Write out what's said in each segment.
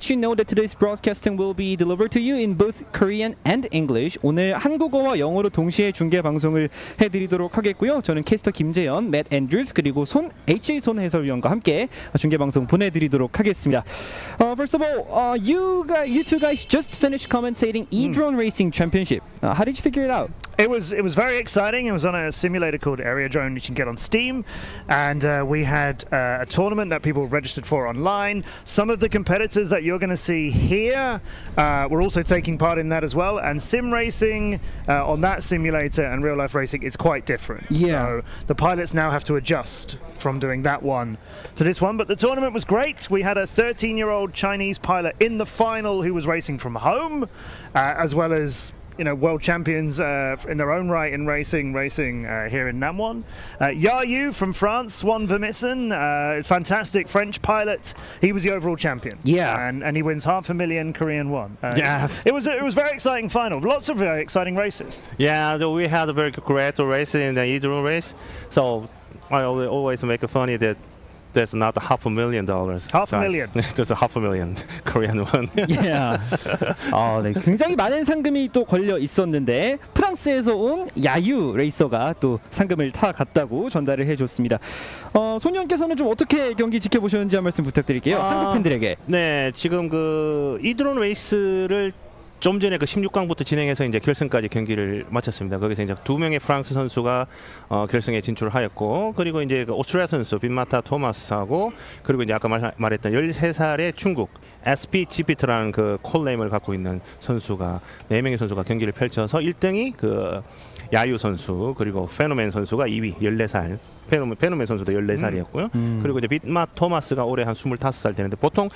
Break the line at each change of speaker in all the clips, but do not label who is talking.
let you know that today's broadcasting will be delivered to you in both Korean and English. 오늘 한국어와 영어로 동시에 중계 방송을 해드리도록 하겠고요. 저는 캐스터 김재현, 맷 앤드루스 그리고 HA 손 해설위원과 함께 중계 방송 보내드리도록 하겠습니다. First of all, you two guys just finished commentating E-Drone Racing Championship. How did you figure it out?
It was very exciting. It was on a simulator called Area Drone, which you can get on Steam, and we had a tournament that people registered for online. Some of the competitors that you're going to see here were also taking part in that as well. And sim racing on that simulator and real life racing, it's quite different.
Yeah.
So the pilots now have to adjust from doing that one to this one. But the tournament was great. We had a 13-year-old Chinese pilot in the final who was racing from home, as well as world champions in their own right in racing here in Namwon. Yayu from France won Vermissen, fantastic French pilot. He was the overall champion.
Yeah,
and he wins $500,000 Korean won.
Yeah,
it was a very exciting final. Lots of very exciting races.
Yeah, we had a very great race in the E-Drone race. So I always make it funny that there's not $500,000.
$500,000.
Just $500,000 Korean won.
Yeah. 네, 굉장히 많은 상금이 또 걸려 있었는데 프랑스에서 온 야유 레이서가 또 상금을 타갔다고 전달을 해줬습니다. 손님께서는 좀 어떻게 경기 지켜보셨는지 한 말씀 부탁드릴게요. 한국 팬들에게.
네, 지금 그 E-Drone 레이스를 좀 전에 그 16강부터 진행해서 이제 결승까지 경기를 마쳤습니다. 거기서 이제 2명의 프랑스 선수가 결승에 진출하였고, 그리고 이제 그 오스트리아 선수 빈마타 토마스하고, 그리고 이제 아까 말했던 13살의 중국 SPGPT라는 그 콜네임을 갖고 있는 선수가 4명의 선수가 경기를 펼쳐서 1등이 그 야유 선수, 그리고 페노맨 선수가 2위 14살. 페노맨 선수도 14살이었고요. 그리고 이제 빈마 토마스가 올해 한 25살 되는데, 보통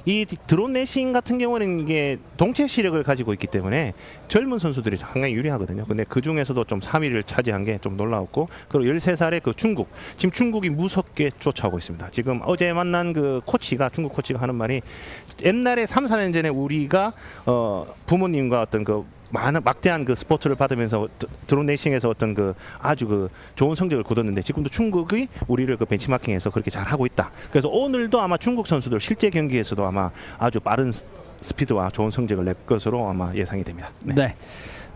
이 드론 레이싱 같은 경우는 이게 동체 시력을 가지고 있기 때문에 젊은 선수들이 상당히 유리하거든요. 근데 그 중에서도 좀 3위를 차지한 게 좀 놀라웠고, 그리고 13살의 그 중국, 지금 중국이 무섭게 쫓아오고 있습니다. 지금 어제 만난 그 코치가, 중국 코치가 하는 말이, 옛날에 3, 4년 전에 우리가 부모님과 어떤 그 막대한 그 스포츠를 받으면서 드론 레이싱에서 어떤 그 아주 그 좋은 성적을 거뒀는데, 지금도 중국이 우리를 그 벤치마킹해서 그렇게 잘하고 있다. 그래서 오늘도 아마 중국 선수들 실제 경기에서도 아마 아주 빠른 스피드와 좋은 성적을 낼 것으로 아마 예상이 됩니다.
네.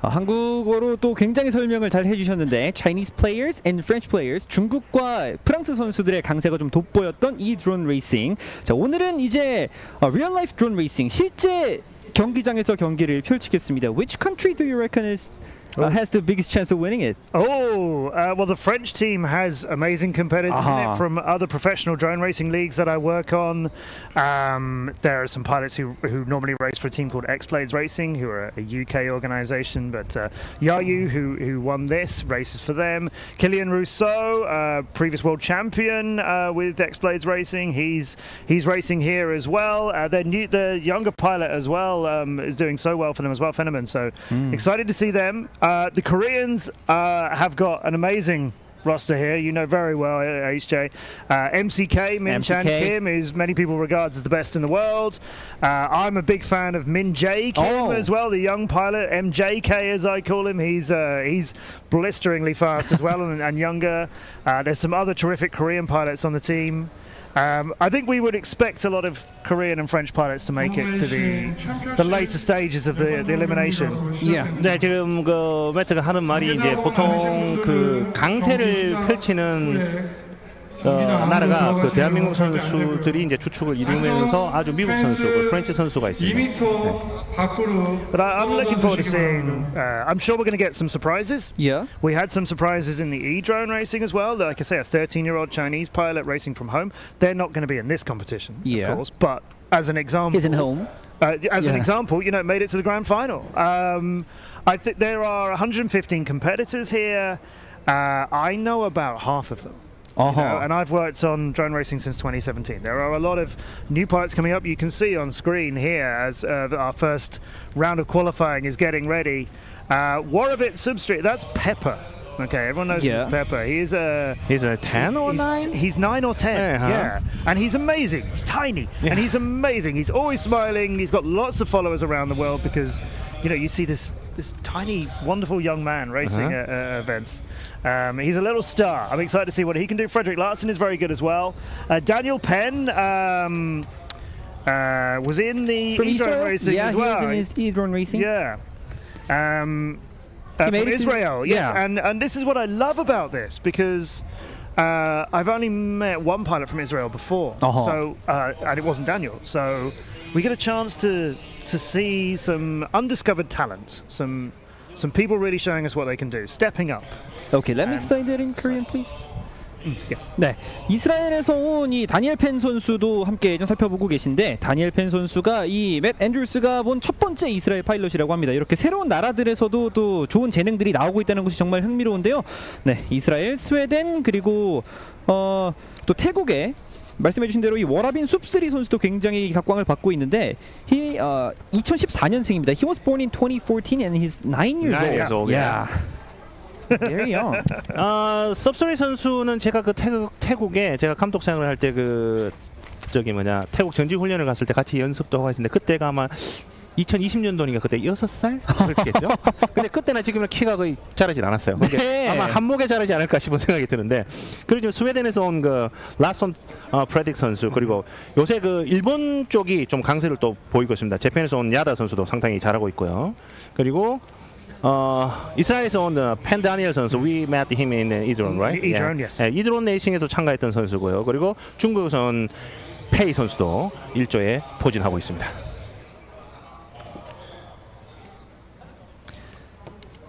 한국어로 또 굉장히 설명을 잘 해주셨는데, Chinese players and French players, 중국과 프랑스 선수들의 강세가 좀 돋보였던 이 드론 레이싱. 자, 오늘은 이제 real life drone racing, 실제 경기장에서 경기를 펼치겠습니다. Which country do you reckon has the biggest chance of winning it?
Well, the French team has amazing competitors in it from other professional drone racing leagues that I work on. There are some pilots who normally race for a team called X-Blades Racing, who are a UK organisation, but Yayu, who won this, races for them. Kylian Rousseau, previous world champion with X-Blades Racing, he's racing here as well. The younger pilot as well is doing so well for them as well, Fenneman. So excited to see them. The Koreans have got an amazing roster here, you know very well, HJ. MCK, Min Chan Kim, is many people regards as the best in the world. I'm a big fan of Min Jae Kim as well, the young pilot, MJK as I call him. He's blisteringly fast as well and younger. There's some other terrific Korean pilots on the team. I think we would expect a lot of Korean and French pilots to make it to the later stages of the elimination.
Yeah.
네, 지금 그 매트가 하는 말이 이제 보통 그 강세를 펼치는 나라가 그 대한민국 선수들이 이제 주축을 이루면서 아주 미국 선수, 프렌치 선수가 있습니다.
But I'm looking forward to seeing. I'm sure we're going to get some surprises.
Yeah.
We had some surprises in the E-Drone racing as well. Like I say, a 13-year-old Chinese pilot racing from home. They're not going to be in this competition, of course. But as an example,
he's in home.
As an example, it made it to the grand final. I think there are 115 competitors here. I know about half of them. And I've worked on drone racing since 2017. There are a lot of new pilots coming up. You can see on screen here as our first round of qualifying is getting ready. Warovit Substreet, that's Pepper. Okay, everyone knows him as Pepper. He's a
10 or 9?
He's 9 or 10, yeah. And he's amazing. He's tiny, and he's amazing. He's always smiling. He's got lots of followers around the world because, you see this tiny, wonderful young man racing at events. He's a little star. I'm excited to see what he can do. Frederick Larson is very good as well. Daniel Penn, was in the
From
e-drone
Israel?
racing
Yeah,
as
he
well.
was in his e-drone racing.
Yeah.
He made
From
it to-
Israel, yes.
yeah.
And this is what I love about this, because I've only met one pilot from Israel before, so and it wasn't Daniel. So we get a chance to see some undiscovered talent, some people really showing us what they can do, stepping up.
Okay, let me explain that in Korean, please. 네, 이스라엘에서 온 이 다니엘 펜 선수도 함께 좀 살펴보고 계신데, 다니엘 펜 선수가 이 맷 앤드루스가 본 첫 번째 이스라엘 파일럿이라고 합니다. 이렇게 새로운 나라들에서도 또 좋은 재능들이 나오고 있다는 것이 정말 흥미로운데요. 네, 이스라엘, 스웨덴, 그리고 또 태국에 말씀해주신 대로 이 워라빈 숲스리 선수도 굉장히 각광을 받고 있는데, 2014년생입니다. He was born in 2014 and he's 9 years
9 years old,
Yeah. Very young.
섭소리 선수는 제가 그 태국에 제가 감독 생활을 할 때 그 태국 전지 훈련을 갔을 때 같이 연습도 하고 했는데, 그때가 아마 2020년도니까 그때 6살 그렇겠죠. 근데 그때나 지금은 키가 거의 자라진 않았어요.
네.
아마 한목에 자라지 않을까 싶은 생각이 드는데, 그리고 지금 스웨덴에서 온 그 라손 프레딕 선수, 그리고 요새 그 일본 쪽이 좀 강세를 또 보이고 있습니다. 재팬에서 온 야다 선수도 상당히 잘하고 있고요. 그리고 이스라엘에서 온 펜 다니엘 선수, we met him in 이드론, right?
이드론, yes.
네, 이드론 레이싱에도 참가했던 선수고요. 그리고 중국에서 온 페이 선수도 일조에 포진하고 있습니다.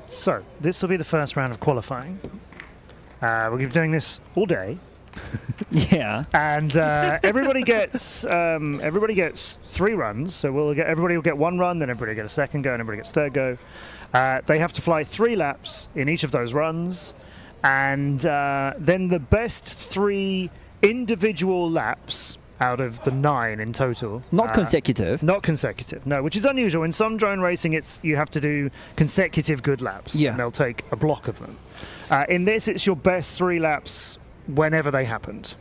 So this will be the first round of qualifying. We'll be doing this all day.
Yeah.
And everybody gets 3 runs. So everybody will get 1 run, then everybody will get a second go, and everybody gets third go. They have to fly 3 laps in each of those runs, and then the best 3 individual laps out of the 9 in total.
Not consecutive.
Not consecutive, no, which is unusual. In some drone racing, you have to do consecutive good laps.
Yeah.
And they'll take a block of them. In this, it's your best 3 laps whenever they happened.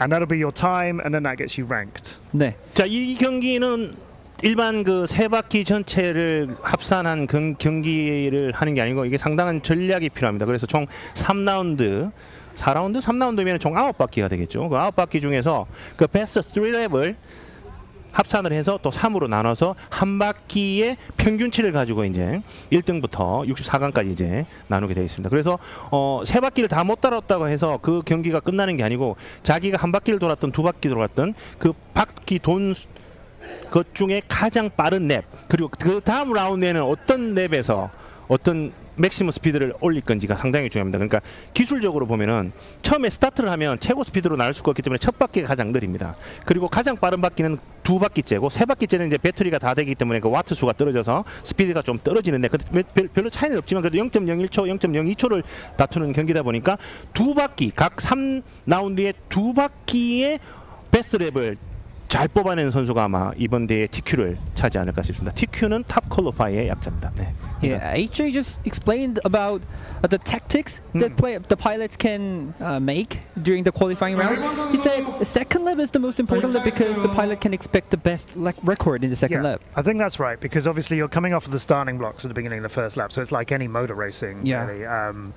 And that'll be your time, and then that gets you ranked.
네.
자, 이 경기는 일반 그 세 바퀴 전체를 합산한 경기를 하는 게 아니고, 이게 상당한 전략이 필요합니다. 그래서 총 3라운드, 4라운드? 3라운드면 총 9바퀴가 되겠죠. 그 9바퀴 중에서 그 베스트 3랩을 합산을 해서 또 3으로 나눠서 한 바퀴의 평균치를 가지고 이제 1등부터 64강까지 이제 나누게 되어 있습니다. 그래서 세 바퀴를 다 못 달았다고 해서 그 경기가 끝나는 게 아니고, 자기가 한 바퀴를 돌았던 2바퀴 돌았던 그 바퀴 돈 것 중에 가장 빠른 랩, 그리고 그 다음 라운드에는 어떤 랩에서 어떤 맥시멈 스피드를 올릴 건지가 상당히 중요합니다. 그러니까 기술적으로 보면은 처음에 스타트를 하면 최고 스피드로 나올 수가 없기 때문에 첫 바퀴가 가장 느립니다. 그리고 가장 빠른 바퀴는 2바퀴째고, 3바퀴째는 이제 배터리가 다 되기 때문에 그 와트 수가 떨어져서 스피드가 좀 떨어지는데, 별로 차이는 없지만 그래도 0.01초, 0.02초를 다투는 경기다 보니까 2바퀴 각 3라운드에 2바퀴의 베스트 랩을 잘 뽑아낸 선수가 아마 이번 대회 TQ를 차지 않을까 싶습니다. TQ는 탑 퀄리파이의 약자입니다. 네.
Yeah, AJ just explained about the tactics that the pilots can make during the qualifying round. He said the second lap is the most important lap because the pilot can expect the best record in the second lap.
I think that's right, because obviously you're coming off of the starting blocks at the beginning of the first lap, so it's like any motor racing.
Yeah.
Really.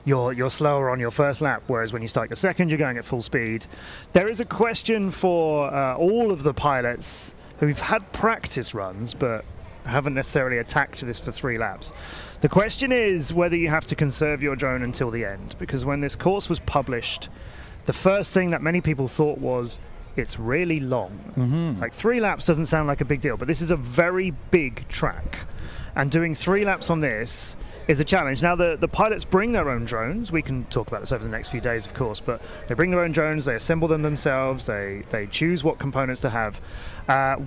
You're slower on your first lap, whereas when you start your second, you're going at full speed. There is a question for all of the pilots who've had practice runs but haven't necessarily attacked this for 3 laps. The question is whether you have to conserve your drone until the end, because when this course was published, the first thing that many people thought was, it's really long. Like 3 laps doesn't sound like a big deal, but this is a very big track, and doing 3 laps on this is a challenge. Now the pilots bring their own drones. We can talk about this over the next few days, of course, but they bring their own drones, they assemble them themselves, they choose what components to have.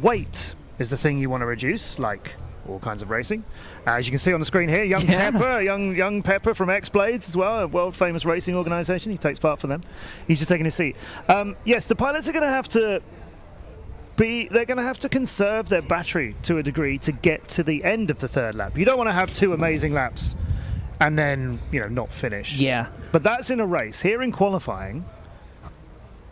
Weight is the thing you want to reduce, like all kinds of racing. As you can see on the screen here, young Pepper from X-Blades as well, a world famous racing organization. He takes part for them. He's just taking his seat. Yes, the pilots are going to have to they're going to have to conserve their battery to a degree to get to the end of the 3rd lap. You don't want to have 2 amazing laps and then, not finish.
Yeah.
But that's in a race. Here in qualifying,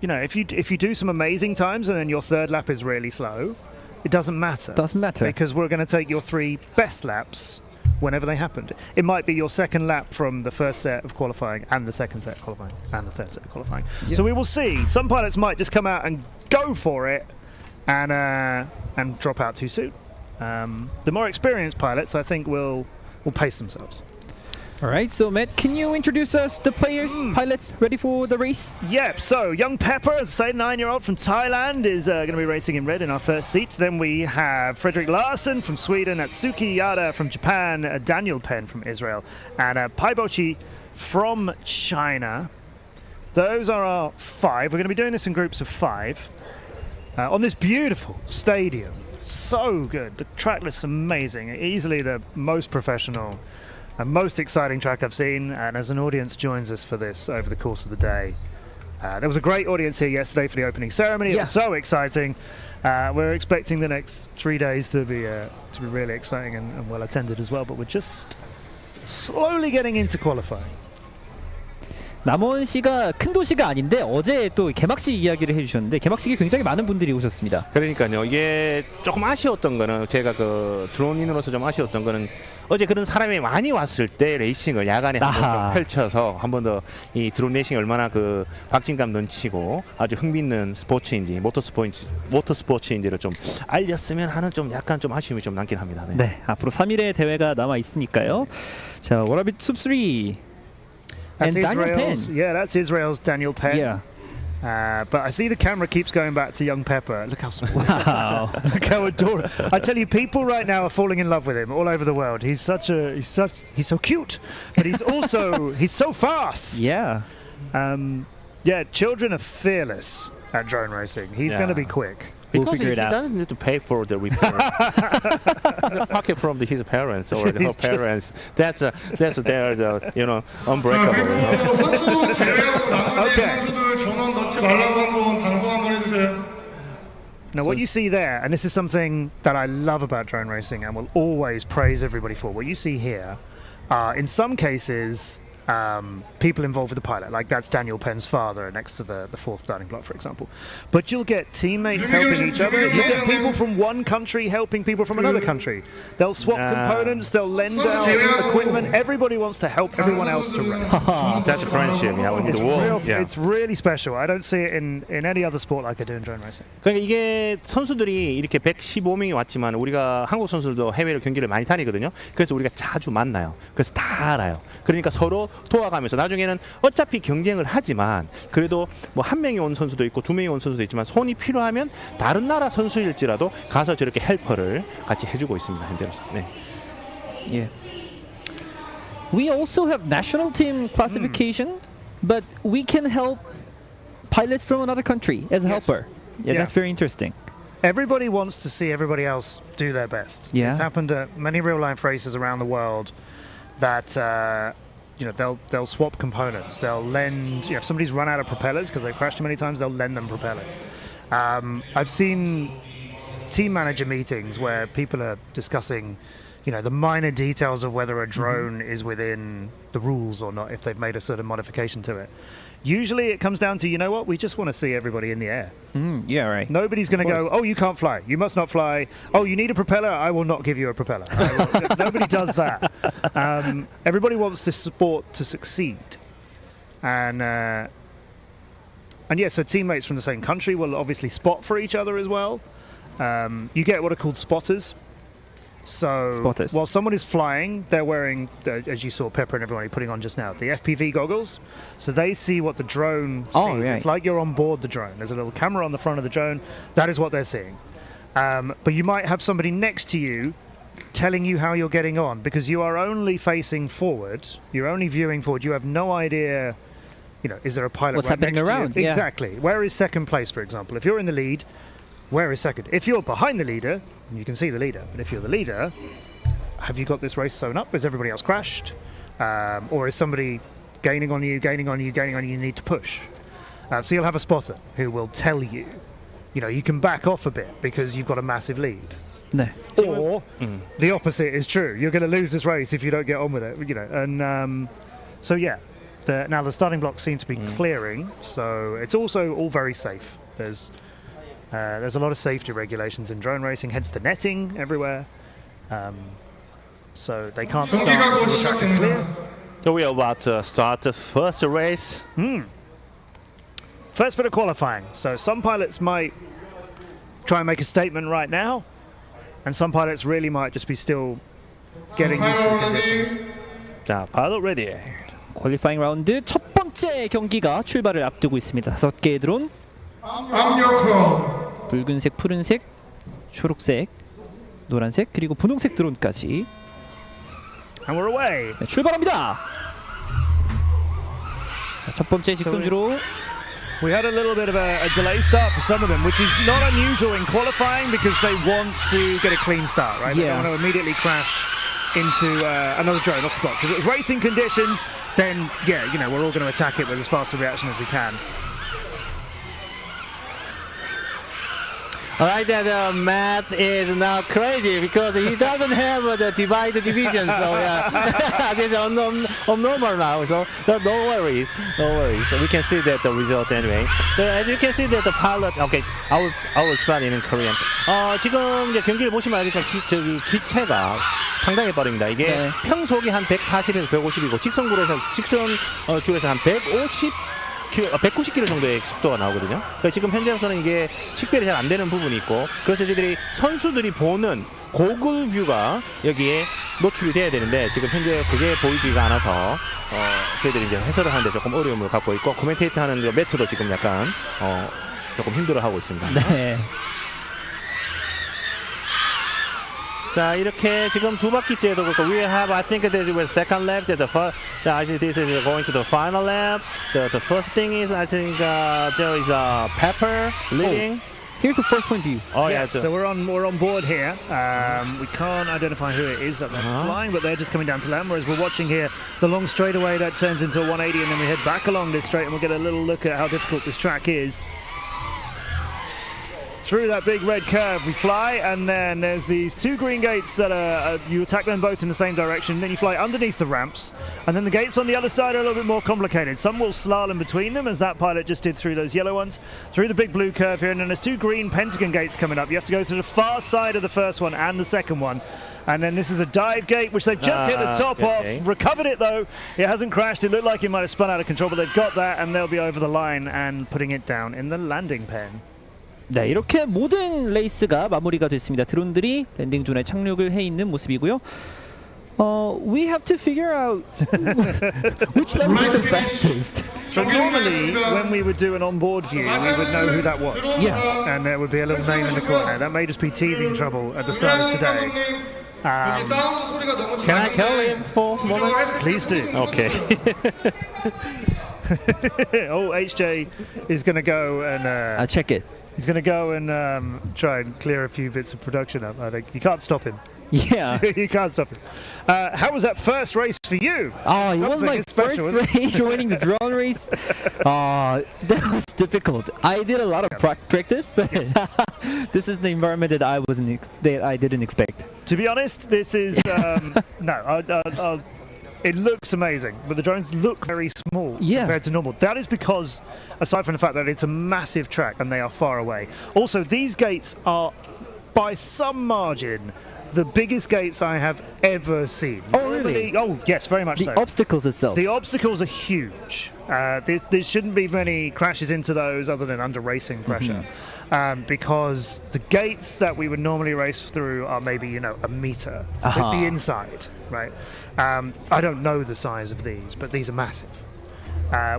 if you do some amazing times and then your 3rd lap is really slow, it doesn't matter.
Doesn't matter.
Because we're going to take your 3 best laps whenever they happened. It might be your 2nd lap from the 1st set of qualifying and the 2nd set of qualifying and the 3rd set of qualifying. Yeah. So we will see. Some pilots might just come out and go for it, and drop out too soon. The more experienced pilots, I think, will pace themselves.
All right, so Matt, can you introduce us the players, pilots ready for the race?
Yeah, so young Pepper, as I say, 9-year-old from Thailand, is going to be racing in red in our first seat. Then we have Frederick Larsen from Sweden, Atsuki Yada from Japan, Daniel Penn from Israel, and Paibochi from China. Those are our 5. We're going to be doing this in groups of 5 on this beautiful stadium. So good. The track looks amazing. Easily the most professional and most exciting track I've seen, and as an audience joins us for this over the course of the day. There was a great audience here yesterday for the opening ceremony. It was so exciting. We're expecting the next 3 days to be really exciting and well attended as well, but we're just slowly getting into qualifying.
남원시가 큰 도시가 아닌데 어제 또 개막식 이야기를 해주셨는데 개막식에 굉장히 많은 분들이 오셨습니다.
그러니까요. 이게 조금 아쉬웠던 거는 제가 그 드론인으로서 좀 아쉬웠던 거는 어제 그런 사람이 많이 왔을 때 레이싱을 야간에 한번 펼쳐서 한 번 더 이 드론 레이싱이 얼마나 그 박진감 넘치고 아주 흥미있는 스포츠인지 모터스포츠인지를 좀 알렸으면 하는 좀 약간 좀 아쉬움이 좀 남긴 합니다. 네.
네, 앞으로 3일의 대회가 남아 있으니까요. 자, 워라빗 숲3.
That's
And Daniel
Israel's,
Penn.
yeah, that's Israel's Daniel Penn.
Yeah.
But I see the camera keeps going back to young Pepper. Look how small.
Wow.
Look how adorable. I tell you, people right now are falling in love with him all over the world. He's so cute, but he's so fast.
Yeah.
Yeah, children are fearless at drone racing. He's going to be quick.
We'll
Because
figure
he
it out.
doesn't need to pay for the repair. It's a pocket from his parents or her parents. That's their unbreakable. You know?
Okay. Now, what you see there, and this is something that I love about drone racing and will always praise everybody for, what you see here are, in some cases, people involved with the pilot, like that's Daniel Penn's father next to the 4th starting block, for example. But you'll get teammates helping each other. You'll get people from one country helping people from another country. They'll swap components, they'll lend out equipment. Everybody wants to help everyone else to race.
That's a friendship.
It's really special. I don't see it in any other sport like I do in drone racing.
그러니까 이게 선수들이 이렇게 115명이 왔지만 우리가 한국 선수들도 해외로 경기를 많이 다니거든요. 그래서 우리가 자주 만나요. 그래서 다 알아요. 그러니까 서로 도와가면서 나중에는 어차피 경쟁을 하지만 그래도 뭐 한 명이 온 선수도 있고 2명이 온 선수도 있지만 손이 필요하면 다른 나라 선수일지라도 가서 저렇게 헬퍼를 같이 해주고 있습니다. 현재로서. 네.
Yeah. We also have national team classification, but we can help pilots from another country as a helper. Yeah, that's very interesting.
Everybody wants to see everybody else do their best.
Yeah.
It's happened at many real-life races around the world that they'll swap components. They'll lend. If somebody's run out of propellers because they've crashed too many times, they'll lend them propellers. I've seen team manager meetings where people are discussing, the minor details of whether a drone is within the rules or not, if they've made a certain modification to it. Usually it comes down to, we just want to see everybody in the air.
Yeah, right.
Nobody's going to go, oh, you can't fly. You must not fly. Oh, you need a propeller? I will not give you a propeller. Nobody does that. Everybody wants this sport to succeed. And yeah, so teammates from the same country will obviously spot for each other as well. You get what are called spotters. So
Spotters.
While someone is flying, they're wearing, as you saw Pepper and everybody putting on just now, the FPV goggles. So they see what the drone sees.
Right.
It's like you're on board the drone. There's a little camera on the front of the drone. That is what they're seeing. But you might have somebody next to you telling you how you're getting on because you are only facing forward. You're only viewing forward. You have no idea, is there a pilot
What's
right
happening
next
around?
to you?
Yeah.
Exactly. Where is second place, for example? If you're in the lead, where is second? If you're behind the leader, you can see the leader. But if you're the leader, have you got this race sewn up? Has everybody else crashed? Or is somebody gaining on you, you need to push? So you'll have a spotter who will tell you, you can back off a bit because you've got a massive lead.
네.
Or the opposite is true. You're going to lose this race if you don't get on with it. And so yeah, now the starting blocks seem to be clearing. So it's also all very safe. There's a lot of safety regulations in drone racing, hence the netting everywhere. So they can't start until the track is clear.
So we are about to start the first race.
First bit of qualifying. So some pilots might try and make a statement right now, and some pilots really might just be still getting used to the conditions.
자, pilot ready.
퀄리파잉 라운드 첫 번째 경기가 출발을 앞두고 있습니다. 5개의 드론. 붉은색, 푸른색, 초록색, 노란색, 그리고 분홍색 드론까지.
And we're away.
네, 출발합니다. 자, 첫 번째 직선주로.
We had a little bit of a delay start for some of them, which is not unusual in qualifying because they want to get a clean start, right? They don't want to immediately crash into another drone off the block. So if it's racing conditions, then yeah, you know, we're all going to attack it with as fast a reaction as we can.
I like that Matt is now crazy because he doesn't have the divide division, so yeah, this is abnormal now. So no worries, no worries. So we can see that the result anyway. So as you can see that the pilot, okay, I will explain in Korean. 지금 이제 경기를 보시면 알겠지만 기체가 상당히 빠릅니다. 이게
네.
평속이 한 140에서 150이고 직선줄에서 한 190km 정도의 속도가 나오거든요. 그러니까 지금 현재로서는 이게 식별이 잘 안 되는 부분이 있고, 그래서 저희들이 선수들이 보는 고글 뷰가 여기에 노출이 돼야 되는데 지금 현재 그게 보이지가 않아서 저희들이 이제 해설을 하는데 조금 어려움을 갖고 있고, 코멘테이트 하는 그 매트도 지금 약간 조금 힘들어하고 있습니다.
네.
자, 이렇게 지금 두 바퀴째도 그렇고, we have, I think this is second lap, the first, I think this is going to the final lap. The first thing is, I think there is a Pepper leading.
Here's the first point view.
Oh,
Yes, so we're on board here. We can't identify who it is up there flying, but they're just coming down to land. Whereas we're watching here the long straightaway that turns into a 180, and then we head back along this straight, and we'll get a little look at how difficult this track is. Through that big red curve we fly, and then there's these two green gates that you attack them both in the same direction, then you fly underneath the ramps, and then the gates on the other side are a little bit more complicated. Some will slalom between them, as that pilot just did through those yellow ones, through the big blue curve here, and then there's two green pentagon gates coming up. You have to go to the far side of the first one and the second one, and then this is a dive gate which they've just hit the top off, recovered it though. It hasn't crashed. It looked like it might have spun out of control, but they've got that, and they'll be over the line and putting it down in the landing pen.
네, 이렇게 모든 레이스가 마무리가 됐습니다. 드론들이 랜딩 존에 착륙을 해 있는 모습이고요. We have to figure out which level is the fastest.
So normally, when we would do an onboard view, we would know who that was.
Yeah.
And there would be a little name in the corner. That may just be teething trouble at the start of today.
Can I call him for a moment?
Please do.
Okay.
Oh, HJ is going to go and
I'll check it.
he's going to go and try and clear a few bits of production up. I think you can't stop him.
Yeah.
You can't stop him. How was that first race for you?
Oh, it was
Something
my
special,
first
wasn't it?
race joining the drone race. That was difficult. I did a lot of practice, but this is the environment that I didn't expect.
To be honest, this is no. It looks amazing, but the drones look very small compared to normal. That is because, aside from the fact that it's a massive track and they are far away, also these gates are, by some margin, the biggest gates I have ever seen.
Oh, really?
Oh, yes, very much so.
The obstacles itself.
The obstacles are huge. There shouldn't be many crashes into those other than under racing pressure, because the gates that we would normally race through are maybe a meter with the inside, right? I don't know the size of these, but these are massive,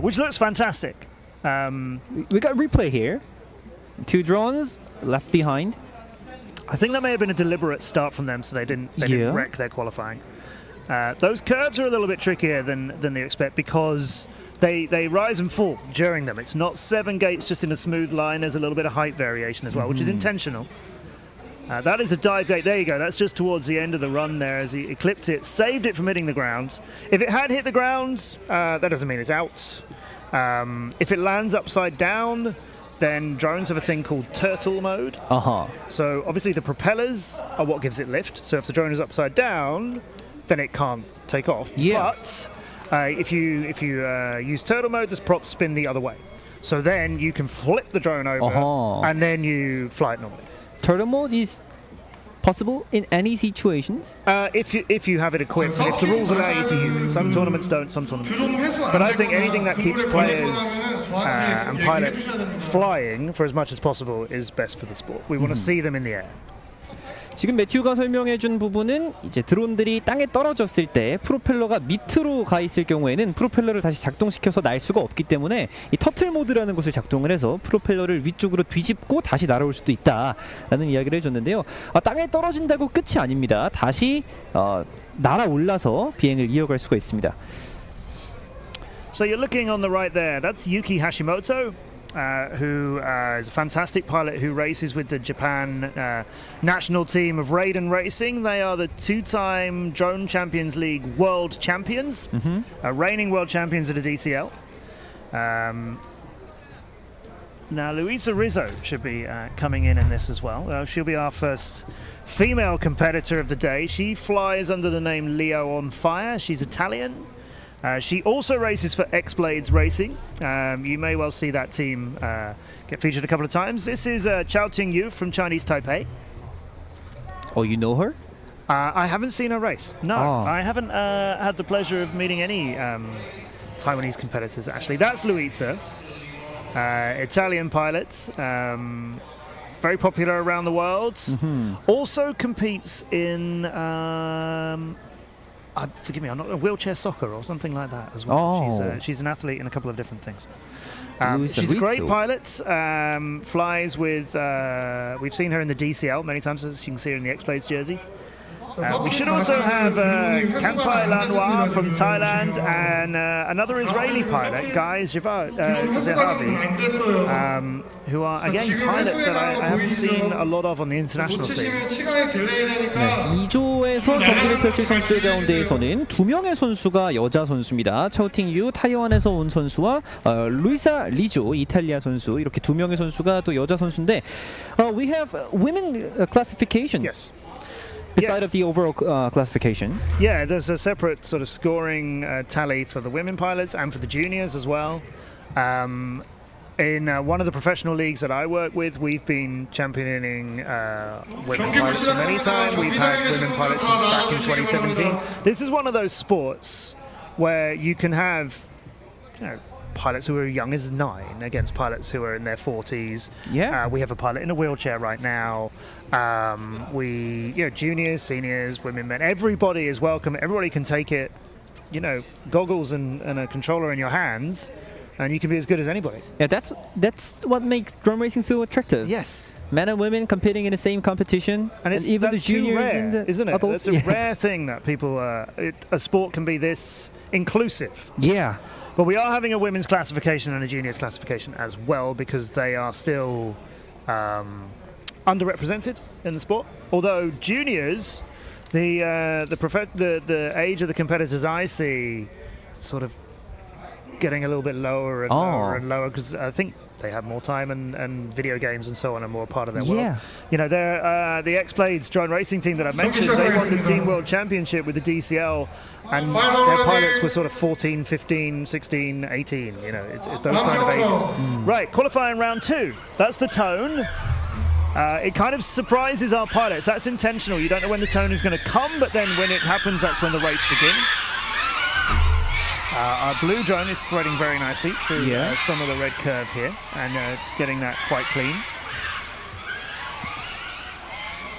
which looks fantastic.
We got replay here. Two drones left behind.
I think that may have been a deliberate start from them, so they didn't wreck their qualifying. Those curves are a little bit trickier than they expect because they rise and fall during them. It's not 7 gates just in a smooth line. There's a little bit of height variation as well, which is intentional. That is a dive gate. There you go. That's just towards the end of the run there as he clipped it, saved it from hitting the ground. If it had hit the ground, that doesn't mean it's out. If it lands upside down, then drones have a thing called turtle mode. So obviously the propellers are what gives it lift. So if the drone is upside down, then it can't take off. But if you use turtle mode, the props spin the other way. So then you can flip the drone over and then you fly it normally.
Turtle mode is possible in any situations?
If you have it equipped and if the rules allow you to use it. Some tournaments don't, some tournaments don't. But I think anything that keeps players and pilots flying for as much as possible is best for the sport. We want to see them in the air.
지금 매튜가 설명해준 부분은 이제 드론들이 땅에 떨어졌을 때 프로펠러가 밑으로 가 있을 경우에는 프로펠러를 다시 작동시켜서 날 수가 없기 때문에 이 터틀 모드라는 것을 작동을 해서 프로펠러를 위쪽으로 뒤집고 다시 날아올 수도 있다라는 이야기를 해줬는데요. 땅에 떨어진다고 끝이 아닙니다. 다시 날아올라서 비행을 이어갈 수가 있습니다.
So you're looking on the right there. That's Yuki Hashimoto. Who is a fantastic pilot who races with the Japan national team of Raiden Racing. They are the two-time Drone Champions League world champions, reigning world champions at a DCL. Now Luisa Rizzo should be coming in this as well. She'll be our first female competitor of the day. She flies under the name Leo on Fire. She's Italian. She also races for X-Blades Racing. You may well see that team get featured a couple of times. This is Chao Ting-yu from Chinese Taipei.
Oh, you know her?
I haven't seen her race. No, I haven't had the pleasure of meeting any Taiwanese competitors, actually. That's Luisa, Italian pilot. Very popular around the world. Also competes in... forgive me, I'm not a wheelchair soccer or something like that as well. She's an athlete in a couple of different things. She's a great pilot. Flies with. We've seen her in the DCL many times, as you can see her in the X-Blades jersey. We should also have Kampai Lanois from Thailand and another Israeli pilot, Guy Zehavi, who are again pilots that I haven't seen a lot of on the international scene.
네, 2조에서 경기를 펼칠 선수들 가운데에서는 두 명의 선수가 여자 선수입니다. 차오팅유 타이완에서 온 선수와 루이사 리조 이탈리아 선수 이렇게 두 명의 선수가 또 여자 선수인데 we have women classification.
Yes.
Beside of the overall classification.
Yeah, there's a separate sort of scoring tally for the women pilots and for the juniors as well. In one of the professional leagues that I work with, we've been championing women pilots for many times. We've had women pilots since back in 2017. This is one of those sports where you can have, pilots who are young as 9 against pilots who are in their 40s.
Yeah.
We have a pilot in a wheelchair right now. Juniors, seniors, women, men, everybody is welcome. Everybody can take it, goggles and a controller in your hands, and you can be as good as anybody.
Yeah, that's what makes drone racing so attractive.
Yes.
Men and women competing in the same competition, and even the juniors
rare,
and the
isn't it?
adults.
It's a rare thing that people, a sport can be this inclusive.
Yeah.
But we are having a women's classification and a juniors classification as well because they are still underrepresented in the sport. Although juniors, the age of the competitors I see sort of getting a little bit lower and lower and lower because I think they have more time and video games and so on are more part of their world. They're the X-Blades drone racing team that I mentioned. They won the Team World Championship with the DCL and their pilots were sort of 14, 15, 16, 18. It's those kind of ages. Right, qualifying round 2. That's the tone. It kind of surprises our pilots. That's intentional. You don't know when the tone is going to come, but then when it happens, that's when the race begins. Our blue drone is threading very nicely through some of the red curve here and getting that quite clean.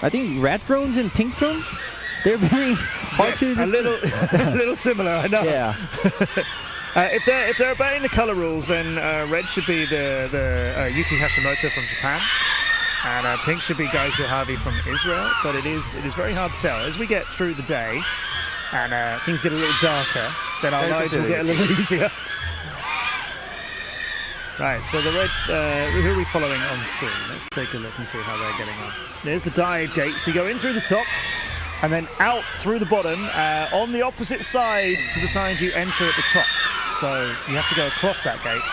I think red drones and pink drones, they're very hard to...
a little similar, I know.
Yeah.
If they're obeying the color rules, then red should be the Yuki Hashimoto from Japan, and pink should be Guy Zehavi from Israel. But it is very hard to tell as we get through the day. And things get a little darker, then our lives will get a little easier. Right, so the red, who are we following on screen? Let's take a look and see how they're getting on. There's the dive gate. So you go in through the top and then out through the bottom. On the opposite side to the side you enter at the top. So you have to go across that gate.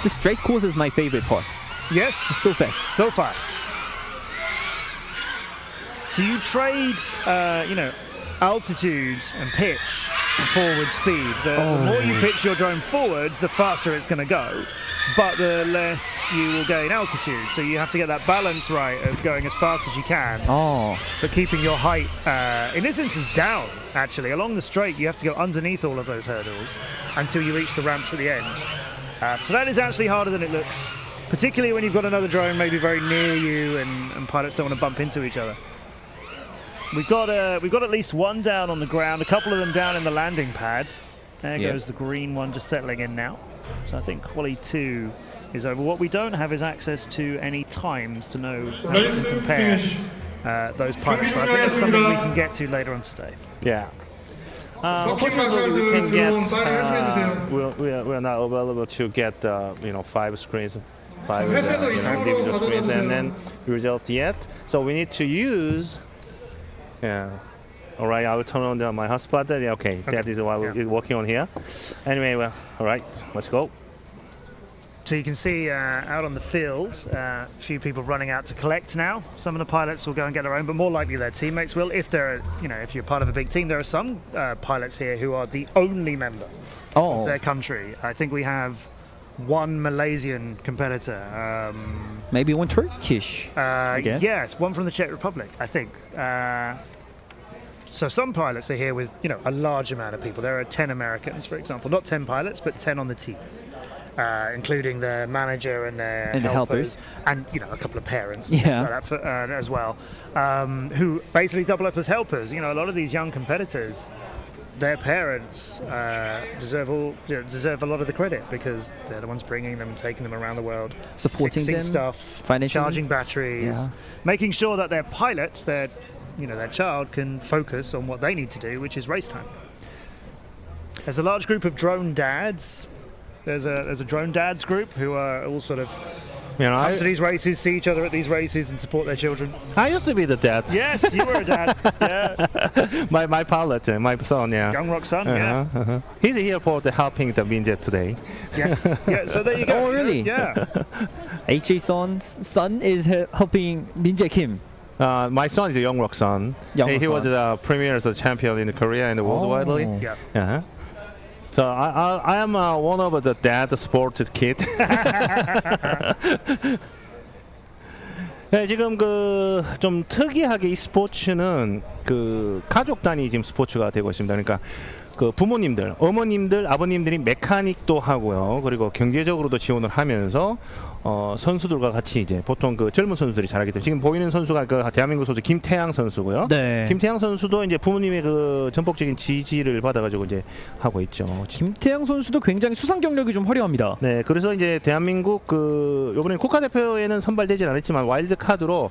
The straight course is my favorite part.
Yes?
So fast.
So fast. So you trade, altitude and pitch forward speed. The more you pitch your drone forwards, the faster it's going to go, but the less you will gain altitude. So you have to get that balance right of going as fast as you can, but keeping your height, in this instance, down. Actually, along the straight, you have to go underneath all of those hurdles until you reach the ramps at the end. So that is actually harder than it looks, particularly when you've got another drone maybe very near you and pilots don't want to bump into each other. We've got at least one down on the ground, a couple of them down in the landing pads. There goes the green one just settling in now. So I think quali 2 is over. What we don't have is access to any times to know how we can compare those pilots, but I think that's something we can get to later on today.
Yeah. Unfortunately, we can get. We're not available to get 5 screens, 5 individual screens, and then result yet. So we need to use. Yeah. All right. I will turn on my hotspot. Yeah, okay. That is what we're working on here. Anyway, well, all right. Let's go.
So you can see out on the field, a few people running out to collect now. Some of the pilots will go and get their own, but more likely their teammates will. If they're, if you're part of a big team, there are some pilots here who are the only member of their country. I think we have one Malaysian competitor.
Maybe one Turkish. I guess.
Yes, one from the Czech Republic, I think. So some pilots are here with, a large amount of people. There are 10 Americans, for example. Not 10 pilots, but 10 on the team. Including the manager and their helpers, and a couple of parents, like that as well, who basically double up as helpers. A lot of these young competitors, their parents deserve a lot of the credit because they're the ones bringing them, taking them around the world,
supporting
fixing
them,
stuff,
financially,
charging batteries, making sure that their pilots, their child, can focus on what they need to do, which is race time. There's a large group of drone dads. There's a drone dads group who are all sort of come to these races, see each other at these races, and support their children.
I used to be the dad.
Yes, you were a dad. Yeah.
my pilot, my son. Yeah.
Young rock son.
He's here for helping the Minjet today.
Yes. Yeah. So there you go.
Oh, really?
Yeah.
HA Son's son is helping Minjae Kim.
My son is a young rock son. He was the premier as a champion in Korea and worldwide. Yeah. So I am one of the dad sports kid. 네, 지금 좀 특이하게 이 스포츠는 가족 단위 지금 스포츠가 되고 있습니다. 그러니까 부모님들, 어머님들, 아버님들이 메카닉도 하고요. 그리고 경제적으로도 지원을 하면서 선수들과 같이 이제 보통 젊은 선수들이 잘하기 때문에 지금 보이는 선수가 대한민국 선수 김태양 선수고요. 네. 김태양 선수도 이제 부모님의 전폭적인 지지를 받아가지고 이제 하고 있죠.
김태양 선수도 굉장히 수상 경력이 좀 화려합니다.
네, 그래서 이제 대한민국 이번에 국가대표에는 선발되진 않았지만 와일드 카드로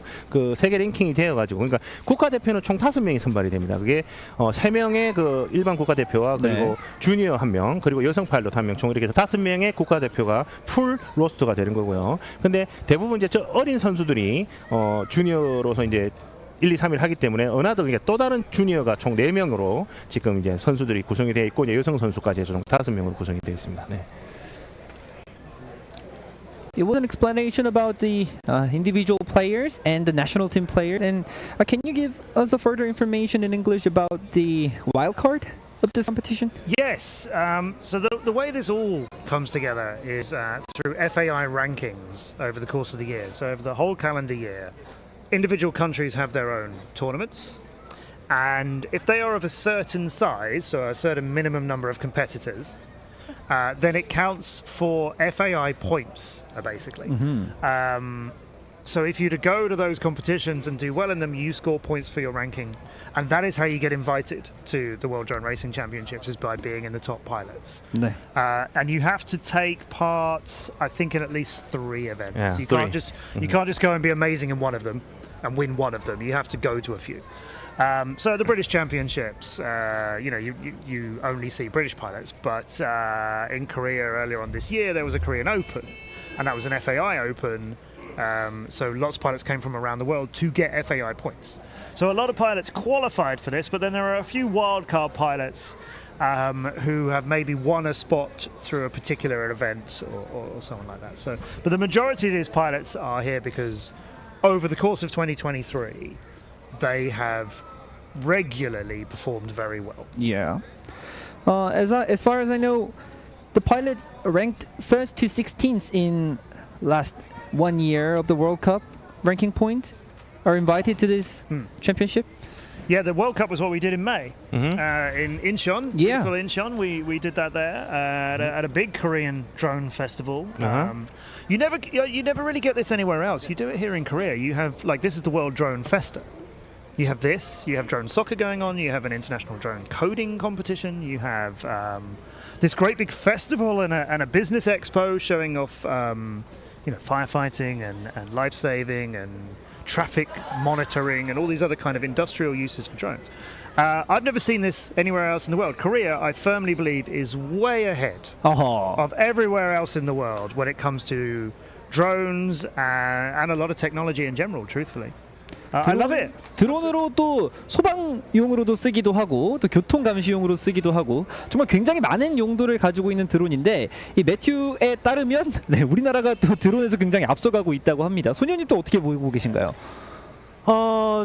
세계 랭킹이 되어가지고 그러니까 국가대표는 총 5명이 선발이 됩니다. 그게 3명의 일반 국가대표와 그리고 주니어 1명 그리고 여성 파일럿 1명 총 이렇게 해서 5명의 국가대표가 풀 로스터가 되는 거고요. 근데 대부분 이제 어린 선수들이 주니어로서 이제 1, 2, 3일 하기 때문에 어나더 그러니까 또 다른 주니어가 총 4명으로 지금 이제 선수들이 구성이 되어 있고 이제 여성 선수까지 해서 총 5명으로 구성이 되어 있습니다. 네.
It was an explanation about the individual players and the national team players. And can you give us a further information in English about the wild card of this competition?
Yes. So the way this all comes together is through FAI rankings over the course of the year. So over the whole calendar year, individual countries have their own tournaments. And if they are of a certain size, so a certain minimum number of competitors, then it counts for FAI points, basically. Mm-hmm. So if you to go to those competitions and do well in them, you score points for your ranking. And that is how you get invited to the World Drone Racing Championships, is by being in the top pilots.
네.
And you have to take part, I think, in at least 3 events.
Yeah,
you
3.
You can't just go and be amazing in one of them and win one of them. You have to go to a few. So the British Championships, you only see British pilots, but in Korea earlier on this year there was a Korean Open, and that was an FAI Open. So lots of pilots came from around the world to get FAI points. So a lot of pilots qualified for this, but then there are a few wildcard pilots who have maybe won a spot through a particular event or something like that. So, but the majority of these pilots are here because over the course of 2023, they have regularly performed very well.
Yeah. As far as I know, the pilots ranked first to 16th in last 1 year of the World Cup ranking point are invited to this championship.
Yeah, the World Cup was what we did in May
Mm-hmm.
in Incheon.
Yeah.
Beautiful Incheon. We did that there at a big Korean drone festival. You never really get this anywhere else. You do it here in Korea. You have this is the World Drone Festa. You have this. You have drone soccer going on. You have an international drone coding competition. You have this great big festival and a business expo showing off firefighting and life saving and traffic monitoring and all these other kind of industrial uses for drones. I've never seen this anywhere else in the world. Korea, I firmly believe, is way ahead of everywhere else in the world when it comes to drones and a lot of technology in general, truthfully. I love it.
드론으로 또 소방용으로도 쓰기도 하고 또 교통 감시용으로 쓰기도 하고 정말 굉장히 많은 용도를 가지고 있는 드론인데 이 매튜에 따르면 우리나라가 또 드론에서 굉장히 앞서가고 있다고 합니다. 소녀님 또 어떻게 보고 계신가요?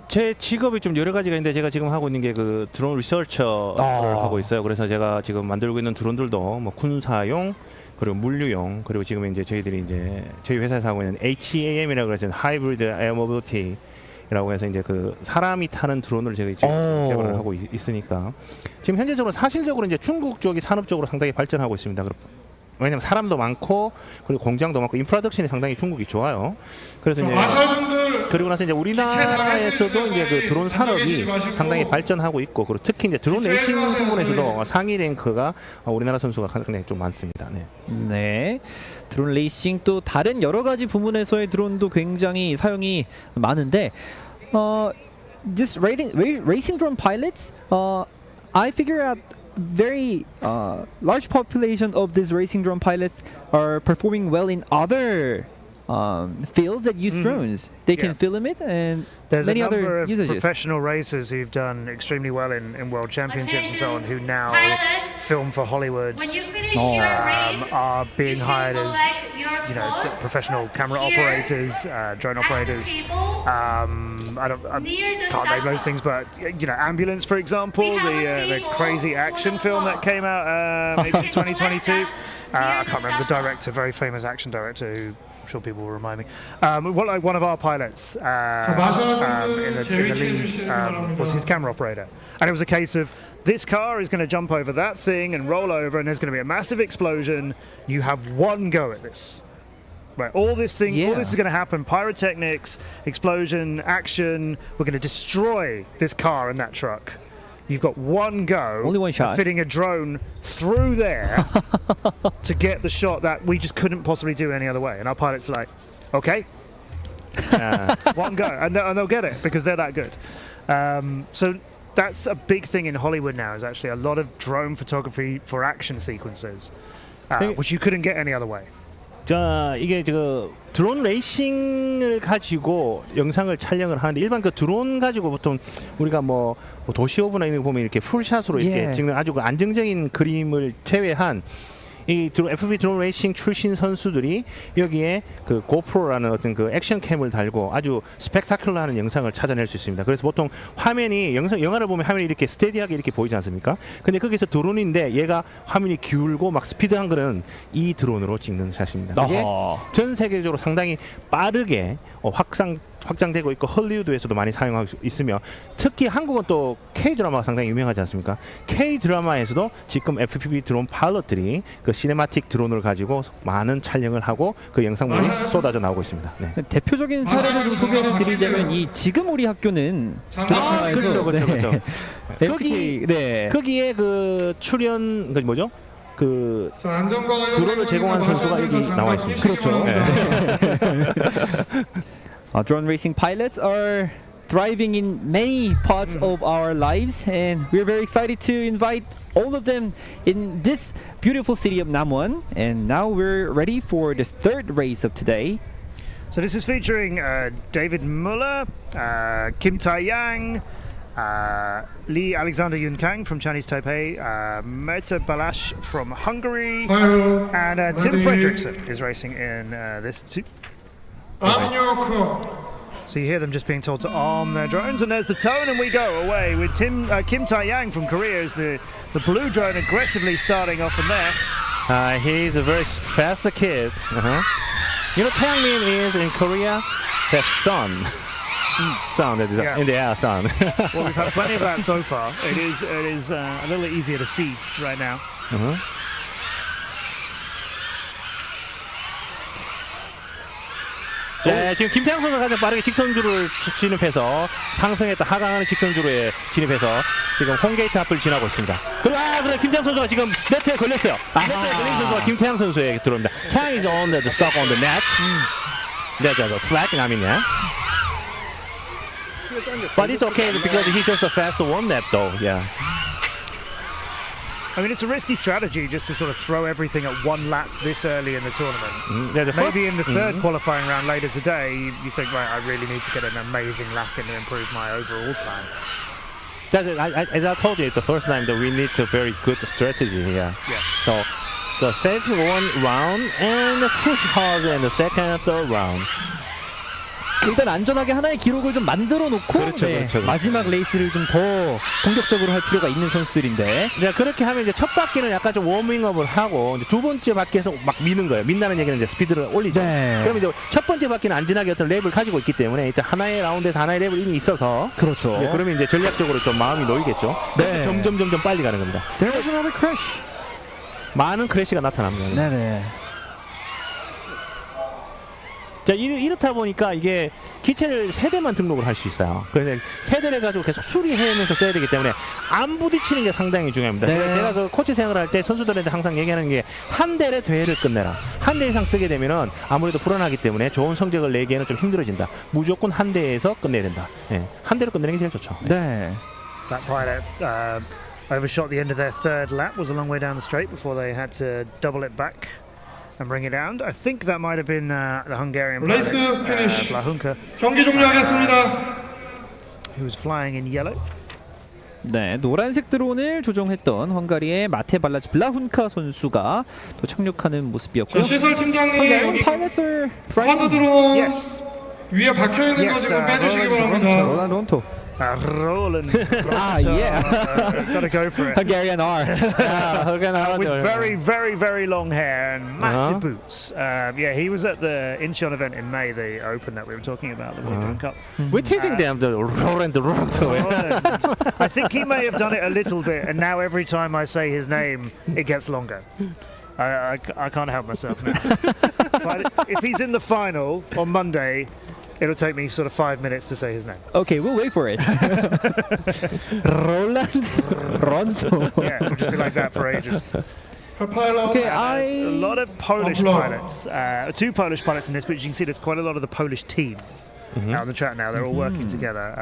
제 직업이 좀 여러 가지가 있는데 제가 지금 하고 있는 게 그 드론 리서처를 하고 있어요. 그래서 제가 지금 만들고 있는 드론들도 뭐 군사용 그리고 물류용 그리고 지금 이제 저희들이 이제 저희 회사에서 하고 있는 HAM이라고 해서 하이브리드 에어 모빌리티 라고 해서 이제 그 사람이 타는 드론을 제가 지금 개발을 하고 있으니까 지금 현재적으로 사실적으로 이제 중국 쪽이 산업적으로 상당히 발전하고 있습니다. 왜냐면 사람도 많고 그리고 공장도 많고 인프라덕션이 상당히 중국이 좋아요. 그래서 이제 그리고 나서 이제 우리나라에서도 이제 그 드론 산업이 상당히 발전하고 있고 그리고 특히 이제 드론 레이싱 부분에서도 상위 랭크가 우리나라 선수가 상당히 좀 많습니다.
네. 드론 레이싱 또 다른 여러 가지 부문에서의 드론도 굉장히 사용이 많은데 this racing drone pilots I figure out very large population of these racing drone pilots are performing well in other fields that use drones. They can film it and
there's
many
a number
other
of
usages.
professional racers who've done extremely well in world championships and so on who now film for Hollywood, are being hired as professional camera operators, drone operators. I can't name those things, but Ambulance, for example, the crazy action film that came out maybe in 2022. I can't remember the director, very famous action director who I'm sure people will remind me. One of our pilots in the lead was his camera operator. And it was a case of this car is going to jump over that thing and roll over and there's going to be a massive explosion. You have one go at this. Right, all this is going to happen. Pyrotechnics, explosion, action. We're going to destroy this car and that truck. You've got one go,
only one shot,
fitting a drone through there to get the shot that we just couldn't possibly do any other way. And our pilots are like, okay, one go, and they'll get it because they're that good. So that's a big thing in Hollywood now. Is actually a lot of drone photography for action sequences, which you couldn't get any other way.
자 이게 드론 레이싱을 가지고 영상을 촬영을 하는데 일반 그 드론 가지고 보통 우리가 뭐 도시오브나 이런 거 보면 이렇게 풀샷으로 이렇게 찍는 아주 그 안정적인 그림을 제외한 이 FPV 드론 레이싱 출신 선수들이 여기에 그 고프로라는 어떤 그 액션캠을 달고 아주 스펙타클러한 영상을 찾아낼 수 있습니다. 그래서 보통 화면이 영화를 보면 화면이 이렇게 스테디하게 이렇게 보이지 않습니까? 근데 거기서 드론인데 얘가 화면이 기울고 막 스피드한 거는 이 드론으로 찍는 샷입니다. 이게 전 세계적으로 상당히 빠르게 확장되고 있고 헐리우드에서도 많이 사용하고 있으며 특히 한국은 또 K-드라마가 상당히 유명하지 않습니까? K-드라마에서도 지금 FPV 드론 파일럿들이 그 시네마틱 드론을 가지고 많은 촬영을 하고 그 영상물이 쏟아져 나오고 있습니다. 네.
대표적인 사례를 좀 소개를 드리자면 이 지금 우리 학교는 드라마에서
그렇죠.
MCK,
거기에 그 출연 그 뭐죠? 그 드론을 제공한 선수가 여기 나와 있습니다.
그렇죠. Drone racing pilots are thriving in many parts of our lives, and we're very excited to invite all of them in this beautiful city of Namwon. And now we're ready for this third race of today.
So this is featuring David Muller, Kim Tai-yang, Lee Alexander Yunkang from Chinese Taipei, Meta Balash from Hungary, and Tim Fredrickson is racing in this too. So you hear them just being told to arm their drones, and there's the tone, and we go away with Kim Tai-yang from Korea is the The blue drone aggressively starting off from there.
He's a very fast kid. You know, Taeyangmin is in Korea, the sun. Sun, that is in the air, sun.
Well, we've had plenty of that so far. It is a little easier to see right now.
자, 지금 김태형 선수가 가장 빠르게 직선주로를 진입해서 상승했다 하강하는 직선주로에 진입해서 지금 홈게이트 앞을 지나고 있습니다. 그래 김태형 선수가 지금 네트에 걸렸어요. 네트에 걸린 선수가 김태형 선수에게 들어옵니다. 태양 is on the stock on the net. That's a flag, I mean, yeah. But it's okay because he's just a fast one net though, yeah.
I mean, it's a risky strategy just to sort of throw everything at one lap this early in the tournament.
Yeah,
Maybe in the third qualifying round later today, you think, right, I really need to get an amazing lap in to improve my overall time.
That's it. As I told you, it's the first time that we need a very good strategy here.
Yeah.
So save one round and push hard in the second, third round.
일단 안전하게 하나의 기록을 좀 만들어 놓고
그렇죠.
마지막 레이스를 좀 더 공격적으로 할 필요가 있는 선수들인데
네, 그렇게 하면 이제 첫 바퀴는 약간 좀 워밍업을 하고 이제 두 번째 바퀴에서 막 미는 거예요. 민다는 얘기는 이제 스피드를 올리죠. 그럼 이제 첫 번째 바퀴는 안전하게 어떤 랩을 가지고 있기 때문에 일단 하나의 라운드에서 하나의 랩을 이미 있어서
그렇죠.
네, 그러면 이제 전략적으로 좀 마음이 놓이겠죠.
네.
점점 빨리 가는 겁니다.
There was another crash.
많은 크래시가 나타납니다.
네네.
자, 이렇다 보니까 이게 기체를 세 대만 등록을 할 수 있어요. 그래서 세 대를 가지고 계속 수리해면서 써야 되기 때문에 안 부딪히는 게 상당히 중요합니다.
네.
그래서 제가 그 코치 생활을 할 때 선수들한테 항상 얘기하는 게 한 대의 대회를 끝내라. 한 대 이상 쓰게 되면은 아무래도 불안하기 때문에 좋은 성적을 내기에는 좀 힘들어진다. 무조건 한 대에서 끝내야 된다. 예, 한 대로 끝내는 게 제일 좋죠.
네.
That pilot overshot the end of their third lap, was a long way down the straight before they had to double it back and bring it down. I think that might have been the Hungarian pilot, Blahunka,
경기 종료하겠습니다.
who was flying in yellow.
네, 노란색 드론을 조종했던 헝가리의 마테 발라즈 블라훈카 선수가 또 착륙하는 모습이었고요.
시설 팀장님
Hungarian
여기
pilots are
하드
flying.
드론
Yes.
위에 박혀 있는 거
Yes,
지금 빼주시기 바랍니다.
Roland Ronto.
Roland.
Yeah.
Gotta go for it.
Hungarian R.
With very, very, very long hair and massive boots. Yeah, he was at the Incheon event in May, the Open that we were talking about, the World Drum Cup.
We're teaching them the Roland Ronto.
Roland. I think he may have done it a little bit, and now every time I say his name, it gets longer. I can't help myself now. But if he's in the final on Monday, it'll take me sort of 5 minutes to say his name.
Okay, we'll wait for it. Roland Ronto.
Yeah, it'll just be like that for ages.
Okay,
A lot of Polish pilots, two Polish pilots in this, but you can see there's quite a lot of the Polish team out on the track now. They're all working together.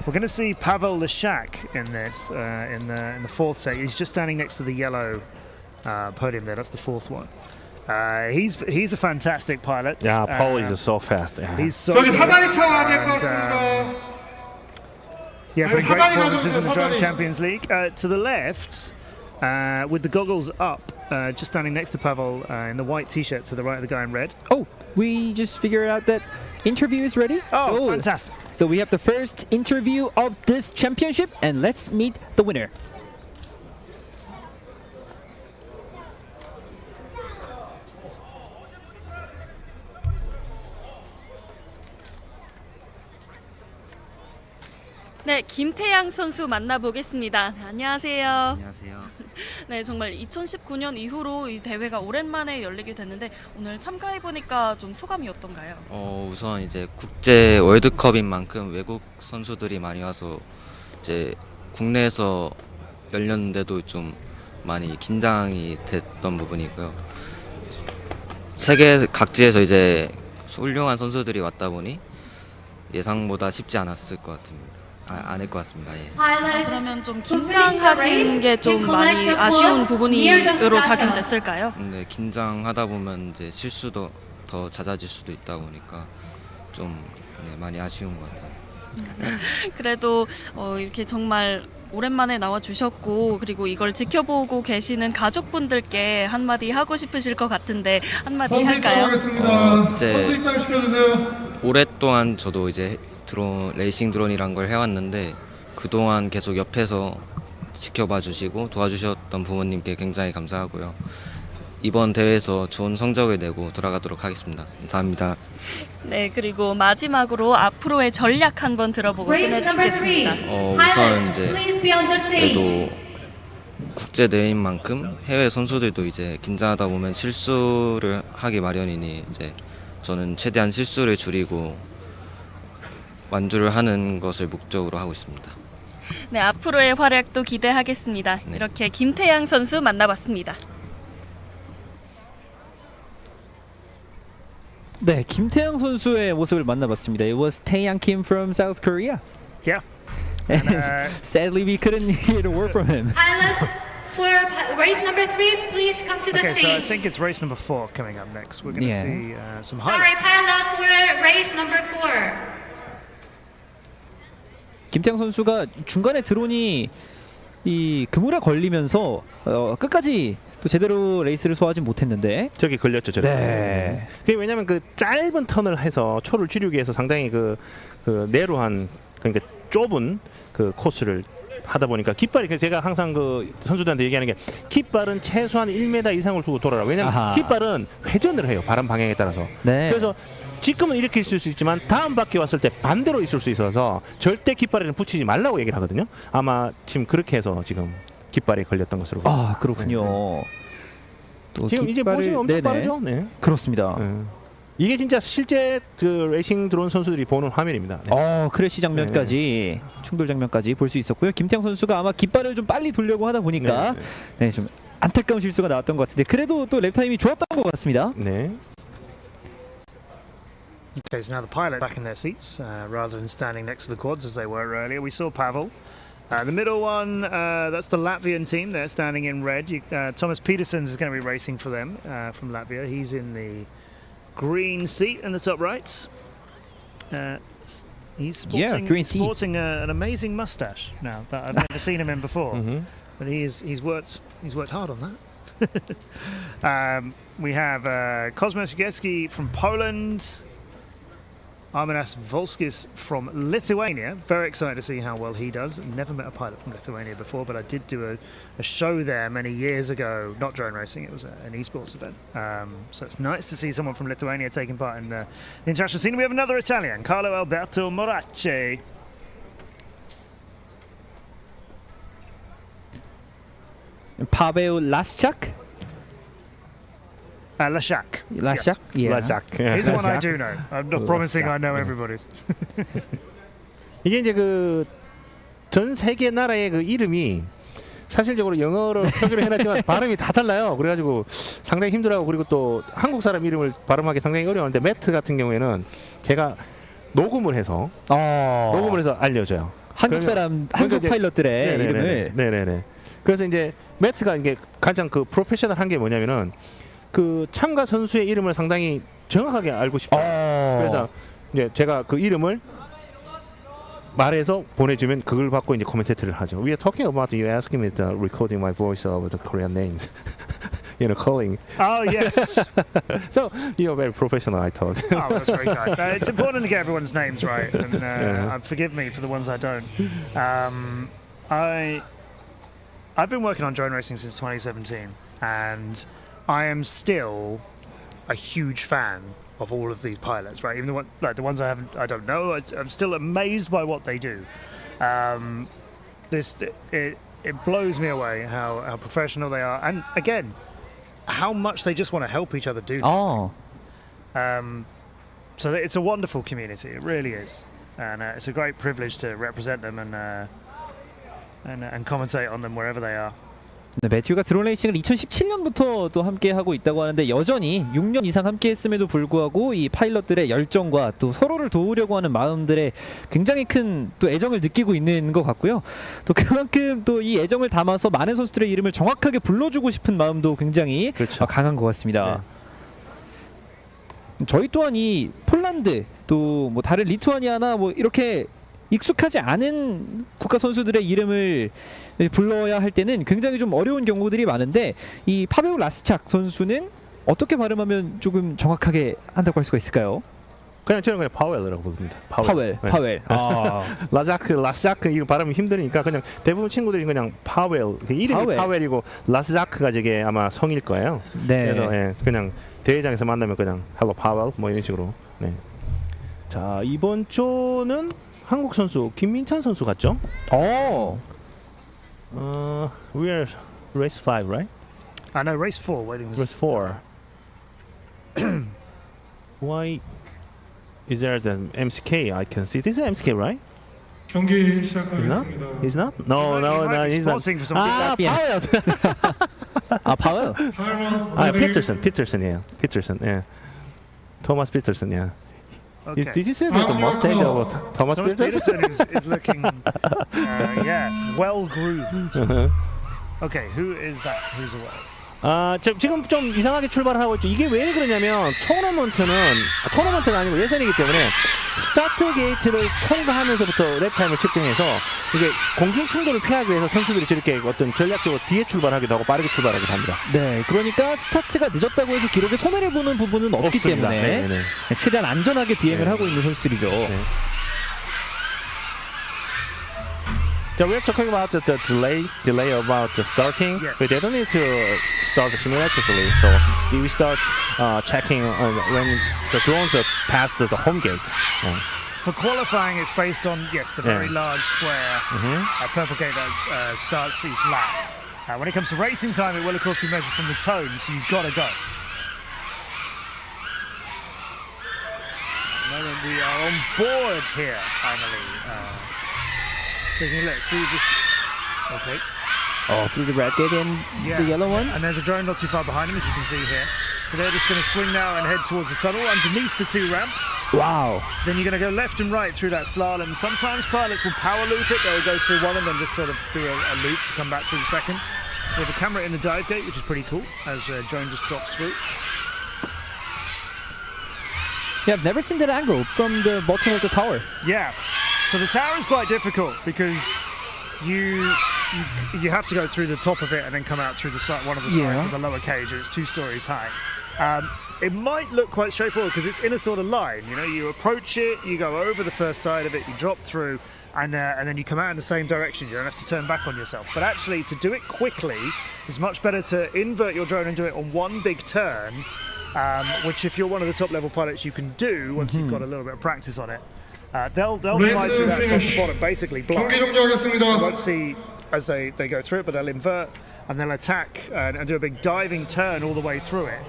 We're going to see Paweł Leszak in this in the fourth set. He's just standing next to the yellow podium there. That's the fourth one. He's a fantastic pilot.
Yeah, Paul is so fast. Yeah.
He's so
저기
good.
사다리 차야 될 것
And,
같습니다.
yeah, putting great
사다리
performances in the
가져오세요,
Drone
사다리.
Champions League. To the left, with the goggles up, just standing next to Pavel in the white t-shirt to the right of the guy in red.
Oh, we just figured out that interview is ready.
Oh, fantastic.
So we have the first interview of this championship, and let's meet the winner.
네, 김태양 선수 만나보겠습니다. 네, 안녕하세요.
안녕하세요.
네, 정말 2019년 이후로 이 대회가 오랜만에 열리게 됐는데 오늘 참가해 보니까 좀 소감이 어떤가요?
우선 이제 국제 월드컵인 만큼 외국 선수들이 많이 와서 이제 국내에서 열렸는데도 좀 많이 긴장이 됐던 부분이고요. 세계 각지에서 이제 훌륭한 선수들이 왔다 보니 예상보다 쉽지 않았을 것 같습니다. 않을 것 같습니다. 예.
그러면 좀 긴장하신 게 좀 많이 아쉬운 부분으로 작용됐을까요?
근데 긴장하다 보면 이제 실수도 더 잦아질 수도 있다 보니까 좀 많이 아쉬운 것 같아요.
그래도 이렇게 정말 오랜만에 나와 주셨고 그리고 이걸 지켜보고 계시는 가족분들께 한마디 하고 싶으실 것 같은데 한마디 할까요?
이제
선수 입장 시켜주세요.
오랫동안 저도 이제 레이싱 드론이란 걸 해왔는데 그동안 계속 옆에서 지켜봐 주시고 도와주셨던 부모님께 굉장히 감사하고요. 이번 대회에서 좋은 성적을 내고 돌아가도록 하겠습니다. 감사합니다.
네, 그리고 마지막으로 앞으로의 전략 한번 들어보고
Race number 3.
끝내드리겠습니다.
우선 이제
Please be on the stage.
그래도 국제 대회인 만큼 해외 선수들도 이제 긴장하다 보면 실수를 하기 마련이니 이제 저는 최대한 실수를 줄이고 완주를 하는 것을 목적으로 하고 있습니다.
네, 앞으로의 활약도 기대하겠습니다.
네.
이렇게 김태양 선수 만나봤습니다.
네, 김태양 선수의 모습을 만나봤습니다. It was Taeyang Kim from South Korea.
Yeah.
And
And,
sadly, we couldn't hear the word from him.
Pilots for race number 3, please come to the
Okay, so I
stage.
think it's race number 4 coming up next. We're going to
Yeah.
see some
Sorry,
highlights.
pilots for race number 4.
김태양 선수가 중간에 드론이 이 그물에 걸리면서 끝까지 또 제대로 레이스를 소화하지 못했는데.
저기 걸렸죠, 저기.
네.
그게 왜냐면 그 짧은 턴을 해서 초를 줄이기 위해서 상당히 그 내로한 그러니까 좁은 그 코스를 하다 보니까 깃발이 제가 항상 그 선수들한테 얘기하는 게 깃발은 최소한 1m 이상을 두고 돌아라. 왜냐면
아하.
깃발은 회전을 해요. 바람 방향에 따라서.
네.
그래서 지금은 이렇게 있을 수 있지만 다음 바퀴 왔을 때 반대로 있을 수 있어서 절대 깃발에는 붙이지 말라고 얘기를 하거든요. 아마 지금 그렇게 해서 지금 깃발에 걸렸던 것으로 보입니다.
아, 그렇군요. 또
지금 이제
깃발을-
보시면 엄청
네네.
빠르죠. 네.
그렇습니다.
이게 진짜 실제 그 레이싱 드론 선수들이 보는 화면입니다. 네.
크래시 장면까지 충돌 장면까지 볼 수 있었고요. 김태양 선수가 아마 깃발을 좀 빨리 돌려고 하다 보니까 네, 좀 안타까운 실수가 나왔던 것 같은데 그래도 또 랩 타임이 좋았던 것 같습니다.
네.
Okay, so now the pilot back in their seats rather than standing next to the quads as they were earlier. We saw Pavel. The middle one, that's the Latvian team. They're standing in red. Thomas Petersons is going to be racing for them from Latvia. He's in the green seat in the top right. He's sporting,
green seat.
sporting an amazing mustache now that I've never seen him in before. But he's worked hard on that. We have Kosmas Jugecki from Poland. Arminas Volskis from Lithuania. Very excited to see how well he does. Never met a pilot from Lithuania before, but I did do a show there many years ago. Not drone racing, it was an esports event. So it's nice to see someone from Lithuania taking part in the international scene. We have another Italian, Carlo Alberto Morace.
파베오 라스차크?
Lashak.
라스차크? 예.
라작.
He's the one I do know. I'm not promising I know everybody's.
이게 이제 그 전 세계 나라의 그 이름이 사실적으로 영어로 표기를 해놨지만 발음이 다 달라요. 그래가지고 상당히 힘들어하고 그리고 또 한국 사람 이름을 발음하기 상당히 어려운데 매트 같은 경우에는 제가 녹음을 해서 알려줘요.
한국 사람, 한국
이제-
파일럿들의
네네네.
이름을
네네네. 그래서 이제 매트가 이게 가장 그 프로페셔널한 게 뭐냐면은 그 참가 선수의 이름을 상당히 정확하게 알고 싶어요. 그래서 이제 제가 그 이름을 말해서 보내주면 그걸 받고 이제 코멘테이터를 하죠. We are talking about you asking me to recording my voice of the Korean names, you know, calling.
Oh, yes.
So you're very professional, I thought.
Oh, that's very kind. It's important to get everyone's names right, and forgive me for the ones I don't. I've been working on drone racing since 2017, and I am still a huge fan of all of these pilots. Right, even the ones I don't know. I'm still amazed by what they do. It blows me away how professional they are, and again, how much they just want to help each other do this. So it's a wonderful community. It really is, and it's a great privilege to represent them and commentate on them wherever they are.
네, 매튜가 드론 레이싱을 2017년부터 또 함께 하고 있다고 하는데 여전히 6년 이상 함께 했음에도 불구하고 이 파일럿들의 열정과 또 서로를 도우려고 하는 마음들에 굉장히 큰 또 애정을 느끼고 있는 것 같고요. 또 그만큼 또 이 애정을 담아서 많은 선수들의 이름을 정확하게 불러주고 싶은 마음도 굉장히
그렇죠.
강한 것 같습니다. 저희 또한 이 폴란드 또 뭐 다른 리투아니아나 뭐 이렇게 익숙하지 않은 국가 선수들의 이름을 불러야 할 때는 굉장히 좀 어려운 경우들이 많은데 이 파베오 라스차크 선수는 어떻게 발음하면 조금 정확하게 한다고 할 수가 있을까요?
그냥 저는 그냥 파웰이라고 부릅니다.
파웰.
네.
파웰. 아.
라자크 이거 발음이 힘드니까 그냥 대부분 친구들이 그냥 파웰. 이름이
파웰.
파웰이고 라자크가 저게 아마 성일 거예요.
네.
그래서 예, 그냥 대회장에서 만나면 그냥 헬로 파웰 뭐 이런 식으로. 네. 자 이번 조는 한국 선수 김민찬 선수 같죠? We are race 5, right?
I know, race 4 waiting.
Race 4. Why is there the MCK? I can see this is MCK, right?
경기
He's not?
시작하겠습니다.
He's not? No, no, no, he's not.
Sporting for some
아, 파웰.
아, 파웰.
타이머
아, 피터슨이에요. 피터슨, 예. 토마스 피터슨, 예.
Okay.
Did you see the mustache of Thomas
Thomas
Peterson?
Peterson is looking, yeah, well groomed. Okay, who is that? Who's away?
지금 좀 이상하게 출발을 하고 있죠. 이게 왜 그러냐면 토너먼트가 아니고 예선이기 때문에 스타트 게이트를 통과하면서부터 랩 타임을 측정해서 이게 공중 충돌을 피하기 위해서 선수들이 저렇게 어떤 전략적으로 뒤에 출발하기도 하고 빠르게 출발하기도 합니다.
네, 그러니까 스타트가 늦었다고 해서 기록에 손해를 보는 부분은 없기
없습니다.
때문에
네네.
최대한 안전하게 비행을
네.
하고 있는 선수들이죠.
네. So we're talking about the delay about the starting.
Yes.
But they don't need to start simultaneously. So we start checking when the drones are past the home gate.
For qualifying, it's based on, yes, the very
Yeah.
large square purple gate that starts each lap. When it comes to racing time, it will, of course, be measured from the tone, so you've got to go. The moment we are on board here, finally. Taking a look, see this. Okay.
Oh, through the red gate and
Yeah.
the yellow one.
And there's a drone not too far behind him, as you can see here. So they're just going to swing now and head towards the tunnel underneath the two ramps.
Wow.
Then you're going to go left and right through that slalom. Sometimes pilots will power loop it. They'll go through one and then just sort of do a loop to come back through the second. We have a camera in the dive gate, which is pretty cool, as the drone just drops through.
Yeah, I've never seen that angle from the bottom of the tower.
Yeah. So the tower is quite difficult because you have to go through the top of it and then come out through the side, one of the sides
Yeah.
of the lower cage, and it's 2 stories high. It might look quite straightforward because it's in a sort of line. You know, you approach it, you go over the first side of it, you drop through, and then you come out in the same direction. You don't have to turn back on yourself. But actually, to do it quickly, it's much better to invert your drone and do it on one big turn, which if you're one of the top level pilots, you can do once you've got a little bit of practice on it. They'll fly through that top to bottom, basically blind.
경기
You
종료하겠습니다.
won't see as they go through it, but they'll invert and they'll attack and do a big diving turn all the way through it.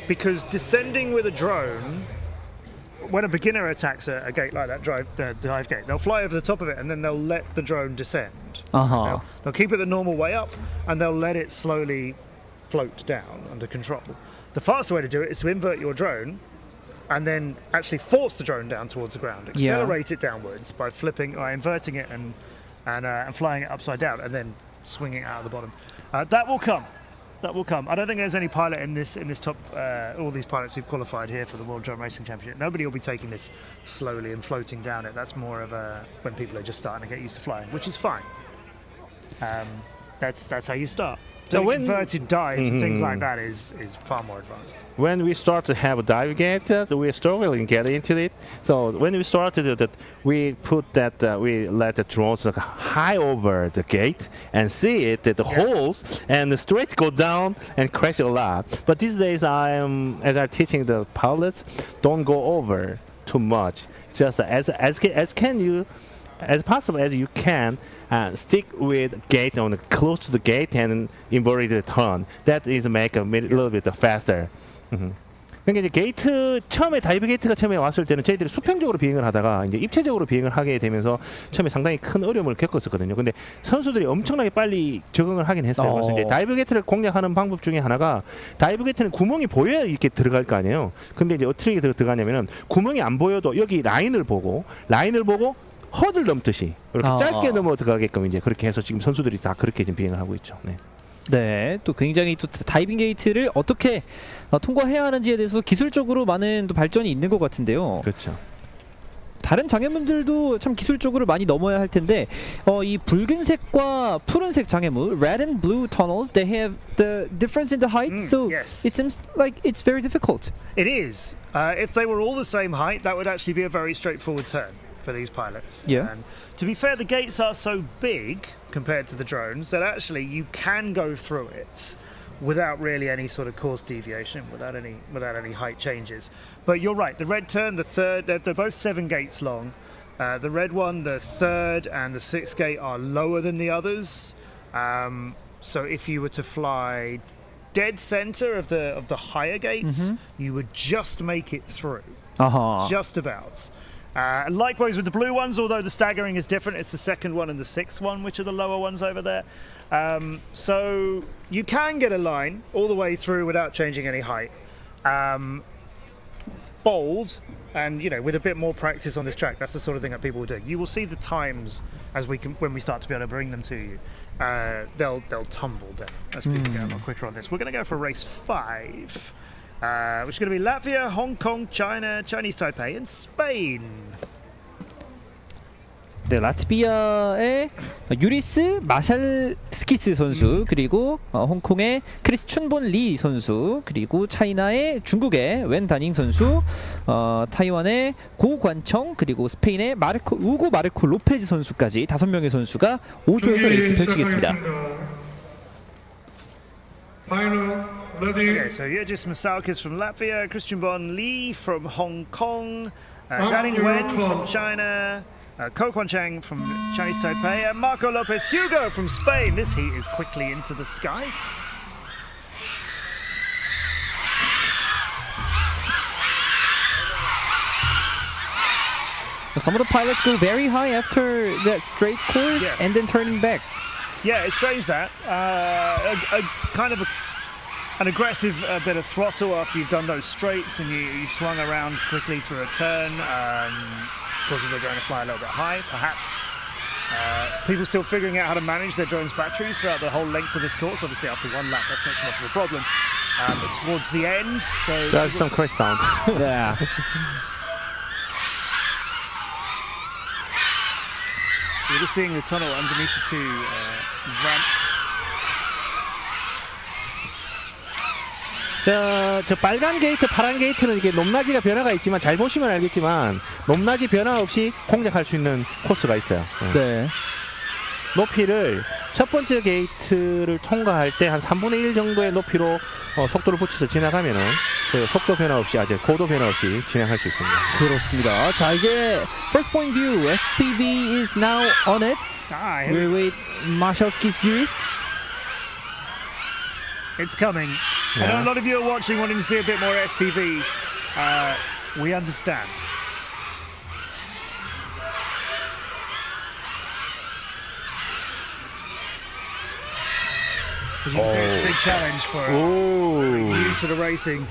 Because descending with a drone, when a beginner attacks a gate like that, the dive gate, they'll fly over the top of it and then they'll let the drone descend. They'll keep it the normal way up and they'll let it slowly float down under control. The faster way to do it is to invert your drone and then actually force the drone down towards the ground, accelerate it downwards by inverting it and flying it upside down, and then swinging it out of the bottom. That will come. That will come. I don't think there's any pilot in this top. All these pilots who've qualified here for the World Drone Racing Championship. Nobody will be taking this slowly and floating down it. That's more of when people are just starting to get used to flying, which is fine. That's how you start.
So
Doing
when-
inverted dives and things like that is far more advanced.
When we start to have a dive gate, we're struggling to get into it. So when we started that, we we let the drones high over the gate and see it at the holes and the straight go down and crash a lot. But these days, as I'm teaching the pilots, don't go over too much. Just as possible as you can. Stick with gate on close to the gate and invert the turn. That is make a little bit faster. 그러니까 이제 게이트 처음에 다이브 게이트가 처음에 왔을 때는 저희들이 수평적으로 비행을 하다가 이제 입체적으로 비행을 하게 되면서 처음에 상당히 큰 어려움을 겪었었거든요. 근데 선수들이 엄청나게 빨리 적응을 하긴 했어요. 그래서 이제 다이브 게이트를 공략하는 방법 중에 하나가 다이브 게이트는 구멍이 보여야 이렇게 들어갈 거 아니에요. 근데 이제 어떻게 들어가냐면은 구멍이 안 보여도 여기 라인을 보고 허들 넘듯이 이렇게 짧게 넘어 들어가게끔 이제 그렇게 해서 지금 선수들이 다 그렇게 지금 비행을 하고 있죠. 네.
네, 또 굉장히 또 다이빙 게이트를 어떻게 통과해야 하는지에 대해서 기술적으로 많은 또 발전이 있는 것 같은데요.
그렇죠.
다른 장애물들도 참 기술적으로 많이 넘어야 할 텐데 이 붉은색과 푸른색 장애물, red and blue tunnels, they have the difference in the height, so
yes.
it seems like it's very difficult.
It is. If they were all the same height, that would actually be a very straightforward turn for these pilots.
Yeah.
And to be fair, the gates are so big compared to the drones that actually you can go through it without really any sort of course deviation, without any height changes. But you're right, the red turn, the third, they're both 7 gates long. The red one, the third and the 6th gate are lower than the others. So if you were to fly dead center of the higher gates, you would just make it through. Just about. Likewise with the blue ones, although the staggering is different, it's the 2nd one and the 6th one, which are the lower ones over there. So you can get a line all the way through without changing any height. Bold, and with a bit more practice on this track, that's the sort of thing that people will do. You will see the times as when we start to be able to bring them to you. They'll tumble down as people get a lot quicker on this. We're going to go for race 5. Which is going to be Latvia, Hong Kong, China, Chinese Taipei, and Spain.
네, 라트비아의 유리스 마샬스키스 선수, 그리고 홍콩의 크리스 춘본 리 선수, 그리고 차이나의 중국의 웬 다닝 선수, 타이완의 고관청, 그리고 스페인의 우고 마르코 로페즈 선수까지 5명의 선수가 5조에서 레이스 펼치겠습니다.
Okay, so Yejis Masalkis from Latvia, Christian Bon Lee from Hong Kong, Daning Wen from China, Ko Kwan Chang from Chinese Taipei, and Marco Lopez Hugo from Spain. This heat is quickly into the sky.
Some of the pilots go very high after that straight course and then turning back.
Yeah, it's strange that. An aggressive bit of throttle after you've done those straights and you've swung around quickly through a turn. Of course, if they're going to fly a little bit high, perhaps. People still figuring out how to manage their drone's batteries throughout the whole length of this course. Obviously, after one lap, that's not so much of a problem. But towards the end,
There's some crash sound.
Yeah.
We're just seeing the tunnel underneath the 2 ramps.
저 빨간 게이트, 파란 게이트는 이게 높낮이가 변화가 있지만 잘 보시면 알겠지만 높낮이 변화 없이 공략할 수 있는 코스가 있어요.
네.
높이를 첫 번째 게이트를 통과할 때 한 3분의 1 정도의 높이로 속도를 붙여서 지나가면은 그 속도 변화 없이 고도 변화 없이 진행할 수 있습니다.
그렇습니다. 자, 이제 first point view, FPV is now on it. We're with Marshalski's Juris.
It's coming. I know a lot of you are watching wanting to see a bit more FPV. We understand. As you can see, it's a big challenge for new to the racing.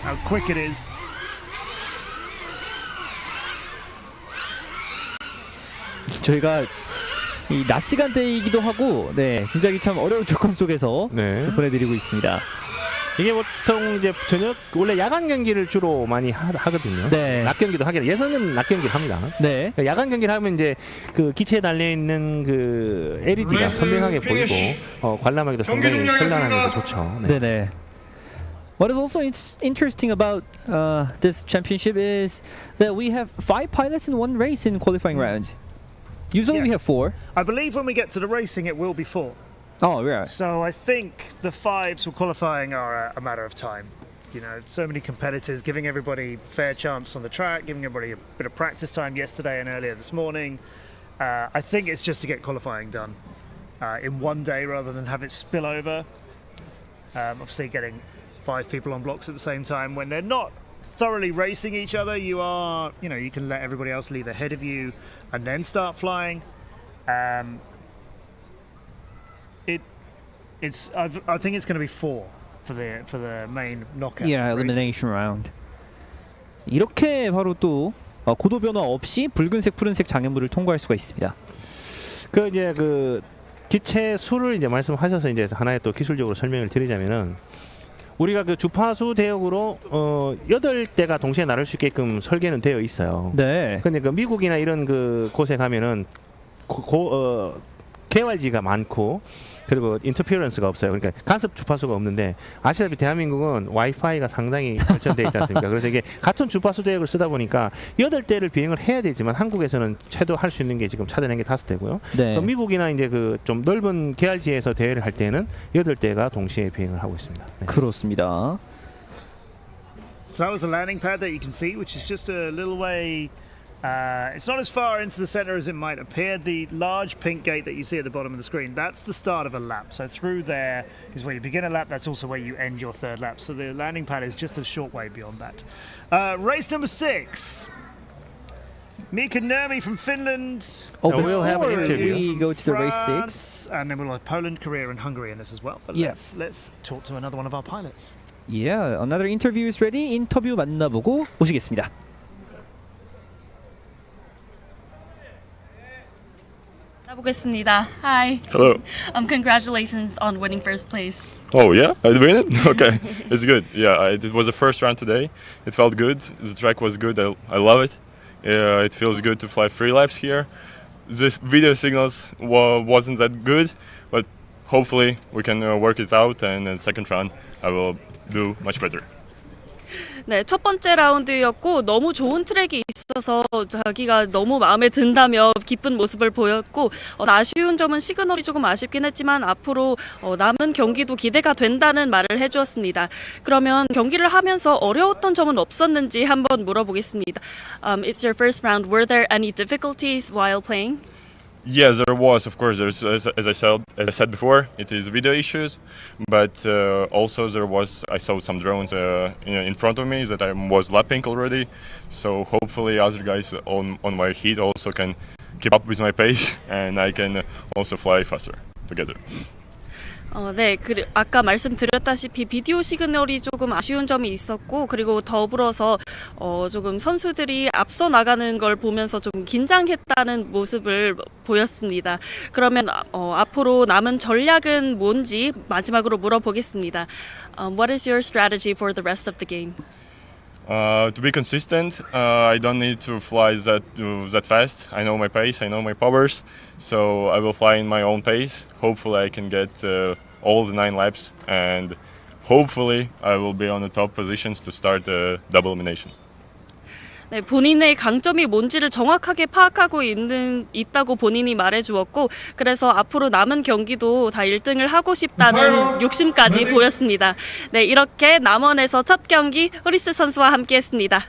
How quick it is.
저희가 이 낮 시간대이기도 하고, 네, 굉장히 참 어려운 조건 속에서 보내드리고 있습니다.
이게 보통 이제 원래 야간 경기를 주로 많이 하거든요.
네.
낮 경기도 하긴 예선은 낮 경기를 합니다.
네.
야간 경기를 하면 이제 그 기체에 달려 있는 그 LED가 선명하게 보이고 관람하기도 상당히 현란하면서 좋죠.
네, 네. What is also interesting about this championship is that we have 5 pilots in one race in qualifying rounds. Usually we have 4.
I believe when we get to the racing, it will be 4.
Oh, yeah.
So I think the 5s for qualifying are a matter of time. So many competitors, giving everybody fair chance on the track, giving everybody a bit of practice time yesterday and earlier this morning. I think it's just to get qualifying done in one day rather than have it spill over. Obviously, getting 5 people on blocks at the same time when they're not thoroughly racing each other, you can let everybody else leave ahead of you and then start flying. I think it's going to be 4 for the main knockout.
Yeah, elimination round. 이렇게 바로 또 고도 변화 없이 붉은색, 푸른색 장애물을 통과할 수가 있습니다.
이제 그 기체 수를 이제 말씀하셔서 이제 하나의 또 기술적으로 설명을 드리자면은 우리가 그 주파수 대역으로 8대가 동시에 나를 수 있게끔 설계는 되어 있어요.
네.
근데 그 미국이나 이런 그 곳에 가면은 개활지가 많고 그리고 인터피어런스가 없어요. 그러니까 간섭 주파수가 없는데 아시다시피 대한민국은 와이파이가 상당히 발전되어 있지 않습니까? 그래서 이게 같은 주파수 대역을 쓰다 보니까 8대를 비행을 해야 되지만 한국에서는 최소 할 수 있는 게 지금 찾아낸 게 5대고요.
네.
미국이나 이제 그 좀 넓은 개활지에서 대회를 할 때는 8대가 동시에 비행을 하고 있습니다. 네.
그렇습니다.
So that was the landing pad that you can see, which is just a little way. It's not as far into the center as it might appear. The large pink gate that you see at the bottom of the screen, that's the start of a lap. So through there is where you begin a lap. That's also where you end your third lap. So the landing pad is just a short way beyond that. Race number 6. Mika Nurmi from Finland.
Oh,
So we'll have an
before
interview.
we go to the race
France,
6.
and then we'll have Poland, Korea, and Hungary in this as well. But
Yeah.
let's talk to another one of our pilots.
Yeah, another interview is ready. 인터뷰 만나보고 오시겠습니다.
보겠습니다. Hi.
Hello.
Congratulations on winning first place.
Oh yeah, I win it. Okay, it's good. Yeah, it was the first round today. It felt good. The track was good. I love it. It feels good to fly 3 laps here. The video signals wasn't that good, but hopefully we can work it out. And in the second round, I will do much better.
네, 첫 번째 라운드였고 너무 좋은 트랙이 있어서 자기가 너무 마음에 든다며 기쁜 모습을 보였고 아쉬운 점은 시그널이 조금 아쉽긴 했지만 앞으로 남은 경기도 기대가 된다는 말을 해주었습니다. 그러면 경기를 하면서 어려웠던 점은 없었는지 한번 물어보겠습니다. It's your first round. Were there any difficulties while playing?
Yes, there was. Of course, there's as I said before, it is video issues, but also I saw some drones in front of me that I was lapping already. So hopefully, other guys on my heat also can keep up with my pace, and I can also fly faster together.
네, 아까 말씀드렸다시피 비디오 시그널이 조금 아쉬운 점이 있었고 그리고 더불어서 조금 선수들이 앞서 나가는 걸 보면서 좀 긴장했다는 모습을 보였습니다. 그러면 앞으로 남은 전략은 뭔지 마지막으로 물어보겠습니다. What is your strategy for the rest of the game?
To be consistent, I don't need to fly that fast. I know my pace, I know my powers, so I will fly in my own pace. Hopefully I can get all the 9 laps, and hopefully I will be on the top positions to start the double elimination.
네, 본인의 강점이 뭔지를 정확하게 파악하고 있다고 본인이 말해주었고 그래서 앞으로 남은 경기도 다 1등을 하고 싶다는 욕심까지 보였습니다. 네, 이렇게 남원에서 첫 경기 호리스 선수와 함께했습니다.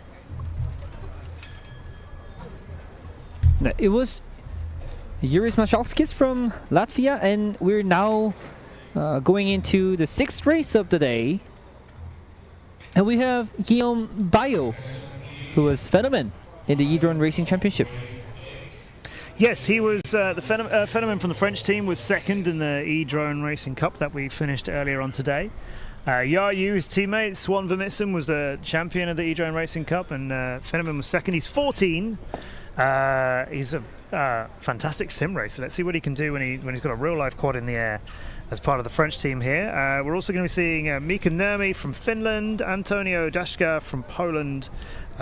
네, it was Yuri Smashalskis from Latvia, and we're now going into the 6th race of the day, and we have Guillaume Bayo, who was phenomenon in the E-Drone Racing Championship.
Yes, he was the Phenomen from the French team was second in the E-Drone Racing Cup that we finished earlier on today. Yayu, his teammate, Swan Vermissen, was the champion of the E-Drone Racing Cup, and Phenomen was second. He's 14. He's a fantastic sim racer. Let's see what he can do when he's got a real-life quad in the air as part of the French team here. We're also going to be seeing Mika Nurmi from Finland, Antonio Dashka from Poland,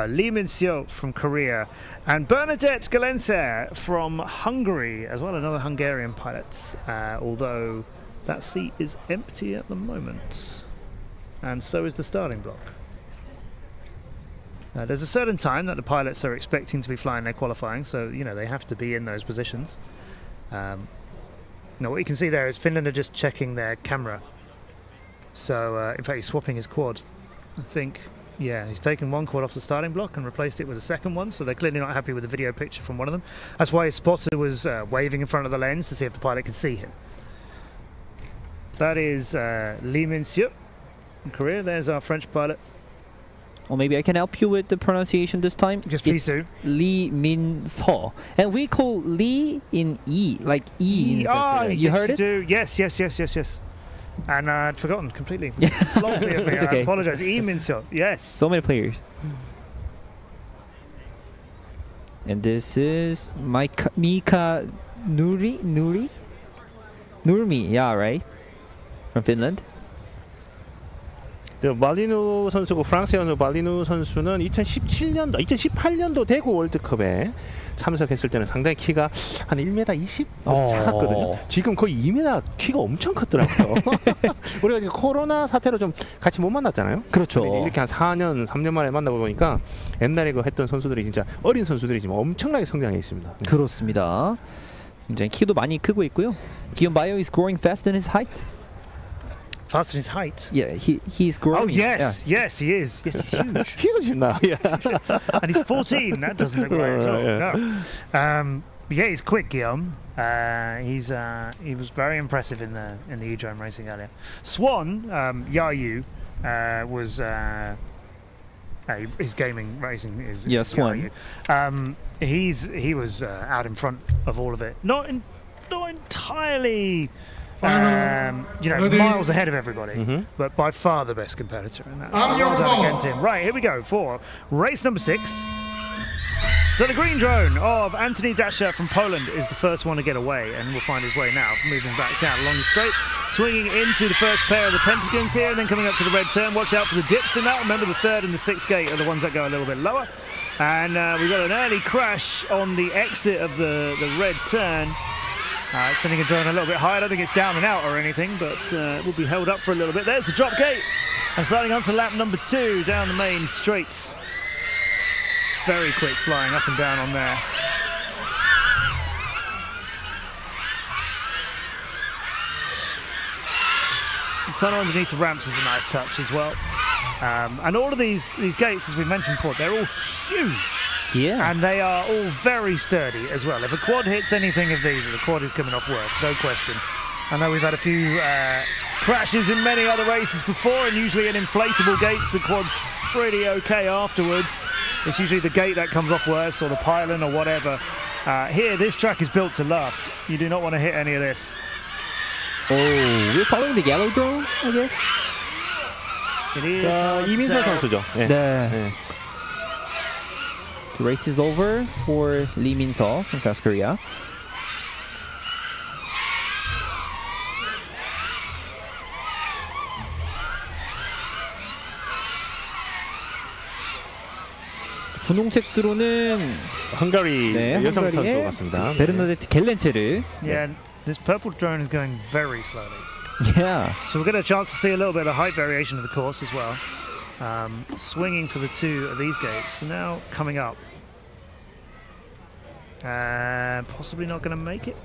Lee Min-seo from Korea, and Bernadette Galenser from Hungary as well, another Hungarian pilot, although that seat is empty at the moment, and so is the starting block. There's a certain time that the pilots are expecting to be flying their qualifying, so they have to be in those positions. Now what you can see there is Finland are just checking their camera. So in fact he's swapping his quad. I think, yeah, he's taken one quad off the starting block and replaced it with a second one, so they're clearly not happy with the video picture from one of them. That's why his spotter was waving in front of the lens to see if the pilot could see him. That is Lee Min-seo in Korea. There's our French pilot.
Or maybe I can help you with the pronunciation this time.
Just please do.
Lee Min-seo, and we call Lee in E, like E. You heard it?
Do. Yes. And I'd forgotten completely. Sloppy of me.
It's okay.
I apologise. Lee Min-seo. Yes.
So many players. And this is Mika Nurmi, yeah, right, from Finland.
말리누 선수고 프랑스의 선수 말리누 선수는 2018년도 대구 월드컵에 참석했을 때는 상당히 키가 한 1m 20 작았거든요. 지금 거의 2m 키가 엄청 컸더라고요. 우리가 지금 코로나 사태로 좀 같이 못 만났잖아요.
그렇죠.
이렇게 한 3년 만에 만나보니까 옛날에 그 했던 선수들이 진짜 어린 선수들이 지금 엄청나게 성장해 있습니다.
그렇습니다. 굉장히 키도 많이 크고 있고요. Guillaume Bayo is growing fast in his height.
Fast in his height.
Yeah, he's growing.
Oh yes, yes he is. Yes, he's huge.
키가 나.
And he's 14. That doesn't look right at all. No. Yeah, he's quick, Guillaume. He was very impressive in the E-drone racing earlier. Swan, Yayu, was his gaming racing is
Swan.
Yayu. He was out in front of all of it. Not entirely. Miles ahead of everybody, but by far the best competitor in that. Well done against him. Right, here we go for race number 6. So the green drone of Anthony Dasher from Poland is the first one to get away, and will find his way now, moving back down along the straight, swinging into the first pair of the pentagons here, and then coming up to the red turn. Watch out for the dips in that. Remember, the 3rd and the 6th gate are the ones that go a little bit lower. And we've got an early crash on the exit of the red turn. Sending a drone a little bit higher. I don't think it's down and out or anything, but it will be held up for a little bit. There's the drop gate. And sliding on to lap number 2 down the main straight. Very quick flying up and down on there. The tunnel underneath the ramps is a nice touch as well. And all of these gates, as we mentioned before, they're all huge.
Yeah.
And they are all very sturdy as well. If a quad hits anything of these, the quad is coming off worse, no question. I know we've had a few crashes in many other races before, and usually in inflatable gates, the quad's pretty okay afterwards. It's usually the gate that comes off worse, or the pylon, or whatever. Here, this track is built to last. You do not want to hit any of this.
Oh, we're following the yellow drone, I guess.
It is.
이민서 선수죠. 네.
네. The race is over for Lee Min-seo from South Korea. 분홍색 드론은
헝가리 여성 선수 같습니다.
베르나데트 겔렌체르.
Yeah, this purple drone is going very slowly.
Yeah.
So we'll get a chance to see a little bit of height variation of the course as well. Swinging for the 2 of these gates. So now coming up. Possibly not going to make it.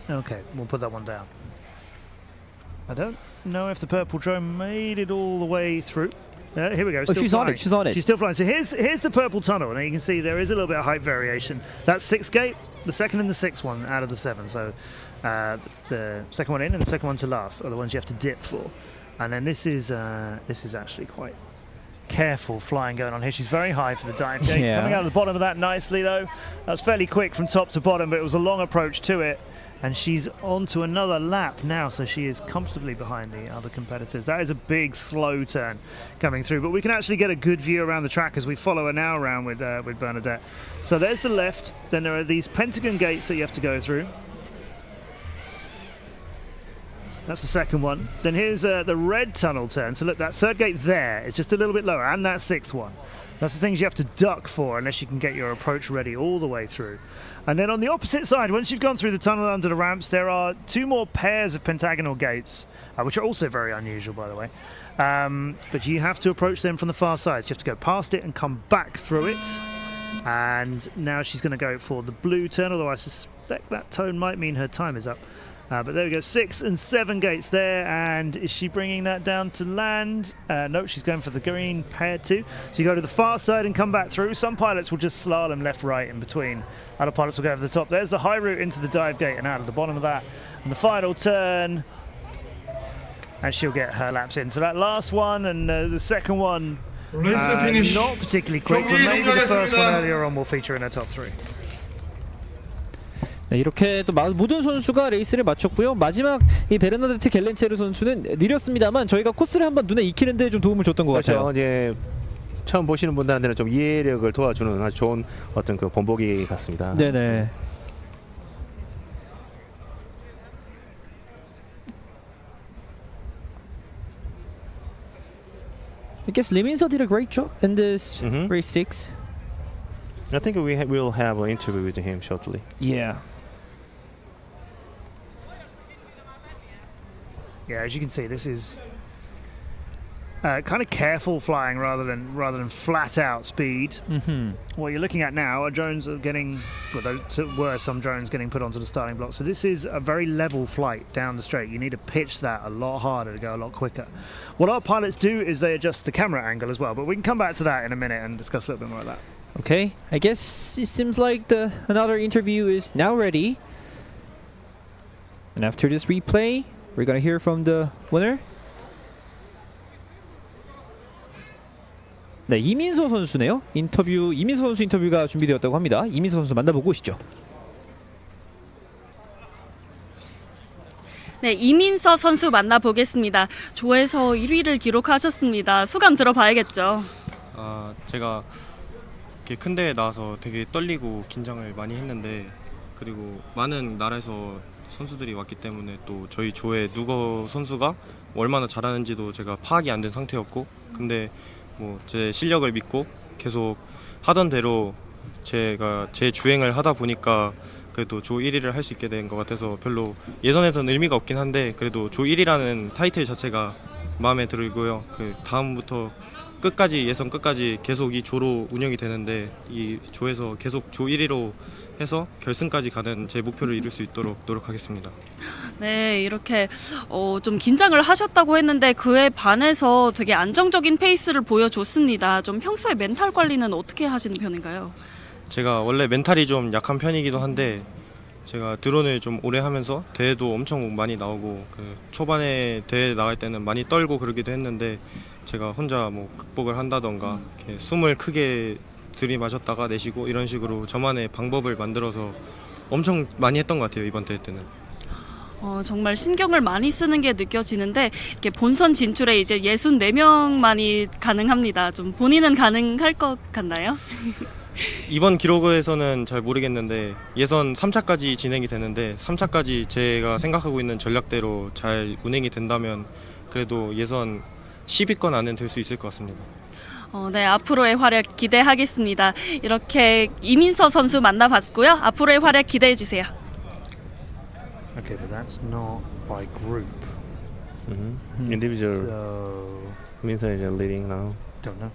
Okay, we'll put that one down. I don't know if the purple drone made it all the way through. Here we go.
Oh, she's on it. She's on it.
She's still flying. So here's the purple tunnel. Now you can see there is a little bit of height variation. That's 6th gate, the 2nd and the 6th one out of the 7. So the 2nd one in and the 2nd one to last are the ones you have to dip for. And then this is actually quite careful flying going on here. She's very high for the dive gate.
Yeah.
Coming out of the bottom of that nicely though. That's fairly quick from top to bottom, but it was a long approach to it. And she's on to another lap now, so she is comfortably behind the other competitors. That is a big slow turn coming through, but we can actually get a good view around the track as we follow her now around with Bernadette. So there's the left, then there are these pentagon gates that you have to go through. That's the 2nd one. Then here's the red tunnel turn. So look, that 3rd gate there is just a little bit lower, and that 6th one. That's the things you have to duck for unless you can get your approach ready all the way through. And then on the opposite side, once you've gone through the tunnel under the ramps, there are 2 more pairs of pentagonal gates, which are also very unusual, by the way. But you have to approach them from the far side. So you have to go past it and come back through it. And now she's going to go for the blue turn, although I suspect that tone might mean her time is up. But there we go, 6 and 7 gates there, and is she bringing that down to land? No, she's going for the green pair 2. So you go to the far side and come back through. Some pilots will just slalom left, right in between. Other pilots will go over the top. There's the high route into the dive gate and out of the bottom of that. And the final turn, and she'll get her laps in. So that last one and the 2nd one, not particularly quick, but maybe the first one earlier on will feature in her top 3.
네, 이렇게 또 모든 선수가 레이스를 마쳤고요. 마지막 이 베르나데트 겔렌체르 선수는 느렸습니다만 저희가 코스를 한번 눈에 익히는데 좀 도움을 줬던 것 같아요.
그렇죠. 이제 처음 보시는 분들한테는 좀 이해력을 도와주는 아주 좋은 어떤 그 본보기 같습니다.
네네. guess Lee Min-seo did a great job in this race 6.
I think we'll have an interview with him shortly.
Yeah.
Yeah, as you can see, this is kind of careful flying rather than flat out speed. What you're looking at now are drones are getting, well, there were some drones getting put onto the starting block. So this is a very level flight down the straight. You need to pitch that a lot harder to go a lot quicker. What our pilots do is they adjust the camera angle as well, but we can come back to that in a minute and discuss a little bit more of that.
Okay, I guess it seems like another interview is now ready. And after this replay, we're gonna hear from the winner. 네, 이민서 선수네요. 이민서 선수 인터뷰가 준비되었다고 합니다. 이민서 선수 만나보고 오시죠.
네, 이민서 선수 만나보겠습니다. 조에서 1위를 기록하셨습니다. 소감 들어봐야겠죠.
제가 이렇게 큰 대회에 나와서 되게 떨리고 긴장을 많이 했는데, 그리고 많은 나라에서 선수들이 왔기 때문에 또 저희 조의 누거 선수가 얼마나 잘하는지도 제가 파악이 안 된 상태였고, 근데 뭐 제 실력을 믿고 계속 하던 대로 제가 제 주행을 하다 보니까 그래도 조 1위를 할 수 있게 된 것 같아서 별로 예선에서는 의미가 없긴 한데, 그래도 조 1위라는 타이틀 자체가 마음에 들고요. 그 다음부터 끝까지, 예선 끝까지 계속 이 조로 운영이 되는데, 이 조에서 계속 조 1위로 해서 결승까지 가는 제 목표를 이룰 수 있도록 노력하겠습니다.
네, 이렇게 좀 긴장을 하셨다고 했는데 그에 반해서 되게 안정적인 페이스를 보여줬습니다. 좀 평소에 멘탈 관리는 어떻게 하시는 편인가요?
제가 원래 멘탈이 좀 약한 편이기도 한데, 제가 드론을 좀 오래 하면서 대회도 엄청 많이 나오고, 그 초반에 대회 나갈 때는 많이 떨고 그러기도 했는데, 제가 혼자 뭐 극복을 한다던가 이렇게 숨을 크게 들이마셨다가 내쉬고 이런 식으로 저만의 방법을 만들어서 엄청 많이 했던 것 같아요, 이번 대회 때는.
정말 신경을 많이 쓰는 게 느껴지는데, 이렇게 본선 진출에 이제 64명만이 가능합니다. 좀 본인은 가능할 것 같나요?
이번 기록에서는 잘 모르겠는데 예선 3차까지 진행이 되는데, 3차까지 제가 생각하고 있는 전략대로 잘 운행이 된다면 그래도 예선 10위권 안에 들 수 있을 것 같습니다.
네, 앞으로의 활약 기대하겠습니다. 이렇게 이민서 선수 만나봤고요. 앞으로의 활약 기대해 주세요.
Okay, but that's not by group.
Individual.
So
Minso is leading now.
don't know.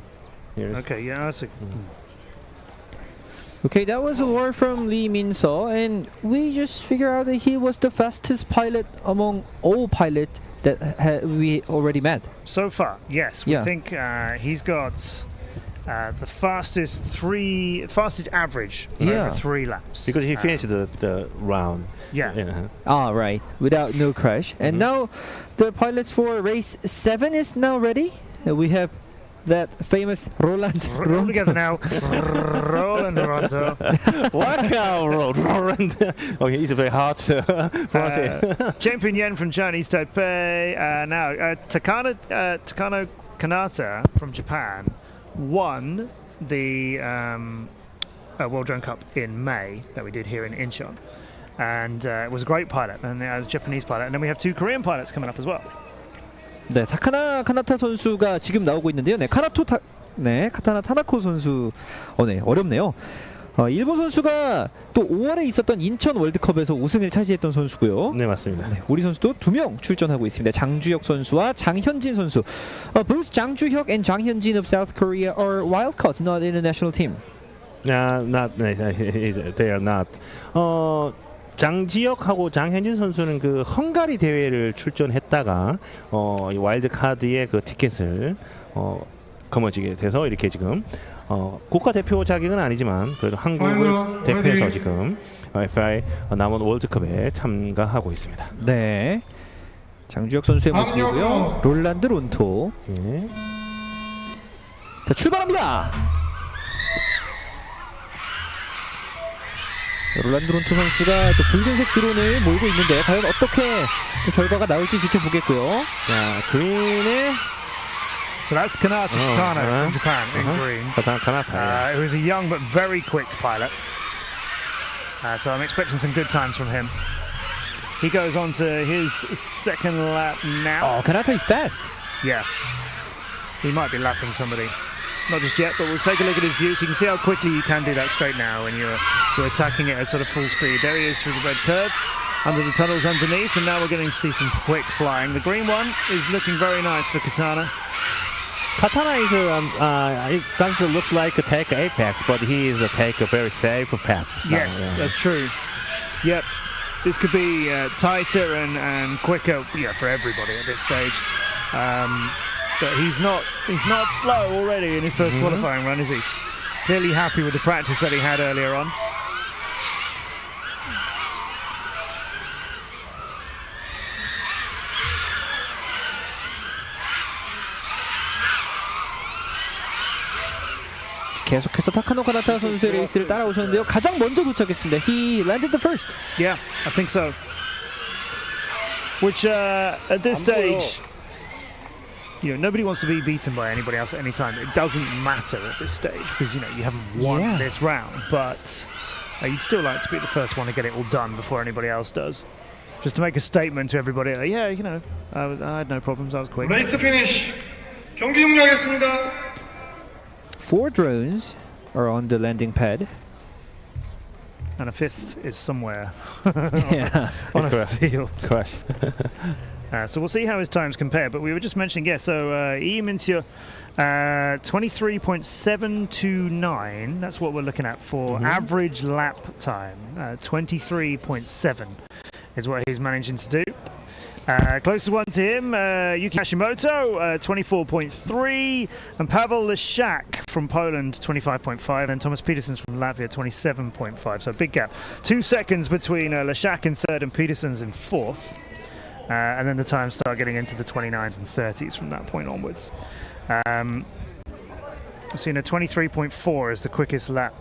Yes.
Okay, yeah, that's a.
Okay, that was a word from Lee Min-seo, and we just figured out that he was the fastest pilot among all pilots that we already met.
So far, yes, we
Yeah.
think he's got the fastest average over 3 laps.
Because he finished the round.
Yeah.
Ah, right, without no crash. And now the pilots for race 7 is now ready. We have that famous Roland.
Roll together now. Roland Toronto.
Wow, Roland. Okay, it's a very hard process.
Champion Yen from Chinese Taipei. Now, Takano Kanata from Japan won the World Drone Cup in May that we did here in Incheon. And it was a great pilot, and a Japanese pilot. And then we have 2 Korean pilots coming up as well.
네, 카나타 선수가 지금 나오고 있는데요. 네, 카타나 타나코 선수. 네, 어렵네요. 일본 선수가 또 5월에 있었던 인천 월드컵에서 우승을 차지했던 선수고요.
네, 맞습니다.
네, 우리 선수도 2명 출전하고 있습니다. 장주혁 선수와 장현진 선수. Both Jang Ju-hyuk and Jang Hyun-jin of South Korea are wildcards, not in the national team.
Not. They are not. 장지혁하고 장현진 선수는 그 헝가리 대회를 출전했다가 이 와일드 카드의 그 티켓을 거머쥐게 돼서 이렇게 지금 국가 대표 자격은 아니지만 그래도 한국을 대표해서 지금 FAI 남원 월드컵에 참가하고 있습니다.
네, 장주혁 선수의 모습이고요. 롤란드 론토.
네.
자, 출발합니다. 롤란드 론토 선수가 또 붉은색 드론을 몰고 있는데 과연 어떻게 결과가 나올지 지켜보겠고요.
자, 그린에
So that's Kanata Takano from Japan in green.
카나타.
Who's a young but very quick pilot. So I'm expecting some good times from him. He goes on to his second lap now.
Kanata is fast.
Yeah. He might be lapping somebody. Not just yet, but we'll take a look at his view so you can see how quickly you can do that straight now when you're attacking it at sort of full speed. There he is through the red curve, under the tunnels underneath, and now we're getting to see some quick flying. The green one is looking very nice for Katana.
Katana is it doesn't look like a take apex, but he is a take a very safe path.
Yes, that's true. Yep, this could be tighter and quicker, for everybody at this stage. But he's not slow already in his first qualifying run, is he? Clearly happy with the practice that he had earlier on.
계속해서 타카노 카나타 선수의 레이스를 따라오셨는데요. 가장 먼저 도착했습니다. He landed the first.
Yeah, I think so. Which at this stage, nobody wants to be beaten by anybody else at any time. It doesn't matter at this stage because you haven't won this round, but you'd still like to be the first one to get it all done before anybody else does. Just to make a statement to everybody. I had no problems. I was quick.
레이스 피니쉬. 경기 종료하겠습니다.
4 drones are on the landing pad.
And a fifth is somewhere
on
a field.
Correct.
So we'll see how his times compare. But we were just mentioning, so Lee Min-seo, 23.729. That's what we're looking at for average lap time. 23.7 is what he's managing to do. Closest one to him, Yuki Hashimoto, 24.3, and Pavel Leszak from Poland, 25.5, and Thomas Petersens from Latvia, 27.5. So big gap. 2 seconds between Leszak in third and Petersens in fourth. And then the times start getting into the 29s and 30s from that point onwards. So 23.4 is the quickest lap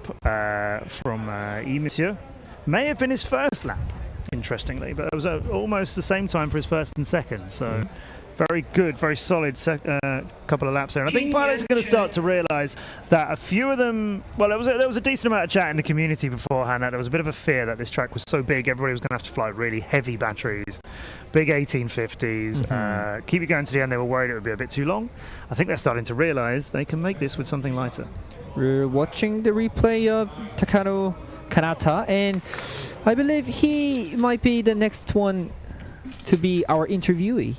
from Lee Min-seo. May have been his first lap, interestingly, but it was almost the same time for his first and second. So very good, very solid couple of laps there. And I think pilots are going to start to realise that a few of them, well, there was a decent amount of chat in the community beforehand that there was a bit of a fear that this track was so big, everybody was going to have to fly really heavy batteries, big 1850s, keep it going to the end. They were worried it would be a bit too long. I think they're starting to realise they can make this with something lighter.
We're watching the replay of Takano Kanata, and I believe he might be the next one to be our interviewee.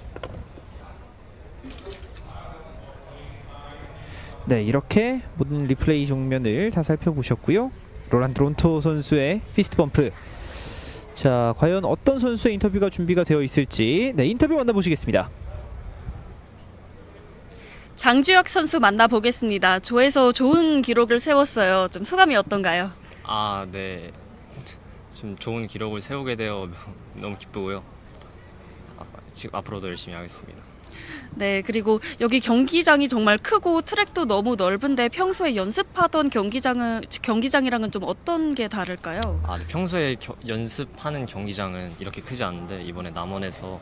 네, 이렇게 모든 리플레이 장면을 다 살펴보셨고요. 로란 드론토 선수의 피스트 범프. 자, 과연 어떤 선수의 인터뷰가 준비가 되어 있을지 인터뷰 만나보시겠습니다.
장주혁 선수 만나보겠습니다. 조에서 좋은 기록을 세웠어요. 좀 소감이 어떤가요?
네. 지금 좋은 기록을 세우게 되어 너무 기쁘고요. 지금 앞으로도 열심히 하겠습니다.
네, 그리고 여기 경기장이 정말 크고 트랙도 너무 넓은데 평소에 연습하던 경기장이랑은 좀 어떤 게 다를까요?
네, 평소에 연습하는 경기장은 이렇게 크지 않은데 이번에 남원에서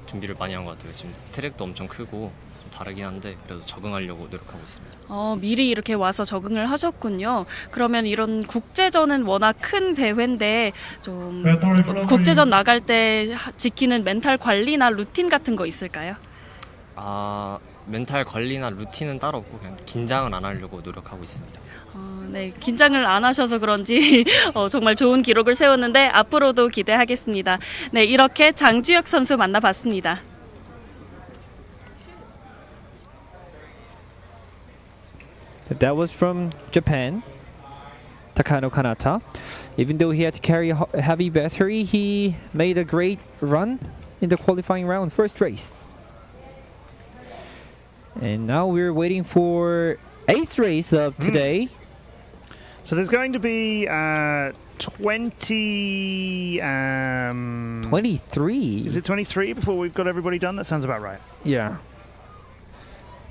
준비를 많이 한 것 같아요. 지금 트랙도 엄청 크고 다르긴 한데 그래도 적응하려고 노력하고 있습니다.
미리 이렇게 와서 적응을 하셨군요. 그러면 이런 국제전은 워낙 큰 대회인데 좀 국제전 나갈 때 지키는 멘탈 관리나 루틴 같은 거 있을까요?
멘탈 관리나 루틴은 따로 없고 그냥 긴장은 안 하려고 노력하고 있습니다.
네, 긴장을 안 하셔서 그런지 정말 좋은 기록을 세웠는데 앞으로도 기대하겠습니다. 네, 이렇게 장주혁 선수 만나봤습니다.
That was from Japan, Takano Kanata. Even though he had to carry a heavy battery, he made a great run in the qualifying round, first race. And now we're waiting for 8th race of today.
So there's going to be 23. Is it 23 before we've got everybody done? That sounds about right.
Yeah.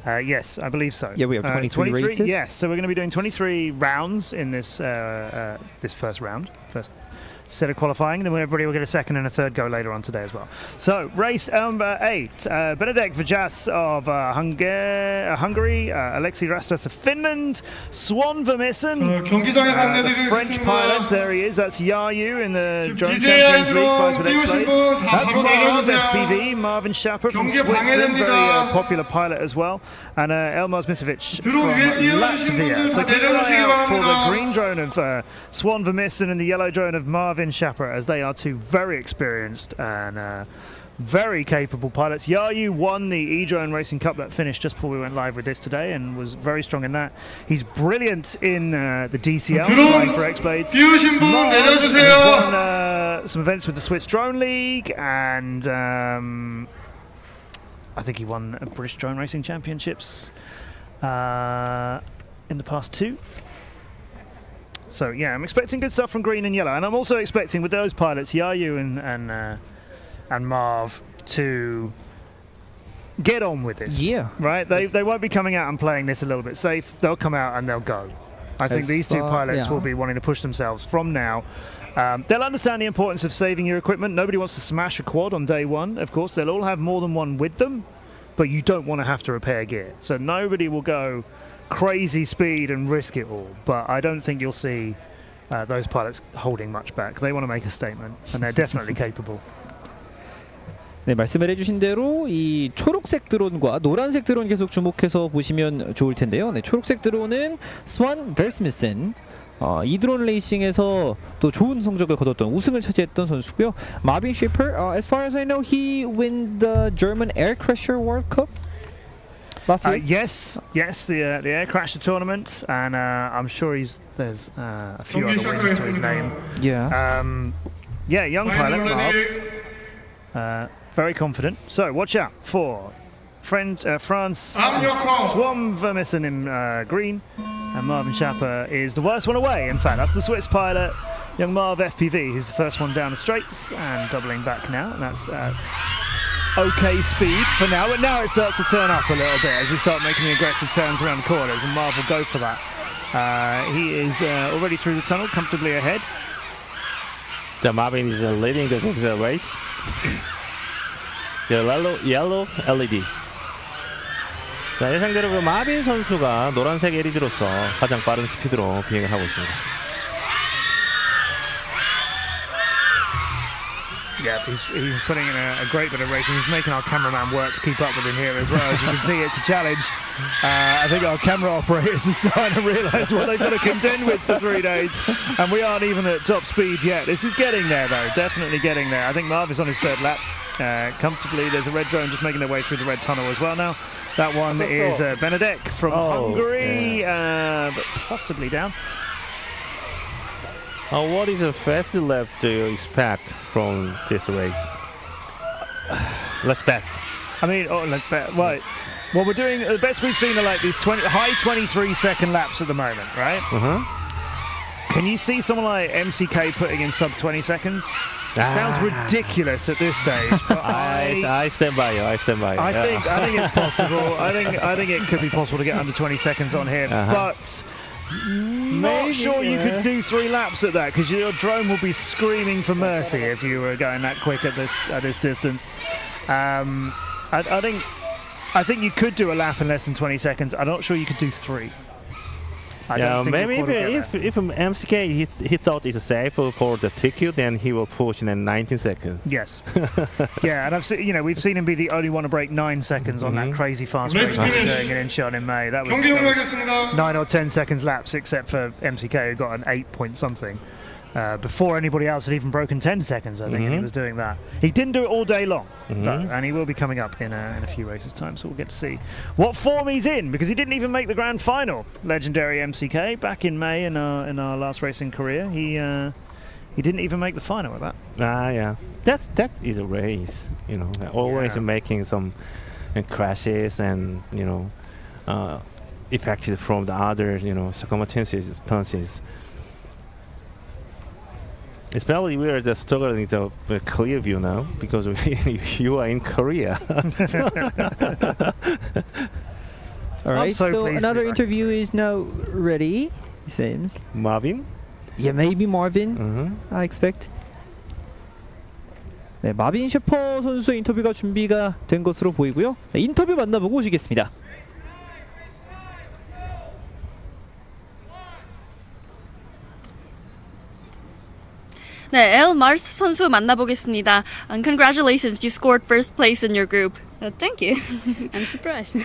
Yes, I believe so.
Yeah, we have 23 races.
Yes, so we're going to be doing 23 rounds in this this first round. set of qualifying, then everybody will get a second and a third go later on today as well. So race number 8, Benedek Vajas of Hungary, Alexei Rastas of Finland, Swan Vermissen, the French pilot, there he is, that's Yayu in the Drone Champions League, flies with X-Blades. That's Marv FPV, Marvin Schapper from Switzerland, very popular pilot as well, and Elmar Zmisovic from Latvia. So keep an eye out for the green drone of Swan Vermissen and the yellow drone of Marvin Schapper, as they are two very experienced and very capable pilots. Yayu won the E-Drone Racing Cup that finished just before we went live with this today and was very strong in that. He's brilliant in the DCL, flying for X-Blades. Marv won some events with the Swiss Drone League, and I think he won a British Drone Racing Championships in the past 2. So yeah, I'm expecting good stuff from green and yellow, and I'm also expecting with those pilots, Yayu and Marv, to get on with this.
Yeah,
right. They won't be coming out and playing this a little bit safe. They'll come out and they'll go. I think these two pilots will be wanting to push themselves from now. They'll understand the importance of saving your equipment. Nobody wants to smash a quad on day one. Of course, they'll all have more than one with them, but you don't want to have to repair gear. So nobody will go crazy speed and risk it all, but I don't think you'll see those pilots holding much back. They want to make a statement, and they're definitely capable.
네, 말씀을 해주신 대로 이 초록색 드론과 노란색 드론 계속 주목해서 보시면 좋을 텐데요. 네, 초록색 드론은 스완 베르스미슨, 이 드론 레이싱에서 또 좋은 성적을 거뒀던 우승을 차지했던 선수고요. 마빈 쉐퍼, as far as I know, he won the German Air Crasher World Cup.
Yes, the Air Crasher tournament, and I'm sure there's a few other wins to his name.
Yeah.
Young pilot, Marv. Very confident. So watch out for France Swan Vermissen in green, and Marvin Schapper is the worst one away. In fact, that's the Swiss pilot, young Marv FPV, who's the first one down the straights and doubling back now, and that's okay speed for now, but now it starts to turn up a little bit as we start making the aggressive turns around the corners, and Marv will go for that. He is already through the tunnel, comfortably ahead.
The Marvin is leading the race. The yellow LED. 자, 예상대로 그 마빈 선수가 노란색 LED로서 가장 빠른 스피드로 비행을 하고 있습니다.
Yeah, he's putting in a great bit of racing. He's making our cameraman work to keep up with him here as well. As you can see, it's a challenge. I think our camera operators are starting to realise what they've got to contend with for 3 days. And we aren't even at top speed yet. This is getting there, though. Definitely getting there. I think Marv is on his 3rd lap. Comfortably, there's a red drone just making their way through the red tunnel as well now. That one is Benedek from Hungary, but possibly down.
What is the fast lap do you expect from this race? Let's bet.
I mean, let's bet. Right. Well, we're doing the best we've seen are like these high 23-second laps at the moment, right? Can you see someone like MCK putting in sub 20 seconds? Sounds ridiculous at this stage, but
I stand by you. I
think it's possible. I think it could be possible to get under 20 seconds on here, but not sure you could do 3 laps at that, because your drone will be screaming for mercy if you were going that quick at this distance. I think you could do a lap in less than 20 seconds. I'm not sure you could do 3.
Maybe if MCK he thought it's safe for the TQ, then he will push in 19 seconds.
Yes. Yeah, and I've seen, we've seen him be the only one to break 9 seconds on that crazy fast race we were doing in Incheon in May. That was 9 or 10 seconds laps, except for MCK, who got an 8 point something. Before anybody else had even broken 10 seconds, I think, and he was doing that. He didn't do it all day long, though, and he will be coming up in a few races' time, so we'll get to see what form he's in, because he didn't even make the grand final. Legendary MCK, back in May in our last race in Korea, he didn't even make the final with that.
Yeah, that is a race, always making some crashes and affected from the other circumstances. Especially we are just struggling to a clear view now because you are in Korea.
All right, so another interview is now ready, it seems.
Marvin?
Yeah, maybe Marvin, I expect. 네, 마빈 셰퍼 선수의 인터뷰가 준비가 된 것으로 보이고요. 네, 인터뷰 만나보고 오시겠습니다.
네, 엘 마르스 선수 만나보겠습니다. Congratulations, you scored first place in your group.
Thank you. I'm surprised.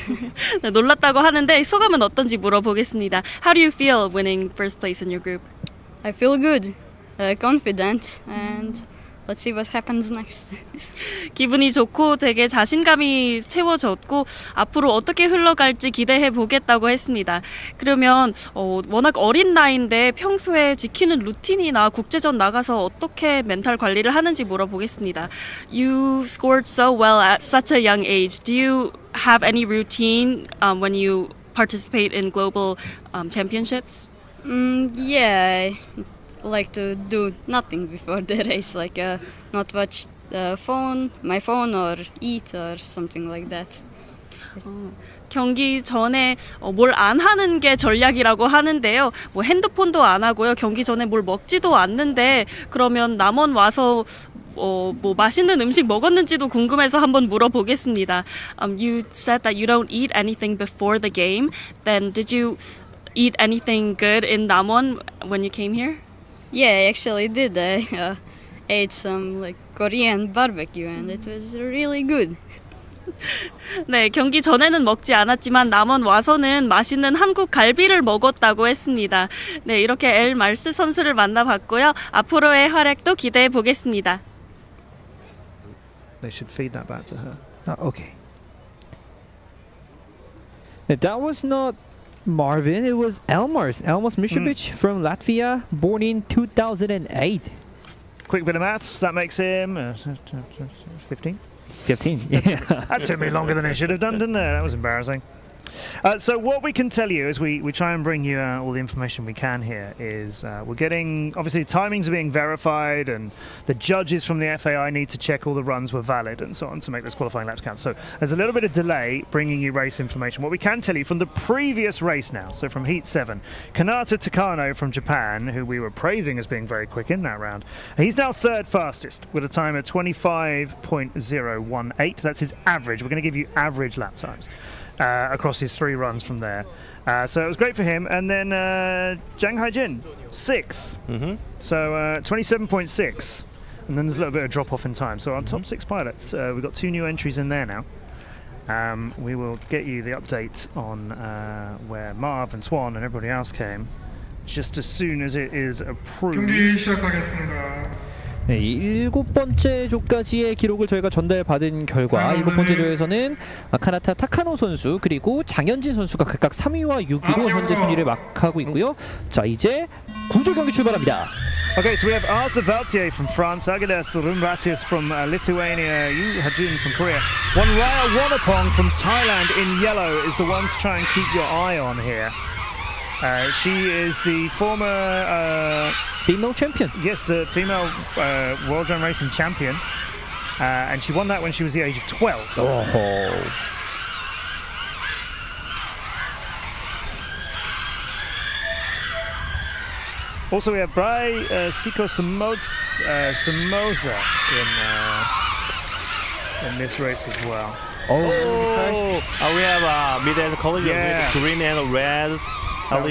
네, 놀랐다고 하는데 소감은 어떤지 물어보겠습니다. How do you feel winning first place in your group?
I feel good, confident, and let's see what happens next.
기분이 좋고 되게 자신감이 채워졌고 앞으로 어떻게 흘러갈지 기대해 보겠다고 했습니다. 그러면 워낙 어린 나이인데 평소에 지키는 루틴이나 국제전 나가서 어떻게 멘탈 관리를 하는지 물어보겠습니다. You scored so well at such a young age. Do you have any routine when you participate in global championships?
Yeah, I like to do nothing before the race, like not watch my phone or eat or something like that.
경기 전에 뭘 안 하는 게 전략이라고 하는데요. 뭐 핸드폰도 안 하고요. 경기 전에 뭘 먹지도 않는데 그러면 남원 와서 뭐 맛있는 음식 먹었는지도 궁금해서 한번 물어보겠습니다. You said that you don't eat anything before the game. Then did you eat anything good in Namwon when you came here?
Yeah, I actually did. I ate some like Korean barbecue and it was really good.
네, 경기 전에는 먹지 않았지만 남원 와서는 맛있는 한국 갈비를 먹었다고 했습니다. 네, 이렇게 엘 마르스 선수를 만나봤고요. 앞으로의 활약도 기대해 보겠습니다.
They should feed that back to her.
Okay. That was not Marvin, it was Elmars Mishevic from Latvia, born in 2008.
Quick bit of maths, that makes him 15.
15, yeah.
That took me longer than it should have done, didn't it? That was embarrassing. So what we can tell you as we try and bring you all the information we can here is we're getting, obviously timings are being verified and the judges from the FAI need to check all the runs were valid and so on to make those qualifying laps count. So there's a little bit of delay bringing you race information. What we can tell you from the previous race now, so from Heat 7, Kanata Takano from Japan, who we were praising as being very quick in that round, he's now third fastest with a time of 25.018. That's his average. We're going to give you average lap times. Across his 3 runs from there. So it was great for him. And then Jang Haijin, 6th. So 27.6. And then there's a little bit of drop off in time. So our top 6 pilots, we've got 2 new entries in there now. We will get you the update on where Marv and Swan and everybody else came just as soon as it is approved.
경기 시작하겠습니다.
네, 7번째 조까지의 기록을 저희가 전달받은 결과 7번째 조에서는 카나타 타카노 선수 그리고 장현진 선수가 각각 3위와 6위로 현재 순위를 막하고 있고요. 자, 이제 9조 경기 출발합니다.
Okay, so we have Arthur Valtier from France, Agidas Rumbratius from Lithuania, Yu Hajun from Korea. Raya Wannapong from Thailand in yellow is the one to try and keep your eye on here. She is the former
female champion.
Yes, the female World Run Racing champion. And she won that when she was the age of 12.
Oh.
Also, we have Brai Siko Somoza in this race as well.
We have mid-end collision with green and red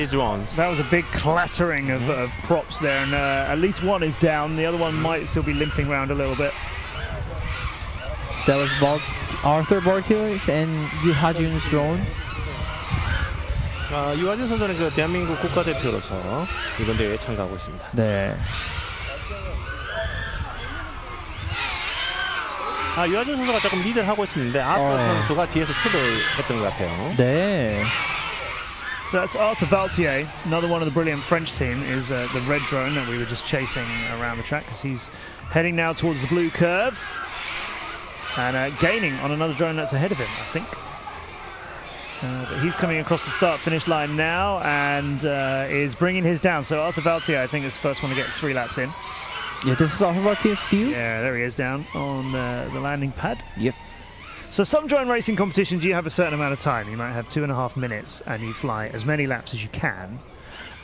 drones.
That was a big clattering of props there, and at least one is down. The other one might still be limping around a little bit.
That was Arthur Bartius and Yu Hajun's drone.
유하준 선수는 그 대한민국 국가대표로서 이번 대회에 참가하고 있습니다.
네.
유하준 선수가 조금 리드를 하고 있었는데 아까 선수가 뒤에서 추돌했던 것 같아요.
네.
So that's Arthur Valtier, another one of the brilliant French team, is the red drone that we were just chasing around the track because he's heading now towards the blue curve and gaining on another drone that's ahead of him, I think. But he's coming across the start-finish line now and is bringing his down. So Arthur Valtier, I think, is the first one to get 3 laps in.
Yeah, this is Arthur Valtier's view.
Yeah, there he is down on the landing pad.
Yep.
So some drone racing competitions, you have a certain amount of time. You might have 2.5 minutes and you fly as many laps as you can.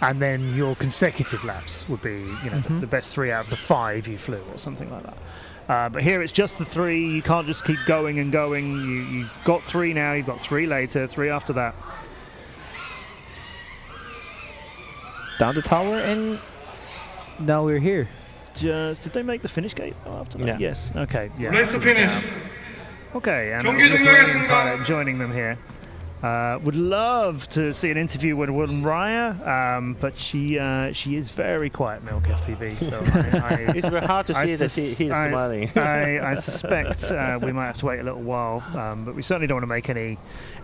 And then your consecutive laps would be, the best 3 out of the 5 you flew or something like that. But here it's just the 3. You can't just keep going and going. You've got 3 now. You've got 3 later, 3 after that.
Down the tower, and now we're here.
Did they make the finish gate after that?
Yeah.
Yes. Okay. Yeah.
Race to finish.
Okay, and
경기 종료하겠습니다.
pilot joining them here. Would love to see an interview with Raya, but she is very quiet, Milk FPV. So
It's very hard to see that he's smiling.
I suspect we might have to wait a little while, but we certainly don't want to make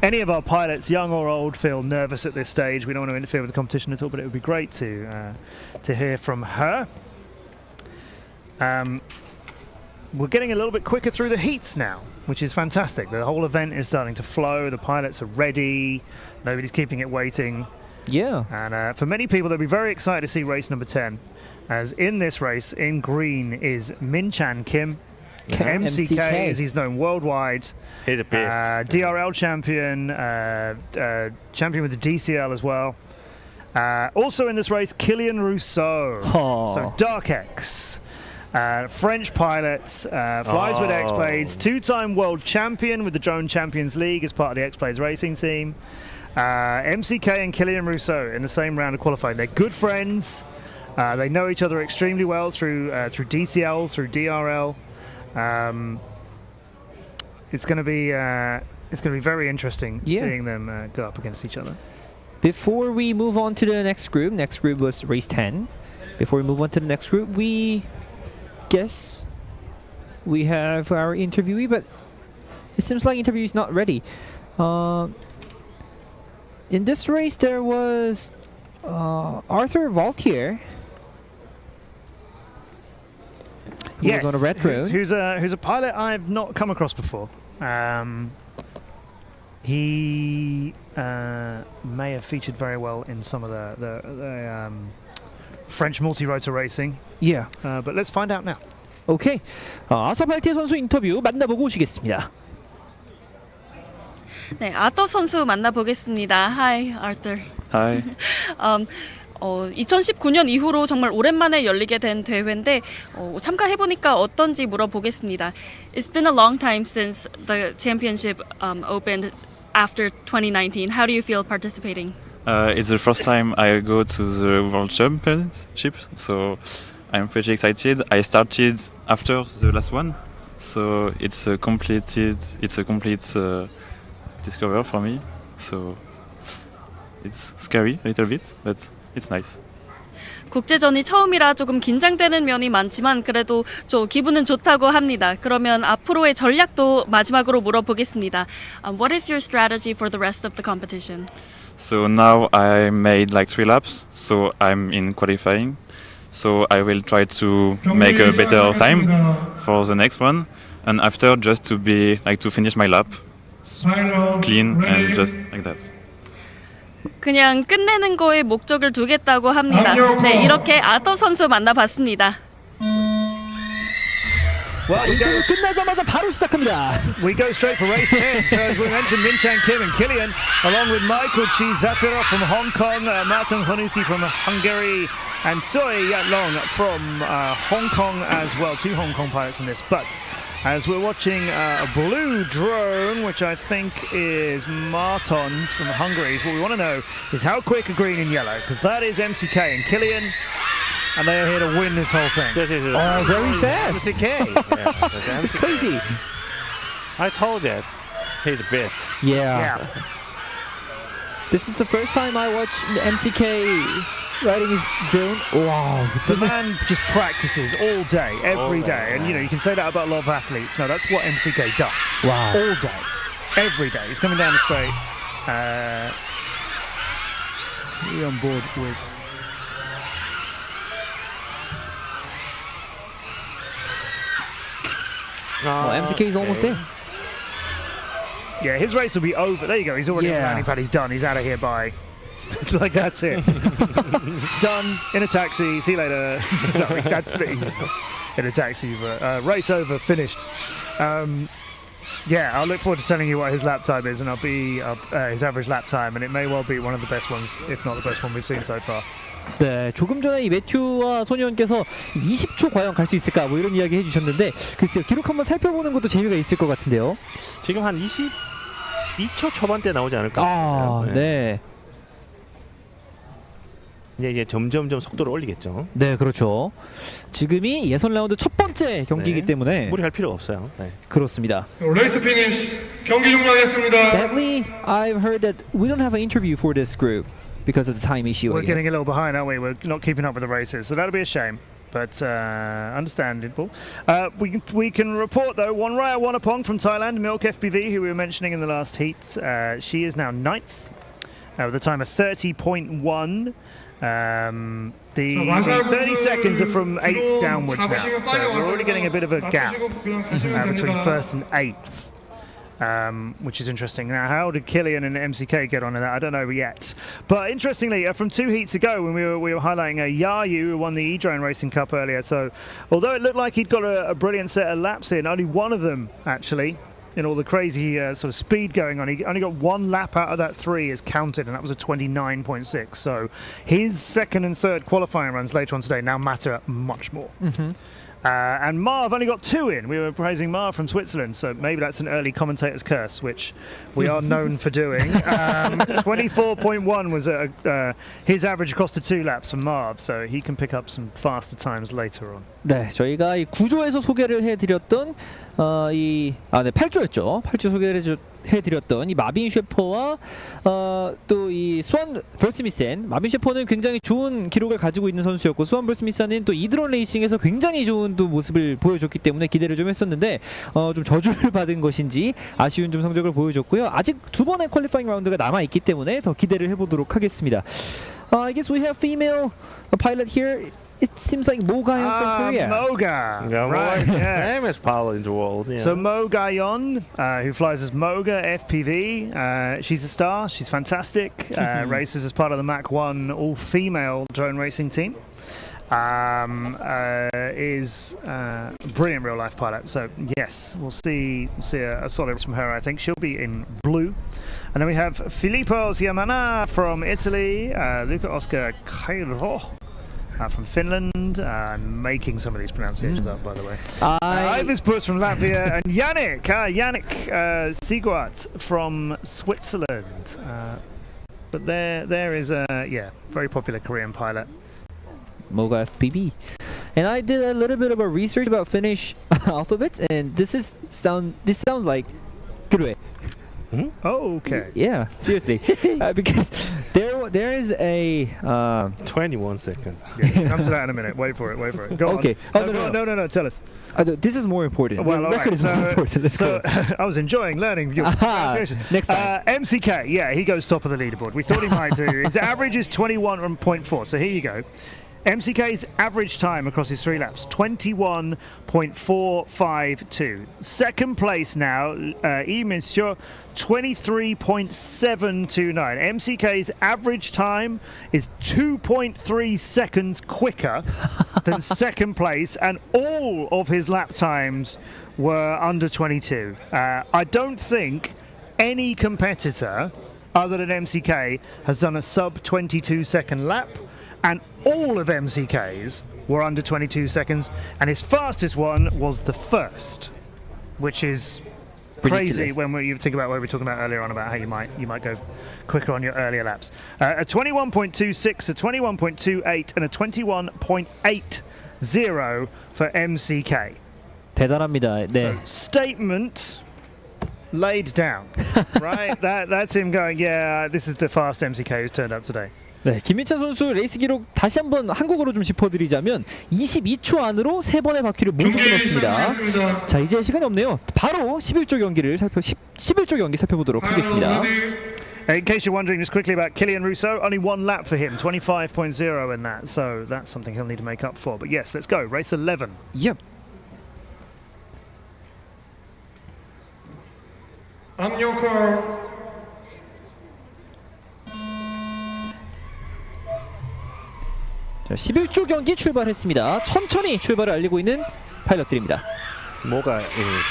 any of our pilots, young or old, feel nervous at this stage. We don't want to interfere with the competition at all, but it would be great to hear from her. We're getting a little bit quicker through the heats now, which is fantastic. The whole event is starting to flow. The pilots are ready. Nobody's keeping it waiting.
Yeah.
And for many people, they'll be very excited to see race number 10. As in this race, in green is Min-Chan Kim. MCK, as he's known worldwide.
He's a beast.
DRL champion, champion with the DCL as well. Also in this race, Kylian Rousseau.
Oh.
So Dark X. French pilot, flies with X-Blades, 2-time world champion with the Drone Champions League as part of the X-Blades racing team. MCK and Kylian Rousseau in the same round of qualifying. They're good friends. They know each other extremely well through DCL, through DRL. It's going to be very interesting seeing them go up against each other.
Before we move on to the next group was race 10. Before we move on to the next group, we guess we have our interviewee, but it seems like interview is not ready. In this race, there was Arthur Vaultier. Who was on a red drone.
Who's a pilot I've not come across before. He may have featured very well in some of the French multi-rotor racing.
Yeah.
But let's find out now.
오케이. 아서 발티의 선수 인터뷰 만나보고 오시겠습니다.
네, 아터 선수 만나보겠습니다. Hi, Arthur.
Hi.
2019년 이후로 정말 오랜만에 열리게 된 대회인데 참가해보니까 어떤지 물어보겠습니다. It's been a long time since the championship opened after 2019. How do you feel participating?
It's the first time I go to the World Championship, so I'm pretty excited. I started after the last one, so it's a complete discovery for me. So it's scary a little bit, but it's nice.
국제전이 처음이라 조금 긴장되는 면이 많지만 그래도 좀 기분은 좋다고 합니다. 그러면 앞으로의 전략도 마지막으로 물어보겠습니다. What is your strategy for the rest of the competition?
So now I made like 3 laps, so I'm in qualifying. So I will try to make a better time for the next one, and after just to finish my lap clean and just like that.
그냥 끝내는 거에 목적을 두겠다고 합니다. 네, 이렇게 아터 선수 만나봤습니다.
자, 인터뷰 끝나자마자 바로 시작합니다.
We go straight for race 10. So as we mentioned, Min-Chan Kim and Kylian, along with Michael Chi Zafirov from Hong Kong, Martin Hanuki from Hungary, and Soi Yatlong from Hong Kong as well. 2 Hong Kong pilots in this. But as we're watching a blue drone, which I think is Marton's from Hungary, what we want to know is how quick are green and yellow, because that is MCK and Kylian. And they are here to win this whole thing.
This is
very fast.
MCK.
It's crazy.
I told you, he's the best.
Yeah. This is the first time I watch MCK riding his drone. Wow.
The man just practices all day, every day. And, you can say that about a lot of athletes. No, that's what MCK does.
Wow.
All day. Every day. He's coming down the straight. Really on board with...
MCK is almost there.
Yeah, his race will be over. There you go. He's already on the landing pad. He's done. He's out of here by... like, that's it. Done. In a taxi. See you later. No, that's me. In a taxi. But race over. Finished. Yeah, I'll look forward to telling you what his lap time is, and I'll be his average lap time, and it may well be one of the best ones, if not the best one we've seen so far.
네, 조금 전에 이 매튜와 소니원께서 20초 과연 갈 수 있을까 뭐 이런 이야기 해주셨는데 글쎄요 기록 한번 살펴보는 것도 재미가 있을 것 같은데요.
지금 한 22초 초반대 나오지 않을까?
아, 네.
이제 점점 속도를 올리겠죠.
네, 그렇죠. 지금이 예선 라운드 첫 번째 경기이기 때문에
무리할 필요가 없어요. 네.
그렇습니다.
레이스 피니시 경기 종료하겠습니다.
Sadly, I've heard that we don't have an interview for this group because of the time issue.
We're
I guess.
getting a little behind, aren't we? We're not keeping up with the races, so that'll be a shame. But understandable. We can report though, Wonraya Wonapong from Thailand, Milk FPV, who we were mentioning in the last heat. She is now 9th with a time of 30.1. The 30 seconds are from 8th downwards now, so we're already getting a bit of a gap between 1st and 8th. Which is interesting. Now, how did Killian and MCK get on in that? I don't know yet. But interestingly, from 2 heats ago, when we were highlighting Yayu, who won the E-Drone Racing Cup earlier. So, although it looked like he'd got a brilliant set of laps in, only one of them actually, in all the crazy sort of speed going on, he only got 1 lap out of that 3 is counted, and that was a 29.6. So, his second and third qualifying runs later on today now matter much more. And Marv only got 2 in. We were praising Marv from Switzerland, so maybe that's an early commentator's curse, which we are known for doing. 24.1 was his average across the 2 laps for Marv, so he can pick up some faster times later on.
네, 저희가 이 9조에서 소개를 해드렸던 8조였죠. 8조 소개를 해드렸던 이 마빈 셰퍼와 또 이 수완 벌스미센. 마빈 셰퍼는 굉장히 좋은 기록을 가지고 있는 선수였고 수완 벌스미센은 또 이드론 레이싱에서 굉장히 좋은 또 모습을 보여줬기 때문에 기대를 좀 했었는데 좀 저주를 받은 것인지 아쉬운 좀 성적을 보여줬고요. 아직 2번의 퀄리파잉 라운드가 남아 있기 때문에 더 기대를 해보도록 하겠습니다. I guess we have female pilot here. It seems like Mo Gayon from Korea.
Moga.
Yeah,
right, yes.
famous pilot in the world. Yeah.
So Mo Gayon, who flies as Moga FPV, she's a star. She's fantastic. Races as part of the Mach 1 all-female drone racing team. Is a brilliant real-life pilot. So yes, we'll see a solid race from her. I think she'll be in blue. And then we have Filippo Siamana from Italy, Luca Oscar Cairo. From Finland, making some of these pronunciations up, by the way. Ivis Puss from Latvia, and Yannick Siguat from Switzerland. But there is a very popular Korean pilot.
Moga FPV. And I did a little bit of a research about Finnish alphabets, and this sounds like Kure.
Oh, okay.
Yeah, seriously, because there is a
21 seconds.
Yeah, come to that in a minute. Wait for it. Go
okay.
on. No. Tell us.
This is more important.
Well,
the record is more important. Let's go.
I was enjoying learning your pronunciation.
Next time.
MCK, yeah, he goes top of the leaderboard. We thought he might do. His average is 21.4. So here you go. MCK's average time across his 3 laps, 21.452. Second place now, Monsieur, 23.729. MCK's average time is 2.3 seconds quicker than second place, and all of his lap times were under 22. I don't think any competitor other than MCK has done a sub 22 second lap. And all of MCK's were under 22 seconds, and his fastest one was the first, which is crazy when you think about what we were talking about earlier on about how you might go quicker on your earlier laps. A 21.26, a 21.28, and a 21.80 for MCK.
대단합니다. 네.
So, statement laid down, right? That's him going, yeah, this is the fast MCK who's turned up today.
네, 김민찬 선수 레이스 기록 다시 한번 한국어로 좀 짚어드리자면 22초 안으로 3번의 바퀴를 모두 끊었습니다. 자, 이제 시간이 없네요. 바로 11조 경기 살펴보도록 하겠습니다.
In case you're wondering just quickly about Kilian Rousseau, only 1 lap for him, 25.0 in that, so that's something he'll need to make up for. But yes, let's go, race 11.
Yep.
On your call.
자, 11조 경기 출발했습니다. 천천히 출발을 알리고 있는 파일럿들입니다.
Moga is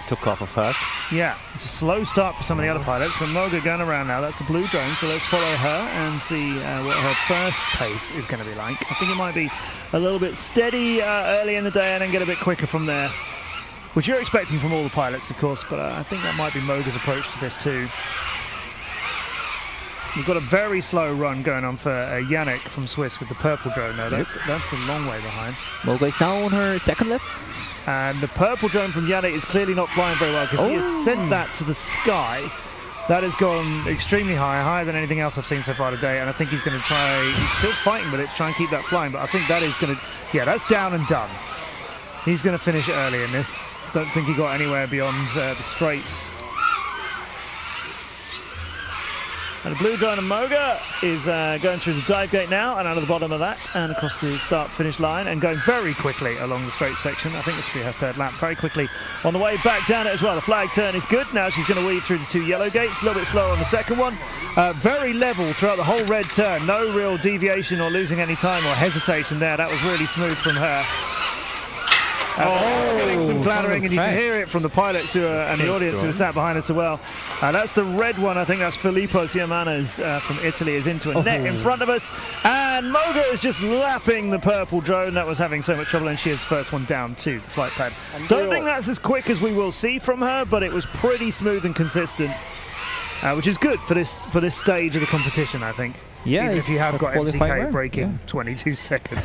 took off first.
Yeah, it's a slow start for some of the other pilots, but Moga going around now. That's the blue drone, so let's follow her and see what her first pace is going to be like. I think it might be a little bit steady early in the day and then get a bit quicker from there, which you're expecting from all the pilots, of course, but I think that might be Moga's approach to this too. We've got a very slow run going on for Yannick from Swiss with the purple drone though. That's a long way behind.
Moga is now on her second lap.
And the purple drone from Yannick is clearly not flying very well because he has sent that to the sky. That has gone extremely high, higher than anything else I've seen so far today. And I think he's going to try, he's still fighting with it to try and keep that flying. But I think that is going to, yeah, that's down and done. He's going to finish early in this. Don't think he got anywhere beyond the straights. And the blue drone and Moga is going through the dive gate now and out of the bottom of that and across the start-finish line and going very quickly along the straight section. I think this will be her third lap. Very quickly on the way back down it as well. The flag turn is good. Now she's going to weave through the two yellow gates. A little bit slower on the second one. Very level throughout the whole red turn. No real deviation or losing any time or hesitation there. That was really smooth from her. Getting some clattering, and you can hear it from the pilots who are, and the audience who are sat behind us as well. That's the red one. I think that's Filippo Siamanas from Italy is into a net in front of us. And Moga is just lapping the purple drone that was having so much trouble, and she is the first one down to the flight pad. Don't think that's as quick as we will see from her, but it was pretty smooth and consistent, which is good for this stage of the competition, I think.
Yeah,
even if you have got MCK breaking 22 seconds.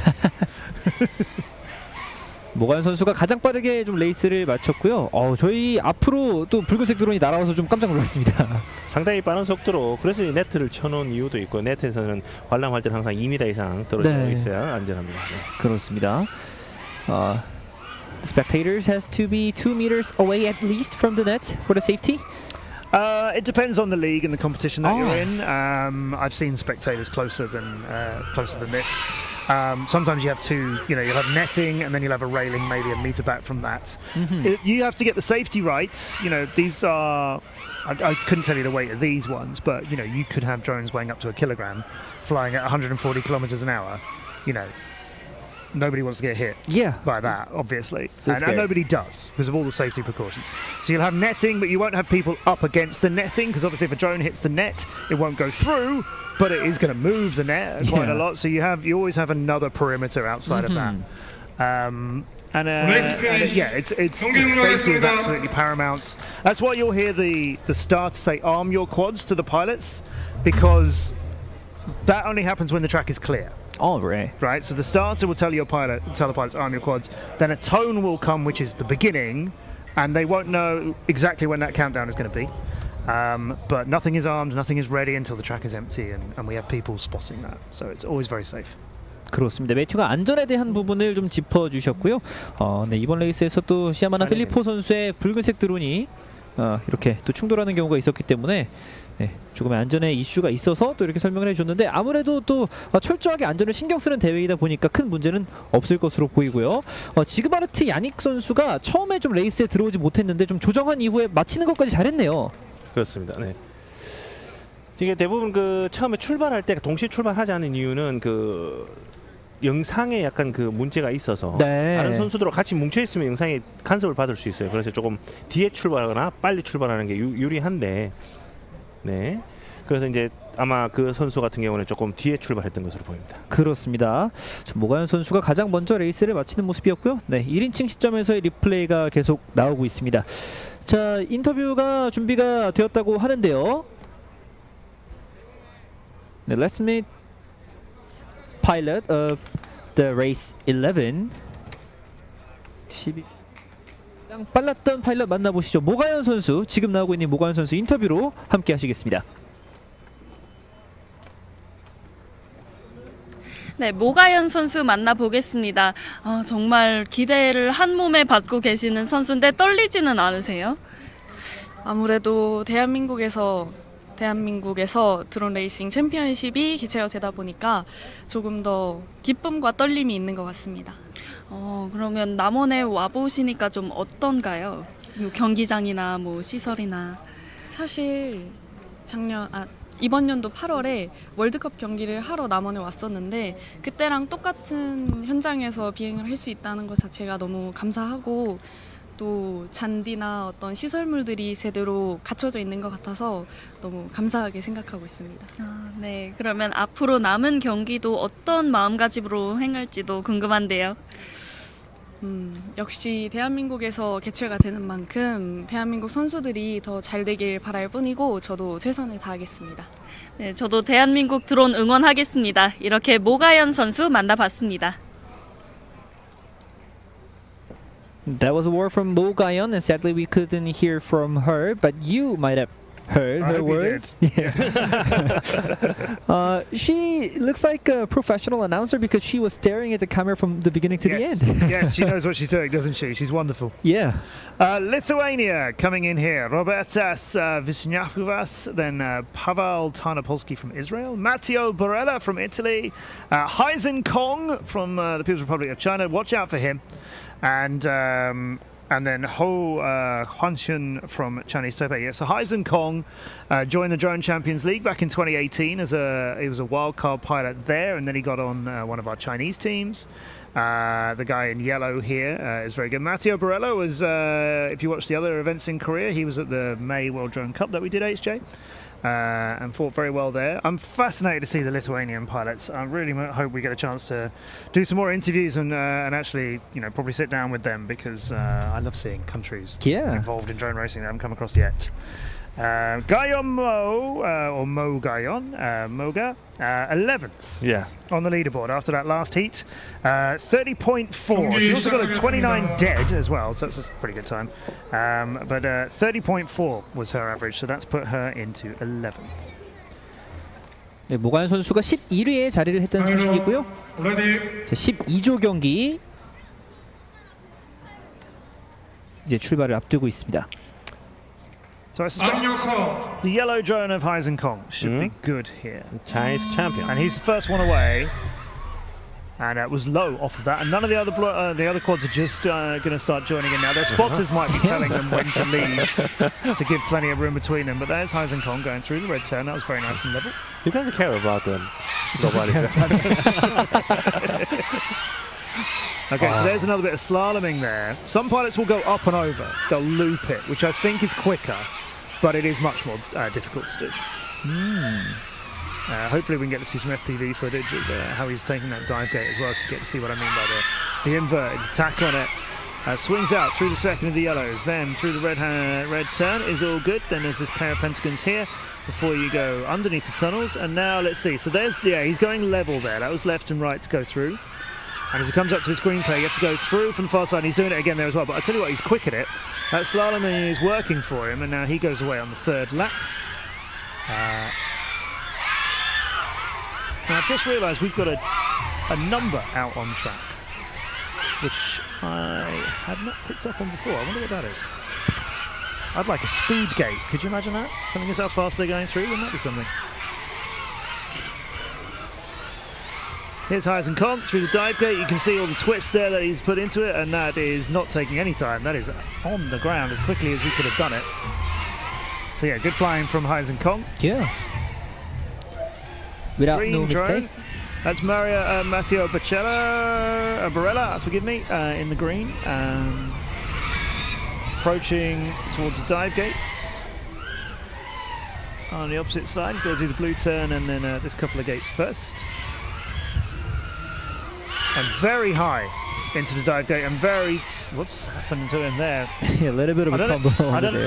모가연 선수가 가장 빠르게 좀 레이스를 마쳤고요. 저희 앞으로 또 붉은색 드론이 날아와서 좀 깜짝 놀랐습니다.
상당히 빠른 속도로 그래서 이 네트를 쳐놓은 이유도 있고 네트에서는 관람할 때는 항상 2m 이상 떨어져 있어야 안전합니다. 네.
그렇습니다. The spectators has to be 2 meters away at least from the net for the safety.
It depends on the league and the competition that you're in. I've seen spectators closer than this. Sometimes you have you'll have netting and then you'll have a railing maybe a meter back from that. You have to get the safety right. These are, I couldn't tell you the weight of these ones, but you could have drones weighing up to 1 kilogram flying at 140 kilometers an hour. Nobody wants to get hit by that, obviously. And nobody does because of all the safety precautions. So you'll have netting, but you won't have people up against the netting because obviously if a drone hits the net, it won't go through, but it is going to move the net quite a lot. So you always have another perimeter outside of that. Safety is absolutely paramount. That's why you'll hear the starter say arm your quads to the pilots, because that only happens when the track is clear. Right, so the starter will tell the pilots arm your quads, then a tone will come which is the beginning, and they won't know exactly when that countdown is going to be. But nothing is armed, nothing is ready until the track is empty, and we have people spotting that. So it's always very safe.
그렇습니다. 매튜가 안전에 대한 부분을 좀 짚어주셨고요. 이번 레이스에서 또 시아마나 필리포 선수의 붉은색 드론이 이렇게 또 충돌하는 경우가 있었기 때문에 조금의 안전에 이슈가 있어서 또 이렇게 설명을 해줬는데 아무래도 또 철저하게 안전을 신경 쓰는 대회이다 보니까 큰 문제는 없을 것으로 보이고요. 지그마르트 야닉 선수가 처음에 좀 레이스에 들어오지 못했는데 좀 조정한 이후에 마치는 것까지 잘했네요.
그렇습니다. 네. 이게 대부분 처음에 출발할 때 동시에 출발하지 않은 이유는 영상에 약간 문제가 있어서 다른 선수들과 같이 뭉쳐 있으면 영상에 간섭을 받을 수 있어요. 그래서 조금 뒤에 출발하거나 빨리 출발하는 게 유리한데, 그래서 이제 아마 그 선수 같은 경우는 조금 뒤에 출발했던 것으로 보입니다.
그렇습니다. 모가연 선수가 가장 먼저 레이스를 마치는 모습이었고요. 1인칭 시점에서의 리플레이가 계속 나오고 있습니다. 자, 인터뷰가 준비가 되었다고 하는데요. Let's meet pilot of the race 11. 가장 빨랐던 파일럿 만나보시죠. 모가연 선수, 지금 나오고 있는 모가연 선수 인터뷰로 함께 하시겠습니다.
네, 모가연 선수 만나보겠습니다. 정말 기대를 한 몸에 받고 계시는 선수인데 떨리지는 않으세요?
아무래도 대한민국에서 드론 레이싱 챔피언십이 개최가 되다 보니까 조금 더 기쁨과 떨림이 있는 것 같습니다.
그러면 남원에 와보시니까 좀 어떤가요? 경기장이나 시설이나.
사실 이번 연도 8월에 월드컵 경기를 하러 남원에 왔었는데 그때랑 똑같은 현장에서 비행을 할 수 있다는 것 자체가 너무 감사하고 또 잔디나 어떤 시설물들이 제대로 갖춰져 있는 것 같아서 너무 감사하게 생각하고 있습니다.
네, 그러면 앞으로 남은 경기도 어떤 마음가짐으로 행할지도 궁금한데요.
역시 대한민국에서 개최가 되는 만큼 대한민국 선수들이 더 잘 되길 바랄 뿐이고 저도 최선을 다하겠습니다.
네, 저도 대한민국 드론 응원하겠습니다. 이렇게 모가연 선수 만나봤습니다.
That was a word from Mo Gayon, and sadly we couldn't hear from her, but you might have heard her words. She looks like a professional announcer because she was staring at the camera from the beginning to the end.
Yes, she knows what she's doing, doesn't she? She's wonderful.
Yeah.
Lithuania coming in here. Robertas Wisniewicz, then Paweł Tarnopolski from Israel, Matteo Borella from Italy, Heisen Kong from the People's Republic of China. Watch out for him. And then Ho Huanxun from Chinese Taipei. Yeah, so Heisen Kong joined the Drone Champions League back in 2018 he was a wildcard pilot there, and then he got on one of our Chinese teams. The guy in yellow here is very good. Matteo Borello was, if you watch the other events in Korea, he was at the May World Drone Cup that we did, HJ. And fought very well there. I'm fascinated to see the Lithuanian pilots. I really hope we get a chance to do some more interviews and actually, probably sit down with them because I love seeing countries involved in drone racing that I haven't come across yet. Gayon Mo, or Mo Gayon, Moga, 11th on the leaderboard after that last heat. 30.4. She also got a 29 dead as well, so that's a pretty good time. But 30.4 was her average, so that's put her into 11th.
네, 모가연 선수가 11위에 자리를 했던 소식이고요. 자, 12조 경기 이제 출발을 앞두고 있습니다.
So I suspect the yellow drone of Heisen Kong should be good here.
Chinese champion.
And he's the first one away. And it was low off of that. And none of the other quads are just going to start joining in now. Their spotters might be telling them when to leave to give plenty of room between them. But there's Heisen Kong going through the red turn. That was very nice and level.
He doesn't care about them. Nobody.
Okay, so there's another bit of slaloming there. Some pilots will go up and over. They'll loop it, which I think is quicker, but it is much more difficult to do. Hopefully we can get to see some FPV footage of how he's taking that dive gate as well, to get to see what I mean by the inverted attack on it. Swings out through the second of the yellows, then through the red turn is all good. Then there's this pair of pentagons here before you go underneath the tunnels. And now let's see. So there's he's going level there. That was left and right to go through. And as he comes up to this green play, you have to go through from the far side. He's doing it again there as well. But I tell you what, he's quick at it. That slaloming is working for him, and now he goes away on the third lap. Now I've just realised we've got a number out on track, which I had not picked up on before. I wonder what that is. I'd like a speed gate. Could you imagine that? Telling us how fast they're going through? Wouldn't that be something? Here's Heisen Kong through the dive gate. You can see all the twists there that he's put into it, and that is not taking any time. That is on the ground as quickly as he could have done it. So yeah, good flying from Heisen Kong.
Yeah. Without
Green
no
drone.
mistake.
That's Matteo Borella, forgive me, in the green. Approaching towards the dive gates. On the opposite side, he's got to do the blue turn and then this couple of gates first. And very high into the dive gate, and what's happened to him there?
Yeah, a little bit of a tumble.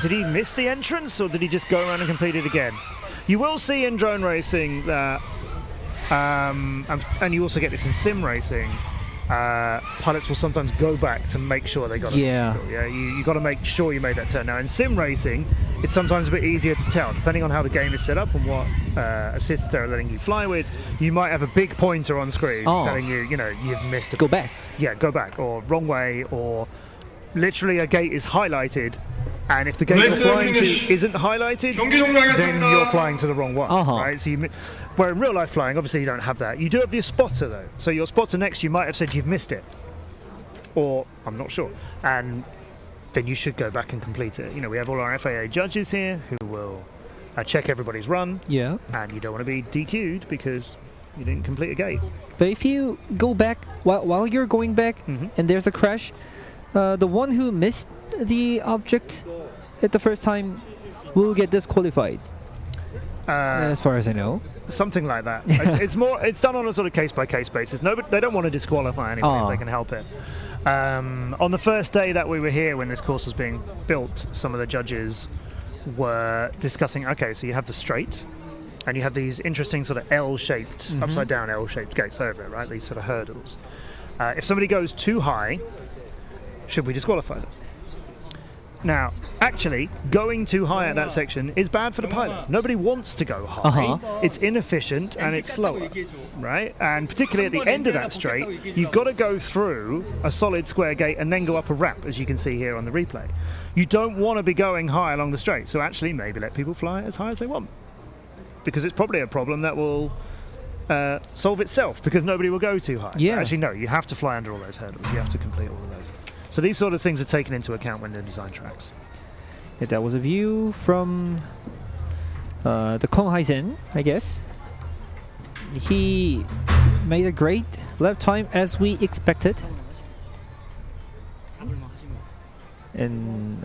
Did he miss the entrance, or did he just go around and complete it again? You will see in drone racing that, and you also get this in sim racing, pilots will sometimes go back to make sure they got it.
Yeah.
You got to make sure you made that turn. Now in sim racing, it's sometimes a bit easier to tell, depending on how the game is set up and what assists they're letting you fly with. You might have a big pointer on screen telling you, you've missed it.
Go back.
Yeah, go back, or wrong way, or literally a gate is highlighted, and if the gate you're flying to isn't highlighted, then you're flying to the wrong one, right? So where in real life flying, obviously you don't have that. You do have your spotter though, so your spotter next to you might have said you've missed it, or I'm not sure, and then you should go back and complete it. We have all our FAA judges here who will check everybody's run.
Yeah.
And you don't want to be DQ'd because you didn't complete a gate.
But if you go back while you're going back and there's a crash, the one who missed the object at the first time will get disqualified. As far as I know.
Something like that. It's done on a sort of case-by-case basis. No, but they don't want to disqualify anybody if they can help it. On the first day that we were here when this course was being built, some of the judges were discussing, okay, so you have the straight and you have these interesting sort of L-shaped, upside down L-shaped gates over it, right? These sort of hurdles. If somebody goes too high, should we disqualify them? Now, actually, going too high at that section is bad for the pilot. Nobody wants to go high. It's inefficient and it's slower, right? And particularly at the end of that straight, you've got to go through a solid square gate and then go up a ramp, as you can see here on the replay. You don't want to be going high along the straight, so actually maybe let people fly as high as they want, because it's probably a problem that will solve itself, because nobody will go too high.
Yeah.
But actually, no, you have to fly under all those hurdles. You have to complete all of those. So these sort of things are taken into account when they design tracks.
Yeah, that was a view from the Kong Haisen, I guess. He made a great lap time as we expected. And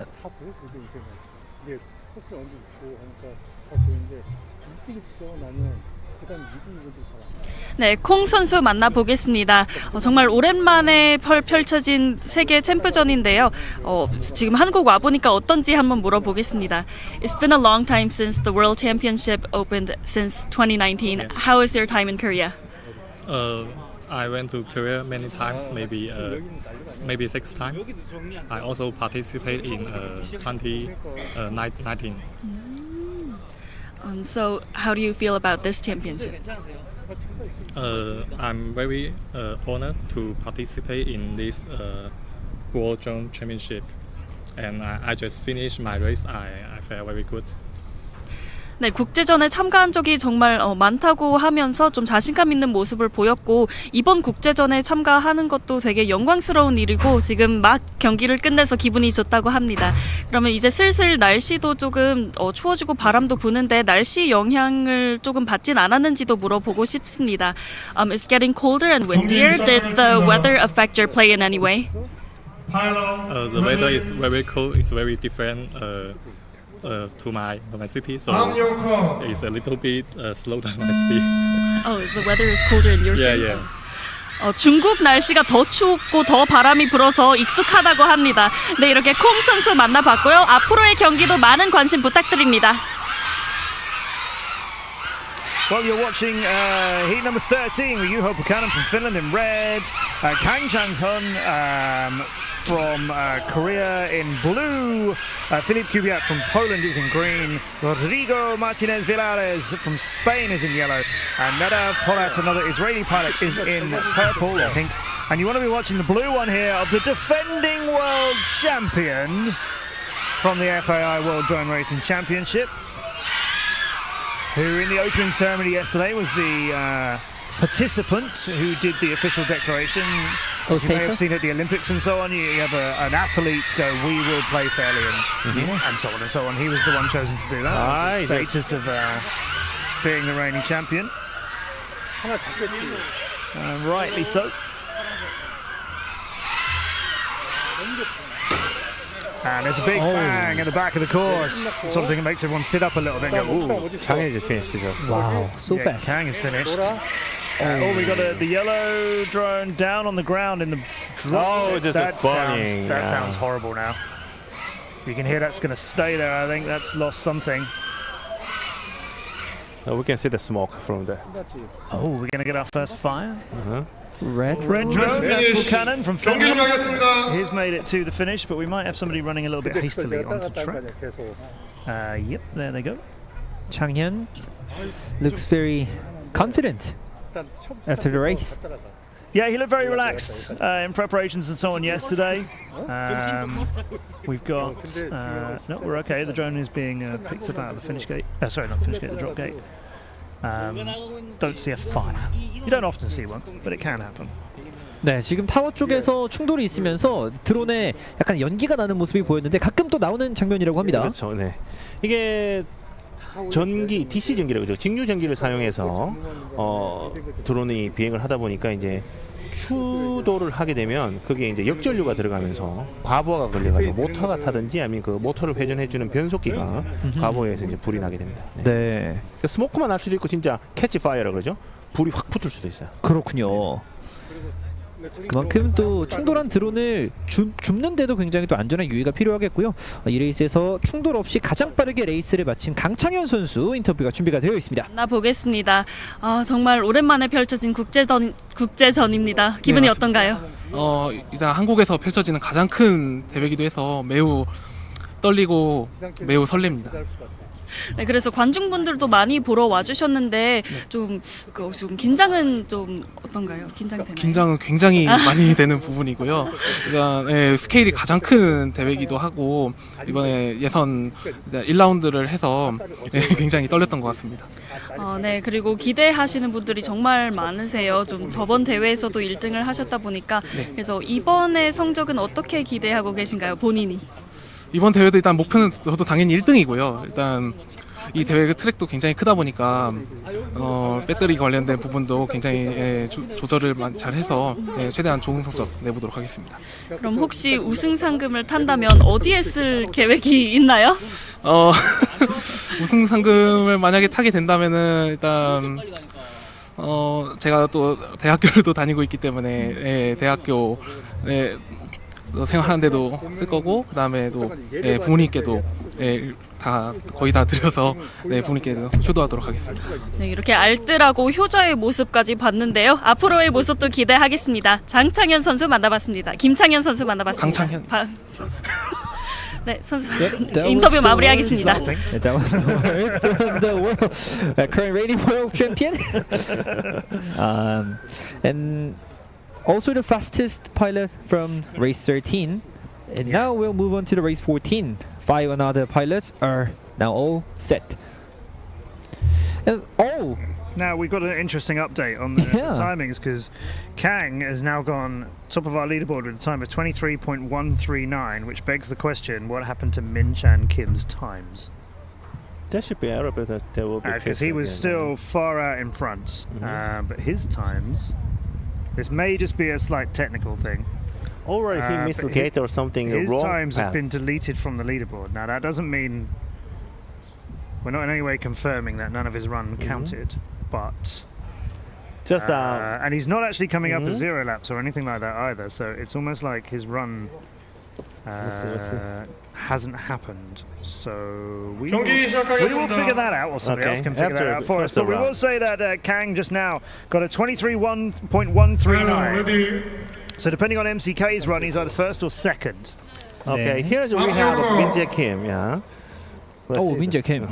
네, 콩 선수 만나보겠습니다. 정말 오랜만에 펼쳐진 세계 챔프전인데요. 지금 한국 와보니까 어떤지 한번 물어보겠습니다. It's been a long time since the World Championship opened since 2019. How is your time in Korea?
I went to Korea many times, maybe 6 times. I also participate in 2019.
So how do you feel about this championship?
I'm very honored to participate in this World Drone Championship, and I just finished my race. I felt very good.
네, 국제전에 참가한 적이 정말 많다고 하면서 좀 자신감 있는 모습을 보였고, 이번 국제전에 참가하는 것도 되게 영광스러운 일이고 지금 막 경기를 끝내서 기분이 좋다고 합니다. 그러면 이제 슬슬 날씨도 조금 추워지고 바람도 부는데 날씨 영향을 조금 받진 않았는지도 물어보고 싶습니다. It's getting colder and windier. Did the weather affect your play in any way?
The weather is very cold. It's very different. To my city, so it's a little bit slow down my speed.
Oh, the weather is colder in your city.
Yeah.
중국 날씨가 더 춥고 더 바람이 불어서 익숙하다고 합니다. 네, 이렇게 콩 선수 만나봤고요. 앞으로의 경기도 많은 관심 부탁드립니다.
Well, you're watching heat number 13 with Juho Buchanan from Finland in red, Kang Jang-hun from Korea in blue, Philippe Cubiat from Poland is in green, Rodrigo Martinez Villares from Spain is in yellow, and Neda Polat, another Israeli pilot, is in purple or pink. And you want to be watching the blue one here of the defending world champion from the FAI World Drone Racing Championship, who in the opening ceremony yesterday was the participant who did the official declaration. You may have seen at the Olympics and so on, you have an athlete go, we will play fairly, and so on and so on. He was the one chosen to do that. The status of being the reigning champion. Rightly so. And there's a big bang at the back of the course. Sort of thing that makes everyone sit up a little bit and go, ooh.
Chang just finished just.
Wow, so fast.
Kang is finished. We got the yellow drone down on the ground in the drop.
Oh, just
that
burning.
Sounds horrible now. You can hear that's going to stay there. I think that's lost something.
We can see the smoke from that.
Oh, we're going to get our first fire.
Red
drone, that's Buchanan from Finland. He's made it to the finish, but we might have somebody running a little bit hastily onto track. Yep, there they go.
Changhyun looks very confident after the race.
Yeah, he looked very relaxed in preparations and so on yesterday. We've got... no, we're okay. The drone is being picked up out of the finish gate. Sorry, not finish gate, the drop gate. Don't see a fire. You don't often see one, but it can happen.
네, 지금 타워 쪽에서 충돌이 있으면서 드론에 약간 연기가 나는 모습이 보였는데 가끔 또 나오는 장면이라고 합니다.
그렇죠. 네. 이게 전기 DC 전기라고 그러죠. 직류 전기를 사용해서 드론이 비행을 하다 보니까 이제 추도를 하게 되면 그게 이제 역전류가 들어가면서 과부하가 걸려가지고 모터가 타든지 아니면 그 모터를 회전해주는 변속기가 과부하에서 이제 불이 나게 됩니다. 네.
네.
스모크만 날 수도 있고 진짜 캐치 파이어라 그러죠. 불이 확 붙을 수도 있어요.
그렇군요. 그만큼 또 충돌한 드론을 줍는데도 굉장히 또 안전한 유의가 필요하겠고요. 이 레이스에서 충돌 없이 가장 빠르게 레이스를 마친 강창현 선수 인터뷰가 준비가 되어 있습니다.
만나보겠습니다. 정말 오랜만에 펼쳐진 국제전입니다. 기분이
네,
어떤가요?
일단 한국에서 펼쳐지는 가장 큰 대회이기도 해서 매우 떨리고 매우 설렙니다.
네, 그래서 관중분들도 많이 보러 와주셨는데 좀 긴장은 좀 어떤가요? 긴장되나요?
긴장은 굉장히 많이 되는 부분이고요. 일단 스케일이 가장 큰 대회이기도 하고 이번에 예선 1라운드를 해서 굉장히 떨렸던 것 같습니다.
네, 그리고 기대하시는 분들이 정말 많으세요. 좀 저번 대회에서도 1등을 하셨다 보니까 그래서 이번의 성적은 어떻게 기대하고 계신가요, 본인이?
이번 대회도 일단 목표는 저도 당연히 1등이고요. 일단 이 대회 트랙도 굉장히 크다 보니까 배터리 관련된 부분도 굉장히 조절을 잘 해서 최대한 좋은 성적 내보도록 하겠습니다.
그럼 혹시 우승 상금을 탄다면 어디에 쓸 계획이 있나요?
우승 상금을 만약에 타게 된다면은 일단 제가 또 대학교를 또 다니고 있기 때문에 대학교 생활하는데도 쓸 거고 그다음에 또 부모님께도 거의 다 드려서 부모님께도 효도하도록 하겠습니다.
네, 이렇게 알뜰하고 효자의 모습까지 봤는데요. 앞으로의 모습도 기대하겠습니다. 장창현 선수 만나봤습니다. 김창현 선수 만나봤습니다.
강창현.
네, 선수 인터뷰 마무리하겠습니다.
That was the word from the world, current reigning world champion, and also the fastest pilot from race 13. And now we'll move on to the race 14. 5 another pilots are now all set. And
now we've got an interesting update on the timings because Kang has now gone top of our leaderboard with a time of 23.139, which begs the question: what happened to Min Chan Kim's times?
That should be out, but there will be
because he was still far out in front. But his times, this may just be a slight technical thing.
Or he missed the gate or something.
His
wrong
times have
path.
been deleted from the leaderboard. Now that doesn't mean we're not in any way confirming that none of his run counted, but
just
and he's not actually coming up as 0 laps or anything like that either. So it's almost like his run hasn't happened. So we will figure that out, or somebody else can figure that out for us. So we will say that Kang just now got a 23.139. So depending on MCK's run, he's either first or second.
Okay, here's we have Min Jae Kim. Yeah.
Min Jae Kim.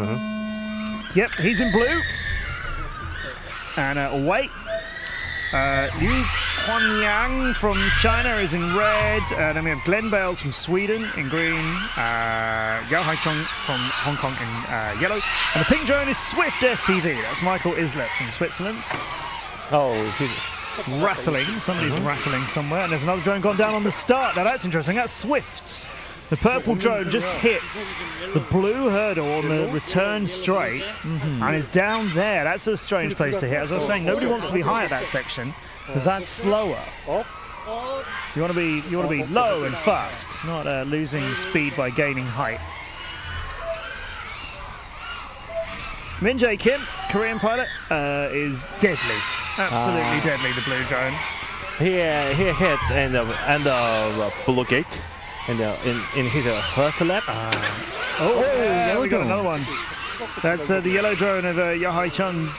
Yep, he's in blue. And wait. Liu Huanyang from China is in red. Then we have Glenn Bales from Sweden in green. Yao Haichong from Hong Kong in yellow. And the pink drone is Swift FPV. That's Michael Islet from Switzerland.
Oh, he's
rattling. Somebody's rattling somewhere. And there's another drone gone down on the start. Now that's interesting. That's Swift. The purple drone just hit the blue hurdle on the return straight and is down there. That's a strange place to hit. As I was saying, nobody wants to be high at that section because that's slower. You want to be low and fast, not losing speed by gaining height. Min Jae Kim, Korean pilot, is deadly. Absolutely deadly, the blue drone.
He hit and blue gate. And in his first lap.
We got another one. That's the yellow drone of Yahai Chung.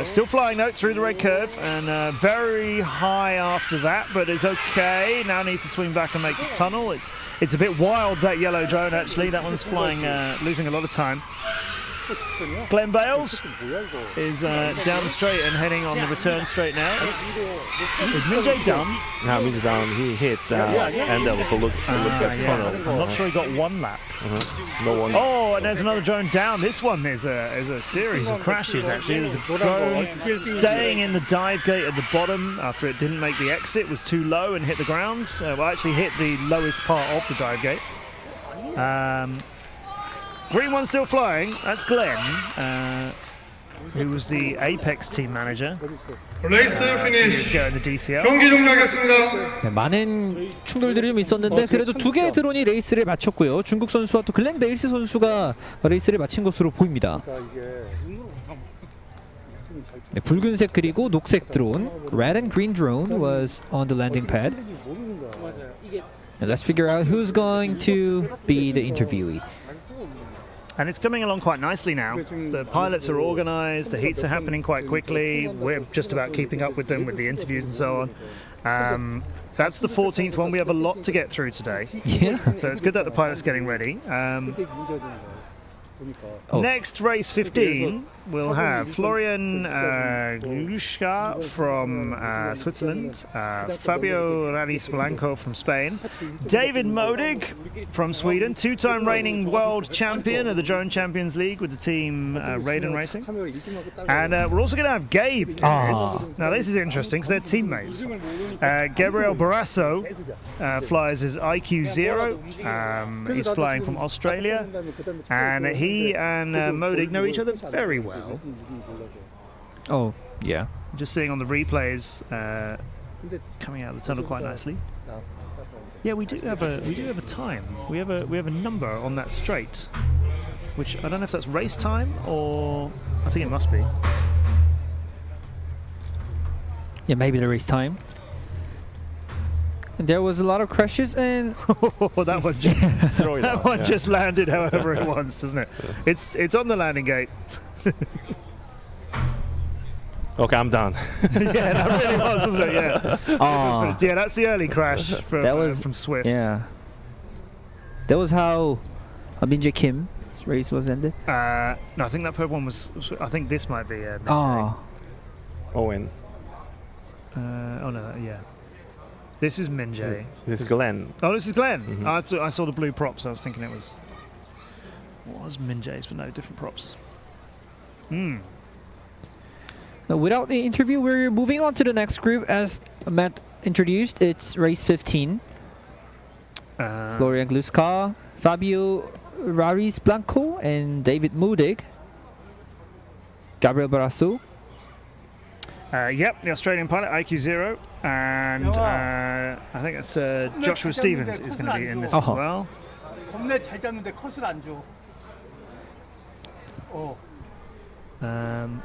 Still flying though through the red curve and very high after that, but it's okay. Now needs to swing back and make the tunnel. It's a bit wild, that yellow drone actually. That one's flying, losing a lot of time. Glenn Bales is down the straight and heading on the return straight now. Is Min Jae done?
No, Min Jae done. He hit and tunnel.
I'm not sure he got one lap.
No one.
Oh, and there's another drone down. This one is a series of crashes actually. There's a drone staying in the dive gate at the bottom after it didn't make the exit, was too low and hit the ground. Well, actually hit the lowest part of the dive gate. green one still flying. That's Glenn, who was the Apex team manager.
레이스
He's
피니시.
going to DCL.
경기 종료하겠습니다.
네, 많은 충돌들이 좀 있었는데 그래도 두 개의 드론이 레이스를 마쳤고요. 중국 선수와 또 글렌 베일스 선수가 레이스를 마친 것으로 보입니다. 네, 붉은색 그리고 녹색 드론, red and green drone was on the landing pad. Now let's figure out who's going to be the interviewee.
And it's coming along quite nicely now. The pilots are organised, the heats are happening quite quickly. We're just about keeping up with them with the interviews and so on. That's the 14th one. We have a lot to get through today.
Yeah.
So it's good that the pilots are getting ready. Next race 15, we'll have Florian Glushka from Switzerland, Fabio Radis Blanco from Spain, David Modig from Sweden, two-time reigning world champion of the Drone Champions League with the team Raiden Racing. And we're also going to have Gabe in this. Now this is interesting because they're teammates. Gabriel Barrasso flies as IQ 0. He's flying from Australia, and he and Modig know each other very well.
Oh, yeah.
Just seeing on the replays, coming out of the tunnel quite nicely. Yeah, we do have a time. We have a number on that straight, which I don't know if that's race time or I think it must be.
Yeah, maybe the race time. And there was a lot of crashes and
that one just landed however it wants, doesn't it? It's on the landing gate.
Okay, I'm done.
Yeah, that really was, wasn't it? Yeah. Yeah, that's the early crash from Swift.
Yeah. That was how Min-jae Kim's race was ended.
No, I think that one was. I think this might be.
Owen.
Oh no, yeah. This is Min-jae.
This is Glenn.
Oh, this is Glenn.
Mm-hmm.
I saw the blue props. I was thinking it was Min-jae's, but no, different props.
Now, without the interview, we're moving on to the next group. As Matt introduced, it's race 15. Florian Gluska, Fabio Raris Blanco, and David Modig. Gabriel Barrasso.
Yep, the Australian pilot, IQ 0. And I think it's Joshua Stevens is going to be in this as well.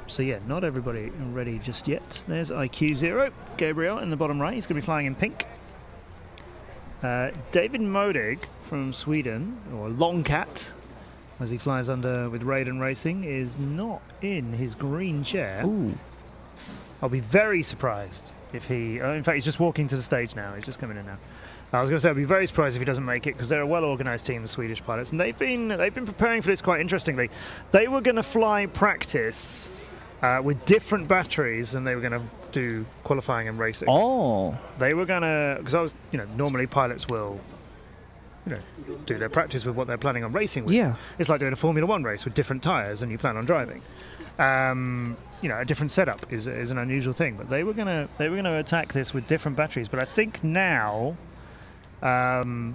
So yeah, not everybody ready just yet. There's IQ 0, Gabriel in the bottom right. He's going to be flying in pink. David Modig from Sweden, or Longcat, as he flies under with Raiden Racing, is not in his green chair.
Ooh.
I'll be very surprised if he... in fact, he's just walking to the stage now. He's just coming in now. I was going to say I'd be very surprised if he doesn't make it, because they're a well-organised team, the Swedish pilots, and they've been preparing for this quite interestingly. They were going to fly practice with different batteries than they were going to do qualifying and racing.
Oh.
They were going to... Because normally pilots will... do their practice with what they're planning on racing with.
Yeah.
It's like doing a Formula 1 race with different tyres and you plan on driving. A different setup is an unusual thing, but they were gonna attack this with different batteries. But I think now the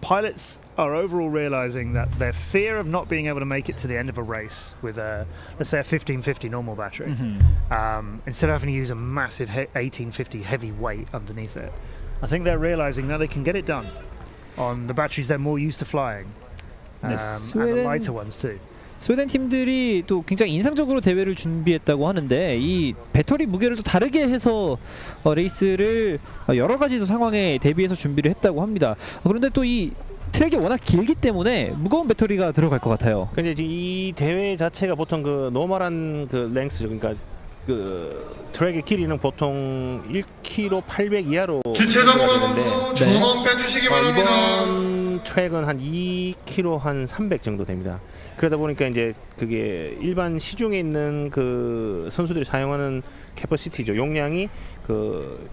pilots are overall realizing that their fear of not being able to make it to the end of a race with let's say a 1550 normal battery, instead of having to use a massive 1850 heavy weight underneath it, I think they're realizing now they can get it done on the batteries they're more used to flying, and the lighter ones too.
스웨덴 팀들이 또 굉장히 인상적으로 대회를 준비했다고 하는데 이 배터리 무게를 또 다르게 해서 레이스를 여러 가지 상황에 대비해서 준비를 했다고 합니다. 그런데 또 이 트랙이 워낙 길기 때문에 무거운 배터리가 들어갈 것 같아요.
근데 이 대회 자체가 보통 그 노멀한 그 랭스죠. 그러니까 그 트랙의 길이는 보통 1km 800 이하로 되는데
전원 빼주시기 바랍니다.
이번 트랙은 한 2km 한 300 정도 됩니다. 그러다 보니까 이제 그게 일반 시중에 있는 그 선수들이 사용하는 캐퍼시티죠. 용량이 그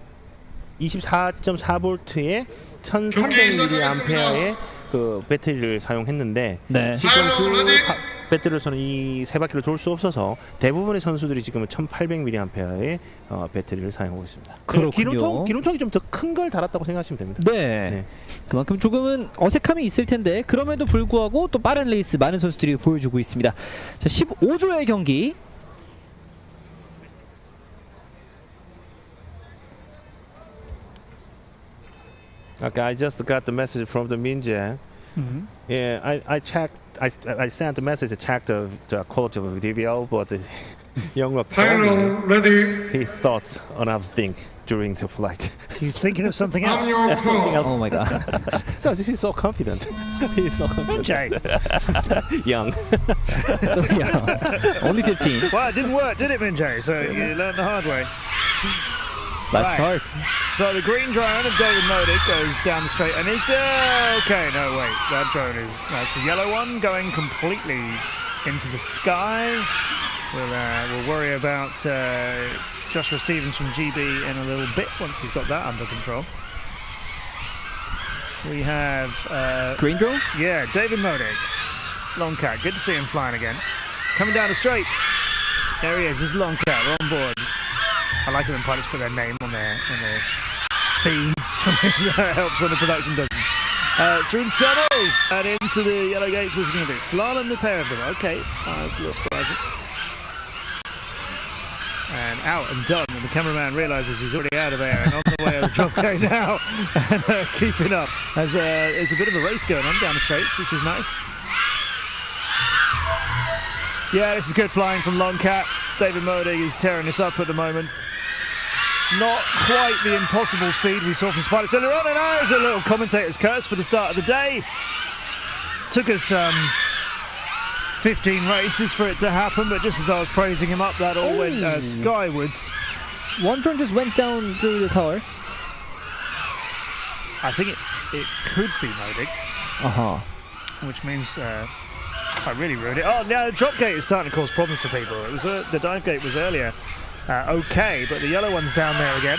24.4V에 1300mAh의 그 배터리를 사용했는데 지금 그 배터리로서는 이 세 바퀴를 돌 수 없어서 대부분의 선수들이 지금은 1800mAh의 배터리를 사용하고 있습니다.
그렇군요.
기름통이 좀 더 큰 걸 달았다고 생각하시면 됩니다.
네. 그만큼 조금은 어색함이 있을 텐데 그럼에도 불구하고 또 빠른 레이스 많은 선수들이 보여주고 있습니다. 자, 15조의 경기.
Okay, I just got the message from the Minja. Yeah, I checked. I sent the message to check the quality of the DVL, but the young told
Final
me
ready.
he thought another thing during the flight.
He's thinking of something
On
else.
your
Something
call.
else.
Oh my god.
So he's so confident. He's so confident.
Jay.
Young.
So yeah, only 15.
Well, it didn't work, did it, Minjay? So you learned the hard way.
That's hard.
So the green drone of David Modic goes down the straight, and it's okay. No, wait, that drone that's the yellow one going completely into the sky. We'll worry about Joshua Stevens from GB in a little bit once he's got that under control. We have
Green drone?
yeah, David Modic, long cat. Good to see him flying again. Coming down the straights. There he is. This is long cat. We're on board. I like it when pilots put their name on their feeds. That helps when the production doesn't. Through the tunnels and into the yellow gates. What's going to do? Slalom the pair of them. Okay, that's a little surprising. And out and done. And the cameraman realises he's already out of air and on the way of the drop gate now. And keeping up. As there's a bit of a race going on down the straights, which is nice. Yeah, this is good flying from Longcat. David Modic is tearing this up at the moment. Not quite the impossible speed we saw from pilots earlier on, and there's a little commentator's curse for the start of the day. Took us 15 races for it to happen, but just as I was praising him up, that all went skywards.
One drone just went down through the tower.
I think it could be Modic, which means I really ruined it. Oh, now the drop gate is starting to cause problems for people. It was the dive gate was earlier. Okay, but the yellow one's down there again.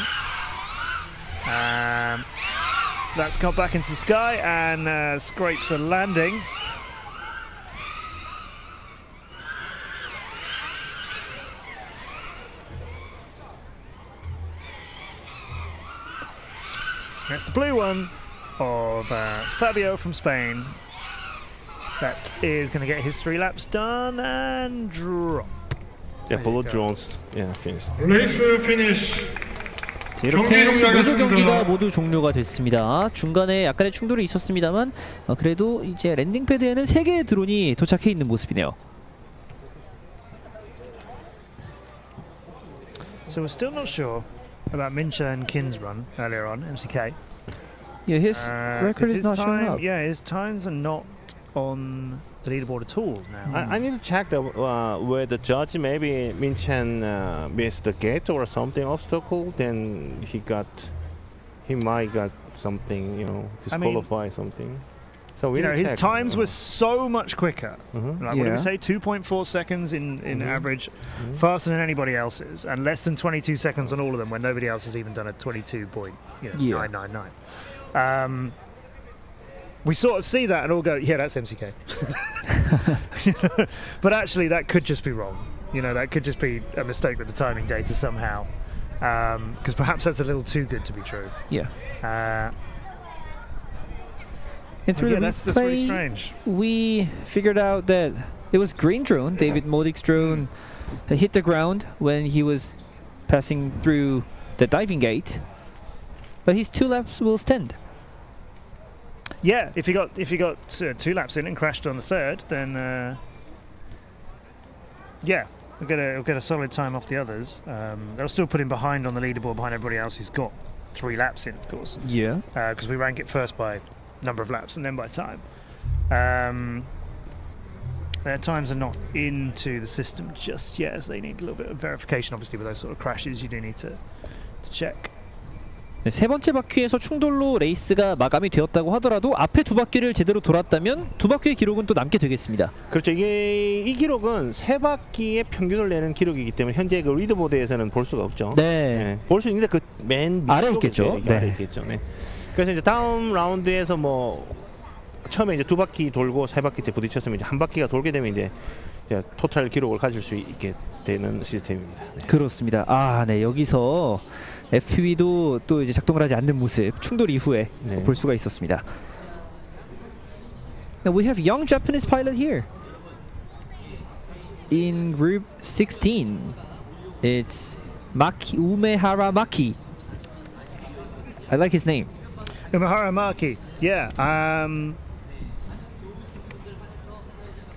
That's got back into the sky and scrapes a landing. That's the blue one of Fabio from Spain. That is going to get his 3 laps done and drop.
Yeah, bullet drones. Yeah, finished.
레이스 피니쉬.
이렇게
경기
모두 경기가
종료하겠습니다.
모두 종료가 됐습니다. 중간에 약간의 충돌이 있었습니다만 그래도 이제 랜딩 패드에는 3개의 드론이 도착해 있는 모습이네요.
So we're still not sure about Mincha and Kin's run earlier on, MCK.
Yeah, his record is not showing up.
Yeah, his times are not on the leaderboard at all now.
I need to check where the judge maybe Min-Chen missed the gate or something obstacle. Then he might got something, disqualify something. So we
his
check.
times were so much quicker. Like what did
Yeah.
we say? 2.4 seconds in average, faster than anybody else's, and less than 22 seconds on all of them when nobody else has even done a 22.999. We sort of see that and all go, yeah, that's MCK. But actually, that could just be wrong. That could just be a mistake with the timing data somehow. Because perhaps that's a little too good to be true.
Yeah.
And
through the
that's really
replay,
strange.
we figured out that it was green drone, David Modic's drone, that hit the ground when he was passing through the diving gate. But his 2 laps will stand.
Yeah, if you got 2 laps in and crashed on the 3rd, then we'll get a solid time off the others. They'll still put him behind on the leaderboard behind everybody else who's got 3 laps in, of course.
Yeah.
Because we rank it first by number of laps and then by time. Their times are not into the system just yet, as they need a little bit of verification. Obviously, with those sort of crashes, you do need to check.
네, 3번째 바퀴에서 충돌로 레이스가 마감이 되었다고 하더라도 앞에 2바퀴를 제대로 돌았다면 2바퀴의 기록은 또 남게 되겠습니다.
그렇죠. 이 기록은 3바퀴의 평균을 내는 기록이기 때문에 현재 그 리더보드에서는 볼 수가 없죠.
네.
볼 수 있는데 그 맨
아래 있겠죠.
아래 있겠죠. 네. 그래서 이제 다음 라운드에서 처음에 이제 2바퀴 돌고 3바퀴째 부딪혔으면 이제 한 바퀴가 돌게 되면 이제 토탈 기록을 가질 수 있게 되는 시스템입니다. 네.
그렇습니다. 아, 네. 여기서 FPV도 또 이제 작동을 하지 않는 모습 충돌 이후에
네.
볼 수가 있었습니다. Now we have young Japanese pilot here. In group 16, it's Umehara Maki. I like his name.
Umehara Maki. Yeah.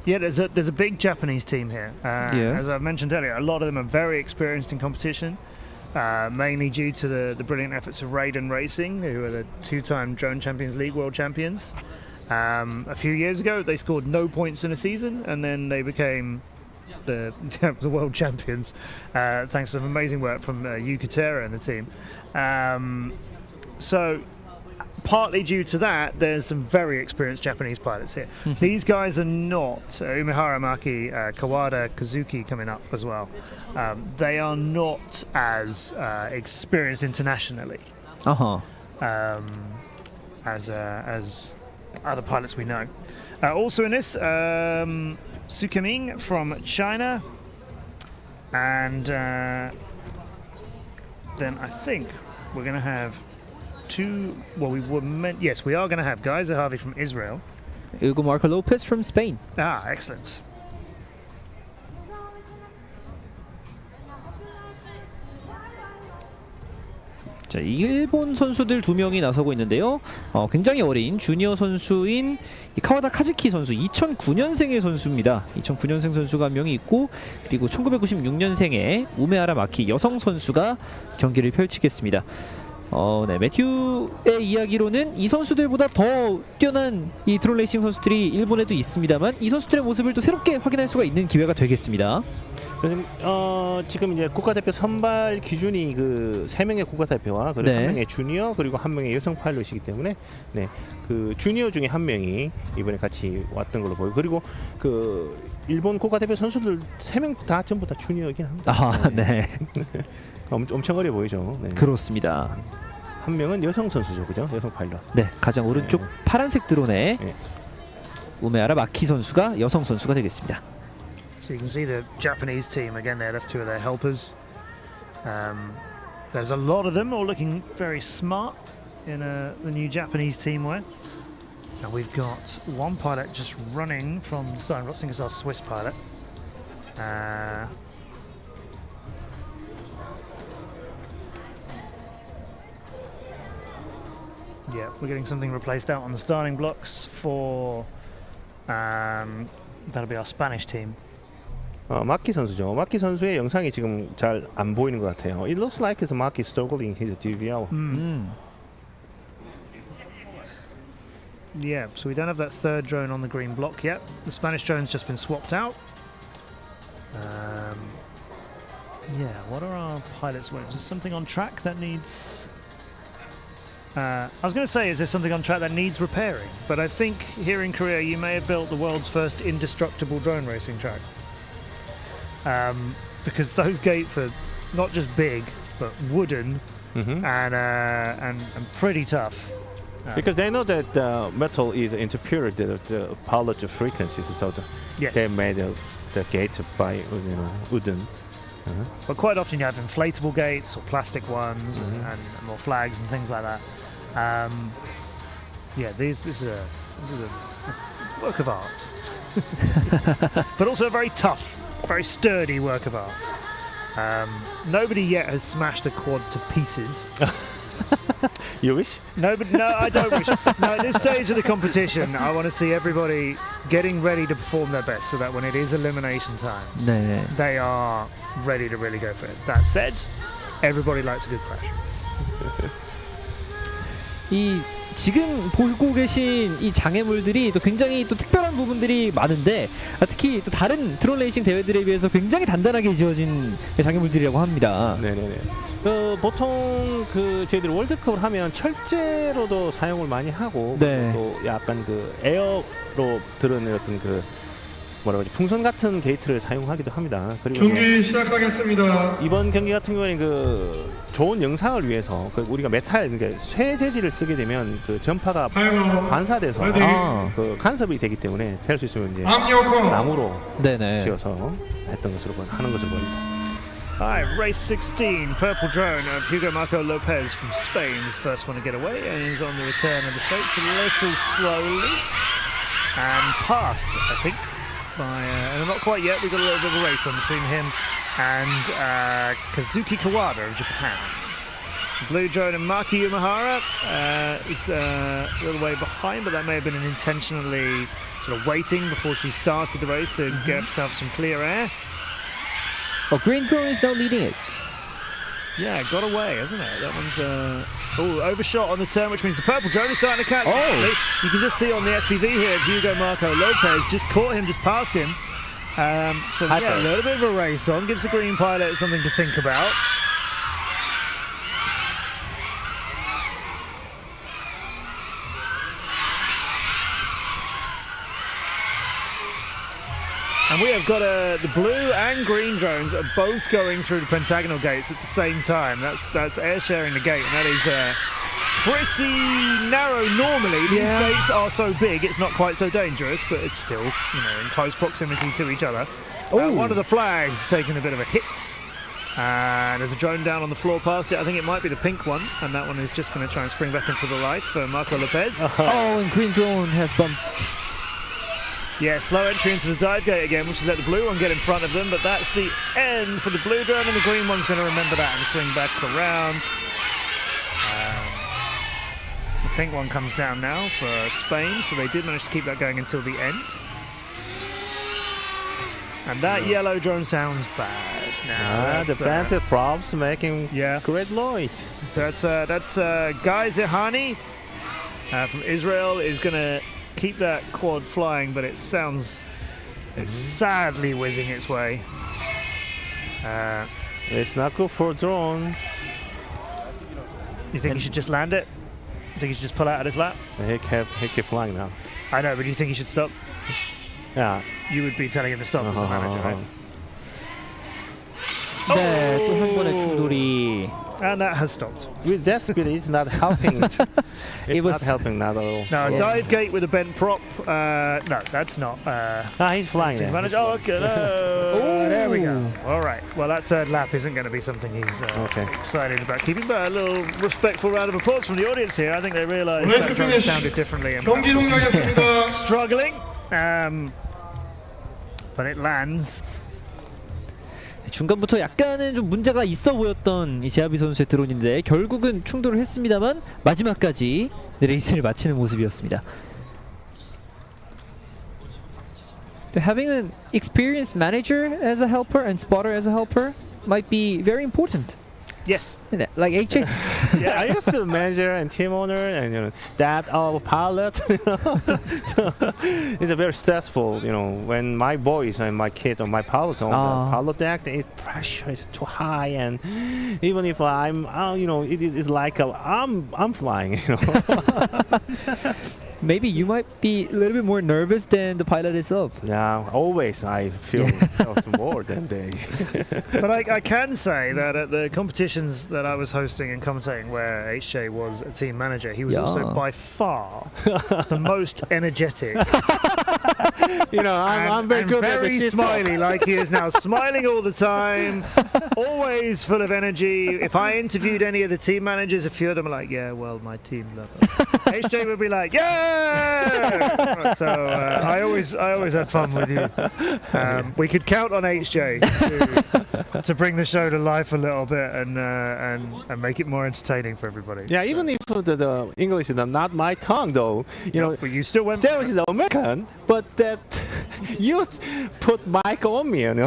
Yeah, there's a big Japanese team here.
Yeah.
As I mentioned earlier, a lot of them are very experienced in competition, mainly due to the brilliant efforts of Raiden Racing, who are the 2-time Drone Champions League world champions. A few years ago, they scored no points in a season, and then they became the world champions, thanks to some amazing work from Yukatera and the team. So, partly due to that, there's some very experienced Japanese pilots here. These guys are not Umehara Maki, Kawada, Kazuki coming up as well. They are not as experienced internationally as other pilots we know. Also in this, Sukaming from China, and then I think we're going to have two. Well, yes, we are going to have Geyser Harvey from Israel.
Hugo Marco Lopez from Spain.
Ah, excellent.
자, 일본 선수들 2명이 나서고 있는데요. 굉장히 어린 주니어 선수인 카와다 카즈키 선수, 2009년생의 선수입니다. 2009년생 선수가 한 명이 있고, 그리고 1996년생의 우메하라 마키 여성 선수가 경기를 펼치겠습니다. 네, 매튜의 이야기로는 이 선수들보다 더 뛰어난 이 드론 레이싱 선수들이 일본에도 있습니다만, 이 선수들의 모습을 또 새롭게 확인할 수가 있는 기회가 되겠습니다.
그래서 지금 이제 국가대표 선발 기준이 그 3명의 국가대표와 그리고
네.
1명의 주니어 그리고 1명의 여성 파일럿이기 때문에 네, 그 주니어 중에 1명이 이번에 같이 왔던 걸로 보여요. 그리고 그 일본 국가대표 선수들 3명 다 전부 다 주니어이긴 합니다.
아, 네.
엄청 어려 보이죠. 네.
그렇습니다.
1명은 여성 선수죠, 그죠? 여성 파일럿.
네, 가장 오른쪽 파란색 드론에 우메하라 마키 선수가 여성 선수가 되겠습니다.
So you can see the Japanese team again there. That's two of their helpers. There's a lot of them all looking very smart in the new Japanese team wear. And we've got one pilot just running from the starting block. I think it's our Swiss pilot. Yeah, we're getting something replaced out on the starting blocks for that'll be our Spanish team.
마키 선수죠. 마키 선수의 영상이 지금 잘 안 보이는 것 같아요. It looks like it's Maki struggling his DVL.
Yeah, so we don't have that third drone on the green block yet. The Spanish drone's just been swapped out. Yeah, what are our pilots wearing? Is there something on track that needs... I was going to say, is there something on track that needs repairing? But I think here in Korea you may have built the world's first indestructible drone racing track. Because those gates are not just big, but wooden and pretty tough.
Because they know that metal is interfering with the pilot frequencies, so they made the gate by wooden.
But quite often you have inflatable gates or plastic ones and more flags and things like that. Yeah, this is a work of art, but also a very tough, very sturdy work of art. Nobody yet has smashed a quad to pieces.
You wish?
No, I don't wish. No, at this stage of the competition, I want to see everybody getting ready to perform their best, so that when it is elimination time, they are ready to really go for it. That said, everybody likes a good crash.
이 지금 보고 계신 이 장애물들이 또 굉장히 또 특별한 부분들이 많은데, 특히 또 다른 드론 레이싱 대회들에 비해서 굉장히 단단하게 지어진 장애물들이라고 합니다.
네네네. 보통 그 저희들 월드컵을 하면 철제로도 사용을 많이 하고 또 약간 그 에어로 들어낸 어떤 그 뭐라고 하지 풍선 같은 게이트를 사용하기도 합니다. 그리고
경기 시작하겠습니다.
이번 경기 같은 경우에는 그 좋은 영상을 위해서 그 우리가 메탈 그러니까 쇠 재질을 쓰게 되면 그 전파가 반사돼서 그 간섭이 되기 때문에 될 수 있으면 이제 나무로 지어서 했던 것으로 하는 것으로 보입니다.
Alright, race 16, purple drone of Hugo Marco Lopez from Spain is the first one to get away and is on the return of the straights a little slowly and passed, I think, by, not quite yet, we've got a little bit of a race on between him and Kazuki Kawada of Japan. Blue drone and Maki Umehara is a little way behind, but that may have been an intentionally sort of waiting before she started the race to get herself some clear air.
Oh, green drone is now leading it.
Yeah, got away, hasn't it? That one's overshot on the turn, which means the purple drone is starting to catch. You can just see on the FPV here, Hugo Marco Lopez just caught him, just passed him. So yeah, a little bit of a race on, gives the green pilot something to think about. And we have got the blue and green drones are both going through the pentagonal gates at the same time. That's air sharing the gate, and that is pretty narrow normally. These gates are so big, it's not quite so dangerous, but it's still, in close proximity to each other. One of the flags taking a bit of a hit. And there's a drone down on the floor past it. I think it might be the pink one, and that one is just going to try and spring back into the light for Marco Lopez.
And green drone has bumped.
Yeah, slow entry into the dive gate again, which has let the blue one get in front of them, but that's the end for the blue drone, and the green one's going to remember that and swing back around. The pink one comes down now for Spain, so they did manage to keep that going until the end. And that yellow drone sounds bad now.
The bandit props making great noise.
That's Guy Zehani from Israel is going to keep that quad flying, but it sounds it's sadly whizzing its way.
It's not good for a drone.
You think he should just land it? You think he should just pull out of his lap?
He kept flying now.
I know, but do you think he should stop?
Yeah.
You would be telling him to stop as a manager, right?
네, 또 한 번의 충돌이.
And that has stopped.
With that speed, it's not helping. It's not helping at all.
No, dive gate with a bent prop. No, that's not.
He's flying there.
Oh, okay. No. There we go. All right. Well, that third lap isn't going to be something he's excited about keeping. But a little respectful round of applause from the audience here. I think they realised that drone sounded differently and struggling. But it lands.
중간부터 약간은 좀 문제가 있어 보였던 이 제아비 선수의 드론인데 결국은 충돌을 했습니다만 마지막까지 레이스를 마치는 모습이었습니다. Having an experienced manager as a helper and spotter as a helper might be very important.
Yes.
Like HA.
Yeah, I used to manager and team owner and dad of pilot. So it's a very stressful, when my boys and my kids or my pilots on the pilot deck, the pressure is too high, and even if I'm, it is like I'm flying.
Maybe you might be a little bit more nervous than the pilot itself.
Yeah, always I feel more than they.
But I can say that at the competitions that I was hosting and commentating where HJ was a team manager, he was also by far the most energetic.
I'm very good at
very smiley, like he is now, smiling all the time, always full of energy. If I interviewed any of the team managers, a few of them are like, yeah, well, my team love it. HJ would be like, yeah! So I always had fun with you. We could count on HJ to bring the show to life a little bit and make it more entertaining for everybody.
Yeah, even if the English is not my tongue, though,
but you still went.
There was the American, but that you put mic on me,
Yep.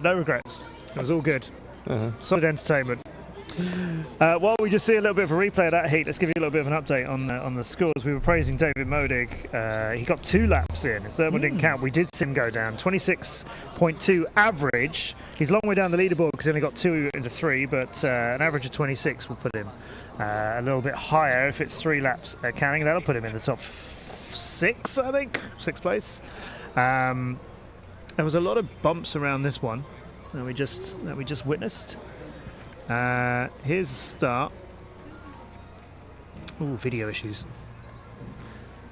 No regrets. It was all good. Solid entertainment. While we just see a little bit of a replay of that heat, let's give you a little bit of an update on the scores. We were praising David Modig. He got 2 laps in. His third one didn't count. We did see him go down. 26.2 average. He's a long way down the leaderboard because he only got 2 into 3, but an average of 26 will put him a little bit higher if it's 3 laps counting. That'll put him in the top 6, I think, 6th place. There was a lot of bumps around this one that we just witnessed. Here's the start. Ooh, video issues.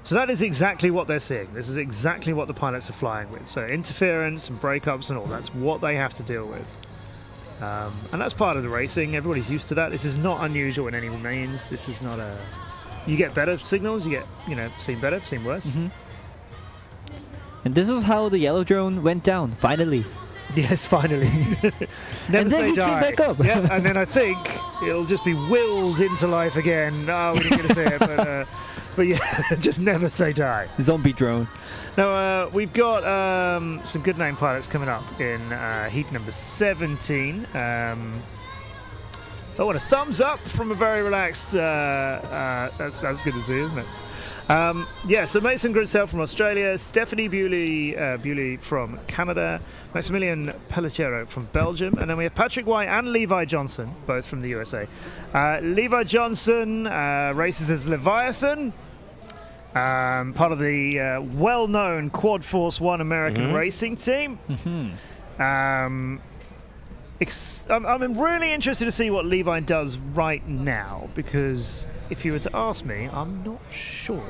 So that is exactly what they're seeing. This is exactly what the pilots are flying with. So interference and breakups and all, that's what they have to deal with. And that's part of the racing. Everybody's used to that. This is not unusual in any means. This is not a... You get better signals, you get, seen better, seen worse.
Mm-hmm. And this is how the yellow drone went down, finally.
Yes, finally. Never
and then
say
he
die.
came back up.
Yeah, and then I think it'll just be willed into life again. Oh, we didn't get to say it, but yeah, just never say die.
Zombie drone.
Now, we've got some good name pilots coming up in heat number 17. Oh, what a thumbs up from a very relaxed... that's good to see, isn't it? So Mason Grinsell from Australia, Stephanie Bewley from Canada, Maximilian Pellicero from Belgium, and then we have Patrick White and Levi Johnson, both from the USA. Levi Johnson races as Leviathan, part of the well-known Quad Force One American racing team. I'm really interested to see what Levi does right now, because if you were to ask me, I'm not sure.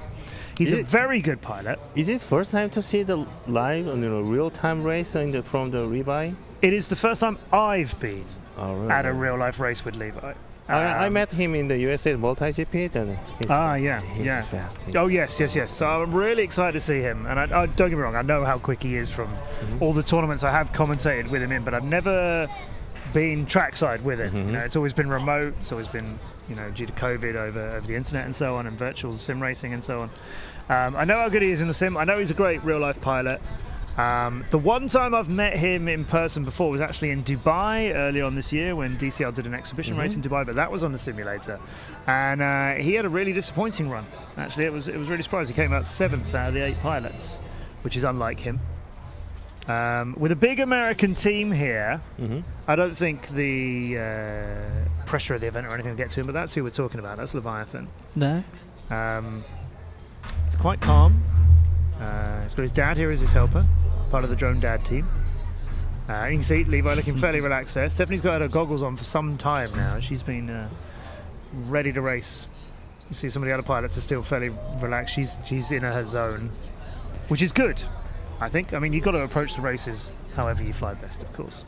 He's a very good pilot.
Is it first time to see the live, real-time race from the Levi?
It is the first time I've been
really?
at a real-life race with Levi.
I met him in the USA multi-GP. And he's fast.
Oh, yes. So I'm really excited to see him. And I don't get me wrong, I know how quick he is from all the tournaments I have commentated with him in, but I've never been trackside with him. It's always been remote. It's always been, due to COVID over the internet and so on, and virtual sim racing and so on. I know how good he is in the sim. I know he's a great real-life pilot. The one time I've met him in person before was actually in Dubai early on this year when DCL did an exhibition race in Dubai, but that was on the simulator. And he had a really disappointing run. Actually, it was really surprising. He came out 7th out of the 8 pilots, which is unlike him. With a big American team here, I don't think the pressure of the event or anything will get to him, but that's who we're talking about. That's Leviathan.
No.
He's quite calm. He's got his dad here as his helper, part of the Drone Dad team. You can see Levi looking fairly relaxed there. Stephanie's got her goggles on for some time now. She's been ready to race. You see some of the other pilots are still fairly relaxed. She's in her zone, which is good, I think. I mean, you've got to approach the races however you fly best, of course.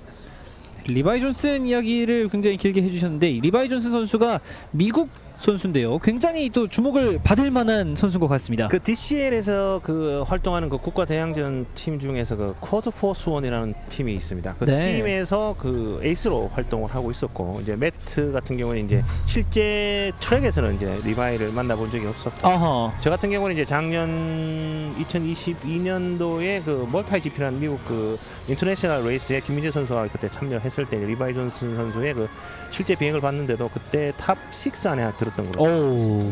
리바이 존슨 이야기를 굉장히 길게 해주셨는데, 리바이 존슨 선수가 미국 선수인데요. 굉장히 또 주목을 받을 만한 선수인 것 같습니다.
그 DCL에서 그 활동하는 그 국가 대항전 팀 중에서 그 쿼드 포스 원이라는 팀이 있습니다. 그 팀에서 그 에이스로 활동을 하고 있었고, 이제 매트 같은 경우는 이제 실제 트랙에서는 이제 리바이를 만나본 적이 없었고, 저 같은 경우는 이제 작년 2022년도에 그 멀티 GP라는 미국 그 인터내셔널 레이스에 김민재 선수가 그때 참여했을 때 리바이 존슨 선수의 그 실제 비행을 봤는데도 그때 탑 6 안에 들었던 걸로.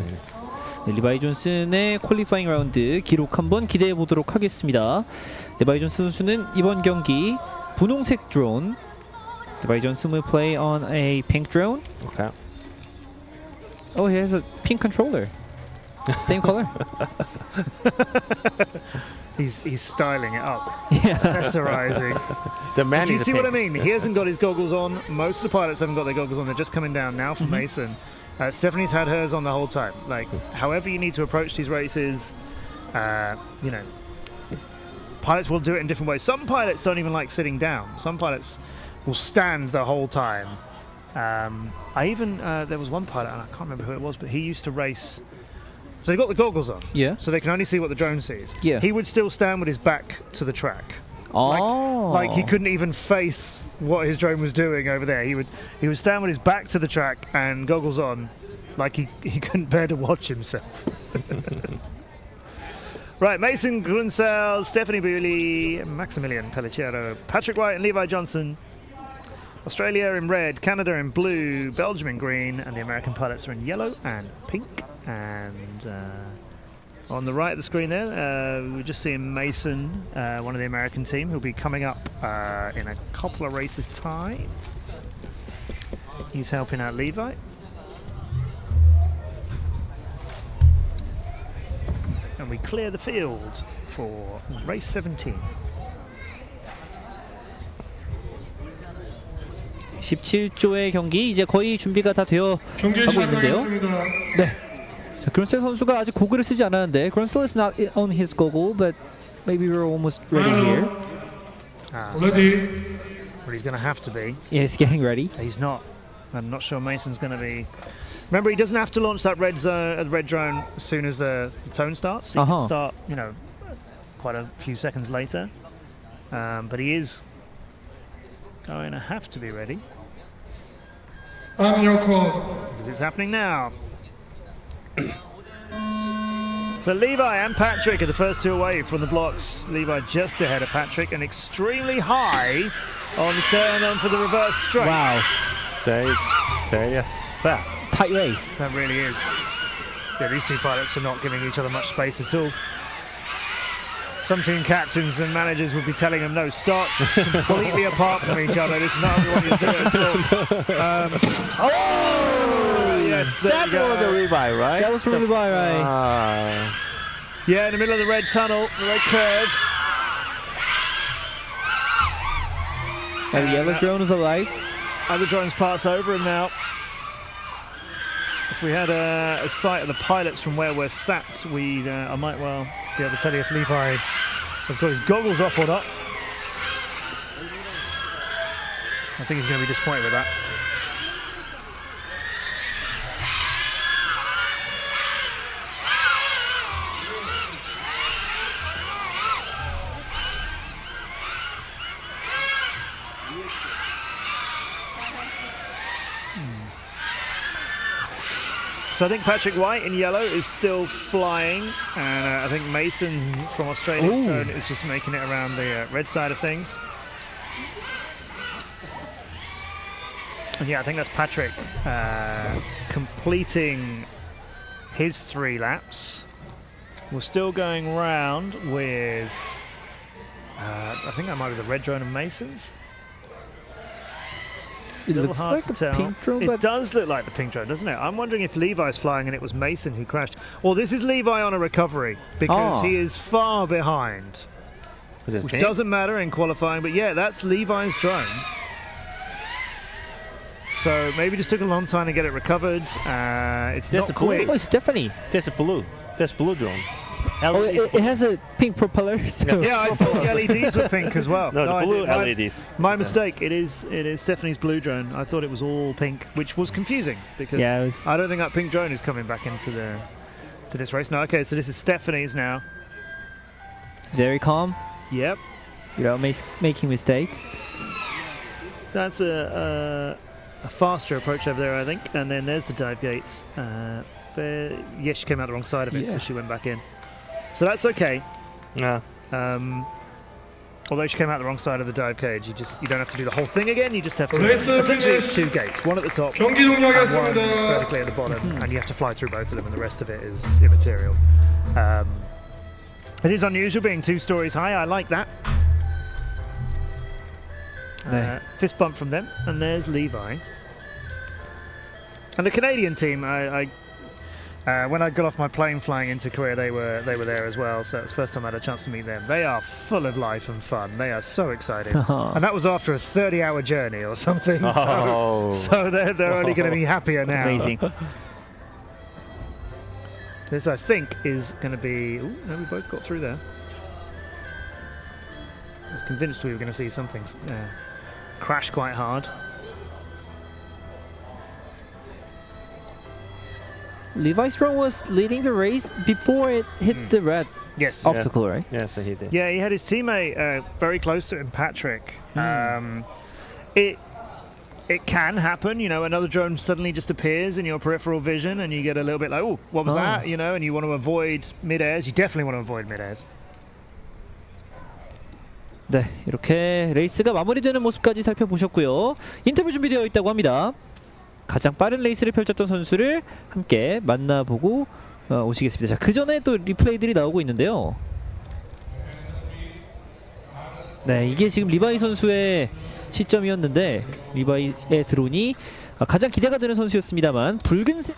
네, 리바이 존슨의 퀄리파잉 라운드 기록 한번 기대해 보도록 하겠습니다. 리바이 존슨 선수는 이번 경기 분홍색 드론. 리바이 존슨 will play on a pink drone.
Okay.
Oh, he has a pink controller. Same color.
He's styling it up, accessorizing.
The man
Do you
is
see what I mean? He hasn't got his goggles on. Most of the pilots haven't got their goggles on. They're just coming down now from Mason. Stephanie's had hers on the whole time. Like, however you need to approach these races, pilots will do it in different ways. Some pilots don't even like sitting down. Some pilots will stand the whole time. There was one pilot, and I can't remember who it was, but he used to race. So they've got the goggles on, so they can only see what the drone sees. He would still stand with his back to the track. Like he couldn't even face what his drone was doing over there. He would stand with his back to the track and goggles on, like he couldn't bear to watch himself. Right, Mason Grunsell, Stephanie Bewley, Maximilian Pellicero, Patrick White and Levi Johnson. Australia in red, Canada in blue, Belgium in green, and the American pilots are in yellow and pink. And on the right of the screen there, we're just seeing Mason, one of the American team, who'll be coming up in a couple of races' time. He's helping out Levi. and we clear the field for race 17.
17조의 경기 이제 거의 준비가 다 되어
경기
가고 있는데요.
시작하겠습니다.
네. 자, 그런셀 선수가 아직 고글을 쓰지 않았는데 그런셀 is not on his goggle, but maybe we're almost ready here.
Ready.
But he's going to have to be.
Yeah, he's getting ready.
He's not. I'm not sure Mason's going to be. Remember, he doesn't have to launch that red drone as soon as the tone starts. He can start, you know, quite a few seconds later. But he is going to have to be ready.
On your call.
Because it's happening now. So Levi and Patrick are the first two away from the blocks. Levi just ahead of Patrick and extremely high on the turn on for the reverse straight.
Wow.
Day is fast.
Tight race.
That really is. Yeah, these two pilots are not giving each other much space at all. Some team captains and managers would be telling them, no, start completely apart from each other. This is not what we want you to do at all. Oh, yes, there you go.
was a Levi, right?
That was from Levi, right?
Yeah, in the middle of the red tunnel, the red curve.
And the yellow drone is alive.
Other drones pass over him now. If we had a sight of the pilots from where we're sat, I might well be able to tell you if Levi has got his goggles off or not. I think he's going to be disappointed with that. So I think Patrick White in yellow is still flying, and I think Mason from Australia's drone is just making it around the red side of things. And yeah, I think that's Patrick completing his 3 laps. We're still going round with, I think that might be the red drone of Mason's.
It looks like the pink drone.
It does look like the pink drone, doesn't it? I'm wondering if Levi's flying and it was Mason who crashed. Or this is Levi on a recovery because he is far behind. Which doesn't matter in qualifying, but yeah, that's Levi's drone. So maybe just took a long time to get it recovered. It's not quick.
Oh, it's Stephanie.
That's blue. That's blue drone.
Oh, it has a pink propeller. So.
Yeah, I thought the LEDs were pink as well.
No, the blue LEDs.
My mistake. It is Stephanie's blue drone. I thought it was all pink, which was confusing because I don't think that pink drone is coming back into this race. No, okay, so this is Stephanie's now.
Very calm.
Yep.
Without making mistakes.
That's a faster approach over there, I think. And then there's the dive gates. Yes, she came out the wrong side of it, so she went back in. So that's okay.
Yeah.
Although she came out the wrong side of the dive cage, you don't have to do the whole thing again. You just have to. Essentially, it's 2 gates, one at the top and one vertically at the bottom, and you have to fly through both of them, and the rest of it is immaterial. It is unusual being 2 stories high. I like that. Fist bump from them, and there's Levi. And the Canadian team, when I got off my plane flying into Korea, they were there as well. So it's the first time I had a chance to meet them. They are full of life and fun. They are so excited, and that was after a 30-hour journey or something. So they're only going to be happier now.
Amazing.
This, I think, is going to be. Ooh, no, we both got through there. I was convinced we were going to see something crash quite hard.
Levi's drone was leading the race before it hit the red obstacle, right?
Yes, he did.
Yeah, he had his teammate very close to him, Patrick. It can happen, another drone suddenly just appears in your peripheral vision and you get a little bit like, oh, what was that? And you want to avoid mid-airs. You definitely want to avoid mid-airs.
네, 이렇게 레이스가 마무리되는 모습까지 살펴보셨고요. 인터뷰 준비되어 있다고 합니다. 가장 빠른 레이스를 펼쳤던 선수를 함께 만나보고 오시겠습니다. 자, 그 전에 또 리플레이들이 나오고 있는데요. 네, 이게 지금 리바이 선수의 시점이었는데 리바이의 드론이 가장 기대가 되는 선수였습니다만 붉은색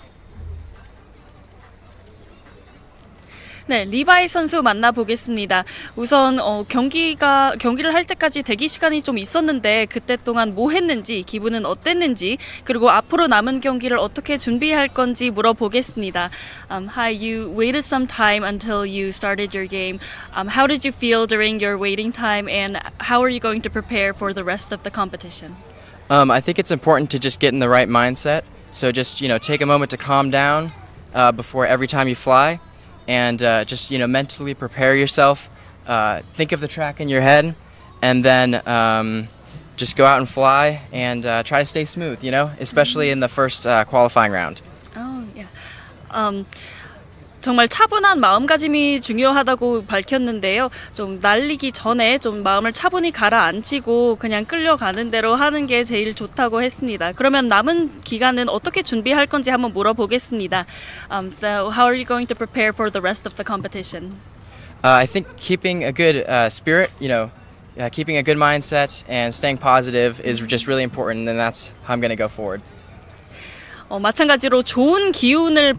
네, 리바이 선수 만나보겠습니다. 우선 경기를 할 때까지 대기 시간이 좀 있었는데 그때 동안 뭐 했는지, 기분은 어땠는지, 그리고 앞으로 남은 경기를 어떻게 준비할 건지 물어보겠습니다. Hi, you waited some time until you started your game. How did you feel during your waiting time, and how are you going to prepare for the rest of the competition?
I think it's important to just get in the right mindset. So just take a moment to calm down before every time you fly. And just mentally prepare yourself. Think of the track in your head, and then just go out and fly and try to stay smooth. Especially in the first qualifying round.
Oh, yeah. 정말 차분한 마음가짐이 중요하다고 밝혔는데요. 좀 날리기 전에 좀 마음을 차분히 가라앉히고 그냥 끌려가는 대로 하는 게 제일 좋다고 했습니다. 그러면 남은 기간은 어떻게 준비할 건지 한번 물어보겠습니다. So how are you going to prepare for the rest of the competition?
I think keeping a good spirit, keeping a good mindset and staying positive is just really important, and that's how I'm going to go forward.
마찬가지로 좋은 기운을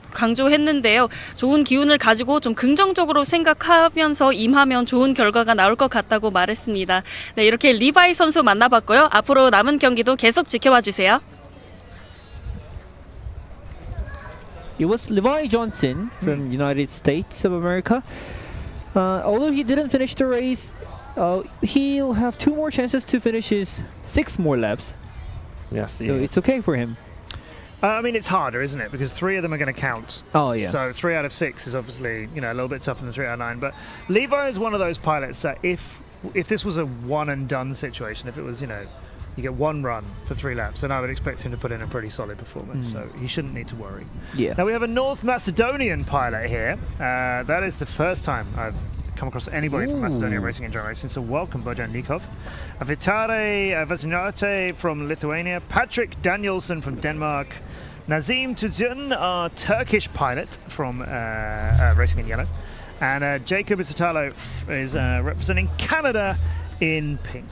강조했는데요. 좋은 기운을 가지고 좀 긍정적으로 생각하면서 임하면 좋은 결과가 나올 것 같다고 말했습니다. 네, 이렇게 리바이 선수 만나봤고요. 앞으로 남은 경기도 계속 지켜봐 주세요.
It was Levi Johnson from United States of America. Although he didn't finish the race, he'll have 2 more chances to finish his 6 more laps.
Yes,
so it's okay for him.
I mean, it's harder, isn't it? Because 3 of them are going to count.
Oh, yeah.
So 3 out of 6 is obviously, a little bit tougher than 3 out of 9. But Levi is one of those pilots that if this was a one and done situation, if it was, you get 1 run for 3 laps, then I would expect him to put in a pretty solid performance. So he shouldn't need to worry.
Yeah.
Now we have a North Macedonian pilot here. That is the first time I've come across anybody from Macedonia racing and drone racing, so welcome Bojan Nikov. Vitare Vazinate from Lithuania, Patrick Danielson from Denmark, Nazim Tuzun, our Turkish pilot from Racing in Yellow, and Jacob Isotalo is representing Canada in pink.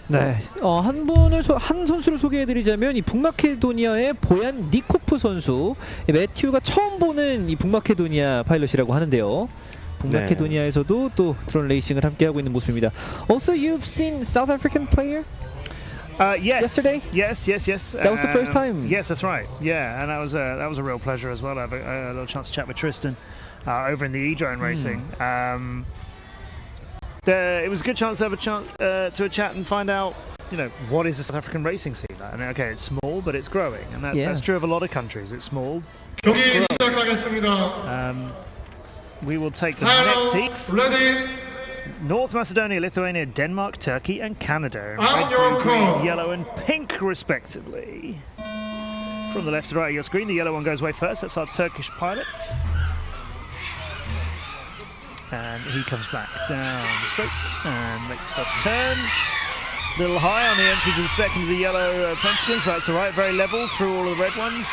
네, 한 선수를 소개해드리자면 이 북마케도니아의 보얀 니코프 선수, 매튜가 처음 보는 이 북마케도니아 파일럿이라고 하는데요. 북마케도니아에서도 또 드론 레이싱을 함께 하고 있는 모습입니다. Also, you've seen South African player?
Yes.
Yesterday?
Yes.
That was the first time.
Yes, that's right. Yeah, and that was a real pleasure as well. I have a little chance to chat with Tristan over in the e-drone racing. It was a good chance to have a chat and find out, what is the South African racing scene like? And okay, it's small, but it's growing, and that's true of a lot of countries. It's small.
경기 시작하겠습니다.
We will take the next heats.
Ready?
North Macedonia, Lithuania, Denmark, Turkey, and Canada.
On
Red,
your
green,
call.
yellow, and pink, respectively. From the left to right of your screen, the yellow one goes away first. That's our Turkish pilot. And he comes back down the straight and makes the first turn. A little high on the entry to the second of the yellow pentagons, but that's alright, very level through all of the red ones.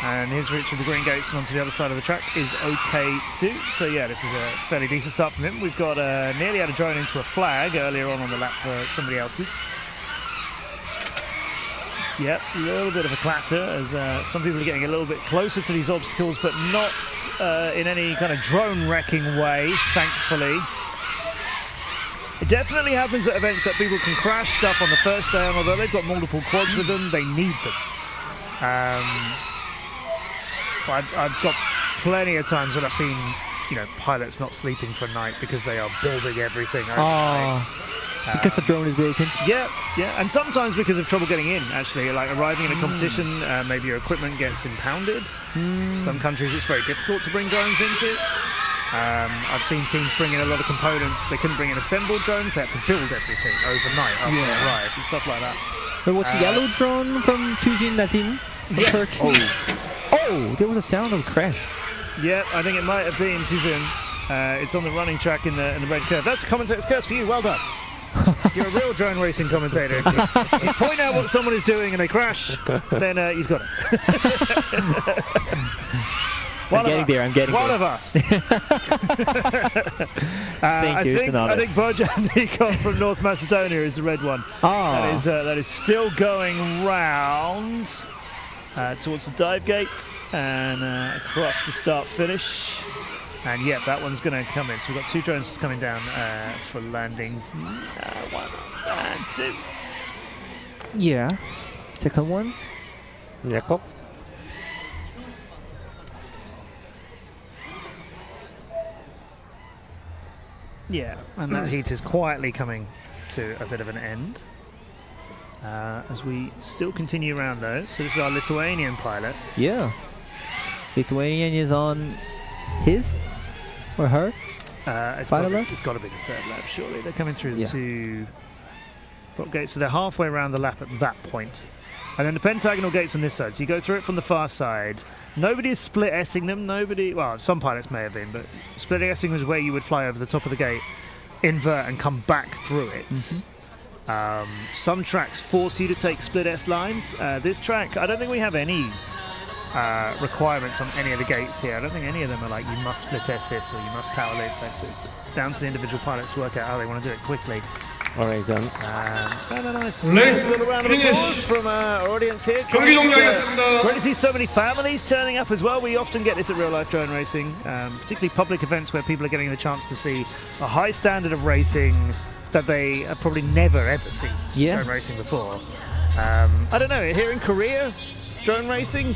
And his route through the green gates and onto the other side of the track is okay too. So yeah, this is a fairly decent start from him. We've got nearly had a drone into a flag earlier on the lap for somebody else's. Yep, a little bit of a clatter as some people are getting a little bit closer to these obstacles, but not in any kind of drone wrecking way, thankfully. It definitely happens at events that people can crash stuff on the first day, and although they've got multiple quads with them, they need them. I've got plenty of times when I've seen, pilots not sleeping for a night because they are building everything overnight.
Because the drone is broken.
Yeah, and sometimes because of trouble getting in, actually, like arriving in a competition, maybe your equipment gets impounded. Some countries it's very difficult to bring drones into. I've seen teams bring in a lot of components. They couldn't bring in assembled drones, they had to build everything overnight after they arrived and stuff like that.
So what's the yellow drone from Tuzin Nazim from Turkey? Oh, there was a sound of a crash.
Yeah, I think it might have been Tuzin. It's on the running track in the red curve. That's commentator's curse for you, well done. You're a real drone racing commentator. If you point out what someone is doing and they crash, then you've got it.
I'm getting there.
One of us.
Thank you. It's an honor.
I think Bojan Nikov from North Macedonia is the red one. That is still going round. towards the dive gate and across the start finish. And yeah, that one's going to come in. So we've got 2 drones coming down for landings. 1 and 2.
Yeah. Second one.
Jakob.
Yeah, and that heat is quietly coming to a bit of an end. As we still continue around though. So this is our Lithuanian pilot.
Yeah. Lithuanian is on his or her final lap?
It's got to be the 3rd lap, surely. They're coming through the 2 prop gates, so they're halfway around the lap at that point. And then the pentagonal gates on this side, so you go through it from the far side. Nobody is split S-ing them, well, some pilots may have been, but split S-ing was where you would fly over the top of the gate, invert and come back through it. Some tracks force you to take split S lines. This track, I don't think we have any requirements on any of the gates here. I don't think any of them are like you must split S this or you must power loop this. It's down to the individual pilots to work out how they want to do it quickly.
All right, done.
And a nice little round of applause from our audience here. Great to see so many families turning up as well. We often get this at real life drone racing, particularly public events where people are getting the chance to see a high standard of racing that they have probably never ever seen drone racing before. I don't know, here in Korea, drone racing,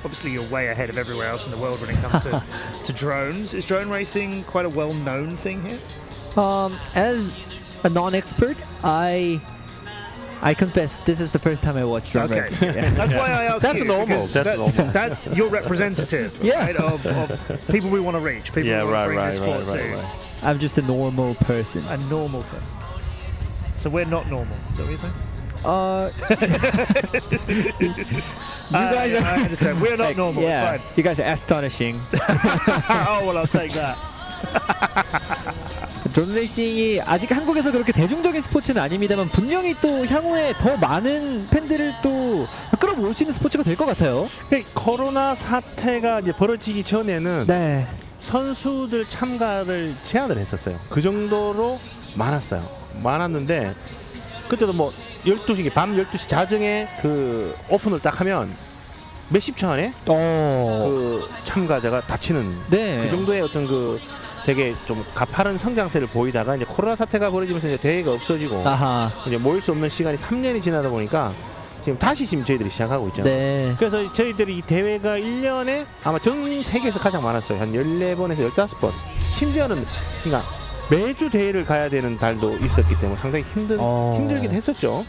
obviously you're way ahead of everywhere else in the world when it comes to drones. Is drone racing quite a well-known thing here?
As a non-expert, I confess this is the first time I watched drone racing.
That's why I asked
That's
you.
normal.
That's your representative, right, of people we want to reach, people we want to bring this sport to.
I'm just a normal person.
A normal person. So we're not normal, is that what you're saying?
You guys are.
I understand. We're not normal.
Yeah,
it's fine.
you guys are astonishing.
Oh well, I'll take that.
드론 레이싱이 아직 한국에서 그렇게 대중적인 스포츠는 아닙니다만 분명히 또 향후에 더 많은 팬들을 또 끌어모을 수 있는 스포츠가 될 것 같아요.
코로나 사태가 이제 벌어지기 전에는 선수들 참가를 제한을 했었어요. 그 정도로 많았는데 그때도 뭐 12시 밤 12시 자정에 그 오픈을 딱 하면 몇십 초 안에 그 참가자가 다치는 그 정도의 어떤 그 되게 좀 가파른 성장세를 보이다가 이제 코로나 사태가 벌어지면서 이제 대회가 없어지고 이제 모일 수 없는 시간이 3년이 지나다 보니까 지금 다시 저희들이 시작하고 있잖아요. 그래서 저희들이 이 대회가 1년에 아마 전 세계에서 가장 많았어요. 한 14번에서 15번. 심지어는 그러니까 매주 대회를 가야 되는 달도 있었기 때문에 상당히 힘들긴 했었죠.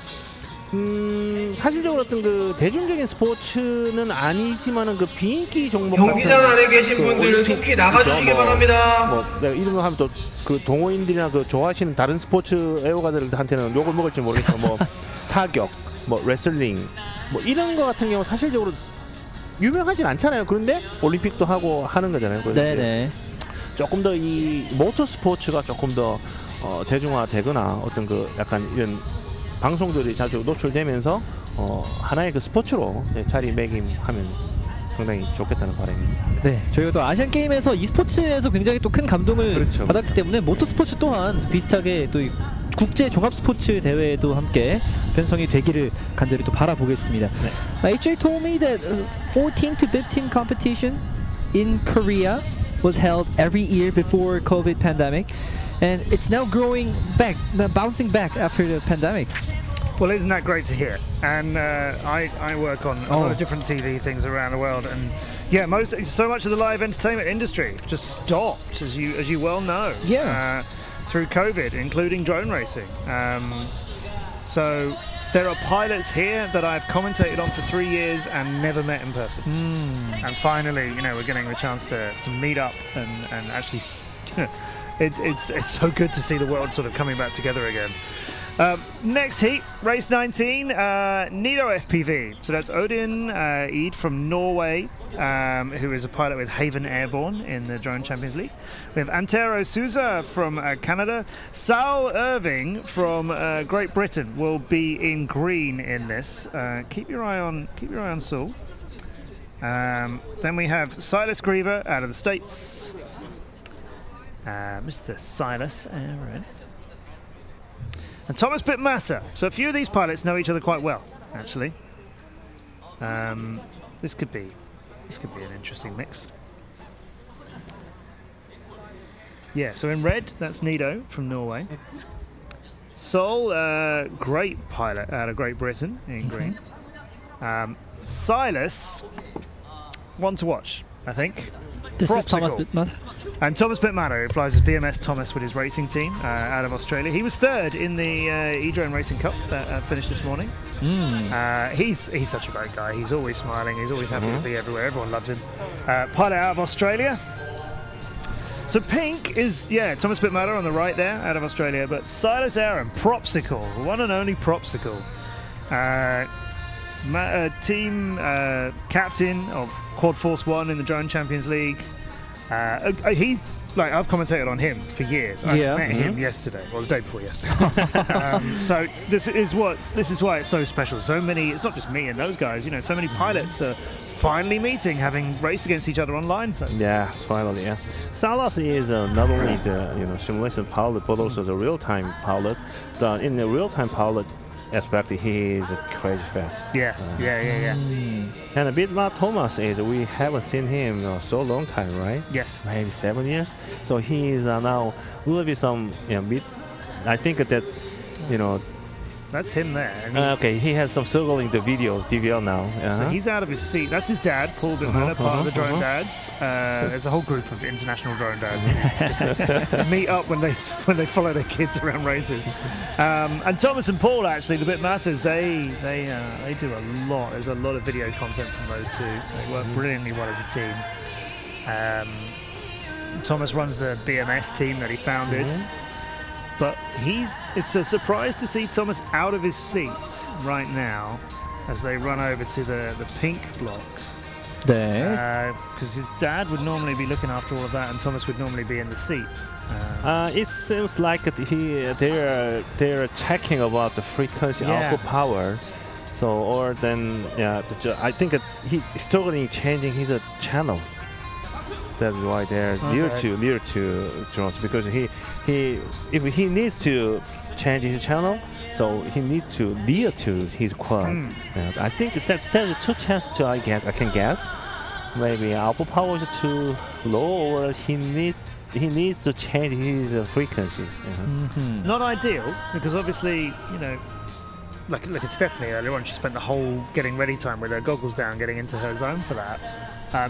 사실적으로 어떤 그 대중적인 스포츠는 아니지만은 그 비인기 종목
경기장 안에 계신 분들은 속히 나가주시기 바랍니다.
뭐 내가 이런 거 하면 또 그 동호인들이나 그 좋아하시는 다른 스포츠 애호가들한테는 욕을 먹을지 모르겠지만 뭐 사격, 뭐 레슬링, 뭐 이런 거 같은 경우 사실적으로 유명하진 않잖아요. 그런데 올림픽도 하고 하는 거잖아요. 그래서 조금 더 이 모터 스포츠가 조금 더 대중화되거나 어떤 그 약간 이런 방송들이 자주 노출되면서 하나의 그 스포츠로 자리매김하면 상당히 좋겠다는 바람입니다.
네, 저희가 또 아시안 게임에서 e스포츠에서 굉장히 또 큰 감동을 받았기 때문에 모터 스포츠 또한 비슷하게 또 국제 종합 스포츠 대회에도 함께 편성이 되기를 간절히 또 바라보겠습니다. HJ told me that 14 to 15 competition in Korea was held every year before COVID pandemic, and it's now growing back, bouncing back after the pandemic.
Well, isn't that great to hear? And I work on a lot of different TV things around the world, and yeah, so much of the live entertainment industry just stopped, as you well know. Through COVID, including drone racing. So there are pilots here that I've commentated on for 3 years and never met in person. And finally, we're getting the chance to meet up and actually, it's so good to see the world sort of coming back together again. Next heat, race 19, Nido FPV. So that's Odin Eid from Norway, who is a pilot with Haven Airborne in the Drone Champions League. We have Antero Souza from Canada. Saul Irving from Great Britain will be in green in this. Keep your eye on Saul. Then we have Silas Griever out of the States. Mr. Silas Aaron. And Thomas Bitmatter. So a few of these pilots know each other quite well, actually. This could be an interesting mix. Yeah, so in red, that's Nido from Norway. Sol, great pilot out of Great Britain in green. Silas, one to watch, I think.
This is Thomas
Propsicle.
Bittmatter.
And Thomas Bittmatter, who flies as BMS Thomas with his racing team out of Australia. He was third in the E-Drone Racing Cup that finished this morning. He's such a great guy. He's always smiling. He's always happy to be everywhere. Everyone loves him. Pilot out of Australia. So pink is, Thomas Bittmatter on the right there, out of Australia, but Silas Aaron, Propsicle, one and only Propsicle. Team captain of Quad Force 1 in the Drone Champions League. He's, like, I've commentated on him for years. I met him yesterday, or the day before yesterday. So this is why it's so special. So many, it's not just me and those guys, so many pilots are finally meeting, having raced against each other online. So
Yes, finally, yeah. Salas is not only the simulation pilot, but also the real-time pilot. In the real-time pilot aspect, he is crazy fast.
Yeah.
And a bit about Thomas is we haven't seen him so long time, right?
Yes.
Maybe 7 years. So he is now will be some bit. I think that
that's him there. And
okay, he has some struggling the DVL now.
So he's out of his seat. That's his dad, Paul Bittmatter, part of the Drone Dads. There's a whole group of international drone dads just meet up when they follow their kids around races. And Thomas and Paul, actually, the Bittmatters, they do a lot. There's a lot of video content from those two. They work brilliantly well as a team. Thomas runs the BMS team that he founded. But it's a surprise to see Thomas out of his seat right now as they run over to the pink block. Because his dad would normally be looking after all of that and Thomas would normally be in the seat.
It seems like they're checking about the frequency output power. So I think that he's struggling changing his channels. That's why they're near to drones, because if he needs to change his channel, so he needs to near to his quad. I think that there's two chances I can guess. Maybe output power is too low, or he needs to change his frequencies.
It's not ideal because obviously look at Stephanie earlier on. She spent the whole getting ready time with her goggles down, getting into her zone for that.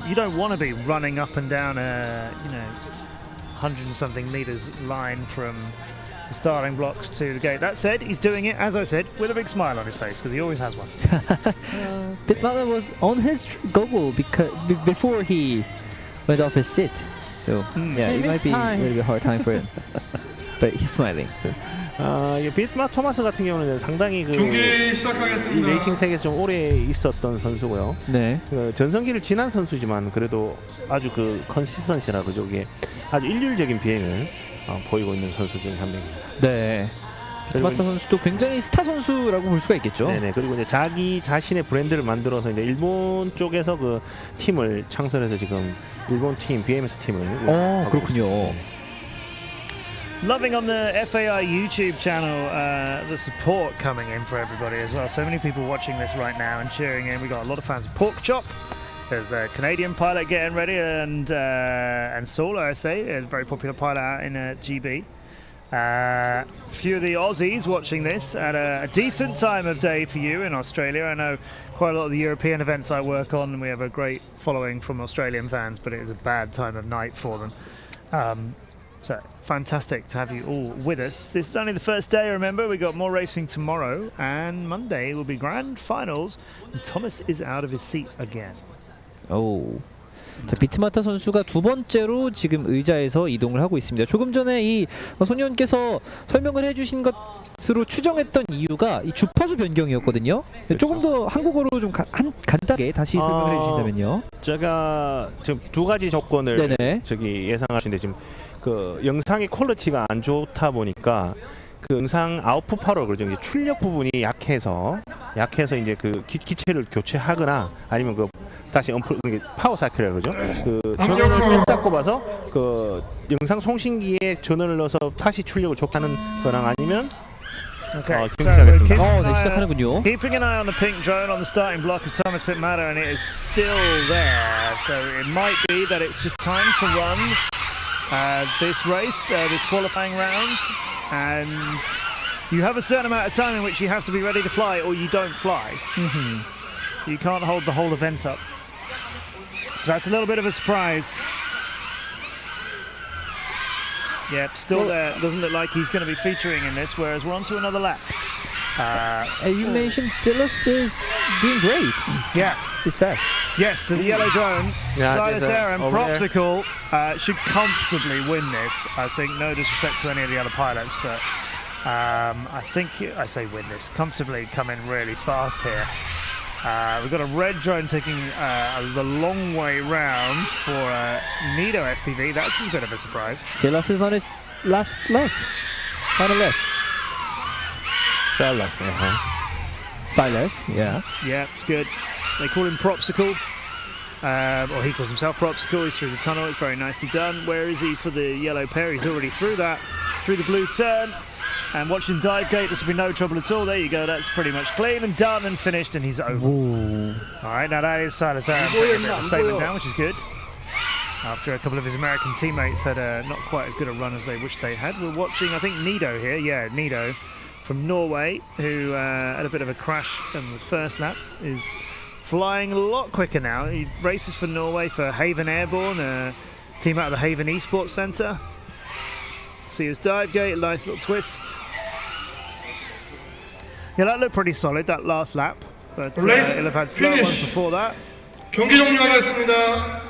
You don't want to be running up and down a 100 and something meters line from the starting blocks to the gate. That said, he's doing it, as I said, with a big smile on his face because he always has one.
Bittmatter was on his goggle before he went off his seat. So it might be a little bit hard time for him. But he's smiling.
비트마 토마스 같은 경우는 상당히
경기 시작하겠습니다.
이 레이싱 세계에서 좀 오래 있었던 선수고요.
네.
전성기를 지난 선수지만 그래도 아주 컨시스턴시라 그죠? 이게 아주 일률적인 비행을 보이고 있는 선수 중 한 명입니다.
네. 비트마터 선수도 굉장히 스타 선수라고 볼 수가 있겠죠.
네네. 그리고 이제 자기 자신의 브랜드를 만들어서 이제 일본 쪽에서 그 팀을 창설해서 지금 일본 팀 BMS 팀을.
그렇군요.
Loving on the FAI YouTube channel, the support coming in for everybody as well. So many people watching this right now and cheering in. We got a lot of fans of Pork Chop. There's a Canadian pilot getting ready, and Saul, I say, a very popular pilot out in GB. A few of the Aussies watching this at a decent time of day for you in Australia. I know quite a lot of the European events I work on, and we have a great following from Australian fans, but it is a bad time of night for them. So fantastic to have you all with us. This is only the first day, remember. We got more racing tomorrow, and Monday will be grand finals, and Thomas is out of his seat again.
자, 비트마타 선수가 두 번째로 지금 의자에서 이동을 하고 있습니다. 조금 전에 이 소년께서 설명을 해주신 것으로 추정했던 이유가 이 주파수 변경이었거든요. 그렇죠. 조금 더 한국어로 좀 간단하게 다시 설명을 해주신다면요.
제가 지금 두 가지 조건을 예상하시는데 지금 그 영상의 퀄리티가 안 좋다 보니까 그 영상 아웃풋 파워 그러죠. 이제 출력 부분이 약해서 이제 그 기체를 교체하거나 아니면 그 다시 파워 사이클이라고 그러죠. 그 전원을 뺐다 꼽아서 그 영상 송신기에 전원을 넣어서 다시 출력을 좋게 하는 거랑 아니면
Okay,
지금
so
시작했습니다.
네, 시작하는군요.
keeping an eye on the pink drone on the starting block of Thomas Pittmatter, and it is still there. So it might be that it's just time to run this race, this qualifying round, and you have a certain amount of time in which you have to be ready to fly, or you don't fly. You can't hold the whole event up. So that's a little bit of a surprise. Yep, still there. Doesn't look like he's going to be featuring in this, whereas we're on to another lap.
As you mentioned, Silas is doing great.
Yeah.
He's fast.
Yes, so the yellow drone, Silas
there's
Aaron,
over there.
Propsicle, should comfortably win this. I think, no disrespect to any of the other pilots, but I think, I say win this, comfortably come in really fast here. We've got a red drone taking the long way round for Nido FPV. That's a bit of a surprise.
Silas is on his last lap. Final lap. Silas, yeah.
Yeah, it's good. They call him Propsicle. Or he calls himself Propsicle. He's through the tunnel. It's very nicely done. Where is he for the yellow pair? He's already through that. Through the blue turn. And watch him dive gate. This will be no trouble at all. There you go. That's pretty much clean and done and finished, and he's over.
Ooh.
All right, now that is Silas Aaron taking a bit of a statement now, which is good. After a couple of his American teammates had not quite as good a run as they wished they had. We're watching, I think, Nido here. Yeah, Nido from Norway, who had a bit of a crash in the first lap, is flying a lot quicker now. He races for Norway for Haven Airborne, a team out of the Haven Esports Centre. See his dive gate, nice little twist. Yeah, that looked pretty solid, that last lap. But he'll have had slow ones before that.
경기 종료하겠습니다.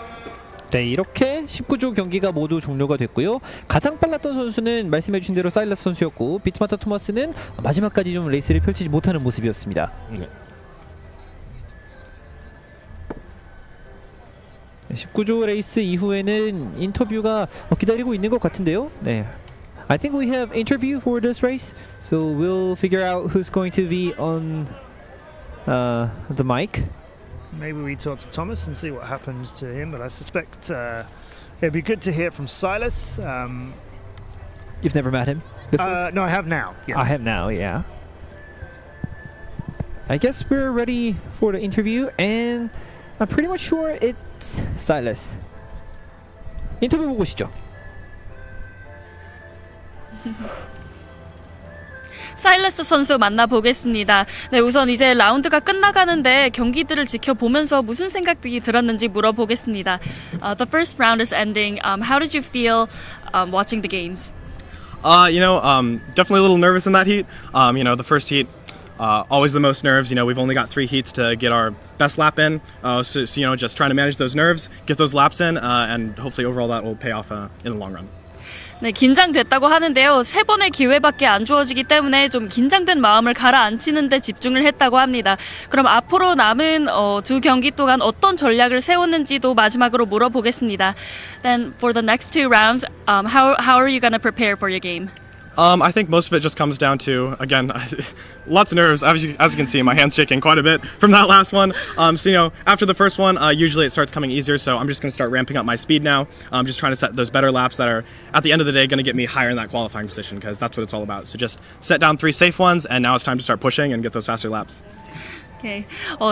네, 이렇게 19조 경기가 모두 종료가 됐고요. 가장 빨랐던 선수는 말씀해주신 대로 사일러스 선수였고, 비트마타 토마스는 마지막까지 좀 레이스를 펼치지 못하는 모습이었습니다.
네.
19조 레이스 이후에는 인터뷰가 기다리고 있는 것 같은데요. 네. I think we have interview for this race, so we'll figure out who's going to be on the mic.
Maybe we talk to Thomas and see what happens to him, but I suspect it'd be good to hear from Silas.
You've never met him before?
No, I have now. Yeah.
I have now, yeah. I guess we're ready for the interview, and I'm pretty much sure it's Silas. 인터뷰 보고 오시죠.
사일러스 선수 만나보겠습니다. 네, 우선 이제 라운드가 끝나가는데 경기들을 지켜보면서 무슨 생각이 들었는지 물어보겠습니다. The first round is ending. How did you feel watching the games?
Definitely a little nervous in that heat. The first heat, always the most nerves. We've only got 3 heats to get our best lap in. So just trying to manage those nerves, get those laps in, and hopefully overall that will pay off in the long run.
네, 긴장됐다고 하는데요. 3번의 기회밖에 안 주어지기 때문에 좀 긴장된 마음을 가라앉히는 데 집중을 했다고 합니다. 그럼 앞으로 남은 2 경기 동안 어떤 전략을 세웠는지도 마지막으로 물어보겠습니다. Then for the next 2 rounds, how are you going to prepare for your game?
I think most of it just comes down to, again, lots of nerves. As you can see, my hand's shaking quite a bit from that last one. After the first one, usually it starts coming easier, so I'm just going to start ramping up my speed now. I'm just trying to set those better laps that are, at the end of the day, going to get me higher in that qualifying position, because that's what it's all about. So just set down 3 safe ones, and now it's time to start pushing and get those faster laps.
Okay.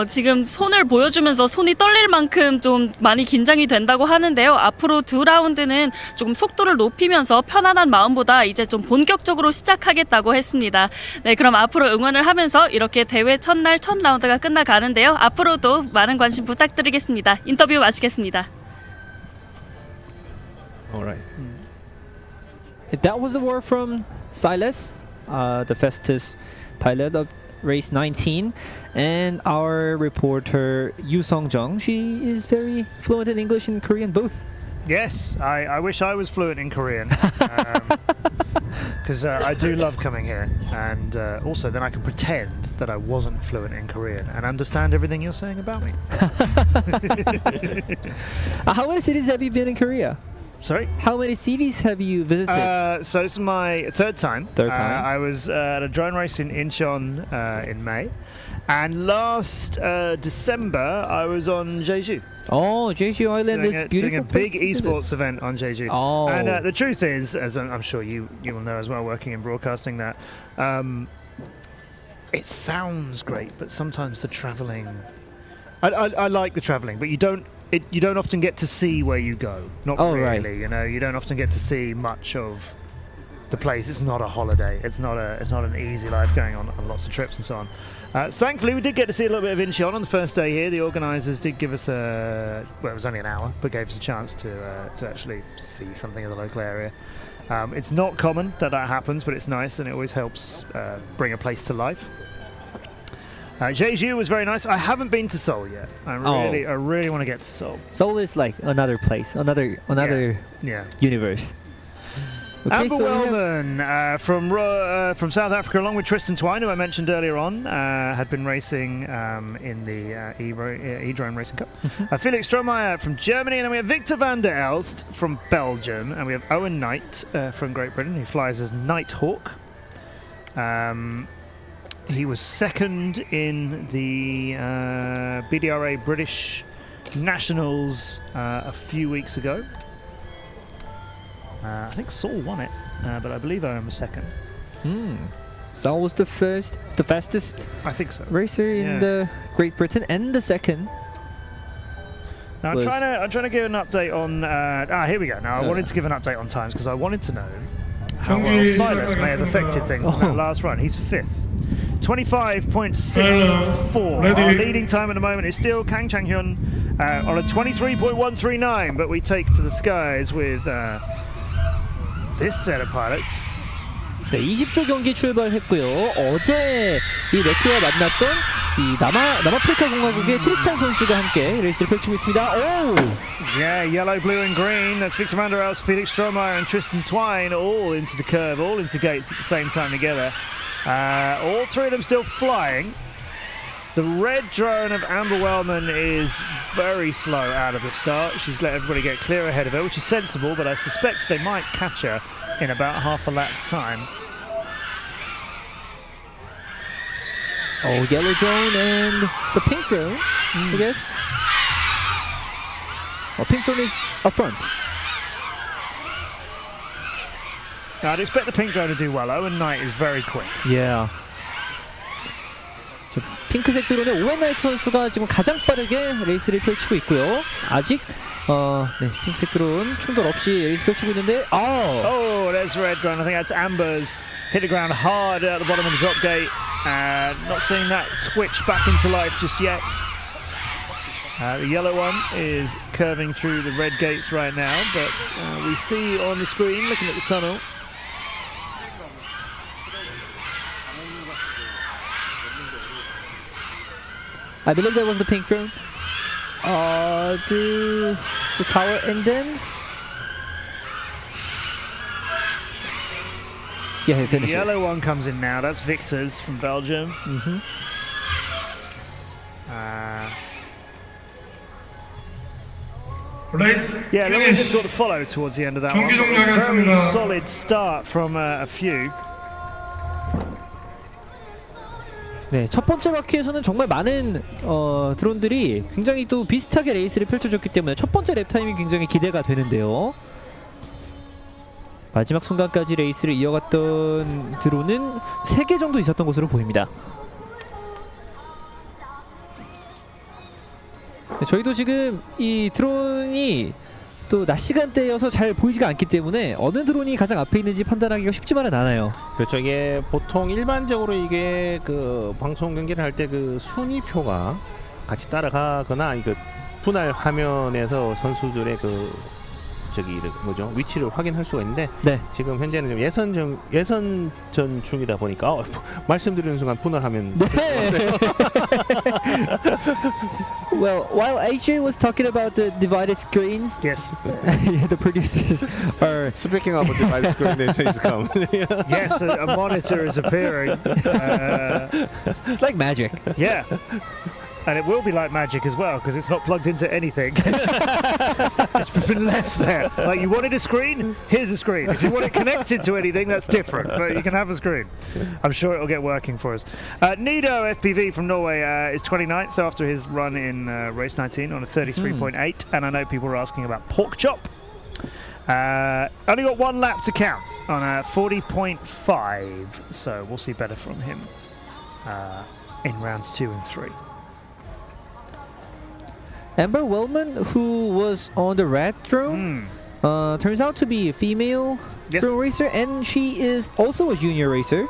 지금 손을 보여주면서 손이 떨릴 만큼 좀 많이 긴장이 된다고 하는데요. 앞으로 2 라운드는 조금 속도를 높이면서 편안한 마음보다 이제 좀 본격적으로 시작하겠다고 했습니다. 네, 그럼 앞으로 응원을 하면서 이렇게 대회 첫날 첫 라운드가 끝나가는데요. 앞으로도 많은 관심 부탁드리겠습니다. 인터뷰 마치겠습니다.
Alright. That was the word from Silas, the fastest pilot of race 19, and our reporter Yu Song-jung. She is very fluent in English and Korean both.
Yes, I wish I was fluent in Korean, because I do love coming here, and also then I can pretend that I wasn't fluent in Korean and understand everything you're saying about me.
How many cities have you been in Korea?
Sorry?
How many cities have you visited?
So this is my 3rd time.
3rd time.
I was at a drone race in Incheon in May. And last December, I was on Jeju.
Oh, Jeju Island is beautiful.
Doing a big esports event on Jeju.
Oh.
And the truth is, as I'm sure you will know as well, working in broadcasting, that it sounds great, but sometimes the travelling. I like the travelling, but you don't often get to see where you go. Not really,
right.
you know. You don't often get to see much of the place. It's not a holiday. It's not an easy life going on lots of trips and so on. Thankfully, we did get to see a little bit of Incheon on the first day here. The organisers did give us it was only an hour, but gave us a chance to actually see something of the local area. It's not common that happens, but it's nice, and it always helps bring a place to life. Jeju was very nice. I haven't been to Seoul yet. I really want to get to Seoul.
Seoul is like another place, another universe. Okay,
Amber Wellman from South Africa, along with Tristan Twine, who I mentioned earlier on, had been racing in the E-Drone Racing Cup. Felix Strohmeyer from Germany, and then we have Victor van der Elst from Belgium, and we have Owen Knight from Great Britain, who flies as Nighthawk. He was second in the BDRA British Nationals a few weeks ago. I think Saul won it, but I believe Owen was second.
Saul was the fastest
I think so.
racer in the Great Britain, and the second.
Now I'm trying to give an update on. Here we go. Now I wanted to give an update on times because I wanted to know how well Silas may have affected things in that last run. He's fifth. 25.64. Our leading time at the moment is still Kang Chang-hyun on a 23.139, but we take to the skies with this set of pilots.
네, 20조 경기 출발했고요. 어제 이 매트와 만났던 이 남아프리카 공화국의 트리스탄 선수가 함께 레이스를 펼치고 있습니다.
Yeah, yellow, blue and green. That's Victor van der Elst, Felix Strohmeyer and Tristan Twine all into the curve, all into gates at the same time together. All three of them still flying. The red drone of Amber Wellman is very slow out of the start. She's let everybody get clear ahead of her, which is sensible, but I suspect they might catch her in about half a lap's time.
Yellow drone and the pink drone, I guess. Pink drone is up front.
I'd expect the pink drone to do well. Owen Knight is very quick.
Yeah. 핑크색 드론의 오웬 나이트 선수가 지금 가장 빠르게 레이스를 펼치고 있고요. 아직 핑크색 드론 충돌 없이 레이스 펼치고 있는데
Oh, there's red drone. I think that's Amber's. Hit the ground hard at the bottom of the drop gate. Not seeing that twitch back into life just yet. The yellow one is curving through the red gates right now, but we see on the screen, looking at the tunnel,
I believe that was the pink drone. The tower, and then he finishes.
The yellow one comes in now. That's Victor's from Belgium. Yeah, Lewin just got to follow towards the end of that one. Very solid start from a few.
네, 첫 번째 바퀴에서는 정말 많은 드론들이 굉장히 또 비슷하게 레이스를 펼쳐줬기 때문에 첫 번째 랩 타임이 굉장히 기대가 되는데요. 마지막 순간까지 레이스를 이어갔던 드론은 3개 정도 있었던 것으로 보입니다. 네, 저희도 지금 이 드론이 또 낮 시간대여서 잘 보이지가 않기 때문에 어느 드론이 가장 앞에 있는지 판단하기가 쉽지만은 않아요.
그렇죠. 이게 보통 일반적으로 이게 그 방송 경기를 할 때 그 순위표가 같이 따라가거나 이거 분할 화면에서 선수들의 그 위치를 확인할 수가 있는데 지금 현재는 좀 예선전 중이다 보니까 말씀드리는 순간 분할하면
Well, while AJ was talking about the divided screens,
yes,
the producers are
speaking of a divided screen. It's come.
Yes, a monitor is appearing.
It's like magic.
Yeah. And it will be like magic as well, because it's not plugged into anything. It's been left there. Like, you wanted a screen? Here's a screen. If you want it connected to anything, that's different. But you can have a screen. I'm sure it'll get working for us. Nido FPV from Norway is 29th after his run in race 19 on a 33.8. And I know people are asking about Pork Chop. Only got one lap to count on a 40.5. So we'll see better from him. in rounds 2 and 3.
Amber Wellman, who was on the red drone, turns out to be a female drone racer, and she is also a junior racer.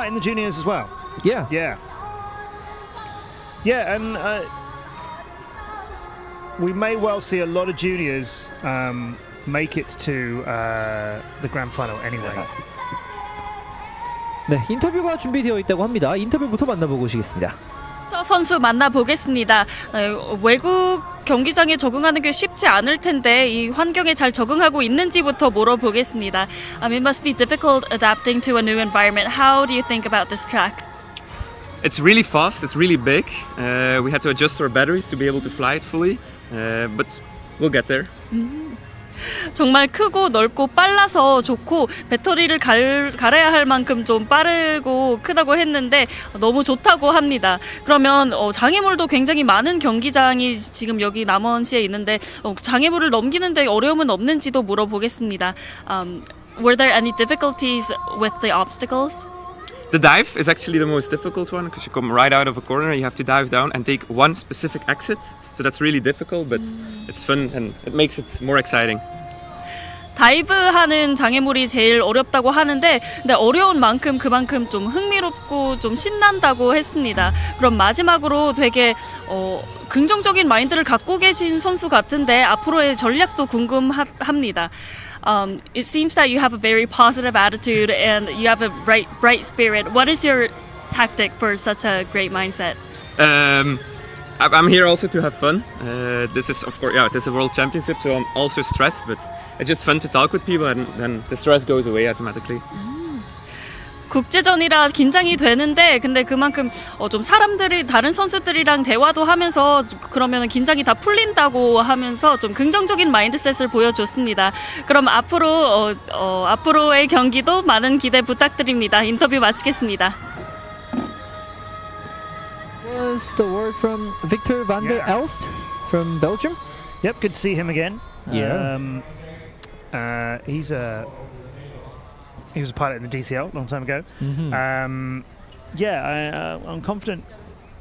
In the juniors as well.
Yeah.
Yeah, and we may well see a lot of juniors make it to the grand final anyway.
네, 인터뷰가 준비되어 있다고 합니다. 인터뷰부터 만나보고 오시겠습니다.
선수 만나보겠습니다. 외국 경기장에 적응하는 게 쉽지 않을 텐데 이 환경에 잘 적응하고 있는지부터 물어보겠습니다. It must be difficult adapting to a new environment. How do you think about this track?
It's really fast, it's really big. We had to adjust our batteries to be able to fly it fully, but we'll get there.
정말 크고 넓고 빨라서 좋고 배터리를 갈아야 할 만큼 좀 빠르고 크다고 했는데 너무 좋다고 합니다. 그러면 장애물도 굉장히 많은 경기장이 지금 여기 남원시에 있는데 장애물을 넘기는데 어려움은 없는지도 물어보겠습니다. Were there any difficulties with the obstacles?
The dive is actually the most difficult one because you come right out of a corner, you have to dive down and take one specific exit. So that's really difficult, but it's fun and it makes it more exciting.
다이브하는 장애물이 제일 어렵다고 하는데 근데 어려운 만큼 그만큼 좀 흥미롭고 좀 신난다고 했습니다. 그럼 마지막으로 되게 긍정적인 마인드를 갖고 계신 선수 같은데 앞으로의 전략도 궁금합니다. It seems that you have a very positive attitude and you have a bright spirit. What is your tactic for such a great mindset?
I'm here also to have fun. This is, of course, this is a world championship, so I'm also stressed, but it's just fun to talk with people and then the stress goes away automatically.
국제전이라 긴장이 되는데 근데 그만큼 좀 사람들이 다른 선수들이랑 대화도 하면서 그러면 긴장이 다 풀린다고 하면서 좀 긍정적인 마인드셋을 보여줬습니다. 그럼 앞으로의 경기도 많은 기대 부탁드립니다. 인터뷰 마치겠습니다.
Was the word from Victor van der Elst from Belgium?
Yep, good to see him again.
Yeah.
He was a pilot in the DCL a long time ago. I'm confident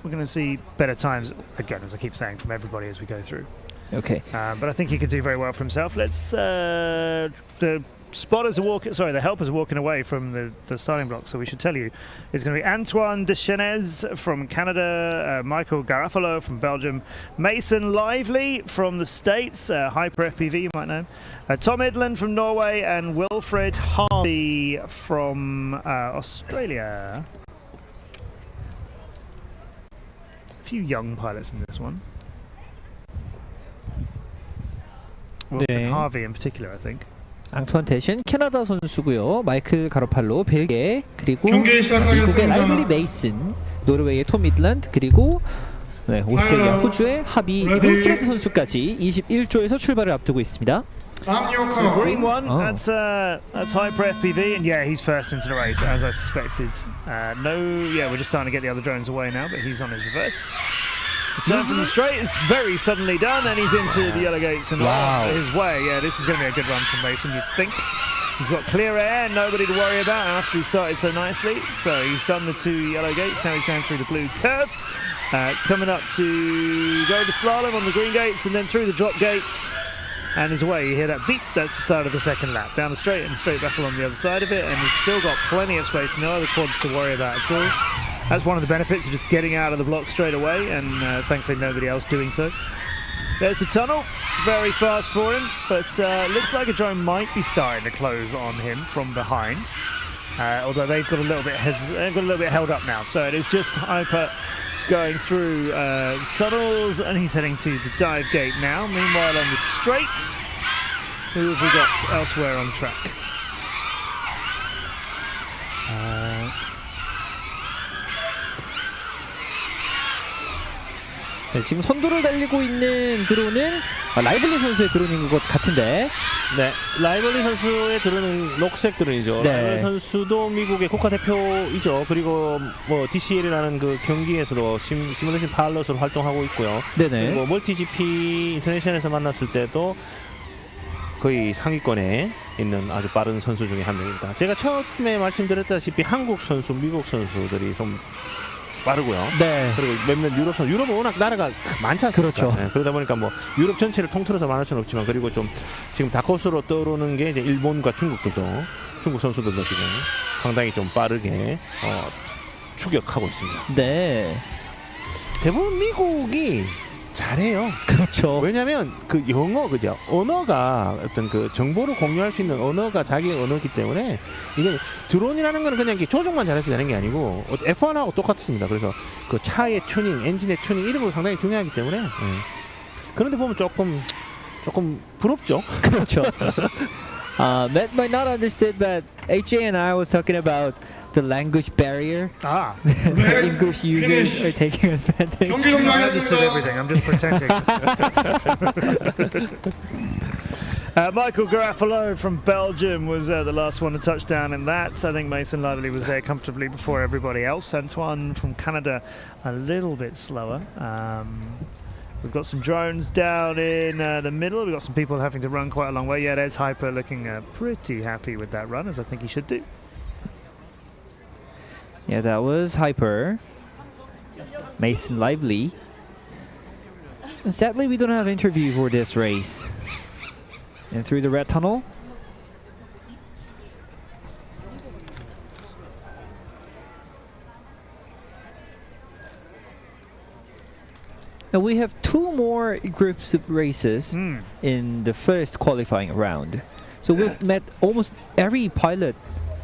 we're going to see better times, again, as I keep saying, from everybody as we go through.
Okay.
But I think he could do very well for himself. The spotters are walking, the helpers are walking away from the starting block, so we should tell you it's going to be Antoine Deschenez from Canada, Michael Garofalo from Belgium, Mason Lively from the States, Hyper FPV, you might know, Tom Idland from Norway, and Wilfred Harvey from Australia. A few young pilots in this one. Wilfred Harvey in particular, I think.
앙투안 대신 캐나다 선수고요. 마이클 가로팔로 벨기에, 그리고 미국의 라이블리 메이슨, 노르웨이의 톰 미들랜드, 그리고 오스트레일리아 호주의 하비 윌프레드 선수까지 21조에서 출발을 앞두고 있습니다.
So green one, that's Hyper FPV, and he's first into the race, as I suspected. We're just starting to get the other drones away now, but he's on his reverse. Turn from the straight, it's very suddenly done, and he's into the yellow gates and his way. Yeah, this is going to be a good run from Mason, you'd think. He's got clear air, nobody to worry about after he started so nicely. So he's done the 2 yellow gates, now he's going through the blue curve. Coming up to go the slalom on the green gates and then through the drop gates. And his way, you hear that beep, that's the start of the second lap. Down the straight and straight back along the other side of it, and he's still got plenty of space, no other quads to worry about at all. That's one of the benefits of just getting out of the block straight away, and thankfully nobody else doing so. There's the tunnel, very fast for him, but looks like a drone might be starting to close on him from behind. Although they've got a little bit held up now, so it is just Hyper going through tunnels, and he's heading to the dive gate now. Meanwhile, on the straight, who have we got elsewhere on track?
네, 지금 선두를 달리고 있는 드론은 라이블리 선수의 드론인 것 같은데.
네, 라이벌리 선수의 드론은 녹색 드론이죠.
네.
라이벌리 선수도 미국의 국가대표이죠. 그리고 뭐 DCL이라는 그 경기에서도 시뮬레이션 파일럿으로 활동하고 있고요.
네네.
그리고 멀티 GP 인터내셔널에서 만났을 때도 거의 상위권에 있는 아주 빠른 선수 중에 한 명입니다. 제가 처음에 말씀드렸다시피 한국 선수, 미국 선수들이 좀 빠르고요.
네.
그리고 몇몇 유럽 선수, 유럽은 워낙 나라가 많지 않습니까?
그렇죠.
네, 그러다 보니까 뭐 유럽 전체를 통틀어서 말할 수는 없지만 그리고 좀 지금 다크호스로 떠오르는 게 이제 일본과 중국들도 중국 선수들도 지금 상당히 좀 빠르게 추격하고 있습니다.
네.
대부분 미국이 잘해요.
그렇죠.
왜냐하면 그 영어 그죠? 언어가 어떤 그 정보를 공유할 수 있는 언어가 자기 언어이기 때문에 이게 드론이라는 거는 그냥 이렇게 조종만 잘해서 되는 게 아니고 F1하고 똑같습니다. 그래서 그 차의 튜닝, 엔진의 튜닝 이런 거 상당히 중요하기 때문에 그런데 보면 조금 부럽죠.
그렇죠. Matt might not understand, but AJ and I was talking about the language barrier. The English users are taking advantage.
I understood everything. I'm just pretending. Michael Garofalo from Belgium was the last one to touch down in that. I think Mason Lively was there comfortably before everybody else. Antoine from Canada a little bit slower. We've got some drones down in the middle. We've got some people having to run quite a long way. Yeah, there's Hyper looking pretty happy with that run, as I think he should do.
Yeah, that was Hyper. Mason Lively. And sadly, we don't have an interview for this race. And through the red tunnel. Now we have two more groups of races in the first qualifying round. So we've met almost every pilot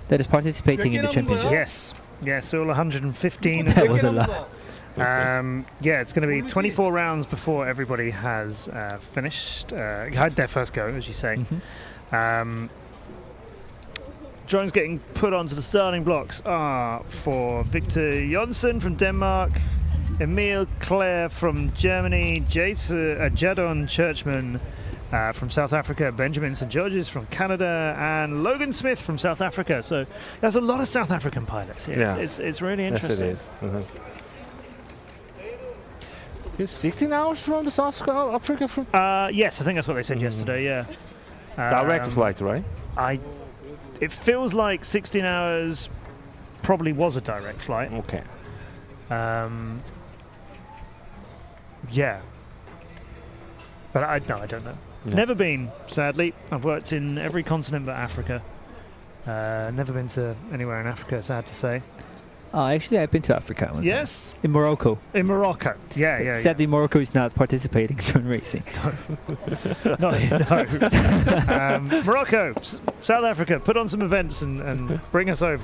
that is participating in the championship.
Yes, all 115.
That was a lot.
Yeah, it's going to be 24 rounds before everybody has finished, had their first go, as you say. Drones getting put onto the starting blocks are for Victor Jonsson from Denmark, Emil Clare from Germany, Jadon Churchman from South Africa, Benjamin St. George's from Canada, and Logan Smith from South Africa. So there's a lot of South African pilots here.
Yes.
It's really interesting.
Yes, it is. It's 16 hours from the South Africa?
Yes, I think that's what they said yesterday, yeah.
Direct flight, right?
It feels like 16 hours probably was a direct flight.
Okay.
Yeah. But I don't know.
Yeah.
Never been, sadly. I've worked in every continent but Africa. Never been to anywhere in Africa, sad to say.
Actually, I've been to Africa one
Yes?
time. In Morocco.
In Morocco, yeah.
Sadly, Morocco is not participating in drone racing.
No. Morocco, South Africa, put on some events and bring us over.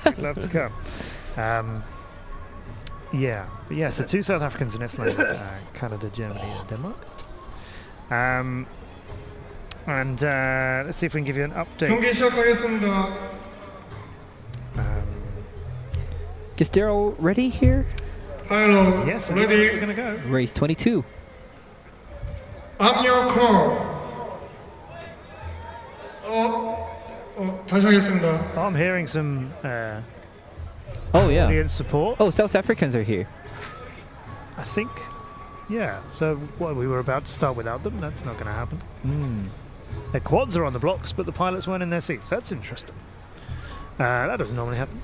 We'd love to come. So two South Africans in Iceland, Canada, Germany, and Denmark. And let's see if we can give you an update.
경기 시작하겠습니다.
Is they're all ready here?
Hello.
Yes,
ready.
We're going to go.
Race 22.
I'm your call. 다시 하겠습니다.
I'm hearing some
Oh yeah.
audience support.
Oh, South Africans are here.
I think. Yeah. So we were about to start without them. That's not going to happen. Their quads are on the blocks, but the pilots weren't in their seats. That's interesting. That doesn't normally happen.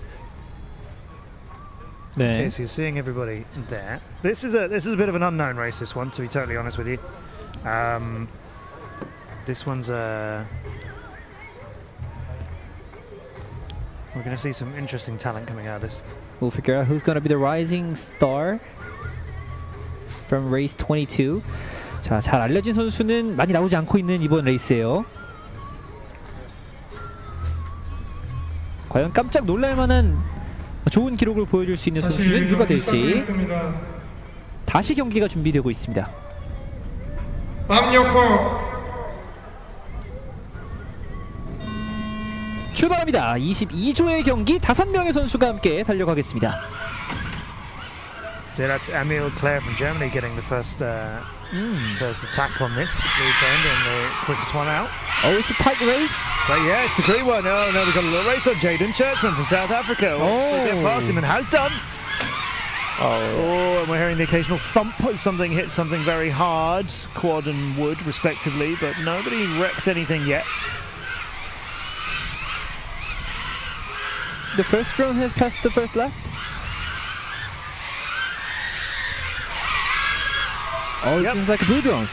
Okay, so you're seeing everybody there. This is a bit of an unknown race, this one, to be totally honest with you. This one's we're going to see some interesting talent coming out of this.
We'll figure out who's going to be the rising star from race 22. 자, 잘 알려진 선수는 많이 나오지 않고 있는 이번 레이스예요. 과연 깜짝 놀랄 만한 좋은 기록을 보여줄 수 있는 선수는 누가 될지 다시 경기가 준비되고 있습니다. 출발합니다. 22조의 경기 5명의 선수가 함께 달려가겠습니다.
Yeah, that's Emil Clare from Germany getting the first attack on this lead bend and the quickest one out.
Oh, it's a tight race.
But yeah, it's the green one. Oh no, we've got a little race on Jadon Churchman from South Africa. We'll get past him and has done. Oh, and we're hearing the occasional thump. Something hit something very hard, quad and wood respectively, but nobody wrecked anything yet.
the first drone has passed the first lap. Oh, it seems like a blue drone.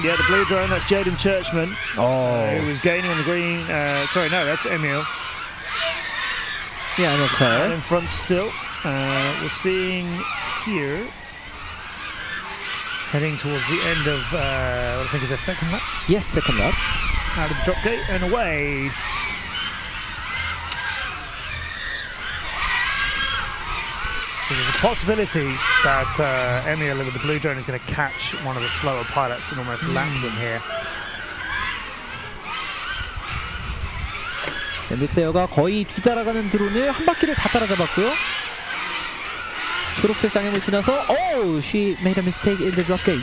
Yeah, the blue drone, that's Jaden Churchman.
Oh.
Who was gaining on the green. Sorry, no, that's Emil.
Yeah, I'm okay.
In front still. We're seeing here, heading towards the end of, what I think is their second lap.
Yes, second lap.
Out of the drop gate and away. So there's a possibility that Emil with the blue drone is going to catch one of the slower pilots and almost land them here.
엠비클레어가 거의 뒤따라가는 드론을 한 바퀴를 다 따라잡았고요. 초록색 장애물 지나서 she made a mistake in the drop gate.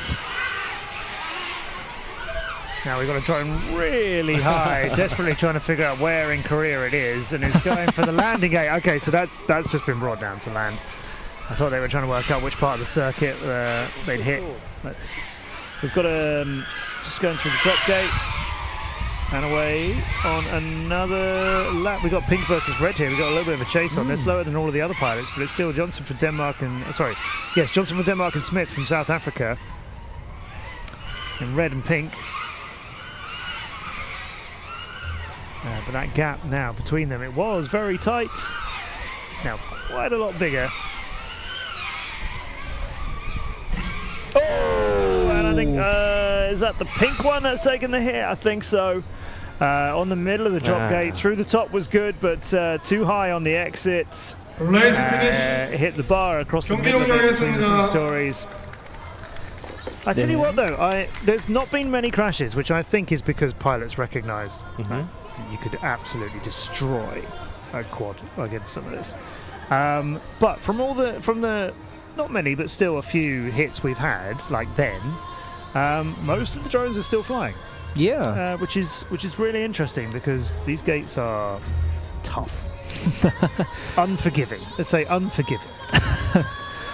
Now we've got a drone really high, desperately trying to figure out where in Korea it is, and it's going for the landing gate. Okay, so that's just been brought down to land. I thought they were trying to work out which part of the circuit they'd hit. We've got just going through the drop gate and away on another lap. We've got pink versus red here. We've got a little bit of a chase on. They're slower than all of the other pilots, but it's still Johnson from Denmark and Johnson from Denmark and Smith from South Africa in red and pink. But that gap now between them, it was very tight. It's now quite a lot bigger. Oh, and I think, is that the pink one that's taken the hit? I think so. On the middle of the drop gate, through the top was good, but too high on the exit. Hit the bar across the middle of it between the two stories. I tell you what though, there's not been many crashes, which I think is because pilots recognise you could absolutely destroy a quad against some of this. But from the not many, but still a few hits we've had, like then, most of the drones are still flying.
Yeah,
which is really interesting because these gates are tough, unforgiving. Let's say unforgiving.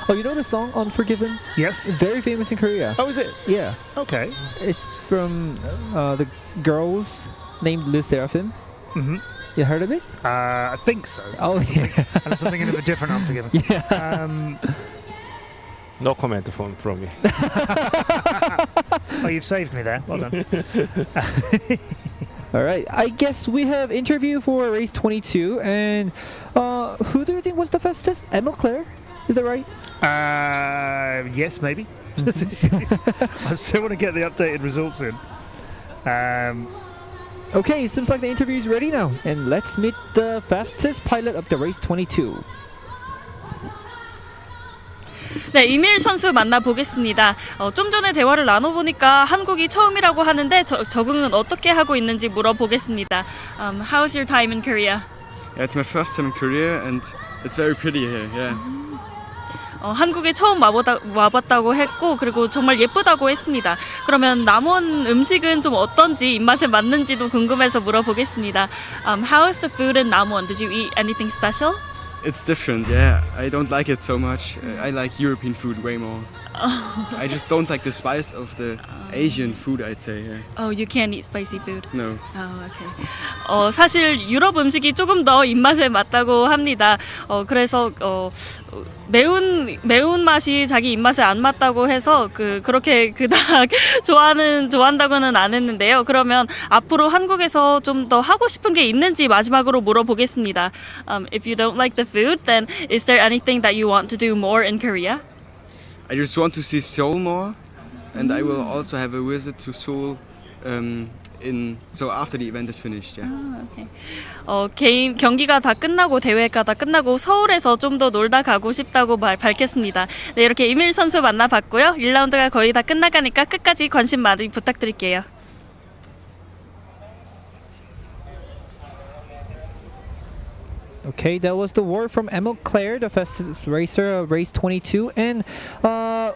Oh, you know the song "Unforgiven"?
Yes,
very famous in Korea.
Oh, is it?
Yeah.
Okay.
It's from the girls named Le Seraphim.
Mm-hmm.
You heard of it?
I think so.
Oh, yeah.
Unless I'm thinking of a different Unforgiven.
Yeah.
No comment from me.
Oh, you've saved me there. Well done.
All right. I guess we have interview for race 22, and who do you think was the fastest? Emil Claire, is that right?
Yes, maybe. I still want to get the updated results in.
Okay, seems like the interview is ready now, and let's meet the fastest pilot of the race 22.
네, 이밀 선수 만나보겠습니다. 좀 전에 대화를 나눠보니까 한국이 처음이라고 하는데 적응은 어떻게 하고 있는지 물어보겠습니다. How's your time in Korea?
Yeah, it's my first time in Korea and it's very pretty here. Yeah.
한국에 처음 와봤다고 했고 그리고 정말 예쁘다고 했습니다. 그러면 남원 음식은 좀 어떤지 입맛에 맞는지도 궁금해서 물어보겠습니다. How's the food in Namwon? Did you eat anything special?
It's different, yeah. I don't like it so much. I like European food way more. I just don't like the spice of the Asian food, I'd say. Yeah.
Oh, you can't eat spicy food?
No.
Oh, okay. 사실 유럽 음식이 조금 더 입맛에 맞다고 합니다. 그래서 매운 맛이 자기 입맛에 안 맞다고 해서 그렇게 그닥 좋아한다고는 안 했는데요. 그러면 앞으로 한국에서 좀 더 하고 싶은 게 있는지 마지막으로 물어보겠습니다. If you don't like the food, then is there anything that you want to do more in Korea?
I just want to see Seoul more, and I will also have a visit to Seoul so after the event is finished. Yeah.
Okay. 개인 경기가 다 끝나고 대회가 다 끝나고 서울에서 좀 더 놀다 가고 싶다고 밝혔습니다. 네, 이렇게 이밀 선수 만나봤고요. 1라운드가 거의 다 끝나가니까 끝까지 관심 많이 부탁드릴게요.
Okay, that was the word from Emil Claire, the fastest racer of race 22, and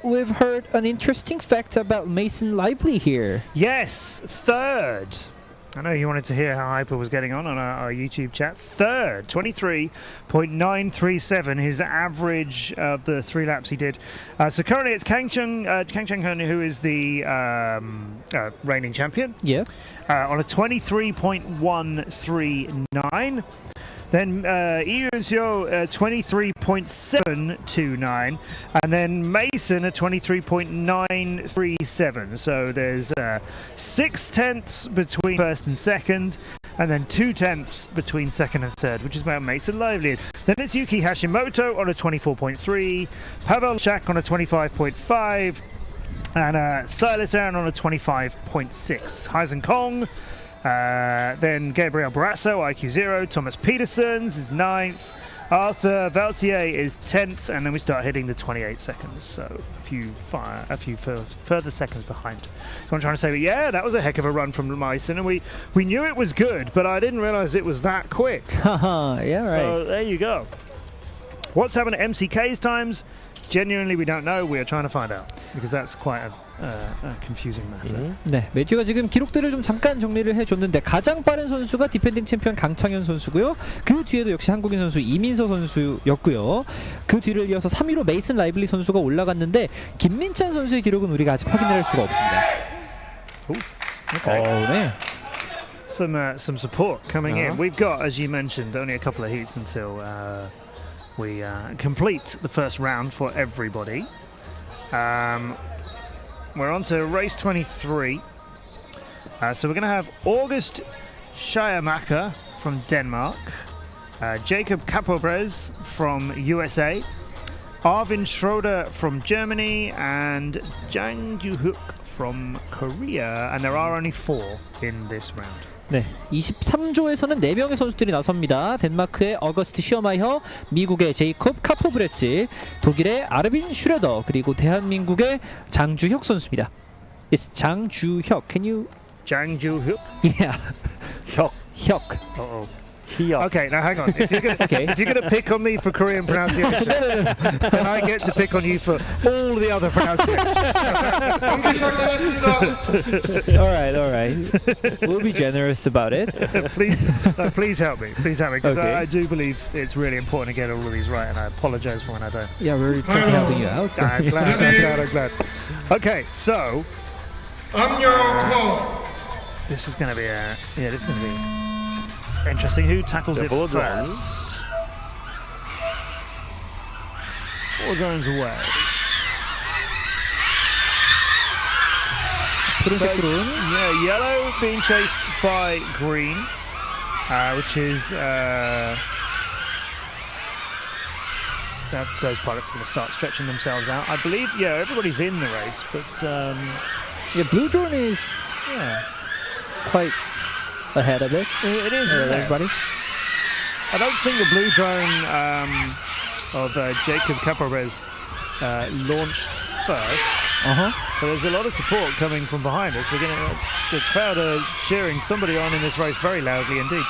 we've heard an interesting fact about Mason Lively here.
Yes, third. I know you wanted to hear how Hyper was getting on our YouTube chat. Third, 23.937, his average of the 3 laps he did. So currently it's Kang Cheng-hun, who is the reigning champion.
Yeah.
On a 23.139. Then Iuzio 23.729, and then Mason at 23.937. So there's 6/10 between first and second, and then 2/10 between second and third, which is about Mason Lively. Then it's Yuki Hashimoto on a 24.3, Pavel Shak on a 25.5, and Silas Aaron on a 25.6. Heisen Kong. Then Gabriel Barrasso, IQ 0. Thomas Petersons is 9th. Arthur Valtier is 10th, and then we start hitting the 28 seconds. So a few further seconds behind. So I'm trying to say, but yeah, that was a heck of a run from Mason, and we knew it was good, but I didn't realize it was that quick.
Yeah, right.
So there you go. What's happened to MCK's times? Genuinely, we don't know. We are trying to find out, because that's quite a confusing matter.
네, 매튜가 지금 기록들을 좀 잠깐 정리를 해줬는데 가장 빠른 선수가 디펜딩 챔피언 강창현 선수고요. 그 뒤에도 역시 한국인 선수 이민서 선수였고요. 그 뒤를 이어서 3위로 메이슨 라이블리 선수가 올라갔는데 김민찬 선수의 기록은 우리가 아직 확인을 할 수가 없습니다.
Okay.
네.
Some support coming in. We've got, as you mentioned, only a couple of heats until we complete the first round for everybody. We're on to race 23. So we're going to have August Schiermacher from Denmark, Jacob Capobres from USA, Arvin Schroeder from Germany, and Jang Ju-hook from Korea. And there are only 4 in this round.
네, 23조에서는 4명의 선수들이 나섭니다. 덴마크의 어거스트 슈어마이허, 미국의 제이콥 카포브레스, 독일의 아르빈 슈레더, 그리고 대한민국의 장주혁 선수입니다. It's 장주혁. Can you?
장주혁?
Yeah.
혁. Uh-oh. Okay, now hang on. If you're gonna pick on me for Korean pronunciation, then I get to pick on you for all the other pronunciations.
all right. We'll be generous about it.
Please help me. Please help me, because
Okay.
I do believe it's really important to get all of these right, and I apologize for when I don't.
Yeah, we're trying to help you out.
I'm glad. Okay, so this is gonna be interesting. Who tackles it first? 4 drones away. Yeah, yellow being chased by green, which is those pilots are going to start stretching themselves out. I believe, everybody's in the race, but
blue drone is quite ahead of it.
It is,
everybody.
I don't think the blue drone of Jacob Capobres launched first. But there's a lot of support coming from behind us. The crowd are cheering somebody on in this race very loudly indeed.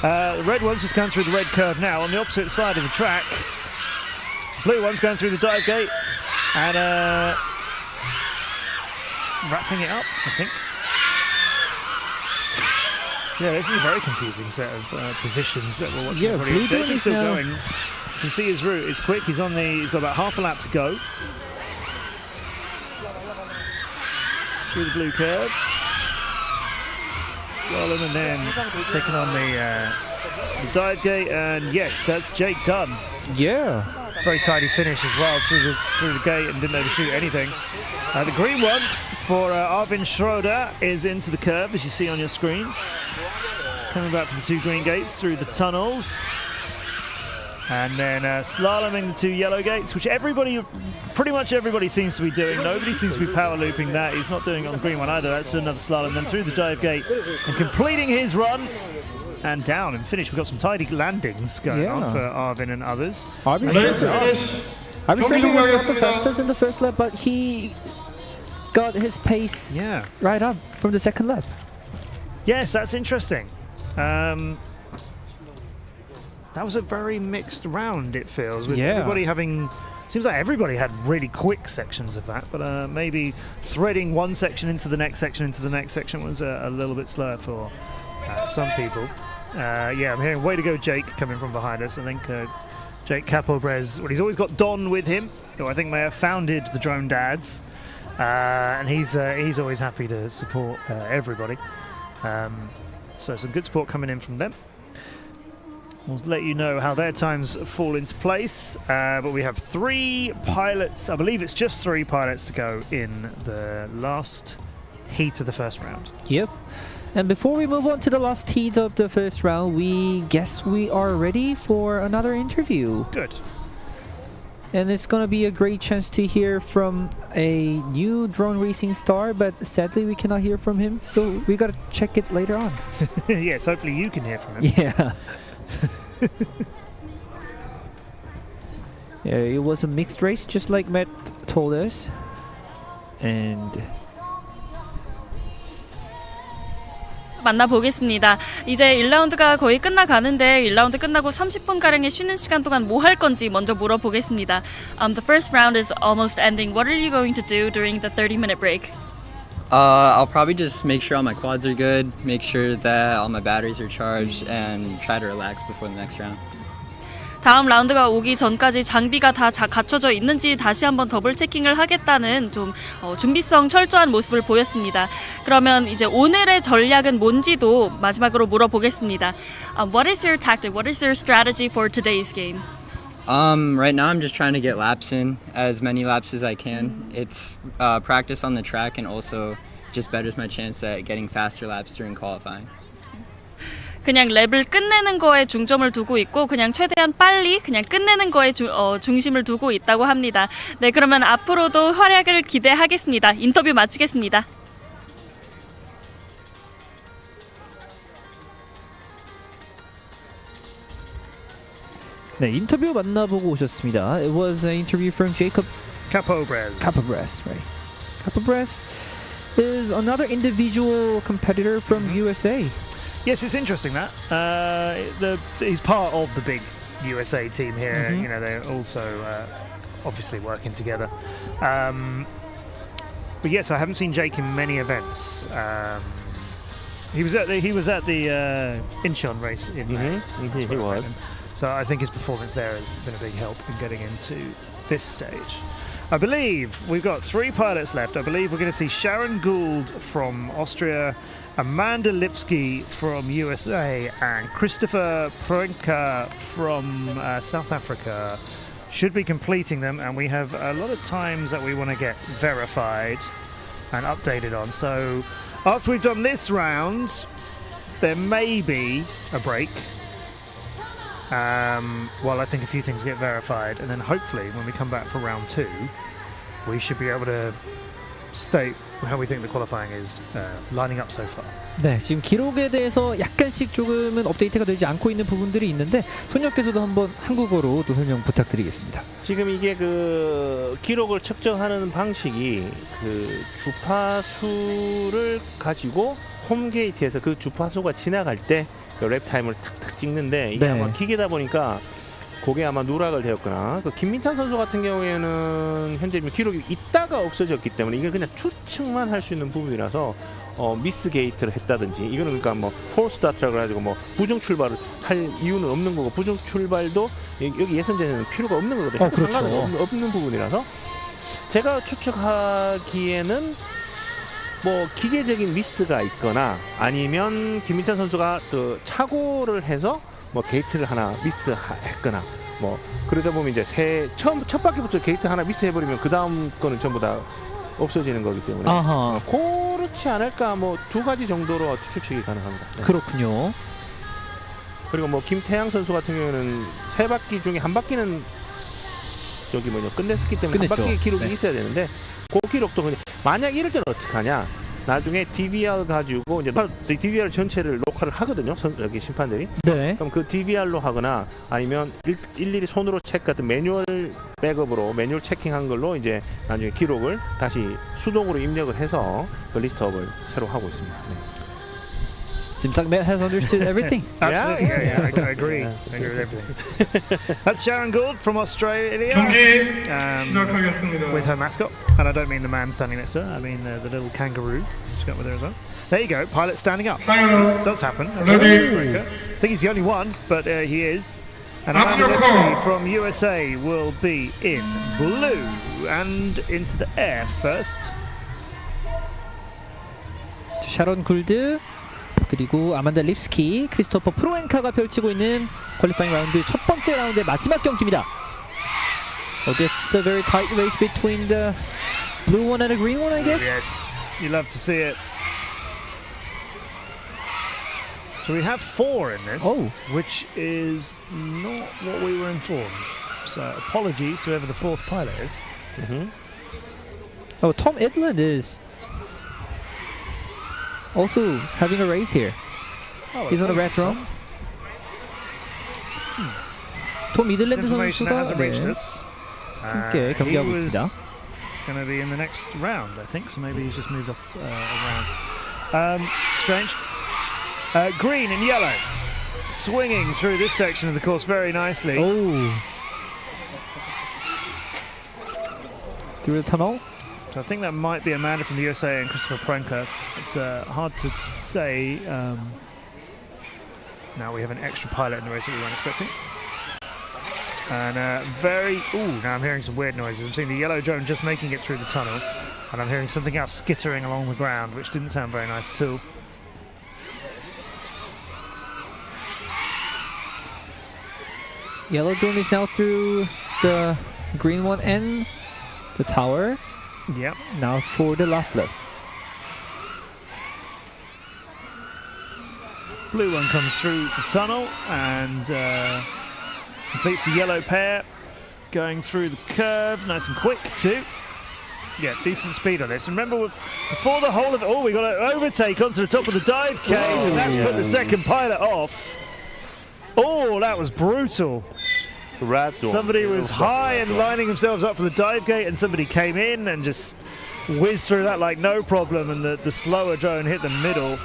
The red one's just going through the red curve now on the opposite side of the track. Blue one's going through the dive gate and wrapping it up, I think. Yeah, this is a very confusing set of positions that we're watching.
Blue drone is
still
now
going. You can see his route. It's quick. He's got about half a lap to go through the blue curve. Slalom and then taking on the dive gate, and yes, that's Jake Dunn.
Yeah,
very tidy finish as well through the gate, and didn't know to shoot anything. The green one for Arvin Schroeder is into the curve, as you see on your screens. Coming back from the 2 green gates through the tunnels. And then slaloming the 2 yellow gates, which pretty much everybody seems to be doing. Nobody seems to be power looping that. He's not doing it on the green one either. That's another slalom. Then through the dive gate and completing his run. And down and finished. We've got some tidy landings going on for Arvin and others.
Arvin Schroeder was not the fastest in the first lap, but he got his pace right up from the second lap.
Yes, that's interesting. That was a very mixed round, it feels, with everybody having... Seems like everybody had really quick sections of that, but maybe threading one section into the next section was a little bit slower for some people. I'm hearing way to go Jake coming from behind us. I think Jake Capobres, he's always got Don with him, who I think may have founded the Drone Dads, and he's always happy to support everybody. So some good support coming in from them. We'll let you know how their times fall into place. But we have 3 pilots. I believe it's just 3 pilots to go in the last heat of the first round.
Yep. And before we move on to the last heat of the first round, we guess we are ready for another interview.
Good.
And it's going to be a great chance to hear from a new drone racing star, but sadly we cannot hear from him, so we got to check it later on.
Yes, hopefully you can hear from him.
Yeah. Yeah, it was a mixed race, just like Matt told us. And
만나보겠습니다. 이제 1라운드가 거의 끝나가는데 1라운드 끝나고 30분가량의 쉬는 시간 동안 뭐 할 건지 먼저 물어보겠습니다. The first round is almost ending. What are you going to do during the 30-minute break?
I'll probably just make sure all my quads are good, make sure that all my batteries are charged, and try to relax before the next round.
다음 라운드가 오기 전까지 장비가 다 갖춰져 있는지 다시 한번 더블 체킹을 하겠다는 좀 준비성 철저한 모습을 보였습니다. 그러면 이제 오늘의 전략은 뭔지도 마지막으로 물어보겠습니다. What is your tactic? What is your strategy for today's game?
Right now I'm just trying to get laps in, as many laps as I can. It's practice on the track and also just betters my chance at getting faster laps during qualifying.
그냥 랩을 끝내는 거에 중점을 두고 있고 그냥 최대한 빨리 그냥 끝내는 거에 중심을 두고 있다고 합니다. 네, 그러면 앞으로도 활약을 기대하겠습니다. 인터뷰 마치겠습니다.
네, 인터뷰 만나보고 오셨습니다. It was an interview from Jacob
Capobres.
Capobres, right. Capobres is another individual competitor from USA.
Yes, it's interesting that he's part of the big USA team here. You know, they're also obviously working together. But yes, I haven't seen Jake in many events. He was at the Incheon race in May.
He was.
So I think his performance there has been a big help in getting into this stage. I believe we've got 3 pilots left. I believe we're going to see Sharon Gould from Austria, Amanda Lipsky from USA, and Christopher Proenka from South Africa should be completing them. And we have a lot of times that we want to get verified and updated on. So after we've done this round, there may be a break. While I think a few things get verified, and then hopefully when we come back for round 2 we should be able to state how we think the qualifying is lining up so far.
네, 지금 기록에 대해서 약간씩 조금은 업데이트가 되지 않고 있는 부분들이 있는데 손님께서도 한번 한국어로 또 설명 부탁드리겠습니다.
지금 이게 그 기록을 측정하는 방식이 그 주파수를 가지고 홈 게이트에서 그 주파수가 지나갈 때 랩 타임을 탁탁 찍는데 이게 아마 기계다 보니까 그게 아마 누락을 되었거나 그 김민찬 선수 같은 경우에는 현재 기록이 있다가 없어졌기 때문에 이게 그냥 추측만 할 수 있는 부분이라서 미스 게이트를 했다든지 이거는 그러니까 뭐 폴 스타트라고 해가지고 뭐 부정 출발을 할 이유는 없는 거고 부정 출발도 여기 예선전에는 필요가 없는 거거든요.
그렇죠.
없는 부분이라서 제가 추측하기에는 뭐 기계적인 미스가 있거나 아니면 김민찬 선수가 또 착오를 해서 뭐 게이트를 하나 미스했거나 뭐 그러다 보면 이제 첫 바퀴부터 게이트 하나 미스해버리면 그 다음 거는 전부 다 없어지는 거기 때문에 그렇지 않을까 뭐 2가지 정도로 추측이 가능합니다. 네.
그렇군요.
그리고 뭐 김태양 선수 같은 경우에는 3바퀴 중에 1바퀴는 여기 뭐냐 끝냈기 때문에
끝냈죠.
1바퀴 기록이 있어야 되는데 그 기록도 그냥 만약 이럴 때는 어떻게 하냐 나중에 DVR 가지고 이제 DVR 전체를 녹화를 하거든요. 여기 심판들이.
네.
그럼 그 DVR로 하거나 아니면 일일이 손으로 체크 같은 매뉴얼 백업으로 매뉴얼 체킹한 걸로 이제 나중에 기록을 다시 수동으로 입력을 해서 그 리스트업을 새로 하고 있습니다. 네.
Seems like Matt has understood everything.
Absolutely, yeah, I agree. I agree with everything. That's Sharon Gould from Australia.
경기 시작하겠습니다.
With her mascot, and I don't mean the man standing next to her. I mean the little kangaroo she's got with her as well. There you go, pilot standing up.
Hello.
Does happen.
Ready.
I think he's the only one, but he is. And Amanda Lipsky from USA will be in blue and into the air first.
샤론 굴드 그리고 아만다 립스키, 크리스토퍼 프로엔카가 펼치고 있는 퀄리파잉 라운드 첫 번째 라운드의 마지막 경기입니다. It's a very tight race between the blue one and the green one, I guess.
Yes, you love to see it. So we have 4 in this, which is not what we were informed. So apologies to whoever the 4th pilot is.
Oh, Tom Edlund is also having a race here. He's on a red drum. 톰 이들랜드 선수가 함께 경기하고 있습니다.
Going to be in the next round, I think. So maybe he's just moved off around. Strange. Green and yellow swinging through this section of the course very nicely.
Through the tunnel.
So I think that might be Amanda from the USA and Christopher Prenker. It's hard to say. Now we have an extra pilot in the race that we weren't expecting. And now I'm hearing some weird noises. I'm seeing the yellow drone just making it through the tunnel, and I'm hearing something else skittering along the ground, which didn't sound very nice too.
Yellow drone is now through the green one and the tower.
Yep.
Now for the last lap.
Blue one comes through the tunnel and completes the yellow pair, going through the curve, nice and quick too. Yeah, decent speed on this. And remember, before the whole of it, we got an overtake onto the top of the dive cage, and that's put the second pilot off. Oh, that was brutal. Somebody was high and lining themselves up for the dive gate, and somebody came in and just whizzed through that like no problem, and the slower drone hit the middle.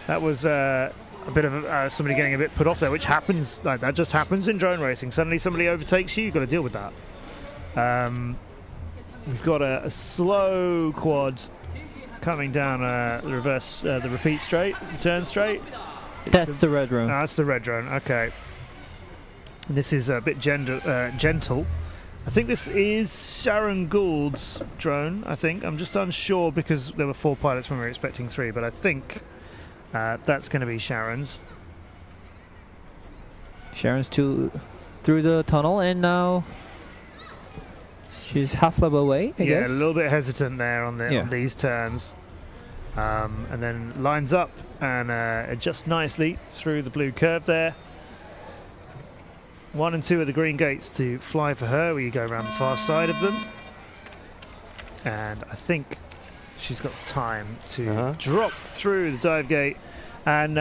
That was a bit of somebody getting a bit put off there, which happens. Like that just happens in drone racing. Suddenly somebody overtakes you, you've got to deal with that. We've got a slow quad coming down the reverse, the repeat straight, the turn straight.
That's the red drone.
That's the red drone. Okay. This is a bit gentle. I think this is Sharon Gould's drone. I think I'm just unsure because there were 4 pilots when we were expecting 3, but I think that's going to be Sharon's.
Sharon's through the tunnel, and now she's half lap away, I guess.
Yeah, a little bit hesitant there on these turns. And then lines up and adjusts nicely through the blue curve there. 1 and 2 are the green gates to fly for her, where you go around the far side of them. And I think she's got time to drop through the dive gate and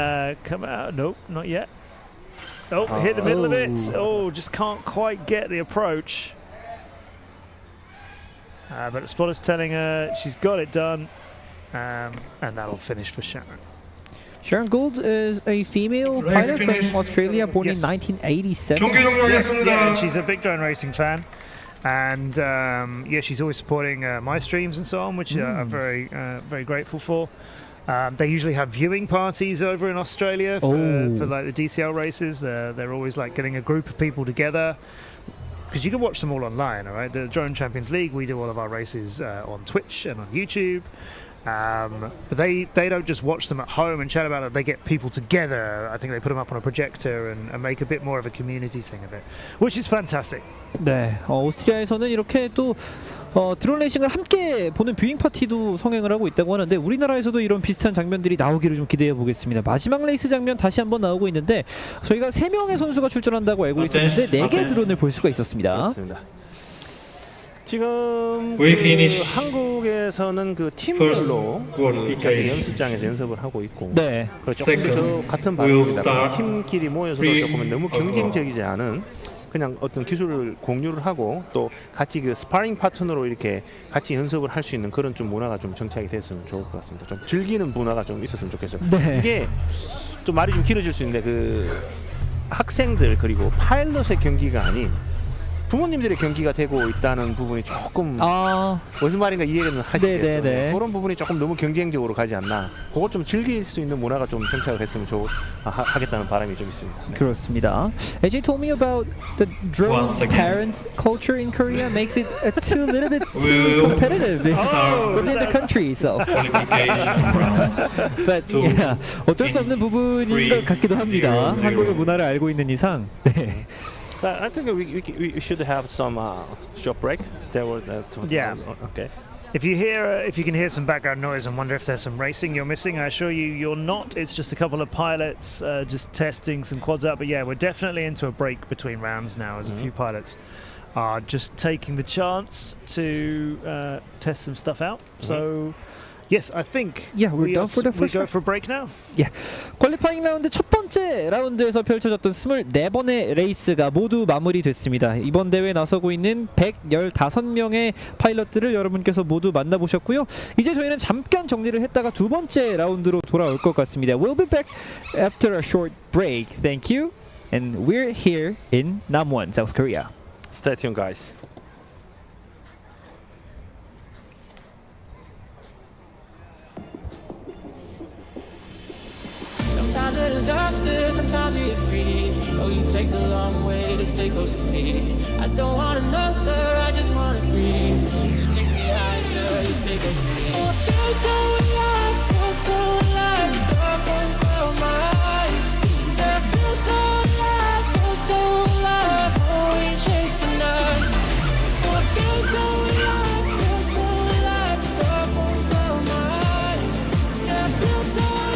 come out. Nope, not yet. Oh, hit the middle of it. Oh, just can't quite get the approach. But the spotter's telling her she's got it done. And that'll finish for Sharon.
Sharon Gould is a female pilot from Australia, born in 1987.
Yes, yeah, and she's a big drone racing fan. And she's always supporting my streams and so on, which I'm very, very grateful for. They usually have viewing parties over in Australia for like the DCL races. They're always like getting a group of people together, because you can watch them all online. All right, the Drone Champions League, we do all of our races on Twitch and on YouTube. But they don't just watch them at home and chat about it. They get people together. I think they put them up on a projector and make a bit more of a community thing of it, which is fantastic.
네, 오스트리아에서는 이렇게 또 드론 레이싱을 함께 보는 뷰잉 파티도 성행을 하고 있다고 하는데, 우리나라에서도 이런 비슷한 장면들이 나오기를 좀 기대해 보겠습니다. 마지막 레이스 장면 다시 한번 나오고 있는데, 저희가 3명의 선수가 출전한다고 알고 있었는데 4개의 드론을 볼 수가 있었습니다.
그렇습니다. 지금 한국에서는 그 팀별로 자기 연습장에서 연습을 하고 있고, 조금 저 같은 방법입니다. 팀끼리 모여서도 조금 너무 경쟁적이지 않은 그냥 어떤 기술을 공유를 하고 또 같이 그 스파링 파트너로 이렇게 같이 연습을 할 수 있는 그런 좀 문화가 좀 정착이 됐으면 좋을 것 같습니다. 좀 즐기는 문화가 좀 있었으면 좋겠어요. 이게 좀 말이 좀 길어질 수 있는데, 그 학생들 그리고 파일럿의 경기가 아닌 부모님들의 경기가 되고 있다는 부분이 조금 무슨 말인가 이해는 하시겠죠. 그런 부분이 조금 너무 경쟁적으로 가지 않나. 그걸 좀 즐길 수 있는 문화가 좀 정착을 했으면 하겠다는 바람이 좀 있습니다. 네.
그렇습니다. AJ told me about the drone parents culture in Korea makes it too little bit too competitive within the country itself. But yeah, 어쩔 수 없는 부분인 것 같기도 합니다. 한국의 문화를 알고 있는 이상. 네.
I think we should have some short break.
Yeah.
Okay.
If you can hear some background noise and wonder if there's some racing you're missing, I assure you you're not. It's just a couple of pilots just testing some quads out. But yeah, we're definitely into a break between rounds now, as a few pilots are just taking the chance to test some stuff out. So. Yes, I think
we're done for the first
round. We go for a break now.
Yeah. 퀄리파잉 라운드 첫 번째 라운드에서 펼쳐졌던 24번의 레이스가 모두 마무리됐습니다. 이번 대회에 나서고 있는 115명의 파일럿들을 여러분께서 모두 만나보셨고요. 이제 저희는 잠깐 정리를 했다가 두 번째 라운드로 돌아올 것 같습니다. We'll be back after a short break. Thank you. And we're here in Namwon, South Korea.
Stay tuned, guys.
Sometimes a disaster, sometimes we get free. Oh, you take the long way to stay close to me. I don't want another, I just wanna breathe. You take me higher, you stay close to me. Oh, I feel so alive, feel so alive. Dark won't cloud my eyes. Yeah, I feel so alive, feel so alive. Oh, we chase the night. Oh, I feel so alive, feel so alive. Dark won't cloud my eyes. Yeah, I feel so alive.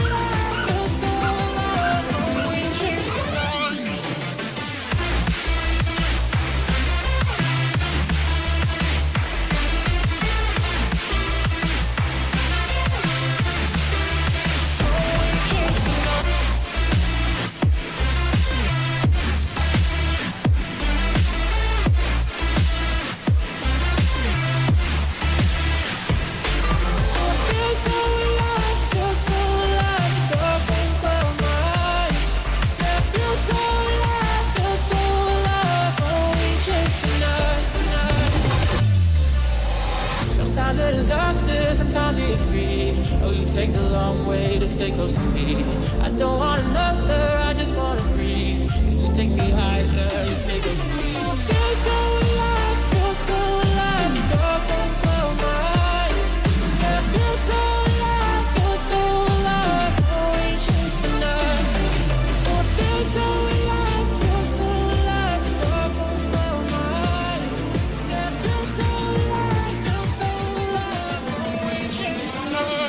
Sometimes a disaster, sometimes we get free. Oh, you take the long way to stay close to me. I don't want another, I just wanna breathe. You take me higher, you stay close to me. I feel so alive, feel so alive. Dark won't cloud my eyes. Yeah, I feel so alive, feel so alive. Oh, we chase the night. Oh, I feel so alive, feel so alive. Dark won't cloud my eyes. Yeah, I feel so alive, feel so alive. Oh, we chase the night.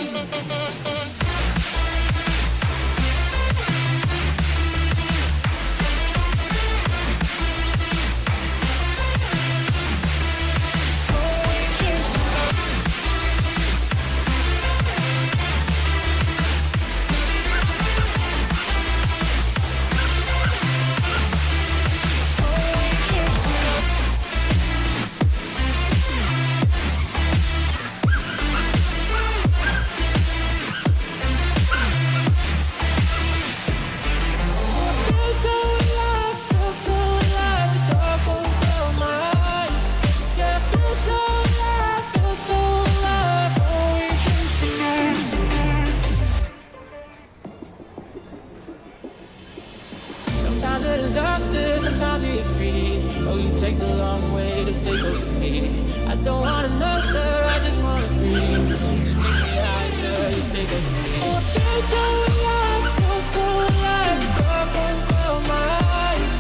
Sometimes a disaster, sometimes we get free. Oh, you take the long way to stay close to me. I don't want another, I just wanna breathe. You take me higher, you stay close to me. Oh, I feel so alive, feel so alive. Dark won't cloud my eyes.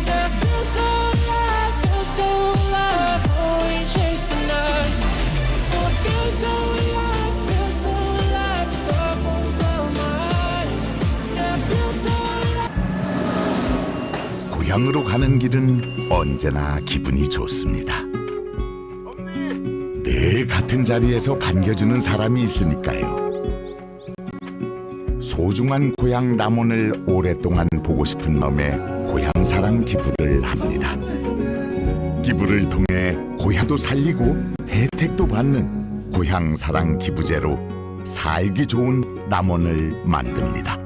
Yeah, I feel so alive, feel so alive. Oh, we chase the night. Oh, I feel so alive, feel so alive. Dark won't cloud my eyes. Yeah, I feel so alive.
고향으로 가는 길은 언제나 기분이 좋습니다. 늘 같은 자리에서 반겨주는 사람이 있으니까요. 소중한 고향 남원을 오랫동안 보고 싶은 마음에 고향사랑 기부를 합니다. 기부를 통해 고향도 살리고 혜택도 받는 고향사랑 기부제로 살기 좋은 남원을 만듭니다.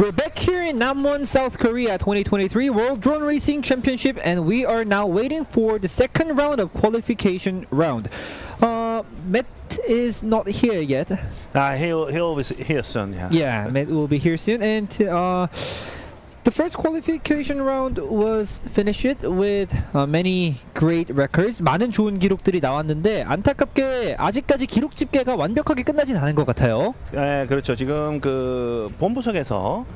We're back here in Namwon, South Korea 2023 World Drone Racing Championship, and we are now waiting for the second round of qualification round. Matt is not here yet.
He'll be here soon.
Yeah, Matt will be here soon, and the first qualification round was finished with many great records. 많은 좋은 기록들이 나왔는데 안타깝게 아직까지 기록 집계가 완벽하게 끝나진 않은 것 같아요.
네, 그렇죠. 지금 그 본부석에서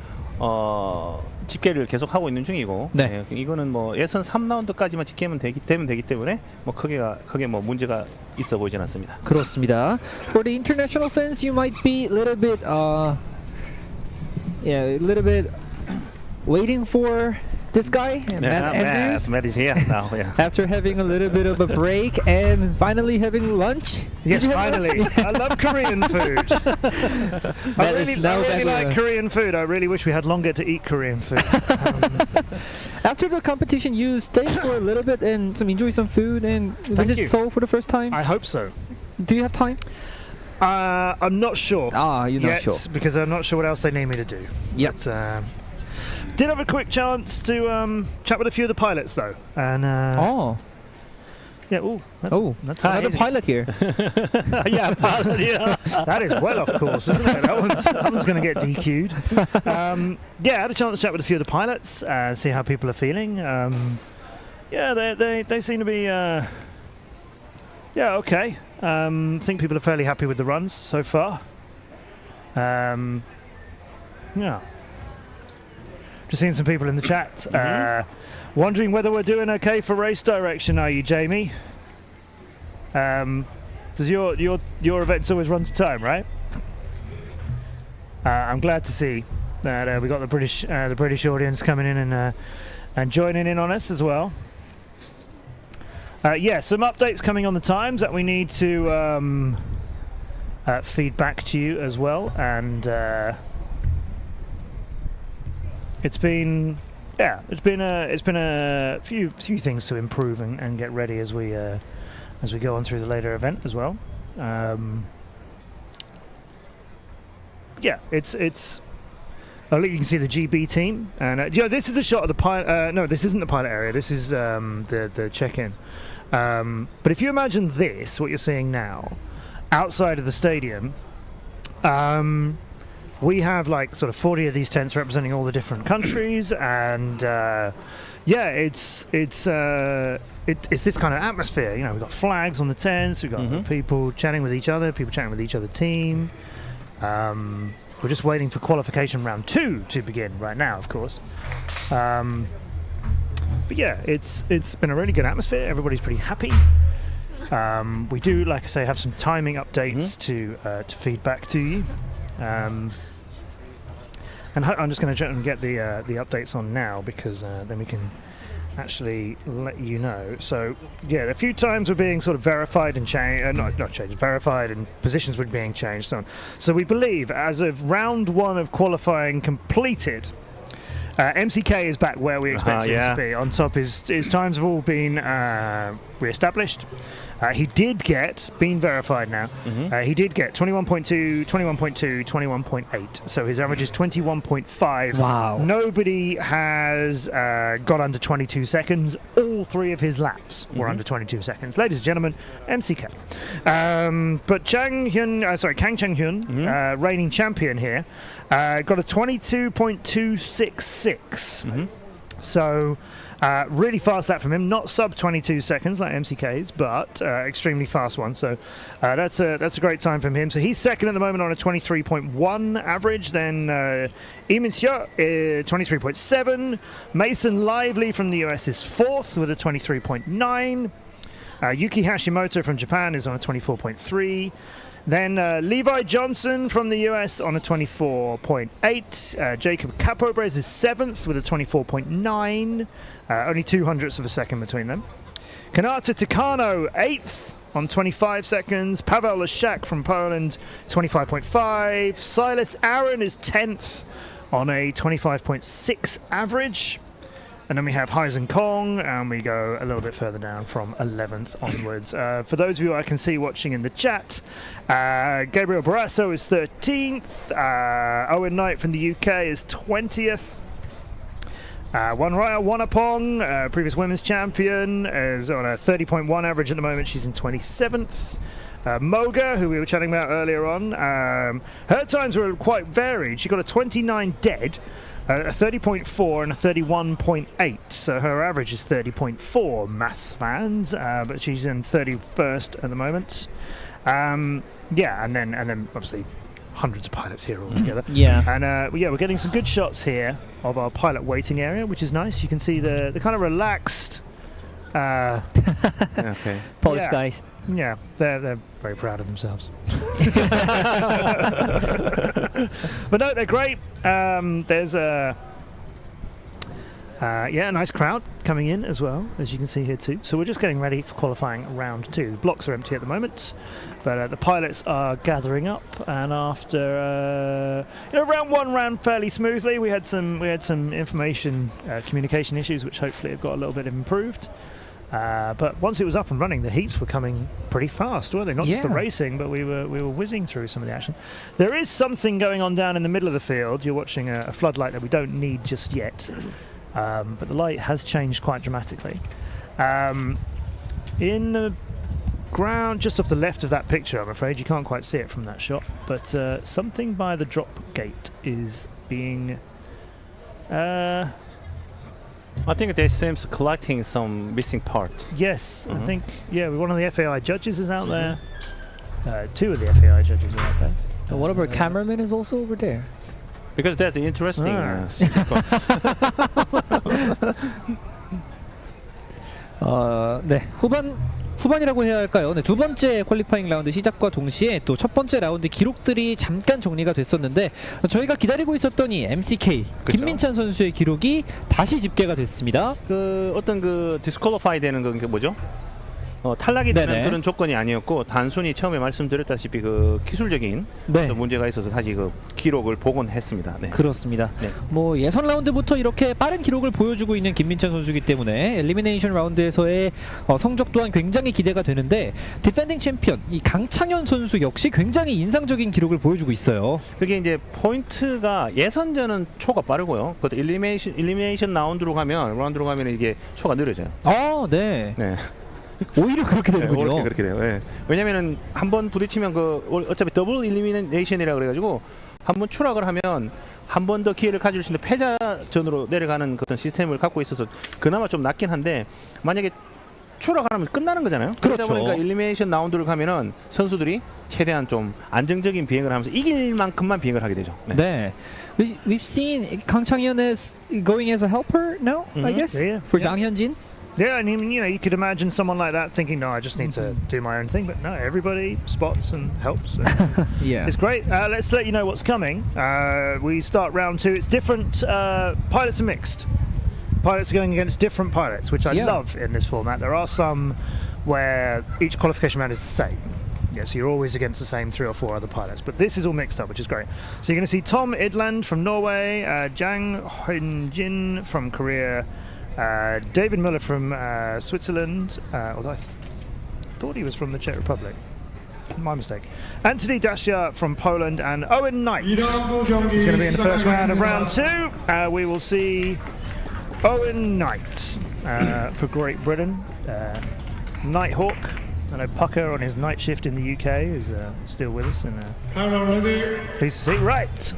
집계를 계속 하고 있는 중이고,
네.
이거는 뭐 예선 3라운드까지만 집계면 되기 때문에 뭐 크게 뭐 문제가 있어 보이진 않습니다.
그렇습니다. For the international fans, you might be a little bit waiting for this guy, Matt Andrews.
Matt is here now. Yeah.
After having a little bit of a break and finally having lunch.
Yes, finally. I love Korean food. I really like Korean food. I really wish we had longer to eat Korean food.
After the competition, you stay for a little bit and enjoy some food and visit Seoul for the first time?
I hope so.
Do you have time?
I'm not sure.
You're not sure.
Because I'm not sure what else they need me to do.
Yep.
But, did have a quick chance to chat with a few of the pilots though, and yeah.
That's another pilot here.
Yeah, pilot. Yeah, that is well off course, isn't it? That one's going to get DQ'd. Yeah, I had a chance to chat with a few of the pilots, see how people are feeling. Yeah, they seem to be okay. Think people are fairly happy with the runs so far. Yeah. Just seeing some people in the chat wondering whether we're doing okay for race direction. Are you, Jamie? Does your events always run to time, right? I'm glad to see that we got the British audience coming in and joining in on us as well. Yeah, some updates coming on the times that we need to feed back to you as well, and. It's been a few things to improve and get ready as we go on through the later event as well. Yeah, it's. You can see the GB team, and this is a shot of the pilot. No, this isn't the pilot area. This is the check-in. But if you imagine this, what you're seeing now, outside of the stadium. We have like sort of 40 of these tents representing all the different countries, and it's this kind of atmosphere. You know, we've got flags on the tents, we've got people chatting with each other, people chatting with each other team. We're just waiting for qualification round 2 to begin right now, of course. But yeah, it's been a really good atmosphere. Everybody's pretty happy. We do, like I say, have some timing updates to feed back to you. And I'm just going to try and get the updates on now, because then we can actually let you know. So yeah, a few times we're being sort of verified and changed, not changed, verified, and positions were being changed. So we believe as of round 1 of qualifying completed, MCK is back where we expect him to be. On top, his times have all been re-established. He did get, being verified now, he did get 21.2, 21.2, 21.8. So his average is 21.5.
Wow.
Nobody has got under 22 seconds. All 3 of his laps were under 22 seconds. Ladies and gentlemen, MCK. But Kang Chang-hyun, reigning champion here, got a 22.266. So really fast lap from him, not sub 22 seconds like MCK's, but extremely fast one. So that's a great time from him. So he's second at the moment on a 23.1 average. Then Lee Min-seo 23.7. Mason Lively from the US is fourth with a 23.9. Yuki Hashimoto from Japan is on a 24.3. Then Levi Johnson from the US on a 24.8. Jacob Capobres is 7th with a 24.9. Only 0.02 of a second between them. Kanata Takano 8th on 25 seconds. Paweł Leszak from Poland 25.5. Silas Aaron is 10th on a 25.6 average. And then we have Heisen Kong, and we go a little bit further down from 11th onwards. For those of you I can see watching in the chat, Gabriel Barrasso is 13th. Owen Knight from the UK is 20th. Wanraya Wanapong, previous women's champion, is on a 30.1 average at the moment. She's in 27th. Moga, who we were chatting about earlier on, her times were quite varied. She got a 29 dead, a 30.4 and a 31.8, so her average is 30.4, maths fans, but she's in 31st at the moment. Yeah, and then obviously hundreds of pilots here all together.
Yeah.
And yeah, we're getting some good shots here of our pilot waiting area, which is nice. You can see the kind of relaxed
okay.
Polish
yeah.
guys.
Yeah, they're very proud of themselves. But no, they're great. There's a nice crowd coming in as well, as you can see here too. So we're just getting ready for qualifying round 2. The blocks are empty at the moment, but the pilots are gathering up. And after round 1 ran fairly smoothly. We had some information communication issues, which hopefully have got a little bit improved. But once it was up and running, the heats were coming pretty fast, weren't they? Not just the racing, but we were whizzing through some of the action. There is something going on down in the middle of the field. You're watching a floodlight that we don't need just yet, but the light has changed quite dramatically. In the ground, just off the left of that picture, I'm afraid you can't quite see it from that shot, but something by the drop gate is being.
I think they seems collecting some missing parts.
Yes, I think, one of the FAI judges is out there. 2 of the FAI judges are out there.
And one of our cameramen is also over there.
Because that's interesting. sequence.
네, 후반이라고 해야 할까요? 네, 두 번째 퀄리파잉 라운드 시작과 동시에 또 첫 번째 라운드 기록들이 잠깐 정리가 됐었는데 저희가 기다리고 있었던 이 MCK 김민찬 선수의 기록이 다시 집계가 됐습니다.
그 어떤 그 디스퀄리파이 되는 건 게 뭐죠? 탈락이 되는 그런 조건이 아니었고 단순히 처음에 말씀드렸다시피 그 기술적인 어떤 문제가 있어서 다시 그 기록을 복원했습니다. 네.
그렇습니다. 뭐 예선 라운드부터 이렇게 빠른 기록을 보여주고 있는 김민찬 선수이기 때문에 엘리미네이션 라운드에서의 성적 또한 굉장히 기대가 되는데 디펜딩 챔피언 이 강창현 선수 역시 굉장히 인상적인 기록을 보여주고 있어요.
그게 이제 포인트가 예선전은 초가 빠르고요. 그 엘리미네이션 라운드로 가면 이게 초가 느려져요.
네. 오히려 그렇게 되는군요.
오히려 그렇게 돼요. 예. 왜냐면은 한번 부딪히면 어차피 더블 일리미네이션이라 그래가지고 한번 추락을 하면 한 번 더 기회를 가질 수 있는 패자전으로 내려가는 어떤 시스템을 갖고 있어서 그나마 좀 낫긴 한데 만약에 추락을 하면 끝나는 거잖아요. 그러다 보니까 일리미네이션 라운드를 가면은 선수들이 최대한 좀 안정적인 비행을 하면서 이길 만큼만 비행을 하게 되죠.
네. We've seen 강창현 is going as a helper now, I guess, for Jang Hyunjin.
Yeah, I mean, you could imagine someone like that thinking, no, I just need to do my own thing. But no, everybody spots and helps.
Yeah.
It's great. Let's let you know what's coming. We start round 2. It's different. Pilots are mixed. Pilots are going against different pilots, which I love in this format. There are some where each qualification round is the same. Yes, you're always against the same 3 or 4 other pilots. But this is all mixed up, which is great. So you're going to see Tom Idland from Norway, Jang Hyun-jin from Korea, David Müller from Switzerland, although I thought he was from the Czech Republic. My mistake. Anthony Dacia from Poland and Owen Knight. He's going to be in the first round of round 2. We will see Owen Knight for Great Britain. Nighthawk. I know Pucker on his night shift in the UK is still with us. And pleased to see. Right.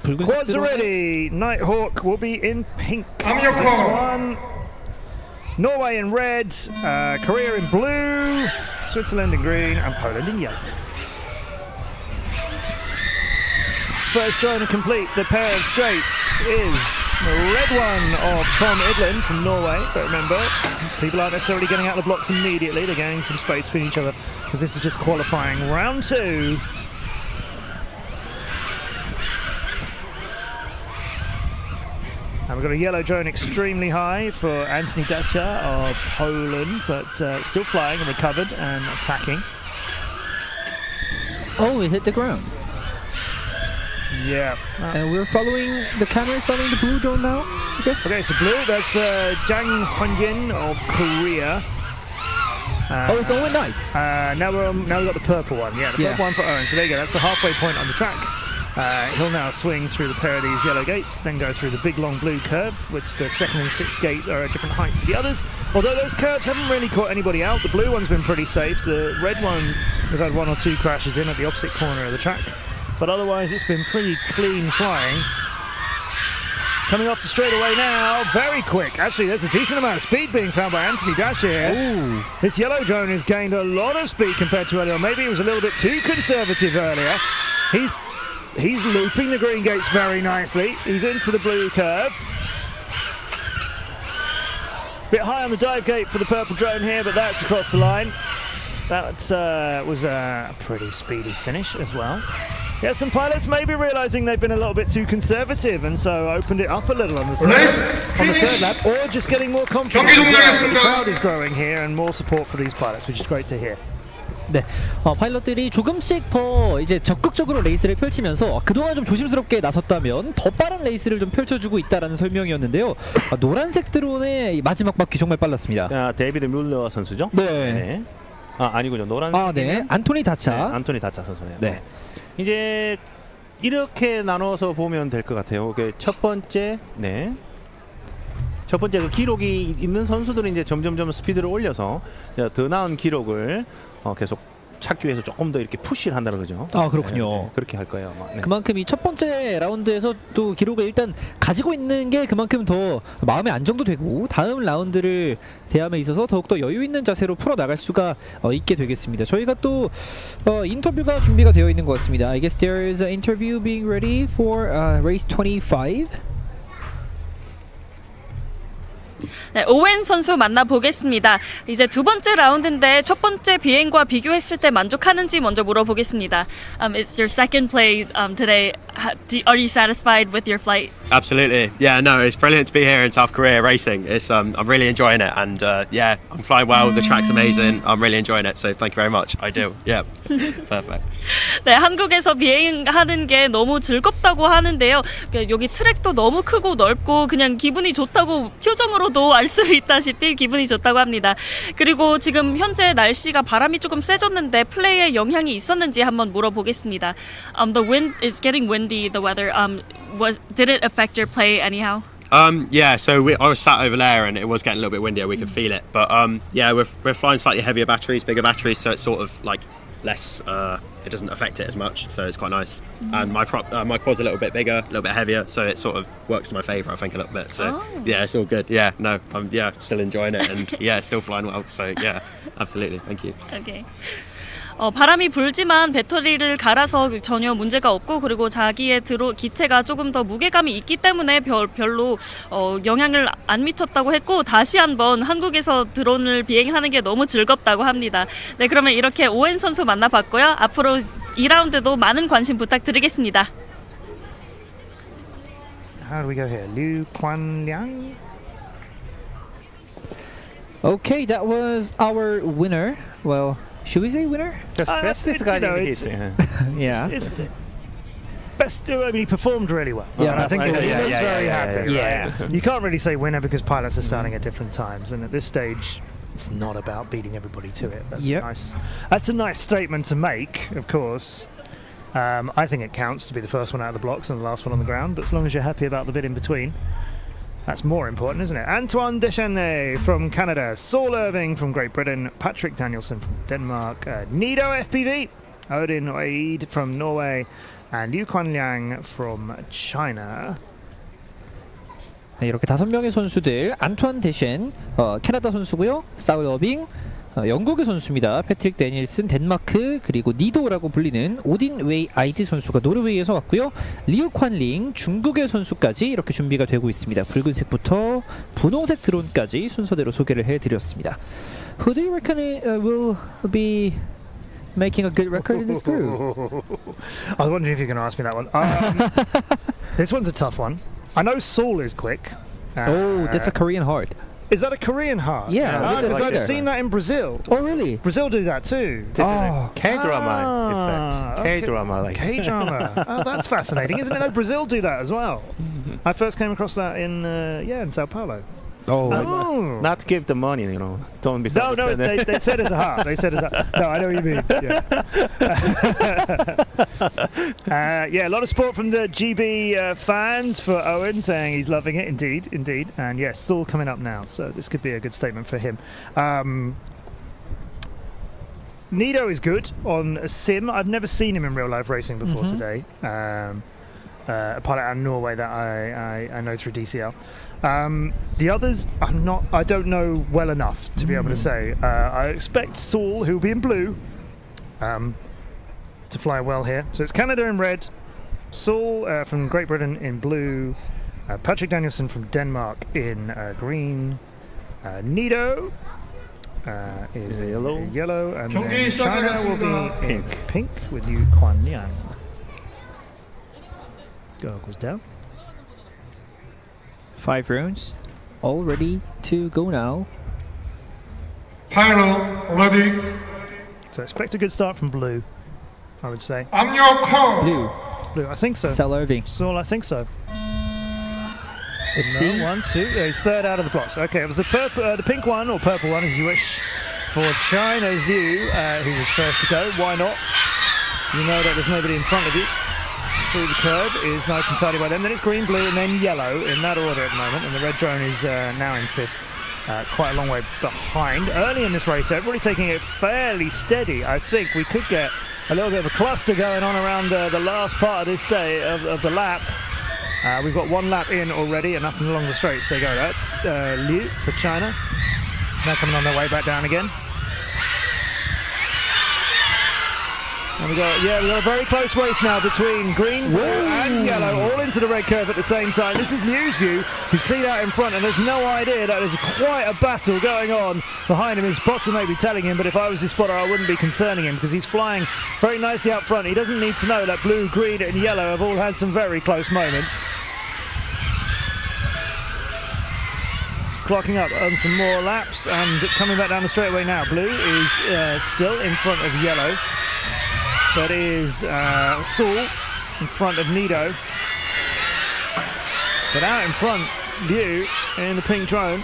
Quads are ready. Nighthawk will be in pink. This one. Norway in red, Korea in blue, Switzerland in green, and Poland in yellow. First joiner complete. The pair of straights is the red one of Tom Idland from Norway. But remember, people aren't necessarily getting out of the blocks immediately. They're getting some space between each other because this is just qualifying round 2. And we've got a yellow drone extremely high for Anthony Dacia of Poland, but still flying and recovered and attacking.
Oh, it hit the ground.
Yeah.
And we're following the camera is following the blue drone now. I guess.
Okay, so blue. That's Jang Hwanjin of Korea.
It's Owen Knight.
Now we've got the purple one. Yeah, the purple one for Owen. So there you go. That's the halfway point on the track. He'll now swing through the pair of these yellow gates, then go through the big long blue curve, which the second and sixth gate are at different heights to the others. Although those curves haven't really caught anybody out. The blue one's been pretty safe. The red one, we've had one or two crashes in at the opposite corner of the track. But otherwise, it's been pretty clean flying. Coming off the straightaway now, very quick. Actually, there's a decent amount of speed being found by Anthony Dash here.
Ooh.
This yellow drone has gained a lot of speed compared to earlier. Maybe he was a little bit too conservative earlier. He's looping the green gates very nicely. He's into the blue curve. Bit high on the dive gate for the purple drone here, but that's across the line. That was a pretty speedy finish as well. Yeah, some pilots may be realising they've been a little bit too conservative and so opened it up a little on the third lap, or just getting more confident. The crowd is growing here and more support for these pilots, which is great to hear.
네, 파일럿들이 조금씩 더 이제 적극적으로 레이스를 펼치면서 그동안 좀 조심스럽게 나섰다면 더 빠른 레이스를 좀 펼쳐주고 있다라는 설명이었는데요. 노란색 드론의 마지막 바퀴 정말 빨랐습니다.
데이비드 뮬러 선수죠?
네.
아니군요. 노란색.
네. 안토니 다차.
네, 안토니 다차 선수네요.
네.
이제 이렇게 나눠서 보면 될 것 같아요. 첫 번째, 첫 번째 그 기록이 있는 선수들은 이제 점점점 스피드를 올려서 더 나은 기록을 계속 찾기 위해서 조금 더 이렇게 푸시를 한다는 거죠.
그렇군요.
그렇게 할 거예요.
그만큼 이 첫 번째 라운드에서 또 기록을 일단 가지고 있는 게 그만큼 더 마음의 안정도 되고 다음 라운드를 대함에 있어서 더욱더 여유 있는 자세로 풀어나갈 수가 있게 되겠습니다. 저희가 또 인터뷰가 준비가 되어 있는 것 같습니다. I guess there is an interview being ready for race 25.
네, 오웬 선수 만나보겠습니다. 이제 두 번째 라운드인데 첫 번째 비행과 비교했을 때 만족하는지 먼저 물어보겠습니다. It's your second play today. Are you satisfied with your flight?
Absolutely. Yeah, no, it's brilliant to be here in South Korea racing. It's I'm really enjoying it, and yeah, I'm flying well. The track's amazing. I'm really enjoying it. So thank you very much. I do. Yeah, perfect.
네, 한국에서 비행하는 게 너무 즐겁다고 하는데요. 여기 트랙도 너무 크고 넓고 그냥 기분이 좋다고 표정으로도 알 수 있다시피 기분이 좋다고 합니다. 그리고 지금 현재 날씨가 바람이 조금 세졌는데 플레이에 영향이 있었는지 한번 물어보겠습니다. The wind is getting windy. The weather. Did it affect your play anyhow?
Yeah, so I was sat over there and it was getting a little bit windier. We could feel it, but yeah, we're flying slightly heavier batteries, bigger batteries, so it's sort of like less. It doesn't affect it as much, so it's quite nice. And my quad's a little bit bigger, a little bit heavier, so it sort of works in my favour, I think, a little bit. So yeah, it's all good. Yeah, no, I'm still enjoying it, and yeah, still flying well. So yeah, absolutely. Thank you.
Okay. 바람이 불지만 배터리를 갈아서 전혀 문제가 없고 그리고 자기의 기체가 조금 더 무게감이 있기 때문에 별로 영향을 안 미쳤다고 했고 다시 한번 한국에서 드론을 비행하는 게 너무 즐겁다고 합니다. 네, 그러면 이렇게 오웬 선수 만나봤고요. 앞으로 2라운드도 많은 관심 부탁드리겠습니다.
How do we go here? Liu Quanliang?
Okay, that was our winner. Well, should we say winner?
That's this guy.
Yeah.
It's best. I mean, he performed really well.
Yeah,
I think he looks very happy.
Yeah.
Right? You can't really say winner because pilots are starting at different times, and at this stage, it's not about beating everybody to it. That's nice. That's a nice statement to make, of course. I think it counts to be the first one out of the blocks and the last one on the ground, but as long as you're happy about the bit in between, that's more important, isn't it? Antoine Deschenay from Canada, Saul Irving from Great Britain, Patrick Danielson from Denmark, Nido FPV, Odin Oeid from Norway, and Liu Quanliang from China.
네, 이렇게 5명의 선수들, 안토ine 데셴, 캐나다 선수고요, 사울 어빙, 영국의 선수입니다. 패트릭 데니엘슨 덴마크, 그리고 니도라고 불리는 오딘 웨이 아이드 선수가 노르웨이에서 왔고요. 리우 콴링 중국의 선수까지 이렇게 준비가 되고 있습니다. 붉은색부터 분홍색 드론까지 순서대로 소개를 해드렸습니다. Who do you reckon will be making a good record in this group?
I was wondering if you were going to ask me that one. This one's a tough one. I know Saul is quick.
That's a Korean heart.
Is that a Korean heart?
Yeah,
because
like
I've seen that in Brazil.
Oh, really?
Brazil do that too.
This is a K-drama effect. K-drama, like
K-drama. Oh, that's fascinating, isn't it? No, Brazil do that as well. I first came across that in Sao Paulo.
Oh, not give the money, you know. Don't be.
No, they said it's a heart. They said it's a heart. No, I know what you mean. Yeah, a lot of support from the GB fans for Owen, saying he's loving it. Indeed. And yes, Saul coming up now, so this could be a good statement for him. Nido is good on a sim. I've never seen him in real life racing before today. A pilot out of Norway that I know through DCL. The others, I don't know well enough to be able to say. I expect Saul, who'll be in blue, to fly well here. So it's Canada in red, Saul from Great Britain in blue, Patrick Danielson from Denmark in green, Nido is yellow, and then China will be in pink with Liu Kuan-liang. Goggles down.
5 rounds, all ready to go now.
Pyro, ready.
So expect a good start from blue, I would say.
I'm your call.
Blue, I think so.
Saul Irving.
Saul, I think so.
Let's see.
1, 2. Yeah, he's third out of the blocks. Okay, it was the pink one or purple one, as you wish, for China's Liu, who was first to go. Why not? You know that there's nobody in front of you. Through the curve is nice and tidy by them. Then it's green, blue, and then yellow in that order at the moment. And the red drone is now in 5th, quite a long way behind. Early in this race, everybody taking it fairly steady. I think we could get a little bit of a cluster going on around the last part of this day of the lap. We've got 1 lap in already, and up and along the straights they go. That's Liu for China. Now coming on their way back down again. And we got a very close race now between green, blue, and yellow, all into the red curve at the same time. This is Liu's view, who's clean out in front, and there's no idea that there's quite a battle going on behind him. His spotter may be telling him, but if I was his spotter, I wouldn't be concerning him because he's flying very nicely up front. He doesn't need to know that blue, green, and yellow have all had some very close moments. Clocking up on some more laps and coming back down the straightaway now. Blue is still in front of yellow. That is Saul in front of Nido. But out in front, Liu in the pink drone.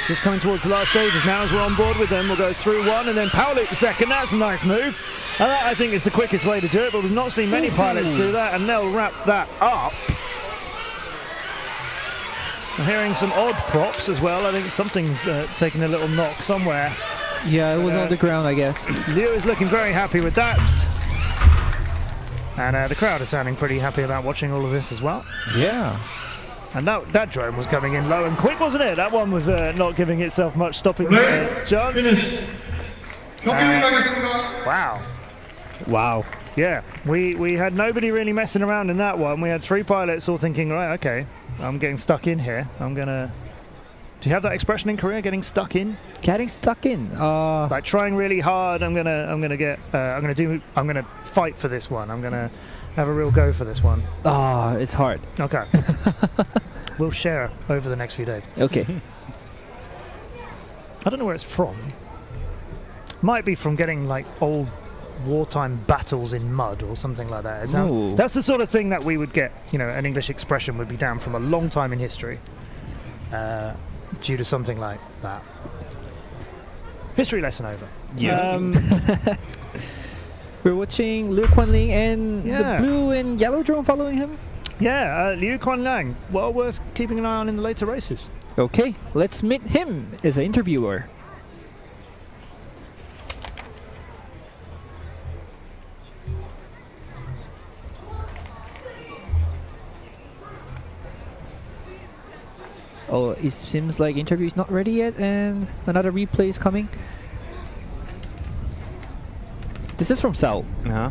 Just coming towards the last stages now as we're on board with them. We'll go through 1 and then power loop the second. That's a nice move. And that, I think, is the quickest way to do it, but we've not seen many pilots do that, and they'll wrap that up. I'm hearing some odd props as well. I think something's taking a little knock somewhere.
Yeah, it was on the ground, I guess.
Liu is looking very happy with that. And the crowd is sounding pretty happy about watching all of this as well.
Yeah.
And that drone was coming in low and quick, wasn't it? That one was not giving itself much stopping chance.
Finish.
Wow.
Wow.
Yeah, we had nobody really messing around in that one. We had 3 pilots all thinking, right, okay, I'm getting stuck in here. I'm gonna... Do you have that expression in Korea? Getting stuck in?
Getting stuck in.
Like trying really hard. I'm gonna fight for this one. I'm gonna have a real go for this one.
It's hard.
Okay. We'll share over the next few days.
Okay.
I don't know where it's from. Might be from getting like old wartime battles in mud or something like that. That's the sort of thing that we would get. You know, an English expression would be down from a long time in history. Due to something like that. History lesson over.
Yeah. We're watching Liu Kuan-liang and the blue and yellow drone following him.
Yeah, Liu Kuan-liang. Well worth keeping an eye on in the later races.
Okay, let's meet him as an interviewer. Oh, it seems like interview is not ready yet, and another replay is coming. This is from Seoul.
Uh-huh.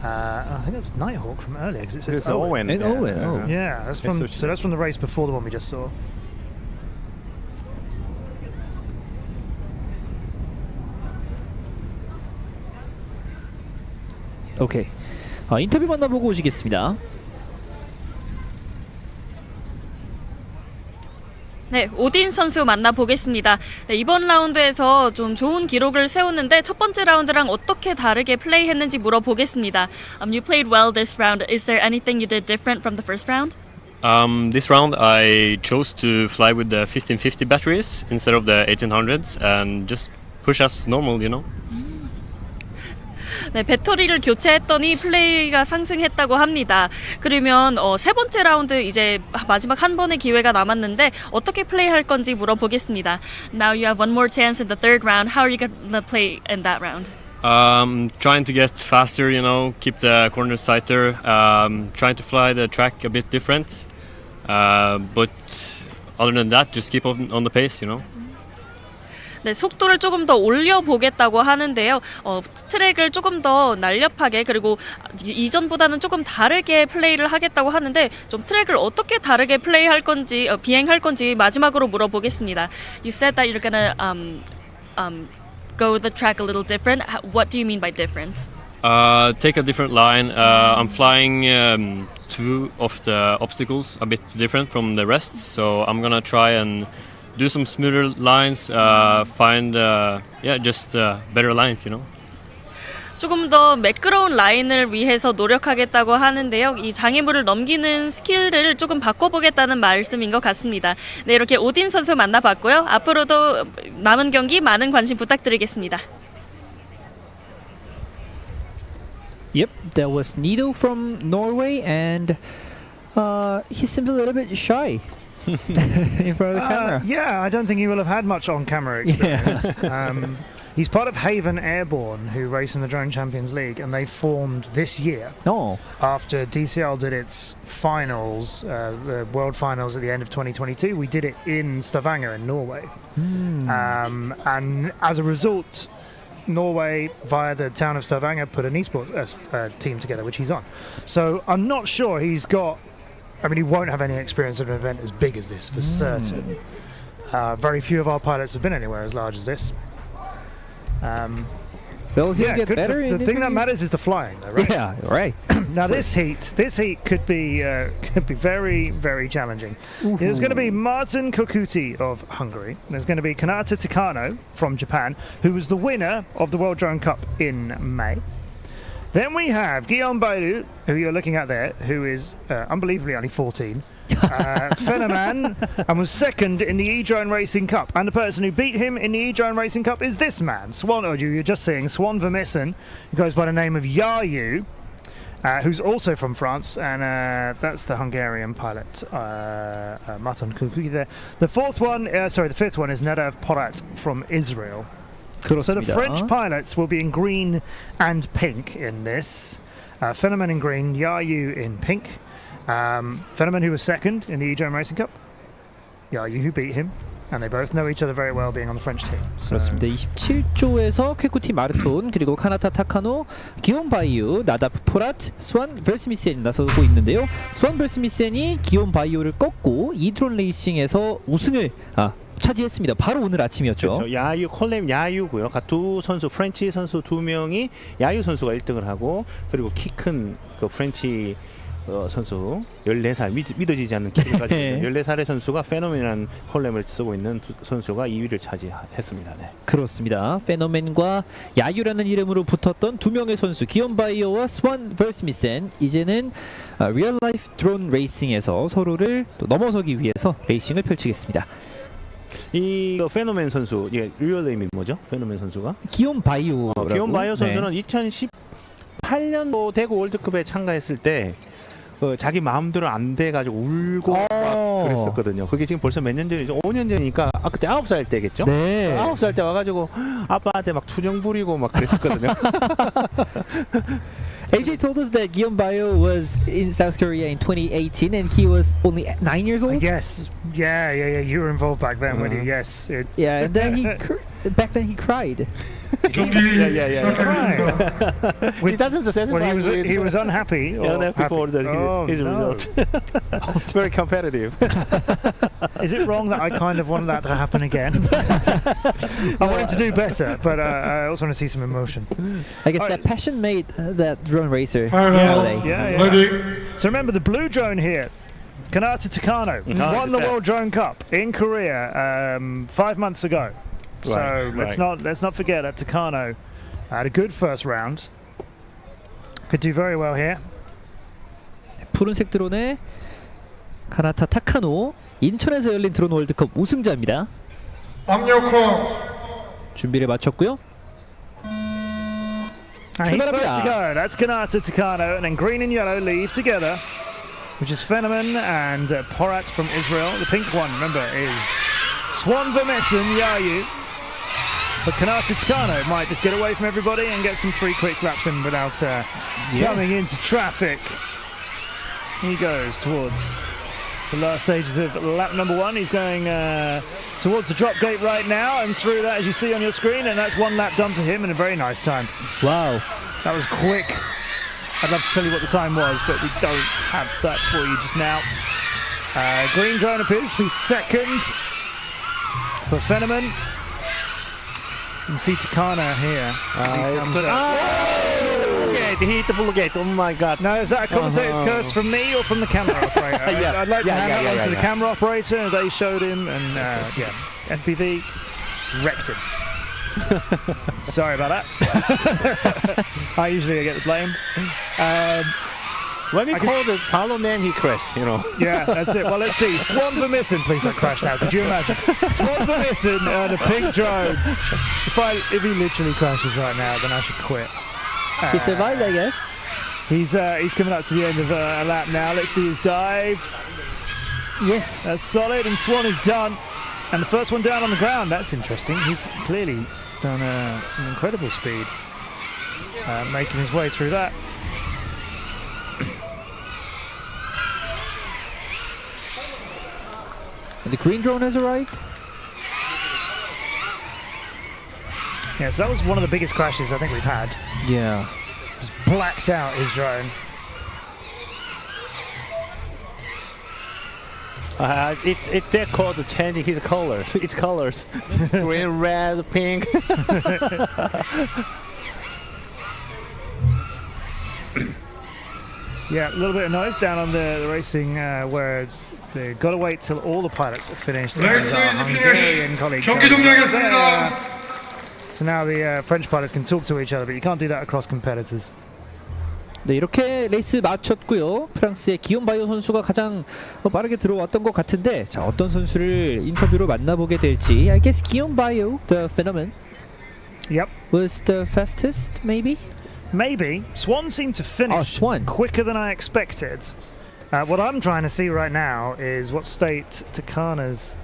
I think that's Nighthawk from earlier because it says
It's Owen.
And Owen. Oh.
Yeah, that's from. So that's from the race before the one we just saw.
오케이. 인터뷰 만나보고 오시겠습니다.
네, 오딘 선수 만나보겠습니다. 네, 이번 라운드에서 좀 좋은 기록을 세웠는데 첫 번째 라운드랑 어떻게 다르게 플레이했는지 물어보겠습니다. You played well this round. Is there anything you did different from the first round?
This round I chose to fly with the 1550 batteries instead of the 1800s and just push as normal, you know.
네, 배터리를 교체했더니 플레이가 상승했다고 합니다. 그러면 세 번째 라운드 이제 마지막 한 번의 기회가 남았는데 어떻게 플레이할 건지 물어보겠습니다. Now you have one more chance in the third round. How are you gonna play in that round?
Trying to get faster, you know, keep the corners tighter, trying to fly the track a bit different. But other than that, just keep on the pace, you know.
네, 속도를 조금 더 올려보겠다고 하는데요. 트랙을 조금 더 날렵하게 그리고 이전보다는 조금 다르게 플레이를 하겠다고 하는데 좀 트랙을 어떻게 다르게 플레이할 건지 비행할 건지 마지막으로 물어보겠습니다. You said that you're gonna go the track a little different. What do you mean by different?
Take a different line. I'm flying two of the obstacles a bit different from the rest, so I'm gonna try and do some smoother lines, find just better lines, you know.
조금 더 매끄러운 라인을 위해서 노력하겠다고 하는데요. 이 장애물을 넘기는 스킬을 조금 바꿔보겠다는 말씀인 것 같습니다. 네, 이렇게 오딘 선수 만나봤고요. 앞으로도 남은 경기 많은 관심 부탁드리겠습니다.
Yep, that was Nido from Norway, and he seems a little bit shy. In front of the camera.
Yeah, I don't think he will have had much on-camera experience. He's part of Haven Airborne, who race in the Drone Champions League, and they formed this year. After DCL did its finals, the World Finals at the end of 2022, we did it in Stavanger in Norway. And as a result, Norway, via the town of Stavanger, put an esports team together, which he's on. So I'm not sure he's got... I mean, he won't have any experience of an event as big as this, for certain. Very few of our pilots have been anywhere as large as this.
Well, he'll get better.
The thing that matters is the flying, though, right?
Yeah, right.
Now, this heat could be very, very challenging. There's going to be Martin Kokuti of Hungary. There's going to be Kanata Takano from Japan, who was the winner of the World Drone Cup in May. Then we have Guillaume Baidu, who you're looking at there, who is unbelievably only 14. Phenoman, and was second in the E-Drone Racing Cup. And the person who beat him in the E-Drone Racing Cup is this man, Swan Oju, you're just seeing, Swan Vermissen, who goes by the name of Yayu, who's also from France, and that's the Hungarian pilot, Martin Kukuki there. The fifth one is Nadav Porat from Israel. So the French pilots will be in green and pink in this. Phenomen in green, Yayu in pink. Phenomen, who was second in the E-Drone Racing Cup. Yayu, who beat him. And they both know each other very well, being on the French team.
그렇습니다. 27조에서 퀘쿠티 마르톤, 그리고 카나타 타카노, 기온 바이오, 나다프 포랏, 스완 벨스미센이 나서고 있는데요. 스완 벨스미센이 기온 바이오를 꺾고 이드론 레이싱에서 우승을 차지했습니다. 바로 오늘 아침이었죠.
그렇죠. 야유 콜렘 야유고요. 두 선수 프렌치 선수 두 명이 야유 선수가 1등을 하고 그리고 키 큰 그 프렌치 선수 14살 믿어지지 않는 키를 가지고 있는 14살의 선수가 페노멘이라는 콜렘을 쓰고 있는 선수가 2위를 차지했습니다. 네.
그렇습니다. 페노멘과 야유라는 이름으로 붙었던 두 명의 선수 기온 바이오와 스완 벌스미센 이제는 리얼 라이프 드론 레이싱에서 서로를 또 넘어서기 위해서 레이싱을 펼치겠습니다.
이 페노멘 선수, 이게 리얼 네임이 뭐죠? 페노멘 선수가?
기온 바이오.
기온 바이오 선수는 2018년도 대구 월드컵에 참가했을 때 자기 마음대로 안 돼가지고 울고 막 그랬었거든요. 그게 지금 벌써 몇 년 전이죠? 5년 전이니까 그때 9살 때겠죠?
네.
9살 때 와가지고 아빠한테 막 투정 부리고 막 그랬었거든요.
AJ told us that Guillaume Bayo was in South Korea in 2018 and he was only 9 years old?
Yes. Yeah. You were involved back then, weren't you? Yes.
Yeah, and then back then he cried.
He doesn't satisfy.
He was unhappy.
For his result. It's very competitive.
Is it wrong that I kind of want that to happen again? I want him to do better, but I also want to see some emotion.
I guess that passion made that drone racer.
Yeah. So remember the blue drone here. Kanata Takano won the World Drone Cup in Korea 5 months ago. So let's not forget that Takano had a good first round. Could do very well here.
푸른색 드론의 카나타 타카노, 인천에서 열린 드론 월드컵 우승자입니다. 준비를 마쳤고요.
And he's first to go. That's Kanata Takano, and then green and yellow leave together, which is Fenneman and Porat from Israel. The pink one, remember, is Swan Vermessen Yayu. But Kanata Takano might just get away from everybody and get some 3 quick laps in without coming into traffic. He goes towards the last stages of lap number 1. He's going towards the drop gate right now, and through that, as you see on your screen, and that's 1 lap done for him in a very nice time.
Wow,
that was quick. I'd love to tell you what the time was, but we don't have that for you just now. Green drone appears to be second for Fenneman. You can see Takana here.
He hit the blue gate. Oh my God!
Now, is that a commentator's curse from me or from the camera operator? I'd like to hand that one to the camera operator. They showed him, and FPV wrecked him. Sorry about that. I usually get the blame.
When we call the Paulo man, he crashed,
Yeah, that's it. Well, let's see. Swan Vermissen, please don't crash now. Could you imagine? Swan Vermissen and a pink drone. If he literally crashes right now, then I should quit.
He survived, I guess.
He's coming up to the end of a lap now. Let's see his dive.
Yes.
That's solid, and Swan is done. And the first one down on the ground. That's interesting. He's clearly done some incredible speed, making his way through that.
And the green drone has arrived.
Yeah, so that was one of the biggest crashes I think we've had.
Yeah.
Just blacked out his drone.
They're called changing his color. Its colors, green, red, pink.
Yeah, a little bit of noise down on the racing where they've got to wait till all the pilots have finished. Hungarian colleagues. So now the French pilots can talk to each other, but you can't do that across competitors.
네, 이렇게 레이스 마쳤고요. 프랑스의 기욤 바이오 선수가 가장 빠르게 들어왔던 것 같은데, 자, 어떤 선수를 인터뷰로 만나보게 될지. I guess 기욤 바이오, the phenomenon, was the fastest, maybe?
Maybe. Swan seemed to finish quicker than I expected. What I'm trying to see right now is what state Kanata's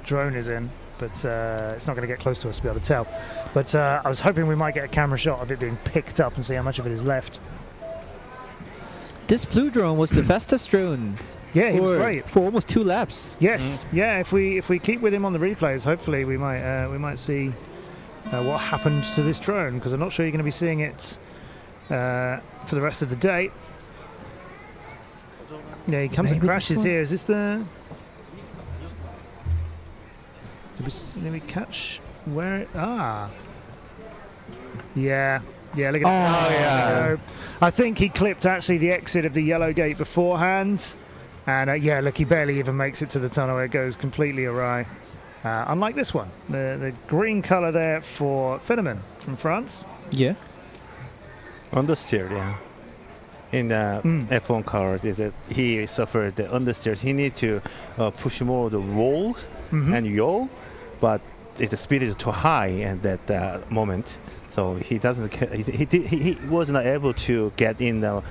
drone is in. But it's not going to get close to us to be able to tell. But I was hoping we might get a camera shot of it being picked up and see how much of it is left.
This blue drone was the fastest drone.
Yeah, he was great
for almost 2 laps.
Yes, yeah. If we keep with him on the replays, hopefully we might see what happened to this drone, because I'm not sure you're going to be seeing it for the rest of the day. Yeah, he comes and crashes here. Is this the? Let me catch where it, yeah, look at that. I think he clipped actually the exit of the yellow gate beforehand, and look, he barely even makes it to the tunnel. It goes completely awry, unlike this one, the green color there for Fenneman from France.
Yeah,
understeer, in F1 cars is that he suffered the understeers. He need to push more the rolls and yaw, but the speed is too high at that moment, so he doesn't. He was not able to get in the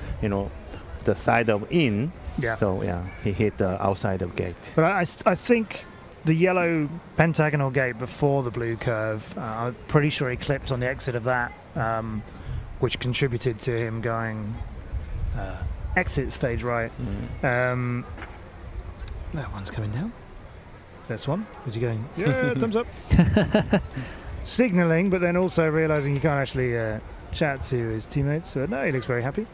the side of in.
Yeah.
So he hit the outside of gate.
But I think the yellow pentagonal gate before the blue curve, I'm pretty sure he clipped on the exit of that, which contributed to him going exit stage right. That one's coming down. This one. Is he going? Yeah, thumbs up. Signalling, but then also realizing you can't actually chat to his teammates. So no, he looks very happy.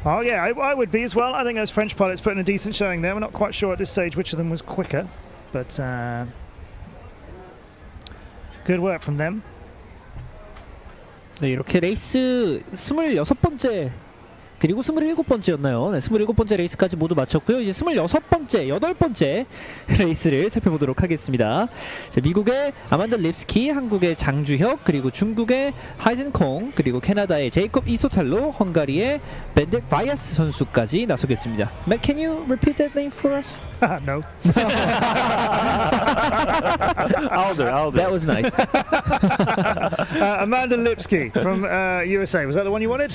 Oh yeah, I would be as well. I think those French pilots put in a decent showing there. We're not quite sure at this stage which of them was quicker, but good work from them.
네, 이렇게 레이스 26번째 그리고 27번째였나요? 네, 27번째 레이스까지 모두 마쳤고요. 이제 26번째, 8번째 레이스를 살펴보도록 하겠습니다. 자, 미국의 아만다 립스키, 한국의 장주혁, 그리고 중국의 하이젠콩, 그리고 캐나다의 제이콥 이소탈로, 헝가리의 벤덱 바이아스 선수까지 나서겠습니다. Matt, can you repeat that name for us?
No.
I'll do.
That was nice.
Amanda Lipsky from USA. Was that the one you wanted?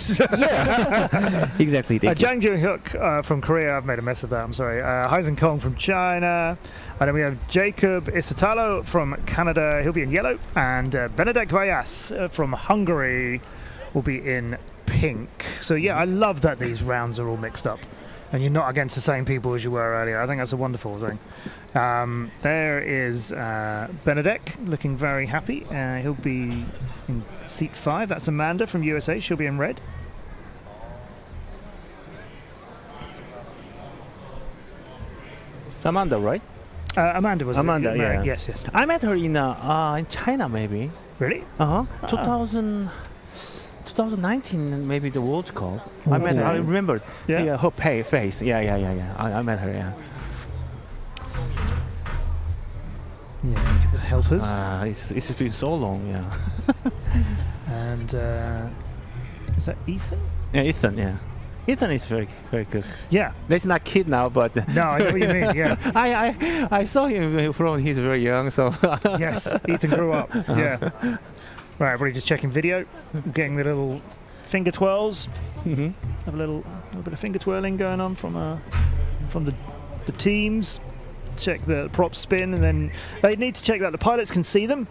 Exactly.
Jang Joo-hyuk from Korea. I've made a mess of that. I'm sorry. Hyzen Kong from China. And then we have Jacob Isatalo from Canada. He'll be in yellow. And Benedek Vayas from Hungary will be in pink. So yeah, I love that these rounds are all mixed up. And you're not against the same people as you were earlier. I think that's a wonderful thing. There is Benedek looking very happy. He'll be in seat 5. That's Amanda from USA. She'll be in red.
Samantha, right?
Amanda was
Amanda,
married.
yeah.
Yes.
I met her in China, maybe.
Really?
2019, maybe the World Cup. I met her. I remember.
Yeah.
Her face. Yeah. I met her. Yeah.
Yeah. Help us.
It's been so long. Yeah.
And is that Ethan?
Yeah, Ethan. Yeah. Ethan is very good.
Yeah.
He's not kid now, but
No, I know what you mean. Yeah.
I saw him from he's very young, so
Yes, Ethan grew up. Yeah. Right, everybody just checking video, getting the little finger twirls.
Mm-hmm.
Have a little bit of finger twirling going on from the teams. Check the props spin, and then they need to check that the pilots can see them,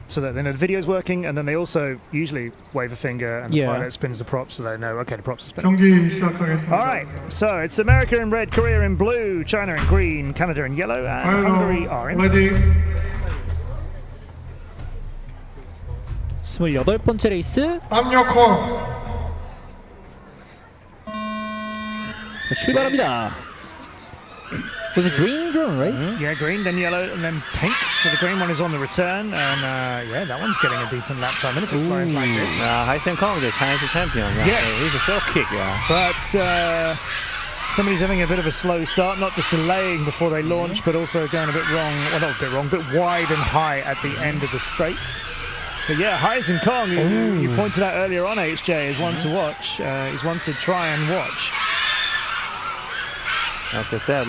so that they know the video's working, and then they also usually wave a finger and the pilot spins the props so they know, okay, the props are spinning.
경기 시작하겠습니다.
Alright, so it's America in red, Korea in blue, China in green, Canada in yellow, and Hungary are in
ready.
28번째 레이스
압력호.
출발합니다. Was it green drone, right?
Yeah, green, then yellow, and then pink. So the green one is on the return, and yeah, that one's getting a decent lap time. And if it flies like this,
Hysen Kong, the Chinese champion. Yeah.
Yes.
He's a short kick. Yeah.
but somebody's having a bit of a slow start, not just delaying before they launch, but also going a bit wrong. Well, not a bit wrong, but wide and high at the end of the straights. But yeah, Hyzen Kong, who you pointed out earlier on, HJ, is one to watch. He's one to try and watch.
Look at that.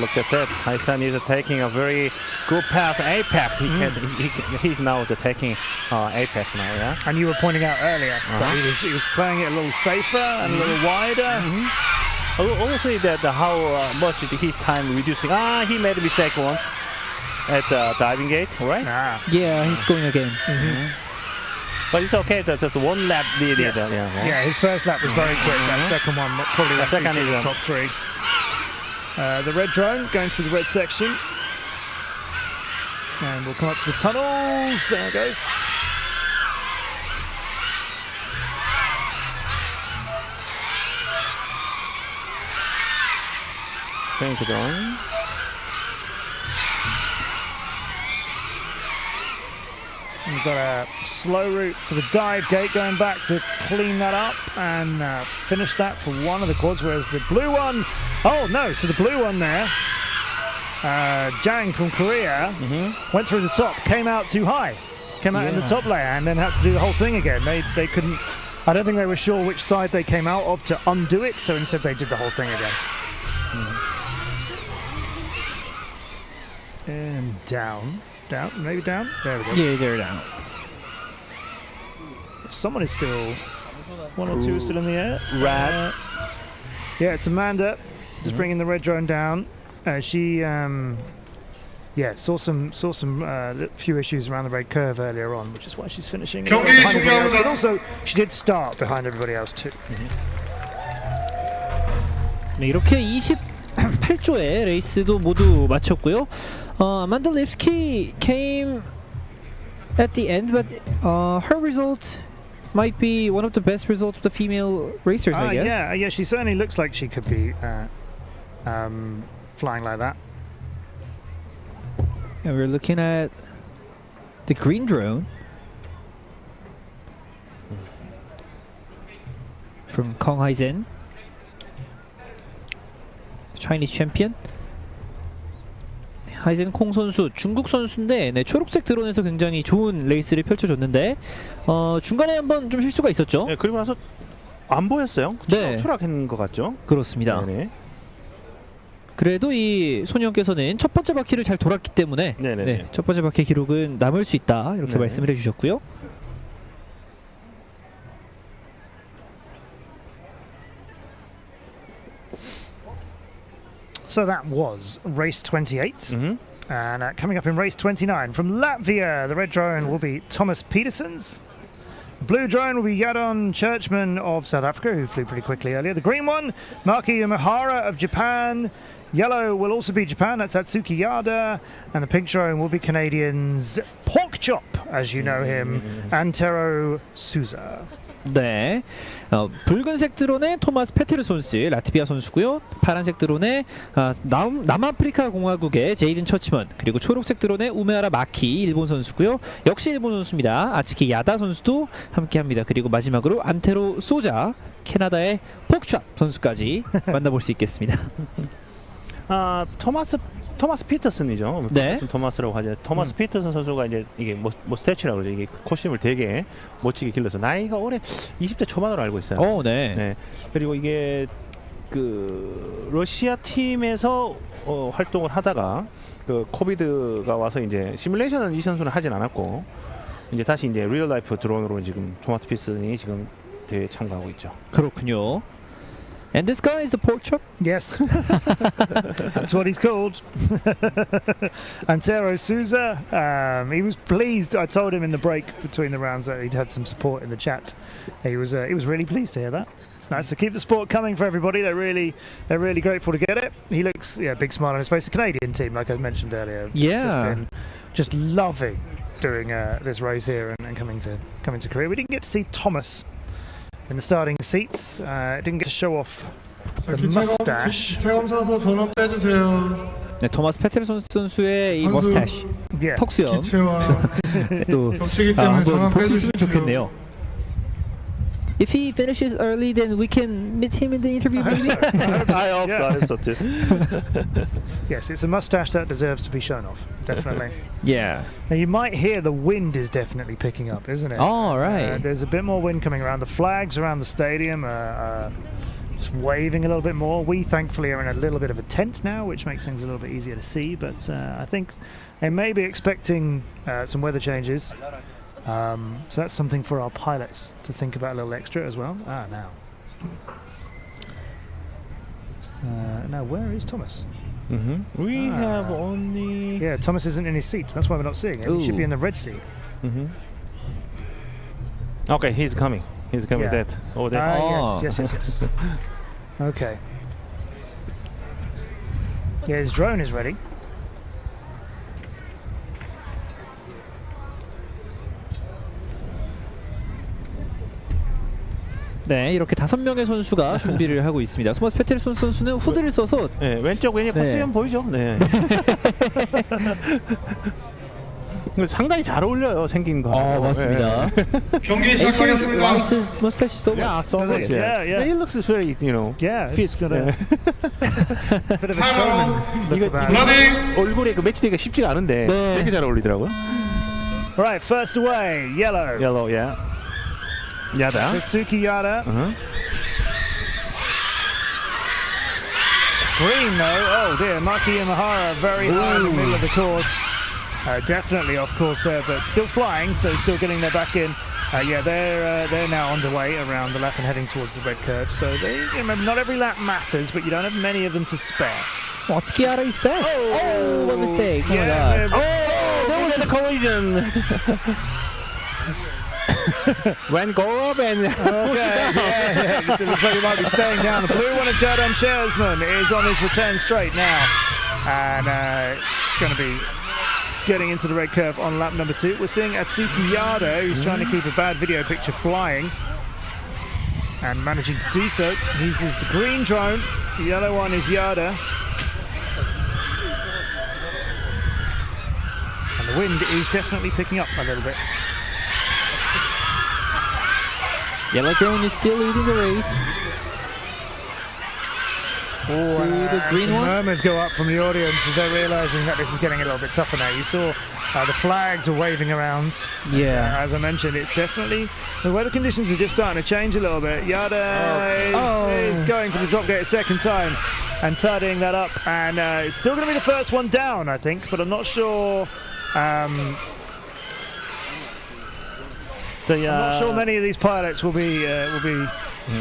Hysen is taking a very good path. Apex. He's now taking Apex now. Yeah.
And you were pointing out earlier that he was playing it a little safer and a little wider.
Also, that how much his time reducing. He made a mistake once at the diving gate, right?
Yeah, he's going again.
But it's okay. That's just one lap needed.
Yes.
Yeah.
His first lap was very quick. That second one, probably
The second
featured in
is
the top 3. The red drone going through the red section. And we'll come up to the tunnels. There it goes.
Things are going.
We've got a slow route for the dive gate, going back to clean that up and finish that for one of the quads, whereas the blue one, so the blue one there, Jang from Korea, went through the top, came out too high, came out in the top layer, and then had to do the whole thing again. They couldn't, I don't think they were sure which side they came out of to undo it, so instead they did the whole thing again. And down, maybe down? There we go.
Yeah, they're down.
Someone is still, one or two are still in the air.
Red.
Yeah, it's Amanda, just bringing the red drone down. She, saw some few issues around the red curve earlier on, which is why she's finishing behind everybody else. But also, she did start behind everybody else too.
네, 이렇게 28조의 레이스도 모두 마쳤고요. Amanda Lipsky came at the end, but her result might be one of the best results of the female racers, I guess.
Yeah, she certainly looks like she could be flying like that.
And we're looking at the green drone from Kong Haisen. Chinese champion. 하이젠 콩 선수 중국 선수인데 네, 초록색 드론에서 굉장히 좋은 레이스를 펼쳐줬는데 중간에 한번 좀 실수가 있었죠.
네, 그리고 나서 안 보였어요.
네.
추락한 것 같죠.
그렇습니다.
네네.
그래도 이 소년께서는 첫 번째 바퀴를 잘 돌았기 때문에 네, 첫 번째 바퀴 기록은 남을 수 있다 이렇게
네.
말씀을 해주셨고요.
So that was race 28. And coming up in race 29 from Latvia, the red drone will be Thomas Petersons. The blue drone will be Yadon Churchman of South Africa, who flew pretty quickly earlier. The green one, Maki Yamahara of Japan. Yellow will also be Japan, that's Atsuki Yada. And the pink drone will be Canadians Pork Chop, as you know him, Antero Souza.
네, 붉은색 드론의 토마스 페테르손스 라트비아 선수고요. 파란색 드론의 남아프리카 공화국의 제이든 처치먼, 그리고 초록색 드론의 우메아라 마키 일본 선수고요. 역시 일본 선수입니다. 아츠키 야다 선수도 함께합니다. 그리고 마지막으로 안테로 소자 캐나다의 폭찹 선수까지 만나볼 수 있겠습니다.
토마스 피터슨이죠.
네.
토마스라고 하죠. 토마스 피터슨 선수가 이제 이게 모스태치라고 그러죠. 이게 코스튬을 되게 멋지게 길러서 나이가 올해 20대 초반으로 알고 있어요.
네.
그리고 이게 그 러시아 팀에서 활동을 하다가 그 코비드가 와서 이제 시뮬레이션은 이 선수는 하진 않았고 이제 다시 이제 리얼 라이프 드론으로 지금 토마스 피터슨이 지금 대회에 참가하고 있죠.
그렇군요. And this guy is the pork chop?
Yes. That's what he's called. Antero Souza. He was pleased. I told him in the break between the rounds that he'd had some support in the chat. He was really pleased to hear that. It's nice to keep the sport coming for everybody. They're really grateful to get it. He looks big smile on his face. The Canadian team, like I mentioned earlier, just loving doing this race here and coming to Korea. We didn't get to see Thomas in the starting seats. Didn't get to show off the mustache.
체험사서 전원 빼주세요.
네, 토마스 페테르손 선수의 이 머스타시, 턱수염 또 한번 볼 수 있으면 좋겠네요. If he finishes early, then we can meet him in the interview. Maybe.
I hope so too.
Yes, it's a mustache that deserves to be shown off. Definitely.
Yeah.
Now you might hear the wind is definitely picking up, isn't it?
Oh, right.
There's a bit more wind coming around. The flags around the stadium are just waving a little bit more. We thankfully are in a little bit of a tent now, which makes things a little bit easier to see. But I think they may be expecting some weather changes. So that's something for our pilots to think about a little extra as well. Now. Now where is Thomas?
We have only...
Yeah, Thomas isn't in his seat. That's why we're not seeing him. He should be in the red seat.
Okay, he's coming. He's coming with that. Oh, that.
Yes. Okay. Yeah, his drone is ready.
네, 이렇게 5명의 선수가 준비를 하고 있습니다. 토마스 페테르손 선수는 후드를 써서
왼쪽 코스튬 보이죠? 네. 상당히 잘 어울려요, 생긴 거.
맞습니다.
경기 시작하겠습니다.
Likes his mustache so much.
Yeah, so much.
Yeah.
He looks very,
He's got a bit of a showman.
이거 얼굴에 그 매치되기가 쉽지가 않은데 되게 잘 어울리더라고요.
Right, first away, yellow.
Yellow, yeah. Yada.
Satsuki Yada. Green though, oh dear, Maki Yamahara very high in the middle of the course. Definitely off course there, but still flying, so still getting their back in. They're now underway around the lap and heading towards the red curve. So remember, not every lap matters, but you don't have many of them to spare.
Atsuki Yada is back. Oh, what mistake! Oh my God!
There was a collision. When go up and push it down.
It looks like he might be staying down. The blue one of Jordan Chersman is on his return straight now, and going to be getting into the red curve on lap number 2. We're seeing Atsuki Yada, who's trying to keep a bad video picture flying and managing to do so. He uses the green drone. The yellow one is Yada. And the wind is definitely picking up a little bit.
Yellow drone is still leading the race. the green one.
Murmurs go up from the audience as they're realizing that this is getting a little bit tougher now. You saw the flags are waving around.
Yeah.
As I mentioned, it's definitely the weather conditions are just starting to change a little bit. Yada is going for the drop gate a second time and tidying that up, and it's still going to be the first one down, I think, but I'm not sure. I'm not sure many of these pilots will be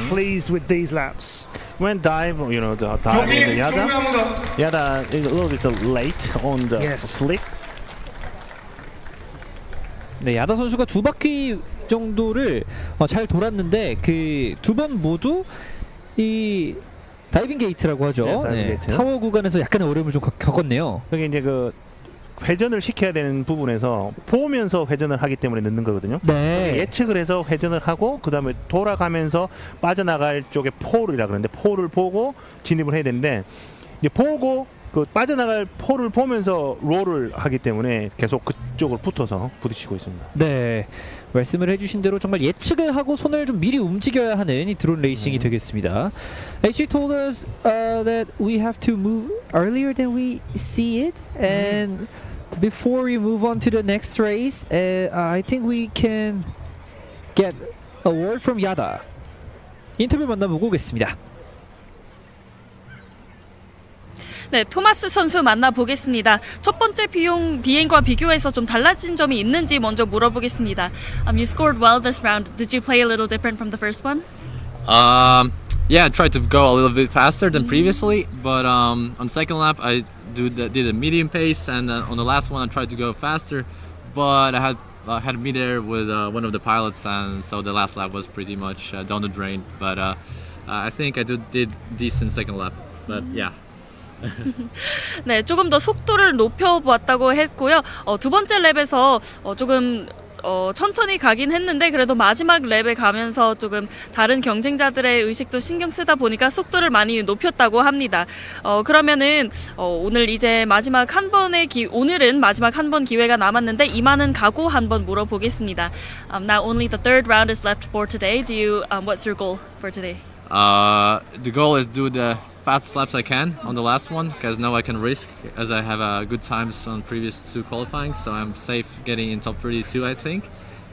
pleased with these laps.
When dive, the dive in the Yada is a little bit late on the flip.
네, 야다 선수가 두 바퀴 정도를 잘 돌았는데 그 두 번 모두 이 다이빙 게이트라고 하죠.
네, 다이빙 게이트.
타워 구간에서 약간의 어려움을 좀 겪었네요.
그게 이제 그 회전을 시켜야 되는 부분에서 보면서 회전을 하기 때문에 늦는 거거든요.
네.
예측을 해서 회전을 하고 그 다음에 돌아가면서 빠져나갈 쪽에 폴이라 그러는데 폴을 보고 진입을 해야 되는데 이제 보고 그 빠져나갈 폴을 보면서 롤을 하기 때문에 계속 그쪽으로 붙어서 부딪히고 있습니다.
네, 말씀을 해주신 대로 정말 예측을 하고 손을 좀 미리 움직여야 하는 이 드론 레이싱이 되겠습니다. She told us that we have to move earlier than we see it, and before we move on to the next race, I think we can get a word from Yada. 인터뷰 만나보고 오겠습니다.
네, 토마스 선수 만나보겠습니다. 첫 번째 비행과 비교해서 좀 달라진 점이 있는지 먼저 물어보겠습니다. You scored well this round. Did you play a little different from the first one?
Yeah, I tried to go a little bit faster than previously, but on second lap I did a medium pace, and on the last one I tried to go faster, but I had me there with one of the pilots, and so the last lap was pretty much down the drain. But I think I did decent second lap. But yeah.
네, 조금 더 속도를 높여보았다고 했고요. 두 번째 랩에서 조금 천천히 가긴 했는데 그래도 마지막 랩에 가면서 조금 다른 경쟁자들의 의식도 신경 쓰다 보니까 속도를 많이 높였다고 합니다. 그러면은 오늘 이제 마지막 한 번의 오늘은 마지막 한 번 기회가 남았는데 이만은 각오 한번 물어보겠습니다. Now only the third round is left for today. Do you what's your goal for today?
The goal is do the fastest laps I can on the last one, because now I can risk, as I have good times on previous two qualifying, so I'm safe getting in top 32, I think.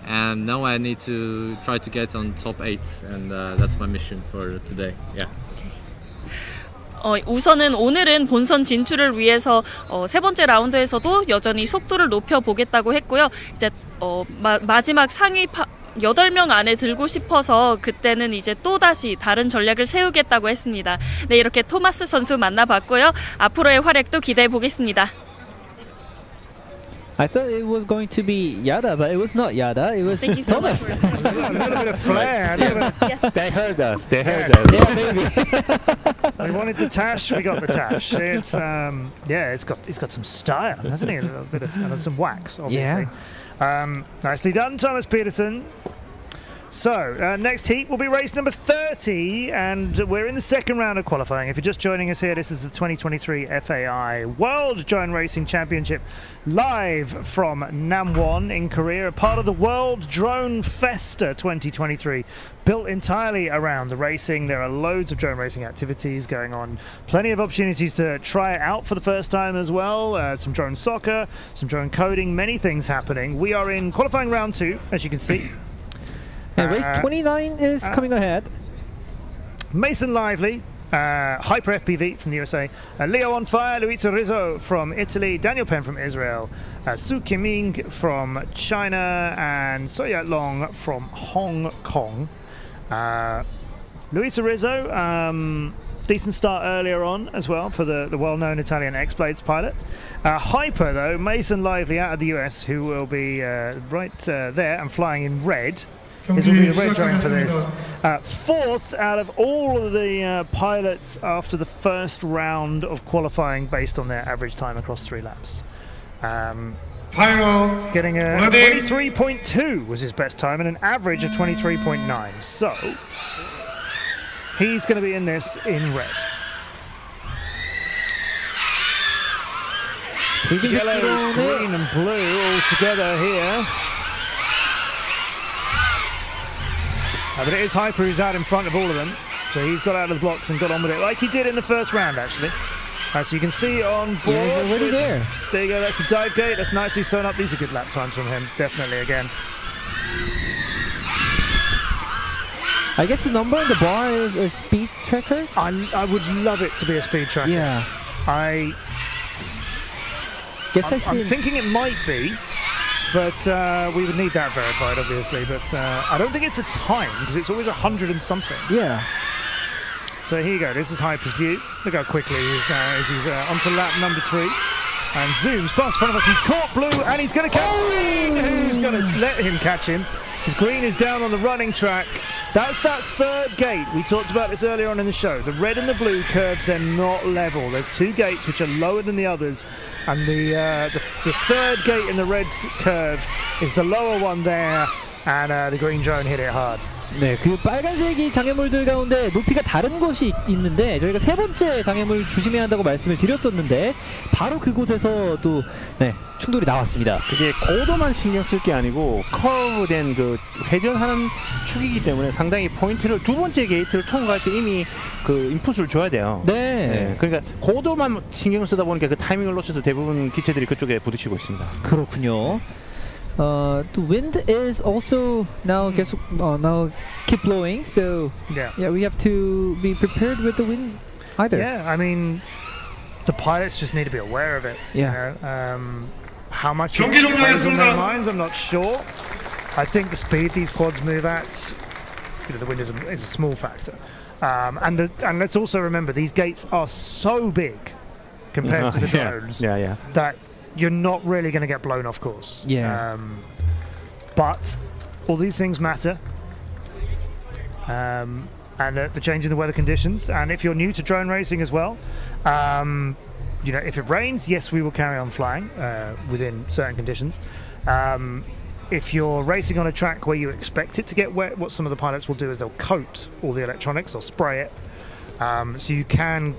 And now I need to try to get on top 8, and that's my mission for today. Yeah.
우선은 오늘은 본선 진출을 위해서 세 번째 라운드에서도 여전히 속도를 높여보겠다고 했고요. 이제 마지막 상위 8명 안에 들고 싶어서 그때는 이제 또다시 다른 전략을 세우겠다고 했습니다. 네, 이렇게 토마스 선수 만나봤고요. 앞으로의 활약도 기대해 보겠습니다.
I thought it was going to be Yada, but it was not Yada. It was
Thank you so
Thomas.
much.
A little bit of flair.
They heard us. They heard us.
Yeah, maybe.
We wanted the tash. We got the tash. It's he's got some style, hasn't he? A little bit of and some wax, obviously.
Yeah.
Nicely done, Thomas Peterson. So, next heat will be race number 30, and we're in the second round of qualifying. If you're just joining us here, this is the 2023 FAI World Drone Racing Championship, live from Namwon in Korea, a part of the World Drone Festa 2023, built entirely around the racing. There are loads of drone racing activities going on, plenty of opportunities to try it out for the first time as well, some drone soccer, some drone coding, many things happening. We are in qualifying round 2, as you can see.
And race 29 is coming ahead.
Mason Lively, Hyper FPV from the USA, Leo on Fire, Luisa Rizzo from Italy, Daniel Penn from Israel, Su Kiming from China, and Soyat Long from Hong Kong. Luisa Rizzo, decent start earlier on as well for the well-known Italian X-Blades pilot. Hyper, though, Mason Lively out of the US, who will be right there and flying in red. This will be the red drone for this. Fourth out of all of the pilots after the first round of qualifying based on their average time across 3 laps. Getting a 23.2 was his best time and an average of 23.9. So he's going to be in this in red. Yellow, green and blue all together here. But it is Hyper who's out in front of all of them. So he's got out of the blocks and got on with it like he did in the first round, actually. As you can see on board.
Yeah, he's already there.
There you go, that's the dive gate. That's nicely sewn up. These are good lap times from him, definitely, again.
I guess the number on the bar is a speed tracker?
I would love it to be a speed tracker.
Yeah.
I'm thinking it might be, but we would need that verified, obviously. But I don't think it's a time, because it's always 100 and something.
Yeah.
So here you go. This is Hyper's view. Look how quickly he is now as he's onto lap number 3. And zooms past front of us. He's caught Blue, and he's going to catch Green. Who's going to let him catch him? Because Green is down on the running track. That's that third gate. We talked about this earlier on in the show. The red and the blue curves, they're not level. There's 2 gates which are lower than the others, and the third gate in the red curve is the lower one there, and the green drone hit it hard.
네, 그 빨간색이 장애물들 가운데 높이가 다른 곳이 있는데 저희가 3번째 장애물 조심해야 한다고 말씀을 드렸었는데 바로 그곳에서 또 충돌이 나왔습니다.
그게 고도만 신경 쓸 게 아니고 커브된 그 회전하는 축이기 때문에 상당히 포인트를 두 번째 게이트를 통과할 때 이미 그 인풋을 줘야 돼요.
네.
그러니까 고도만 신경을 쓰다 보니까 그 타이밍을 놓쳐서 대부분 기체들이 그쪽에 부딪히고 있습니다.
그렇군요. The wind is also now now keep blowing, so yeah, we have to be prepared with the wind either.
Yeah, I mean, the pilots just need to be aware of it.
Yeah.
You know? How much it plays on their minds, I'm not sure. I think the speed these quads move at, the wind is a small factor. And let's also remember, these gates are so big compared to the drones that you're not really going to get blown off course.
Yeah.
But all these things matter. And the change in the weather conditions. And if you're new to drone racing as well, if it rains, yes, we will carry on flying within certain conditions. If you're racing on a track where you expect it to get wet, what some of the pilots will do is they'll coat all the electronics, they'll spray it. So you can,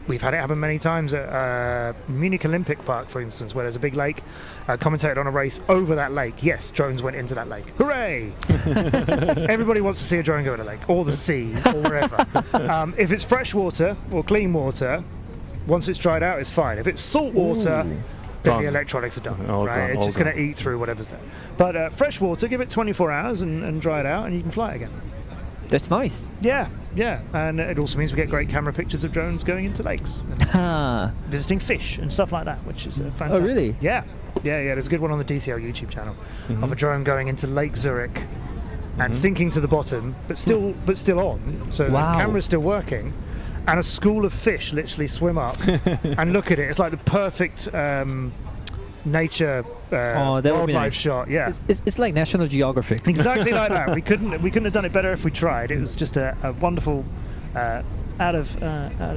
we've had it happen many times at Munich Olympic Park, for instance, where there's a big lake, commentated on a race over that lake. Yes, drones went into that lake. Hooray! Everybody wants to see a drone go in a lake, or the sea, or wherever. If it's fresh water or clean water, once it's dried out, it's fine. If it's salt water, then the electronics are done. Right? It's just going to eat through whatever's there. But fresh water, give it 24 hours and dry it out, and you can fly it again.
That's nice.
Yeah, and it also means we get great camera pictures of drones going into lakes, and visiting fish and stuff like that, which is fantastic.
Oh, really?
Yeah. There's a good one on the DCL YouTube channel of a drone going into Lake Zurich and sinking to the bottom, but still on. So the camera's still working, and a school of fish literally swim up and look at it. It's like the perfect nature wildlife shot. Yeah,
it's like National Geographic.
Exactly like that. We couldn't have done it better if we tried. It was just a wonderful out of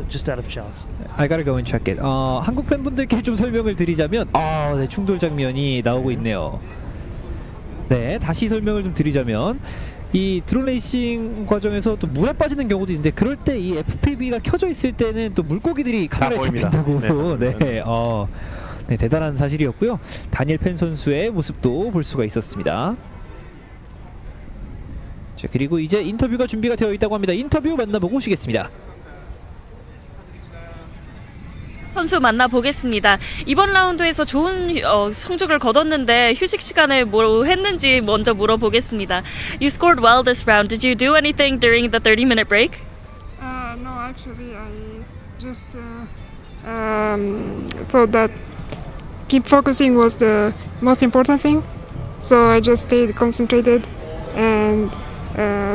chance.
I gotta go and check it. 한국 팬분들께 좀 설명을 드리자면 충돌 장면이 나오고 있네요. 네, 다시 설명을 좀 드리자면 이 드론 레이싱 과정에서 또 물에 빠지는 경우도 있는데 그럴 때 이 FPV가 켜져 있을 때는 또 물고기들이 카메라에 잡힌다고. 네, 대단한 사실이었고요. 다니엘 펜 선수의 모습도 볼 수가 있었습니다. 자, 그리고 이제 인터뷰가 준비가 되어 있다고 합니다. 인터뷰 만나보고 오시겠습니다.
선수 만나보겠습니다. 이번 라운드에서 좋은 성적을 거뒀는데 휴식 시간에 뭐 했는지 먼저 물어보겠습니다. You scored well this round. Did you do anything during the 30-minute break?
No, actually, I just thought that keep focusing was the most important thing. So I just stayed concentrated and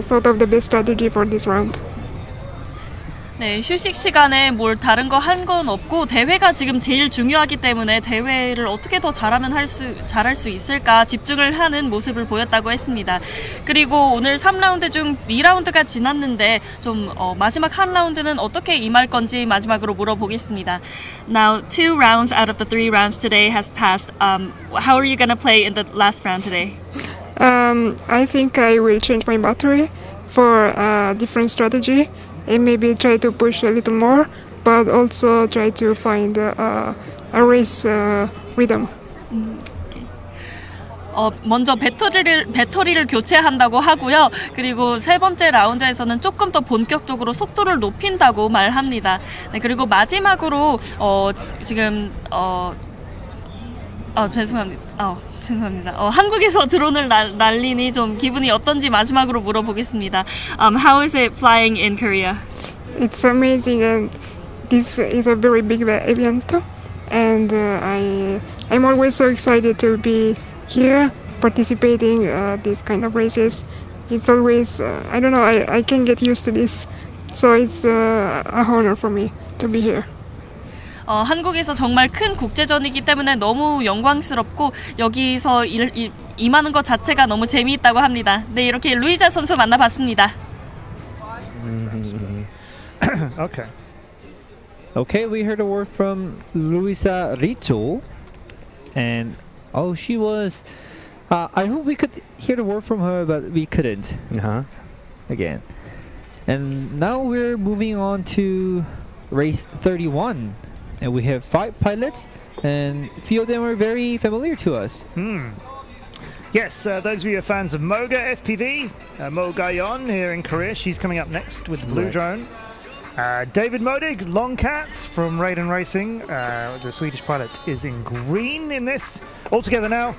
thought of the best strategy for this round.
네, 휴식 시간에 뭘 다른 거 한 건 없고 대회가 지금 제일 중요하기 때문에 대회를 어떻게 더 잘하면 잘할 수 있을까 집중을 하는 모습을 보였다고 했습니다. 그리고 오늘 3라운드 중 2라운드가 지났는데 좀 마지막 한 라운드는 어떻게 임할 건지 마지막으로 물어보겠습니다. Now 2 rounds out of the 3 rounds today has passed. How are you going to play in the last round today?
I think I will change my battery for a different strategy. And maybe try to push a little more, but also try to find a race rhythm.
먼저 배터리를 교체한다고 하고요. 그리고 세 번째 라운드에서는 조금 더 본격적으로 속도를 높인다고 말합니다. 네, 그리고 마지막으로 지금 죄송합니다. 한국에서 드론을 날리니 좀 기분이 어떤지 마지막으로 물어보겠습니다. How is it flying in Korea?
It's amazing, and this is a very big event, and I'm always so excited to be here participating these kind of races. It's always I don't know, I can get used to this, so it's a honor for me to be here.
한국에서 정말 큰 국제전이기 때문에 너무 영광스럽고 여기서 임하는 것 자체가 너무 재미있다고 합니다. 네, 이렇게 루이자 선수 만나봤습니다.
Okay.
Okay, we heard a word from Luisa Richo, and she was. I hope we could hear the word from her, but we couldn't. Again, and now we're moving on to race 31, and we have 5 pilots, and a few of them are very familiar to us.
Yes, those of you who are fans of Moga FPV, Mo Gayon here in Korea, she's coming up next with the blue drone. David Modig, Long Cats from Raiden Racing. The Swedish pilot is in green in this. All together now.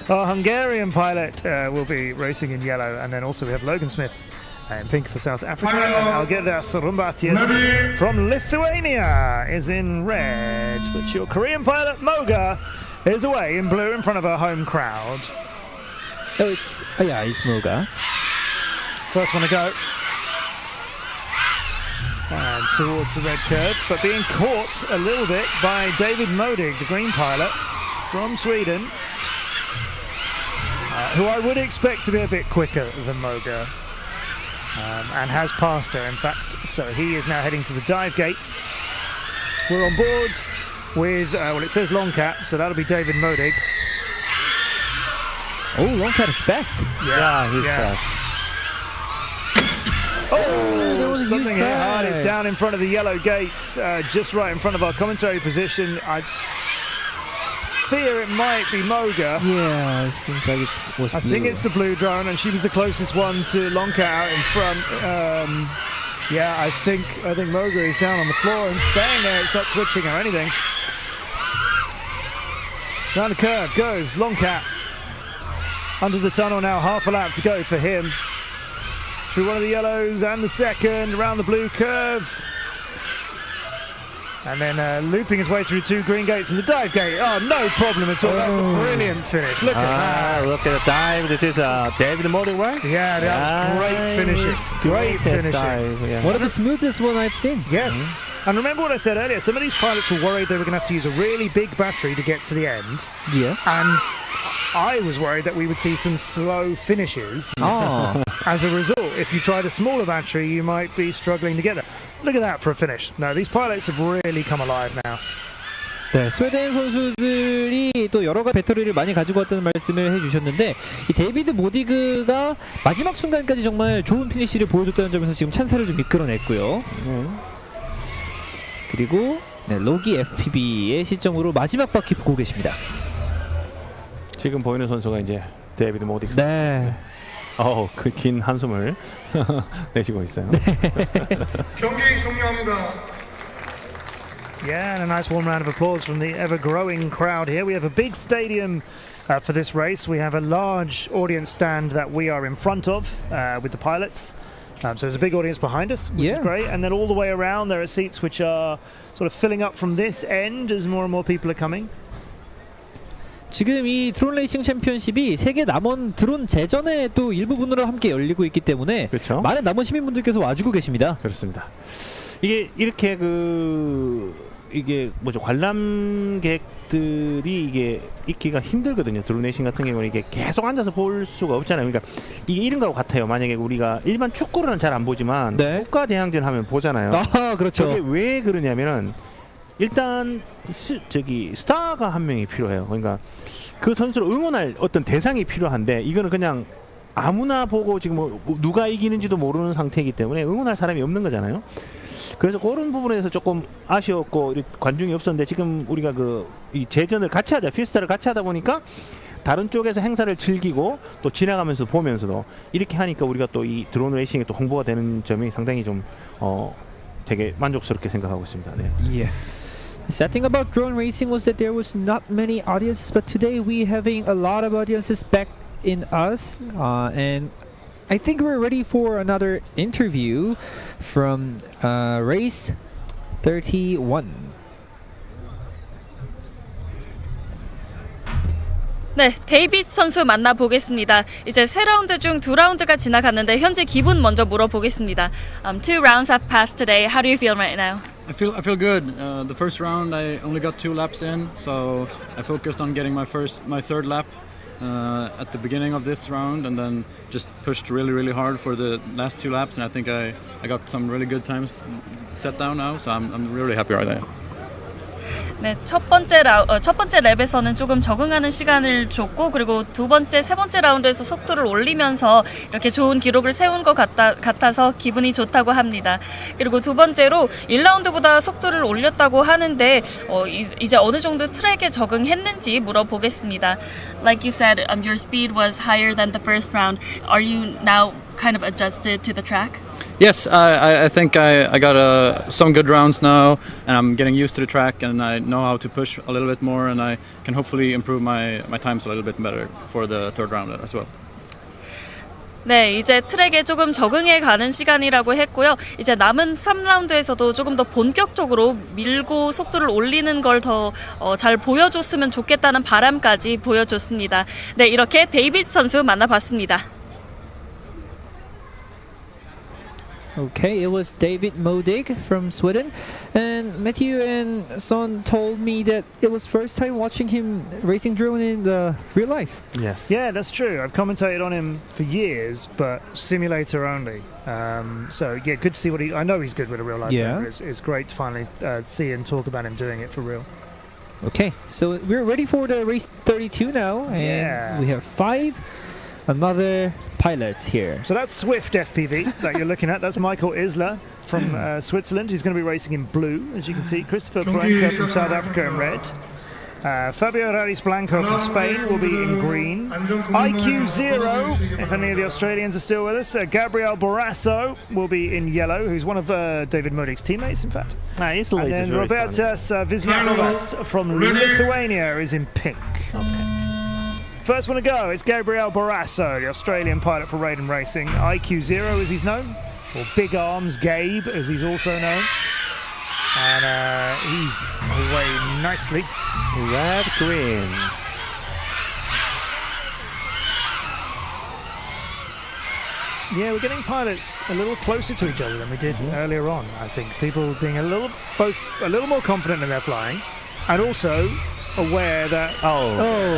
Our Hungarian pilot will be racing in yellow, and then also we have Logan Smith in pink for South Africa, and Algirdas Rumbaties from Lithuania is in red, but your Korean pilot Moga is away in blue in front of her home crowd.
It's Moga.
First one to go. And towards the red curve, but being caught a little bit by David Modig, the green pilot from Sweden, who I would expect to be a bit quicker than Moga, and has passed her, in fact. So he is now heading to the dive gate. We're on board with, it says Longcat, so that'll be David Modig.
Oh, Longcat is fast.
Yeah, he's fast.
There was something here hard. It's down in front of the yellow gates, just right in front of our commentary position. I fear it might be Moga.
Yeah, it seems like it was
I
blue.
think it's the blue drone, and she was the closest one to Longcat out in front. I think Moga is down on the floor and staying there. It's not twitching or anything. Down the curve goes Longcat. Under the tunnel now, half a lap to go for him. Through one of the yellows and the second, around the blue curve. And then looping his way through 2 green gates and the dive gate. Oh, no problem at all. That's a brilliant finish. Look at that.
Look at the dive. This is David Modig, right?
Yeah, that was great finishing. Great finishing.
Dive, yeah.
One of the smoothest one I've seen.
Yes. And remember what I said earlier, some of these pilots were worried they were going to have to use a really big battery to get to the end.
Yeah.
And I was worried that we would see some slow finishes. As a result, if you tried a smaller battery, you might be struggling to get there. Look at that for a finish. No, these pilots have really come alive now.
네, 스웨덴 선수들이 또 여러 가지 배터리를 많이 가지고 왔다는 말씀을 해주셨는데 이 데이비드 모디그가 마지막 순간까지 정말 좋은 피니시를 보여줬다는 점에서 지금 찬사를 좀 이끌어냈고요. 그리고 로기 FPV의 시점으로 마지막 바퀴 보고 계십니다.
지금 보이는 선수가 이제 데이비드 모딕.
네.
그 긴 한숨을 내쉬고 있어요.
경기 종료합니다.
Yeah, and a nice warm round of applause from the ever-growing crowd here. We have a big stadium for this race. We have a large audience stand that we are in front of with the pilots. So there's a big audience behind us, which is great. And then all the way around there are seats which are sort of filling up from this end as more and more people are coming.
지금 이 드론 레이싱 챔피언십이 세계 남원 드론 제전에 또 일부분으로 함께 열리고 있기 때문에
그렇죠.
많은 남원 시민분들께서 와주고 계십니다.
그렇습니다. 이게 이렇게 이게 뭐죠, 관람객들이 이게 있기가 힘들거든요. 드론 레이싱 같은 경우는 이게 계속 앉아서 볼 수가 없잖아요. 그러니까 이게 이런 거 같아요. 만약에 우리가 일반 축구는 잘 안 보지만 국가 대항전 하면 보잖아요.
그렇죠.
그게 왜 그러냐면은 일단 스타가 한 명이 필요해요. 그러니까 그 선수를 응원할 어떤 대상이 필요한데 이거는 그냥 아무나 보고 지금 누가 이기는지도 모르는 상태이기 때문에 응원할 사람이 없는 거잖아요. 그래서 그런 부분에서 조금 아쉬웠고 관중이 없었는데 지금 우리가 이 제전을 같이 하자, 피스타를 같이 하다 보니까 다른 쪽에서 행사를 즐기고 또 지나가면서 보면서도 이렇게 하니까 우리가 또 이 드론 레이싱에 또 홍보가 되는 점이 상당히 좀 되게 만족스럽게 생각하고 있습니다. 네.
Yes. The sad thing about drone racing was that there was not many audiences, but today we having a lot of audiences back in us, and I think we're ready for another interview from race 31.
네, 데이빗 선수 만나보겠습니다. 이제 3라운드 중 2라운드가 지나갔는데 현재 기분 먼저 물어보겠습니다. 2 rounds have passed today. How do you feel right now?
I feel good. The first round I only got 2 laps in, so I focused on getting my third lap at the beginning of this round, and then just pushed really hard for the last 2 laps. And I think I got some really good times set down now, so I'm really happy right now.
네, 첫 번째 랩에서는 조금 적응하는 시간을 줬고 그리고 두 번째, 세 번째 라운드에서 속도를 올리면서 이렇게 좋은 기록을 세운 것 같아서 기분이 좋다고 합니다. 그리고 두 번째로 1라운드보다 속도를 올렸다고 하는데 이제 어느 정도 트랙에 적응했는지 물어보겠습니다. Like you said, your speed was higher than the first round. Are you now kind of adjusted to the track?
Yes, I think I got some good rounds now, and I'm getting used to the track, and I know how to push a little bit more, and I can hopefully improve my times a little bit better for the third round as well.
네, 이제 트랙에 조금 적응해 가는 시간이라고 했고요. 이제 남은 3라운드에서도 조금 더 본격적으로 밀고 속도를 올리는 걸 더 잘 보여줬으면 좋겠다는 바람까지 보여줬습니다. 네, 이렇게 데이빗 선수 만나봤습니다.
Okay, it was David Modig from Sweden, and Matthew and Son told me that it was first time watching him racing drone in the real life.
Yes.
Yeah, that's true. I've commentated on him for years, but simulator only. So yeah, good to see what I know he's good with a real life.
Yeah.
It's great to finally see and talk about him doing it for real.
Okay, so we're ready for the race 32 now, and we have 5 another pilots here.
So that's Swift FPV that you're looking at. That's Michael Isler from Switzerland, who's going to be racing in blue, as you can see. Christopher Polenka from South Africa in red. Fabio Raris Blanco from Spain will be in green. IQ0, if any of the Australians are still with us. Gabriel Borasso will be in yellow, who's one of David Modig's teammates, in fact. And then Robertas Wisniakovas from Lithuania is in pink. First one to go is Gabriel Borasso, the Australian pilot for Raiden Racing. IQ0 as he's known, or Big Arms Gabe as he's also known. And he's away nicely.
Red green.
Yeah, we're getting pilots a little closer to each other than we did earlier on. I think people being both a little more confident in their flying, and also aware that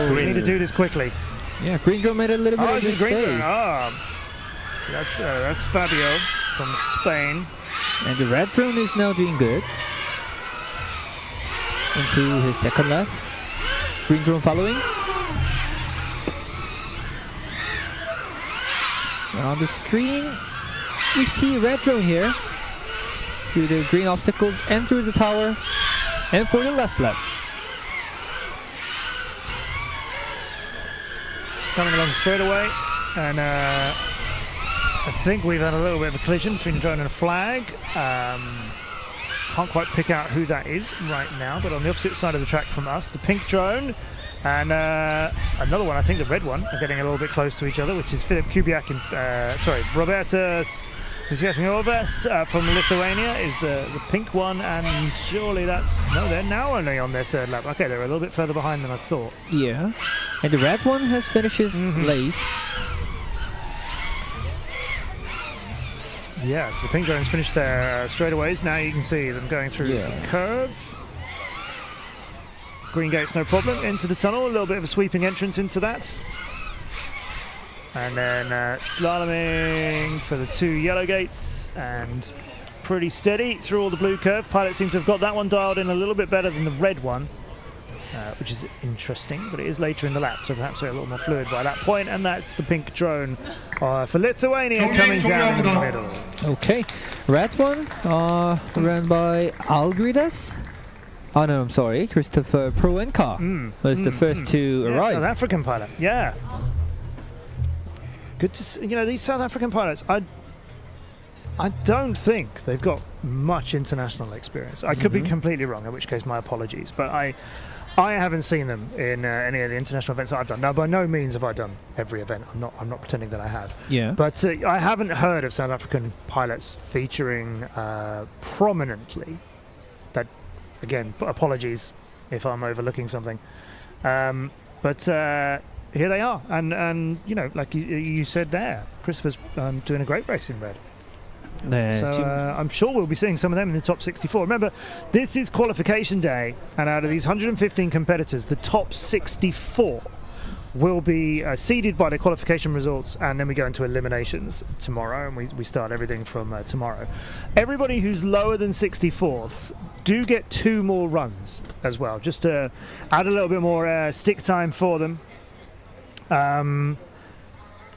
we need to do this quickly.
Yeah, green drone made a little bit of a
it's a green
mistake.
drone. That's Fabio from Spain.
And the red drone is now doing good. Into his second lap. Green drone following. On the screen, we see red drone here. Through the green obstacles and through the tower. And for the last lap.
Coming along straight away, and I think we've had a little bit of a collision between a drone and a flag. Can't quite pick out who that is right now, but on the opposite side of the track from us, the pink drone and another one, I think the red one, are getting a little bit close to each other, which is Filip Kubiak and Robertas Wisniakovas from Lithuania is the pink one, and surely they're now only on their third lap. Okay, they're a little bit further behind than I thought.
Yeah, and the red one has finished his race.
Yeah, so the pink drones finished their straightaways. Now you can see them going through the curve. Green gate's no problem. Into the tunnel, a little bit of a sweeping entrance into that. And then slaloming for the 2 yellow gates, and pretty steady through all the blue curve. Pilots seem to have got that one dialed in a little bit better than the red one, which is interesting, but it is later in the lap, so perhaps we're a little more fluid by that point. And that's the pink drone for Lithuania coming down in the middle.
Okay, red one ran by Algridas. Oh no, I'm sorry, Christopher Proenka was the first to arrive.
South African pilot, yeah. Good to see, these South African pilots, I don't think they've got much international experience. I could be completely wrong, in which case my apologies, but I haven't seen them in any of the international events that I've done. Now, by no means have I done every event. I'm not pretending that I have.
Yeah.
But I haven't heard of South African pilots featuring prominently. That, again, apologies if I'm overlooking something. But here they are, and like you said there, Christopher's doing a great race in red. So I'm sure we'll be seeing some of them in the top 64. Remember, this is qualification day, and out of these 115 competitors, the top 64 will be seeded by the qualification results, and then we go into eliminations tomorrow, and we start everything from tomorrow. Everybody who's lower than 64th do get 2 more runs as well, just to add a little bit more stick time for them.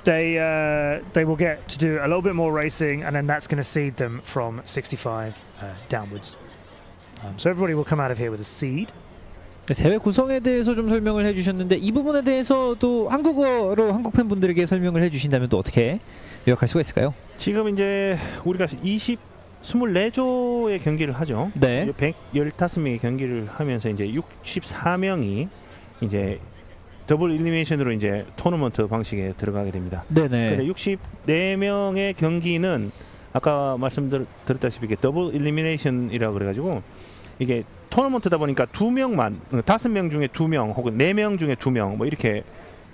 They will get to do a little bit more racing, and then that's going to seed them from 65 downwards. So everybody will come out of here with a seed.
네, 대회 구성에 대해서 좀 설명을 해주셨는데 이 부분에 대해서도 한국어로 한국 팬분들에게 설명을 해주신다면 또 어떻게 요약할 수가 있을까요?
지금 이제 우리가 24조의 경기를 하죠.
네.
115명의 경기를 하면서 이제 64명이 이제 더블 일리미네이션으로 이제 토너먼트 방식에 들어가게 됩니다.
네네.
근데 64명의 경기는 아까 말씀드렸다시피 더블 일리미네이션이라고 그래가지고 이게 토너먼트다 보니까 2명만, 5명 중에 2명 혹은 4명 중에 2명 뭐 이렇게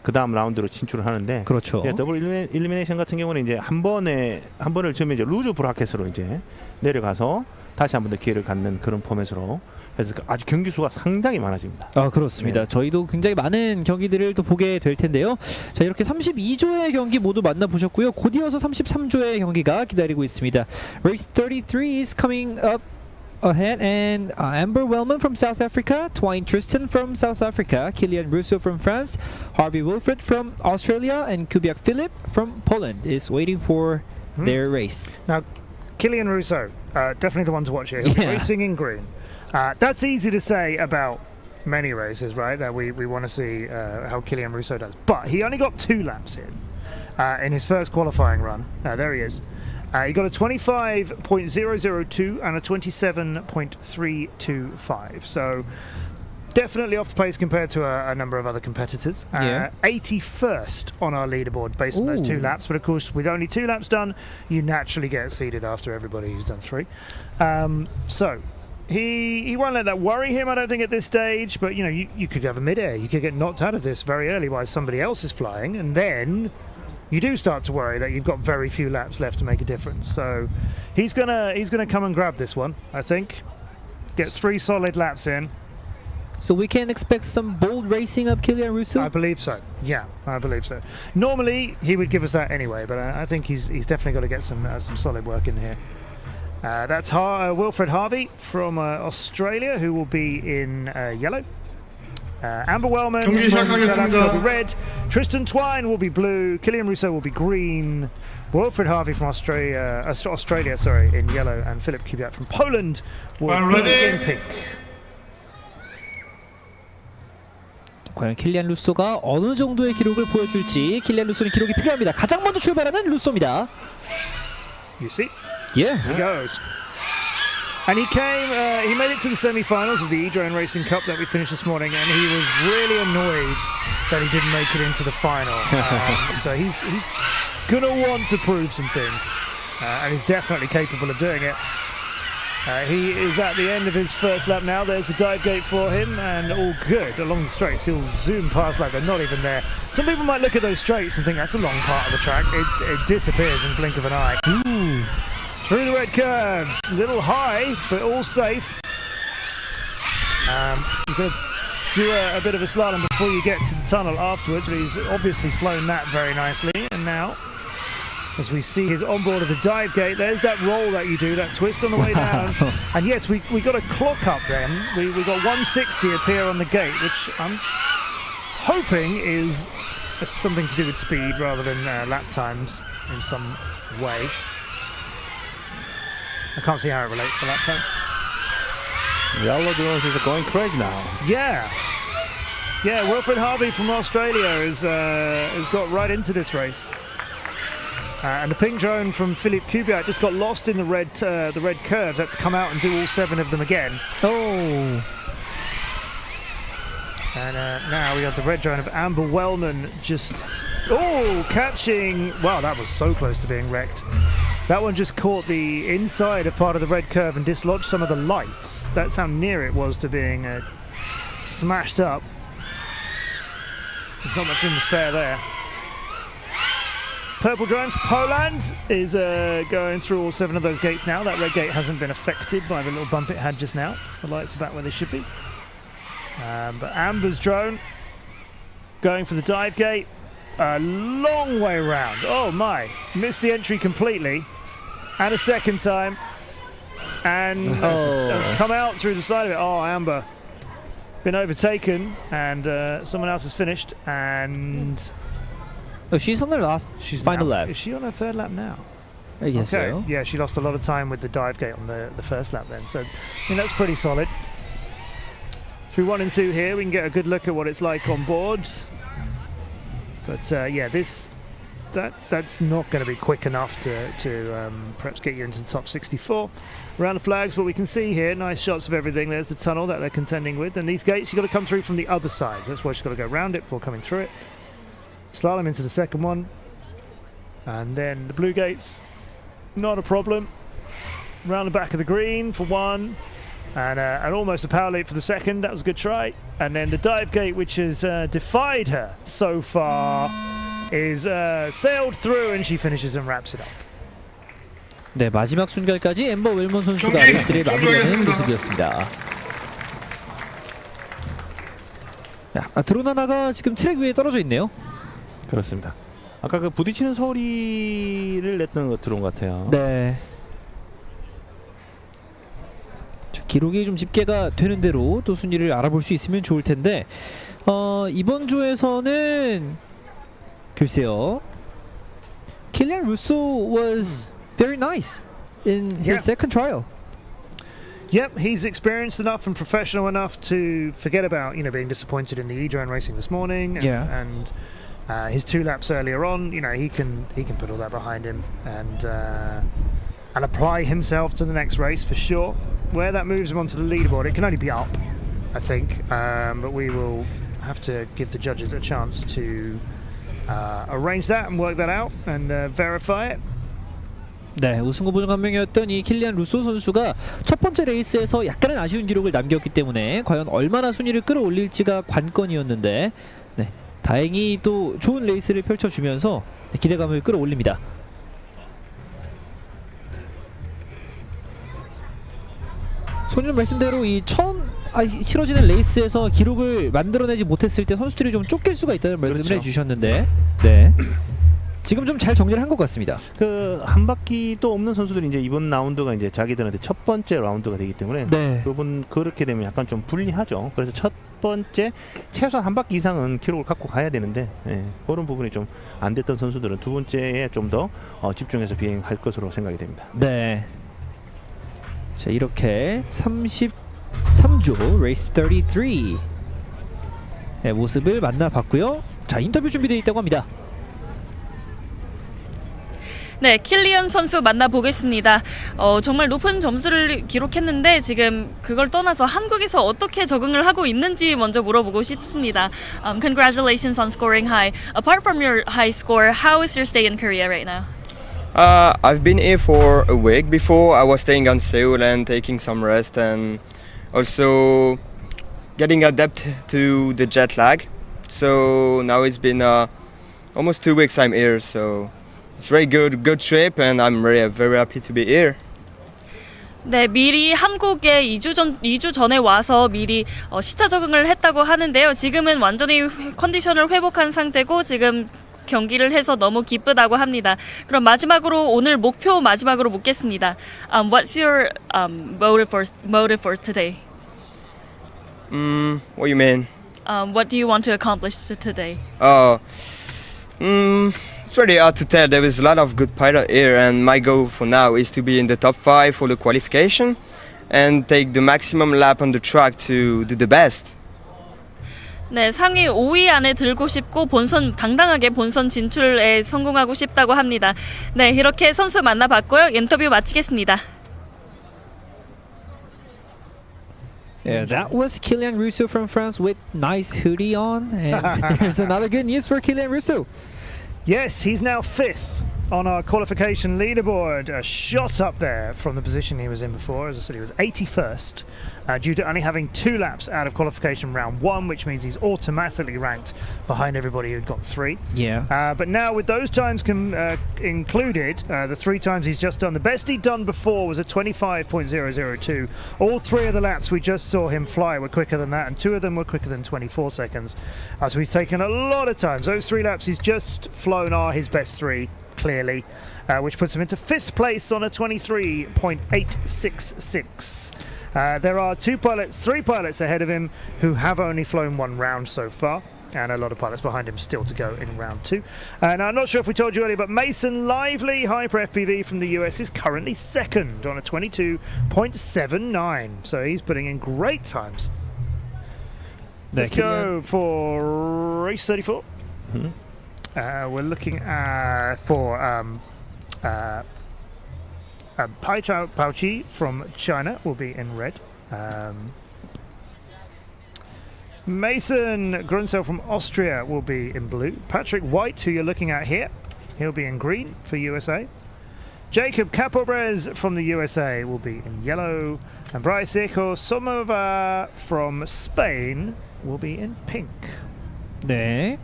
그 다음 라운드로 진출을 하는데,
그렇죠.
더블 일리미네이션 같은 경우는 이제 한 번을 주면 이제 루즈 브라켓으로 이제 내려가서 다시 한 번 더 기회를 갖는 그런 포맷으로. 그래서 아주 경기 수가 상당히 많아집니다.
아, 그렇습니다.
네.
저희도 굉장히 많은 경기들을 또 보게 될 텐데요. 자, 이렇게 32조의 경기 모두 만나보셨고요. 곧 이어서 33조의 경기가 기다리고 있습니다. Race 33 is coming up ahead, and Amber Wellman from South Africa, Twine Tristan from South Africa, Kilian Russo from France, Harvey Wilfred from Australia, and Kubiak Philip from Poland is waiting for their race.
Now, Kilian Russo, definitely the one to watch here.
Yeah.
Racing in green. That's easy to say about many races, right? That we want to see how Kilian Russo does. But he only got 2 laps in his first qualifying run. There he is. He got a 25.002 and a 27.325. So definitely off the pace compared to a number of other competitors. 81st on our leaderboard based on those 2 laps. But of course, with only 2 laps done, you naturally get seeded after everybody who's done 3. So he won't let that worry him, I don't think, at this stage. But you could have a mid-air. You could get knocked out of this very early while somebody else is flying, and then you do start to worry that you've got very few laps left to make a difference. So he's gonna come and grab this one, I think. Get 3 solid laps in.
So we can expect some bold racing of Kilian Russo?
I believe so. Yeah, I believe so. Normally he would give us that anyway, but I think he's definitely got to get some solid work in here. That's Wilfred Harvey from Australia, who will be in yellow. Amber Wellman from South Africa will be red. Tristan Twine will be blue. Kilian Russo will be green. Wilfred Harvey from Australia, in yellow, and Philip Kubiak from Poland will be in pink.
과연 킬리안 루소가 어느 정도의 기록을 보여줄지. 킬리안 루소는 기록이 필요합니다. 가장 먼저 출발하는 루소입니다.
You see?
Yeah.
He goes. And he made it to the semi-finals of the E-Drone Racing Cup that we finished this morning, and he was really annoyed that he didn't make it into the final. So he's going to want to prove some things, and he's definitely capable of doing it. He is at the end of his first lap now. There's the dive gate for him, and all good along the straights. He'll zoom past like they're not even there. Some people might look at those straights and think that's a long part of the track. It disappears in the blink of an eye.
Ooh.
Through the red curves, a little high, but all safe. You've got to do a bit of a slalom before you get to the tunnel afterwards, but he's obviously flown that very nicely. And now, as we see his onboard of the dive gate, there's that roll that you do, that twist on the way down. And yes, we got a clock up then. We got 160 appear on the gate, which I'm hoping is something to do with speed rather than lap times in some way. I can't see how it relates to lap times.
Yellow drones is going crazy now.
Yeah. Yeah, Wilfred Harvey from Australia has got right into this race. And the pink drone from Philippe Kubiak just got lost in the red curves. Had to come out and do all 7 of them again.
Oh.
And now we have the red drone of Amber Wellman just catching. Wow, that was so close to being wrecked. That one just caught the inside of part of the red curve and dislodged some of the lights. That's how near it was to being smashed up. There's not much room to spare there. Purple drone for Poland is going through all 7 of those gates now. That red gate hasn't been affected by the little bump it had just now. The lights are back where they should be. But Amber's drone going for the dive gate. A long way around. Oh my. Missed the entry completely. And a second time. And has come out through the side of it. Oh, Amber. Been overtaken. And someone else has finished. And...
Oh, she's on her final lap.
Is she on her 3rd lap now?
I guess so.
Yeah, she lost a lot of time with the dive gate on the first lap then. So, I mean, that's pretty solid. Through 1 and 2 here, we can get a good look at what it's like on board. But yeah, that's not going to be quick enough to perhaps get you into the top 64. Around the flags, what we can see here, nice shots of everything. There's the tunnel that they're contending with. And these gates, you've got to come through from the other side. So that's why she's got to go around it before coming through it. Slalom into the second one. And then the blue gates, not a problem. Round the back of the green for 1. And almost a power leap for the second. That was a good try. And then the dive gate, which has defied her so far, is sailed through, and she finishes and wraps it up.
네, 마지막 순간까지 엠버 웰먼 선수가 레이스를 마무리하는 모습이었습니다. 드론 하나가 지금 트랙 위에 떨어져 있네요.
그렇습니다. 아까 그 부딪히는 소리를 냈던 것 들어온 것 같아요.
네. 기록이 좀 집계가 되는 대로 또 순위를 알아볼 수 있으면 좋을 텐데 이번 조에서는 글쎄요. Kilian Rousseau was very nice in his second trial.
Yep, he's experienced enough and professional enough to forget about being disappointed in the E-drone racing this morning. And his 2 laps earlier on, he can put all that behind him and apply himself to the next race for sure. Where that moves him onto the leaderboard, it can only be up, I think. But we will have to give the judges a chance to arrange that and work that out and verify it.
네, 우승 후보 중 한 명이었던 이 킬리안 루소 선수가 첫 번째 레이스에서 약간은 아쉬운 기록을 남겼기 때문에 과연 얼마나 순위를 끌어올릴지가 관건이었는데 네, 다행히 또 좋은 레이스를 펼쳐주면서 기대감을 끌어올립니다. 소님 말씀대로 이 처음 치러지는 레이스에서 기록을 만들어내지 못했을 때 선수들이 좀 쫓길 수가 있다는 말씀을 해주셨는데 네. 지금 좀 잘 정리를 한 것 같습니다.
그 한 바퀴도 없는 선수들이 이제 이번 라운드가 이제 자기들한테 첫 번째 라운드가 되기 때문에 그렇게 되면 약간 좀 불리하죠. 그래서 첫 번째 최소한 한 바퀴 이상은 기록을 갖고 가야 되는데 그런 부분이 좀 안 됐던 선수들은 두 번째에 좀 더 집중해서 비행할 것으로 생각이 됩니다.
네. 자, 이렇게 33조 레이스 33 모습을 만나봤고요. 자, 인터뷰 준비되어 있다고 합니다.
네, 킬리언 선수 만나보겠습니다. 정말 높은 점수를 기록했는데 지금 그걸 떠나서 한국에서 어떻게 적응을 하고 있는지 먼저 물어보고 싶습니다. Congratulations on scoring high. Apart from your high score, how is your stay in Korea right now?
I've been here for a week. Before I was staying on Seoul and taking some rest and also getting adept to the jet lag. So now it's been almost 2 weeks I'm here. So it's very good trip and I'm very happy to be here.
네, 미리 한국에 2주 전에 와서 미리 시차 적응을 했다고 하는데요. 지금은 완전히 컨디션을 회복한 상태고 지금 경기를 해서 너무 기쁘다고 합니다. 그럼 마지막으로 오늘 목표 마지막으로 묻겠습니다. What's your motive for today?
What do you mean?
What do you want to accomplish today?
It's really hard to tell. There is a lot of good pilot here, and my goal for now is to be in the top 5 for the qualification and take the maximum lap on the track to do the best.
네, 상위 5위 안에 들고 싶고 당당하게 본선 진출에 성공하고 싶다고 합니다. 네, 이렇게 선수 만나봤고요. 인터뷰 마치겠습니다.
Yeah, that was Kylian Russo from France with nice hoodie on. And there's another good news for Kylian Russo.
Yes, he's now 5th on our qualification leaderboard. A shot up there from the position he was in before. As I said, he was 81st due to only having 2 laps out of qualification round 1, which means he's automatically ranked behind everybody who'd got 3.
Yeah.
But now with those times included, the 3 times he's just done, the best he'd done before was a 25.002. All 3 of the laps we just saw him fly were quicker than that, and 2 of them were quicker than 24 seconds. So he's taken a lot of times. Those 3 laps he's just flown are his best 3. Clearly, which puts him into 5th place on a 23.866. There are 3 pilots ahead of him who have only flown 1 round so far, and a lot of pilots behind him still to go in round 2. And I'm not sure if we told you earlier, but Mason Lively, Hyper FPV from the US, is currently 2nd on a 22.79. So he's putting in great times. Let's go for race 34.
Mm-hmm.
We're looking for Pai Chi from China will be in red. Mason Grunsel from Austria will be in blue. Patrick White, who you're looking at here, he'll be in green for USA. Jacob Capobrez from the USA will be in yellow. And Bryce Eco Somova from Spain will be in pink.
네,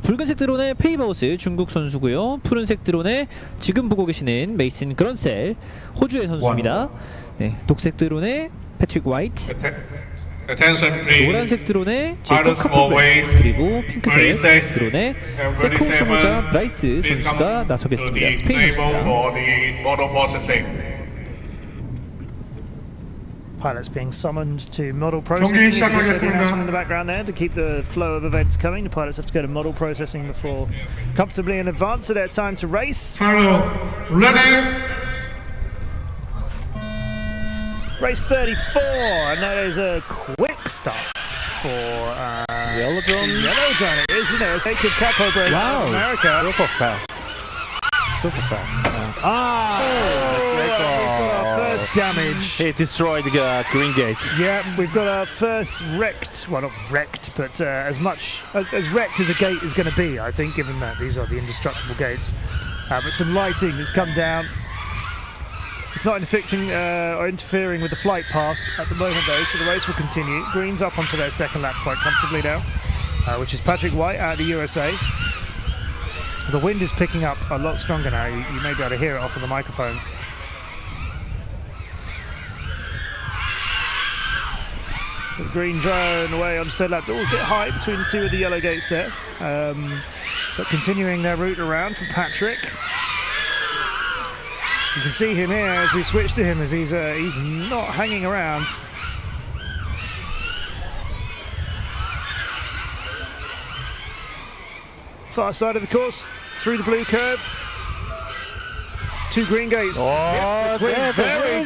붉은색 드론의 페이바우스 중국 선수고요. 푸른색 드론의 지금 보고 계시는 메이슨 그런셀 호주의 선수입니다. 네, 녹색 드론의 패트릭 화이트, 노란색 드론의 제이콥 카포브레스, 그리고 핑크색 드론의 세코 소모자 브라이스 선수가 나서겠습니다. 스페인 선수입니다.
Pilots being summoned to model processing. You can see the announcement in the background there to keep the flow of events coming. The pilots have to go to model processing before comfortably in advance of their time to race.
Ready?
Race 34, and that is a quick start for
Yellow drone.
Yellow drone, it is, isn't it? It's Jacob Capobrez
Wow.
from America.
Super fast. Super fast.
We've got our first damage.
It destroyed the green gate.
Yeah, we've got our first wrecked, well not wrecked, but as much as wrecked as a gate is going to be, I think, given that these are the indestructible gates. But some lighting has come down. It's not interfering with the flight path at the moment though, so the race will continue. Green's up onto their second lap quite comfortably now, which is Patrick White out of the USA. The wind is picking up a lot stronger now. You may be able to hear it off of the microphones. The green drone away on said lap. They're all a bit high between the 2 of the yellow gates there. But continuing their route around for Patrick. You can see him here as we switch to him as he's not hanging around. Far side of the course, through the blue curve. 2 green gates.
Oh,
very quickly.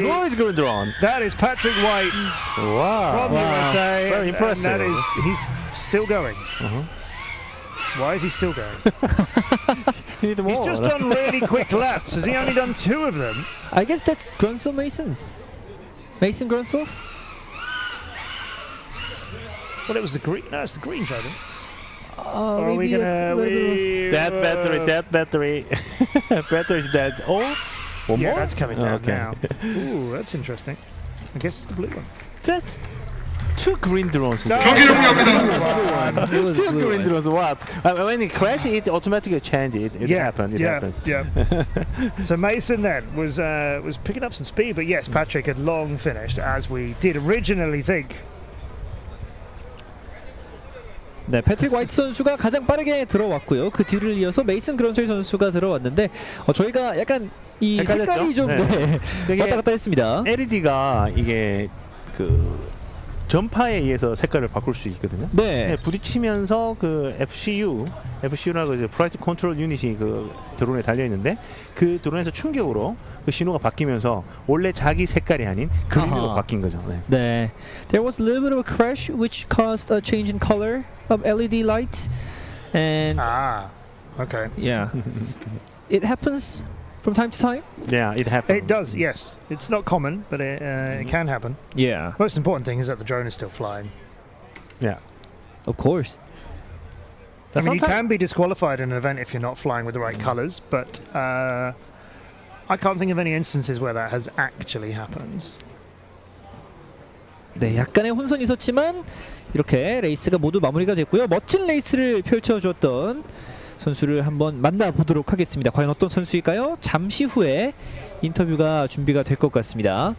Who is green drone?
That is Patrick White from USA.
Very impressive.
And that is, he's still going. Why is he still going?
He's
just done really quick laps. Has he only done 2 of them?
I guess that's Grunsel Mason's. Mason Grunsel's?
Well, it was the green. No, it's the green drone.
Are
we gonna?
That battery. Battery's dead. Oh, one
yeah,
more?
that's coming down
Okay.
now. Ooh, that's interesting. I guess it's the blue one.
That's 2 green drones.
No,
Two green drones. What? When it crashed, it automatically changed. It happened. It happened.
Yeah. So Mason then was picking up some speed, but yes, Patrick had long finished, as we did originally think.
네, 패트릭 화이트 선수가 가장 빠르게 들어왔고요. 그 뒤를 이어서 메이슨 그런셀 선수가 들어왔는데 저희가 약간 이 색깔이 좀 왔다 갔다 했습니다.
LED가 이게 그 전파에 의해서 색깔을 바꿀 수 있거든요.
네.
부딪히면서 그 FCU라고 이제 플라이트 컨트롤 유닛이 그 드론에 달려 있는데 그 드론에서 충격으로 그 신호가 바뀌면서 원래 자기 색깔이 아닌 그린으로 바뀐 거죠. 네.
네. There was a little bit of a crash which caused a change in color of LED light, and
okay.
Yeah. It happens from time to time.
Yeah, it happens.
It does, yes. It's not common, but it can happen.
Yeah.
Most important thing is that the drone is still flying.
Yeah.
Of course.
I mean, you can be disqualified in an event if you're not flying with the right colours, but I can't think of any instances where that has actually happened.
네, 약간의 혼선이 있었지만 이렇게 레이스가 모두 마무리가 됐고요. 멋진 레이스를 펼쳐줬던 선수를 한번 만나보도록 하겠습니다. 과연 어떤 선수일까요? 잠시 후에 인터뷰가 준비가 될 것 같습니다.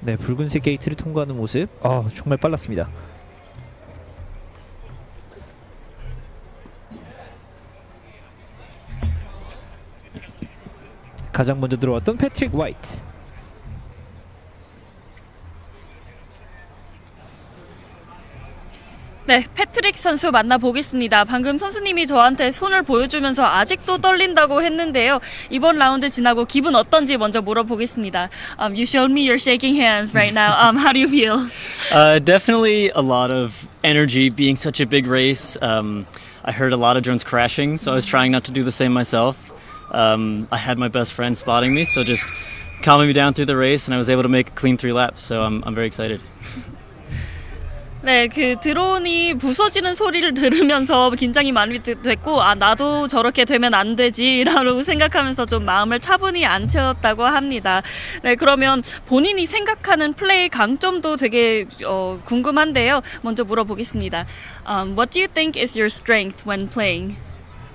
네, 붉은색 게이트를 통과하는 모습. 정말 빨랐습니다. 가장 먼저 들어왔던 패트릭 화이트.
네, 패트릭 선수 만나보겠습니다. 방금 선수님이 저한테 손을 보여주면서 아직도 떨린다고 했는데요. 이번 라운드 지나고 기분 어떤지 먼저 물어보겠습니다. You showed me you're shaking hands right now. How do you feel?
Definitely a lot of energy being such a big race. I heard a lot of drones crashing, so I was trying not to do the same myself. I had my best friend spotting me, so just calming me down through the race, and I was able to make a clean 3 laps, so I'm very excited.
네, 그 드론이 부서지는 소리를 들으면서 긴장이 많이 됐고, 나도 저렇게 되면 안 되지라고 생각하면서 좀 마음을 차분히 안 채웠다고 합니다. 네, 그러면 본인이 생각하는 플레이 강점도 되게 궁금한데요. 먼저 물어보겠습니다. What do you think is your strength when playing?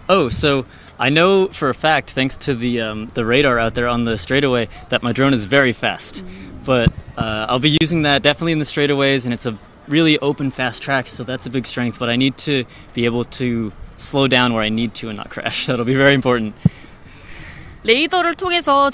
Oh, so I know for a fact, thanks to the radar out there on the straightaway, that my drone is very fast. But I'll be using that definitely in the straightaways, and it's a really open, fast track, so that's a big strength. But I need to be able to slow down where I need to and not crash. That'll be very important.
레이더를 통해서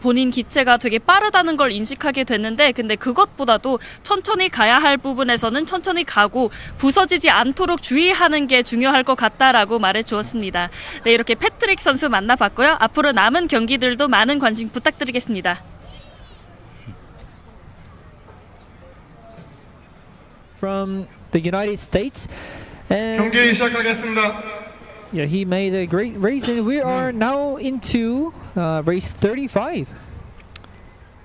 본인 기체가 되게 빠르다는 걸 인식하게 됐는데, 근데 그것보다도 천천히 가야 할 부분에서는 천천히 가고 부서지지 않도록 주의하는 게 중요할 것 같다라고 말해 주었습니다. 네, 이렇게 패트릭 선수 만나봤고요. 앞으로 남은 경기들도 많은 관심 부탁드리겠습니다.
From the United States.
경기 시작하겠습니다.
Yeah, he made a great race, and we are now into race 35.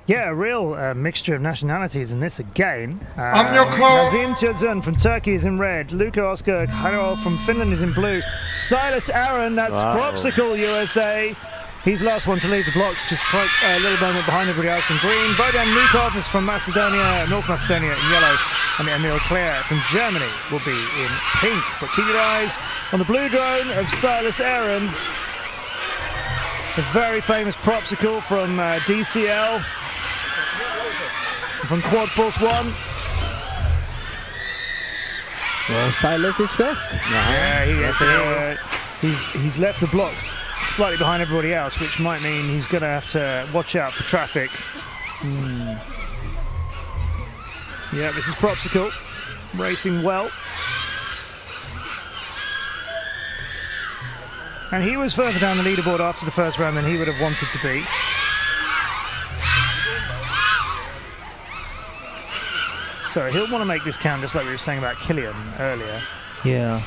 Yeah, a real mixture of nationalities in this again.
Amyoko.
Nazim Chazun from Turkey is in red. Luka Oscar Karol from Finland is in blue. Silas Aaron, that's Propsicle USA. He's the last one to leave the blocks, just quite a little moment behind everybody else in green. Bodan Lukov is from Macedonia, North Macedonia in yellow. And Emil Clare from Germany will be in pink. But keep your eyes on the blue drone of Silas Aaron, the very famous Propsicle from DCL, from Quad Force 1.
Well, Silas is fast.
Yeah, he's left the blocks slightly behind everybody else, which might mean he's going to have to watch out for traffic. Yeah, this is Propsicle, racing well. And he was further down the leaderboard after the first round than he would have wanted to be. So he'll want to make this count, just like we were saying about Killian earlier.
Yeah.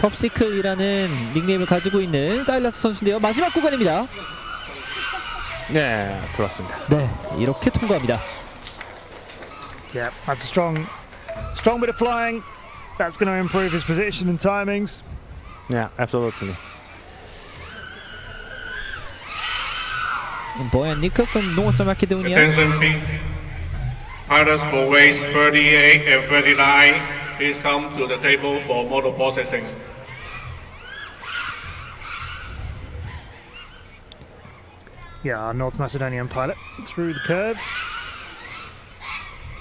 popsicle이라는 닉네임을 가지고 있는 사일러스 선수인데요. 마지막 구간입니다.
네, 들어왔습니다.
네, 이렇게 통과합니다.
Yeah, that's a strong bit of flying. That's going to improve his position and timings.
Yeah, absolutely.
Boyan Nika from North Macedonia.
Attention, please. Pilots for race 38 and 39, please come to the table for model processing.
Yeah, our North Macedonian pilot through the curve.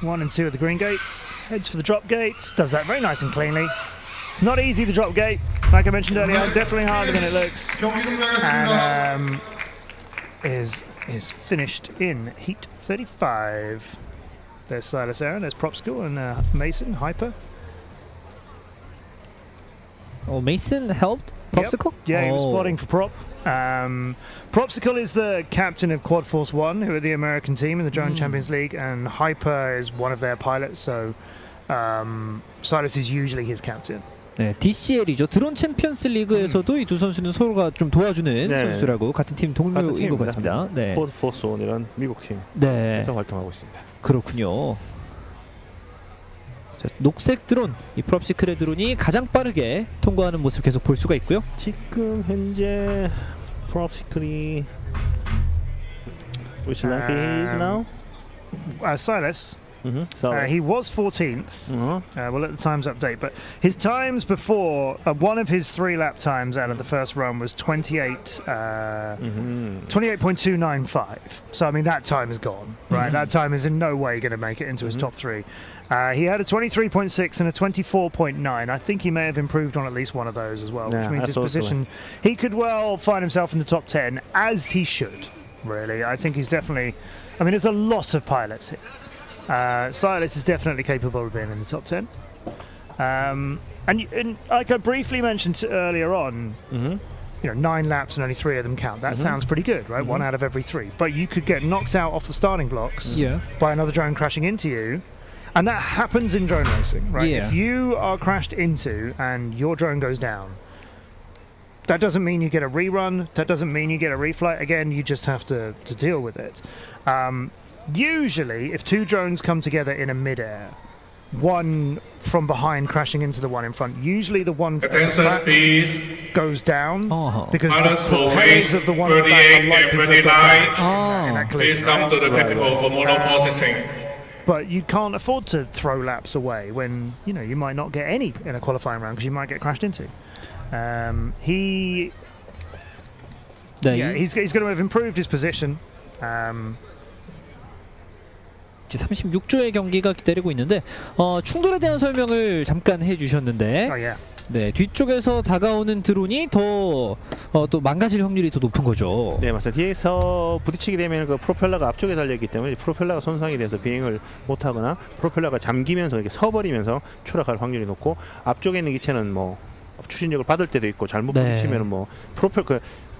1 and 2 at the green gates. heads for the drop gate, does that very nice and cleanly. It's not easy, the drop gate, like I mentioned earlier, definitely harder than it looks. And is finished in heat 35. There's Silas Aaron, there's Propsicle and Mason, Hyper.
Oh, Mason helped Propsicle?
Yep. Yeah, he was spotting for Prop. Propsicle is the captain of Quad Force 1, who are the American team in the Drone Champions League, and Hyper is one of their pilots, so Silas is usually his captain.
네, DCL이죠. 드론 챔피언스 리그에서도 이 두 선수는 서로가 좀 도와주는 선수라고 같은 팀 동료인 것 같습니다. 네.
쿼드 포스 1이라는 미국 팀에서
네.
활동하고 있습니다.
그렇군요. 자, 녹색 드론, 이 프롭시클의 드론이 가장 빠르게 통과하는 모습 계속 볼 수가 있고요.
지금 현재 프롭시클이 which rank he is now?
Silas. He was 14th. We'll let the times update, but his times before, one of his 3 lap times out of the first run was 28.295. So I mean that time is gone, right? That time is in no way going to make it into his top 3. He had a 23.6 and a 24.9. I think he may have improved on at least one of those as well, which means his position, he could well find himself in the top 10, as he should, really. I think he's definitely, I mean, there's a lot of pilots here. Silas is definitely capable of being in the top 10. And like I briefly mentioned earlier on, you know, 9 laps and only 3 of them count. That sounds pretty good, right? 1 out of every 3. But you could get knocked out off the starting blocks by another drone crashing into you. And that happens in drone racing, right?
Yeah.
If you are crashed into and your drone goes down, that doesn't mean you get a rerun. That doesn't mean you get a reflight. Again, you just have to deal with it. Usually, if 2 drones come together in a mid-air, one from behind crashing into the one in front, usually the one from the back goes down because the propellers of the one in the back are likely to go down in that collision.
Please come to the technical for motor processing.
But you can't afford to throw laps away when, you know, you might not get any in a qualifying round because you might get crashed into. He's going to have improved his position.
이제 36조의 경기가 기다리고 있는데 충돌에 대한 설명을 잠깐 해주셨는데 네, 뒤쪽에서 다가오는 드론이 더 또 망가질 확률이 더 높은 거죠.
네, 맞습니다. 뒤에서 부딪히게 되면 그 프로펠러가 앞쪽에 달려있기 때문에 프로펠러가 손상이 돼서 비행을 못하거나 프로펠러가 잠기면서 이렇게 서버리면서 추락할 확률이 높고, 앞쪽에 있는 기체는 뭐 추진력을 받을 때도 있고 잘못 부딪히면 뭐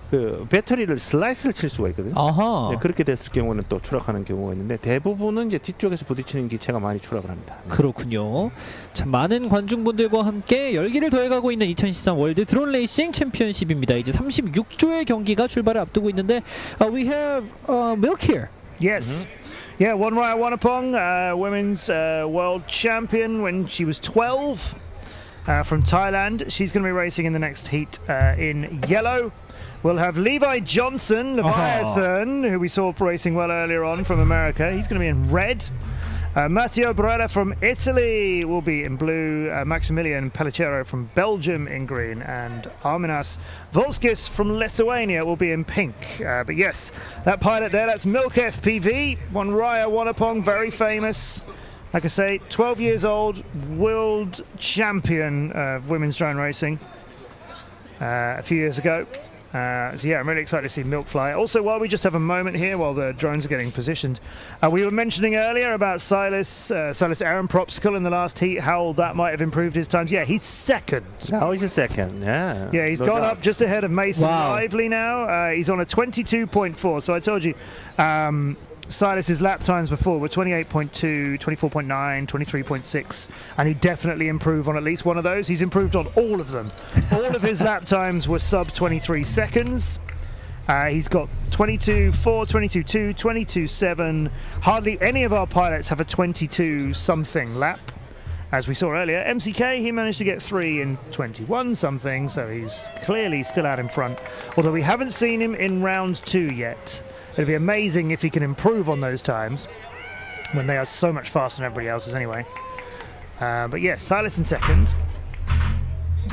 그 배터리를 슬라이스를 칠 수가 있거든요. 네, 그렇게 됐을 경우는 또 추락하는 경우가 있는데, 대부분은 이제 뒤쪽에서 부딪히는 기체가 많이 추락을 합니다.
그렇군요. 참 많은 관중분들과 함께 열기를 더해가고 있는 2013 월드 드론 레이싱 챔피언십입니다. 이제 36조의 경기가 출발을 앞두고 있는데 we have Milk here.
Yes. Yeah, Wonraya Wonapong, women's world champion when she was 12 from Thailand. She's going to be racing in the next heat in yellow. We'll have Levi Johnson, Leviathan, who we saw racing well earlier on from America. He's going to be in red. Matteo Barella from Italy will be in blue. Maximilian Pellicero from Belgium in green. And Arminas Volskis from Lithuania will be in pink. But yes, that pilot there, that's Milk FPV. Wonraya Wonapong, very famous. Like I say, 12 years old, world champion of women's drone racing a few years ago. So yeah, I'm really excited to see Milk fly. Also, while we just have a moment here, while the drones are getting positioned, we were mentioning earlier about Silas Aaron Propsicle in the last heat, how that might have improved his times. Yeah, he's second.
Oh, he's a second, yeah.
Yeah, he's gone up just ahead of Mason Lively now. He's on a 22.4, so I told you, Silas's lap times before were 28.2, 24.9, 23.6, and he'd definitely improve on at least one of those. He's improved on all of them. All of his lap times were sub 23 seconds. He's got 22.4, 22.2, 22.7. Hardly any of our pilots have a 22-something lap. As we saw earlier, MCK, he managed to get 3 in 21-something, so he's clearly still out in front. Although we haven't seen him in round 2 yet. It'd be amazing if he can improve on those times when they are so much faster than everybody else's anyway. But yes, Silas in second.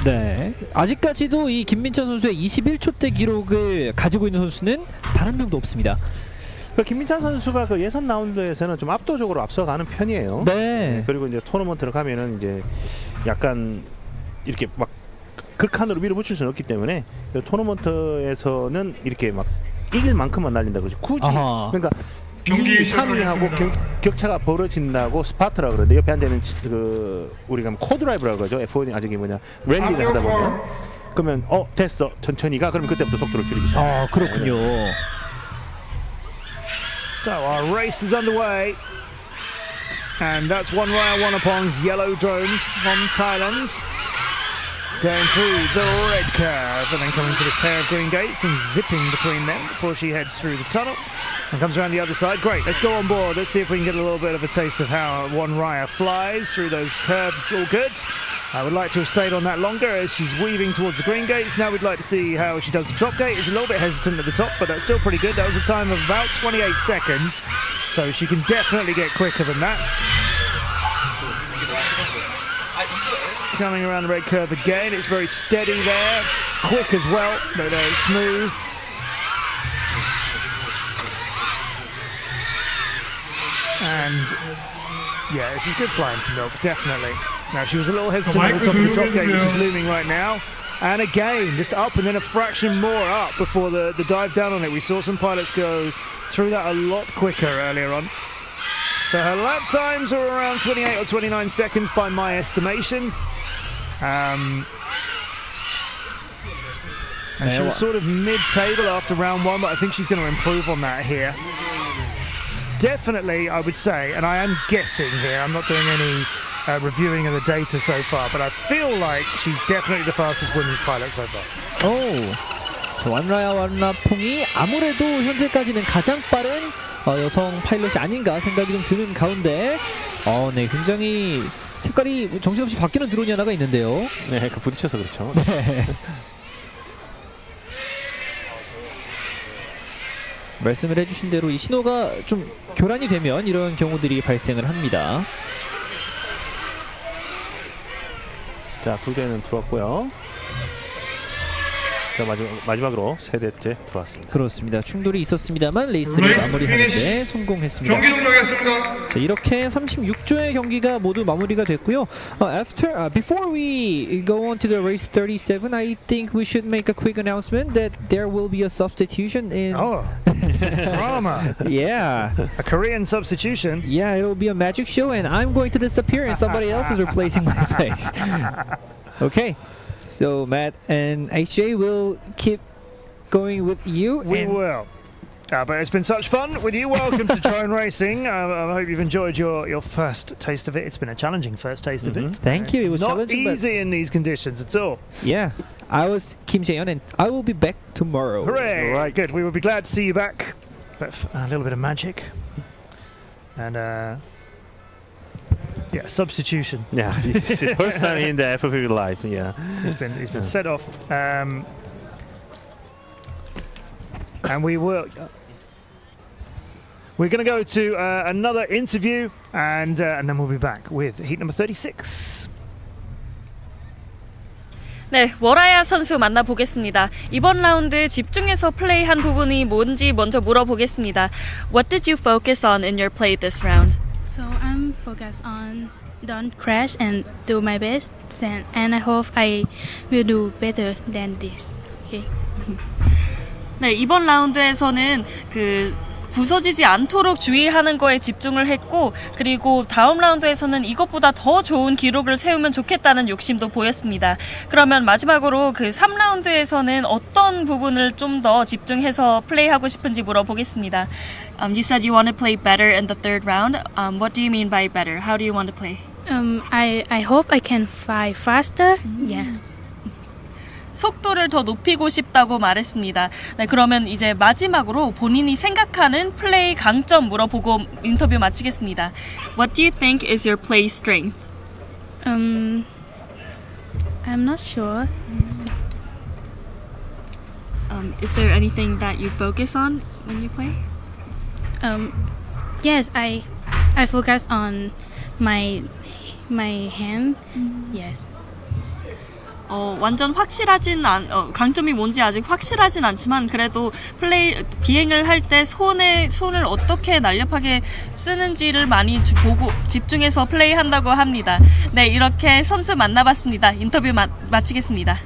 네, 아직까지도 이 김민찬 선수의 21초대 기록을 가지고 있는 선수는 단 한 명도 없습니다.
김민찬 선수가 그 예선 라운드에서는 좀 압도적으로 앞서가는 편이에요.
네.
그리고 이제 토너먼트를 가면은 이제 약간 이렇게 막 극한으로 밀어붙일 수는 없기 때문에 토너먼트에서는 이렇게 막 이길 만큼만 날린다 그러지. 굳이 그러니까 2, 3위하고 격차가 벌어진다고 스파트라 그러는데 옆에 앉아있는 그 우리가 코드라이브라고 그러죠. F1이 아직 뭐냐 랠리를 하다 보면 그러면 됐어 천천히 가 그러면 그때부터 속도를 줄이기 시작해요.
그렇군요.
So our race is underway, and that's One Raya Wannapong's yellow drone from Thailand, going through the red curve and then coming to this pair of green gates and zipping between them before she heads through the tunnel and comes around the other side. Great, let's go on board. Let's see if we can get a little bit of a taste of how One Raya flies through those curves. All good. I would like to have stayed on that longer as she's weaving towards the green gates. Now we'd like to see how she does the drop gate. It's a little bit hesitant at the top, but that's still pretty good. That was a time of about 28 seconds, so she can definitely get quicker than that. Coming around the red curve again, it's very steady there, quick as well, but smooth. And yeah, this is good flying from Milk, definitely. Now she was a little hesitant at the top of the drop gate, which is looming right now. And again, just up and then a fraction more up before the dive down on it. We saw some pilots go through that a lot quicker earlier on. So her lap times are around 28 or 29 seconds by my estimation. And she was sort of mid-table after round one, but I think she's going to improve on that here. Definitely, I would say, and I am guessing here, I'm not doing any reviewing of the data so far, but I feel like she's definitely the fastest women's pilot so far.
원라야 원라퐁이 아무래도 현재까지는 가장 빠른 여성 파일럿이 아닌가 생각이 좀 드는 가운데 네, 굉장히 색깔이 정신없이 바뀌는 드론이 하나가 있는데요.
네, 그 부딪혀서 그렇죠.
네. 말씀을 해주신 대로 이 신호가 좀 교란이 되면 이런 경우들이 발생을 합니다.
자, 두 대는 들어왔고요. 자, 마지막으로 세 대째 들어왔습니다.
그렇습니다. 충돌이 있었습니다만 레이스를 마무리하는데 성공했습니다.
경기 종료하겠습니다.
자, 이렇게 36조의 경기가 모두 마무리가 됐고요. Before we go on to the race 37, I think we should make a quick announcement that there will be a substitution in.
Drama.
Yeah.
A Korean substitution.
Yeah, it will be a magic show, and I'm going to disappear, and somebody else is replacing my place. Okay. So Matt and HJ will keep going with you.
We will. But it's been such fun with you. Welcome to Drone Racing. I hope you've enjoyed your first taste of it. It's been a challenging first taste of it.
Thank you. It was
not
challenging,
easy in these conditions at all.
Yeah. I was Kim Jae-yeon, and I will be back tomorrow.
Hooray! All right, good. We will be glad to see you back. But a little bit of magic. And yeah, substitution.
Yeah, it's the first time in the FPV life. Yeah,
he's been set off, and we're going to go to another interview, and then we'll be back with heat number 36.
네, 워라야 선수 만나보겠습니다. 이번 라운드 집중해서 플레이한 부분이 뭔지 먼저 물어보겠습니다. What did you focus on in your play this round?
So I'm focused on don't crash and do my best, and I hope I will do better than this. Okay.
네, 이번 라운드에서는 그 부서지지 않도록 주의하는 거에 집중을 했고, 그리고 다음 라운드에서는 이것보다 더 좋은 기록을 세우면 좋겠다는 욕심도 보였습니다. 그러면 마지막으로 그 3라운드에서는 어떤 부분을 좀 더 집중해서 플레이하고 싶은지 물어보겠습니다. You said you want to play better in the third round. What do you mean by better? How do you want to play?
I hope I can fly faster. Yes.
속도를 더 높이고 싶다고 말했습니다. 네, 그러면 이제 마지막으로 본인이 생각하는 플레이 강점 물어보고 인터뷰 마치겠습니다. What do you think is your play strength?
I'm not sure.
Is there anything that you focus on when you play?
Yes, I focus on my hand. Yes.
완전 확실하진 강점이 뭔지 아직 확실하진 않지만 그래도 비행을 할 때 손을 어떻게 날렵하게 쓰는지를 많이 보고 집중해서 플레이한다고 합니다. 네, 이렇게 선수 만나봤습니다. 인터뷰 마치겠습니다.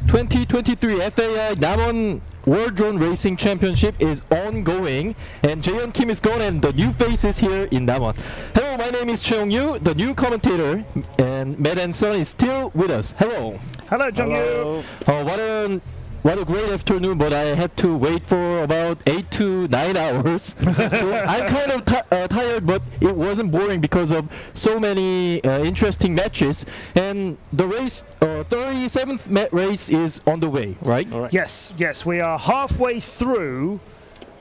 2023 FAI 남원 World Drone Racing Championship is ongoing, and Jaehyun Kim is gone, and the new faces here in Namwon. Hello, my name is Cheong-yu, the new commentator, and Matt and Son is still with us. Hello.
Hello, Cheong-yu.
What a great afternoon, but I had to wait for about 8 to 9 hours. So I'm kind of tired, but it wasn't boring because of so many interesting matches. And the race, 37th race is on the way, right?
All right. Yes, we are halfway through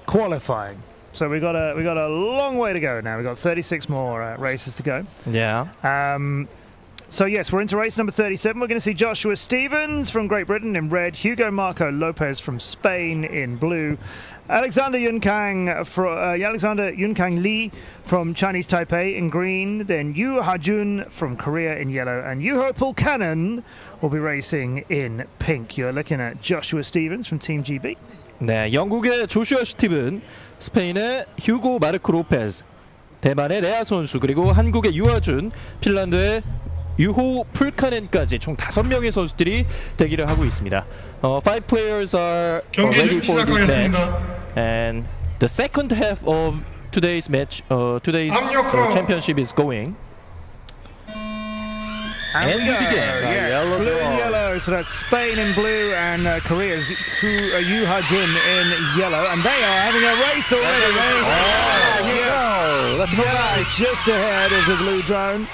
qualifying. So we got a long way to go now. We've got 36 more races to go.
Yeah.
So yes, we're into race number 37. We're going to see Joshua Stevens from Great Britain in red, Hugo Marco Lopez from Spain in blue, Alexander Yunkang Lee from Chinese Taipei in green, then Yu Ha-jun from Korea in yellow, and Yuho Pulkanen will be racing in pink. You're looking at Joshua Stevens from Team GB.
네, 영국의 조슈아 스티븐, 스페인의 휴고 마르크 로페즈, 대만의 레아 선수, 그리고 한국의 유하준, 핀란드의 유호 풀카넨까지 총 5명의 선수들이 대기를 하고 있습니다. 5 players are ready for this match, and the second half of today's match, today's championship is going.
And we begin. Blue and yellow, so that's Spain in blue and Korea's Yu Ha-jun in yellow, and they are having a race already.
Let's go.
It's just ahead of the blue drone.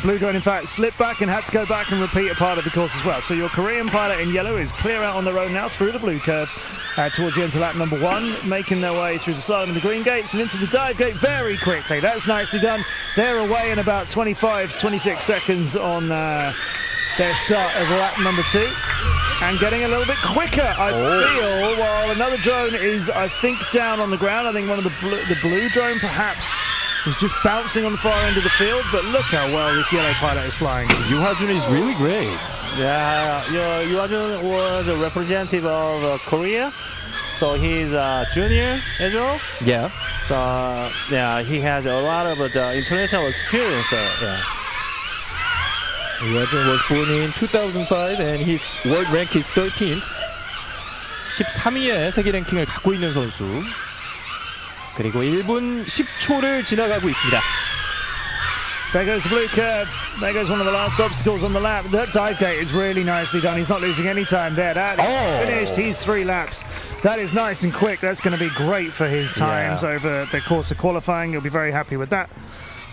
Blue drone, in fact, slipped back and had to go back and repeat a part of the course as well. So your Korean pilot in yellow is clear out on their own now through the blue curve towards the end of lap number 1, making their way through the slalom and the green gates and into the dive gate very quickly. That's nicely done. They're away in about 25, 26 seconds on their start of lap number 2. And getting a little bit quicker, I feel, while another drone is, I think, down on the ground. I think one of the blue drone perhaps is just bouncing on the far end of the field, but look how well this yellow pilot is flying.
Yu Ha-jun is really great.
Yeah, Yu Ha-jun was a representative of Korea, so he's a junior as well.
Yeah.
So yeah, he has a lot of international experience.
Yu Ha-jun was born in 2005 and his world rank is 13th. 13위의 세계 랭킹을 갖고 있는 선수. 그리고 1분 10초를 지나가고 있습니다.
There goes the blue curve. There goes one of the last obstacles on the lap. That dive gate is really nicely done. He's not losing any time there. That is finished. He's 3 laps. That is nice and quick. That's going to be great for his times over the course of qualifying. He'll be very happy with that.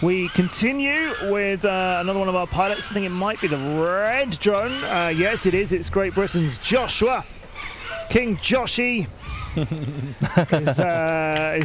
We continue with another one of our pilots. I think it might be the red drone. Yes, it is. It's Great Britain's Joshua. King Joshi is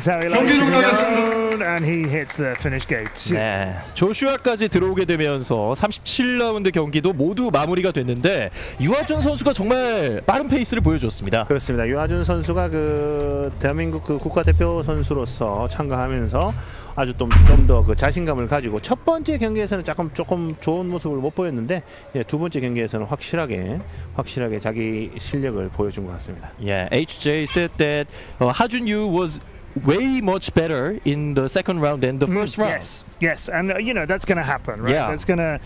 how he likes to be known, and he hits the finish gate.
네, 조슈아까지 들어오게 되면서 37라운드 경기도 모두 마무리가 됐는데 유하준 선수가 정말 빠른 페이스를 보여줬습니다.
그렇습니다. 유하준 선수가 그 대한민국 그 국가대표 선수로서 참가하면서 아주 좀 더 그 자신감을 가지고 첫 번째 경기에서는 조금 좋은 모습을 못 보였는데 두 번째 경기에서는 확실하게 자기 실력을 보여준 것 같습니다.
Yeah, HJ said that Ha-jun Yu was way much better in the second round than the first round.
Yes, and that's going to happen, right?
Yeah.
That's going to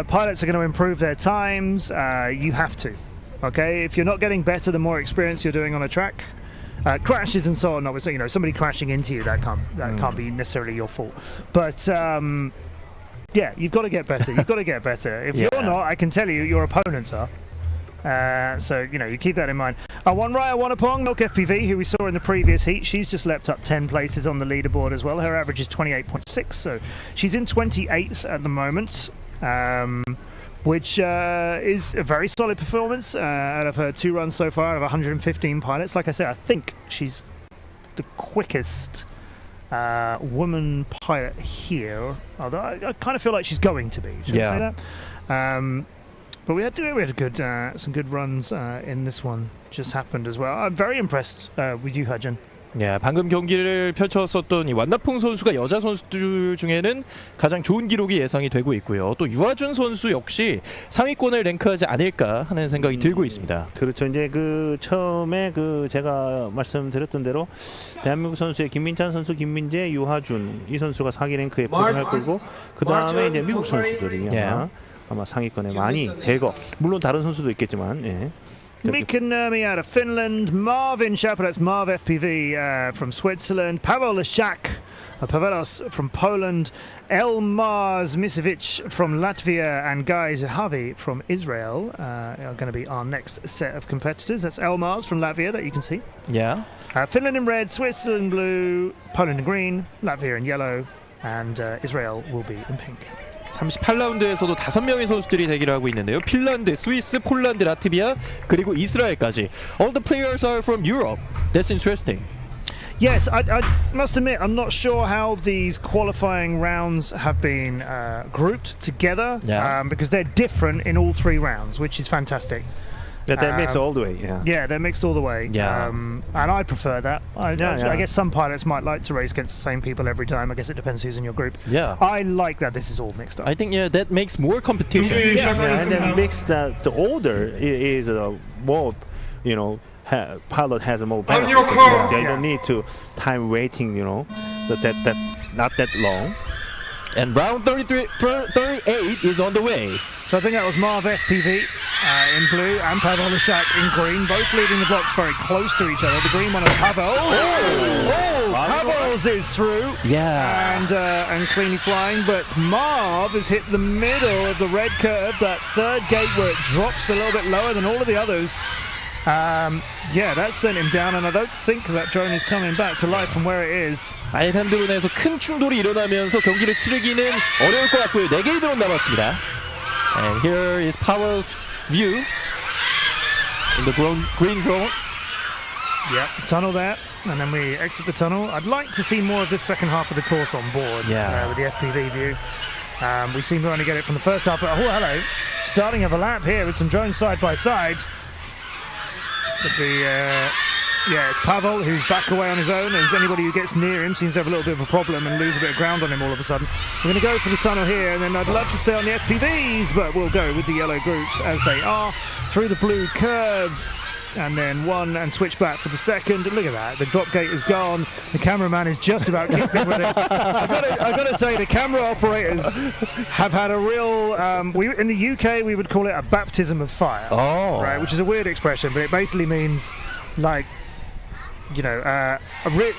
pilots are going to improve their times. You have to, okay? If you're not getting better, the more experience you're doing on a track. Crashes and so on, obviously, somebody crashing into you, that can't be necessarily your fault. But yeah, you've got to get better. You've got to get better. If you're not, I can tell you, your opponents are. So you keep that in mind. Raya Wanapong, Milk FPV, who we saw in the previous heat, she's just leapt up 10 places on the leaderboard as well. Her average is 28.6, so she's in 28th at the moment. Which is a very solid performance out of her 2 runs so far out of 115 pilots. Like I said, I think she's the quickest woman pilot here. Although I kind of feel like she's going to be. Should I say that? But we had some good runs in this one. Just happened as well. I'm very impressed with Yu Ha-jun.
야, 방금 경기를 펼쳤었던 이 완나풍 선수가 여자 선수들 중에는 가장 좋은 기록이 예상이 되고 있고요. 또 유아준 선수 역시 상위권을 랭크하지 않을까 하는 생각이 들고 있습니다.
그렇죠. 이제 그 처음에 그 제가 말씀드렸던 대로 대한민국 선수의 김민찬 선수, 김민재, 유하준 이 선수가 상위 랭크에 포진할 거고 그 다음에 이제 미국 선수들이 아마 상위권에 많이 대거 물론 다른 선수도 있겠지만 예.
Mika Nurmi out of Finland, Marvin Schapper, that's Marv FPV from Switzerland, Pavel Leszak, Pavelos from Poland, Elmars Misevic from Latvia, and Guy Zahavi from Israel are going to be our next set of competitors. That's Elmars from Latvia that you can see.
Yeah.
Finland in red, Switzerland blue, Poland in green, Latvia in yellow, and Israel will be in pink.
38라운드에서도 5명의 선수들이 대기를 하고 있는데요. 핀란드, 스위스, 폴란드, 라트비아 그리고 이스라엘까지. All the players are from Europe. That's interesting.
Yes, I must admit I'm not sure how these qualifying rounds have been grouped together because they're different in all 3 rounds, which is fantastic.
They're mixed all the way.
Yeah, they're mixed all the way.
Yeah.
And I prefer that. I guess some pilots might like to race against the same people every time. I guess it depends who's in your group.
Yeah.
I like that this is all mixed up.
I think that makes more competition.
And then mix that the order is more, you know, pilot has a more benefit. They don't need to time waiting, you know, that not that long.
And round 38 is on the way.
So I think that was Marv FPV in blue and Pavel Leszak in green, both leading the blocks very close to each other. The green one of Pavel. Pavel's is through.
Yeah.
And cleanly flying, but Marv has hit the middle of the red curve, that third gate where it drops a little bit lower than all of the others. Yeah, that sent him down, and I don't think that drone is coming back to life from where it is.
아일랜드론에서 큰 충돌이 일어나면서 경기를 치르기는 어려울 것 같고요. 4개의 드론 남았습니다. And here is Pavel's view in the green drone.
Yep, tunnel there, and then we exit the tunnel. I'd like to see more of this second half of the course on board with the FPV view. We seem to only get it from the first half, but oh, hello. Starting of a lap here with some drones side by side. But it's Pavel who's back away on his own, and anybody who gets near him seems to have a little bit of a problem and lose a bit of ground on him all of a sudden. We're going to go for the tunnel here, and then I'd love to stay on the FPVs, but we'll go with the yellow groups as they are through the blue curve. And then one and switch back for the second. Look at that, the drop gate is gone. The cameraman is just about keeping with it. I've got to say, the camera operators have had a real, in the UK we would call it a baptism of fire.
Oh.
Right, which is a weird expression, but it basically means like, you know,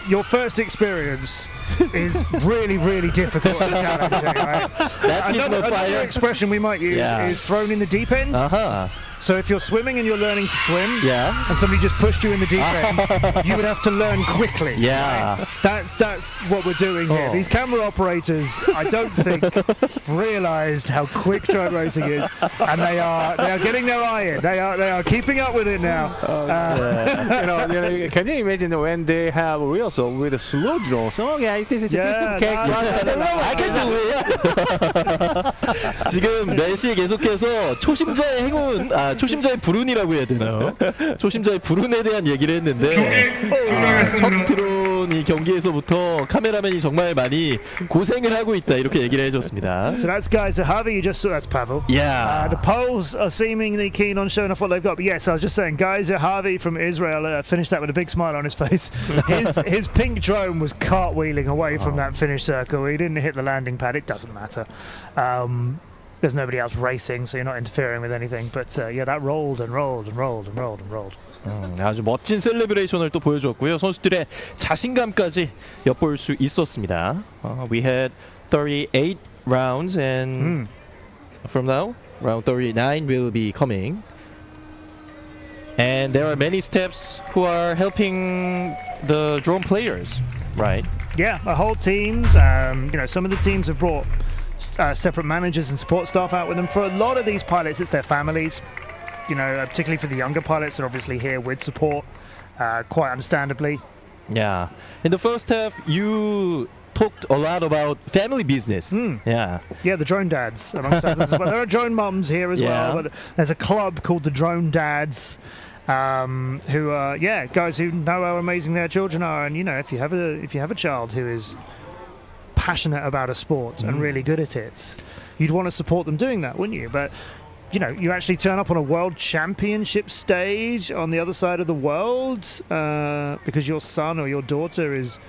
your first experience is really, really difficult and challenging. Right? Another expression we might use is thrown in the deep end. So if you're swimming and you're learning to swim, and somebody just pushed you in the deep end, you would have to learn quickly.
Yeah.
Right? That's what we're doing here. These camera operators, I don't think, realised how quick drone racing is, and they are getting their eye in. They are keeping up with it now.
You know, can you imagine when they have reels with a slow drone? So okay, this is a piece of cake.
I can do it. 지금 렛이 계속해서 초심자의 행운, 초심자의 불운이라고 해야 되나요? 초심자의 불운에 대한 얘기를 했는데 첫 드론이 경기에서부터 카메라맨이 정말 많이 고생을 하고 있다 이렇게 얘기를 해줬습니다.
So that's Guy Zahavi, you just saw, that's Pavel.
Yeah.
The Poles are seemingly keen on showing off what they've got. But yes, I was just saying, Guy Zahavi from Israel finished that with a big smile on his face. His pink drone was cartwheeling away from that finish circle. He didn't hit the landing pad. It doesn't matter. There's nobody else racing, so you're not interfering with anything. But yeah, that rolled and rolled and rolled and rolled and rolled.
아주 멋진 셀레브레이션을 또 보여줬고요. 선수들의 자신감까지 엿볼 수 있었습니다. We had 38 rounds, and from now, round 39 will be coming. And there are many steps who are helping the drone players, right?
Yeah, whole teams. You know, some of the teams have brought separate managers and support staff out with them. For a lot of these pilots, it's their families. You know, particularly for the younger pilots, they're obviously here with support, quite understandably.
Yeah. In the first half, you talked a lot about family business. Yeah.
Yeah, the drone dads, amongst others. Well, there are drone mums here as well. But there's a club called the Drone Dads. who are guys who know how amazing their children are. And if you have a child who is passionate about a sport and really good at it, you'd want to support them doing that, wouldn't you? But you actually turn up on a world championship stage on the other side of the world because your son or your daughter is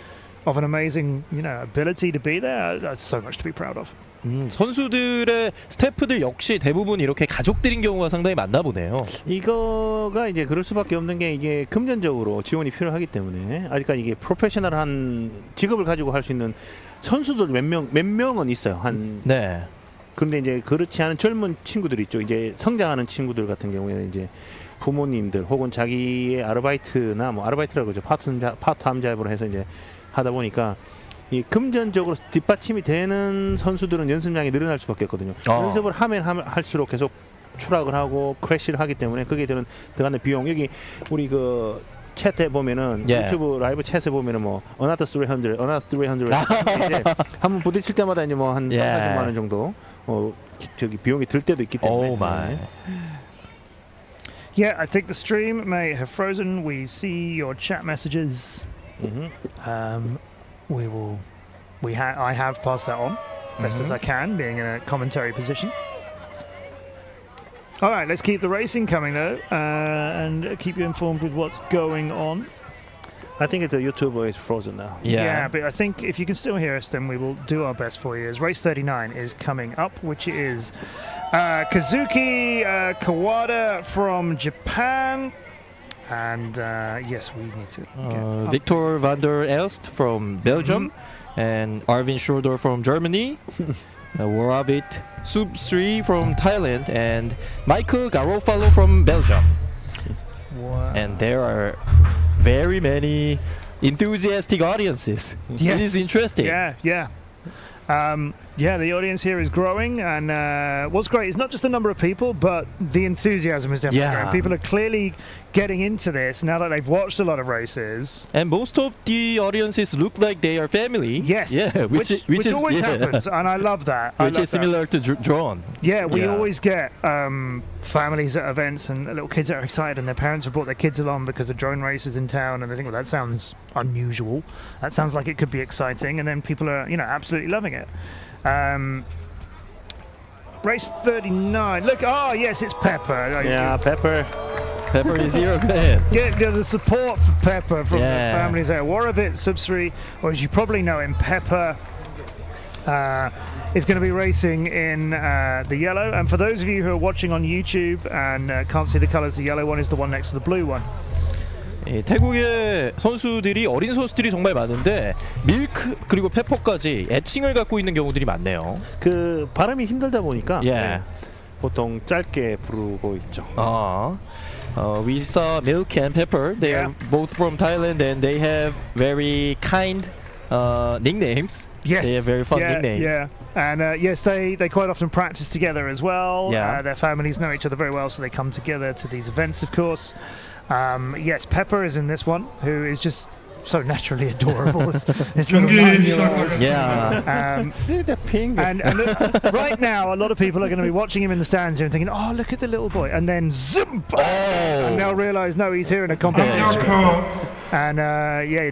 of an amazing ability to be there. That's so much to be proud of.
선수들의 스태프들 역시 대부분 이렇게 가족들인 경우가 상당히 많나 보네요.
이거가 이제 그럴 수밖에 없는 게 이게 금전적으로 지원이 필요하기 때문에 아직까지 이게 프로페셔널한 직업을 가지고 할 수 있는 선수들 몇 명은 있어요.
네.
그런데 이제 그렇지 않은 젊은 친구들이 있죠. 이제 성장하는 친구들 같은 경우에는 이제 부모님들 혹은 자기의 아르바이트나 아르바이트라고 그러죠. 파트타임 잡으로 해서 이제 하다 보니까 이 금전적으로 뒷받침이 되는 선수들은 연습량이 늘어날 수밖에 없거든요. 연습을 하면 할수록 계속 추락을 하고 크래시를 하기 때문에 거기에 들어가는 비용, 여기 우리 그 챗에 보면은 유튜브 라이브 챗에 보면은 another 300 이제 한번 부딪힐 때마다 이제 한 3-40만 원 정도 저기 비용이 들 때도 있기 때문에.
Yeah, I think the stream may have frozen. We see your chat messages. I have passed that on best as I can, being in a commentary position. All right, let's keep the racing coming though, and keep you informed with what's going on.
I think it's YouTube is frozen now.
Yeah, but I think if you can still hear us, then we will do our best for you. As race 39 is coming up, which is Kazuki Kawada from Japan. And yes, we need to
Victor van der Elst from Belgium, and Arvin Schroeder from Germany, Waravit Subsri from Thailand, and Michael Garofalo from Belgium.
Wow.
And there are very many enthusiastic audiences.
Yes.
It is interesting.
Yeah. The audience here is growing, and what's great is not just the number of people, but the enthusiasm is definitely growing. People are clearly getting into this now that they've watched a lot of races.
And most of the audiences look like they are family.
Yes.
Yeah, which is,
always happens, and I love that.
Which is similar to drone.
Yeah, we always get families at events and little kids that are excited, and their parents have brought their kids along because of drone races in town, and they think, well, that sounds unusual. That sounds like it could be exciting, and then people are, absolutely loving it. Race 39. Look, yes, it's Pepper.
Yeah, Pepper.
Pepper is here again.
Yeah, the support for Pepper from the families there. Waravit Subsri, or as you probably know him, Pepper is going to be racing in the yellow. And for those of you who are watching on YouTube and can't see the colors, the yellow one is the one next to the blue one.
태국의 선수들이 어린 선수들이 정말 많은데 밀크 그리고 페퍼까지 애칭을 갖고 있는 경우들이 많네요.
그 발음이 힘들다 보니까 보통 짧게 부르고 있죠.
We saw Milk and Pepper. They are both from Thailand, and they have very kind nicknames.
Yes,
they have very fun nicknames.
Yeah, and yes, they quite often practice together as well.
Yeah.
Their families know each other very well, so they come together to these events, of course. Yes, Pepper is in this one, who is just so naturally adorable. This little 9-year-old.
Yeah.
See the ping.
And right now, a lot of people are going to be watching him in the stands here and thinking, "Oh, look at the little boy," and then zoom, and they'll realise, no, he's here in a competition. And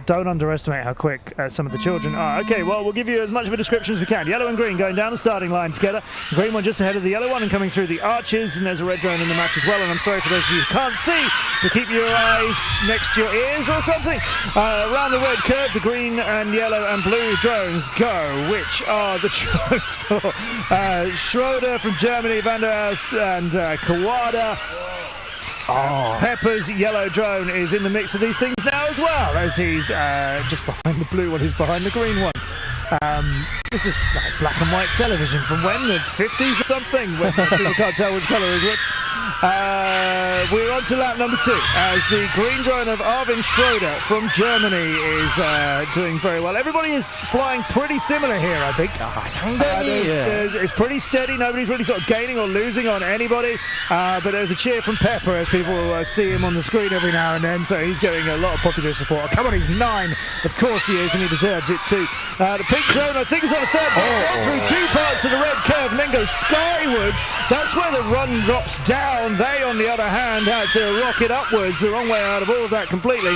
don't underestimate how quick some of the children are. Okay, well, we'll give you as much of a description as we can. Yellow and green going down the starting line together. The green one just ahead of the yellow one and coming through the arches, and there's a red drone in the match as well. And I'm sorry for those of you who can't see, to keep your eyes next to your ears or something. Around the red curve, the green and yellow and blue drones go. Which are the drones for Schroeder from Germany, Van der Elst and Kawada. Pepper's yellow drone is in the mix of these things now as well, as he's just behind the blue one, who's behind the green one. This is like black and white television from when? The 50s or something? When people can't tell which colour is which. We're on to lap number 2 as the green drone of Arvin Schroeder from Germany is doing very well. Everybody is flying pretty similar here, I think. It's pretty steady. Nobody's really sort of gaining or losing on anybody. But there's a cheer from Pepper as people see him on the screen every now and then. So he's getting a lot of popular support. Come on, he's 9. Of course he is, and he deserves it too. The pink drone, I think, is on a third. Through 2 parts of the red curve and then goes skywards. That's where the run drops down. down. They, on the other hand, had to rocket upwards. The wrong way out of all of that completely.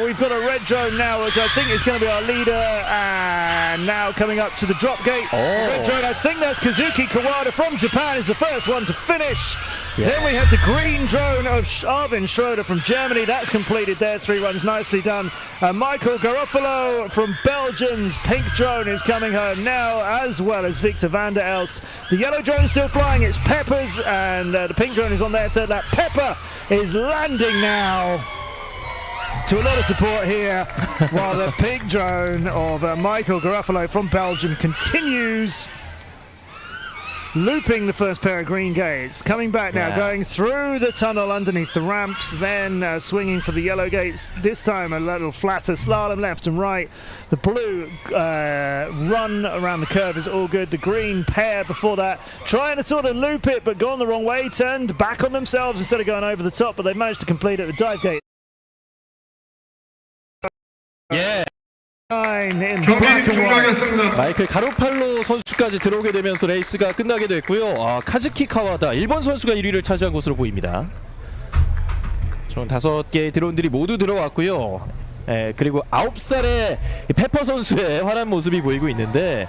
We've got a red drone now, which I think is going to be our leader. And now coming up to the drop gate. Red drone, I think that's Kazuki Kawada from Japan, is the first one to finish. Yeah. Then we have the green drone of Arvin Schroeder from Germany. That's completed there. 3 runs, nicely done. Michael Garofalo from Belgium's pink drone is coming home now, as well as Victor van der Elst. The yellow drone is still flying. It's Pepper's, and the pink drone is on their third lap. Pepper is landing now. To a lot of support here, while the pink drone of Michael Garofalo from Belgium continues looping the first pair of green gates, coming back now, going through the tunnel underneath the ramps, then swinging for the yellow gates, this time a little flatter slalom left and right. The blue run around the curve is all good. The green pair before that trying to sort of loop it, but gone the wrong way, turned back on themselves instead of going over the top, but they managed to complete it at the dive gate.
예.
마이클
가로팔로 선수까지 들어오게 되면서 레이스가 끝나게 됐고요. 카즈키 카와다 일본 선수가 1위를 차지한 것으로 보입니다. 총 5개의 드론들이 모두 들어왔고요. 그리고 9살의 페퍼 선수의 환한 모습이 보이고 있는데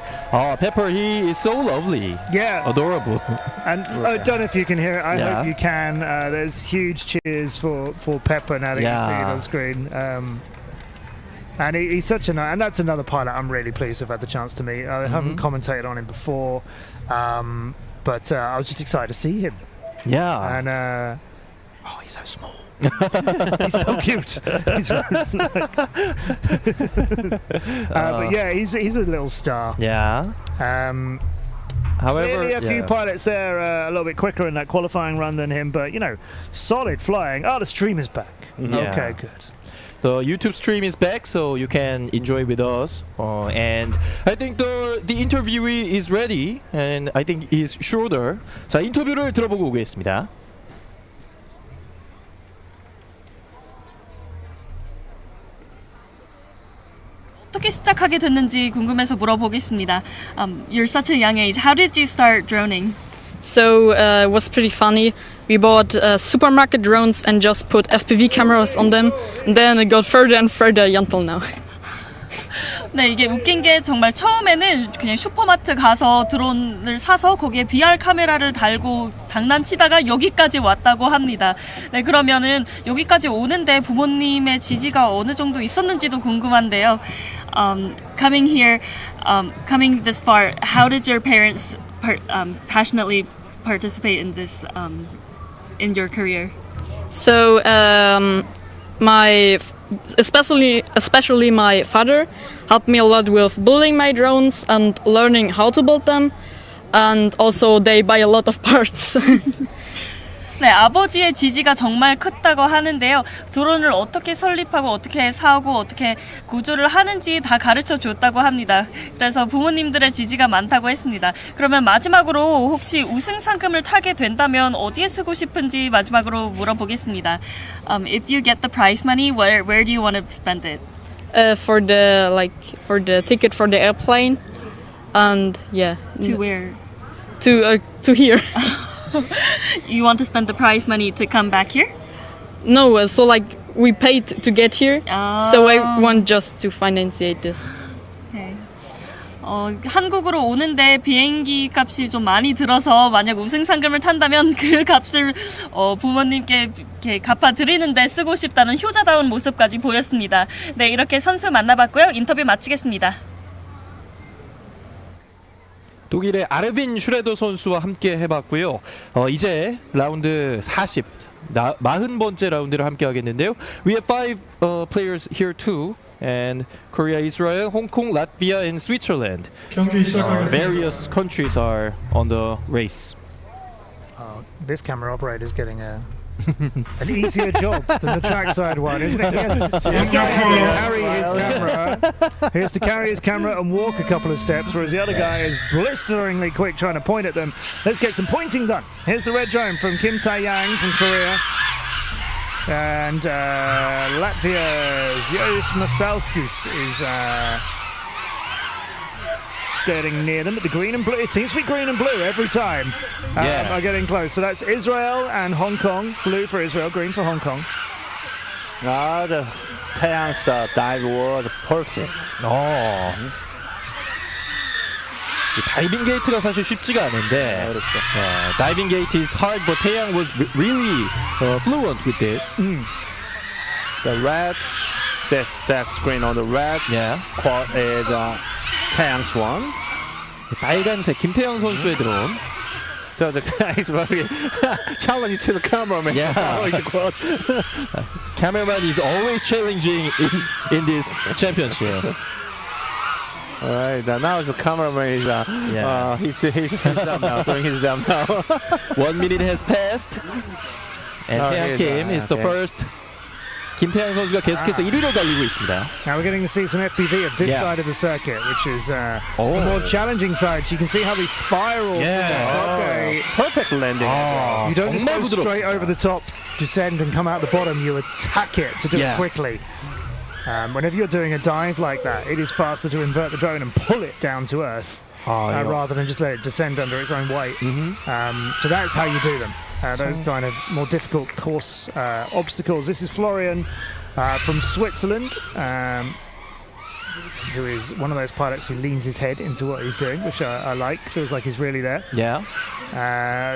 Pepper, he is so lovely.
Yeah.
Adorable.
And I don't know if you can hear it. I hope you can. There's huge cheers for Pepper now that you see it on screen. And he's such and that's another pilot I'm really pleased to have had the chance to meet. I haven't commentated on him before, but I was just excited to see him.
Yeah.
And he's so small. He's so cute. But yeah, he's a little star.
Yeah. However,
clearly a few pilots there a little bit quicker in that qualifying run than him, but solid flying. The stream is back.
Yeah.
Okay, good.
The YouTube stream is back, so you can enjoy with us. And I think the interviewee is ready, and I think he's Schroeder. 자, 인터뷰를 들어보고 오겠습니다.
어떻게 시작하게 됐는지 궁금해서 물어보겠습니다. You're such a young age. How did you start droning?
So it was pretty funny. We bought supermarket drones and just put FPV cameras on them, and then it got further and further until now.
네, 이게 웃긴 게 정말 처음에는 그냥 슈퍼마트 가서 드론을 사서 거기에 VR 카메라를 달고 장난치다가 여기까지 왔다고 합니다. 네, 그러면은 여기까지 오는데 부모님의 지지가 어느 정도 있었는지도 궁금한데요. Coming here, coming this far, how did your parents passionately participate in this in your career?
So especially my father helped me a lot with building my drones and learning how to build them, and also they buy a lot of parts.
네, 아버지의 지지가 정말 컸다고 하는데요. 드론을 어떻게 설립하고 어떻게 사고 어떻게 구조를 하는지 다 가르쳐 줬다고 합니다. 그래서 부모님들의 지지가 많다고 했습니다. 그러면 마지막으로 혹시 우승 상금을 타게 된다면 어디에 쓰고 싶은지 마지막으로 물어보겠습니다. If you get the prize money, where do you want to spend it?
For the ticket for the airplane, and yeah.
To where?
To here.
You want to spend the prize money to come back here?
No, so we paid to get here, so I want just to financiate this.
Okay. 한국으로 오는데 비행기 값이 좀 많이 들어서 만약 우승 상금을 탄다면 그 값을 부모님께 이렇게 갚아드리는데 쓰고 싶다는 효자다운 모습까지 보였습니다. 네, 이렇게 선수 만나봤고요. 인터뷰 마치겠습니다.
독일의 아르빈 슈레더 선수와 함께 해봤고요. 이제 라운드 40번째 라운드를 함께 하겠는데요. We have 5 players here too. And Korea, Israel, Hong Kong, Latvia, and Switzerland. Various countries are on the race.
This camera operator is getting an easier job than the trackside one, isn't it? He has to carry his camera and walk a couple of steps, whereas the other guy is blisteringly quick trying to point at them. Let's get some pointing done. Here's the red drone from Kim Tae-yang from Korea. And Latvia's Joris Masalskis is getting near them, but the green and blue, it seems to be green and blue every time are getting close. So that's Israel and Hong Kong. Blue for Israel, green for Hong Kong.
The Taeyang's dive was perfect.
이 다이빙 게이트가 사실 쉽지가 않은데 다이빙 게이트 is hard, but Taeyang was really fluent with this.
The red, that screen on the red is Taeyang's one.
빨간색 김태형 선수의 드론.
So the guy is very challenging to the cameraman.
Cameraman is always challenging in this championship.
All right, now the cameraman is he's job now, doing his job now.
1 minute has passed, and Taeyang Kim is the first. 김태형 선수가 계속해서 1위로 달리고 있습니다.
Now we're getting to see some FPV of this side of the circuit, which is the more challenging side. So you can see how they spiral.
Perfect landing.
You don't just go straight over the top, descend and come out the bottom. You attack it to do it quickly. Whenever you're doing a dive like that, it is faster to invert the drone and pull it down to earth rather than just let it descend under its own weight. So that's how you do them. Those kind of more difficult course obstacles. This is Florian from Switzerland, who is one of those pilots who leans his head into what he's doing, which I like. Feels like he's really there.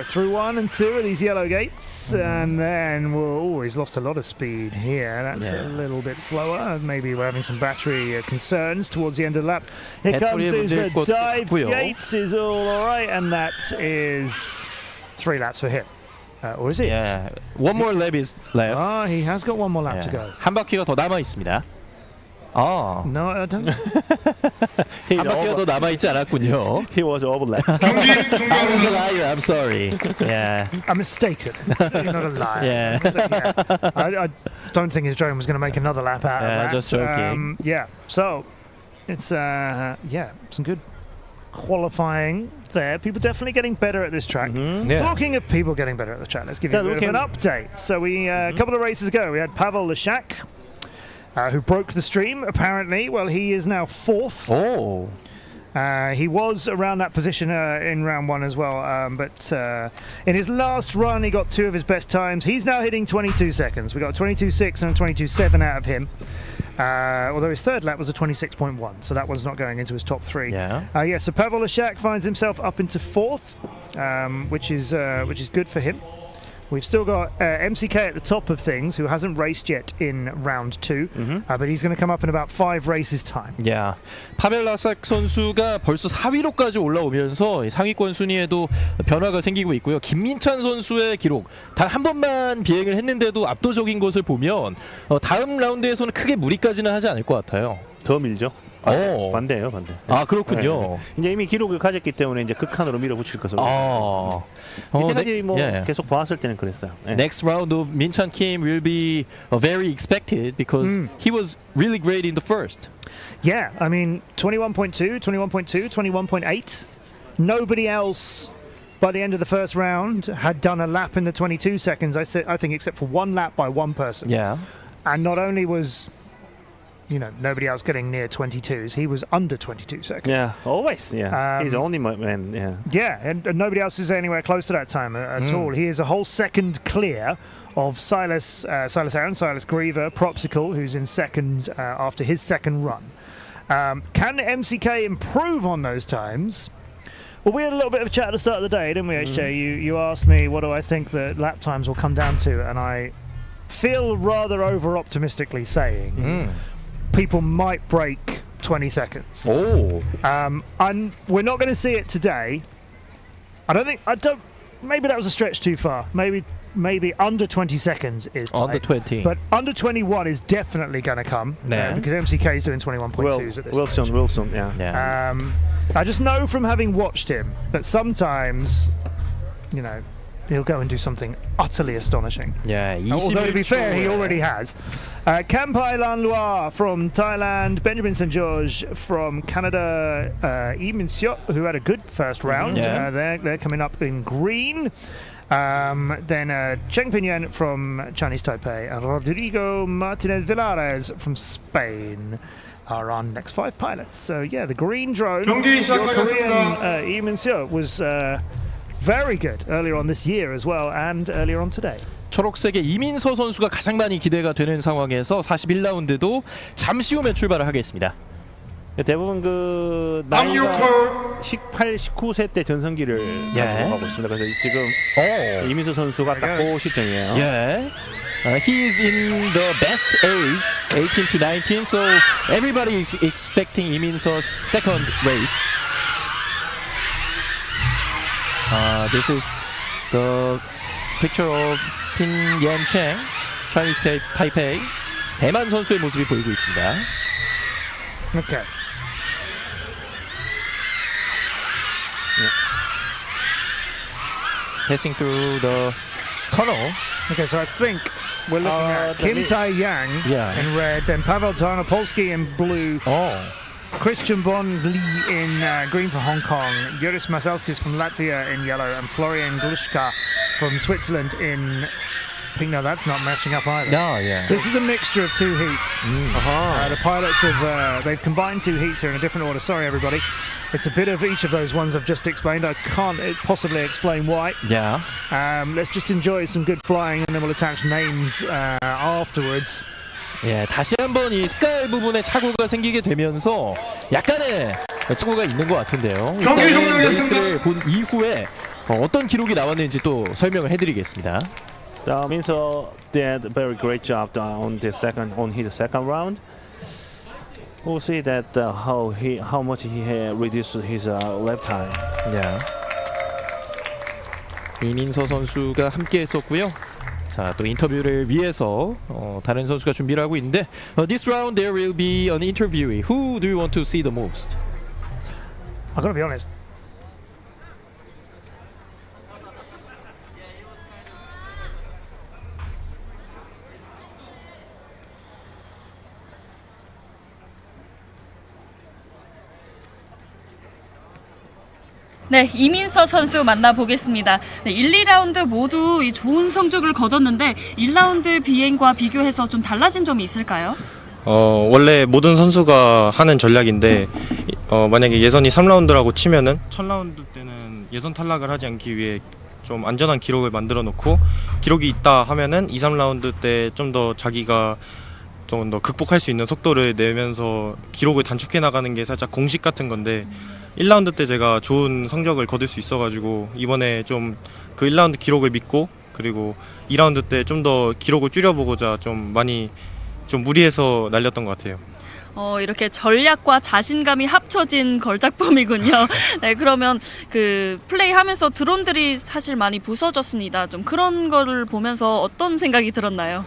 Through 1 and 2 of these yellow gates, and then he's lost a lot of speed here. That's a little bit slower. Maybe we're having some battery concerns towards the end of the lap. Here comes his dive gates. Is all right, and that is 3 laps for him. Or is it?
One more lap is left.
He has got one more lap to go.
한 바퀴가 더 남아 있습니다.
No, I don't.
한 바퀴가 더 남아 있지 않았군요.
He was overlapped.
I was a liar. I'm sorry.
I'm mistaken. You're not a liar. I don't think his drone was going to make another lap out of that.
Just joking.
So it's some good qualifying there. People definitely getting better at this track. Talking of people getting better at the track, let's give you a bit of an update. So a couple of races ago, we had Pavel Leshak, who broke the stream, apparently. Well, he is now 4th. He was around that position in round 1 as well, but in his last run, he got 2 of his best times. He's now hitting 22 seconds. We got 22.6 and 22.7 out of him. Although his 3rd lap was a 26.1, so that one's not going into his top 3. So Pavel Leshak finds himself up into 4th, which is good for him. We've still got MCK at the top of things, who hasn't raced yet in round 2, but he's going to come up in about 5 races time.
파벨 라삭 선수가 벌써 4위로까지 올라오면서 상위권 순위에도 변화가 생기고 있고요. 김민찬 선수의 기록 단 한 번만 비행을 했는데도 압도적인 것을 보면 다음 라운드에서는 크게 무리까지는 하지 않을 것 같아요.
더 밀죠. 반대예요, 반대.
그렇군요.
이제 이미 기록을 가졌기 때문에 이제 극한으로 밀어붙일 것으로. 이때까지 계속 봤을 때는 그랬어요.
Next round of Min-chan Kim will be very expected because he was really great in the first.
I mean 21.2, 21.2, 21.8. Nobody else by the end of the first round had done a lap in the 22 seconds. I think except for 1 lap by one person. And not only was nobody else getting near 22s. He was under 22 seconds.
Always. He's the only man.
And nobody else is anywhere close to that time at all. He is a whole second clear of Silas Aaron, Silas Griever, Propsicle, who's in second after his second run. Can MCK improve on those times? Well, we had a little bit of a chat at the start of the day, didn't we, HJ? You asked me what do I think the lap times will come down to, and I feel rather over-optimistically saying people might break 20 seconds. And we're not going to see it today. Maybe that was a stretch too far. Maybe under 20 seconds is tight.
Under 20.
But under 21 is definitely going to come because MCK is doing 21.2s at this stage.
Wilson,
I just know from having watched him that sometimes, he'll go and do something utterly astonishing. Although to be fair, he already has. Kampai Lanlois from Thailand, Benjamin St. George from Canada, Yi Min Seok, who had a good first round. They're coming up in green. Then Cheng Pinyan from Chinese Taipei, and Rodrigo Martinez Villares from Spain. are our next 5 pilots. So yeah, the green drone,
경기
your
시작하겠습니다.
Korean Lee Min-seo was very good earlier on this year as well and earlier on today.
초록색의 이민서 선수가 가장 많이 기대가 되는 상황에서 41라운드도 잠시 후면 출발을 하겠습니다.
대부분 그 나이가 18, 19세 때 전성기를 가지고 가고 있습니다. 그래서 지금 이민서 선수가 딱 그 시점이에요.
예. He is in the best age, 18 to 19, so everybody is expecting 이민서's second race. This is the picture of Pin Yan Cheng, Chinese Taipei. 대만 선수의 모습이 보이고 있습니다.
Okay.
Passing through the tunnel.
Okay, so I think we're looking at Kim Tae-yang in red, then Pavel Tarnopolsky in blue, Christian Bon Lee in green for Hong Kong, Yuris Masalskis from Latvia in yellow, and Florian Glushka from Switzerland in pink. No, that's not matching up either.
No, yeah.
This is a mixture of 2 heats. The pilots have they've combined 2 heats here in a different order. Sorry, everybody. It's a bit of each of those ones I've just explained. I can't possibly explain why.
Yeah.
Let's just enjoy some good flying, and then we'll attach names afterwards.
예, 다시 한번 이 스카이 부분에 착오가 생기게 되면서 약간의 착오가 있는 것 같은데요. 일단은 레이스를 본 이후에 어떤 기록이 나왔는지 또 설명을 해드리겠습니다.
Minso did a very great job on his second round. We'll see that how much he reduced his lap time.
Yeah. 이민서 선수가 함께했었고요. 자, 또 인터뷰를 위해서 다른 선수가 준비를 하고 있는데 this round there will be an interviewee. Who do you want to see the most?
I'm gonna be honest.
네, 이민서 선수 만나보겠습니다. 네, 1, 2라운드 모두 좋은 성적을 거뒀는데 1라운드 비행과 비교해서 좀 달라진 점이 있을까요?
원래 모든 선수가 하는 전략인데 만약에 예선이 3라운드라고 치면은 첫 라운드 때는 예선 탈락을 하지 않기 위해 좀 안전한 기록을 만들어 놓고 기록이 있다 하면은 2, 3라운드 때 좀 더 자기가 좀 더 극복할 수 있는 속도를 내면서 기록을 단축해 나가는 게 살짝 공식 같은 건데 1라운드 때 제가 좋은 성적을 거둘 수 있어가지고 이번에 좀 그 1라운드 기록을 믿고 그리고 2라운드 때 좀 더 기록을 줄여보고자 좀 많이 좀 무리해서 날렸던 것 같아요.
이렇게 전략과 자신감이 합쳐진 걸작품이군요. 네, 그러면 그 플레이하면서 드론들이 사실 많이 부서졌습니다. 좀 그런 거를 보면서 어떤 생각이 들었나요?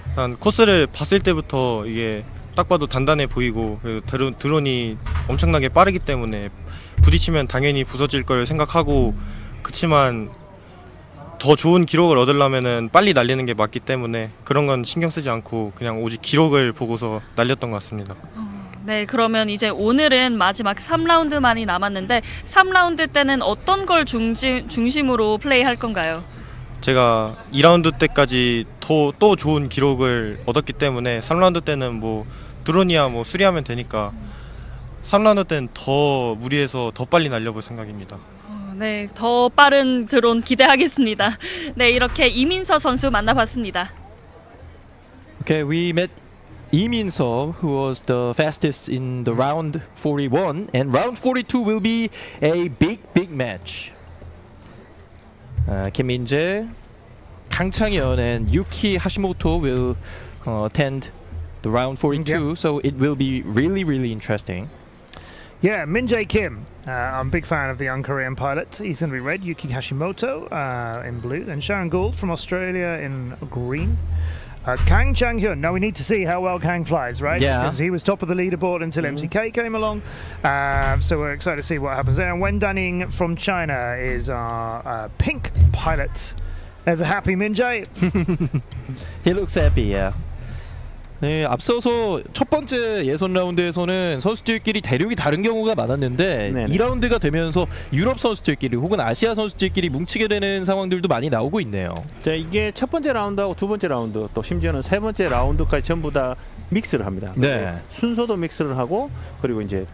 일단 코스를 봤을 때부터 이게 딱 봐도 단단해 보이고 드론이 엄청나게 빠르기 때문에 부딪히면 당연히 부서질 걸 생각하고 그치만 더 좋은 기록을 얻으려면은 빨리 날리는 게 맞기 때문에 그런 건 신경 쓰지 않고 그냥 오직 기록을 보고서 날렸던 것 같습니다.
네, 그러면 이제 오늘은 마지막 3라운드만이 남았는데 3라운드 때는 어떤 걸 중심으로 플레이할 건가요?
제가 2라운드 때까지 또 좋은 기록을 얻었기 때문에 3라운드 때는 뭐 드론이야 뭐 수리하면 되니까 3라운드 때는 더 무리해서 더 빨리 날려볼 생각입니다.
네, 더 빠른 드론 기대하겠습니다. 네, 이렇게 이민서 선수 만나봤습니다.
Okay, we met 이민서, who was the fastest in the round 41, and round 42 will be a big match. 김민재, 강창현, and Yuki Hashimoto will attend the round 42, so it will be really interesting.
Yeah, Min-jae Kim. I'm a big fan of the young Korean pilot. He's going to be red. Yuki Hashimoto in blue. And Sharon Gould from Australia in green. Kang Chang-hyun. Now we need to see how well Kang flies, right?
Yeah.
Because he was top of the leaderboard until MCK came along. So we're excited to see what happens there. And Wen Daning from China is our pink pilot. There's a happy Min-jae.
He looks happy, yeah. 네, 앞서서 첫 번째 예선 라운드에서는 선수들끼리 대륙이 다른 경우가 많았는데
네네.
2라운드가 되면서 유럽 선수들끼리 혹은 아시아 선수들끼리 뭉치게 되는 상황들도 많이 나오고 있네요.
자, 이게 첫 번째 라운드하고 두 번째 라운드 또 심지어는 세 번째 라운드까지 전부 다 믹스를 합니다.
네.
순서도 믹스를 하고 그리고 이제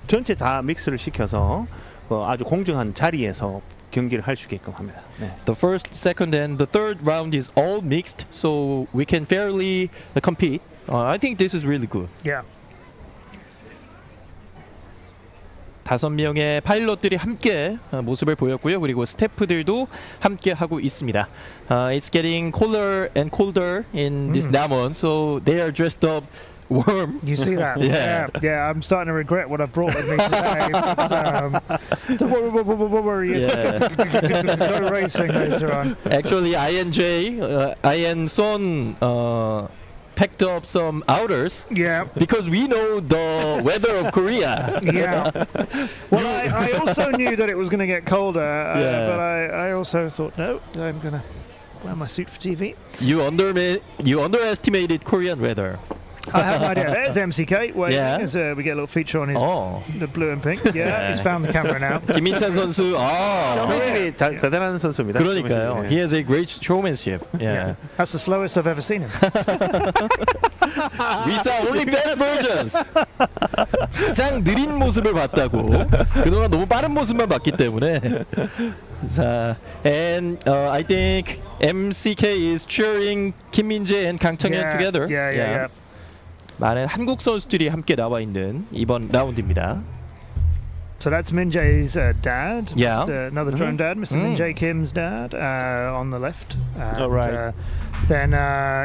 전체 다 믹스를 시켜서 아주 공정한 자리에서 경기를 할 수 있게끔 합니다. 네.
The first, second, and the third round is all mixed, so we can fairly compete. I think this is really good.
Yeah.
5명의 파일럿들이 함께 모습을 보였고요. 그리고 스태프들도 함께 하고 있습니다. It's getting colder and colder in this Namon, so they are dressed up warm.
You see that?
Yeah.
Yeah. I'm starting to regret what I brought with me today. Go racing later on.
Actually, I and Son packed up some outers.
Yeah.
Because we know the weather of Korea.
Yeah. Well, I also knew that it was going to get colder, but I also thought, no, I'm going to wear my suit for TV.
You underestimated Korean weather.
I have no idea. There's MCK waiting.
Yeah.
As, we get a little feature on his the blue and pink. Yeah, he's found the camera now.
김민찬 선수.
쇼맨십이 대단한 선수입니다.
그러니까요. He has a great showmanship. Yeah.
That's the slowest I've ever seen him.
We saw only fast versions. 가장 느린 모습을 봤다고. 그동안 너무 빠른 모습만 봤기 때문에. 자, and I think MCK is cheering 김민재 and 강창현 together.
Yeah.
많은 한국 선수들이 함께 나와 있는 이번 라운드입니다.
So that's Min-jae's dad.
Yeah.
Another drone dad, Mr. Min-jae Kim's dad, on the left. And,
right.
Then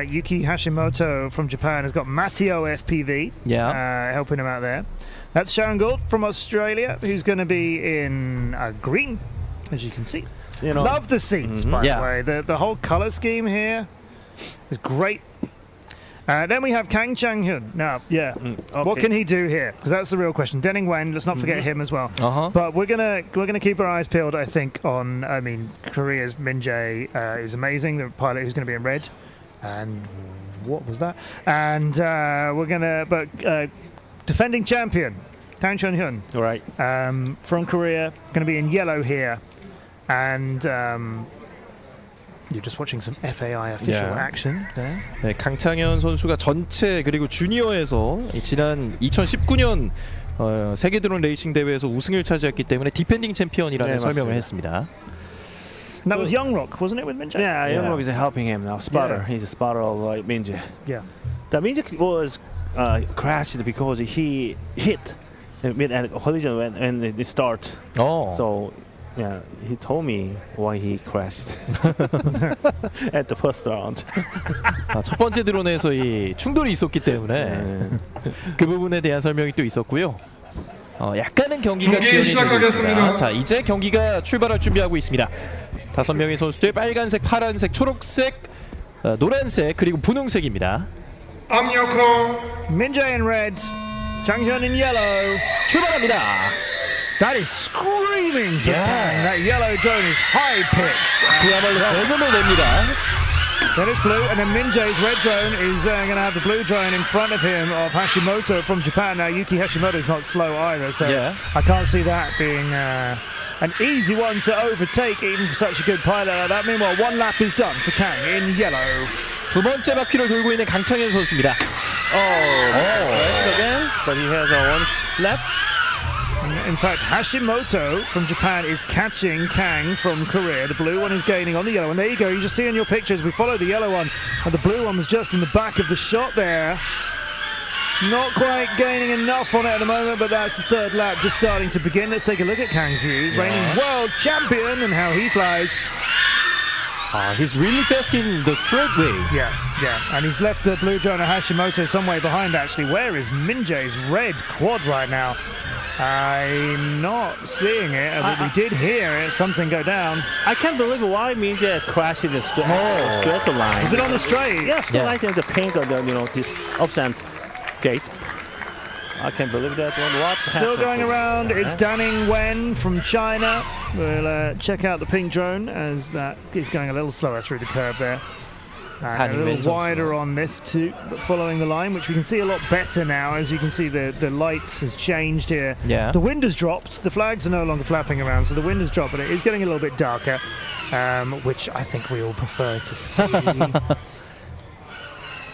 Yuki Hashimoto from Japan has got Mateo FPV helping him out there. That's Sharon Gould from Australia, who's going to be in green, as you can see. Love the seats, by the way. The whole color scheme here is great. Then we have Kang Chang-hyun. Now, what can he do here? Because that's the real question. Denning Wen, let's not forget him as well. But we're gonna keep our eyes peeled, I think, on. I mean, Korea's Min-jae is amazing. The pilot who's going to be in red, and what was that? And defending champion Kang Chang-hyun,
right,
from Korea, going to be in yellow here, and. You're just watching some FAI official action there.
네, 강창현 선수가 전체 그리고 주니어에서 지난 2019년 세계 드론 레이싱 대회에서 우승을 차지했기 때문에 디펜딩 챔피언이라는 설명을 했습니다.
And that was Youngrock, wasn't it, with Min-jae?
Yeah, Youngrock is helping him now. Spotter, he's a spotter of Min-jae.
Yeah.
The Min-jae was crashed because he hit with a collision when it started. So. Yeah, he told me why he crashed at the first round.
첫 번째 드론에서 이 충돌이 있었기 때문에 그 부분에 대한 설명이 또 있었고요. 약간은 경기가 지연이 되고 있습니다. 자, 이제 경기가 출발할 준비하고 있습니다. 5명의 선수들 빨간색, 파란색, 초록색, 노란색 그리고 분홍색입니다.
Min-jae in red, Chang-hyun in yellow.
출발합니다.
That is screaming to Kang. That yellow drone is high-pitched.
그야말로 대금을 냅니다.
That is blue, and then Min-jae's red drone is going to have the blue drone in front of him of Hashimoto from Japan. Now, Yuki Hashimoto is not slow either, so I can't see that being an easy one to overtake, even for such a good pilot like that. Meanwhile, one lap is done for Kang in yellow.
두 번째 바퀴를 돌고 있는 강창현 선수입니다.
Again, but he has one lap.
In fact, Hashimoto from Japan is catching Kang from Korea. The blue one is gaining on the yellow one. There you go. You just see in your pictures, we follow the yellow one, and the blue one was just in the back of the shot there. Not quite gaining enough on it at the moment, but that's the third lap just starting to begin. Let's take a look at Kang's view. Reigning world champion and how he flies.
He's really fast in the straightway.
Yeah. And he's left the blue drone of Hashimoto some way behind, actually. Where is Min-jae's red quad right now? I'm not seeing it, but we did hear something go down.
I can't believe why Min-jae crashed in the straight line.
Is it on the straight?
Yeah, straight line and the paint on the upside gate. I can't believe that one. What?
Still going around. It's Danning Wen from China. We'll check out the pink drone as that is going a little slower through the curve there. A little wider on this too, but following the line, which we can see a lot better now. As you can see, the light has changed here.
Yeah.
The wind has dropped. The flags are no longer flapping around, so the wind has dropped, but it is getting a little bit darker, which I think we all prefer to see.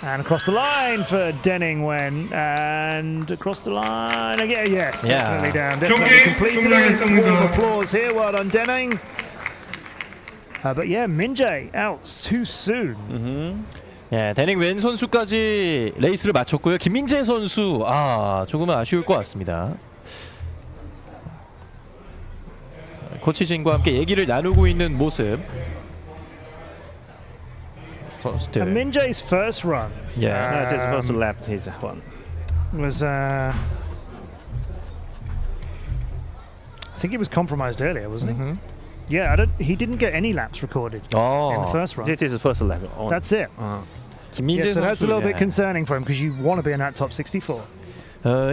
And across the line for Denning and across the line again. Yes, definitely down. Definitely completed it. Warm applause here. Well done, Denning. But yeah, Min-jae out too soon.
예, 데닝 웬 선수까지 레이스를 마쳤고요. 김민재 선수 조금은 아쉬울 것 같습니다. 코치진과 함께 얘기를 나누고 있는 모습. 선수들.
Min-jae's first run.
Yeah.
No, just first lap his one.
Was I think he was compromised earlier, wasn't he? Yeah, he didn't get any laps recorded in the first run.
This is the first lap.
That's it.
김민재
so that's a little bit
yeah.
concerning for him because you want to be in that top 64.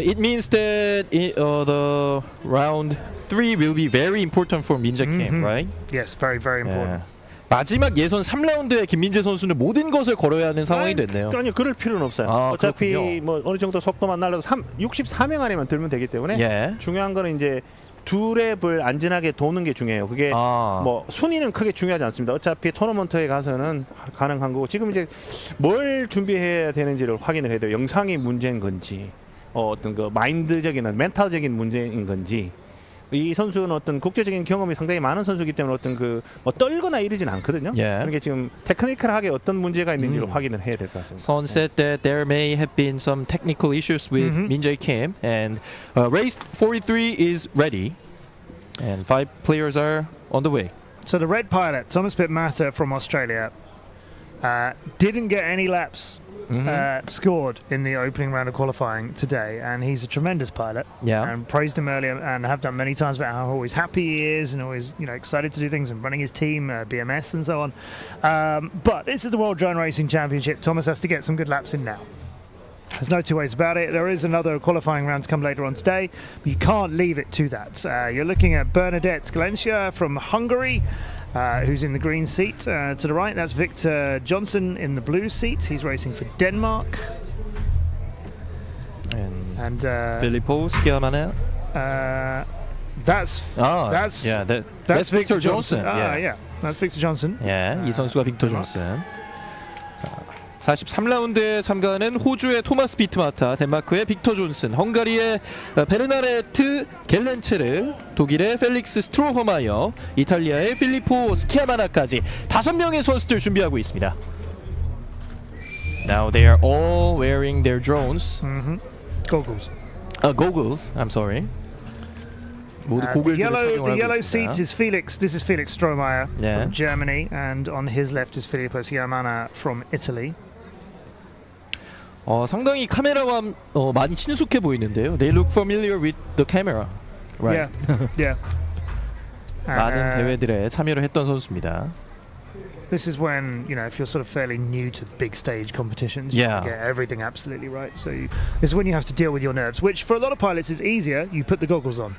It means that the round 3 will be very important for Min-jae Kim, right?
Yes, very, very important.
마지막 예선 3라운드에 김민재 선수는 모든 것을 걸어야 하는 상황이 됐네요.
아니요, 그럴 필요는 없어요. 어차피
그렇군요.
뭐 어느 정도 속도만 날려도 64명 안에만 들면 되기 때문에 중요한 거는 이제 두 랩을 안전하게 도는 게 중요해요. 그게 뭐 순위는 크게 중요하지 않습니다. 어차피 토너먼트에 가서는 가능한 거고 지금 이제 뭘 준비해야 되는지를 확인을 해야 돼요. 영상이 문제인 건지 어떤 그 마인드적인 멘탈적인 문제인 건지 이 선수는 어떤 국제적인 경험이 상당히 많은 선수이기 때문에 어떤 그 뭐 떨거나 이러진 않거든요. 그러니까 지금 테크니컬하게 어떤 문제가 있는지를 확인을 해야 될 것 같습니다.
Son said that there may have been some technical issues with Min-jae Kim, and race 43 is ready, and 5 players are on the way.
So the red pilot, Thomas Pittmatter from Australia, didn't get any laps scored in the opening round of qualifying today, and he's a tremendous pilot. And praised him earlier, and have done many times about how always happy he is, and always excited to do things and running his team, BMS and so on. But this is the World Drone Racing Championship. Thomas has to get some good laps in now. There's no two ways about it. There is another qualifying round to come later on today, but you can't leave it to that. You're looking at Bernadette Sklencia from Hungary, who's in the green seat. To the right, that's Victor Johnson in the blue seat. He's racing for Denmark. And
Filippo Schiamana.
That's
Victor Johnson.
That's Victor Johnson.
이 선수가 빅터 존슨. 43라운드에 참가하는 호주의 토마스 비트마타, 덴마크의 빅터 존슨, 헝가리의 베르나레트 겔렌체르, 독일의 펠릭스 스트로허마이어, 이탈리아의 필리포 스키아마나까지 5명의 선수들 준비하고 있습니다. Now they are all wearing their drones.
Goggles.
Goggles. I'm sorry.
The yellow seat is Felix. This is Felix Strohmeyer from Germany, and on his left is Filippo Schiamana from Italy.
상당히 카메라와 많이 친숙해 보이는데요. They look familiar with the camera, right?
Yeah.
많은 대회들에 참여를 했던 선수입니다.
This is when, if you're sort of fairly new to big stage competitions, you can get everything absolutely right. So this is when you have to deal with your nerves, which for a lot of pilots is easier. You put the goggles on.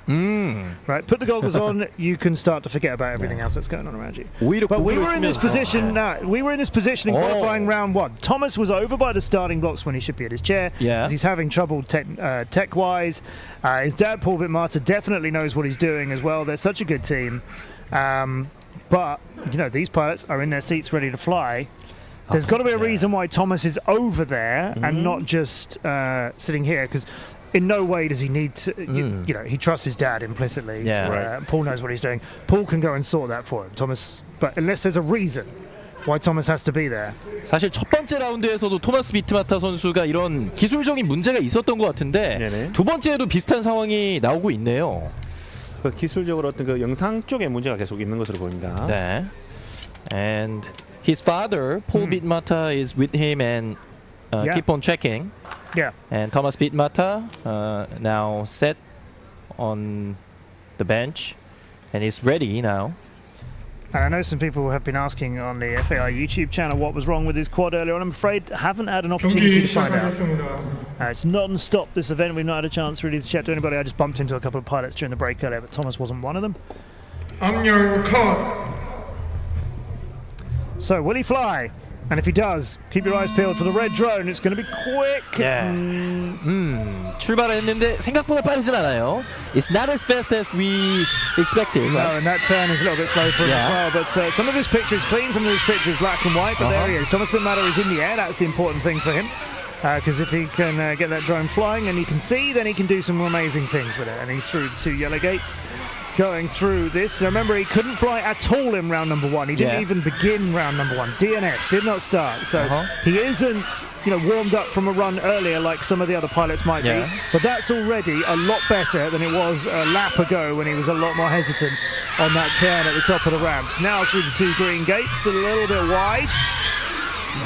Right? Put the goggles on, you can start to forget about everything else that's going on around you. But we were in this position in qualifying round 1. Thomas was over by the starting blocks when he should be at his chair, because he's having trouble tech-wise. His dad, Paul Wittmatter, definitely knows what he's doing as well. They're such a good team. But these pilots are in their seats ready to fly. There's got to be a reason why Thomas is over there and not just sitting here, because in no way does he need to. He trusts his dad implicitly. Paul knows what he's doing. Paul can go and sort that for him. Thomas, but unless there's a reason why Thomas has to be there.
사실 첫 번째 라운드에서도 토마스 비트마타 선수가 이런 기술적인 문제가 있었던 것 같은데 두 번째에도 비슷한 상황이 나오고 있네요.
그 기술적으로 어떤 그 영상 쪽에 문제가 계속 있는 것으로 보입니다.
네. And his father, Paul Bitmata, is with him and keep on checking. And Thomas Bitmata now sat on the bench and is ready now.
And I know some people have been asking on the FAI YouTube channel what was wrong with his quad earlier on. I'm afraid I haven't had an opportunity to find out. It's non-stop, this event. We've not had a chance really to chat to anybody. I just bumped into a couple of pilots during the break earlier, but Thomas wasn't one of them.
I'm your code.
So, will he fly? And if he does, keep your eyes peeled for the red drone. It's going to be quick.
Yeah. 출발했는데 생각보다 빠르진 않아요. It's not as fast as we expected.
No,
Right?
and that turn is a little bit slow for him as well. But some of his pictures clean, some of his pictures black and white. But there he is. Thomas Bitmatter is in the air. That's the important thing for him. Because if he can get that drone flying and he can see, then he can do some amazing things with it. And he's through 2 yellow gates. Going through this. Remember, he couldn't fly at all in round number 1. He didn't even begin round number 1. DNS did not start. So he isn't, warmed up from a run earlier like some of the other pilots might be. But that's already a lot better than it was a lap ago when he was a lot more hesitant on that turn at the top of the ramps. Now through the 2 green gates, a little bit wide.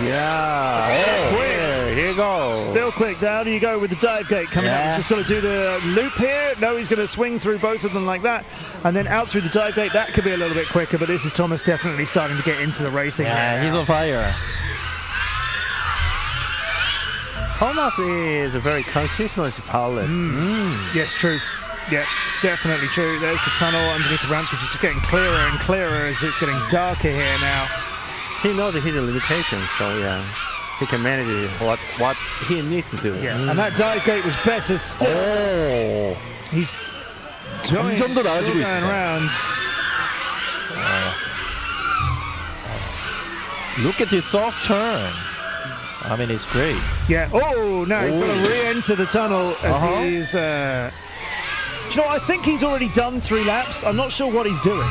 Yeah.
Quick.
Here you go.
Still quick. Down you go with the dive gate coming up. He's just got to do the loop here. No, he's going to swing through both of them like that. And then out through the dive gate. That could be a little bit quicker, but this is Thomas definitely starting to get into the racing.
Yeah, he's on fire.
Thomas is a very consistent pilot.
Yes, true. Yeah, definitely true. There's the tunnel underneath the ramps, which is just getting clearer and clearer as it's getting darker here now.
He knows his limitations, so he can manage what he needs to do.
Yeah, and that dive gate was better still. He's going around.
Look at this soft turn. I mean, it's great.
Yeah. Oh, now he's going to re-enter the tunnel as he's. Do you know what? I think he's already done 3 laps. I'm not sure what he's doing.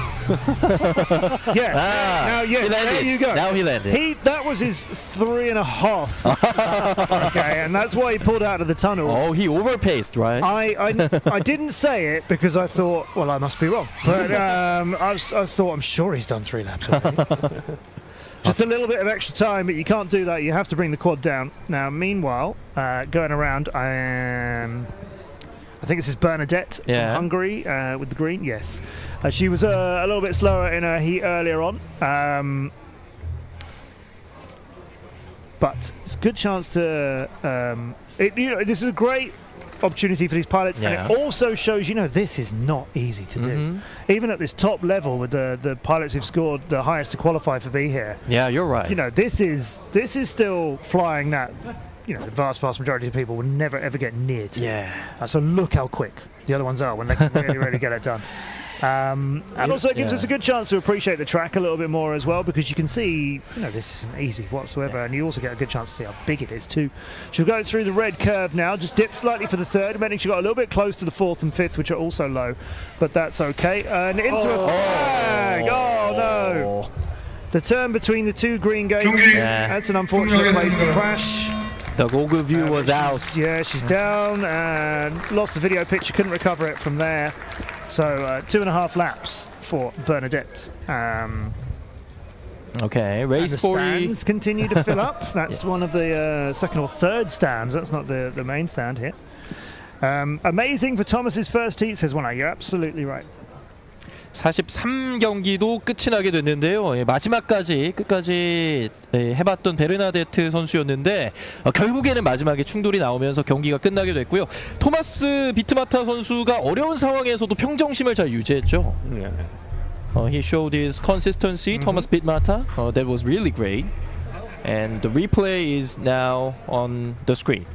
Now, yes, there you go.
Now he landed.
That was his 3.5. Okay, and that's why he pulled out of the tunnel.
Oh, he overpaced, right?
I didn't say it because I thought, well, I must be wrong. But I thought, I'm sure he's done 3 laps already. Just a little bit of extra time, but you can't do that. You have to bring the quad down. Now, meanwhile, going around, I think this is Bernadette from Hungary with the green. Yes, she was a little bit slower in her heat earlier on, but it's a good chance to. This is a great opportunity for these pilots, and it also shows this is not easy to do, even at this top level with the pilots who've scored the highest to qualify for B here.
Yeah, you're right.
This is still flying that. The vast majority of people will never ever get near to.
Yeah.
So look how quick the other ones are when they can really get it done. And also it gives us a good chance to appreciate the track a little bit more as well, because you can see, this isn't easy whatsoever, and you also get a good chance to see how big it is too. She'll go through the red curve now, just dipped slightly for the 3rd, meaning she got a little bit close to the 4th and 5th, which are also low, but that's okay. And into a flag! Oh no! The turn between the 2 green gates, that's an unfortunate place to crash.
The Google view was out.
Yeah, she's down and lost the video picture, couldn't recover it from there. So 2.5 laps for Bernadette.
Okay, race 40.
The stands continue to fill up. That's one of the 2nd or 3rd stands. That's not the main stand here. Amazing for Thomas's first heat, says one. You're absolutely right.
43경기도 끝이 나게 됐는데요. 마지막까지 끝까지 해봤던 베르나데트 선수였는데 결국에는 마지막에 충돌이 나오면서 경기가 끝나게 됐고요. 토마스 비트마타 선수가 어려운 상황에서도 평정심을 잘 유지했죠. He showed his consistency, Thomas Bitmata. That was really great. And the replay is now on the screen.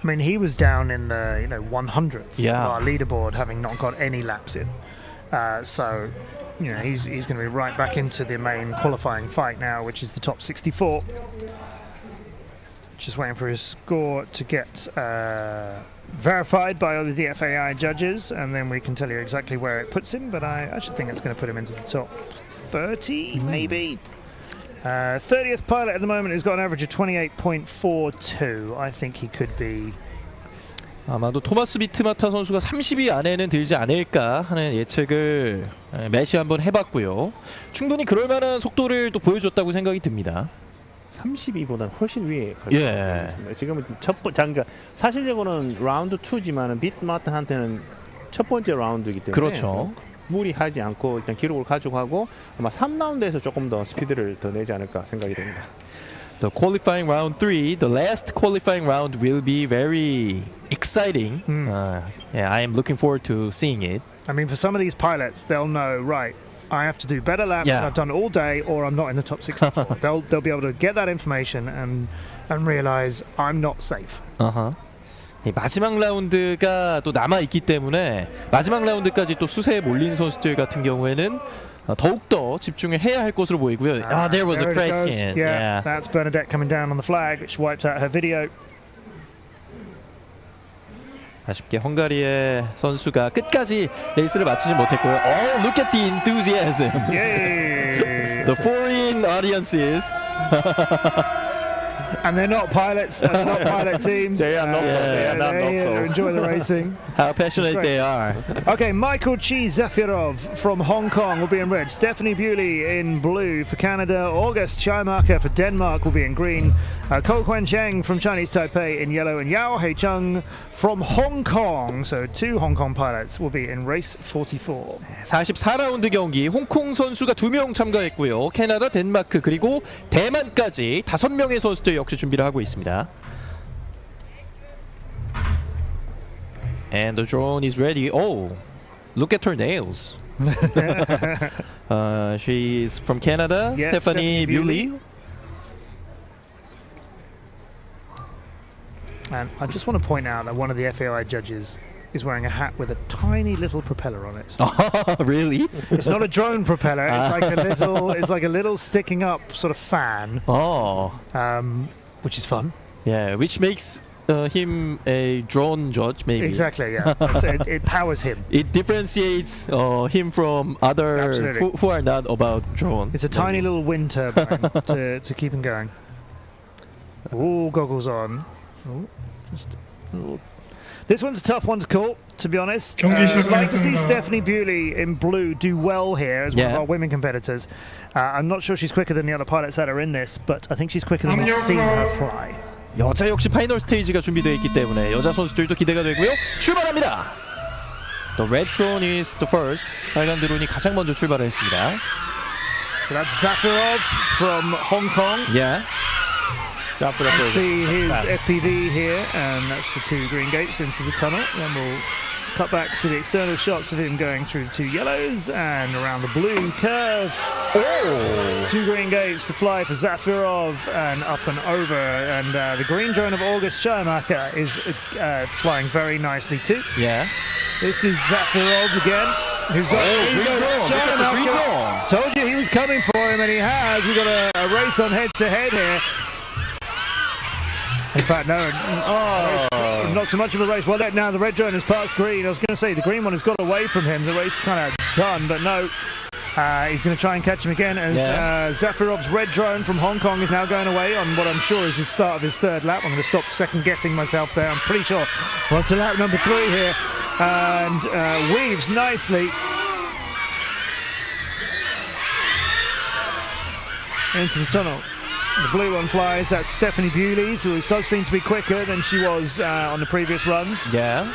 I mean, he was down in the 100th of our leaderboard, having not got any laps in. So, he's going to be right back into the main qualifying fight now, which is the top 64. Just waiting for his score to get verified by the FAI judges, and then we can tell you exactly where it puts him. But I actually think it's going to put him into the top 30, maybe. 30th pilot at the moment has got an average of 28.42. I think he could be.
아마도 토마스 비트마타 선수가 30위 안에는 들지 않을까 하는 예측을 매시 한번 해봤고요. 충분히 그럴 만한 속도를 또 보여줬다고 생각이 듭니다.
32보다는 훨씬 위에 갈 것 같습니다. 지금은 그러니까 사실적으로는 라운드 2지만은 비트마타한테는 첫 번째 라운드이기 때문에
그렇죠.
무리하지 않고 일단 기록을 가져가고 아마 3라운드에서 조금 더 스피드를 더 내지 않을까 생각이 됩니다.
The qualifying round 3, the last qualifying round will be very exciting. I am looking forward to seeing it.
I mean, for some of these pilots, they'll know, right, I have to do better laps than I've done all day, or I'm not in the top 64. they'll be able to get that information and realize I'm not safe.
마지막 라운드가 또 남아 있기 때문에 마지막 라운드까지 또 수세에 몰린 선수들 같은 경우에는 더욱 더 집중을 해야 할 것으로 보이고요. There was a crash in.
Yeah, that's Bernadette coming down on the flag, which wiped out her video.
아쉽게 헝가리의 선수가 끝까지 레이스를 마치지 못했고요. Oh, look at the enthusiasm.
Yay!
The foreign audiences.
And they're not pilots, and they're not pilot teams.
They are not.
They enjoy the racing.
How passionate they are.
Okay, Michael Chi Zafirov from Hong Kong will be in red. Stephanie Bewley in blue for Canada. August Scheimacher for Denmark will be in green. Ko Kwen Cheng from Chinese Taipei in yellow. And Yao Hei-chung from Hong Kong. So 2 Hong Kong pilots will be in race 44.
44라운드 경기 홍콩 선수가 2명 참가했고요. 캐나다, 덴마크 그리고 대만까지 5명의 선수들 역시 준비를 하고 있습니다. And the drone is ready. Oh, look at her nails. She's from Canada,
Yes,
Stephanie Bewley.
And I just want to point out that one of the FAI judges is wearing a hat with a tiny little propeller on it.
Oh, really?
It's not a drone propeller. It's like a little sticking up sort of fan.
Oh,
which is fun.
yeah, which makes him a drone judge, maybe.
Exactly. Yeah, it powers him.
It differentiates him from other who are not about drone.
It's a tiny little wind turbine to keep him going. Ooh, goggles on. Ooh, just a little. This one's a tough one to call, to be honest. I'd like to see Stephanie Bewley in blue do well here as one of our women competitors. I'm not sure she's quicker than the other pilots that are in this, but I think she's quicker than we've seen her fly.
여자 역시 파이널 스테이지가 준비되어 있기 때문에 여자 선수들도 기대가 되고요. 출발합니다. The red drone is the first. 빨간 드론이 가장 먼저 출발을 했습니다.
So that's Zafirov from Hong Kong.
Yeah.
See his FPV here, and that's the 2 green gates into the tunnel. Then we'll cut back to the external shots of him going through the 2 yellows and around the blue curve. Oh! 2 green gates to fly for Zafirov and up and over. And the green drone of August Scheimacher is flying very nicely too.
Yeah.
This is Zafirov again. Who's Scheimacher. Told you he was coming for him, and he has. We've got a race on head-to-head here. In fact, no, not so much of a race. Well, now the red drone has passed green. I was going to say the green one has got away from him. The race is kind of done, but no. He's going to try and catch him again. And Zafirov's red drone from Hong Kong is now going away on what I'm sure is the start of his 3rd lap. I'm going to stop second-guessing myself there. I'm pretty sure we're on to lap number 3 here. And weaves nicely into the tunnel. The blue one flies. That's Stephanie Bewley, who does seem to be quicker than she was on the previous runs.
Yeah.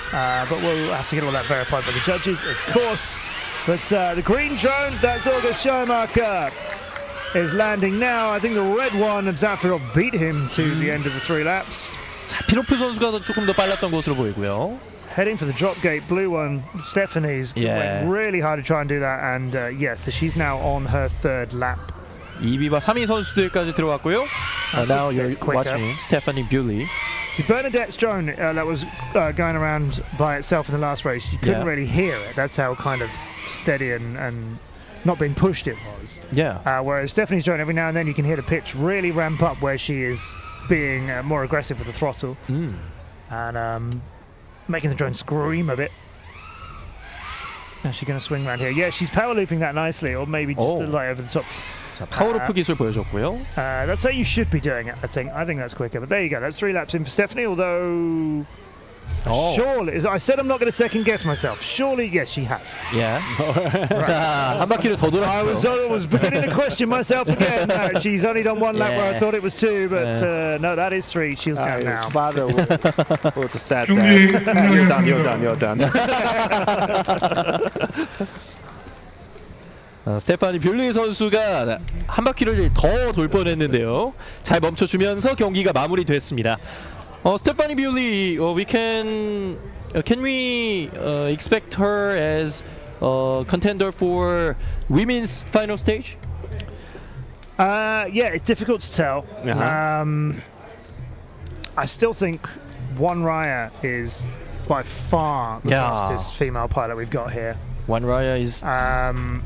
But we'll have to get all that verified by the judges, of course. But the green drone, that's August Scheimacher, is landing now. I think the red one of Zafirov beat him to the end of the 3 laps.
자, 피로프 선수가 조금 더 빨랐던 것으로 보이고요.
Heading for the drop gate, blue one, Stephanie's went really hard to try and do that. And yes, so she's now on her 3rd lap.
2위와 3위 선수들까지 들어왔고요. Now you're watching Stephanie Bewley.
See, Bernadette's drone that was going around by itself in the last race, you couldn't really hear it. That's how kind of steady and not being pushed it was.
Yeah.
Whereas Stephanie's drone, every now and then you can hear the pitch really ramp up where she is being more aggressive with the throttle. And making the drone scream a bit. Is she going to swing around here? Yeah, she's power looping that nicely, or maybe just a light over the top.
자, 파워로프 기술 보여줬고요.
That's how you should be doing it, I think. I think that's quicker. But there you go. That's 3 laps in for Stephanie, although... surely... I said I'm not going to second guess myself. Surely, yes, she has.
Yeah. 자, 한 바퀴를 더 돌았죠.
I was beginning to question myself again. No, she's only done 1 lap where I thought it was 2, but no, that is 3. She's down now.
Father would have said that. You're done.
스테파니 뷰리 선수가 한 바퀴를 더 돌 뻔했는데요. 잘 멈춰주면서 경기가 마무리됐습니다. 스테파니 뷰리, can we expect her as contender for women's final stage?
Yeah, it's difficult to tell. I still think Won Raya is by far the fastest female pilot we've got here.
Won Raya is.
And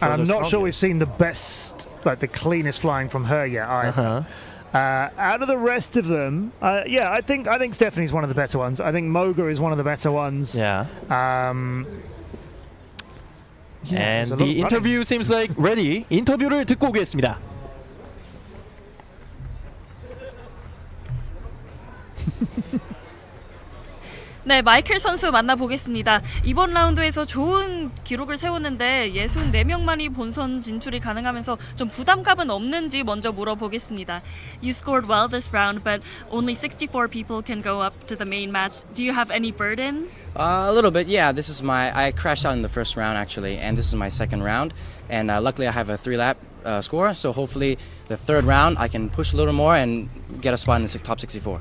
I'm not sure we've seen the best, like the cleanest flying from her yet either. Out of the rest of them, I think Stephanie's one of the better ones. I think Moga is one of the better ones.
And the interview seems like ready. 인터뷰를 듣고 오겠습니다.
네, 마이클 선수 만나보겠습니다. 이번 라운드에서 좋은 기록을 세웠는데 64명만이 본선 진출이 가능하면서 좀 부담감은 없는지 먼저 물어보겠습니다. You scored well this round, but only 64 people can go up to the main match. Do you have any burden?
A little bit, yeah. I crashed out in the first round actually, and this is my second round. And luckily I have a 3-lap score, so hopefully the third round I can push a little more and get a spot in the top 64.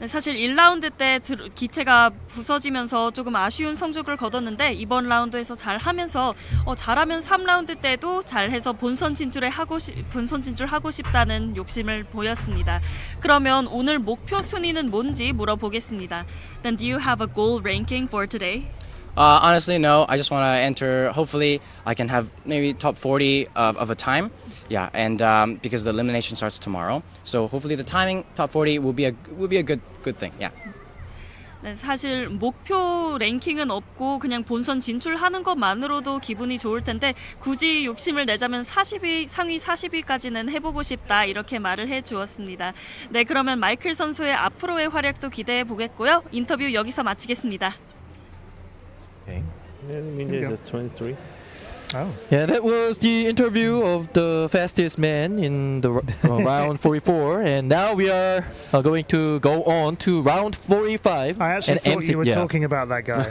네, 사실 1라운드 때 기체가 부서지면서 조금 아쉬운 성적을 거뒀는데 이번 라운드에서 잘하면서 잘하면 3라운드 때도 잘해서 본선 진출하고 싶다는 욕심을 보였습니다. 그러면 오늘 목표 순위는 뭔지 물어보겠습니다. Then do you have a goal ranking for today?
Honestly, no. I just want to enter. Hopefully, I can have maybe top 40 of a time. Yeah, and because the elimination starts tomorrow, so hopefully the timing top 40 will be a good thing. Yeah.
네, 사실 목표 랭킹은 없고 그냥 본선 진출하는 것만으로도 기분이 좋을 텐데 굳이 욕심을 내자면 상위 40위까지는 해보고 싶다 이렇게 말을 해주었습니다. 네, 그러면 마이클 선수의 앞으로의 활약도 기대해 보겠고요. 인터뷰 여기서 마치겠습니다.
Minja is 23.
Yeah, that was the interview of the fastest man in the round 44, and now we are going to go on to round 45.
I actually thought you were talking about that guy.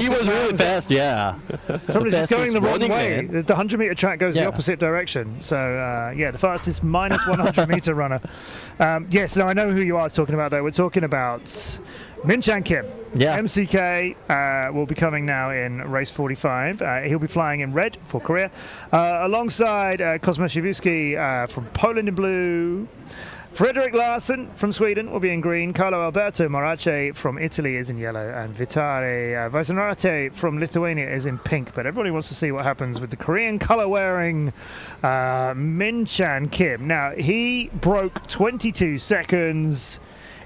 He was really fast. Yeah,
probably just going the wrong way. Man. The 100-meter track goes the opposite direction. So the fastest minus 100-meter runner. Yes, no, I know who you are talking about though. We're talking about Min-Chan Kim. MCK will be coming now in race 45. He'll be flying in red for Korea. Alongside Cosmo Shibuski from Poland in blue. Frederick Larsson from Sweden will be in green. Carlo Alberto Morace from Italy is in yellow. And Vitali Vaisonarate from Lithuania is in pink. But everybody wants to see what happens with the Korean color-wearing Min-Chan Kim. Now, he broke 22 seconds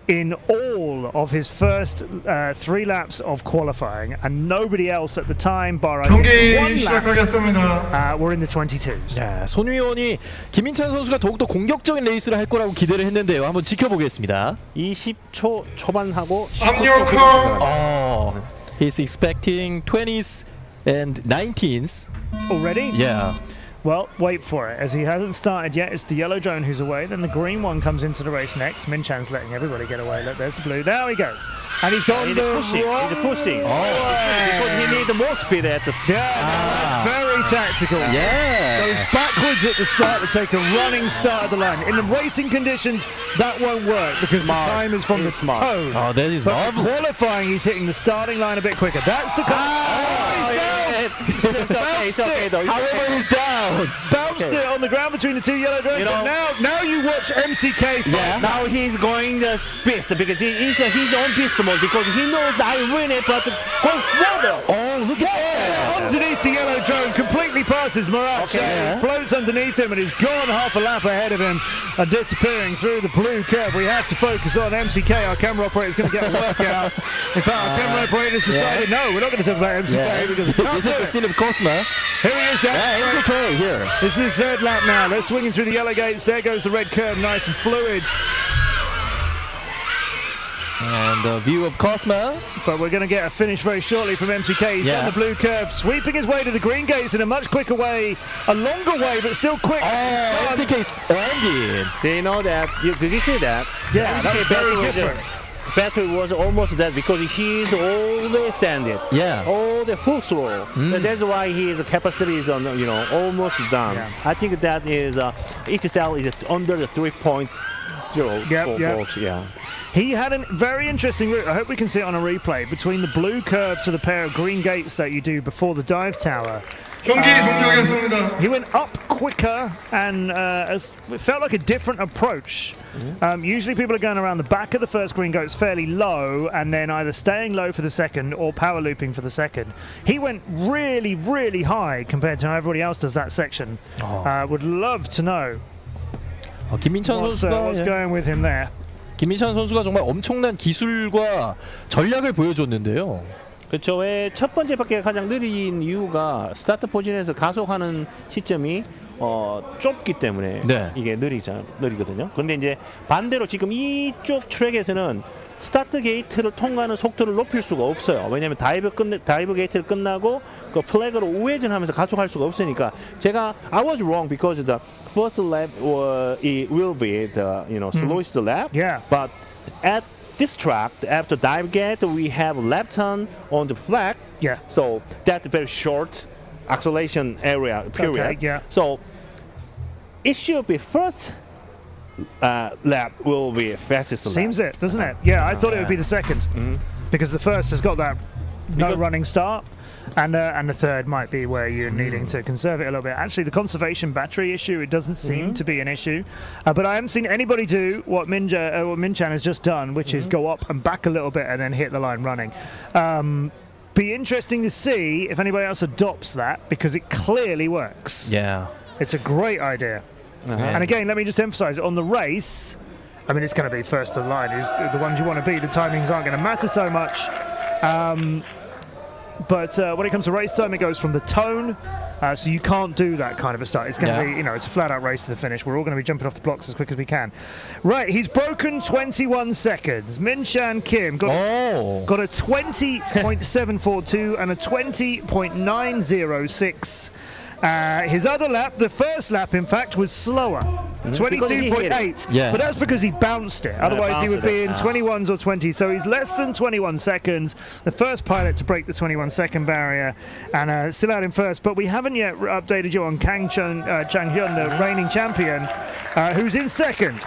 in all of his first 3 laps of qualifying, and nobody else at the time, bar I think one lap, were in the 22s.
자, 손위원이 김민찬 선수가 더욱더 공격적인 레이스를 할 거라고 기대를 했는데요. 한번 지켜보겠습니다.
20초 초반하고
19초 초반. He's expecting 20s and 19s.
Already?
Yeah.
Well, wait for it, as he hasn't started yet. It's the yellow drone who's away, then the green one comes into the race next. Min-Chan's letting everybody get away. Look, there's the blue. There he goes. And he's gone
He's pushing. Because he needs more speed at the start.
Yeah, very tactical.
Yeah.
Goes backwards at the start to take a running start at the line. In the racing conditions, that won't work because the time is from the toe.
Oh, that is marvelous.
Qualifying, he's hitting the starting line a bit quicker. That's the
It's okay though.
However, he's down.
Bounced it on the ground between the 2 yellow drones. Now you watch MCK fight.
Yeah. Now he's going the pist because he's on pist mode because he knows that I win it, but go further.
Oh, look at that!
Underneath the yellow drone, completely passes Morace. Floats underneath him and is gone half a lap ahead of him and disappearing through the blue curve. We have to focus on MCK. Our camera operator is going to get a workout. In fact, our camera operator has decided no, we're not going to talk about MCK because
this is the scene of Cosmo.
Here he is, Dan.
Yeah, MCK here.
This is his third lap now. They're swinging through the yellow gates. There goes the red curve, nice and fluid.
And a view of Cosmo.
But we're going to get a finish very shortly from MCK. He's down the blue curve, sweeping his way to the green gates in a much quicker way. A longer way, but still quick.
Oh, MCK's landing.
Do you know that? Did you see that?
Yeah, that was very different.
Battery was almost dead because he's always sanded.
Yeah.
All the full slow. That's why his capacity is almost done.
Yeah.
I think that is each cell is under the 3.0 volts. Yeah.
He had a very interesting route. I hope we can see it on a replay between the blue curve to the pair of green gates that you do before the dive tower. He went up quicker and it felt like a different approach. Usually people are going around the back of the first green gates fairly low and then either staying low for the second or power looping for the second. He went really, really high compared to how everybody else does that section. Would love to know
김민찬
what's
선수가
going with him there.
김민찬 선수가 정말 엄청난 기술과 전략을 보여줬는데요.
그렇죠. 왜 첫 번째 바퀴가 가장 느린 이유가 스타트 포진에서 가속하는 시점이 좁기 때문에
네.
이게 느리거든요. 그런데 이제 반대로 지금 이쪽 트랙에서는 스타트 게이트를 통과하는 속도를 높일 수가 없어요. 왜냐하면 다이브 게이트를 끝나고 그 플래그로 우회전하면서 가속할 수가 없으니까 제가 I was wrong because the first lap it will be the slowest lap.
Yeah.
But at this track, after dive gate, we have left turn on the flag.
Yeah.
So that's a very short acceleration area period.
Okay, yeah.
So it should be first lap will be fastest lap.
Seems it, doesn't it? Yeah, I thought it would be the second because the first has got that no running start. And the third might be where you're needing to conserve it a little bit. Actually, the conservation battery issue, it doesn't seem to be an issue. But I haven't seen anybody do what Minchan has just done, which is go up and back a little bit and then hit the line running. Be interesting to see if anybody else adopts that, because it clearly works.
Yeah.
It's a great idea. And again, let me just emphasize, on the race, I mean, it's going to be first to the line. Is the ones you want to beat, the timings aren't going to matter so much. But when it comes to race time, it goes from the tone, so you can't do that kind of a start. It's going to be, it's a flat-out race to the finish. We're all going to be jumping off the blocks as quick as we can. Right, he's broken 21 seconds. Minchan Kim got a 20.742 and a 20.906. His other lap, the first lap, in fact, was slower. 22.8, but that's because he bounced it. Otherwise, he would be in 21s or 20s. So he's less than 21 seconds. The first pilot to break the 21-second barrier, and still out in first. But we haven't yet updated you on Chang Hyun, the reigning champion, who's in second.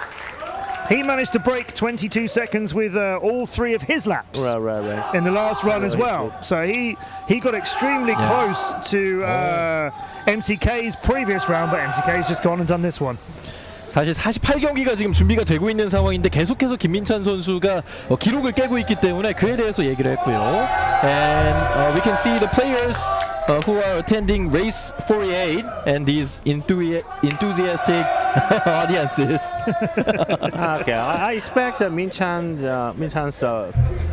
He managed to break 22 seconds with all three of his laps in the last run as well. So he got extremely close to MCK's previous round, but MCK's just gone and done this one.
사실 48경기가 지금 준비가 되고 있는 상황인데 계속해서 김민찬 선수가 기록을 깨고 있기 때문에 그에 대해서 얘기를 했고요. And we can see the players who are attending race 48 and these enthusiastic audiences.
Okay, I expect that Minchan's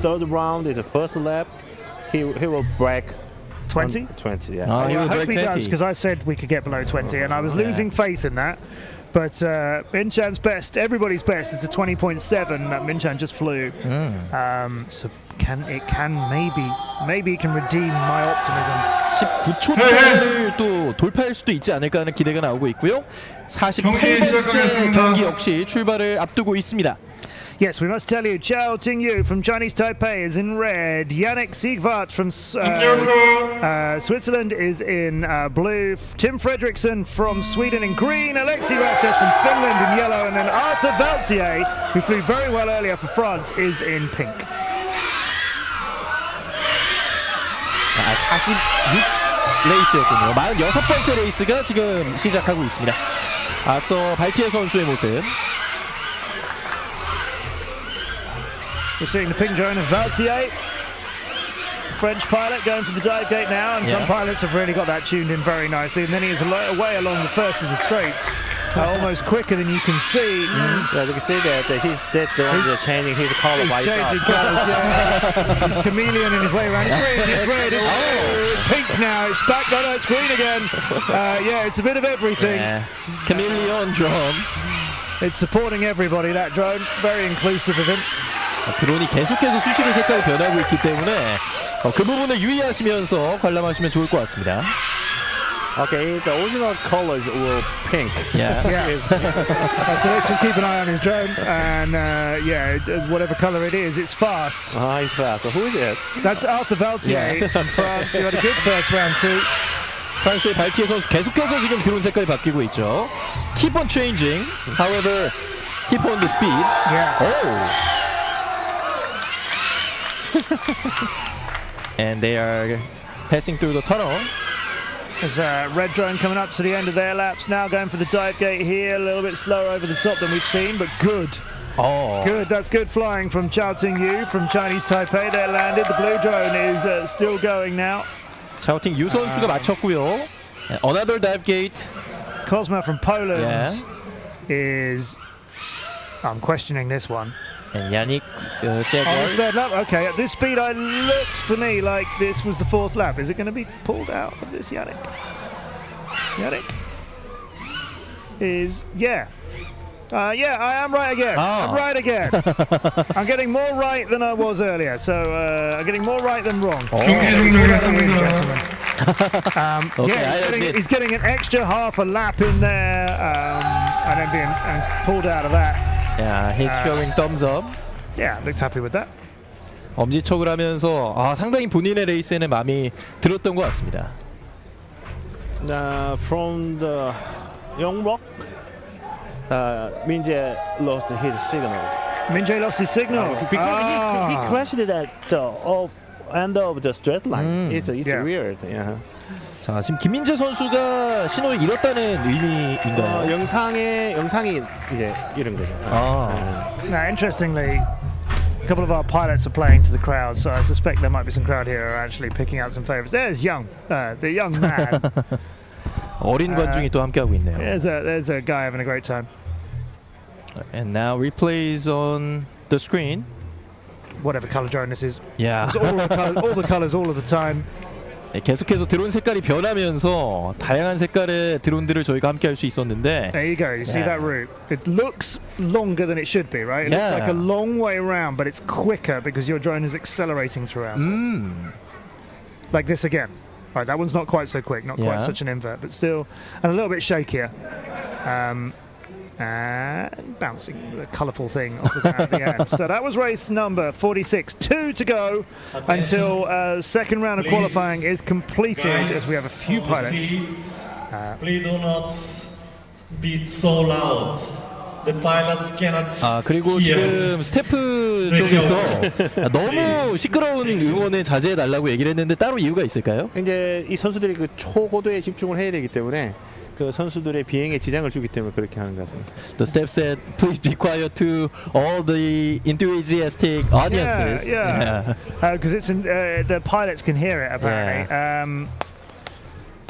third round is the first lap. He will break
20?
20, yeah.
I hope he does, because I said we could get below 20, and I was losing faith in that. But Minchan's best, everybody's best, it's a 20.7 that Minchan just flew. So maybe it can redeem my optimism.
19초대를 또 돌파할 수도 있지 않을까 하는 기대가 나오고 있고요. 48번째 경기 역시 출발을 앞두고 있습니다.
Yes, we must tell you, Chao Ting-yu from Chinese Taipei is in red. Yannick Siegwart from Switzerland is in blue. Tim Fredriksson from Sweden in green. Alexei Rastes from Finland in yellow. And then Arthur Valtier, who flew very well earlier for France, is in pink.
46레이스였군요. 46번째 레이스가 지금 시작하고 있습니다. 앞서 발티에 선수의 모습.
We're seeing the pink drone of Valtier, French pilot, going for the dive gate now, and some pilots have really got that tuned in very nicely. And then he is way along the first of the straights, almost quicker than you can see.
Yeah, you can see that he's changing his color by
changing colours, yeah. He's chameleon in his way around. It's green, it's red, it's pink now, it's back, no, it's green again. Yeah, it's a bit of everything.
Chameleon drone.
It's supporting everybody, that drone. Very inclusive of him.
드론이 계속해서 수시로 색깔이 변하고 있기 때문에 그 부분을 유의하시면서 관람하시면 좋을 것 같습니다.
Okay, the original colors were pink.
Yeah. So let's just keep an eye on his drone, and whatever color it is, it's fast.
He's fast. So who is it?
That's Arthur Valtier from France, who had a good first round too.
프랑스의 발티에 선수 계속해서 지금 드론 색깔이 바뀌고 있죠. Keep on changing, however, keep on the speed.
Yeah.
And they are passing through the tunnel.
There's a red drone coming up to the end of their laps now, going for the dive gate here, a little bit slower over the top than we've seen, but good. Good, that's good flying from Chao Ting-yu from Chinese Taipei. They landed. The blue drone is still going now.
차오팅 유 선수가 마쳤고요. Another dive gate.
Cosma from Poland is... I'm questioning this one.
And Yannick
third lap. Okay, at this speed, I looked to me like this was the fourth lap. Is it going to be pulled out of this, Yannick? Yannick is yeah, I am right again. I'm right again. I'm getting more right than I was earlier. So I'm getting more right than wrong. Gentlemen. He's getting an extra half a lap in there, and then being pulled out of that.
Yeah, he's showing thumbs up.
Yeah, looks happy with that.
엄지척을 하면서 상당히 본인의 레이스에는 마음이 들었던 것 같습니다.
From the Young Rock, Min-jae lost his signal.
Min-jae lost his signal
because he crashed at the end of the straight line. It's weird. Yeah.
자, 지금 김민재 선수가 신호를 잃었다는 의미인가요?
영상이 이제 이런 거죠.
Now, interestingly, a couple of our pilots are playing to the crowd, so I suspect there might be some crowd here who are actually picking out some favorites. There's the young man.
어린 관중이 또 함께하고 있네요.
There's a guy having a great time.
And now replays on the screen.
Whatever color drone this is.
Yeah.
all the colors all of the time.
계속해서 드론 색깔이 변하면서 다양한 색깔의 드론들을 저희가 함께 할 수 있었는데.
There you go. You see that route. It looks longer than it should be, right? It looks like a long way around, but it's quicker because your drone is accelerating throughout. Like this again. Right, that one's not quite so quick, not quite such an invert, but still, and a little bit shakier. And bouncing the colourful thing off the ground at the end. So that was race number 46. 2 to go until second round of qualifying is completed, as we have a few pilots.
Please do not be so loud. The pilots cannot
그리고 지금 스태프 쪽에서 너무 시끄러운 응원을 자제해 달라고 얘기를 했는데 따로 이유가 있을까요?
이제 이 선수들이 그 초고도에 집중을 해야 되기 때문에 그 선수들의 비행에 지장을 주기 때문에 그렇게 하는 것 같습니다.
The staff said, "Please be quiet to all the enthusiastic audiences."
Because it's the pilots can hear it apparently.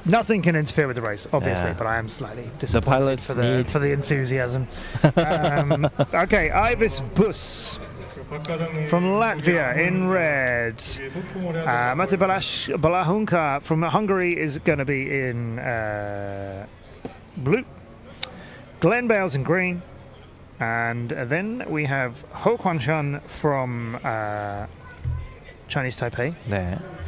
Nothing can interfere with the race, obviously, but I am slightly disappointed for the enthusiasm. Okay, Ivis Bus from Latvia in red. Mate Balahunka from Hungary is going to be in blue. Glenn Bales in green. And then we have Ho Kwan-shun from Chinese Taipei.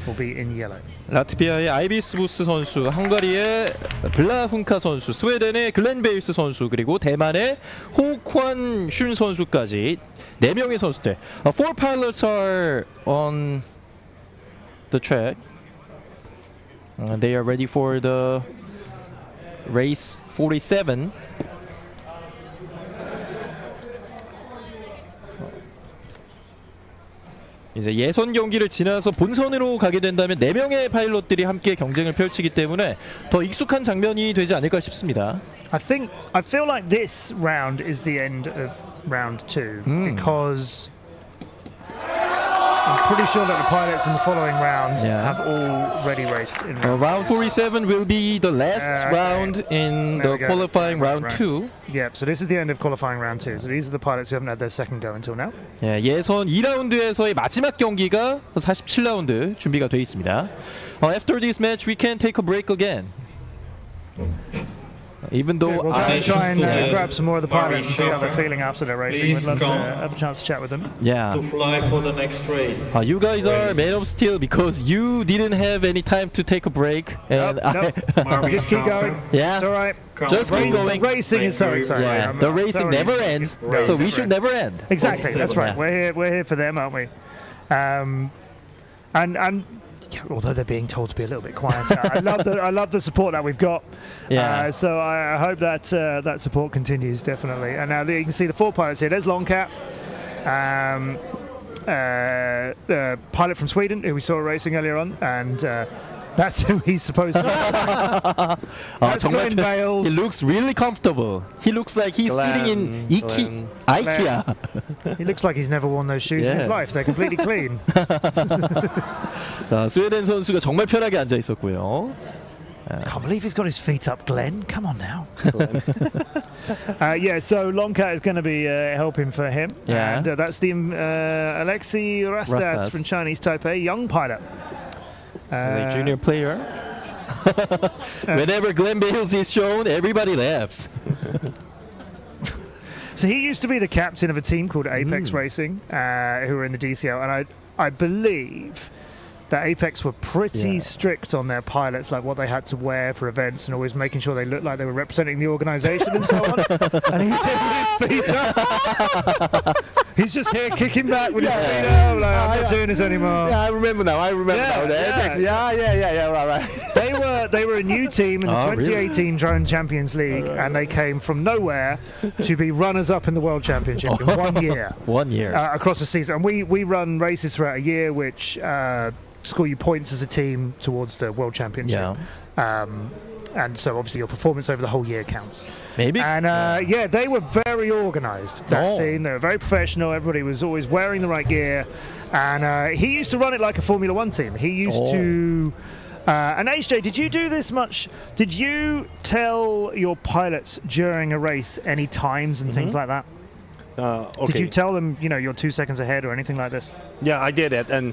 Will be in yellow.
라트비아의 아이비스 부스 선수, 헝가리의 블라훈카 선수, 스웨덴의 글렌 베일스 선수, 그리고 대만의 호관 슌 선수까지 4명의 선수들. Four pilots are on the track. They are ready for the race 47. 이제 예선 경기를 지나서 본선으로 가게 된다면 4명의 파일럿들이 함께 경쟁을 펼치기 때문에 더 익숙한 장면이 되지 않을까 싶습니다.
I feel like this round is the end of round 2 because I'm pretty sure that the pilots in the following round have already raced in
round 47 will be the last round in the qualifying round 2.
Yep, so this is the end of qualifying round 2. So these are the pilots who haven't had their second go until now.
예선 2라운드에서의 마지막 경기가 47라운드 준비가 되어 있습니다. After this match, we can take a break again. Even though
we'll try and grab some more of the pilots and see how they're feeling after their racing. We'd love to have a chance to chat with them.
To fly for the next race.
You guys are man of steel because you didn't have any time to take a break. And
just keep going.
Yeah,
it's all right.
Just keep going.
The racing is so exciting.
Yeah, the racing never ends, so we should never end.
Exactly, that's right. We're here for them, aren't we? And although they're being told to be a little bit quieter, I love the support that we've got. So I hope that that support continues definitely. And now you can see the 4 pilots here. There's Longcat, the pilot from Sweden who we saw racing earlier on, and that's who he's supposed to be. That's Glenn Bales.
He looks really comfortable. He looks like he's sitting in IKEA.
He looks like he's never worn those shoes in his life. They're completely clean.
스웨덴 선수가 정말 편하게 앉아 있었고요.
Can't believe he's got his feet up, Glenn. Come on now. So Longcat is going to be helping for him.
Yeah.
And that's the Alexei Rastas from Chinese Taipei, young pilot.
He's a junior player. Whenever Glenn Bales is shown, everybody laughs.
So he used to be the captain of a team called Apex Racing, who were in the DCL, and I believe that Apex were pretty strict on their pilots, like what they had to wear for events, and always making sure they looked like they were representing the organisation and so on. And he's here with his feet up. He's just here kicking back with his feet up, like, I'm not doing this anymore.
Yeah, I remember now. Apex.
Right. They were a new team in the 2018 Drone Champions League, and they came from nowhere to be runners-up in the World Championship in 1 year.
1 year.
Across the season. And we run races throughout a year, which score you points as a team towards the World Championship. And so obviously your performance over the whole year counts.
Maybe.
And they were very organised, that team. They were very professional. Everybody was always wearing the right gear. And he used to run it like a Formula One team. He used to... and HJ, did you do this much? Did you tell your pilots during a race any times and things like that?
Okay.
Did you tell them, you're 2 seconds ahead or anything like this?
Yeah, I did it, and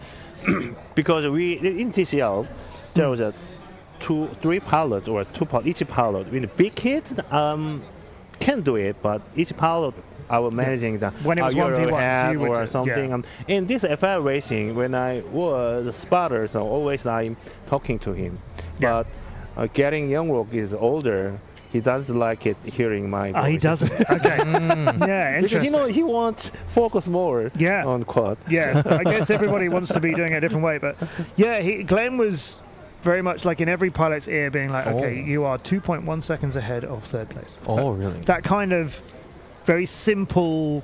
because in TCL there was a 3 pilots or 2 pilots. Each pilot in a big hit can do it, but each pilot I was managing the
when it was 1v1
or something. In this FAI racing, when I was a spotter, so always I'm talking to him. But getting Youngwook is older. He doesn't like it hearing my voice.
Oh, he doesn't. Okay. Yeah, interesting.
Because he wants focus more on quad.
Yeah, I guess everybody wants to be doing it a different way. But Glenn was very much like in every pilot's ear being like, okay, you are 2.1 seconds ahead of third place.
Oh, really?
That kind of very simple,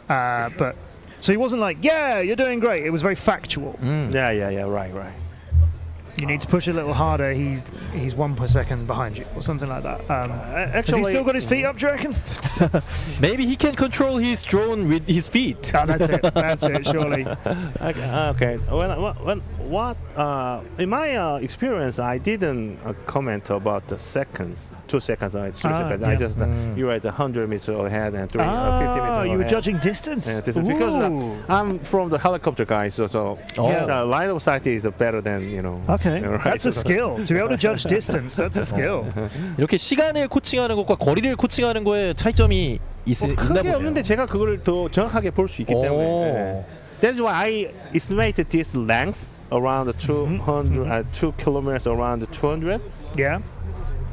but... So he wasn't like, you're doing great. It was very factual.
Right.
You need to push a little harder. He's 1 per second behind you, or something like that. Actually, has he still got his feet up? Do you reckon?
Maybe he can control his drone with his feet.
Oh, that's it. Surely.
Okay. In my experience, I didn't comment about the seconds. 2 seconds, 3 seconds. I just you were at 100 meters ahead and 50 meters ahead.
You were judging distance.
Because I'm from the helicopter guys, so the line of sight is better than
Okay, that's a skill. To be able to judge distance, that's a skill.
이렇게 시간을 코칭하는 것과 거리를 코칭하는 거에 차이점이 있나
크게
보네요.
없는데 제가 그걸 더 정확하게 볼 수 있기 때문에. That's why I estimated this length around 2 kilometers around 200.
Yeah.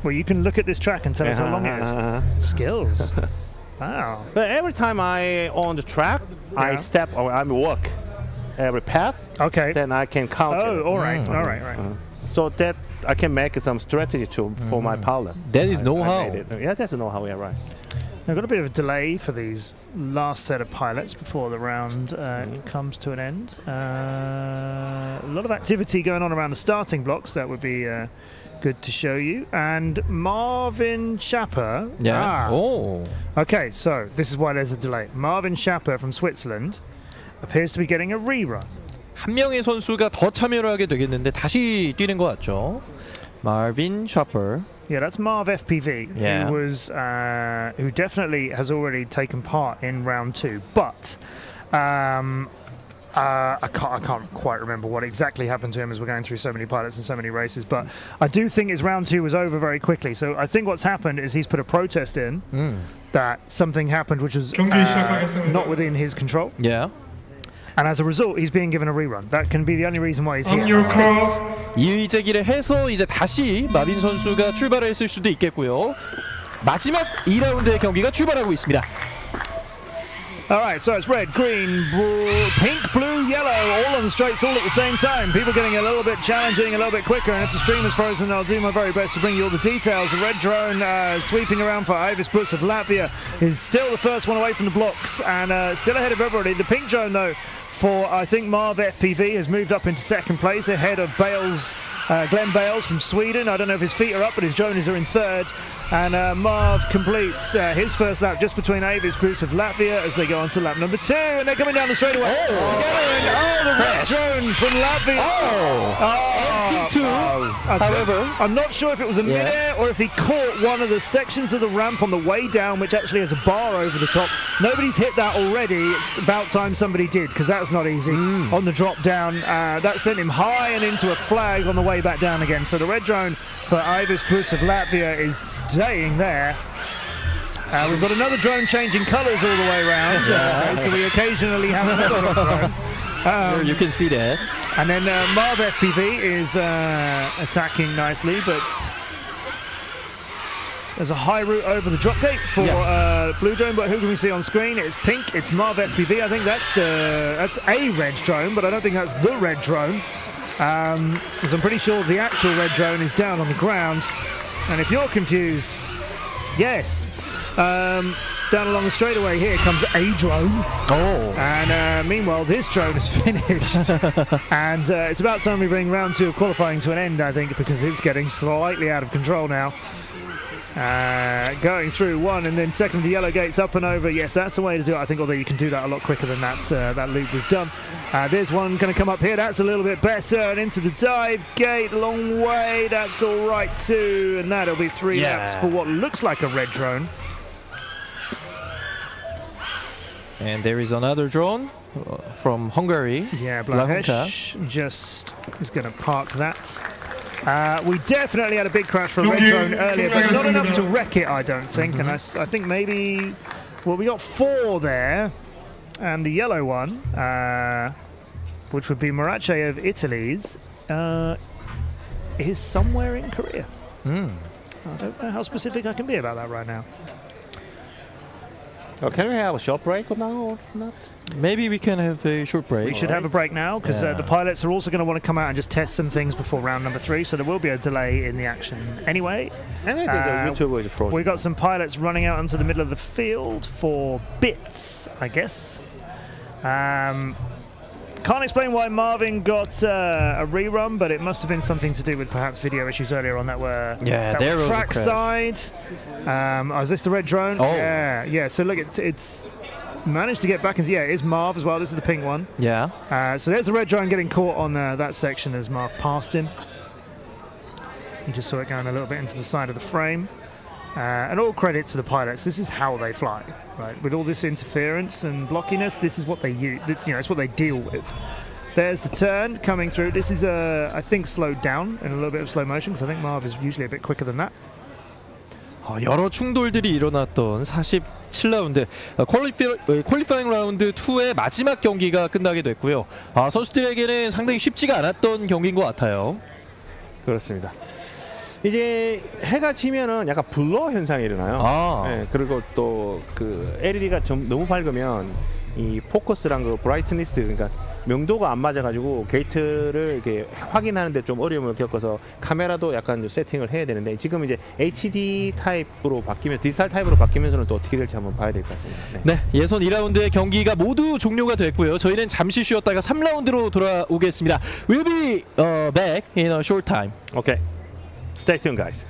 Well, you can look at this track and tell us how long it is. Skills. Wow.
But every time I on the track, I step or I walk every path.
Okay.
Then I can count.
Oh, all right.
So that I can make some strategy for my pilot.
That is know-how.
Yeah, that's know-how. Yeah, right.
I've got a bit of a delay for these last set of pilots before the round comes to an end. A lot of activity going on around the starting blocks. That would be good to show you. And Marvin Schapper.
Yeah.
Okay, so this is why there's a delay. Marvin Schapper from Switzerland appears to be getting a rerun.
한 명의 선수가 더 참여를 하게 되겠는데 다시 뛰는 것 같죠. Marvin Schapper.
Yeah, that's Marv FPV, who was who definitely has already taken part in round 2, but I can't quite remember what exactly happened to him as we're going through so many pilots and so many races, but I do think his round 2 was over very quickly. So I think what's happened is he's put a protest in that something happened which was not within his control.
Yeah.
And as a result, he's being given a rerun. That can be the only reason why he's here.
이의 제기를 해서 이제 다시 마빈 선수가 출발을 했을 수도 있겠고요. 마지막 2라운드의 경기가 출발하고 있습니다.
Alright, so it's red, green, pink, blue, yellow, all on the straights, all at the same time. People getting a little bit challenging, a little bit quicker, and if the stream is frozen, I'll do my very best to bring you all the details. The red drone sweeping around for Ivis Puts of Latvia is still the first one away from the blocks and still ahead of everybody. The pink drone, though, for, I think, Marv FPV has moved up into second place ahead of Glenn Bales from Sweden. I don't know if his feet are up, but his Jonas are in third. And Marv completes his first lap just between Avis Boots of Latvia as they go on to lap number 2. And they're coming down the straightaway together. The red drone from Latvia.
However,
I'm not sure if it was a mid-air or if he caught one of the sections of the ramp on the way down, which actually has a bar over the top. Nobody's hit that already. It's about time somebody did, because that was not easy on the drop down. That sent him high and into a flag on the way back down again. So the red drone for Avis Boots of Latvia is staying there. We've got another drone changing colours all the way around, so we occasionally have another drone.
You can see that.
And then Marv FPV is attacking nicely, but there's a high route over the drop gate for blue drone, but who can we see on screen? It's pink, it's Marv FPV. I think that's a red drone, but I don't think that's the red drone. Because I'm pretty sure the actual red drone is down on the ground. And if you're confused, yes. Down along the straightaway here comes a drone. And meanwhile, this drone is finished. And it's about time we bring round 2 of qualifying to an end, I think, because it's getting slightly out of control now. Going through 1 and then second, the yellow gates up and over. Yes, that's the way to do it, I think, although you can do that a lot quicker than that loop was done. There's one going to come up here. That's a little bit better. And into the dive gate, long way. That's all right too. And that'll be 3 laps for what looks like a red drone.
And there is another drone from Hungary.
Yeah, Blahesh just is going to park that. We definitely had a big crash for a red drone earlier, but not enough to wreck it, I don't think. And I think maybe, well, we got 4 there, and the yellow one, which would be Marache of Italy's, is somewhere in Korea. I don't know how specific I can be about that right now.
Can we have a short break now or not?
Maybe we can have a short break.
We should have a break now, because the pilots are also going to want to come out and just test some things before round number 3, so there will be a delay in the action anyway.
And I think the YouTube is frozen.
We've got some pilots running out into the middle of the field for bits, I guess. Can't explain why Marvin got a rerun, but it must have been something to do with perhaps video issues earlier on that were track side. Is this the red drone? Yeah. So look, it's managed to get back into. Yeah, it is Marv as well. This is the pink one.
Yeah.
So there's the red drone getting caught on that section as Marv passed him. You just saw it going a little bit into the side of the frame. And all credit to the pilots. This is how they fly, right? With all this interference and blockiness, this is what they use. It's what they deal with. There's the turn coming through. This is, I think, slowed down in a little bit of slow motion, because I think Marv is usually a bit quicker than that.
여러 충돌들이 일어났던 47라운드 퀄리파잉 라운드 2의 마지막 경기가 끝나게 됐고요. 선수들에게는 상당히 쉽지가 않았던 경기인 것 같아요.
그렇습니다. 이제 해가 지면은 약간 블러 현상이 일어나요. 네, 그리고 또 그 LED가 좀 너무 밝으면 이 포커스랑 그 브라이트니스, 그러니까 명도가 안 맞아가지고 게이트를 이렇게 확인하는데 좀 어려움을 겪어서 카메라도 약간 좀 세팅을 해야 되는데, 지금 이제 HD 타입으로 바뀌면서 디지털 타입으로 바뀌면서는 또 어떻게 될지 한번 봐야 될 것 같습니다.
네, 예선 2라운드의 경기가 모두 종료가 됐고요. 저희는 잠시 쉬었다가 3라운드로 돌아오겠습니다. We'll be back in a short time.
Okay. Stay tuned, guys.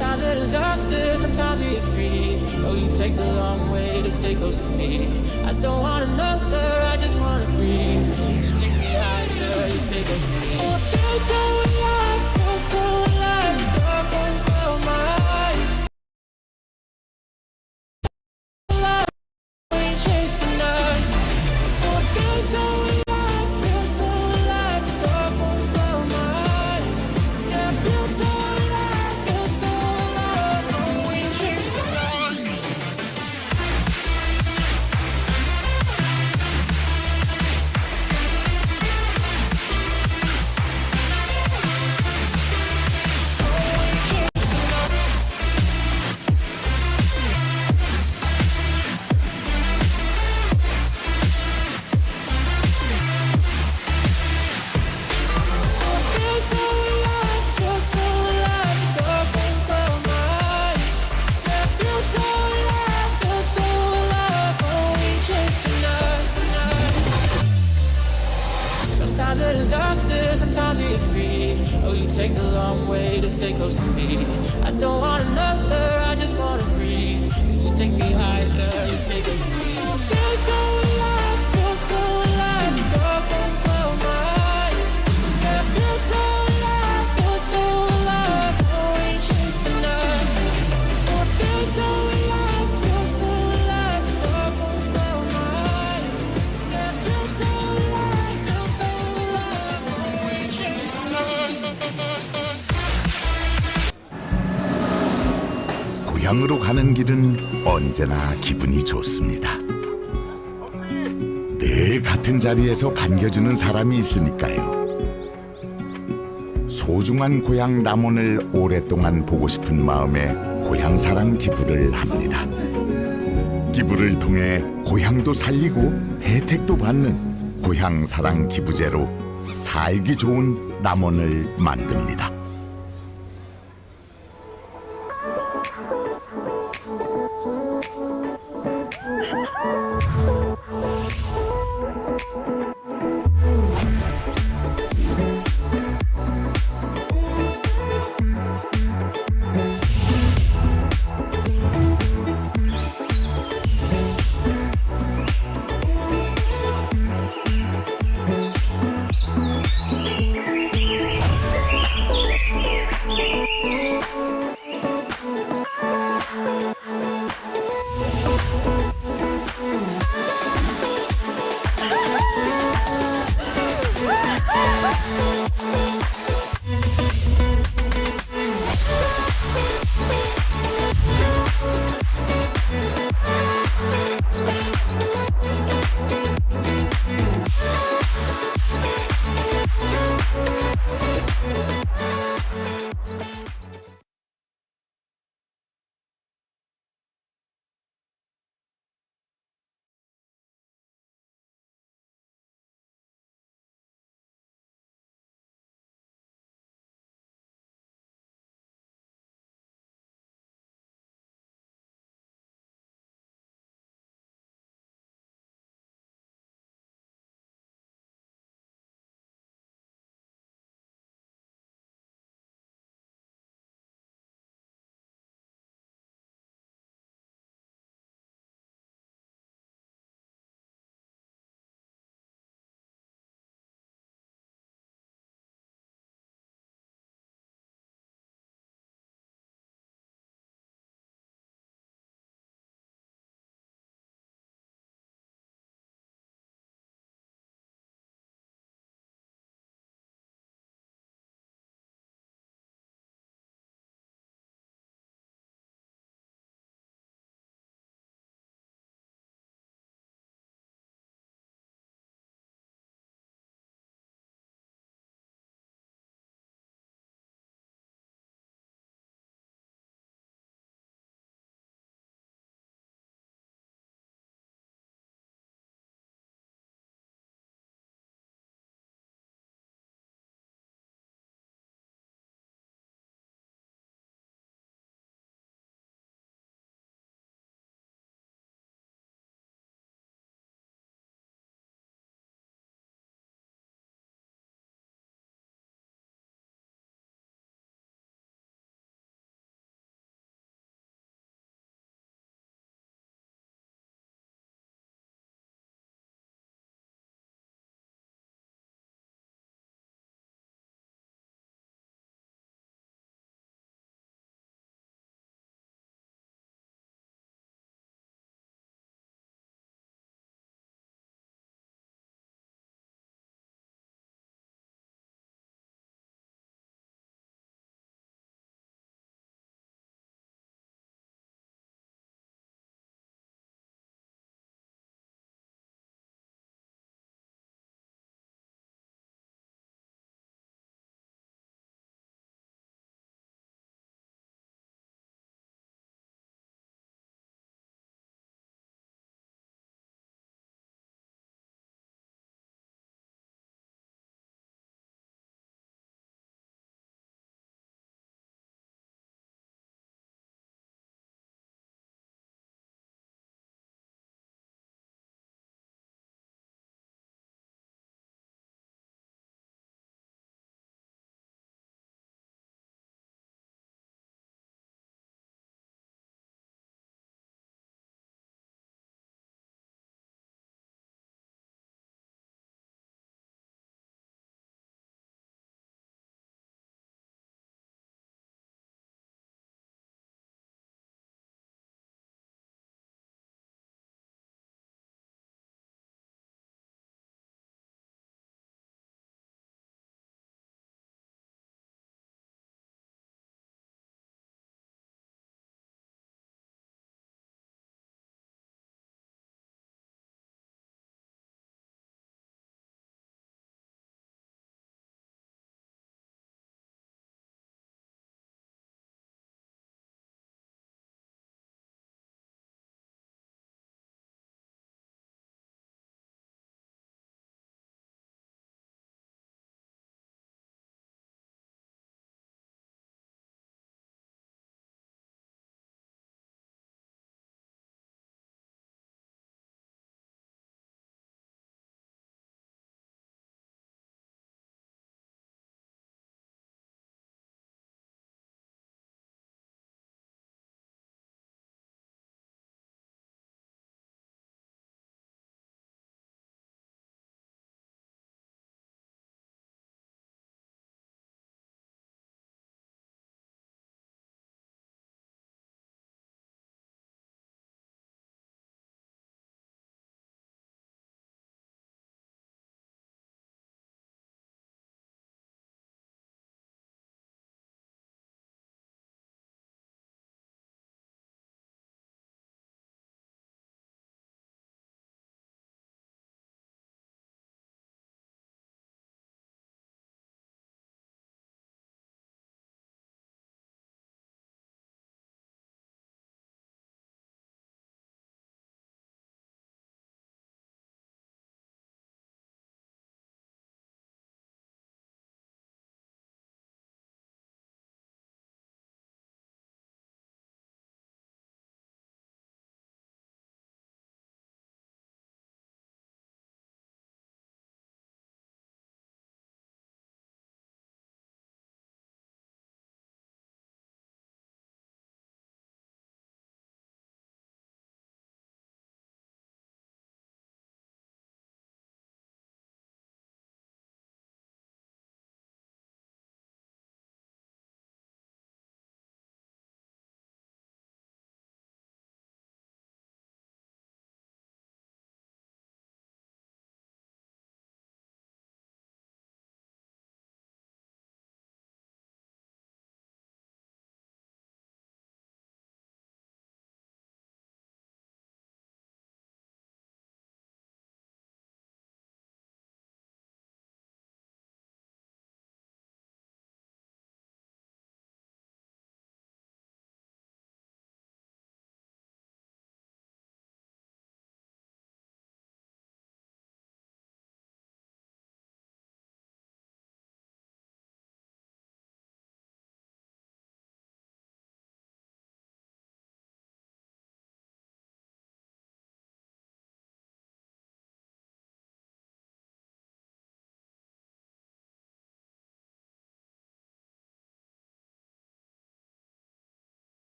Sometimes a disaster, sometimes we are free. Oh, you take the long way to stay close to me. I don't want another, I just wanna breathe. You take me higher, you stay close to me. Oh, I feel so alive, feel so the long way to stay close to me. I don't want another, I just wanna breathe. You take me higher, you stay close to me. I feel so alive, feel so alive. You're gonna blow my eyes. Yeah, I feel so alive, feel so alive. No way chase the night. I feel so alive, feel so alive. You're gonna blow my eyes. Yeah, I feel so alive, feel so alive. No way chase the night.
고향으로 가는 길은 언제나 기분이 좋습니다. 늘 같은 자리에서 반겨주는 사람이 있으니까요. 소중한 고향 남원을 오랫동안 보고 싶은 마음에 고향 사랑 기부를 합니다. 기부를 통해 고향도 살리고 혜택도 받는 고향 사랑 기부제로 살기 좋은 남원을 만듭니다.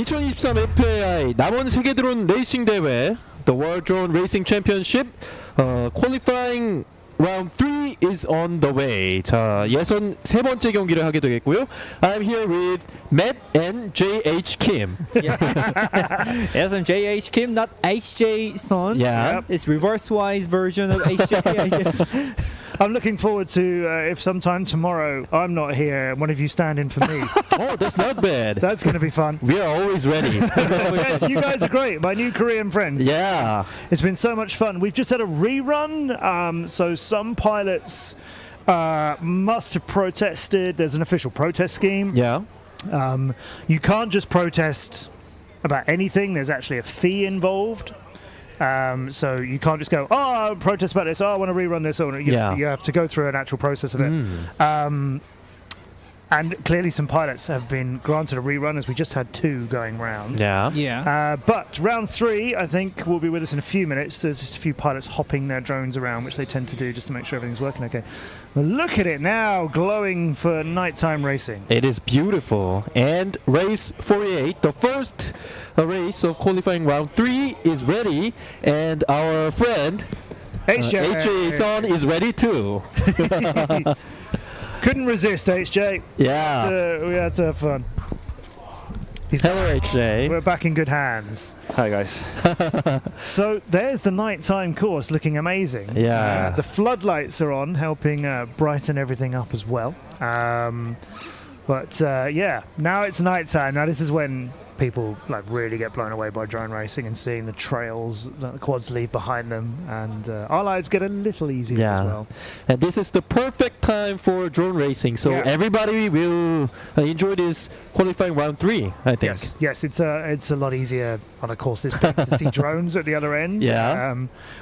2023 FAI 남원 세계 드론 레이싱 대회 The World Drone Racing Championship qualifying round 3 is on the way. 자, 예선 세 번째 경기를 하게 되겠고요. I'm here with Matt and JH Kim.
Yes, I'm JH Kim, not HJ Son.
Yeah.
It's reverse-wise version of HJ, I guess.
I'm looking forward to if sometime tomorrow I'm not here and one of you stand in for me.
Oh, that's not bad.
That's going to be fun.
We are always ready.
Yes, you guys are great. My new Korean friends.
Yeah.
It's been so much fun. We've just had a rerun. So some pilots must have protested. There's an official protest scheme.
Yeah.
You can't just protest about anything. There's actually a fee involved. So you can't just go, I'll protest about this, I want to rerun this. Or you have to go through an actual process of it. And clearly some pilots have been granted a rerun, as we just had 2 going round.
Yeah.
But round 3, I think, will be with us in a few minutes. There's just a few pilots hopping their drones around, which they tend to do just to make sure everything's working okay. But look at it now, glowing for nighttime racing.
It is beautiful. And race 48, the first race of qualifying round 3 is ready. And our friend HJ Son is ready too.
Couldn't resist, HJ.
Yeah.
We had to have fun.
Hello, HJ.
We're back in good hands.
Hi, guys.
So there's the nighttime course looking amazing.
Yeah.
The floodlights are on, helping brighten everything up as well. But now it's nighttime. Now this is when people really get blown away by drone racing and seeing the trails that the quads leave behind them, and our lives get a little easier as well.
And this is the perfect time for drone racing, so everybody will enjoy this qualifying round 3, I think.
Yes, it's a lot easier on a course this big to see drones at the other end.
Yeah.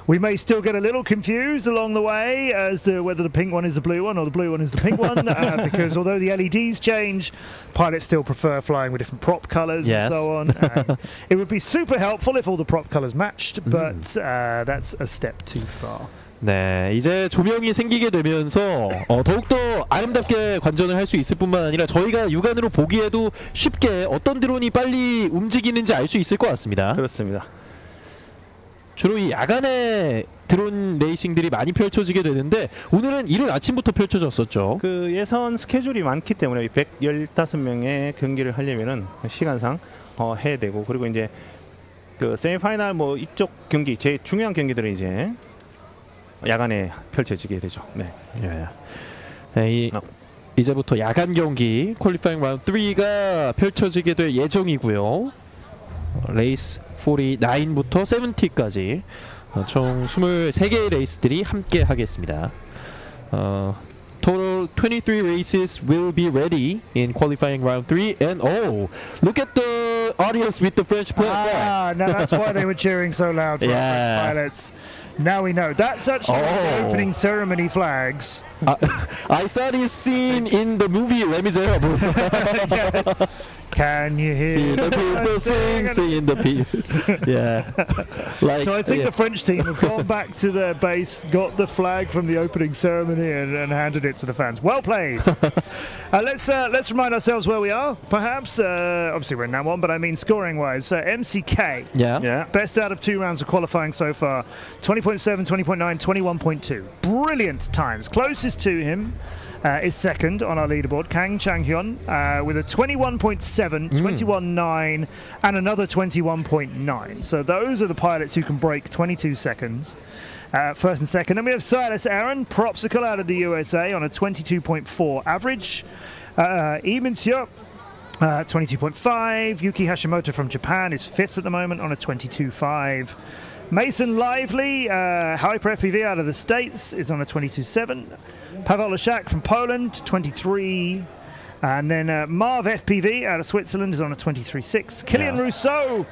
We may still get a little confused along the way as to whether the pink one is the blue one or the blue one is the pink one, because although the LEDs change, pilots still prefer flying with different prop colours and so on. It would be super helpful if all the prop colours matched, but that's a step too far.
네, 이제 조명이 생기게 되면서 더욱더 아름답게 관전을 할 수 있을 뿐만 아니라 저희가 육안으로 보기에도 쉽게 어떤 드론이 빨리 움직이는지 알 수 있을 것 같습니다.
그렇습니다.
주로 이 야간에 드론 레이싱들이 많이 펼쳐지게 되는데 오늘은 이른 아침부터 펼쳐졌었죠.
그 예선 스케줄이 많기 때문에 115명의 경기를 하려면은 시간상 해야 되고, 그리고 이제 그 세미파이널 이쪽 경기, 제일 중요한 경기들은 이제 야간에 펼쳐지게 되죠. 네.
이제부터 야간 경기 퀄리파잉 라운드 3가 펼쳐지게 될 예정이고요. 레이스 49부터 70까지 총 23개의 레이스들이 함께 하겠습니다. Total 23 races will be ready in qualifying round 3, and look at the audience with the French flag.
Now that's why they were cheering so loud for our French pilots. Now we know. That's actually the opening ceremony flags.
I saw this scene in the movie Les Miserables.
Can you hear
see the people sing in the people? Yeah.
So I think the French team have gone back to their base, got the flag from the opening ceremony, and handed it to the fans. Well played. Let's remind ourselves where we are. Perhaps, obviously we're in that one, but I mean scoring-wise. MCK.
Yeah.
Best out of 2 rounds of qualifying so far. 20.7, 20.9, 21.2. Brilliant times. Closest to him is second on our leaderboard, Kang Chang-hyun, with a 21.7, 21.9, and another 21.9. So those are the pilots who can break 22 seconds. First and second. And we have Silas Aaron, Propsicle out of the USA on a 22.4 average. Lee Min-seo, 22.5. Yuki Hashimoto from Japan is fifth at the moment on a 22.5. Mason Lively, Hyper FPV out of the States, is on a 22.7. Pavel Leszak from Poland, 23. And then Marv FPV out of Switzerland is on a 23.6. Killian Rousseau,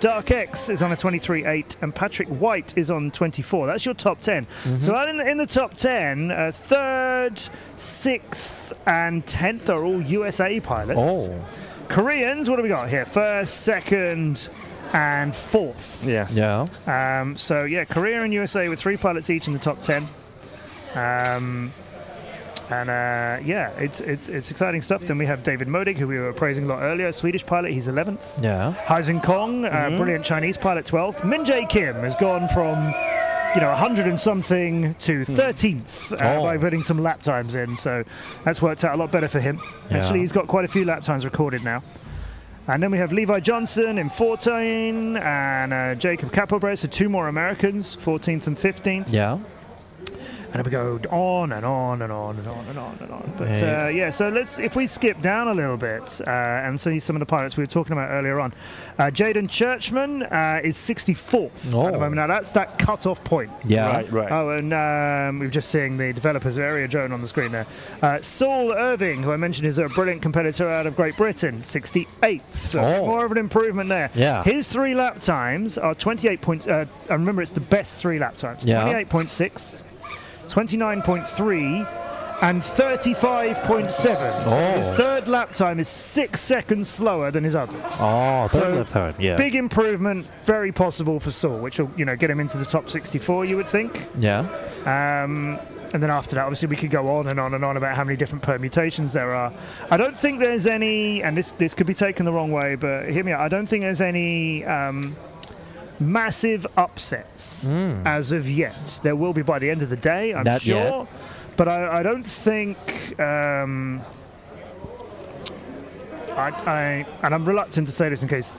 Dark X, is on a 23.8. And Patrick White is on 24. That's your top 10. So out in the top 10, 3rd, 6th, and 10th are all USA pilots. Koreans, what do we got here? 1st, 2nd, and 4th.
Yes.
Yeah.
So Korea and USA with 3 pilots each in the top 10. And yeah, it's exciting stuff. Then we have David Modig, who we were praising a lot earlier, Swedish pilot. He's 11th.
Yeah.
Haizhen Kong, brilliant Chinese pilot, 12th. Min Jae Kim has gone from 100 and something to 13th by putting some lap times in. So that's worked out a lot better for him.
Yeah.
Actually, he's got quite a few lap times recorded now. And then we have Levi Johnson in 14 and Jacob Capelbray, so 2 more Americans, 14th and 15th.
Yeah.
And we go on and on and on and on and on and on. But yeah, so if we skip down a little bit and see some of the pilots we were talking about earlier on. Jaden Churchman is 64th at the moment. Now that's that cut-off point.
Yeah.
Right.
Oh, and we're just seeing the developers area drone on the screen there. Saul Irving, who I mentioned is a brilliant competitor out of Great Britain, 68th. So more of an improvement there.
Yeah.
His 3 lap times are 28 points. I remember it's the best 3 lap times.
Yeah.
28.6. 29.3 and 35.7. So his 3rd lap time is 6 seconds slower than his others.
Oh, 3rd lap time, yeah.
Big improvement, very possible for Saul, which will get him into the top 64, you would think.
Yeah.
And then after that, obviously, we could go on and on and on about how many different permutations there are. I don't think there's any, and this could be taken the wrong way, but hear me out. I don't think there's any massive upsets as of yet. There will be by the end of the day, I'm sure. Yet. But I don't think... and I'm reluctant to say this in case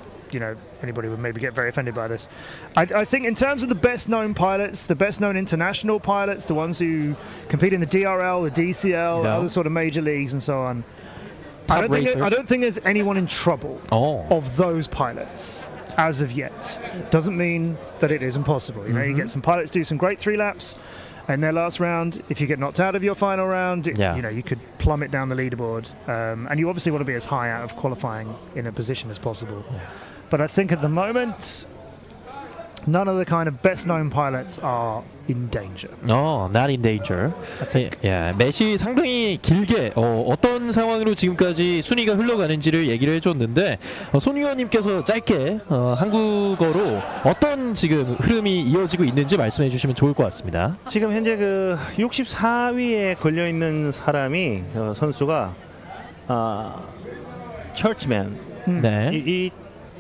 anybody would maybe get very offended by this. I think in terms of the best known pilots, the best known international pilots, the ones who compete in the DRL, the DCL, other sort of major leagues and so on, I don't think there's anyone in trouble of those pilots as of yet. Doesn't mean that it isn't possible. You get some pilots do some great 3 laps in their last round. If you get knocked out of your final round, you could plummet down the leaderboard. And you obviously want to be as high out of qualifying in a position as possible. Yeah. But I think at the moment, none of the kind of best-known pilots are in danger.
No, not in danger. 매시 상당히 길게 어떤 상황으로 지금까지 순위가 흘러가는지를 얘기를 해줬는데 손 위원님께서 짧게 한국어로 어떤 지금 흐름이 이어지고 있는지 말씀해 주시면 좋을 것 같습니다.
지금 현재 그 64위에 걸려 있는 사람이 선수가 처치맨.
네.
이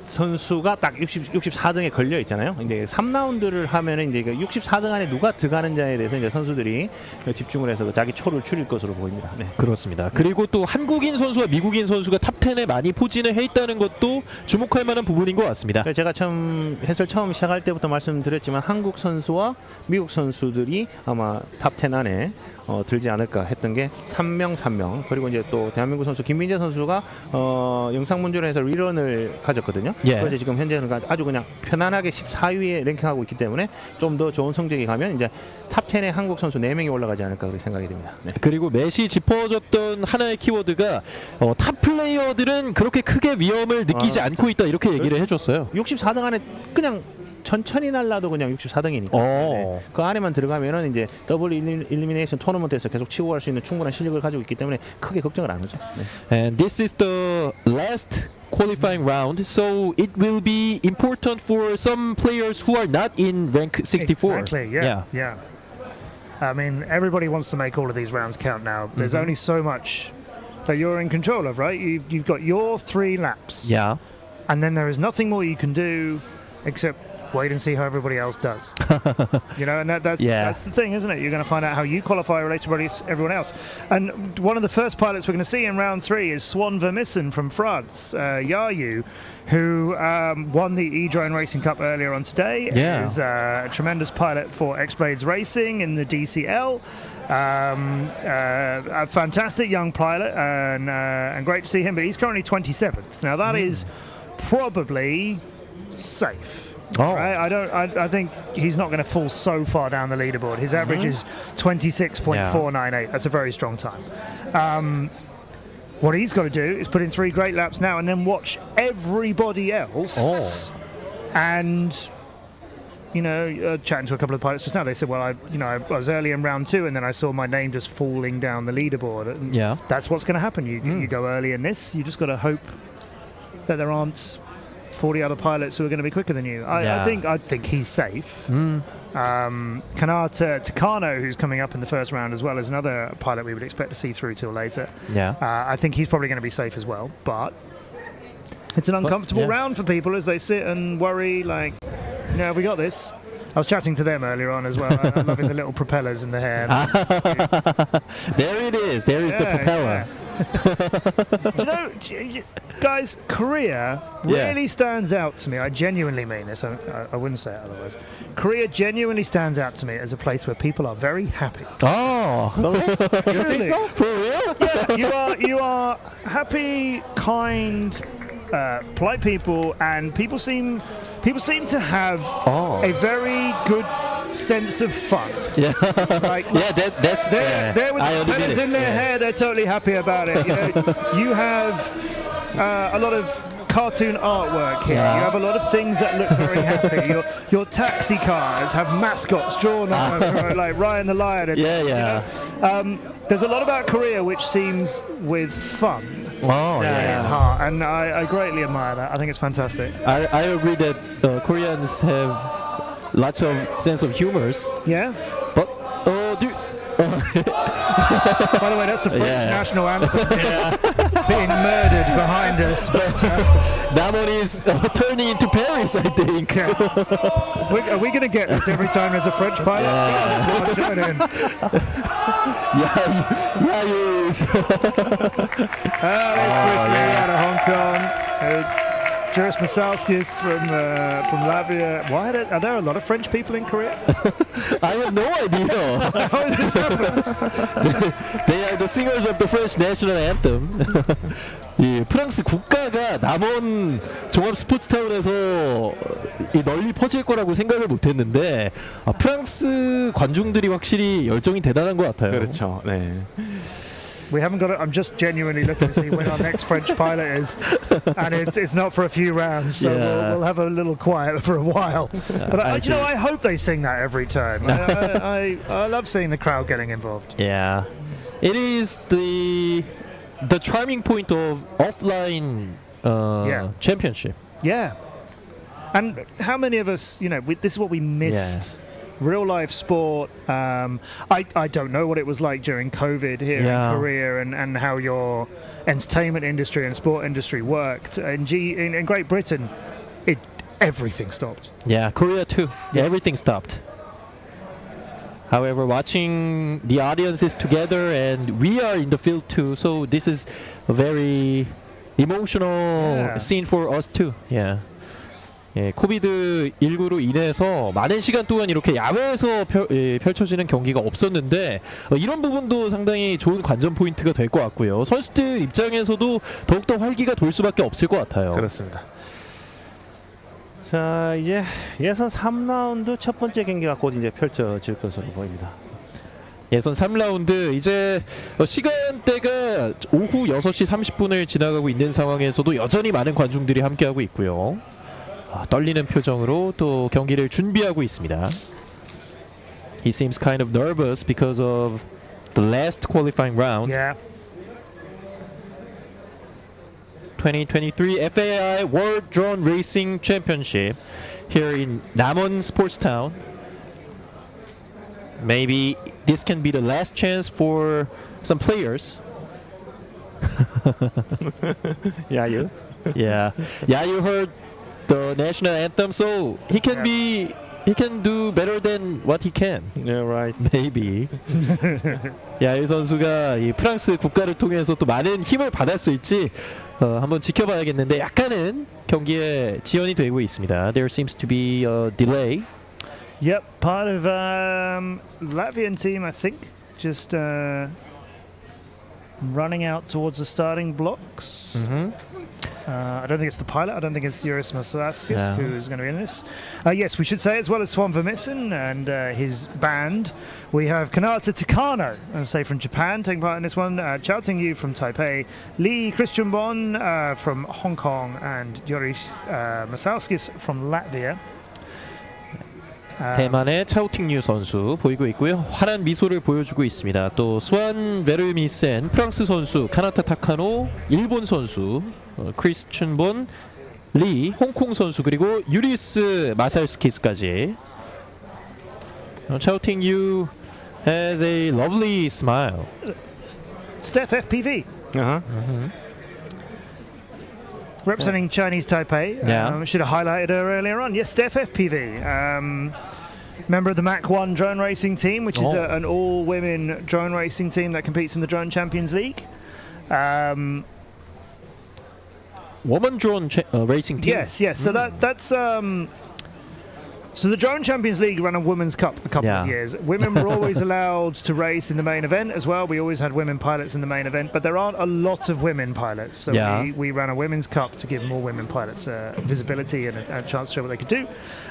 선수가 딱 64등에 걸려 있잖아요. 이제 3라운드를 하면은 이제 64등 안에 누가 들어가는지에 대해서 이제 선수들이 집중을 해서 자기 초를 줄일 것으로 보입니다. 네.
그렇습니다. 그리고 또 한국인 선수와 미국인 선수가 탑 10에 많이 포진을 해 있다는 것도 주목할 만한 부분인 것 같습니다.
제가 해설 처음 시작할 때부터 말씀드렸지만 한국 선수와 미국 선수들이 아마 탑 10 안에 들지 않을까 했던 게 3명 그리고 이제 또 대한민국 선수 김민재 선수가 영상 문제로 해서 리런을 가졌거든요. 그래서 지금 현재는 아주 그냥 편안하게 14위에 랭킹하고 있기 때문에 좀 더 좋은 성적이 가면 이제 탑 10에 한국 선수 4명이 올라가지 않을까 그렇게 생각이 됩니다. 네.
그리고 매시 짚어줬던 하나의 키워드가 탑 플레이어들은 그렇게 크게 위험을 느끼지 않고 있다 이렇게 얘기를 해줬어요.
64등 안에 그냥 천천히 날라도 그냥 64등이니까 네. 그 안에만 들어가면은 이제 더블 일리미네이션 토너먼트에서 계속 치고 갈 수 있는 충분한 실력을 가지고 있기 때문에 크게 걱정을 안 하죠. 네.
And this is the last qualifying round, so it will be important for some players who are not in rank 64.
Exactly. Yeah. I mean, everybody wants to make all of these rounds count now. There's only so much that you're in control of, right? You've got your 3 laps.
Yeah.
And then there is nothing more you can do except wait and see how everybody else does. And that's the thing, isn't it? You're going to find out how you qualify related to everyone else. And one of the first pilots we're going to see in round 3 is Swan Vermissen from France, Yayu, who won the E-Drone Racing Cup earlier on today.
Yeah.
Is a tremendous pilot for X-Blades Racing in the DCL. A fantastic young pilot and great to see him, but he's currently 27th. Now that is probably safe. Right? I think he's not going to fall so far down the leaderboard. His average is 26.498. That's a very strong time. What he's got to do is put in 3 great laps now and then watch everybody else. And chatting to a couple of pilots just now, they said, well, I was early in round 2 and then I saw my name just falling down the leaderboard. And that's what's going to happen. You go early in this, you just got to hope that there aren't 40 other pilots who are going to be quicker than you. I think he's safe. Kanata Takano, who's coming up in the first round as well, is another pilot we would expect to see through till later. I think he's probably going to be safe as well, but it's an uncomfortable round for people as they sit and worry, like, have we got this? I was chatting to them earlier on as well. I'm loving the little propellers in the hair.
There it is. There is the propeller.
Do you know, guys, Korea really stands out to me. I genuinely mean this. I wouldn't say it otherwise. Korea genuinely stands out to me as a place where people are very happy.
Oh,
you
think so? For real?
Yeah, you are happy, kind, polite people, and people seem to have a very good sense of fun.
Yeah,
like,
that's
they're with the propellers in their hair. They're totally happy about it. You have a lot of cartoon artwork here. You have a lot of things that look very happy. Your taxi cars have mascots drawn on them, like Ryan the Lion. And, there's a lot about Korea which seems with fun. It's hard, and I greatly admire that. I think it's fantastic.
I agree that Koreans have lots of sense of humors.
Yeah.
But
by the way, that's the French national anthem being murdered behind us. But
Namon is turning into Paris, I think.
Are we going to get this every time there's a French pilot?
Yeah,
there's Chris Lee out of Hong Kong. Juris Masalskis from Latvia. Are there a lot of French people in Korea?
I have no idea.
How is this happening?
They are the singers of the French national anthem. 예, 프랑스 국가가 남원 종합 스포츠타운에서 널리 퍼질 거라고 생각을 못했는데 프랑스 관중들이 확실히 열정이 대단한 것 같아요.
그렇죠. 네.
We haven't got it. I'm just genuinely looking to see when our next French pilot is, and it's not for a few rounds, so we'll have a little quiet for a while. But I hope they sing that every time. I love seeing the crowd getting involved.
Yeah, it is the charming point of offline championship.
Yeah, and how many of us, this is what we missed.
Yeah.
Real life sport. I don't know what it was like during COVID here in Korea and how your entertainment industry and sport industry worked. In Great Britain, everything stopped.
Yeah, Korea too. Yeah, everything stopped. However, watching the audiences together, and we are in the field too, so this is a very emotional scene for us too. Yeah. 예, 코비드19로 인해서 많은 시간 동안 이렇게 야외에서 펼쳐지는 경기가 없었는데 이런 부분도 상당히 좋은 관전 포인트가 될 것 같고요. 선수들 입장에서도 더욱더 활기가 돌 수밖에 없을 것 같아요.
그렇습니다. 자, 이제 예선 3라운드 첫 번째 경기가 곧 이제 펼쳐질 것으로 보입니다.
예선 3라운드 이제 시간대가 오후 6시 30분을 지나가고 있는 상황에서도 여전히 많은 관중들이 함께하고 있고요. 떨리는 표정으로 또 경기를 준비하고 있습니다. He seems kind of nervous because of the last qualifying round.
Yeah.
2023 FAI World Drone Racing Championship here in Namon Sports Town. Maybe this can be the last chance for some players.
Yayu?
Yeah. Yayu heard the national anthem, so he can do better than what he can.
Yeah, right.
Maybe. 야유 선수가 이 프랑스 국가를 통해서 또 많은 힘을 받았을지 한번 지켜봐야겠는데 약간은 경기에 지연이 되고 있습니다. There seems to be a delay.
Yep, part of Latvian team, I think, just running out towards the starting blocks.
Mm-hmm.
I don't think it's the pilot. I don't think it's Juris Masalskis who's going to be in this. Yes, we should say, as well as Swan Vermissen and his band, we have Kanata Takano, from Japan, taking part in this one. Chao Ting-yu from Taipei, Lee Christian Bon from Hong Kong, and Juris Masalskis from Latvia.
대만의 차오팅류 선수 보이고 있고요. 환한 미소를 보여주고 있습니다. 또 스완 베르미센 프랑스 선수, 카나타 타카노 일본 선수, 크리스천 본 리, 홍콩 선수 그리고 유리스 마살스키스까지. Chao Ting-yu has a lovely smile.
Steph FPV. Representing Chinese Taipei.
Yeah.
Should have highlighted her earlier on. Yes, Steph FPV. Member of the Mach 1 drone racing team, which is an all-women drone racing team that competes in the Drone Champions League.
Woman drone racing team.
Yes. So that's so the Drone Champions League ran a Women's Cup a couple of years. Women were always allowed to race in the main event as well. We always had women pilots in the main event, but there aren't a lot of women pilots. So we ran a Women's Cup to give more women pilots visibility and a chance to show what they could do.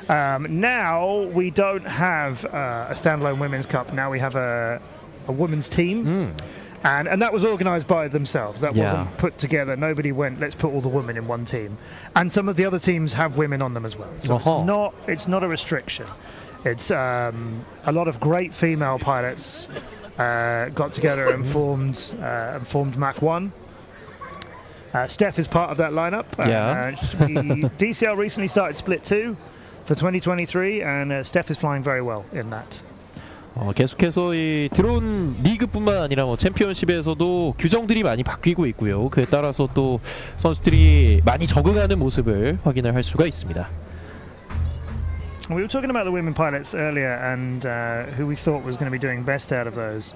Now we don't have a standalone Women's Cup. Now we have a women's team. And that was organised by themselves. That wasn't put together. Nobody went, let's put all the women in one team. And some of the other teams have women on them as well. So it's not a restriction. It's a lot of great female pilots got together and formed Mach 1. Steph is part of that lineup. DCL recently started Split 2 for 2023, and Steph is flying very well in that.
계속해서 이 드론 리그뿐만 아니라 뭐 챔피언십에서도 규정들이 많이 바뀌고 있고요. 그에 따라서 또 선수들이 많이 적응하는 모습을 확인을 할 수가 있습니다.
We were talking about the women pilots earlier and who we thought was going to be doing best out of those.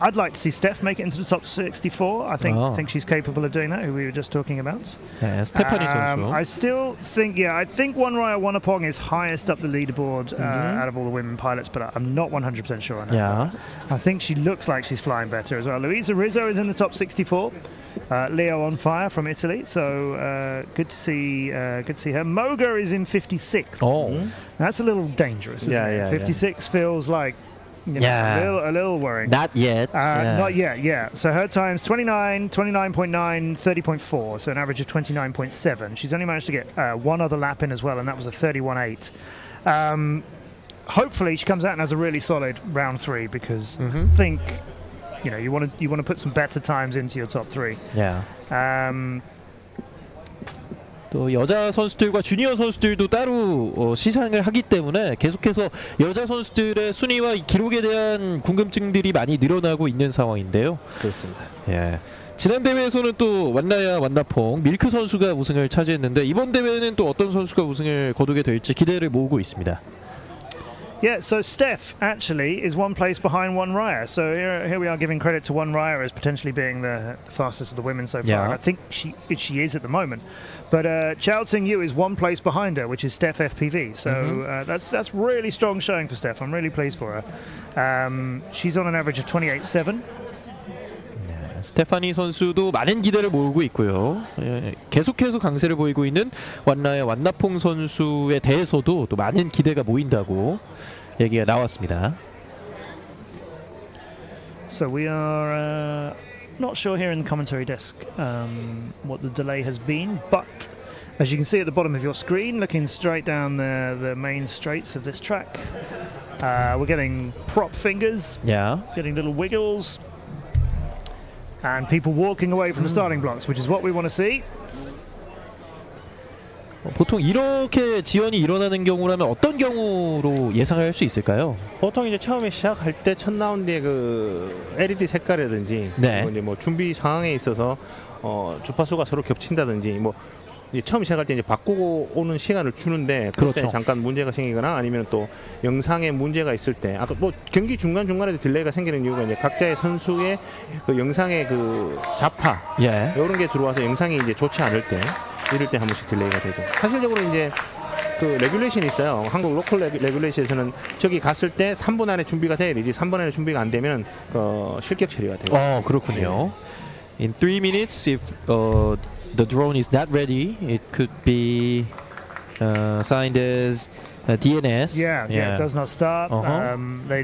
I'd like to see Steph make it into the top 64. I think she's capable of doing that, who we were just talking about.
네, 스테파니 선수.
I still think, I think Wonraya Wannapong is highest up the leaderboard out of all the women pilots, but I'm not 100% sure on that. I think she looks like she's flying better as well. Luisa Rizzo is in the top 64. Leo on fire from Italy, so good to see her. Moga is in 56. That's a little dangerous, isn't it? 56 feels like a little worrying.
Not yet.
Not yet, So her time's 29, 29.9, 30.4, so an average of 29.7. She's only managed to get one other lap in as well, and that was a 31.8. Hopefully she comes out and has a really solid round 3, because I think you want to put some better times into your top 3.
또 여자 선수들과 주니어 선수들도 따로 시상을 하기 때문에 계속해서 여자 선수들의 순위와 기록에 대한 궁금증들이 많이 늘어나고 있는 상황인데요.
그렇습니다.
지난 대회에서는 또 완나야 완나퐁 밀크 선수가 우승을 차지했는데 이번 대회는 또 어떤 선수가 우승을 거두게 될지 기대를 모으고 있습니다.
Yeah, so Steph actually is one place behind Wonraya. So here we are giving credit to Wonraya as potentially being the fastest of the women so far. And I think she is at the moment. But Chao Ting-yu is one place behind her, which is Steph FPV. So that's really strong showing for Steph. I'm really pleased for her. She's on an average of 28.7.
스테파니 선수도 많은 기대를 모으고 있고요. 계속해서 강세를 보이고 있는 완나야 완나퐁 선수에 대해서도 또 많은 기대가 모인다고 얘기가 나왔습니다.
So we are not sure here in the commentary desk what the delay has been, but as you can see at the bottom of your screen, looking straight down the main straights of this track, we're getting prop fingers, getting little wiggles. And people walking away from the starting blocks, which is what we want to see.
보통 이렇게 지연이 일어나는 경우라면 어떤 경우로 예상을 할 수 있을까요?
보통 이제 처음에 시작할 때 첫 라운드의 그 LED 색깔이라든지 그리고 이제 뭐 준비 상황에 있어서 주파수가 서로 겹친다든지 뭐 처음 시작할 때 이제 바꾸고 오는 시간을 주는데 그때 잠깐 문제가 생기거나 아니면 또 영상에 문제가 있을 때 아까 뭐 경기 중간 중간에 딜레이가 생기는 이유가 이제 각자의 선수의 그 영상의 그 자파 이런 게 들어와서 영상이 이제 좋지 않을 때 이럴 때 한 번씩 딜레이가 되죠. 사실적으로 이제 그 레귤레이션이 있어요. 한국 로컬 레귤레이션에서는 저기 갔을 때 3분 안에 준비가 돼야 되지 3분 안에 준비가 안 되면 실격 처리가 돼요.
그렇군요. In 3 minutes, if the drone is not ready, it could be signed as DNS.
It does not start.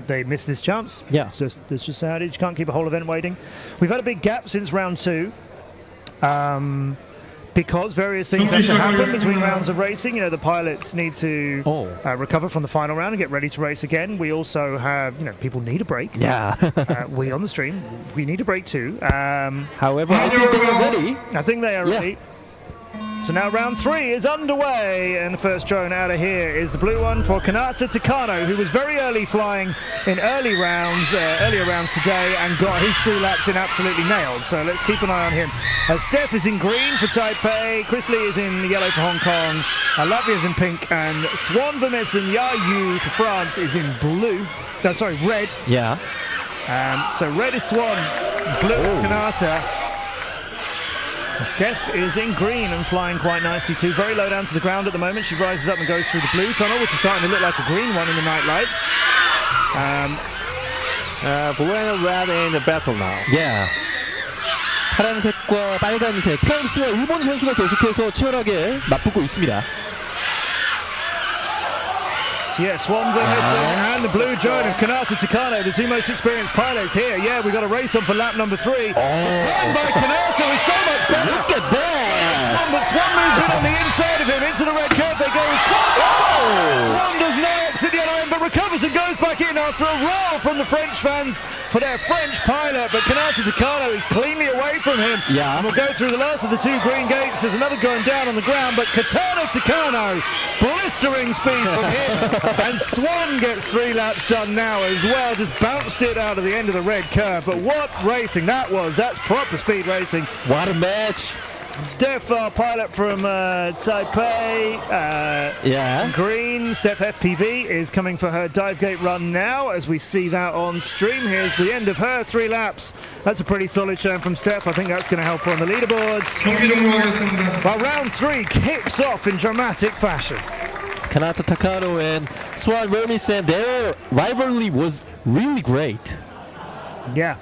They missed this chance. It's just how it is. You can't keep a whole event waiting. We've had a big gap since round 2. because various things have to happen between rounds of racing. You know, the pilots need to recover from the final round and get ready to race again. We also have, you know, people need a break.
Yeah.
We on the stream, we need a break too.
However, I think they are ready.
I think they are ready. So now round 3 is underway, and the first drone out of here is the blue one for Kanata Takano, who was very early flying in earlier rounds today and got his 3 laps in absolutely nailed. So let's keep an eye on him. Steph is in green for Taipei, Chris Lee is in yellow for Hong Kong, Latvia is in pink, and Swan Vermessen Yayu for France is in blue. No, sorry, red.
Yeah.
So red is Swan, blue is Kanata. Steph is in green and flying quite nicely too. Very low down to the ground at the moment. She rises up and goes through the blue tunnel, which is starting to look like a green one in the night lights.
Blue and red in the battle now.
Yeah. 파란색과 빨간색, 프랑스와 일본 선수가 계속해서 치열하게 맞붙고 있습니다.
Yeah, Swan Vermessen and the blue drone of Kanata Takano, the 2 most experienced pilots here. Yeah, we got a race on for lap number 3. The run by Kanata is so much better.
Look at that!
But Swan moves in on the inside of him into the red curve. They go. Swan does not exit the yellow end, but recovers and goes back in after a roll from the French fans for their French pilot. But Kanata Takano is cleanly away from him.
Yeah.
And we'll go through the last of the 2 green gates. There's another going down on the ground, but Katana Takano, blistering speed from him. And Swan gets 3 laps done now as well. Just bounced it out of the end of the red curve. But what racing that was. That's proper speed racing.
What a match.
Steph, our pilot from Taipei, green. Steph FPV is coming for her dive gate run now as we see that on stream. Here's the end of her 3 laps. That's a pretty solid show from Steph. I think that's going to help her on the leaderboards. Well, round 3 kicks off in dramatic fashion.
Kanata Takano and Swan Vermessen, their rivalry was really great.
Yeah.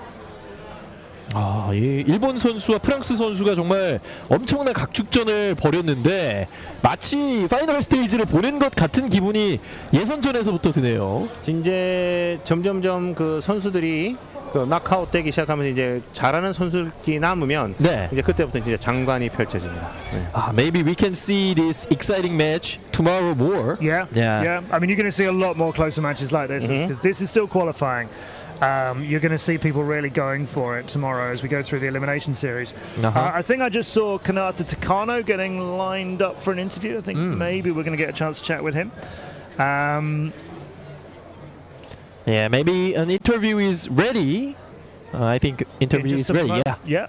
이 일본 선수와 프랑스 선수가 정말 엄청난 각축전을 벌였는데 마치 파이널 스테이지를 보낸 것 같은 기분이 예선전에서부터 드네요.
이제 점점점 그 선수들이 그 낙아웃 되기 시작하면서 이제 잘하는 선수들이 남으면 이제 그때부터 이제 장관이 펼쳐집니다.
Maybe we can see this exciting match tomorrow more.
Yeah. I mean, you're going to see a lot more closer matches like this because this is still qualifying. You're going to see people really going for it tomorrow as we go through the elimination series. I think I just saw Kanata Takano getting lined up for an interview. I think maybe we're going to get a chance to chat with him.
Yeah, maybe an interview is ready. I think interview is ready.
Yeah.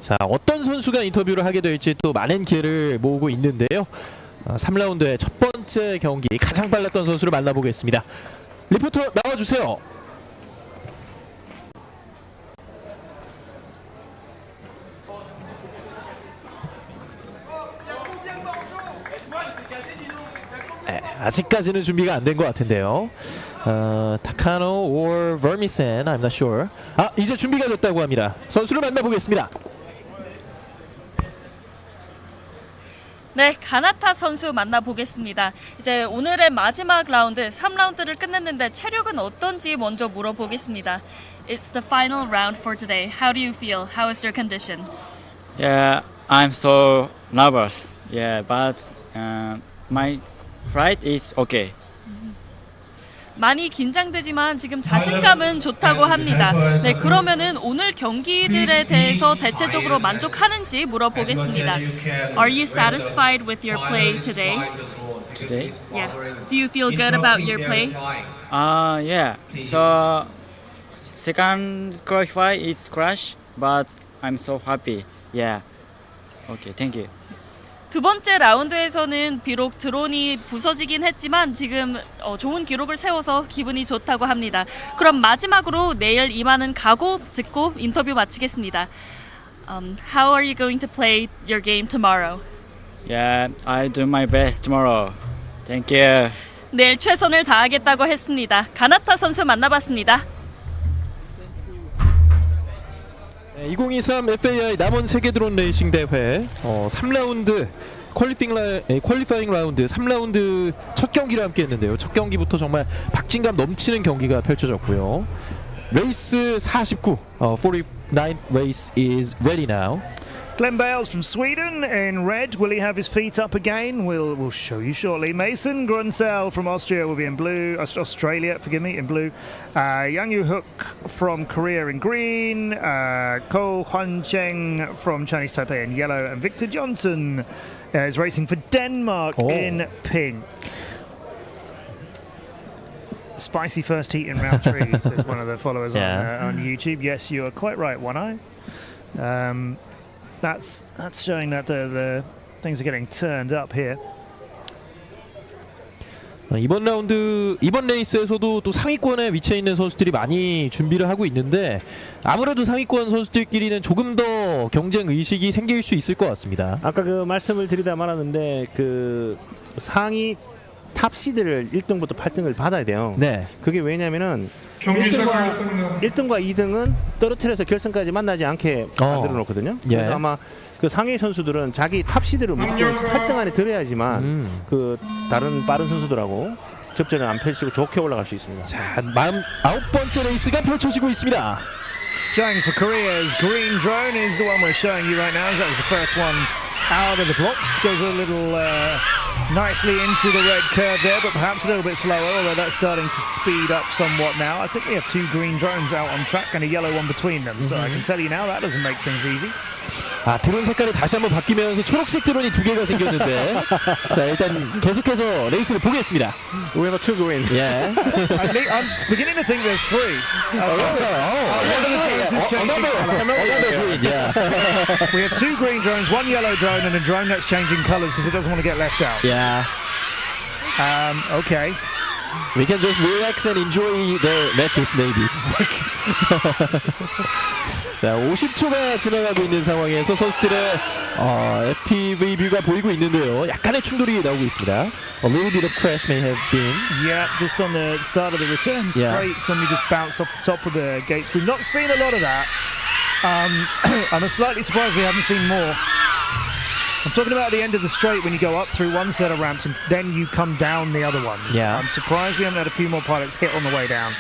자, 어떤 선수가 인터뷰를 하게 될지 또 많은 기회를 모으고 있는데요. 3라운드의 첫 번째 경기 가장 빨랐던 선수를 만나보겠습니다. 리포터 나와주세요. 아직까지는 준비가 안 된 것 같은데요. 타카노 or Vermessen, I'm not sure. 이제 준비가 됐다고 합니다. 선수를 만나보겠습니다.
네, 가나타 선수 만나보겠습니다. 이제 오늘의 마지막 라운드, 3라운드를 끝냈는데 체력은 어떤지 먼저 물어보겠습니다. It's the final round for today. How do you feel? How is your condition?
Yeah, I'm so nervous. Yeah, but my flight is okay.
많이 긴장되지만 지금 자신감은 좋다고 합니다. 네, 그러면은 오늘 경기들에 대해서 대체적으로 만족하는지 물어보겠습니다. Are you satisfied with your play today?
Today?
Yeah. Do you feel good about your play?
Yeah. So second qualify is crash, but I'm so happy. Yeah. Okay, thank you.
두 번째 라운드에서는 비록 드론이 부서지긴 했지만 지금 좋은 기록을 세워서 기분이 좋다고 합니다. 그럼 마지막으로 내일 임하는 각오 듣고 인터뷰 마치겠습니다. How are you going to play your game tomorrow?
Yeah, I'll do my best tomorrow. Thank you.
내일 최선을 다하겠다고 했습니다. 가나타 선수 만나봤습니다.
2023 FAI 남원 세계 드론 레이싱 대회 3라운드 퀄리파잉 라운드 3라운드 첫 경기를 함께 했는데요. 첫 경기부터 정말 박진감 넘치는 경기가 펼쳐졌고요. 레이스 49, 49th race is ready now.
Glenn Bales from Sweden in red. Will he have his feet up again? We'll show you shortly. Mason Grunsell from Austria will be in blue. Australia, forgive me, in blue. Yang Yu-hook from Korea in green. Ko Hwan-cheng from Chinese Taipei in yellow. And Victor Johnson is racing for Denmark in pink. Spicy first heat in round 3, says one of the followers on YouTube. Yes, you are quite right, One Eye. That's showing that the things are getting turned up here.
이번 레이스에서도 또 상위권에 위치해 있는 선수들이 많이 준비를 하고 있는데 아무래도 상위권 선수들끼리는 조금 더 경쟁 의식이 생길 수 있을 것 같습니다.
아까 그 말씀을 드리다 말았는데 그 상위 탑 시드를 1등부터 8등을 받아야 돼요.
네.
그게 왜냐면은 1등과 2등은 떨어뜨려서 결승까지 만나지 않게 만들어 놓거든요. 그래서 아마 그 상위 선수들은 자기 탑 시드를 무조건 8등 안에 들어야지만 그 다른 빠른 선수들하고 접전을 안 펼치고 좋게 올라갈 수 있습니다.
자, 49번째 레이스가 펼쳐지고 있습니다.
Showing for Korea's green drone is the one we're showing you right now. That was the first one out of the blocks. Goes a little nicely into the red curve there, but perhaps a little bit slower, although that's starting to speed up somewhat now. I think we have 2 green drones out on track and a yellow one between them. So I can tell you now that doesn't make things easy.
드론 색깔이 다시 한번 바뀌면서 초록색 드론이 2개가 생겼는데 자, 일단 계속해서 레이스를 보겠습니다.
We have 2 green.
Yeah.
I'm beginning to think there's 3.
Another green, yeah.
We have 2 green drones, 1 yellow drone, and a drone that's changing colors because it doesn't want to get left out.
Yeah.
Okay.
We can just relax and enjoy the matches, maybe. 자, 50초가 지나가고 있는 상황에서 선수들의 FPV 뷰가 보이고 있는데요. 약간의 충돌이 나오고 있습니다. A little bit of crash may have been.
Yeah, just on the start of the return straight, somebody just bounced off the top of the gates. We've not seen a lot of that. I'm slightly surprised we haven't seen more. I'm talking about the end of the straight when you go up through one set of ramps and then you come down the other ones.
Yeah.
I'm surprised we haven't had a few more pilots hit on the way down.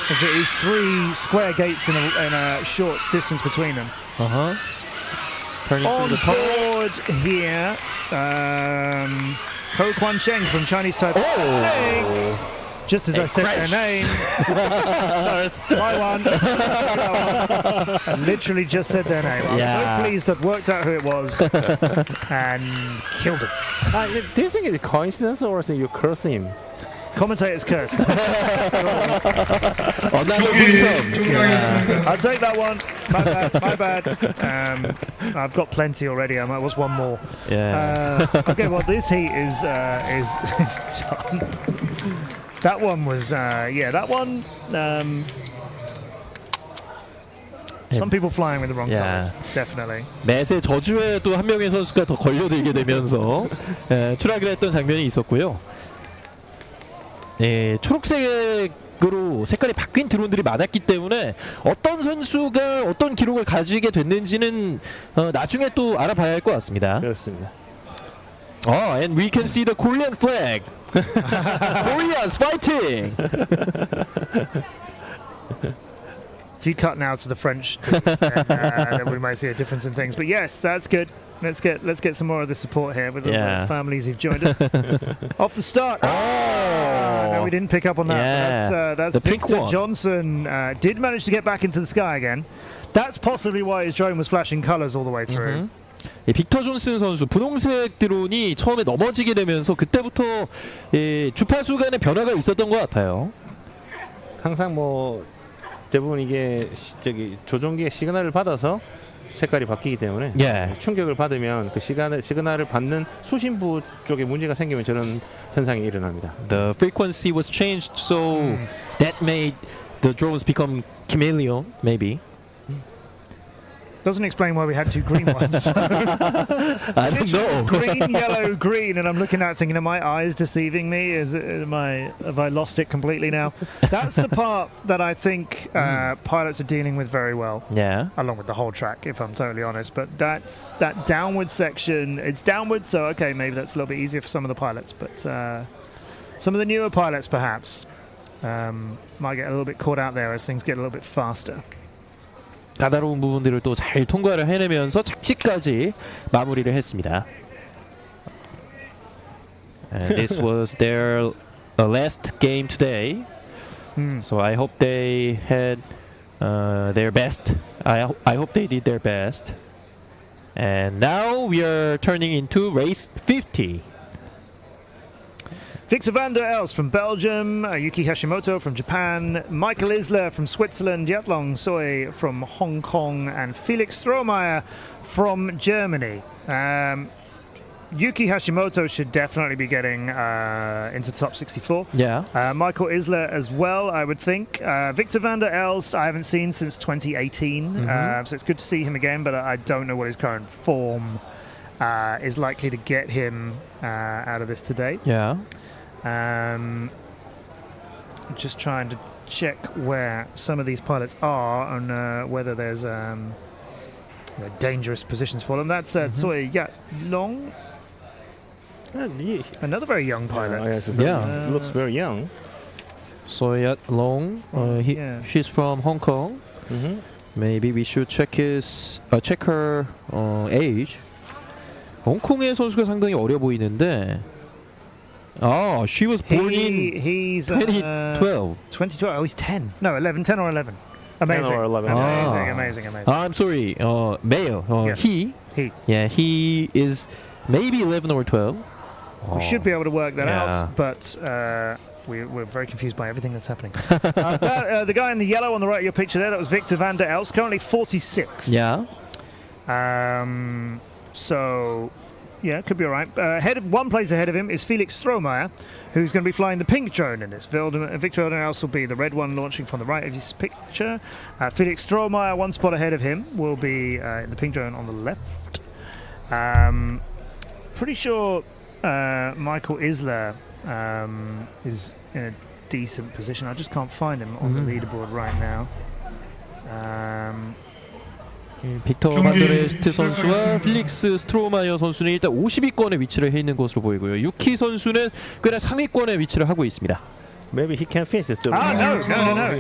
Because it is 3 square gates in a short distance between them.
Turning
on
through the
board here, Ko Hwan-cheng from Chinese Taipei. Just as I said their name. Try one. I literally just said their name. I'm so pleased I've worked out who it was and killed him.
Do you think it's a coincidence or is it you curse him?
Commentator's cursed.
Another green term.
I'll take that one. My bad. I've got plenty already. What's one more?
Yeah.
Okay, well this heat is done. That one was that one. Some people flying with the wrong colors, definitely.
맷의 저주에 또 한 명의 선수가 더 걸려들게 되면서 추락을 했던 장면이 있었고요. 초록색으로 색깔이 바뀐 드론들이 많았기 때문에 어떤 선수가 어떤 기록을 가지게 됐는지는 나중에 또 알아봐야 할 것 같습니다.
그렇습니다.
And we can see the Korean flag. Koreans fighting.
If you cut now to the French team, then we might see a difference in things. But yes, that's good. Let's get some more of the support here with the families who've joined us. Off the start. No, we didn't pick up on that.
Yeah.
That's
the pink
Victor
one.
Johnson did manage to get back into the sky again. That's possibly why his drone was flashing colors all the way through.
빅터 존슨 선수 분홍색 드론이 처음에 넘어지게 되면서 그때부터 주파수 간의 변화가 있었던 것 같아요.
항상 뭐 대부분 이게 조종기의 시그널을 받아서 색깔이 바뀌기 때문에 충격을 받으면 그 시그널을 받는 수신부 쪽에 문제가 생기면 저런 현상이 일어납니다.
The frequency was changed, so that made the drones become chameleon, maybe.
Doesn't explain why we had 2 green ones.
I don't know.
Green, yellow, green, and I'm looking at it thinking, are my eyes deceiving me? Have I lost it completely now? That's the part that I think pilots are dealing with very well.
Yeah.
Along with the whole track, if I'm totally honest. But that's that downward section. It's downward, so okay, maybe that's a little bit easier for some of the pilots. But some of the newer pilots, perhaps, might get a little bit caught out there as things get a little bit faster.
까다로운 부분들을 또 잘 통과를 해내면서 착지까지 마무리를 했습니다. And this was their last game today. So I hope they had their best. I hope they did their best. And now we are turning into race 50.
Victor van der Elst from Belgium, Yuki Hashimoto from Japan, Michael Isler from Switzerland, Yatlong Soy from Hong Kong, and Felix Strohmeyer from Germany. Yuki Hashimoto should definitely be getting into the top 64.
Yeah.
Michael Isler as well, I would think. Victor van der Elst, I haven't seen since 2018, so it's good to see him again, but I don't know what his current form is likely to get him out of this today.
Yeah.
Just trying to check where some of these pilots are and whether there's dangerous positions for them. That's Tsui Yatlong. Another very young pilot.
Looks very young.
So Yatlong, she's from Hong Kong. Maybe we should check her age. 홍콩의 선수가 상당히 어려 보이는데. She was born in 2012.
2012. Oh, he's 10. No, 11. 10 or 11. Amazing.
10 or 11.
Amazing.
I'm sorry. Male.
He.
Yeah, he is maybe 11 or 12.
We should be able to work that out, but we're very confused by everything that's happening. The guy in the yellow on the right of your picture there, that was Victor van der Elst, currently 46th.
Yeah.
So, yeah, could be all right. One place ahead of him is Felix Strohmeyer, who's going to be flying the pink drone in this. Victor van der Elst will be the red one launching from the right of his picture. Felix Strohmeyer, one spot ahead of him, will be in the pink drone on the left. Pretty sure Michael Isler is in a decent position. I just can't find him on the leaderboard right now.
빅터 반더레스트 선수와 필릭스 스트로마이어 선수는 일단 50위권에 위치를 해 있는 것으로 보이고요. 유키 선수는 꽤나 상위권에 위치를 하고 있습니다.
Maybe he can finish it.
No.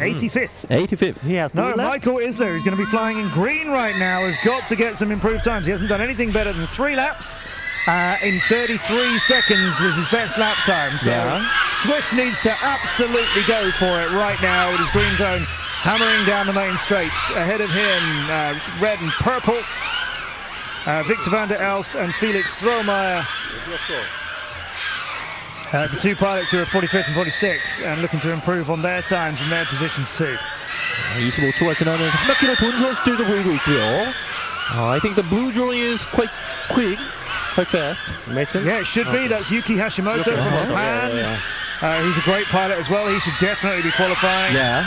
85th.
85th.
No, Michael Isler, who's going to be flying in green right now, has got to get some improved times. He hasn't done anything better than 3 laps. In 33 seconds was his best lap time. So Swift needs to absolutely go for it right now with his green zone hammering down the main straights. Ahead of him, red and purple, Victor van der Elst and Felix Strohmeyer. The two pilots who are 45th and 46th and looking to improve on their times and their positions too.
25초가 지나면서 한 바퀴를 돈 선수들도 보이고 있고요. I think the blue drawing is quite quick, quite fast.
Mason?
Yeah, it should be. That's Yuki Hashimoto from Japan. He's a great pilot as well. He should definitely be qualifying.
Yeah.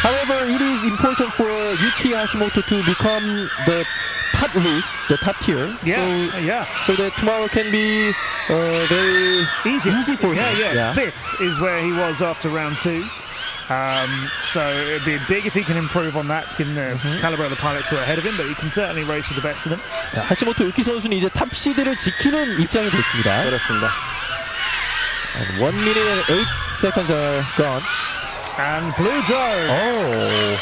However, it is important for Yuki Hashimoto to become the top list, the top tier. So that tomorrow can be very easy for him.
Yeah. 5th is where he was after round 2. So it'd be big if he can improve on that, can calibrate the pilots who are ahead of him, but he can certainly race with the best of them.
하시모토 유키 선수는 이제 탑 시드를 지키는 입장이 됐습니다.
그렇습니다.
And 1 minute and 8 seconds are gone.
And blue drone.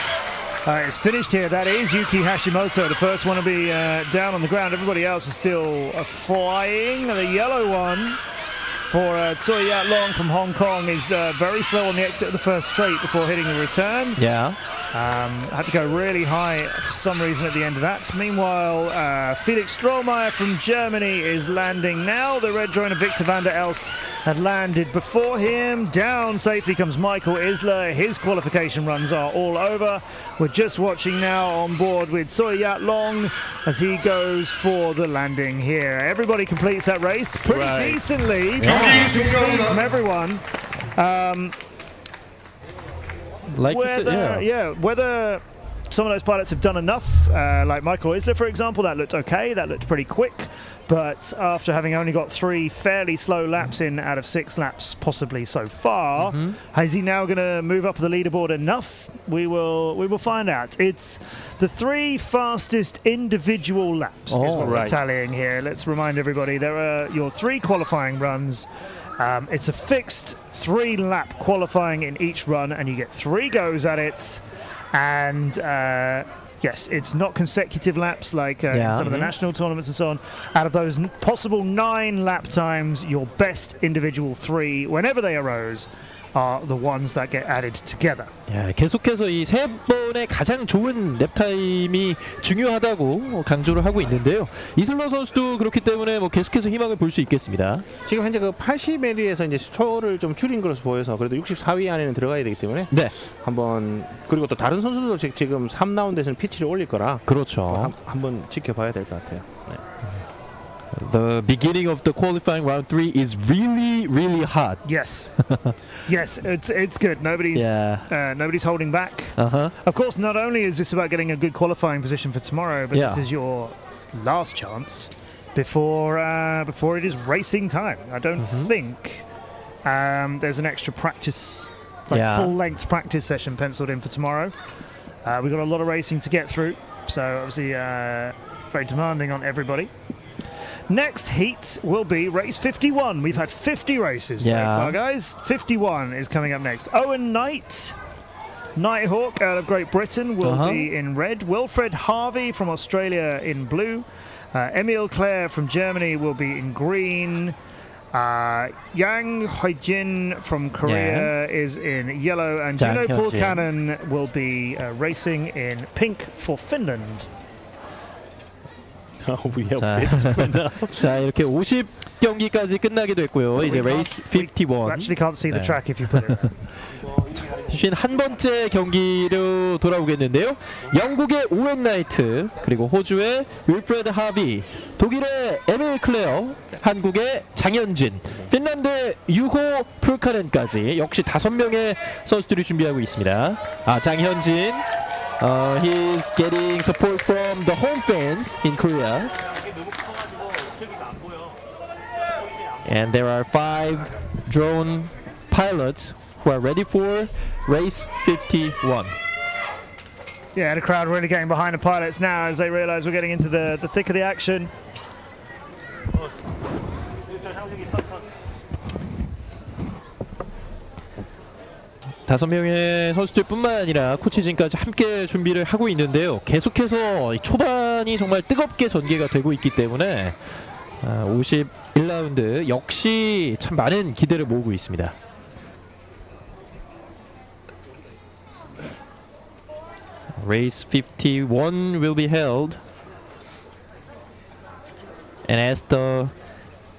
It's finished here. That is Yuki Hashimoto, the first one to be down on the ground. Everybody else is still flying. The yellow one for Tsui Yatlong from Hong Kong is very slow on the exit of the first straight before hitting the return.
Yeah.
Had to go really high for some reason at the end of that. Meanwhile, Felix Strohmeyer from Germany is landing now. The red drone of Victor van der Elst had landed before him. Down safely comes Michael Isler. His qualification runs are all over. We're just watching now on board with Tsui Yatlong as he goes for the landing here. Everybody completes that race pretty decently. From everyone. Whether some of those pilots have done enough, like Michael Isler, for example, that looked okay, that looked pretty quick. But after having only got 3 fairly slow laps in out of 6 laps possibly so far, is he now going to move up the leaderboard enough? We will find out. It's the 3 fastest individual laps is what we're tallying here. Let's remind everybody there are your 3 qualifying runs. It's a fixed 3-lap qualifying in each run, and you get 3 goes at it. and yes, it's not consecutive laps like in some of the national tournaments and so on. Out of those possible 9 lap times, your best individual 3, whenever they arose, are the ones that get added together.
야, 계속해서 이 3번의 가장 좋은 랩 타임이 중요하다고 강조를 하고 있는데요. 이슬러 선수도 그렇기 때문에 뭐 계속해서 희망을 볼 수 있겠습니다.
지금 현재 그 80m에서 이제 초를 좀 줄인 것으로 보여서 그래도 64위 안에는 들어가야 되기 때문에 한번 그리고 또 다른 선수들도 지금 3라운드에서는 피치를 올릴 거라
그렇죠.
한번 지켜봐야 될 것 같아요. 네.
The beginning of the qualifying round 3 is really hot.
Yes, yes, it's good. Nobody's holding back. Of course, not only is this about getting a good qualifying position for tomorrow, but this is your last chance before it is racing time. I don't think there's an extra practice, full-length practice session penciled in for tomorrow. We've got a lot of racing to get through, so obviously very demanding on everybody. Next heat will be race 51. We've had 50 races so far, guys. 51 is coming up next. Owen Nighthawk out of Great Britain will be in red. Wilfred Harvey from Australia in blue. Emil Clare from Germany will be in green. Yang Hoijin from Korea is in yellow. And Juno Paul Cannon will be racing in pink for Finland.
자, 이렇게 50경기까지 끝나게 됐고요. 이제 레이스 51.
We actually can't see the track if you put it.
51번째 경기로 돌아오겠는데요. 영국의 오웬 나이트, 그리고 호주의 윌프레드 하비, 독일의 에밀 클레어, 한국의 장현진, 핀란드의 유호 풀카넨까지 역시 5명의 선수들이 준비하고 있습니다. 장현진, he's getting support from the home fans in Korea. And there are 5 drone pilots who are ready for race 51.
Yeah, the crowd really getting behind the pilots now as they realize we're getting into the thick of the action.
다섯 명의 선수들뿐만 아니라 코치진까지 함께 준비를 하고 있는데요. 계속해서 초반이 정말 뜨겁게 전개가 되고 있기 때문에 51라운드 역시 참 많은 기대를 모으고 있습니다. Race 51 will be held, and as the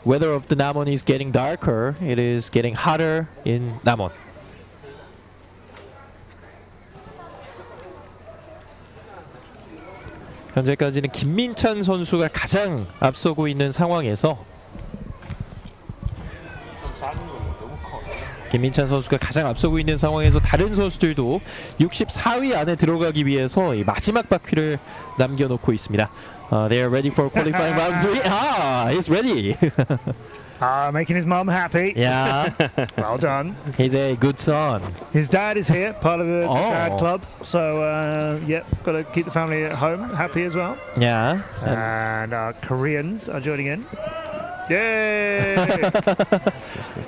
weather of the Namon is getting darker, it is getting hotter in Namon. 현재까지는 김민찬 선수가 가장 앞서고 있는 상황에서 다른 선수들도 64위 안에 들어가기 위해서 이 마지막 바퀴를 남겨놓고 있습니다. They are ready for qualifying round 3. He's ready.
Making his mum happy.
Yeah.
Well done.
He's a good son.
His dad is here, part of the dad club. So, got to keep the family at home happy as well.
Yeah.
And our Koreans are joining in. Yay!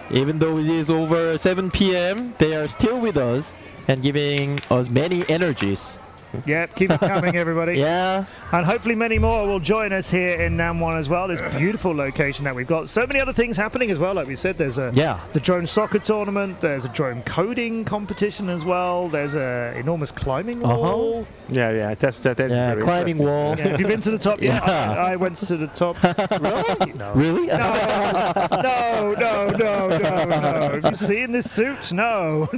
Even though it is over 7 p.m., they are still with us and giving us many energies.
Yep, keep it coming, everybody.
Yeah.
And hopefully many more will join us here in Namwon as well. This beautiful location that we've got. So many other things happening as well. Like we said, there's the drone soccer tournament. There's a drone coding competition as well. There's an enormous climbing wall.
Yeah, that's very
climbing wall.
Yeah, have you been to the top? Yeah, I went to the top. Really? No.
Really?
No. Have you seen this suit? No.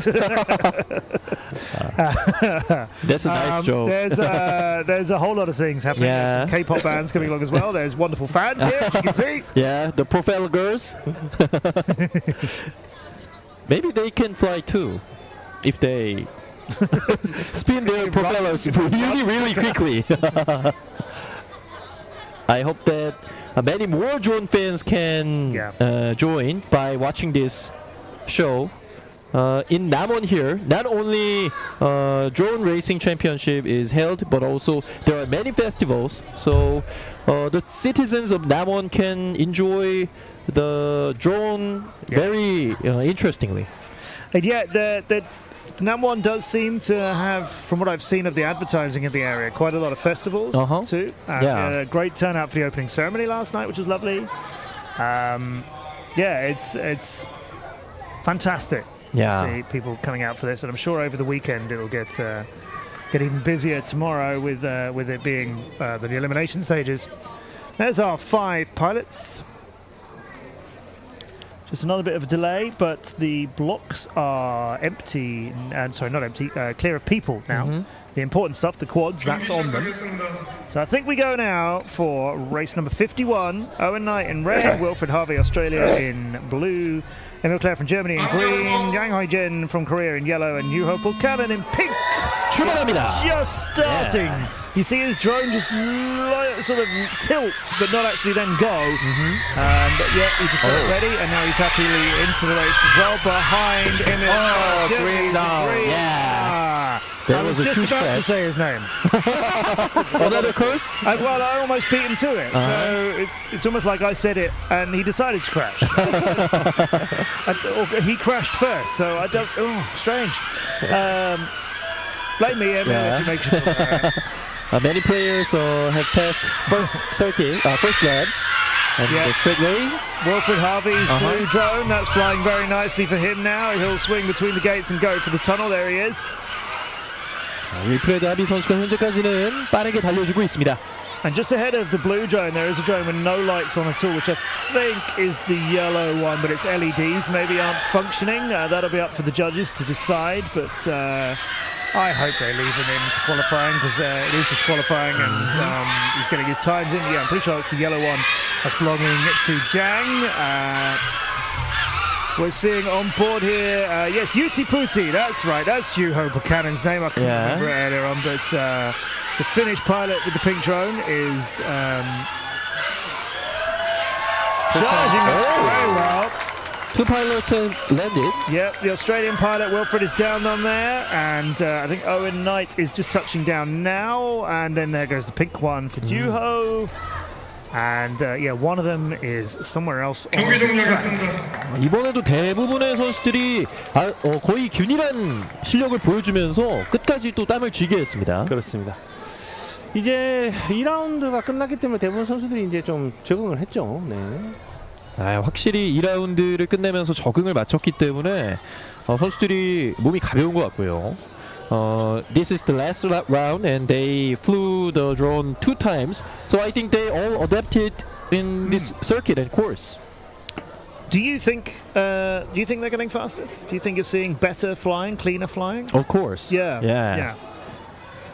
That's a nice joke.
There's a whole lot of things happening. There's some K-pop bands coming along as well. There's wonderful fans here, as you can see.
Yeah, the profile girls. Maybe they can fly too, if they spin their propellers really quickly. I hope that many more drone fans can join by watching this show. In Namon here, not only drone racing championship is held, but also there are many festivals. So the citizens of Namon can enjoy the drone very interestingly.
And yet, the number one does seem to have, from what I've seen of the advertising in the area, quite a lot of festivals too.
Yeah.
A great turnout for the opening ceremony last night, which was lovely. It's fantastic to see people coming out for this, and I'm sure over the weekend it'll get even busier tomorrow with it being the elimination stages. There's our 5 pilots. Just another bit of a delay, but the blocks are empty, sorry, not empty, clear of people now. The important stuff, the quads, that's on them. So I think we go now for race number 51. Owen Knight in red, Wilfred Harvey, Australia in blue, Emil Clare from Germany in green, Yang Hoi-jin from Korea in yellow, and Yuho Buchanan in pink.
출발합니다.
It's just starting. You see his drone just sort of tilt, but not actually then go. But yeah, he just got it ready, and now he's happily into the race as well. Behind Emil.
green down. Yeah. There
I was
was a
just
huge
about to
crash.
say his name.
Another course?
Well, I almost beat him to it. So it's almost like I said it, and he decided to crash. He crashed first, so I don't. Oh, strange. Blame me, Emil, if you make sure.
Many players have passed first circuit, first lap, and the straightway.
Wilfred Harvey's blue drone, that's flying very nicely for him now. He'll swing between the gates and go for the tunnel. There he is.
윌프레드 하비 선수가 현재까지는 빠르게 달려주고 있습니다.
And just ahead of the blue drone, there is a drone with no lights on at all, which I think is the yellow one, but its LEDs maybe aren't functioning. That'll be up for the judges to decide, but I hope they leave him in for qualifying, because it is just qualifying, and he's getting his times in. Yeah, I'm pretty sure it's the yellow one that's belonging to Jang. We're seeing on board here, yes, Yuti Puti, that's right, that's Juho Buchanan's name. I couldn't remember it earlier on, but the Finnish pilot with the pink drone is charging very well.
2 pilots have landed.
Yep, the Australian pilot Wilfred is down on there, and I think Owen Knight is just touching down now, and then there goes the pink one for Juho. And yeah, one of them is somewhere else on the track.
이번에도 대부분의 선수들이 거의 균일한 실력을 보여주면서 끝까지 또 땀을 쥐게 했습니다.
그렇습니다. 이제 2라운드가 끝났기 때문에 대부분 선수들이 이제 좀 적응을 했죠. 네.
확실히 2라운드를 끝내면서 적응을 마쳤기 때문에 선수들이 몸이 가벼운 것 같고요. This is the last round, and they flew the drone 2 times, so I think they all adapted in this circuit and course.
Do you think they're getting faster? Do you think you're seeing better flying, cleaner flying?
Of course.
Yeah.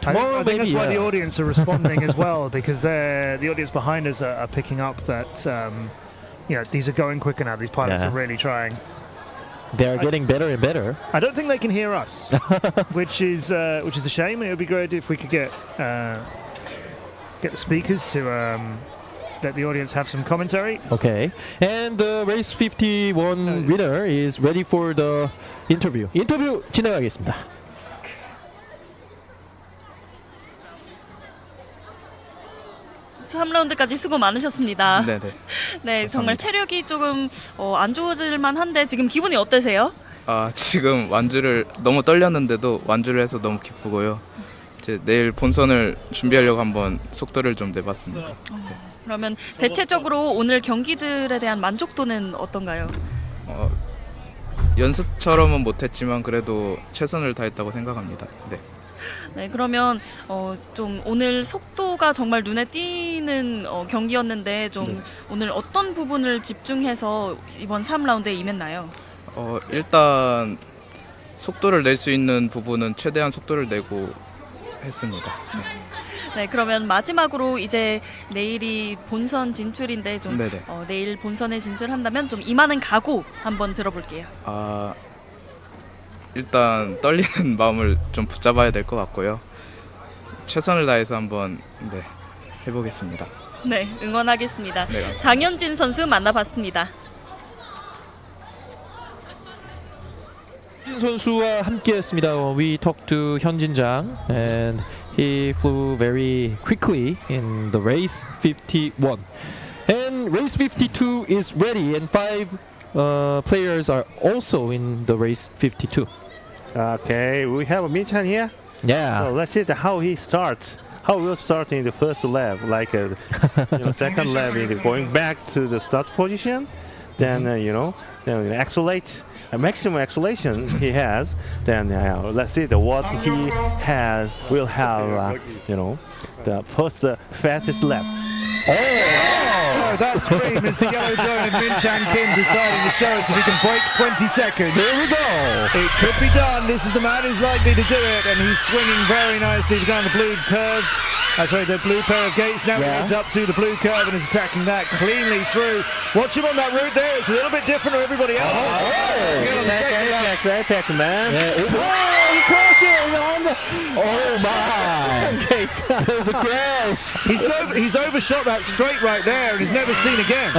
Tomorrow,
I think that's why
maybe,
the audience are responding as well, because the audience behind us are picking up that these are going quicker now. These pilots are really trying.
They are getting better and better.
I don't think they can hear us, which is a shame. It would be great if we could get the speakers to let the audience have some commentary.
Okay, and the race 51 winner is ready for the interview. 인터뷰 진행하겠습니다.
3라운드까지 수고 많으셨습니다.
네네.
네, 정말 체력이 조금 안 좋아질 만한데 지금 기분이 어떠세요?
지금 완주를 너무 떨렸는데도 완주를 해서 너무 기쁘고요. 이제 내일 본선을 준비하려고 한번 속도를 좀 내봤습니다. 네.
그러면 대체적으로 오늘 경기들에 대한 만족도는 어떤가요?
연습처럼은 못했지만 그래도 최선을 다했다고 생각합니다. 네.
네, 그러면 좀 오늘 속도가 정말 눈에 띄는 경기였는데 좀 오늘 어떤 부분을 집중해서 이번 3라운드에 임했나요?
일단 속도를 낼 수 있는 부분은 최대한 속도를 내고 했습니다.
네, 그러면 마지막으로 이제 내일이 본선 진출인데 좀 내일 본선에 진출한다면 좀 임하는 각오 한번 들어볼게요.
일단 떨리는 마음을 좀 붙잡아야 될 것 같고요. 최선을 다해서 한번 해보겠습니다.
네, 응원하겠습니다.
네.
장현진 선수 만나봤습니다.
현진 선수와 함께했습니다. We talked to 현진장, and he flew very quickly in the race 51. And race 52 is ready, and 5 players are also in the race 52.
Okay, we have Min-chan here.
Yeah.
So let's see how he starts. How we'll start in the first lap, like second lap is going back to the start position. Then then accelerate, maximum acceleration he has. Then let's see what he will have. The first fastest lap.
So that scream is the yellow drone of Min-chan Kim deciding to show us if he can break 20 seconds.
Here we go.
It could be done. This is the man who's likely to do it, and he's swinging very nicely down the blue curve. The blue pair of gates now heads up to the blue curve and is attacking that cleanly through. Watch him on that route there. It's a little bit different from everybody else.
Apex, man.
He crashing on the... Oh my! There's a crash.
He's overshot that straight right there and is never seen again.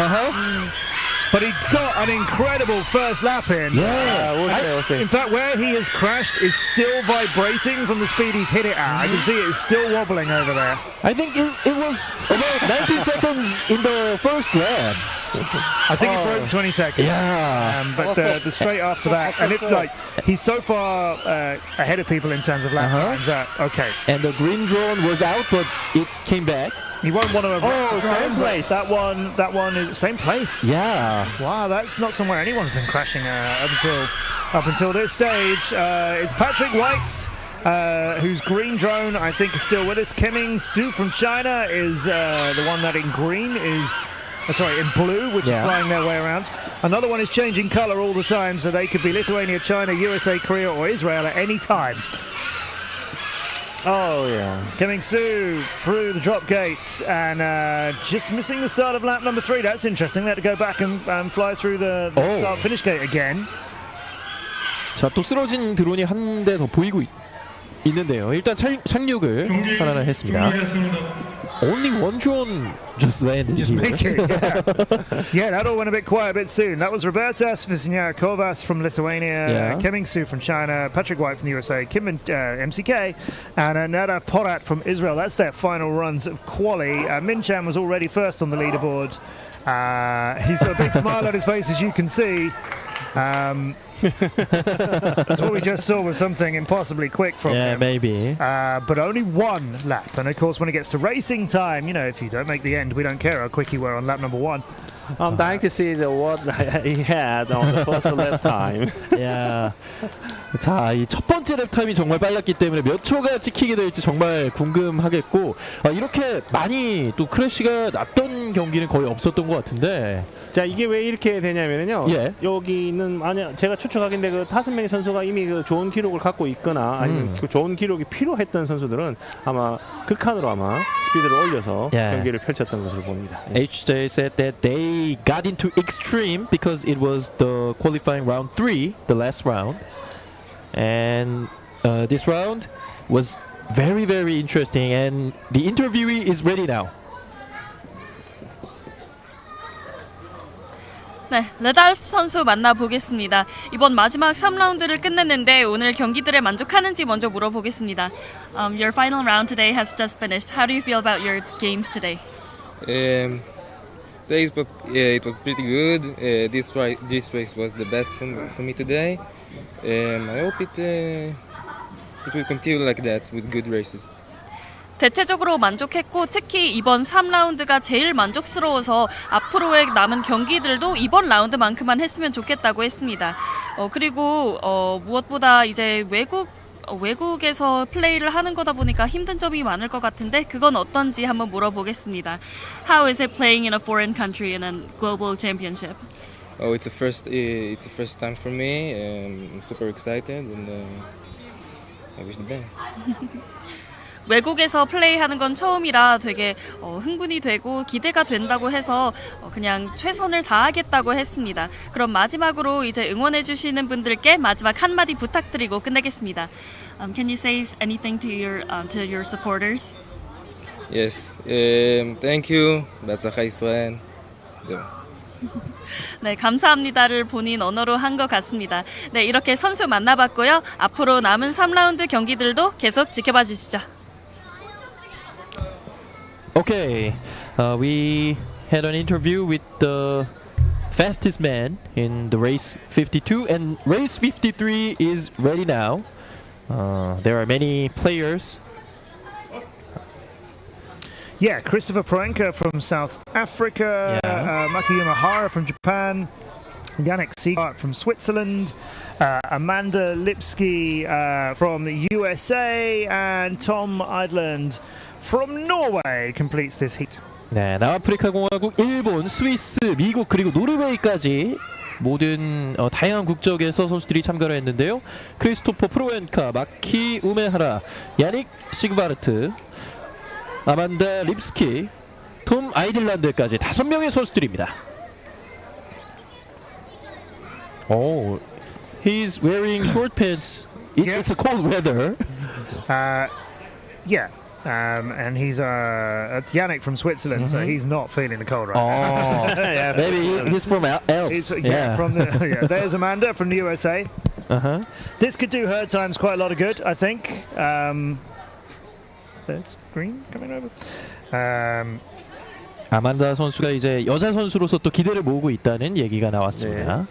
But he got an incredible first lap in.
Yeah.
In fact, where he has crashed is still vibrating from the speed he's hit it at. I can see it is still wobbling over there.
I think it was about 19 seconds in the first lap.
I think it broke 20 seconds.
Yeah.
But the straight after that, and he's so far ahead of people in terms of lap times that, okay.
And the green drone was out, but it came back.
He won't want to have
same place.
That one is same place.
Yeah.
Wow, that's not somewhere anyone's been crashing up until this stage. It's Patrick White, whose green drone I think is still with us. Kemming Su from China is the one that in green is. In blue, which is flying their way around. Another one is changing color all the time, so they could be Lithuania, China, USA, Korea, or Israel at any time.
Oh yeah.
Kemming Su through the drop gates and just missing the start of lap number 3. That's interesting. They had to go back and fly through the start-finish gate again.
자, 또 쓰러진 드론이 한 대 더 보이고 있는데요. 일단 착륙을 하나 했습니다. Only one drone just landed
Just
here.
make it, yeah. That all went a bit quiet a bit soon. That was Robertas Visniakovas from Lithuania, Kemming Su from China, Patrick White from the USA, Kim MCK, and Nadav Porat from Israel. That's their final runs of quali. Min-chan was already first on the leaderboard. He's got a big smile on his face, as you can see. That's what we just saw was something impossibly quick from him.
Yeah, maybe.
But only one lap. And of course, when it gets to racing time, if you don't make the end, we don't care how quick you were on lap number 1.
I'm dying to see what he had on the first lap time.
Yeah. 자, 이 첫 번째 랩 타임이 정말 빨랐기 때문에 몇 초가 찍히게 될지 정말 궁금하겠고 이렇게 많이 또 크래시가 났던 경기는 거의 없었던 것 같은데.
자, 이게 왜 이렇게 되냐면요. 여기는 만약 제가 추측하기인데 그 5명의 선수가 이미 그 좋은 기록을 갖고 있거나 아니면 그 좋은 기록이 필요했던 선수들은 아마 극한으로 아마 스피드를 올려서 경기를 펼쳤던 것으로 봅니다.
HJ said that they got into extreme because it was the qualifying round 3, the last round. And this round was very, very interesting. And the interviewee is ready now.
네, 레달프 선수 만나보겠습니다. 이번 마지막 3라운드를 끝냈는데 오늘 경기들에 만족하는지 먼저 물어보겠습니다. Your final round today has just finished. How do you feel about your games today?
It was pretty good. This race was the best for me today. I hope it will continue like that with good races.
대체적으로 만족했고 특히 이번 3라운드가 제일 만족스러워서 앞으로의 남은 경기들도 이번 라운드만큼만 했으면 좋겠다고 했습니다. 그리고 무엇보다 이제 외국에서 플레이를 하는 거다 보니까 힘든 점이 많을 것 같은데 그건 어떤지 한번 물어보겠습니다. How is it playing in a foreign country in a global championship?
Oh, it's the first time for me. I'm super excited and I wish the best.
외국에서 플레이하는 건 처음이라 되게 흥분이 되고 기대가 된다고 해서 그냥 최선을 다하겠다고 했습니다. 그럼 마지막으로 이제 응원해 주시는 분들께 마지막 한마디 부탁드리고 끝내겠습니다. Can you say anything to your supporters?
Yes. Thank you. בהצלחה ישראל.
네, 감사합니다를 본인 언어로 한 것 같습니다. 네, 이렇게 선수 만나봤고요. 앞으로 남은 3라운드 경기들도 계속 지켜봐 주시죠.
Okay, we had an interview with the fastest man in the race 52, and race 53 is ready now. There are many players.
Yeah, Christopher Proenka from South Africa, Maki Yamahara from Japan, Yannick Siegart from Switzerland, Amanda Lipski from the USA, and Tom Eidland from Norway completes this heat.
네, 남아프리카 공화국, 일본, 스위스, 미국 그리고 노르웨이까지 모든 다양한 국적에서 선수들이 참가를 했는데요. 크리스토퍼 프로엔카, 마키 우메하라, 야닉 시그바르트, 아만다 립스키, 톰 아이들란드까지 5명의 선수들입니다. Oh, he's wearing short pants. It's a cold weather.
Yeah. And he's that's Yannick from Switzerland, so he's not feeling the cold right now.
Yes. Maybe he's from Alps.
From the there's Amanda from the USA. This could do her times quite a lot of good, I think. There's Green coming over.
아만다 선수가 이제 여자 선수로서 또 기대를 모으고 있다는 얘기가 나왔습니다.
네.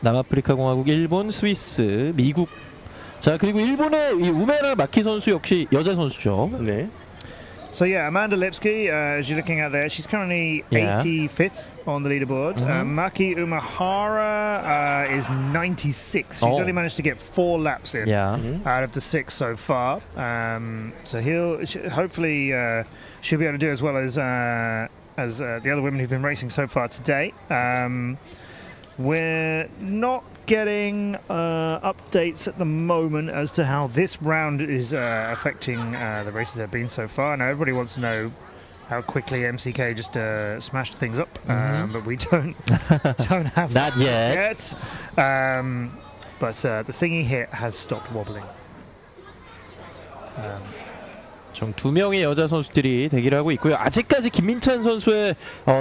남아프리카 공화국, 일본, 스위스, 미국. 자, 그리고 일본의 이 우메라 마키 선수 역시 여자 선수죠.
네.
So yeah, Amanda Lipski, as you're looking at there, she's currently 85th on the leaderboard. Maki Umehara is 96th. She's only managed to get 4 laps in out of the 6 so far. So hopefully she'll be able to do as well as the other women who've been racing so far today. We're not getting updates at the moment as to how this round is affecting the races that have been so far. Now everybody wants to know how quickly MCK just smashed things up, but we don't have
that yet.
But the thingy hit has stopped wobbling.
총 2명의 여자 선수들이 대기를 하고 있고요. 아직까지 김민찬 선수의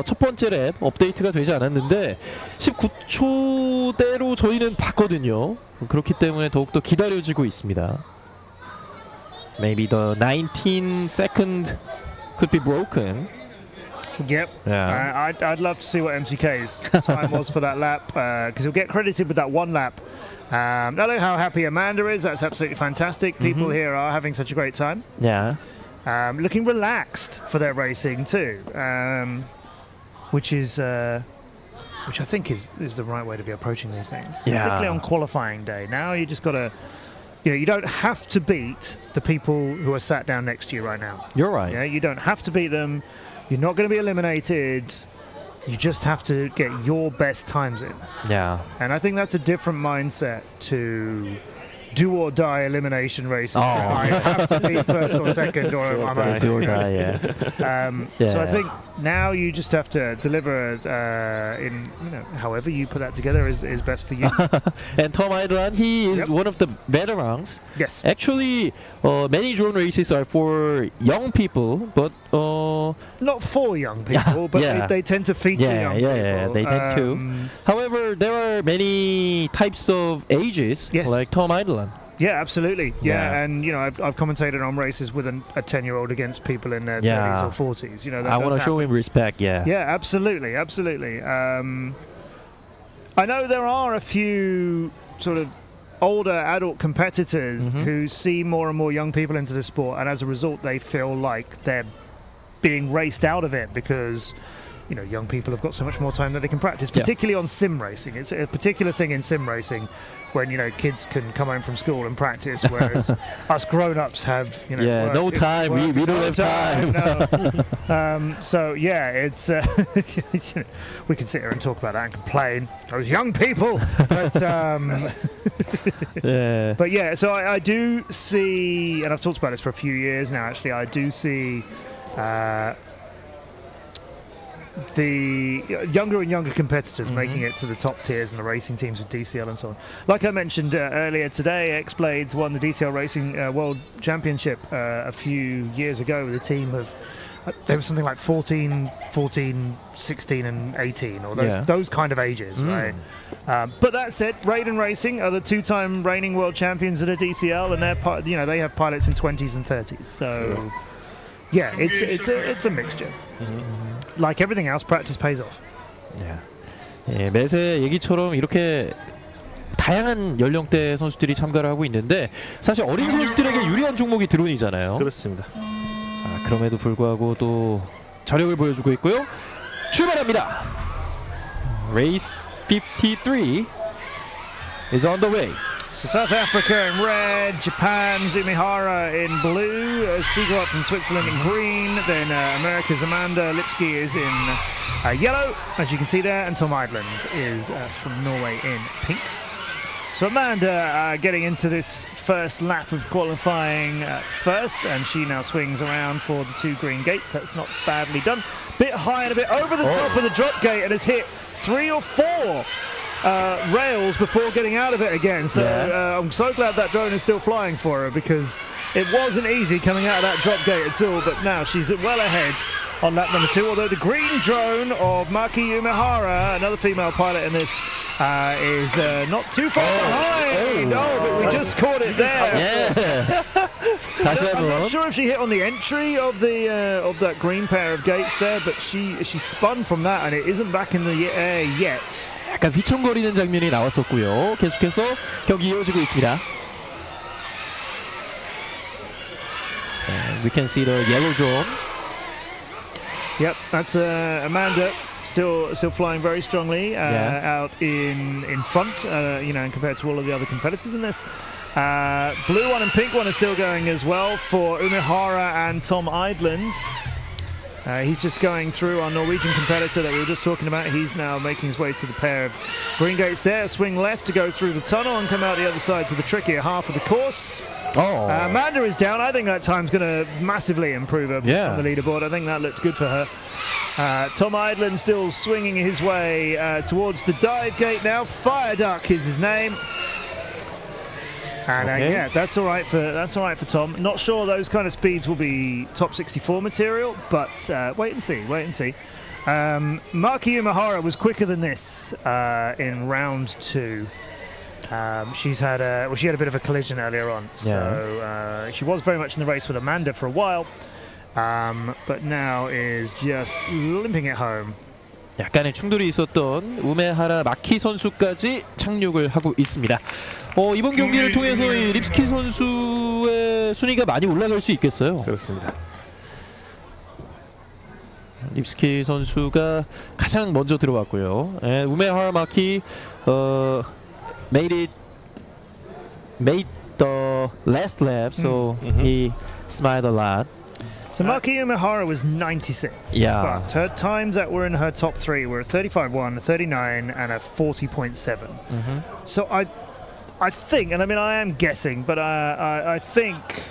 첫 번째 랩 업데이트가 되지 않았는데 19초대로 저희는 봤거든요. 그렇기 때문에 더욱더 기다려지고 있습니다. Maybe the 19 second could be broken.
Yep.
Yeah.
I'd love to see what MCK's time was for that lap, because he'll get credited with that one lap. I know how happy Amanda is. That's absolutely fantastic. People here are having such a great time.
Yeah.
Looking relaxed for their racing too, which I think is the right way to be approaching these things.
Yeah.
Particularly on qualifying day. Now you just got to, you don't have to beat the people who are sat down next to you right now.
You're right.
Yeah, you don't have to beat them. You're not going to be eliminated. You just have to get your best times in.
Yeah.
And I think that's a different mindset to do or die elimination races. I have to be first or second, or I'm out.
Do or die, yeah.
So I think now you just have to deliver in however you put that together is best for you.
And Tom Eidland, he is one of the veterans.
Yes.
Actually, many drone races are for young people, but
not for young people, but they tend to feature young people.
Yeah, they tend to. However, there are many types of ages, like Tom Eidland.
Yeah, absolutely. Yeah, and I've commentated on races with a 10-year-old against people in their 30s or 40s.
I want to show him respect. Yeah.
Yeah, absolutely. I know there are a few sort of older adult competitors who see more and more young people into the sport, and as a result, they feel like they're being raced out of it because young people have got so much more time that they can practice, particularly on sim racing. It's a particular thing in sim racing when kids can come home from school and practice, whereas us grown-ups have
no time. We don't have time.
No. So it's we can sit here and talk about that and complain, those young people. But but yeah, so I do see, and I've talked about this for a few years now. Actually, I do see. The younger and younger competitors making it to the top tiers and the racing teams of DCL and so on. Like I mentioned earlier today, X-Blades won the DCL Racing World Championship a few years ago with a team of there was something like 14, 16 and 18 or those kind of ages, right? But that said, Raiden Racing are the 2-time reigning world champions at a DCL, and they have pilots in 20s and 30s. So Yeah, it's a mixture. Like everything else, practice pays off.
예, 맷의 얘기처럼 이렇게 다양한 연령대 선수들이 참가를 하고 있는데 사실 어린 선수들에게 유리한 종목이 드론이잖아요.
그렇습니다.
그럼에도 불구하고 또 저력을 보여주고 있고요. 출발합니다. Race 53 is on the way.
So South Africa in red, Japan's Umihara in blue, Siegel from Switzerland in green, then America's Amanda Lipsky is in yellow, as you can see there, and Tom Idland is from Norway in pink. So Amanda getting into this first lap of qualifying first, and she now swings around for the 2 green gates. That's not badly done. Bit high and a bit over the top of the drop gate, and has hit 3 or 4 rails before getting out of it again. So I'm so glad that drone is still flying for her, because it wasn't easy coming out of that drop gate at all, but now she's well ahead on lap number 2, although the green drone of Maki Umehara, another female pilot in this, is not too far behind. No, but we just caught it there. I'm not sure if she hit on the entry of that green pair of gates there, but she spun from that, and it isn't back in the air yet.
약간 휘청거리는 장면이 나왔었고요. 계속해서 경기 이어지고 있습니다. And we can see the yellow drone.
Yep, that's Amanda still flying very strongly out in front, compared to all of the other competitors in this. Blue one and pink one are still going as well for Umehara and Tom Idland. He's just going through our Norwegian competitor that we were just talking about. He's now making his way to the pair of green gates there. Swing left to go through the tunnel and come out the other side to the trickier half of the course. Amanda is down. I think that time's going to massively improve her on the leaderboard. I think that looks good for her. Tom Idland still swinging his way towards the dive gate now. Fire Duck is his name. And that's all right for Tom. Not sure those kind of speeds will be top 64 material, but wait and see. Maki Umehara was quicker than this in round 2. She had a bit of a collision earlier on, so she was very much in the race with Amanda for a while, but now is just limping it home.
약간의 충돌이 있었던 우메하라 마키 선수까지 착륙을 하고 있습니다. 이번 경기를 통해서 이 립스키 선수의 순위가 많이 올라갈 수 있겠어요.
그렇습니다.
립스키 선수가 가장 먼저 들어왔고요. 우메하라 마키 made the last lap, so he smiled a lot.
So Maki Umehara was 96, but her times that were in her top 3 were a 35.1, a 39, and a 40.7. So I think, and I mean I am guessing, but I think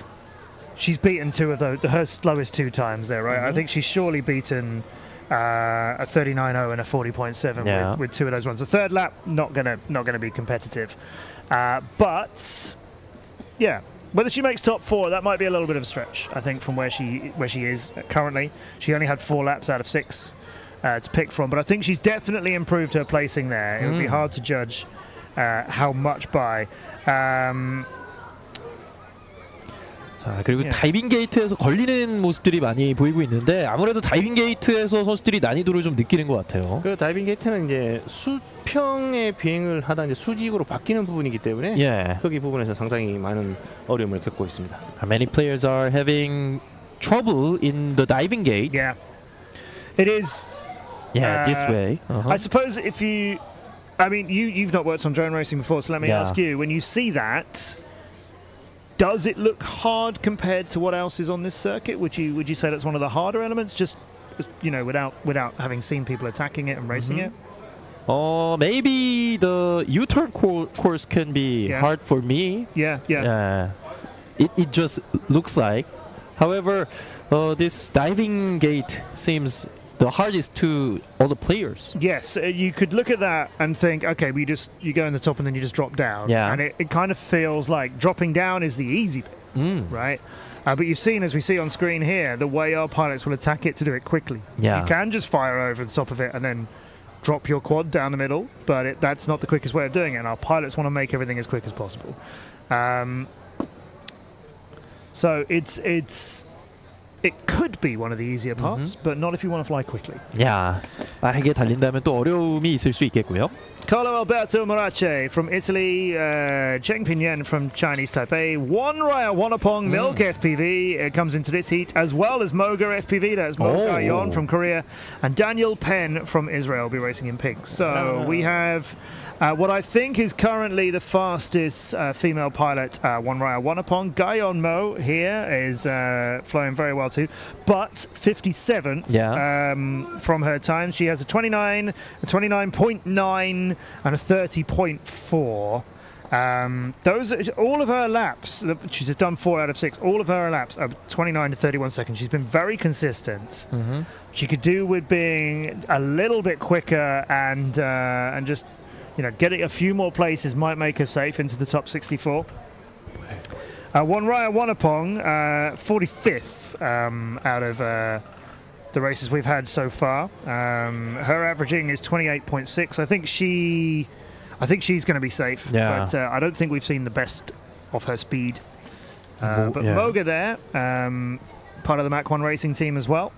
she's beaten 2 of her slowest 2 times there, right? I think she's surely beaten a 39.0 and a 40.7 with 2 of those ones. The third lap not gonna be competitive, but yeah. Whether she makes top 4, that might be a little bit of a stretch, I think, from where she is currently. She only had 4 laps out of 6 to pick from, but I think she's definitely improved her placing there. It would be hard to judge how much by.
자, 그리고 다이빙 게이트에서 걸리는 모습들이 많이 보이고 있는데 아무래도 다이빙 게이트에서 선수들이 난이도를 좀 느끼는 것 같아요.
그 다이빙 게이트는 이제 수평의 비행을 하다 이제 수직으로 바뀌는 부분이기 때문에 거기 부분에서 상당히 많은 어려움을 겪고 있습니다.
Many players are having trouble in the diving gate.
Yeah, it is.
Yeah, this way.
I suppose if you've not worked on drone racing before, so let me ask you: when you see that, does it look hard compared to what else is on this circuit? Would you say that's one of the harder elements, just without having seen people attacking it and racing it?
Maybe the U-turn course can be hard for me. It just looks like. However, this diving gate seems the hardest to all the players.
Yes, you could look at that and think, okay, you go in the top and then you just drop down. And it kind of feels like dropping down is the easy bit, right? But you've seen, as we see on screen here, the way our pilots will attack it to do it quickly. You can just fire over the top of it and then drop your quad down the middle, but that's not the quickest way of doing it, and our pilots want to make everything as quick as possible. it could be one of the easier parts, but not if you want to fly quickly.
야, 빠르게 달린다면 또 어려움이 있을 수 있겠고요.
Carlo Alberto Morace from Italy, Cheng Pinyen from Chinese Taipei, Wanraya Wanapong Milk FPV comes into this heat, as well as Moga FPV, that's Mo Ga-yeon from Korea, and Daniel Penn from Israel will be racing in pink. So we have what I think is currently the fastest female pilot, Wanraya Wanapong. Ga-yeon Mo here is flying very well too, but 57th from her time. She has a 29, a 29.9, and a 30.4. Those are all of her laps. She's done 4 out of 6. All of her laps are 29 to 31 seconds. She's been very consistent. She could do with being a little bit quicker and just getting a few more places might make her safe into the top 64. Wanraya Wanapong, 45th out of the races we've had so far. Her averaging is 28.6. I think she's going to be safe, but I don't think we've seen the best of her speed. But Moga there, part of the Mach 1 racing team as well.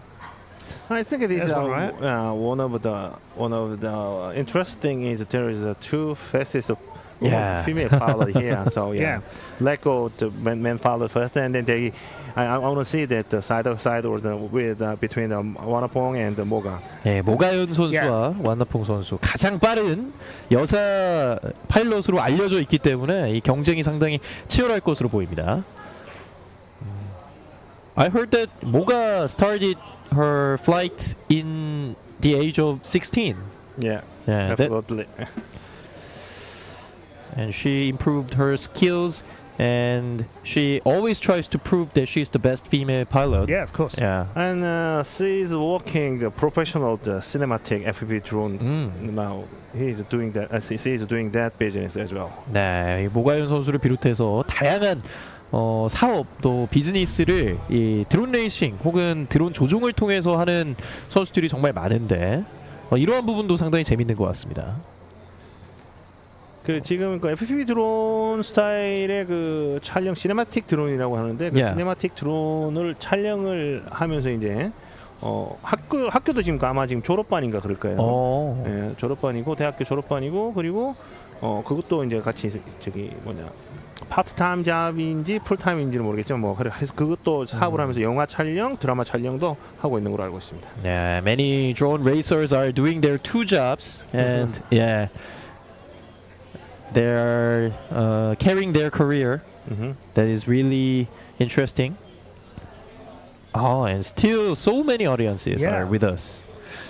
I think it is one of the interesting is there is 2 fastest female pilot here. So let go the men pilot first, and then I want to see that the side of side or between Wanapong and the Moga.
네, 모가연 선수와 완나퐁 선수 가장 빠른 여자 파일럿으로 알려져 있기 때문에 이 경쟁이 상당히 치열할 것으로 보입니다. I heard that Moga started her flight in the age of 16.
Yeah, absolutely.
And she improved her skills, and she always tries to prove that she's the best female pilot.
Yeah, of course.
Yeah.
And she's working the professional cinematic FPV drone now. He's doing that. She's doing that business as well.
네, 모가연 선수를 비롯해서 다양한 사업 또 비즈니스를 이 드론 레이싱 혹은 드론 조종을 통해서 하는 선수들이 정말 많은데 이러한 부분도 상당히 재밌는 것 같습니다.
지금 그 FPV 드론 스타일의 그 촬영 시네마틱 드론이라고 하는데 그 시네마틱 드론을 촬영을 하면서 이제 학교도 지금 아마 지금 졸업반인가 그럴 거예요. 예, 졸업반이고 대학교 졸업반이고 그리고 그것도 이제 같이 파트타임 잡인지 풀타임인지는 모르겠지만 뭐 그래서 그것도 사업을 하면서 영화 촬영, 드라마 촬영도 하고 있는 걸로 알고 있습니다.
Yeah, many drone racers are doing their 2 jobs, and they're carrying their career. That is really interesting. And still so many audiences are with us.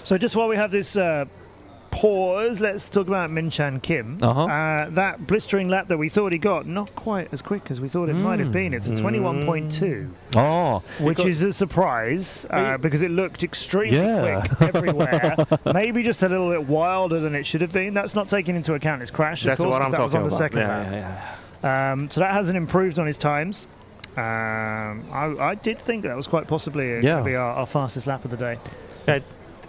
So just while we have this pause, let's talk about Min Chan Kim. That blistering lap that we thought he got, not quite as quick as we thought it might have been. It's a 21.2, which is a surprise because it looked extremely quick everywhere. Maybe just a little bit wilder than it should have been. That's not taking into account his crash, of course, because that was on the second lap. So that hasn't improved on his times. I did think that was quite possibly going to be our fastest lap of the day.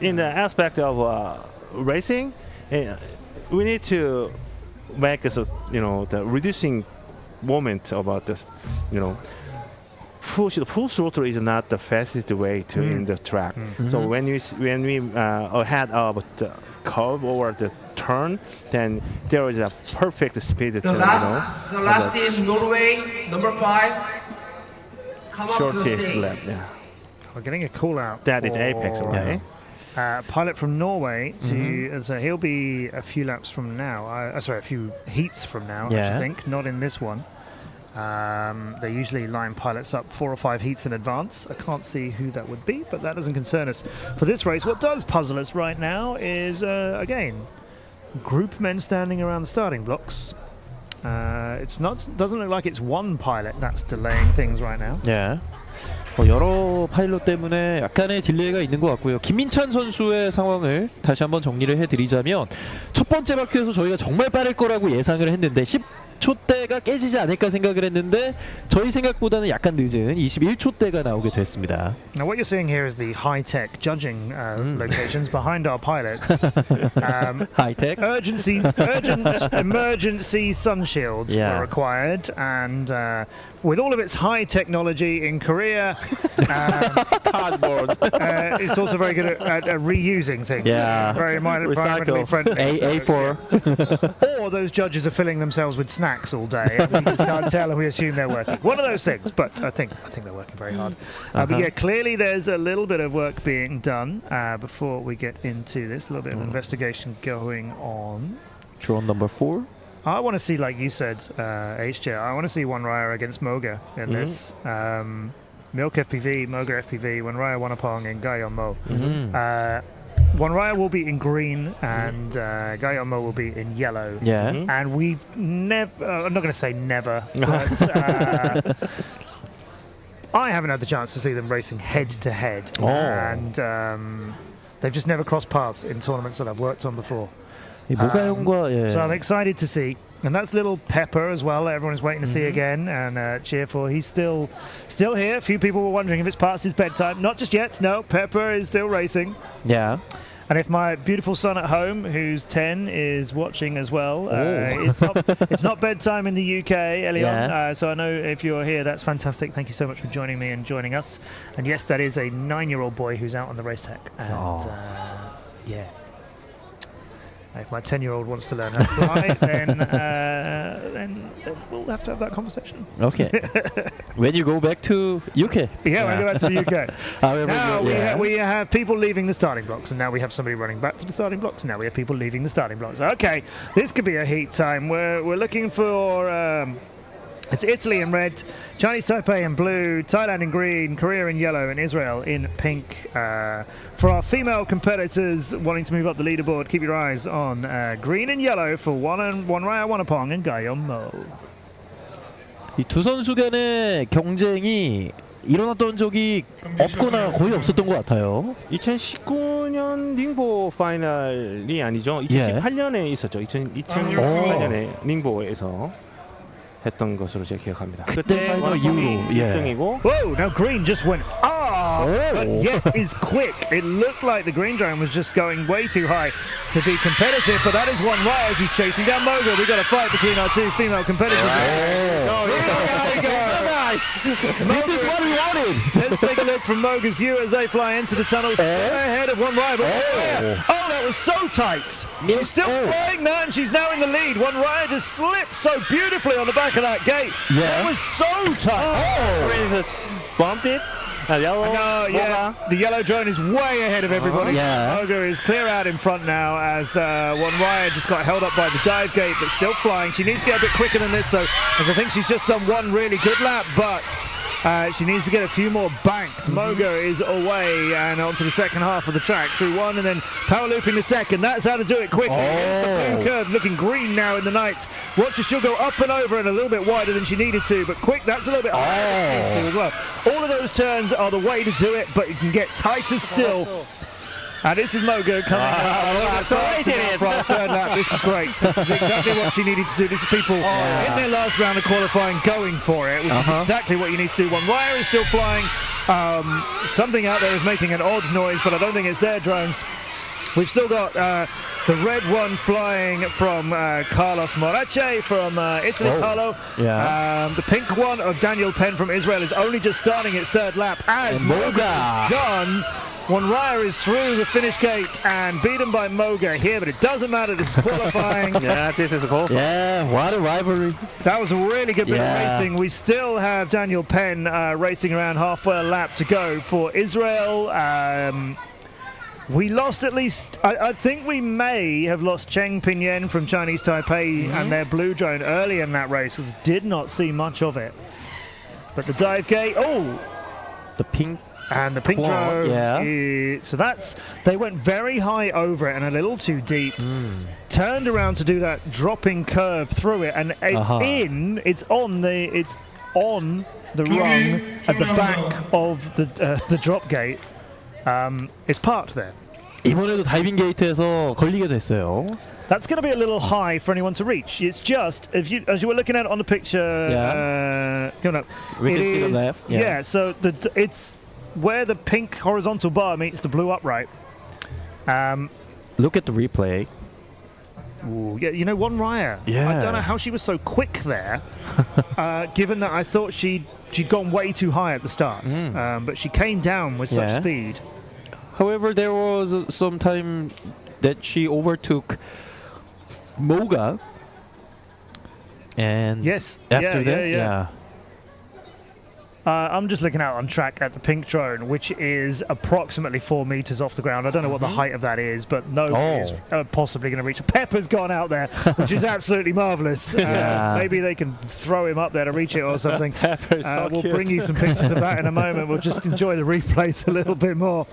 In the aspect of racing, we need to make the reducing moment about this. Full throttle is not the fastest way to in the track. So when we ahead of the curve or the turn, then there is a perfect speed.
The last team, Norway, number 5.
Shortest lap.
We're getting a call out.
That is apex, right?
Pilot from Norway to so he'll be a few laps from now. A few heats from now. I should think, not in this one. They usually line pilots up 4 or 5 heats in advance. I can't see who that would be, but that doesn't concern us for this race. What does puzzle us right now is again group men standing around the starting blocks. Doesn't look like it's one pilot that's delaying things right now.
여러 파일럿 때문에 약간의 딜레이가 있는 것 같고요. 김민찬 선수의 상황을 다시 한번 정리를 해드리자면 첫 번째 바퀴에서 저희가 정말 빠를 거라고 예상을 했는데 20초대가 깨지지 않을까 생각을 했는데 저희 생각보다는 약간 늦은 21초대가 나오게 됐습니다.
Now what you're seeing here is the high-tech judging locations behind our pilots.
High-tech?
Urgent emergency sun shields were required, and with all of its high technology in Korea,
cardboard.
It's also very good at reusing things.
Yeah.
Very environmentally friendly.
A4.
Or those judges are filling themselves with snacks all day, and we just can't tell, and we assume they're working. One of those things, but I think they're working very hard. But yeah, clearly there's a little bit of work being done before we get into this. A little bit of investigation going on.
Drone number 4.
I want to see, like you said, HJ, I want to see One Raya against Moga in this. Milk FPV, Moga FPV, One Raya Wanapong, and Gayon Mo. One Raya will be in green, and Gayon Mo will be in yellow.
Yeah.
And we've never, I'm not going to say never, but I haven't had the chance to see them racing head-to-head. And they've just never crossed paths in tournaments that I've worked on before. So I'm excited to see, and that's little Pepper as well. Everyone's waiting to see again and cheer for. He's still here. A few people were wondering if it's past his bedtime. Not just yet. No, Pepper is still racing.
Yeah.
And if my beautiful son at home, who's 10, is watching as well, it's not bedtime in the UK, Elion.
Yeah.
So I know if you're here, that's fantastic. Thank you so much for joining me and joining us. And yes, that is a 9-year-old boy who's out on the race tech. And yeah. If my 10-year-old wants to learn how to fly, then we'll have to have that conversation.
Okay. When you go back to UK.
Yeah, when I go back to the UK.
Now
we have people leaving the starting blocks, and now we have somebody running back to the starting blocks, and now we have people leaving the starting blocks. Okay, this could be a heat time. We're looking for... it's Italy in red, Chinese Taipei in blue, Thailand in green, Korea in yellow, and Israel in pink. For our female competitors wanting to move up the leaderboard, keep your eyes on green and yellow for One Raya Wanapong and Gayon Mo.
이 두 선수 간의 경쟁이 일어났던 적이 없거나 거의 없었던 것 같아요.
2019년 닝보 파이널이 아니죠. 2018년에 있었죠. 2018년에 닝보에서 했던 것으로 제가 기억합니다.
그때 파이널 이후로
1등이고.
Whoa! Now green just went but yet is quick. It looked like the green drone was just going way too high to be competitive, but that is One Raya as he's chasing down Moga. We've got a fight between our two female competitors.
This is what we wanted.
Let's take a look from Moga's view as they fly into the tunnels ahead of One Raya. Oh, that was so tight. She's still flying that, and she's now in the lead. One Raya just slipped so beautifully on the back of that gate. That was so tight.
Bumped it.
The yellow drone is way ahead of everybody. Moga is clear out in front now as One Raya just got held up by the dive gate, but still flying. She needs to get a bit quicker than this, though, as I think she's just done one really good lap, but she needs to get a few more banked. Moga is away and onto the second half of the track through one and then power looping the second. That's how to do it quickly. The blue curve looking green now in the night. Watch her, she'll go up and over and a little bit wider than she needed to, but quick, that's a little bit higher than she needs to as well. All of those turns are the way to do it, but you can get tighter still. And this is Moga coming out for our third lap. This is great. This is exactly what she needed to do. This is people in their last round of qualifying going for it, which is exactly what you need to do. One Raya is still flying. Something out there is making an odd noise, but I don't think it's their drones. We've still got the red one flying from Carlos Morache from Italy, Carlo. The pink one of Daniel Penn from Israel is only just starting its third lap as Moga is done. One Raya is through the finish gate and beaten by Moga here, but it doesn't matter. This is qualifying.
This is cool.
Yeah, what a rivalry.
That was a really good bit of racing. We still have Daniel Penn racing around halfway a lap to go for Israel. We lost at least, I think we may have lost Cheng Pinyen from Chinese Taipei and their blue drone early in that race, because did not see much of it. But the dive gate,
the pink
drone, so they went very high over it and a little too deep. Turned around to do that dropping curve through it, and it's on the rung at the back of the drop gate. It's parked there.
이번에도 다이빙 게이트에서 걸리게 됐어요.
That's going to be a little high for anyone to reach. It's just, if you, as you were looking at it on the picture, coming up,
We
it
can see the
is-
left.
Yeah, so it's where the pink horizontal bar meets the blue upright.
Look at the replay.
Ooh, yeah, you know, Won Raya.
Yeah.
I don't know how she was so quick there, given that I thought she'd gone way too high at the start. But she came down with such
Yeah.
speed.
However, there was some time that she overtook Moga. And
Yes.
after
yeah,
that,
yeah. I'm just looking out on track at the pink drone, which is approximately 4 meters off the ground. I don't know what the height of that is, but nobody is possibly going to reach. Pepper's gone out there, which is absolutely marvelous. Maybe they can throw him up there to reach it or something.
Pepper's so
we'll
cute.
bring you some pictures of that in a moment. We'll just enjoy the replays a little bit more.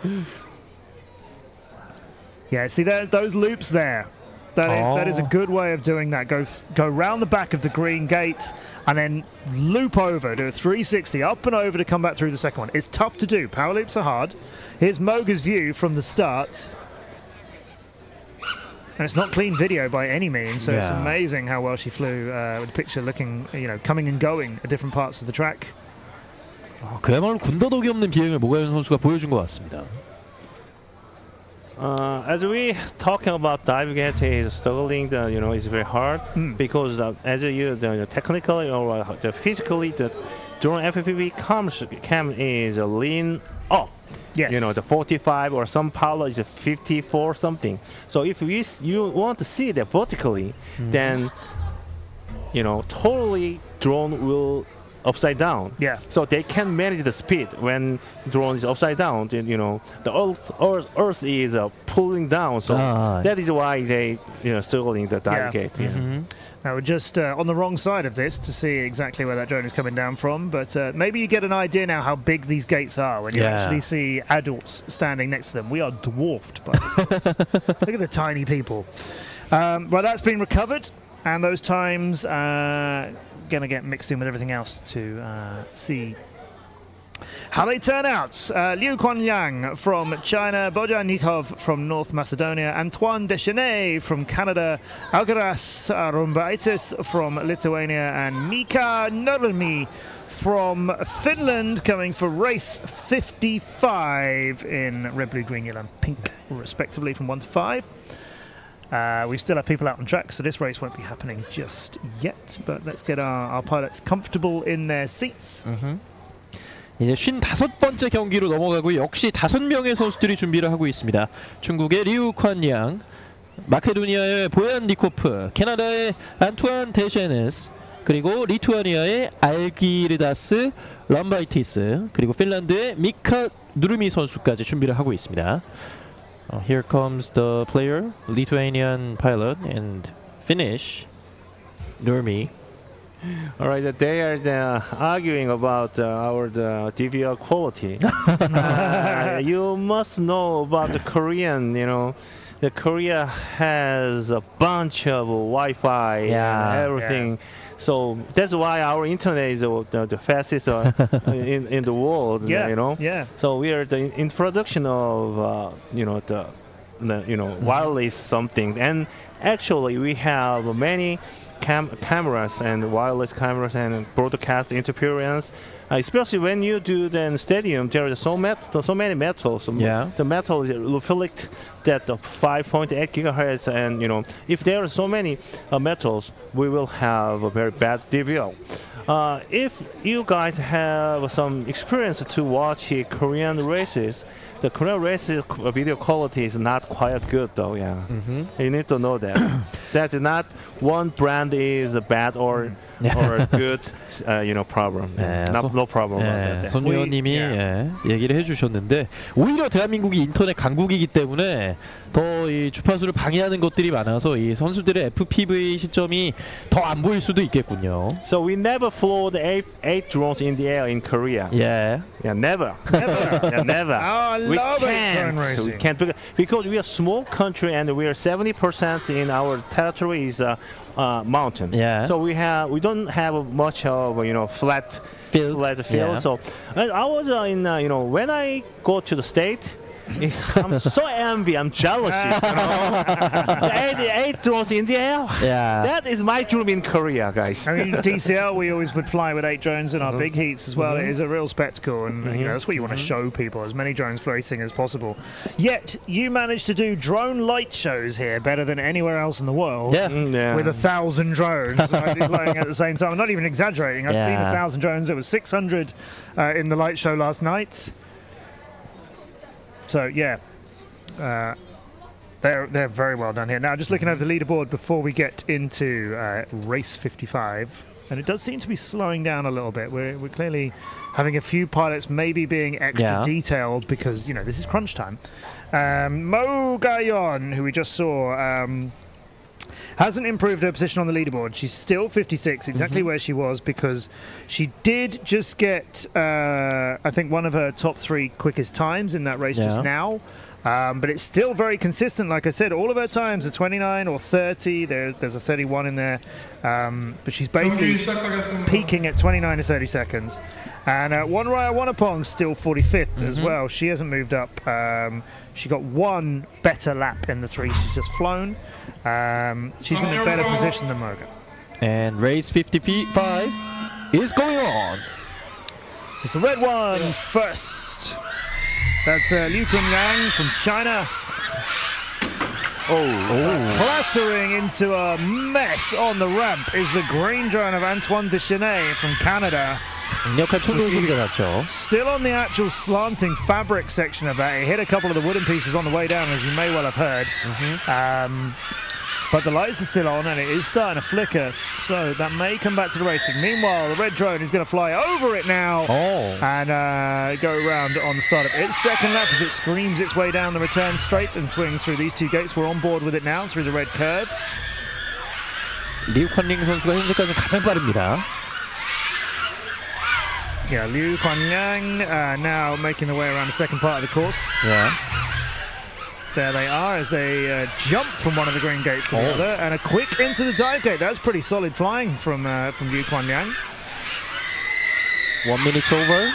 Yeah, see those loops there. That is a good way of doing that. Go round the back of the green gate and then loop over, do a 360 up and over to come back through the second one. It's tough to do. Power loops are hard. Here's Moga's view from the start. And it's not clean video by any means, so it's amazing how well she flew with the picture looking, coming and going at different parts of the track.
그야말로 군더더기 없는 비행을 모가연 선수가 보여준 것 같습니다.
As we talking about diving gate is struggling, it's very hard because as technically or physically, the drone FPV cam is lean up.
Yes.
The 45 or some pilot is 54 something. So if you want to see that vertically, then totally drone will upside down.
Yeah.
So they can manage the speed when drone is upside down. Then, the Earth is pulling down. So that is why they struggling the dive gate.
Now we're just on the wrong side of this to see exactly where that drone is coming down from, but maybe you get an idea now how big these gates are when you actually see adults standing next to them. We are dwarfed by this gates. Look at the tiny people. Well, that's been recovered, and those times going to get mixed in with everything else to see how they turn out. Liu Kuan-yang from China, Bojanikov from North Macedonia, Antoine Deschenay from Canada, Algaras Rumbaitis from Lithuania, and Mika Nurmi from Finland coming for race 55 in red, blue, green, yellow and pink respectively from 1 to 5. We still have people out on track, so this race won't be happening just yet, but let's get our pilots comfortable in their seats.
이제 55번째 경기로 넘어가고 역시 5명의 선수들이 준비를 하고 있습니다. 중국의 리우 콴양, 마케도니아의 보얀 니코프, 캐나다의 안투안 데셰네스, 그리고 리투아니아의 알기르다스 럼바이티스, 그리고 핀란드의 미카 누르미 선수까지 준비를 하고 있습니다. Here comes the player, Lithuanian pilot and Finnish Nurmi.
All right, they are arguing about our DVR quality. You must know about the Korean, the Korea has a bunch of Wi-Fi and everything. So that's why our internet is the fastest in the world. So we are the introduction of wireless something, and actually we have many cameras and wireless cameras and broadcast interference. Especially when you do the stadium, there is so many metals. The metal is reflect that 5.8 gigahertz, and if there are so many metals, we will have a very bad DVR. If you guys have some experience to watch Korean races, the Korean races video quality is not quite good though. You need to know that. That's not one brand is bad or good, problem. No problem about that.
손 의원님이 얘기를 해주셨는데 오히려 대한민국이 인터넷 강국이기 때문에 더 이 주파수를 방해하는 것들이 많아서 이 선수들의 FPV 시점이 더 안 보일 수도 있겠군요.
So we never flew the eight drones in the air in Korea. Never. Never.
I love drone racing.
We can't because we are a small country and we are 70% in our territory is mountain. So we don't have much of flat field. So I was in when I go to the state, I'm so envy. I'm jealous. You know? eight drones in the air.
Yeah.
That is my dream in Korea, guys.
I mean, DCL, we always would fly with 8 drones in our big heats as well. It is a real spectacle, and you know, that's what you want to show people, as many drones racing as possible. Yet, you managed to do drone light shows here better than anywhere else in the world.
Yeah.
With 1,000 drones flying at the same time. I'm not even exaggerating. I've seen 1,000 drones. There was 600 in the light show last night. So yeah, they're very well done here. Now, just looking over the leaderboard before we get into race 55, and it does seem to be slowing down a little bit. We're clearly having a few pilots maybe being extra detailed because, you know, this is crunch time. Mo Gayon, who we just saw, hasn't improved her position on the leaderboard. She's still 56, exactly where she was, because she did just get, I think, one of her top 3 quickest times in that race just now. But it's still very consistent. Like I said, all of her times are 29 or 30. There's a 31 in there. But she's basically peaking at 29 to 30 seconds. And Wonraya Wonapong still 45th as well. She hasn't moved up. She got one better lap in the 3 she's just flown. She's in a better position than Moga.
And race 55 is going on.
It's the red one first. That's Liu Kunliang from China. Clattering into a mess on the ramp is the green drone of Antoine Deschenay from Canada.
강력한 충돌 소리가 났죠.
Still on the actual slanting fabric section of that. It hit a couple of the wooden pieces on the way down, as you may well have heard. But the lights are still on and it is starting to flicker, so that may come back to the racing. Meanwhile, the red drone is going to fly over it now and go around on the start of its second lap as it screams its way down the return straight and swings through these 2 gates. We're on board with it now through the red curve.
리우 콴링 선수가 현재까지 가장 빠릅니다.
Yeah, Liu Kuan-yang now making their way around the second part of the course.
Yeah.
There they are as they jump from one of the green gates to the other, and a quick into the dive gate. That's pretty solid flying from Liu Kuan-yang.
1 minute over.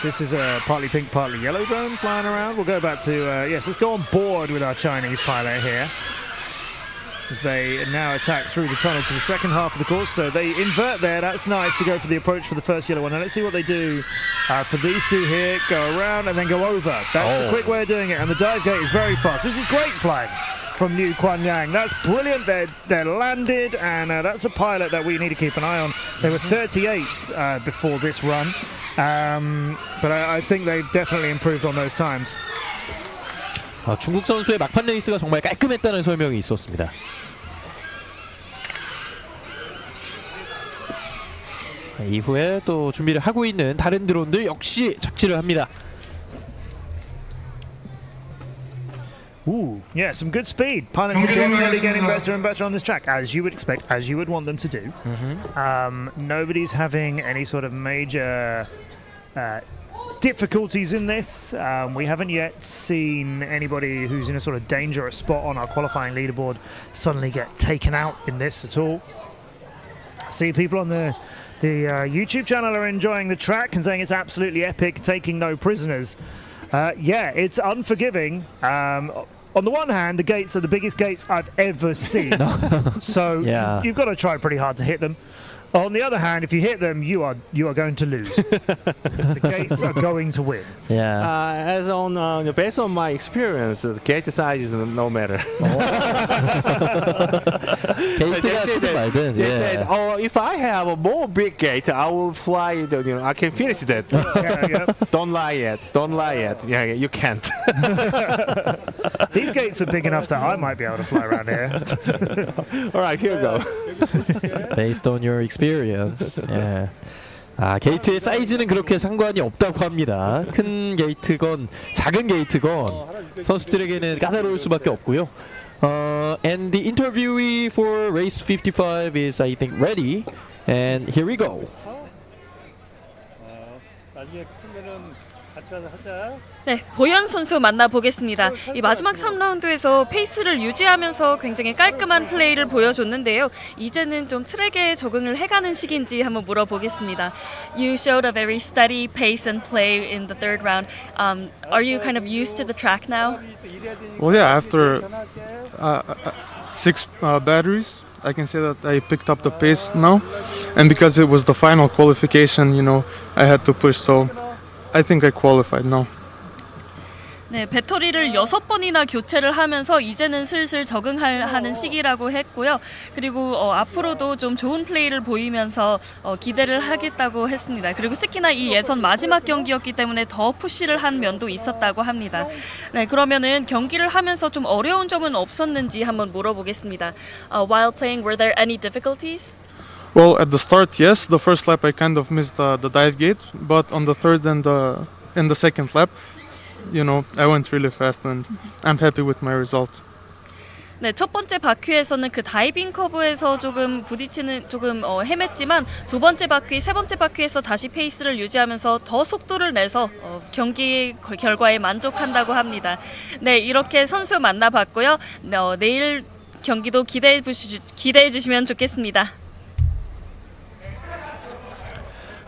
This is a partly pink, partly yellow drone flying around. We'll go back to, yes, let's go on board with our Chinese pilot here. As they now attack through the tunnel to the second half of the course. So they invert there. That's nice to go for the approach for the first yellow one. Now let's see what they do for these 2 here. Go around and then go over. That's the quick way of doing it. And the dive gate is very fast. This is great flying from Liu Kuan-yang. That's brilliant. They're landed, and that's a pilot that we need to keep an eye on. They were 38th before this run. But I think they've definitely improved on those times.
중국 선수의 막판 레이스가 정말 깔끔했다는 설명이 있었습니다. 이후에 또 준비를 하고 있는 다른 드론들 역시 착지를 합니다.
Ooh, yeah, some good speed. Pilots are definitely getting better and better on this track, as you would expect, as you would want them to do. Nobody's having any sort of major difficulties in this. We haven't yet seen anybody who's in a sort of dangerous spot on our qualifying leaderboard suddenly get taken out in this at all. See, people on the YouTube channel are enjoying the track and saying it's absolutely epic, taking no prisoners. Yeah, it's unforgiving. On the one hand, the gates are the biggest gates I've ever seen. So you've got to try pretty hard to hit them. On the other hand, if you hit them, you are going to lose. The gates are going to win.
As on based on my experience, the gate size is no matter. They said, "Oh, if I have a more big gate, I will fly. You know, I can finish that." Don't lie yet. Don't lie yet. Yeah, you can't.
These gates are big enough that I might be able to fly around here.
All right, here we go.
Based on your experience. 예. 게이트의 사이즈는 그렇게 상관이 없다고 합니다. 큰 게이트건 작은 게이트건 선수들에게는 까다로울 수밖에 없고요. And the interviewee for race 55 is, I think, ready. And here we go.
나중에 크면은
네, 보현 선수 만나보겠습니다. 이 마지막 3라운드에서 페이스를 유지하면서 굉장히 깔끔한 플레이를 보여줬는데요. 이제는 좀 트랙에 적응을 해가는 시기인지 한번 물어보겠습니다. You showed a very steady pace and play in the third round. Are you kind of used to the track now?
Well, yeah, after 6 batteries, I can say that I picked up the pace now. And because it was the final qualification, I had to push. So I think I qualified now.
네, 배터리를 6번이나 교체를 하면서 이제는 슬슬 적응하는 시기라고 했고요. 그리고 앞으로도 좀 좋은 플레이를 보이면서 기대를 하겠다고 했습니다. 그리고 특히나 이 예선 마지막 경기였기 때문에 더 푸시를 한 면도 있었다고 합니다. 네, 그러면은 경기를 하면서 좀 어려운 점은 없었는지 한번 물어보겠습니다. While playing, were there any difficulties?
Well, at the start, yes. The first lap I kind of missed the dive gate, but on the third and the second lap, I went really fast and I'm happy with my result.
네, 첫 번째 바퀴에서는 그 다이빙 커브에서 조금 부딪히는 헤맸지만 두 번째 바퀴, 세 번째 바퀴에서 다시 페이스를 유지하면서 더 속도를 내서 경기 결과에 만족한다고 합니다. 네, 이렇게 선수 만나봤고요. 내일 경기도 기대해 주시면 좋겠습니다.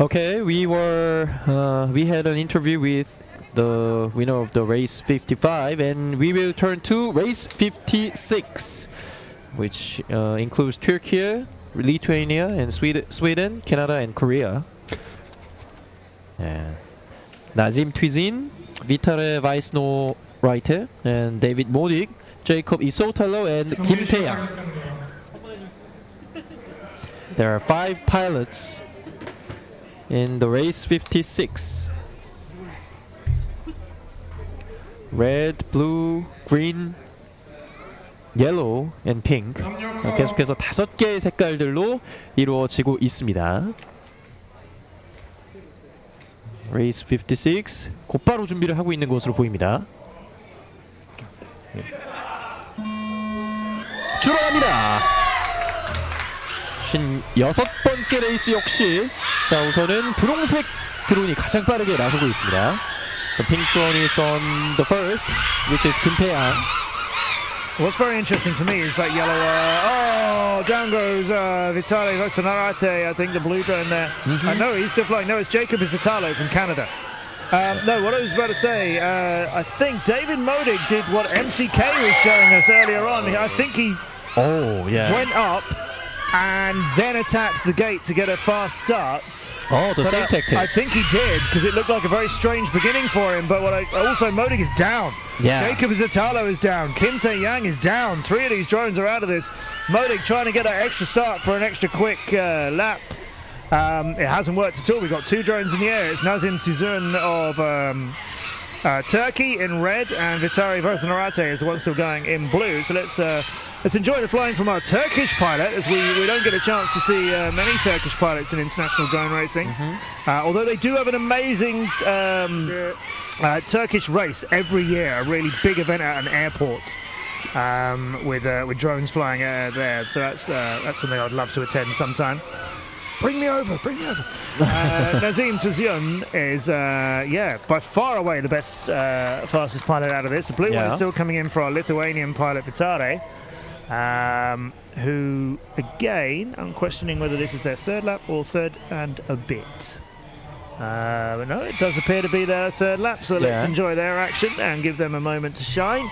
Okay, we had an interview with the winner of the race 55, and we will turn to race 56, which includes Turkey, Lithuania, and Sweden, Canada, and Korea. Nazim Twizin, Vitale Weissno Reiter, and David Modig, Jacob Isotalo, and Kim Taeyang. There are 5 pilots in the race 56. Red, blue, green, yellow, and pink. 계속해서 5개의 색깔들로 이루어지고 있습니다. Race 56 곧바로 준비를 하고 있는 것으로 보입니다. 출발합니다. 56번째 레이스 역시 자 우선은 분홍색 드론이 가장 빠르게 나서고 있습니다. The pink drone is on the first, which is Kim Taeyang.
What's very interesting for me is that yellow. Down goes Vitale Voxanarate. I think the blue drone there. No, he's still flying. No, it's Jacob Isotalo from Canada. No, what I was about to say, I think David Modig did what MCK was showing us earlier on. I think he went up and then attacked the gate to get a fast start.
The same tactic.
I think he did, because it looked like a very strange beginning for him. But also Modig is down.
Yeah.
Jacob Isotalo is down. Kim Taeyang is down. 3 of these drones are out of this. Modig trying to get that extra start for an extra quick lap. It hasn't worked at all. We've got 2 drones in the air. It's Nazim Tuzun of Turkey in red, and Vitali Voxanarate is the one still going in blue. So let's enjoy the flying from our Turkish pilot, as we don't get a chance to see many Turkish pilots in international drone racing. Although they do have an amazing Turkish race every year, a really big event at an airport with drones flying there. So that's something I'd love to attend sometime. Bring me over. Nazim Tuzun is, by far away the best, fastest pilot out of this. The blue one is still coming in for our Lithuanian pilot Vitale. Who, again, I'm questioning whether this is their 3rd lap or 3rd and a bit. But no, it does appear to be their 3rd lap, so let's enjoy their action and give them a moment to shine.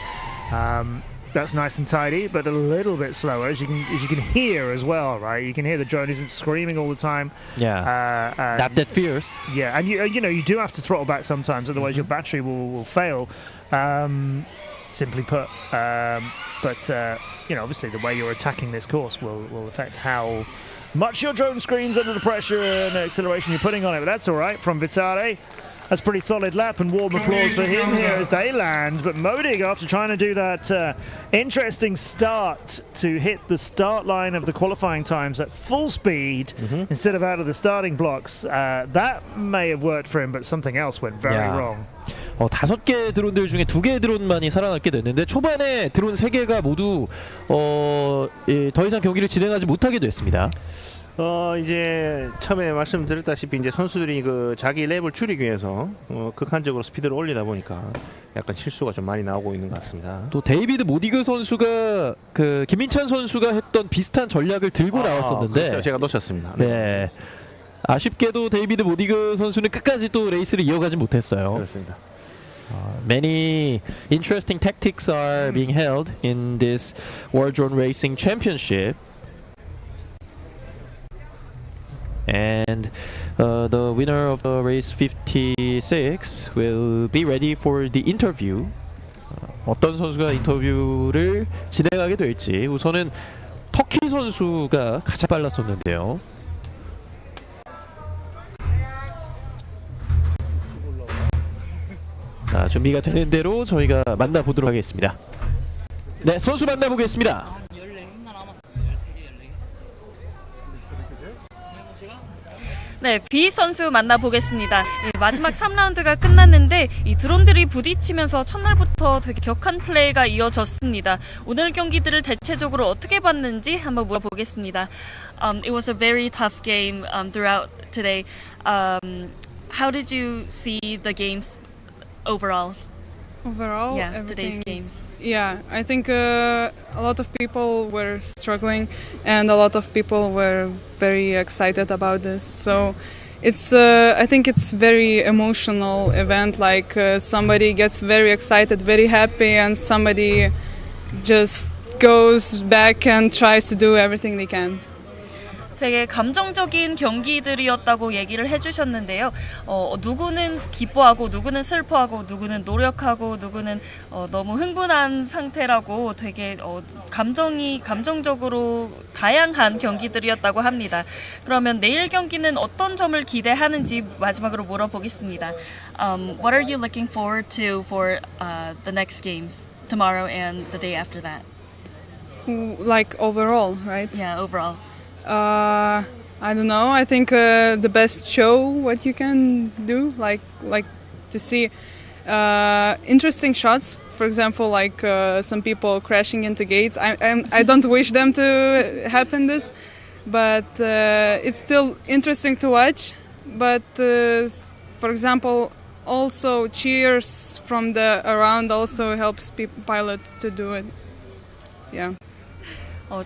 That's nice and tidy, but a little bit slower, as you can hear as well, right? You can hear the drone isn't screaming all the time.
Not that fierce.
Yeah, and you do have to throttle back sometimes, otherwise your battery will fail. Simply put, but obviously the way you're attacking this course will affect how much your drone screams under the pressure and the acceleration you're putting on it. But that's all right from Vitale. That's a pretty solid lap, and warm applause for him here as they land. But Modig, after trying to do that interesting start to hit the start line of the qualifying times at full speed instead of out of the starting blocks, that may have worked for him, but something else went very wrong.
5개 드론들 중에 2개의 드론만이 살아남게 됐는데 초반에 드론 3개가 모두 더 이상 경기를 진행하지 못하게 됐습니다.
이제 처음에 말씀드렸다시피 이제 선수들이 그 자기 랩을 줄이기 위해서 극한적으로 스피드를 올리다 보니까 약간 실수가 좀 많이 나오고 있는 것 같습니다.
또 데이비드 모디그 선수가 그 김민찬 선수가 했던 비슷한 전략을 들고 나왔었는데
그렇죠. 제가 놓쳤습니다.
네. 아쉽게도 데이비드 모디그 선수는 끝까지 또 레이스를 이어가지 못했어요.
그렇습니다.
Many interesting tactics are being held in this World Drone Racing Championship. And the winner of the race 56 will be ready for the interview. 어떤 선수가 인터뷰를 진행하게 될지 우선은 터키 선수가 가장 빨랐었는데요. 자, 준비가 되는 대로 저희가 만나보도록 하겠습니다. 네, 선수 만나보겠습니다.
네, B 선수 만나보겠습니다. 마지막 3라운드가 끝났는데 이 드론들이 부딪히면서 첫날부터 되게 격한 플레이가 이어졌습니다. 오늘 경기들을 대체적으로 어떻게 봤는지 한번 물어보겠습니다. It was a very tough game throughout today. How did you see the games overall?
Overall,
yeah,
everything.
today's games.
Yeah, I think a lot of people were struggling and a lot of people were very excited about this. So it's I think it's very emotional event, like somebody gets very excited, very happy, and somebody just goes back and tries to do everything they can.
되게 감정적인 경기들이었다고 얘기를 해주셨는데요. 누구는 기뻐하고 누구는 슬퍼하고 누구는 노력하고 누구는 너무 흥분한 상태라고 되게 감정적으로 다양한 경기들이었다고 합니다. 그러면 내일 경기는 어떤 점을 기대하는지 마지막으로 물어보겠습니다. What are you looking forward to for the next games tomorrow and the day after that?
Like overall, right?
Yeah, overall.
I don't know. I think the best show what you can do, like to see interesting shots. For example, like some people crashing into gates. I don't wish them to happen this, but it's still interesting to watch. But for example, also cheers from the around also helps pilot to do it. Yeah.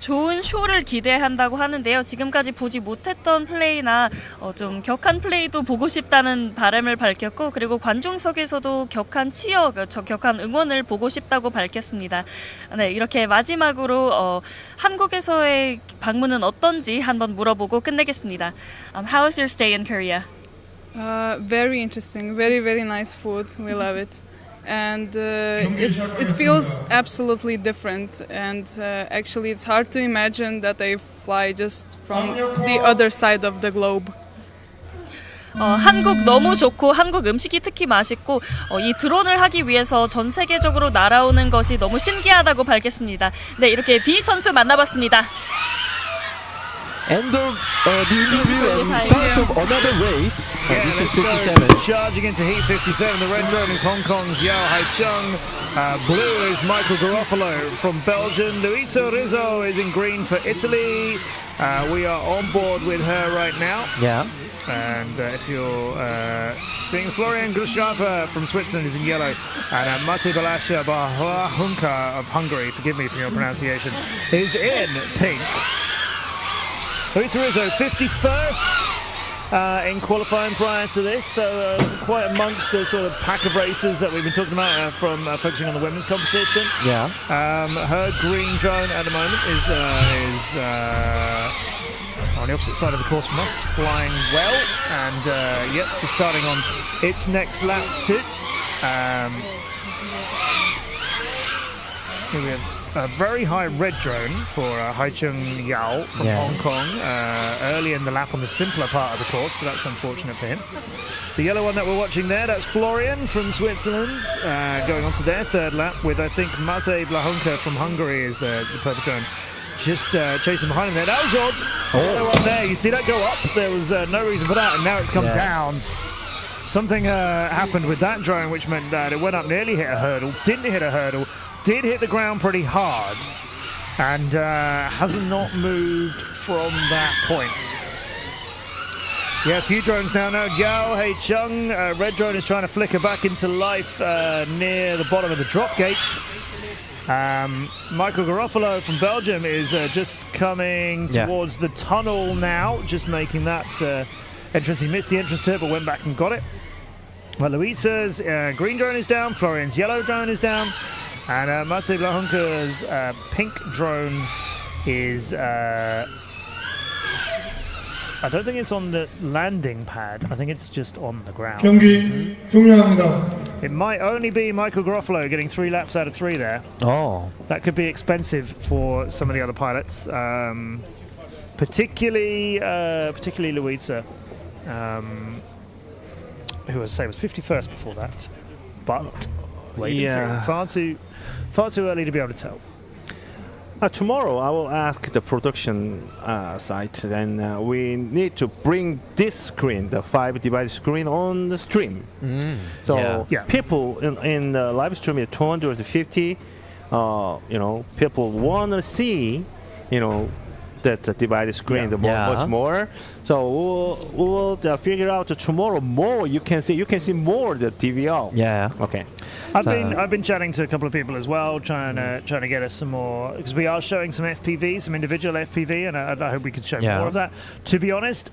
좋은 쇼를 기대한다고 하는데요. 지금까지 보지 못했던 플레이나 좀 격한 플레이도 보고 싶다는 바람을 밝혔고, 그리고 관중석에서도 격한 치어, 격한 응원을 보고 싶다고 밝혔습니다. 네, 이렇게 마지막으로 한국에서의 방문은 어떤지 한번 물어보고 끝내겠습니다. How was your stay in Korea?
Very interesting. Very, very nice food. We love it. And it feels absolutely different, and actually it's hard to imagine that they fly just from the other side of the globe.
한국 너무 좋고 한국 음식이 특히 맛있고 이 드론을 하기 위해서 전 세계적으로 날아오는 것이 너무 신기하다고 밝혔습니다. 네, 이렇게 B 선수 만나봤습니다.
End of the interview and start of another race. This is 57.
Charging into heat 57. The red drone is Hong Kong's Yao Haichung. Blue is Michael Garofalo from Belgium. Luisa Rizzo is in green for Italy. We are on board with her right now.
Yeah.
And if you're seeing Florian Grushafa from Switzerland is in yellow. And Mate Balasha Bahunka of Hungary, forgive me for your pronunciation, is in pink. Luisa Rizzo, 51st in qualifying prior to this, so quite amongst the sort of pack of racers that we've been talking about from focusing on the women's competition.
Yeah.
Her green drone at the moment is on the opposite side of the course from us, flying well, and yep, just starting on its next lap too. Here we have a very high red drone for Haichung Yao from Hong Kong, early in the lap on the simpler part of the course, so that's unfortunate for him. The yellow one that we're watching there, that's Florian from Switzerland, going on to their third lap with, I think, Mate Blahunka from Hungary is the purple drone. Just chasing behind him there. That was odd. Yellow one there, you see that go up? There was no reason for that, and now it's come down. Something happened with that drone, which meant that it went up, nearly hit a hurdle, didn't hit a hurdle, did hit the ground pretty hard, and has not moved from that point. Yeah, a few drones now. Gao Hei Chung, red drone is trying to flicker back into life near the bottom of the drop gate. Michael Garofalo from Belgium is just coming towards the tunnel now, just making that entrance. He missed the entrance to it, but went back and got it. Well, Luisa's green drone is down, Florian's yellow drone is down, and Mate Blahunka's pink drone is... I don't think it's on the landing pad. I think it's just on the ground.
경기 종료합니다.
It might only be Michael Garofalo getting 3 laps out of 3 there.
Oh.
That could be expensive for some of the other pilots, particularly Luisa, who, as I say, was 51st before that. But wait and see. Far too early to be able to tell.
Tomorrow I will ask the production site, and we need to bring this screen, the 5-device screen, on the stream. So people in the live stream is 250. People want to see, that the divided screen much more. So we'll figure out tomorrow more. You can see more the DVR.
Yeah.
Okay.
I've been chatting to a couple of people as well, trying to get us some more, because we are showing some FPV, some individual FPV, and I hope we could show more of that. To be honest,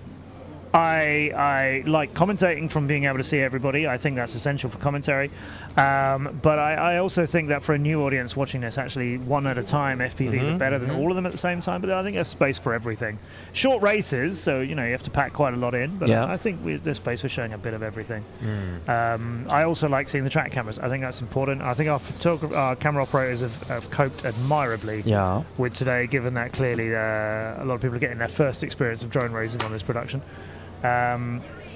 I like commentating from being able to see everybody. I think that's essential for commentary. But I also think that for a new audience watching this, actually one at a time, FPVs are better than all of them at the same time. But I think there's space for everything. Short races, so you have to pack quite a lot in. But I think there's space for showing a bit of everything. I also like seeing the track cameras. I think that's important. I think our camera operators have coped admirably with today, given that clearly a lot of people are getting their first experience of drone racing on this production.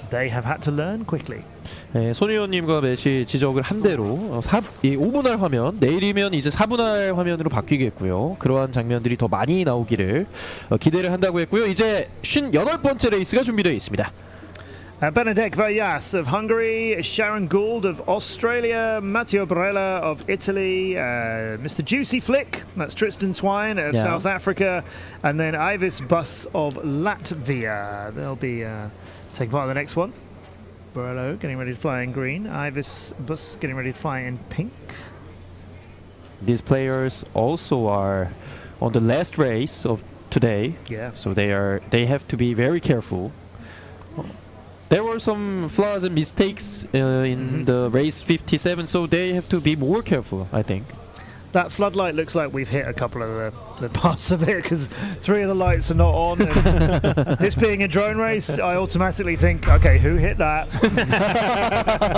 They have had to learn quickly.
네, 손의원님과 매시 지적을 한 대로 5분할 화면, 내일이면 이제 4분할 화면으로 바뀌겠고요. 그러한 장면들이 더 많이 나오기를 기대를 한다고 했고요. 이제 58번째 레이스가 준비되어 있습니다.
Benedek Vayas of Hungary, Sharon Gould of Australia, Matteo Barella of Italy, Mr. Juicy Flick, that's Tristan Twine of South Africa, and then Ivis Bus of Latvia. They'll be taking part in the next one. Barello getting ready to fly in green, Ivis Bus getting ready to fly in pink.
These players also are on the last race of today, so they have to be very careful. There were some flaws and mistakes in the race 57, so they have to be more careful, I think.
That floodlight looks like we've hit a couple of the parts of it, because 3 of the lights are not on. And this being a drone race, I automatically think, okay, who hit that?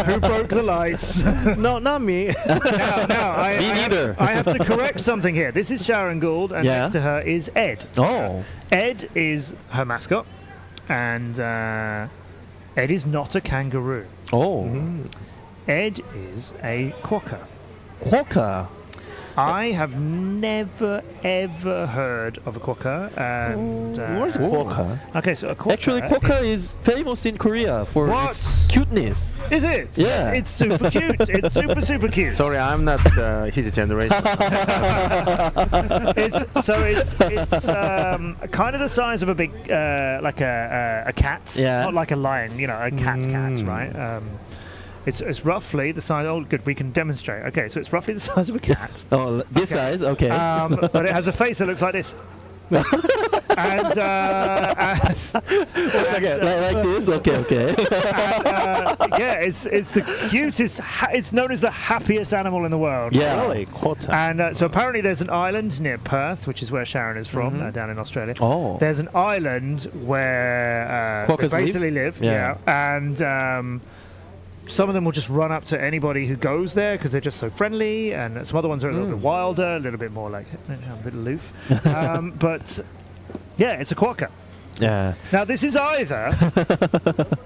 Who broke the lights?
No, not me.
Me neither. I have to correct something here. This is Sharon Gould, and next to her is Ed.
Oh.
Ed is her mascot, and Ed is not a kangaroo.
Oh.
Ed is a quokka.
Quokka?
I have never ever heard of a quokka. And
what's a quokka?
Okay, so a quokka.
Actually, quokka is famous in Korea for its cuteness.
Is it?
Yeah.
It's super cute. It's super cute.
Sorry, I'm not his generation.
It's kind of the size of a big, like a cat.
Yeah.
Not like a lion, a cat, right? It's roughly the size. Oh, good. We can demonstrate. Okay, so it's roughly the size of a cat.
Oh, this size. Okay.
But it has a face that looks like this. And
like this. Okay.
It's the cutest. It's known as the happiest animal in the world.
Yeah.
Really?
And so apparently there's an island near Perth, which is where Sharon is from, down in Australia.
Oh.
There's an island where they basically live. And some of them will just run up to anybody who goes there because they're just so friendly, and some other ones are a little bit wilder, a little bit more like a bit aloof. But yeah, it's a quokka.
Yeah.
Now this is either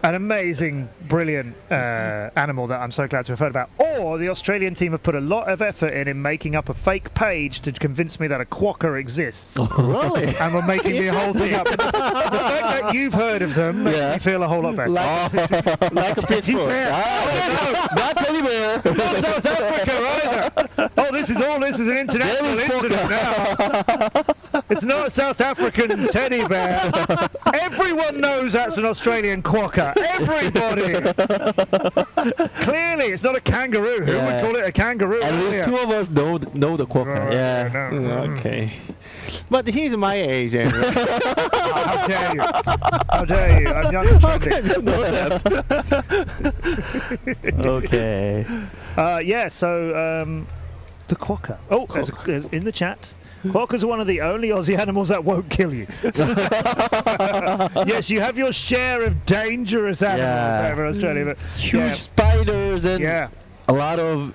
an amazing, brilliant animal that I'm so glad to have heard about, or the Australian team have put a lot of effort in making up a fake page to convince me that a quokka exists.
Really?
And we're making the whole thing up. The fact that you've heard of them makes me feel a whole lot better.
Like a pitchfork. Not teddy bear.
Not South Africa either. Oh, this is an international incident now. It's not a South African teddy bear. Everyone knows that's an Australian quokka. Everybody. Clearly, it's not a kangaroo. Who would call it a kangaroo?
At least two of us know the quokka.
Okay. But he's my age. Anyway.
How dare you? How dare you? I'm young and trendy.
You know that.
Okay.
So the quokka. Oh, there's in the chat. Quokkas are one of the only Aussie animals that won't kill you. Yes, you have your share of dangerous animals over Australia, but
huge spiders and a lot of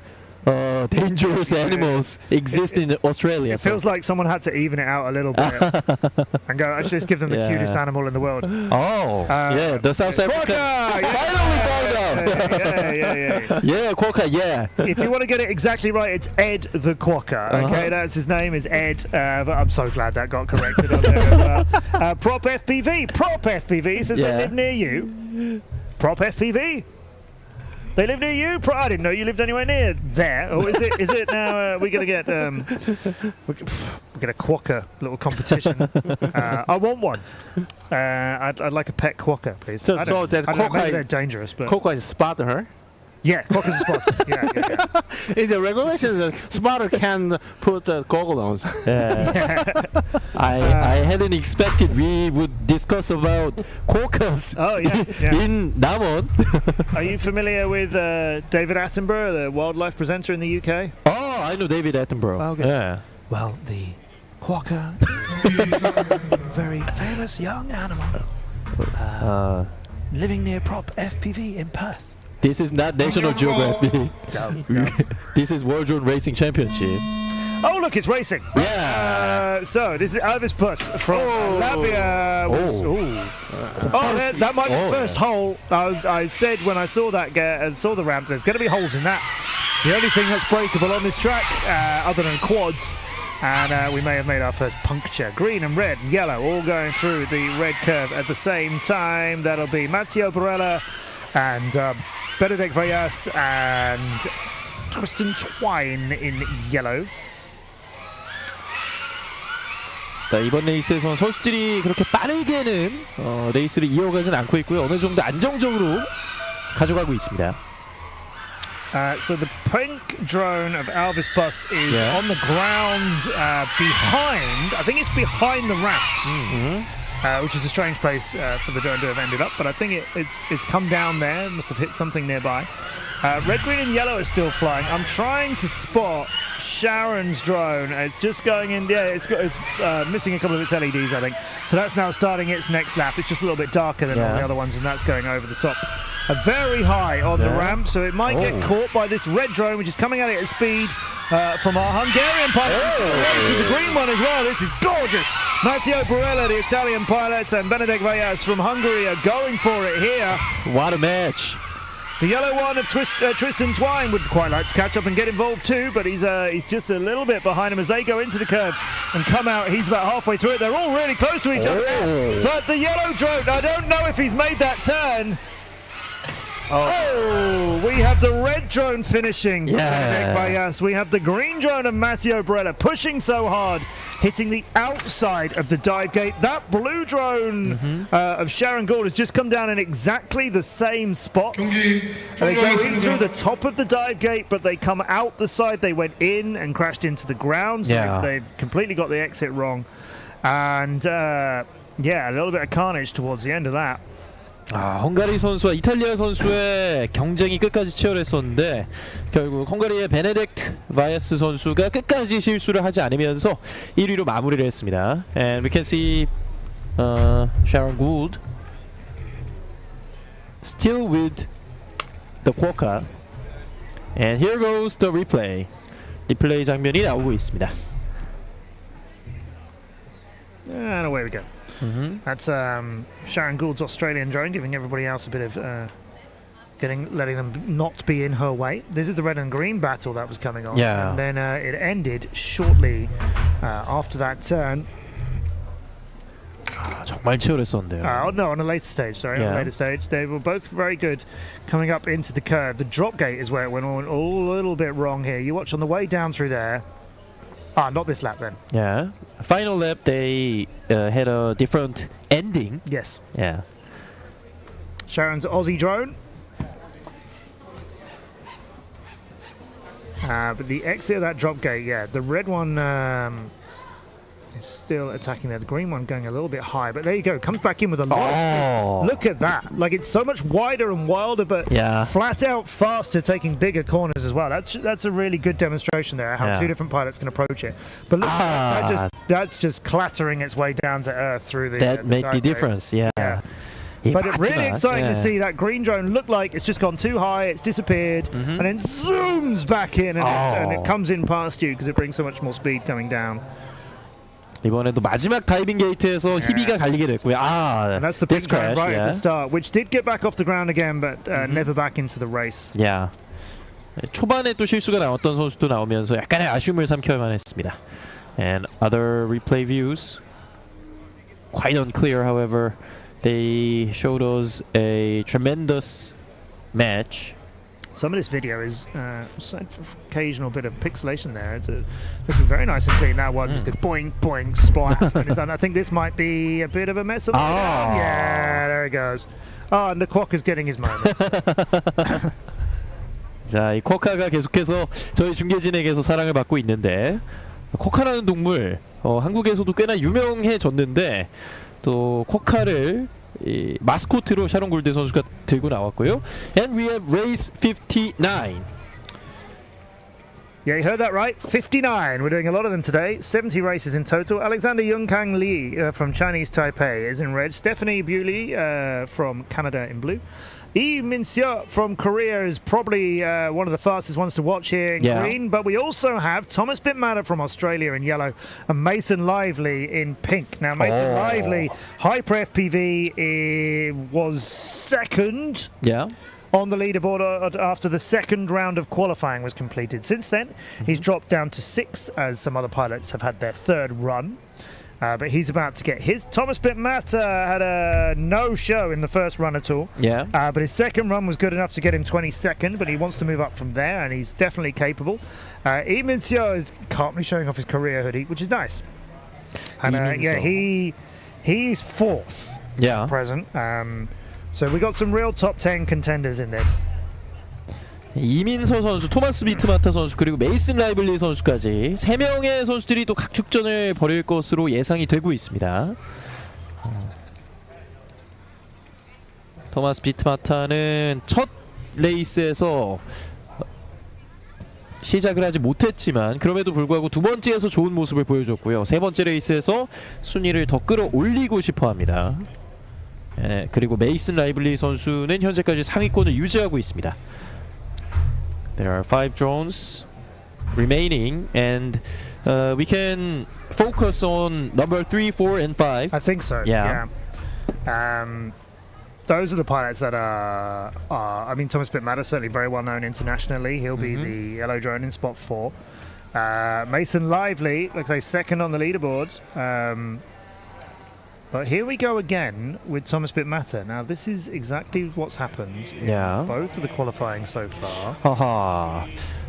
dangerous animals exist in Australia.
It feels like someone had to even it out a little bit and go, actually, let's give them the cutest animal in the world.
The South African. Yeah, quokka,
If you want to get it exactly right, it's Ed the quokka. Okay, that's his name, is Ed. But I'm so glad that got corrected on there. Prop FPV says they live near you. Prop FPV? They live near you? I didn't know you lived anywhere near there. Or is it now we're going to get a quokka little competition. I want one. I'd like a pet quokka, please.
So that quokka,
they're dangerous, but
quokka is spotter, huh?
Yeah, quokka's a spotter. Yeah.
In the regulations, the spotter can put goggles on.
I hadn't expected we would discuss about quokkas in Namon.
Are you familiar with David Attenborough, the wildlife presenter in the UK?
Oh, I know David Attenborough.
Okay.
Yeah.
Well, the quokka is a very famous young animal living near Prop FPV in Perth.
This is not National Geographic.
No.
This is World Drone Racing Championship.
Oh, look, it's racing.
Yeah.
So this is Elvis Puss from Latvia. That might be the first hole. I said when I saw that and saw the ramp, there's going to be holes in that. The only thing that's breakable on this track, other than quads, and we may have made our first puncture. Green and red and yellow all going through the red curve at the same time. That'll be Matteo Barella and Benedict Vallas and Tristan Twine in yellow.
자, 이번 레이스에서 선수들이 그렇게 빠르게는 레이스를 이어가진 않고 있고요. 어느 정도 안정적으로 가져가고 있습니다.
So the pink drone of Elvis Bus is on the ground behind, I think it's behind the ramps, which is a strange place for the drone to have ended up, but I think it's come down there, it must have hit something nearby. Red, green and yellow is still flying. I'm trying to spot Sharon's drone. It's just going in. Yeah, it's missing a couple of its LEDs, I think. So that's now starting its next lap. It's just a little bit darker than all the other ones, and that's going over the top. Very high on the ramp, so it might get caught by this red drone, which is coming at it at speed from our Hungarian pilot. The green one as well. This is gorgeous. Matteo Barella, the Italian pilot, and Benedict Vallas from Hungary are going for it here.
What a match.
The yellow one of Tristan Twine would quite like to catch up and get involved too, but he's just a little bit behind him as they go into the curve and come out. He's about halfway through it. They're all really close to each other now. But the yellow drone, I don't know if he's made that turn. We have the red drone finishing. We have the green drone of Matteo Barella pushing so hard, hitting the outside of the dive gate. That blue drone of Sharon Gould has just come down in exactly the same spot. They go in through the top of the dive gate, but they come out the side. They went in and crashed into the ground. So they've completely got the exit wrong. And a little bit of carnage towards the end of that.
헝가리 선수와 이탈리아 선수의 경쟁이 끝까지 치열했었는데 결국 헝가리의 베네딕트 바이아스 선수가 끝까지 실수를 하지 않으면서 1위로 마무리를 했습니다. And we can see Sharon Gould still with the quokka. And here goes the replay. 리플레이 장면이 나오고 있습니다.
And away we go. That's Sharon Gould's Australian drone, giving everybody else a bit of letting them not be in her way. This is the red and green battle that was coming on, and then it ended shortly after that turn.
정말 치열했었는데요.
No, on a later stage. Sorry, on a later stage, they were both very good coming up into the curve. The drop gate is where it went all a little bit wrong here. You watch on the way down through there. Not this lap then.
Yeah. Final lap, they had a different ending.
Yes.
Yeah.
Sharon's Aussie drone. But the exit of that drop gate, yeah, the red one is still attacking there. The green one going a little bit high, but there you go. Comes back in with a lot of speed. Look at that. Like, it's so much wider and wilder, but flat out faster, taking bigger corners as well. That's a really good demonstration there, how two different pilots can approach it. But look, that's just clattering its way down to earth through the
That made the difference, yeah.
But it's really exciting to see that green drone look like it's just gone too high, it's disappeared, and then zooms back in, and it comes in past you because it brings so much more speed coming down.
이번에도 마지막 다이빙 게이트에서 희비가 갈리게 됐고요.
And that's the big drone right at the start, which did get back off the ground again, but never back into the race.
Yeah. 초반에 또 실수가 나왔던 선수도 나오면서 약간의 아쉬움을 삼켜야만 했습니다. And other replay views, quite unclear, however. They showed us a tremendous match.
Some of this video is occasional bit of pixelation there. It's looking very nice and clean. Now one just goes boing, boing, splat. And I think this might be a bit of a mess. Yeah, there it goes. And the Quokka's getting his moments.
자, 이 쿼카가 계속해서 저희 중계진에게서 사랑을 받고 있는데, 쿼카라는 동물 한국에서도 꽤나 유명해졌는데 또 쿼카를 이 마스코트로 샤론 골드 선수가 들고 나왔고요. And we have race 59.
Yeah, you heard that right. 59. We're doing a lot of them today. 70 races in total. Alexander Yungkang Lee from Chinese Taipei is in red. Stephanie Bewley from Canada in blue. Lee Min-seo from Korea is probably one of the fastest ones to watch here in green. But we also have Thomas Bitmatter from Australia in yellow and Mason Lively in pink. Now, Mason Lively, Hyper FPV, was second on the leaderboard after the second round of qualifying was completed. Since then, he's dropped down to 6 as some other pilots have had their third run. But he's about to get his. Thomas Bitmatter had a no-show in the first run at all.
Yeah.
But his second run was good enough to get him 22nd, but he wants to move up from there, and he's definitely capable. Lee Min-seo is currently showing off his Korea hoodie, which is nice. And he's fourth at present. So we got some real top 10 contenders in this.
이민서 선수, 토마스 비트마타 선수, 그리고 메이슨 라이블리 선수까지 3명의 선수들이 또 각축전을 벌일 것으로 예상이 되고 있습니다. 토마스 비트마타는 첫 레이스에서 시작을 하지 못했지만 그럼에도 불구하고 두 번째에서 좋은 모습을 보여줬고요. 세 번째 레이스에서 순위를 더 끌어올리고 싶어합니다. 그리고 메이슨 라이블리 선수는 현재까지 상위권을 유지하고 있습니다. There are 5 drones remaining, and we can focus on number 3, 4, and 5.
I think so. Yeah. Those are the pilots that are. I mean, Thomas Bitmatter certainly very well known internationally. He'll be the yellow drone in spot 4. Mason Lively looks like second on the leaderboards. But here we go again with Thomas Bitmatter. Now, this is exactly what's happened in both of the qualifying so far.
하하.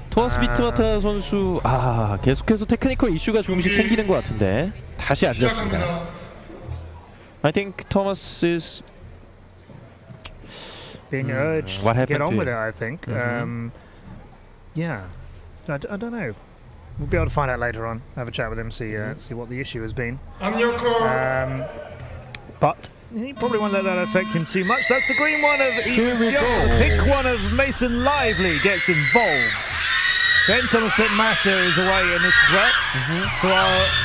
토마스 비트마타 선수 계속해서 테크니컬 이슈가 조금씩 생기는 것 같은데 다시 앉았습니다. I think Thomas is
being urged to get on with it, I think. Yeah. I don't know. We'll be able to find out later on. Have a chat with him, see what the issue has been. But he probably won't let that affect him too much. That's the green one of Ian. The pink one of Mason Lively gets involved. Then Thomas Bitmatter is away in this as well. So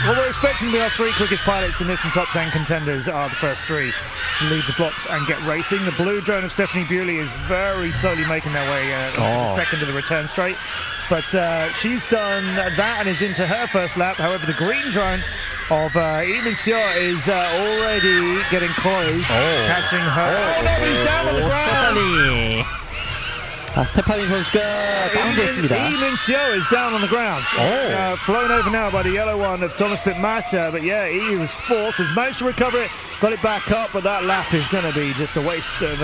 what we're expecting to be our 3 quickest pilots in this and top 10 contenders are the first 3 to leave the blocks and get racing. The blue drone of Stephanie Bewley is very slowly making their way second to the return straight. But she's done that and is into her first lap. However, the green drone of Lee Min-seo is already getting close, catching her. Oh no, he's down on the ground!
스테파니 선수가 다운됐습니다.
Lee Min-seo is down on the ground. Flown over now by the yellow one of Thomas Bitmatter. But yeah, he was fourth, has managed to recover it. got it back up, but that lap is going to be just a waste of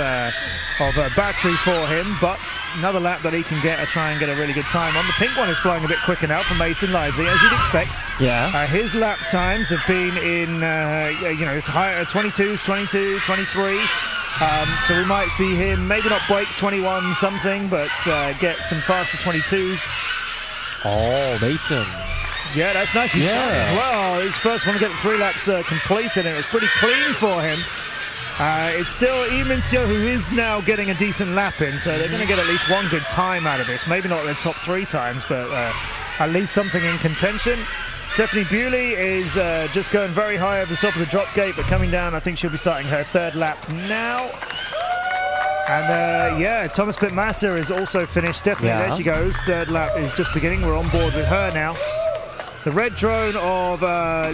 battery for him. But another lap that he can try and get a really good time on. The pink one is flying a bit quicker now from Mason Lively, as you'd expect.
Yeah.
His lap times have been in, higher 22s, 22, 23. So we might see him maybe not break 21 something, but get some faster 22s.
Oh, Mason.
Yeah, that's nice. He's done as well. His first one to get the 3 laps completed, and it was pretty clean for him. It's still Imincio who is now getting a decent lap in, so they're going to get at least one good time out of this. Maybe not their top 3 times, but at least something in contention. Stephanie Bewley is just going very high over the top of the drop gate, but coming down, I think she'll be starting her 3rd lap now. And Thomas Pittmatter is also finished. Stephanie, there she goes. 3rd lap is just beginning. We're on board with her now. The red drone of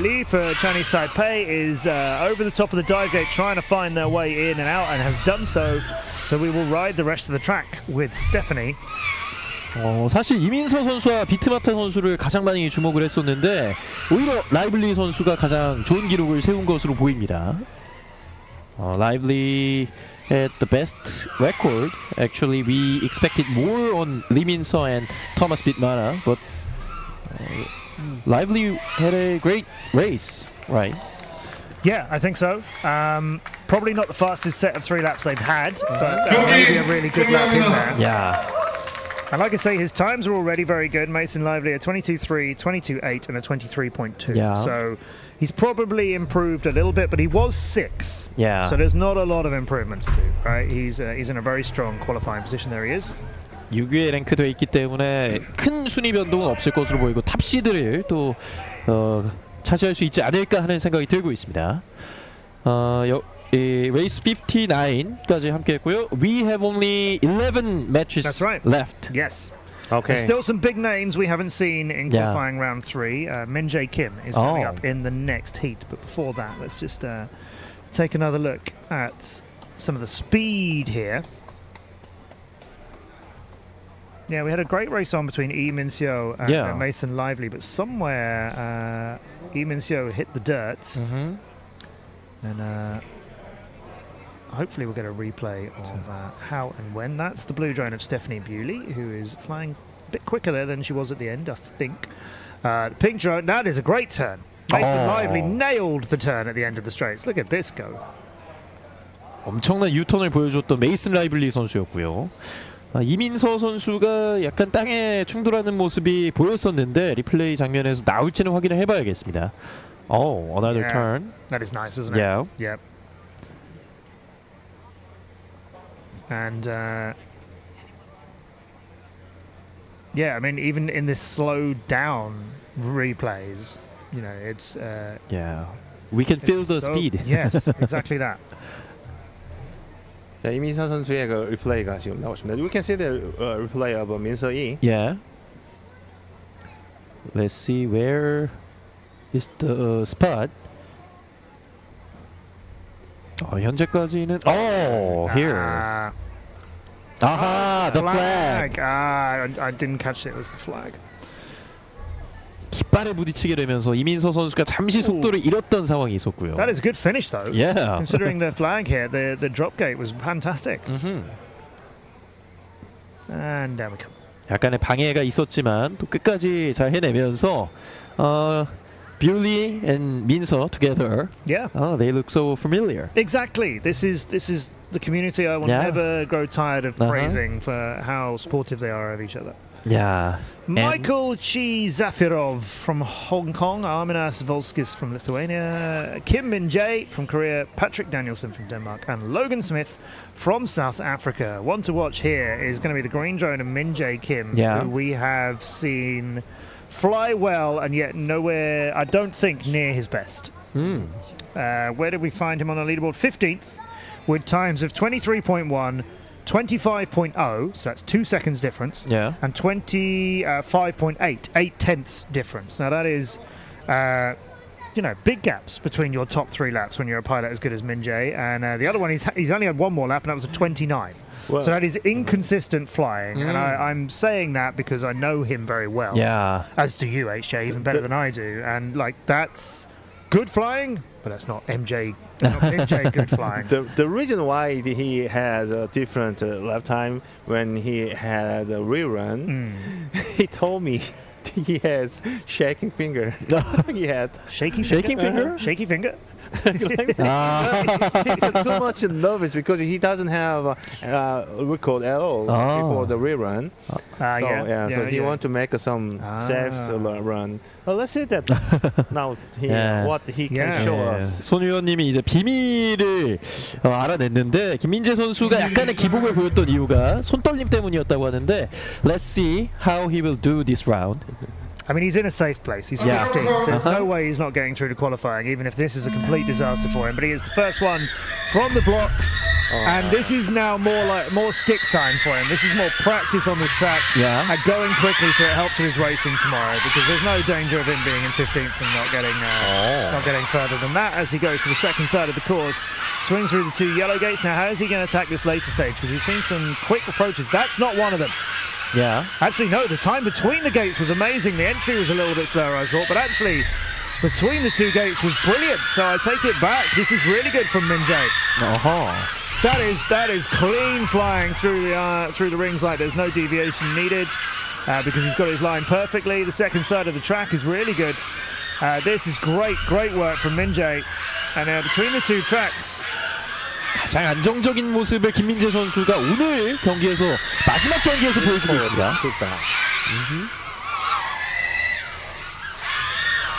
Lee for Chinese Taipei is over the top of the dive gate trying to find their way in and out, and has done so. So we will ride the rest of the track with Stephanie.
사실 이민서 선수와 비트마타 선수를 가장 많이 주목을 했었는데 오히려 라이블리 선수가 가장 좋은 기록을 세운 것으로 보입니다. Lively had the best record. Actually, we expected more on Lee Min-seo and Thomas Bitmana, but Lively had a great race, right?
Yeah, I think so. Probably not the fastest set of 3 laps they've had, but maybe a really good lap in there.
Yeah.
And like I say, his times are already very good. Mason Lively a 22.3, 22.8 and a 23.2.
Yeah.
So he's probably improved a little bit, but he was 6th.
Yeah.
So there's not a lot of improvement to do, right? He's in a very strong qualifying position. There he is.
6위에 랭크되어 있기 때문에 큰 순위 변동은 없을 것으로 보이고 탑시드를 또 차지할 수 있지 않을까 하는 생각이 들고 있습니다. Race 59까지 함께했고요. We have only 11 matches
That's right.
left.
Yes.
Okay.
There's still some big names we haven't seen in qualifying round 3. Min Jae Kim is coming up in the next heat. But before that, let's just take another look at some of the speed here. Yeah, we had a great race on between Lee Min-seo and Mason Lively, but somewhere Lee Min-seo hit the dirt. And hopefully we'll get a replay of how and when. That's the blue drone of Stephanie Bewley, who is flying a bit quicker there than she was at the end, I think. Pink drone, that is a great turn. Mason Lively nailed the turn at the end of the straights. Look at this go.
엄청난 유턴을 보여줬던 메이슨 라이블리 선수였고요. 이민서 선수가 약간 땅에 충돌하는 모습이 보였었는데 리플레이 장면에서 나올지는 확인을 해봐야겠습니다. Oh, another turn.
That is nice, isn't it?
Yeah.
Yep. And I mean, even in this slowed down replays, you know, it's
we can feel the speed.
Yes, exactly that.
자, 이민서 선수의 그 리플레이가 지금 나오십니다. We can see the replay of Min-seo Lee.
Yeah. Let's see where is the spot. 현재까지는 here. The flag.
I didn't catch it. It was the flag.
깃발에 부딪히게 되면서 이민서 선수가 잠시 속도를 잃었던 상황이 있었고요.
That is a good finish, though.
Yeah.
Considering the flag here, the drop gate was fantastic. And down we come.
약간의 방해가 있었지만 또 끝까지 잘 해내면서 Bewley and Min-seo together.
Yeah.
They look so familiar.
Exactly. This is the community I will never grow tired of praising for how supportive they are of each other.
Yeah.
Michael Chi Zafirov from Hong Kong, Arminas Volskis from Lithuania, Kim Min-jae from Korea, Patrick Danielson from Denmark, and Logan Smith from South Africa. One to watch here is going to be the green drone of Min-jae Kim, who we have seen fly well and yet nowhere, I don't think, near his best. Where did we find him on the leaderboard? 15th, with times of 23.1, 25.0, so that's 2 seconds difference, and 25.8, 0.8 difference. Now that is, big gaps between your top 3 laps when you're a pilot as good as Min-jae, and the other one, he's only had one more lap, and that was a 29. Well, so that is inconsistent flying, and I'm saying that because I know him very well.
Yeah.
As do you, HJ, even better than I do, and that's good flying, but that's not MJ. Not MJ good flying.
The reason why he has a different lap time when he had a rerun, he told me he has shaking finger. He had
shaking
finger.
Shaky finger.
He's too much nervous because he doesn't have record at all before the rerun. So he wants to make some safe run. Well, let's see that now. What he can show us.
손 의원님이 이제 비밀을 알아냈는데 김민재 선수가 약간의 기복을 보였던 이유가 손떨림 때문이었다고 하는데 Let's see how he will do this round.
I mean, he's in a safe place. He's 15th. There's no way he's not getting through to qualifying, even if this is a complete disaster for him. But he is the first one from the blocks, and this is now more stick time for him. This is more practice on this track and going quickly, so it helps with his racing tomorrow. Because there's no danger of him being in 15th and not getting further than that as he goes to the second side of the course. Swings through the two yellow gates. Now, how is he going to attack this later stage? Because we've seen some quick approaches. That's not one of them.
Yeah.
Actually, no, the time between the gates was amazing. The entry was a little bit slower, I thought, but actually, between the two gates was brilliant. So I take it back. This is really good from Min Jae. That is clean flying through the rings like there's no deviation needed because he's got his line perfectly. The second side of the track is really good. This is great work from Min Jae. And between the two tracks,
가장 안정적인 모습을 김민재 선수가 오늘 경기에서 마지막 경기에서 보여주고 있습니다.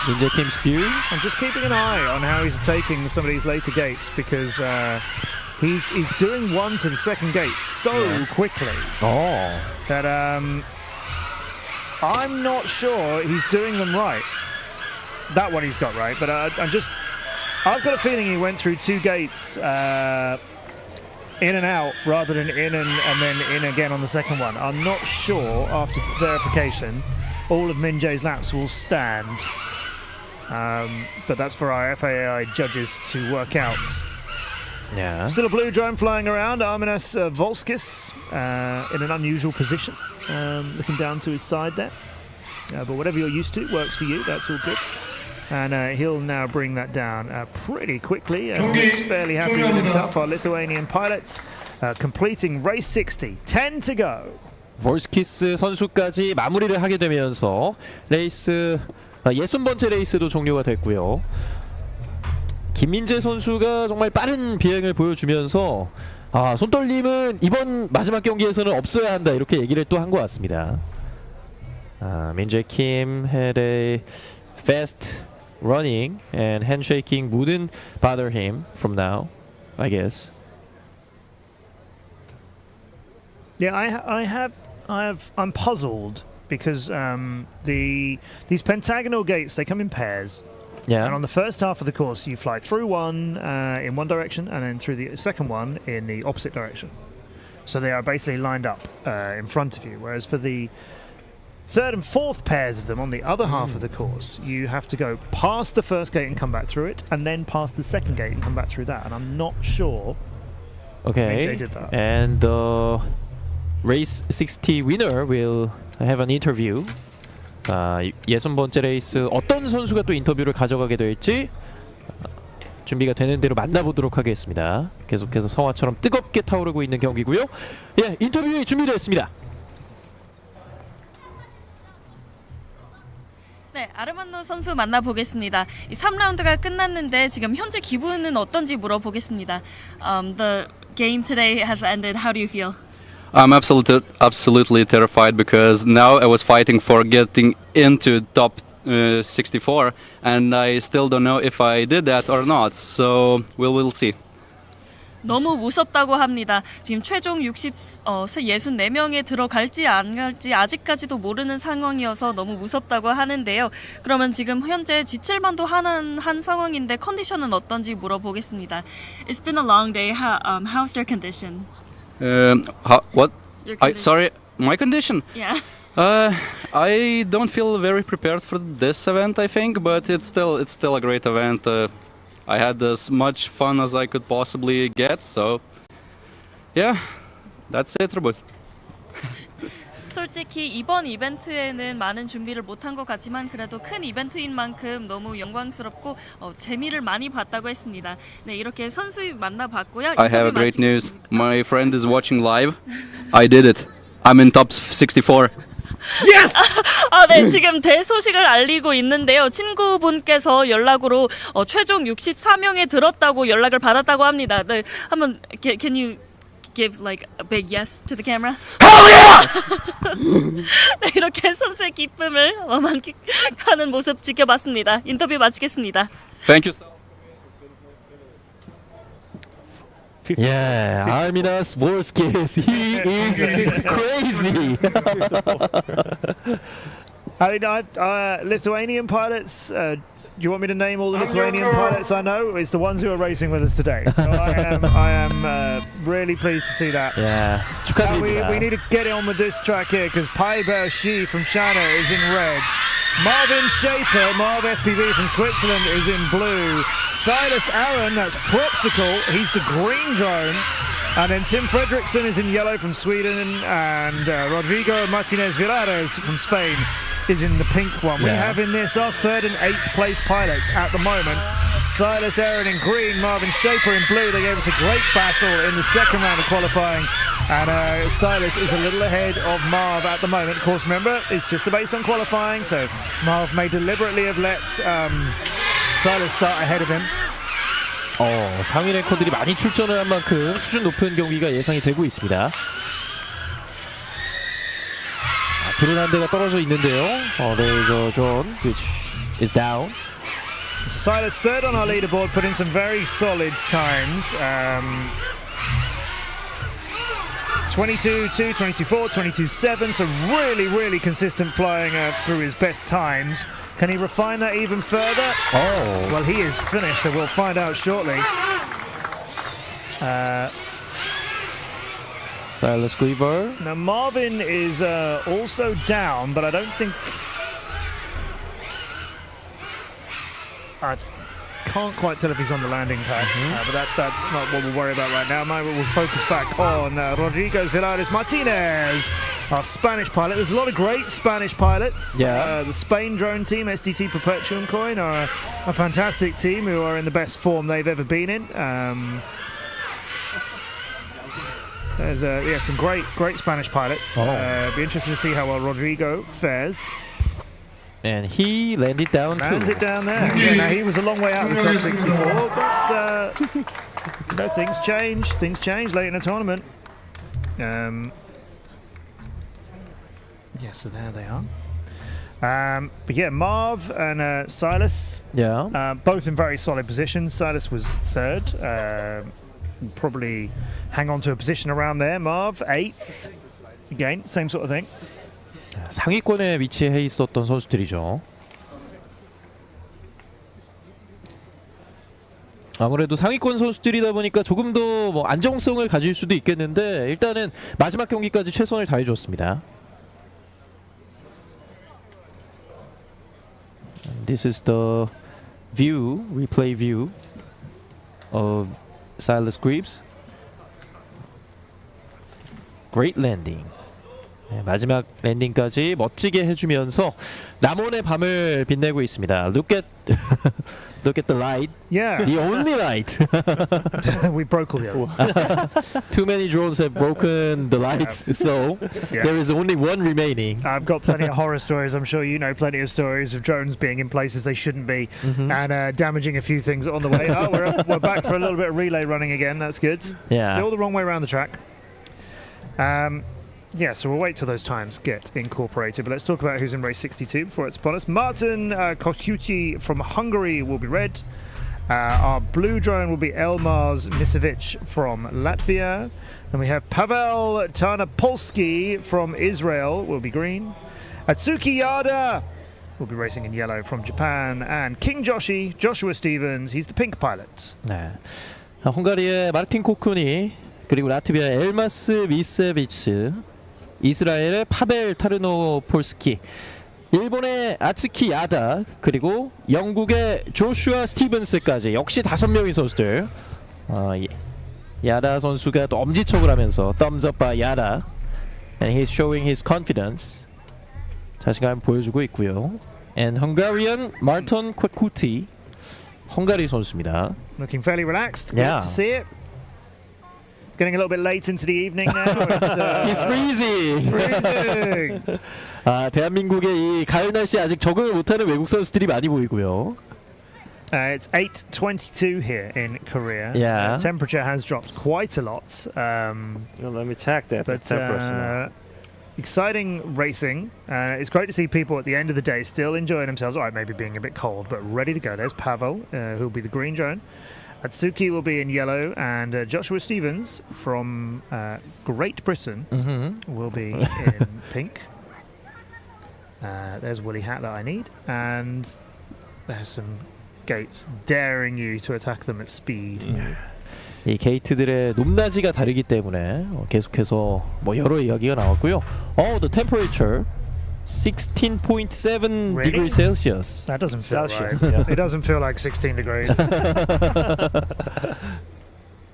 민재 Kim's view.
I'm just keeping an eye on how he's taking some of these later gates because he's doing one to the second gate so quickly that I'm not sure he's doing them right. That one he's got right, but I've got a feeling he went through two gates in and out rather than in and then in again on the second one. I'm not sure after verification all of Min Jae's laps will stand. But that's for our FAI judges to work out.
Yeah.
Still a blue drone flying around. Arminas Volskis in an unusual position, looking down to his side there. But whatever you're used to works for you. That's all good. And he'll now bring that down pretty quickly. Looks fairly happy with himself. Our Lithuanian pilots completing race 60. 10 to go.
볼스키스 선수까지 마무리를 하게 되면서 레이스 60번째 레이스도 종료가 됐고요. 김민재 선수가 정말 빠른 비행을 보여주면서 손떨림은 이번 마지막 경기에서는 없어야 한다 이렇게 얘기를 또 한 것 같습니다. 민재 Kim had a fast running and handshaking wouldn't bother him from now, I guess.
Yeah, I'm puzzled because these pentagonal gates, they come in pairs.
Yeah.
And on the first half of the course, you fly through one in one direction and then through the second one in the opposite direction. So they are basically lined up in front of you. Whereas for the third and fourth pairs of them on the other half of the course, you have to go past the first gate and come back through it, and then past the second gate and come back through that. And I'm not sure
Okay.
did that.
And the race 60 winner will have an interview. 60번째 레이스 어떤 선수가 또 인터뷰를 가져가게 될지 준비가 되는 대로 만나보도록 하겠습니다. 계속해서 성화처럼 뜨겁게 타오르고 있는 경기고요. 예, 인터뷰 준비되었습니다.
네, 아르만노 선수 만나보겠습니다. 이 3라운드가 끝났는데 지금 현재 기분은 어떤지 물어보겠습니다. The game today has ended. How do you feel?
I'm absolutely terrified because now I was fighting for getting into top 64 and I still don't know if I did that or not. So we'll see.
너무 무섭다고 합니다. 지금 최종 64명에 들어갈지 안 갈지 아직까지도 모르는 상황이어서 너무 무섭다고 하는데요. 그러면 지금 현재 지칠만도 한 상황인데 컨디션은 어떤지 물어보겠습니다. It's been a long day. How's your condition?
What?
Your condition.
Sorry, my condition?
Yeah.
I don't feel very prepared for this event, I think, but it's still a great event. I had as much fun as I could possibly get, so yeah, that's it, Robert.
솔직히 이번 이벤트에는 많은 준비를 못한 것 같지만 그래도 큰 이벤트인 만큼 너무 영광스럽고 재미를 많이 봤다고 했습니다. 네, 이렇게 선수 만나봤고요.
I have a great news. My friend is watching live. I did it. I'm in top 64.
Yes! 네, 지금 대소식을 알리고 있는데요. 친구분께서 연락으로 최종 64명에 들었다고 연락을 받았다고 합니다. 네, 한번 can you give like a big yes to the camera? Hell yes! 네, 이렇게 선수의 기쁨을 만끽하는 모습 지켜봤습니다. 인터뷰 마치겠습니다.
Thank you.
Yeah, Arminas Vorskis, he is crazy.
I mean, Lithuanian pilots. Do you want me to name all the Lithuanian pilots I know? It's the ones who are racing with us today. So I am really pleased to see that.
Yeah,
we need to get on with this track here because Pai Shi from China is in red. Marvin Schaefer, Marv FPV from Switzerland, is in blue. Silas Aaron, that's Propsicle, he's the green drone. And then Tim Fredrickson is in yellow from Sweden, and Rodrigo Martinez Villares from Spain is in the pink one. We have in this our 3rd and 8th place pilots at the moment. Silas Aaron in green, Marvin Schaefer in blue. They gave us a great battle in the second round of qualifying. And Silas is a little ahead of Marv at the moment. Of course, remember, it's just based on qualifying, so Marv may deliberately have let Silas start ahead of him.
상위 랭커들이 많이 출전을 한 만큼 수준 높은 경기가 예상이 되고 있습니다. 드론 한 대가 떨어져 있는데요. There is a drone which is down.
So Silas third on our leaderboard, put in some very solid times. 22-2, 22-4, 22-7, so really consistent flying through his best times. Can he refine that even further? Well, he is finished, so we'll find out shortly.
Silas Cleaver.
Now Marvin is also down, but I don't think... I can't quite tell if he's on the landing pad, but that's not what we'll worry about right now. We'll focus back on Rodrigo Villares Martinez, our Spanish pilot. There's a lot of great Spanish pilots.
Yeah.
The Spain drone team, STT Perpetuum Coin, are a fantastic team who are in the best form they've ever been in. There's some great Spanish pilots. Be interested to see how well Rodrigo fares.
And he landed down
Lands it down there. Yeah, now he was a long way out of the top 64, but things change late in the tournament. So there they are. But yeah, Marv and Silas, both in very solid positions. Silas was third. Probably hang on to a position around there. Marv 8th. Again, same sort of thing.
상위권에 위치해 있었던 선수들이죠. 아무래도 상위권 선수들이다 보니까 조금 더 뭐 안정성을 가질 수도 있겠는데 일단은 마지막 경기까지 최선을 다해줬습니다. This is the replay view of Silas Greaves. Great landing. 네, 마지막 랜딩까지 멋지게 해주면서 남원의 밤을 빛내고 있습니다. Look at the light.
Yeah.
The only light.
We broke all the others.
Too many drones have broken the lights, so there is only one remaining.
I've got plenty of horror stories. I'm sure you know plenty of stories of drones being in places they shouldn't be and damaging a few things on the way. We're back for a little bit of relay running again. That's good.
Yeah.
Still the wrong way around the track. So we'll wait till those times get incorporated. But let's talk about who's in race 62 before it's upon us. Martin Kochuti from Hungary will be red. Our blue drone will be Elmars Misevic from Latvia. Then we have Pavel Tarnopolsky from Israel will be green. Atsuki Yada will be racing in yellow from Japan. And King Joshua Stevens, he's the pink pilot.
네. 헝가리의 마르틴 코쿠니 그리고 라트비아의 엘마스 미세비츠, 이스라엘의 파벨 타르노폴스키, 일본의 아츠키 야다, 그리고 영국의 조슈아 스티븐스까지 역시 5명의 선수들. 야다 선수가 또 엄지척을 하면서 thumbs up by 야다. and he's showing his confidence. 자신감 보여주고 있고요. And Hungarian Marton Kwekuti, 헝가리 선수입니다.
Looking fairly relaxed. Good
Yeah.
to see it. Getting a little bit late into the evening now.
He's freezing.
Freezing.
아, 대한민국의 이 가을 날씨에 아직 적응을 못하는 외국 선수들이 많이 보이고요.
It's 8:22 here in Korea.
Yeah.
Temperature has dropped quite a lot.
Let me check that.
But
temperature.
exciting racing. It's great to see people at the end of the day still enjoying themselves. All right, maybe being a bit cold, but ready to go. There's Pavel, who'll be the green drone. Atsuki will be in yellow, and Joshua Stevens from Great Britain will be in pink. There's woolly hat that I need, and there's some gates daring you to attack them at speed.
이 게이트들의 높낮이가 다르기 때문에 계속해서 뭐 여러 이야기가 나왔고요. The temperature 16.7
Really?
degrees Celsius.
That doesn't feel
Celsius,
right.
yeah.
It doesn't feel like 16 degrees.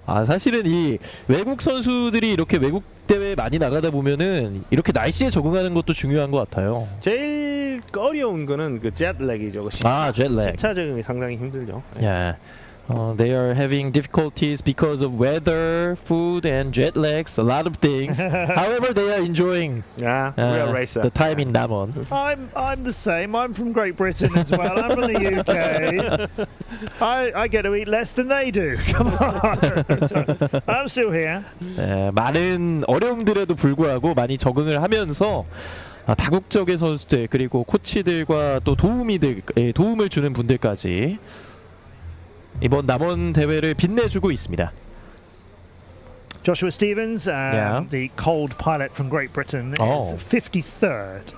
아, 사실은 이 외국 선수들이 이렇게 외국 대회 많이 나가다 보면은 이렇게 날씨에 적응하는 것도 중요한 것 같아요.
제일 어려운 거는 그 jetlag이죠.
jetlag.
시차 적응이 상당히 힘들죠.
Yeah. They are having difficulties because of weather, food, and jet lags, a lot of things. However, they are enjoying
real racer.
the time in Namon.
I'm the same. I'm from Great Britain as well. I'm from the UK. I get to eat less than they do. Come on. So, I'm still here.
많은 어려움들에도 불구하고 많이 적응을 하면서 다국적의 선수들 그리고 코치들과 또 도움을 주는 분들까지 이번 남원 대회를 빛내주고 있습니다.
Joshua Stevens, the cold pilot from Great Britain, is 53rd.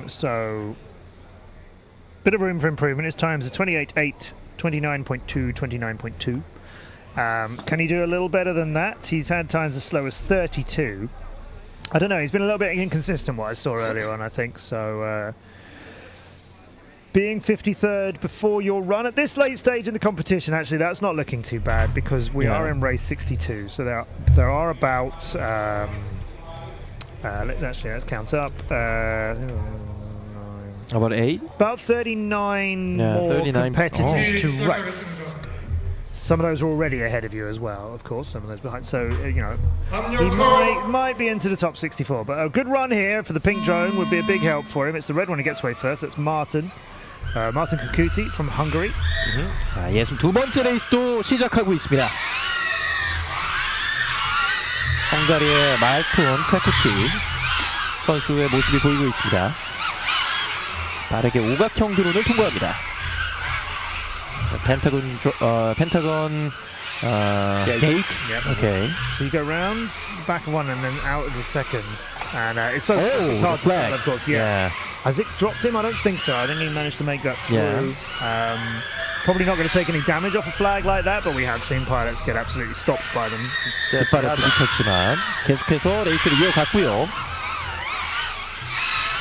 So, bit of room for improvement. His times are 28.8, 29.2, 29.2. Can he do a little better than that? He's had times as slow as 32. I don't know. He's been a little bit inconsistent, what I saw earlier on, I think. So, being 53rd before your run at this late stage in the competition, actually, that's not looking too bad because we are in race 62. So there are about let's count up.
About 8?
About 39 more
39.
competitors to race. Some of those are already ahead of you as well, of course. Some of those behind. So he might be into the top 64. But a good run here for the pink drone would be a big help for him. It's the red one who gets away first. That's Martin Kukuti from Hungary.
자, 62번째 레이스도 시작하고 있습니다. 헝가리의 말톤 퀘쿠티 선수의 모습이 보이고 있습니다. 빠르게 오각형 드론을 통과합니다. 펜타곤 gates.
Yep.
Okay.
So you go round, back of one, and then out of the second. And it's hard to tell, of course. Yeah. Has it dropped him? I don't think so. I think he managed to make that through. Probably not going to take any damage off a flag like that, but we have seen pilots get absolutely stopped by them.
뒷발에 부딪혔지만 계속해서 레이스를 이어갔고요.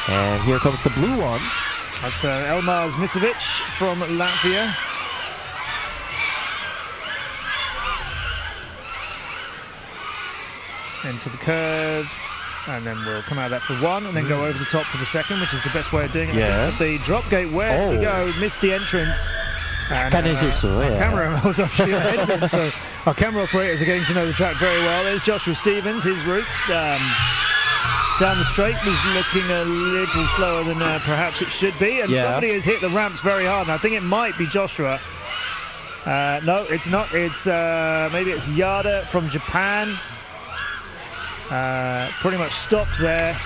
And here comes the blue one.
That's Elmars Misovic from Latvia. Into the curve, and then we'll come out of that for one, and then go over the top for the second, which is the best way of doing it.
Yeah.
The drop gate, where we go, missed the entrance. And, our camera was actually ahead of him, so our camera operators are getting to know the track very well. There's Joshua Stevens, his route down the straight was looking a little slower than perhaps it should be, and somebody has hit the ramps very hard, and I think it might be Joshua. No, it's not. It's maybe it's Yada from Japan. Pretty much stopped there.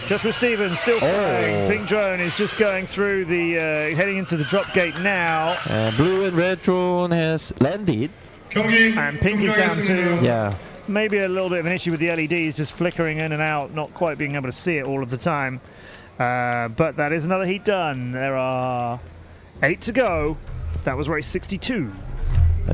Joshua Stevens still flying. Pink drone is just going through the heading into the drop gate now.
Blue and red drone has landed.
And pink is down too.
Yeah.
Maybe a little bit of an issue with the LEDs just flickering in and out, not quite being able to see it all of the time. But that is another heat done. There are 8 to go. That was race 62.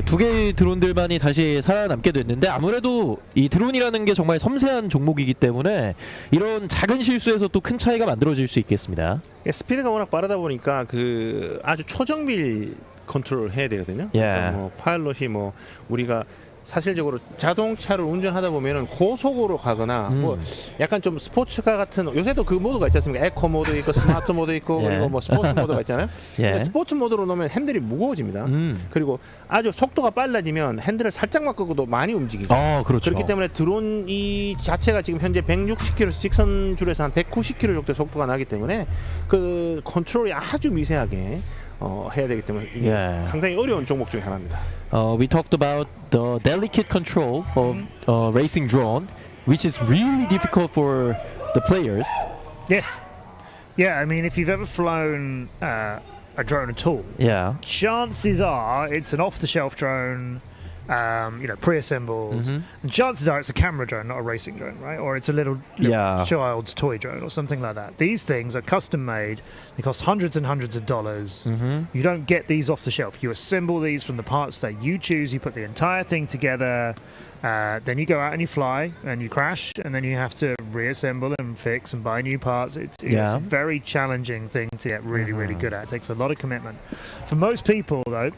두 개의 드론들만이 다시 살아남게 됐는데 아무래도 이 드론이라는 게 정말 섬세한 종목이기 때문에 이런 작은 실수에서 또 큰 차이가 만들어질 수 있겠습니다.
스피드가 워낙 빠르다 보니까 그 아주 초정밀 컨트롤을 해야 되거든요. 그러니까 뭐 파일럿이 뭐 우리가
사실적으로 자동차를 운전하다 보면은 고속으로 가거나 뭐 약간 좀 스포츠카 같은 요새도 그 모드가 있지 않습니까? 에코 모드 있고 스마트 모드 있고
예.
그리고 뭐 스포츠 모드가 있잖아요.
예.
근데 스포츠 모드로 놓으면 핸들이 무거워집니다. 그리고 아주 속도가 빨라지면 핸들을 살짝만 끄고도 많이 움직이죠.
그렇죠.
그렇기 때문에 드론 이 자체가 지금 현재 160km 직선줄에서 한 190km 정도 속도가 나기 때문에 그 컨트롤이 아주 미세하게 해야 되기 때문에 이게 상당히 어려운 종목 중에 하나입니다.
We talked about the delicate control of racing drone, which is really difficult for the players.
Yes. Yeah, I mean, if you've ever flown a drone at all, chances are it's an off-the-shelf drone, pre-assembled, and chances are it's a camera drone, not a racing drone, right? Or it's a little child's toy drone or something like that. These things are custom made. They cost hundreds and hundreds of dollars. You don't get these off the shelf. You assemble these from the parts that you choose. You put the entire thing together. Then you go out and you fly and you crash, and then you have to reassemble and fix and buy new parts. It's a very challenging thing to get really, really good at. It takes a lot of commitment. For most people, though,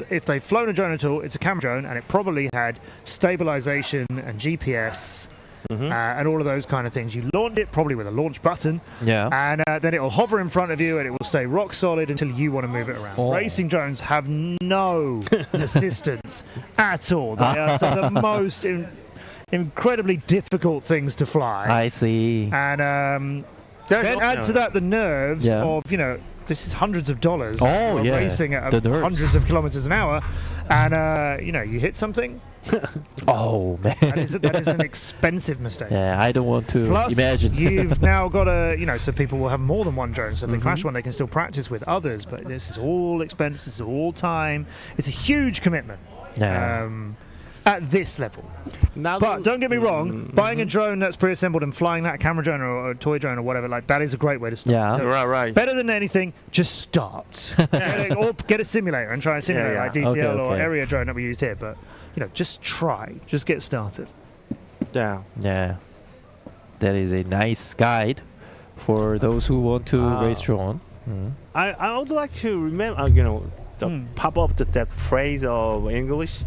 if they've flown a drone at all, it's a camera drone, and it probably had stabilization and GPS and all of those kind of things. You launch it probably with a launch button, and then it will hover in front of you, and it will stay rock solid until you want to move it around. Racing drones have no assistance at all. They are some of the most incredibly difficult things to fly.
I see.
And then add to that the nerves of, this is hundreds of dollars racing at hundreds of kilometers an hour, and you hit something.
Oh man,
that is an expensive mistake.
I don't want to
Plus,
imagine.
You've now got so people will have more than one drone. So if they crash one, they can still practice with others. But this is all expense. This is all time. It's a huge commitment. At this level. But don't get me wrong, buying a drone that's pre-assembled and flying that camera drone or a toy drone or whatever, that is a great way to start. So
right.
Better than anything, just start. Or get a simulator and try a simulator like DCL or Area drone that we used here. But just try. Just get started.
Yeah. That is a nice guide for those who want to race drone.
I would like to remember, pop up that phrase of English.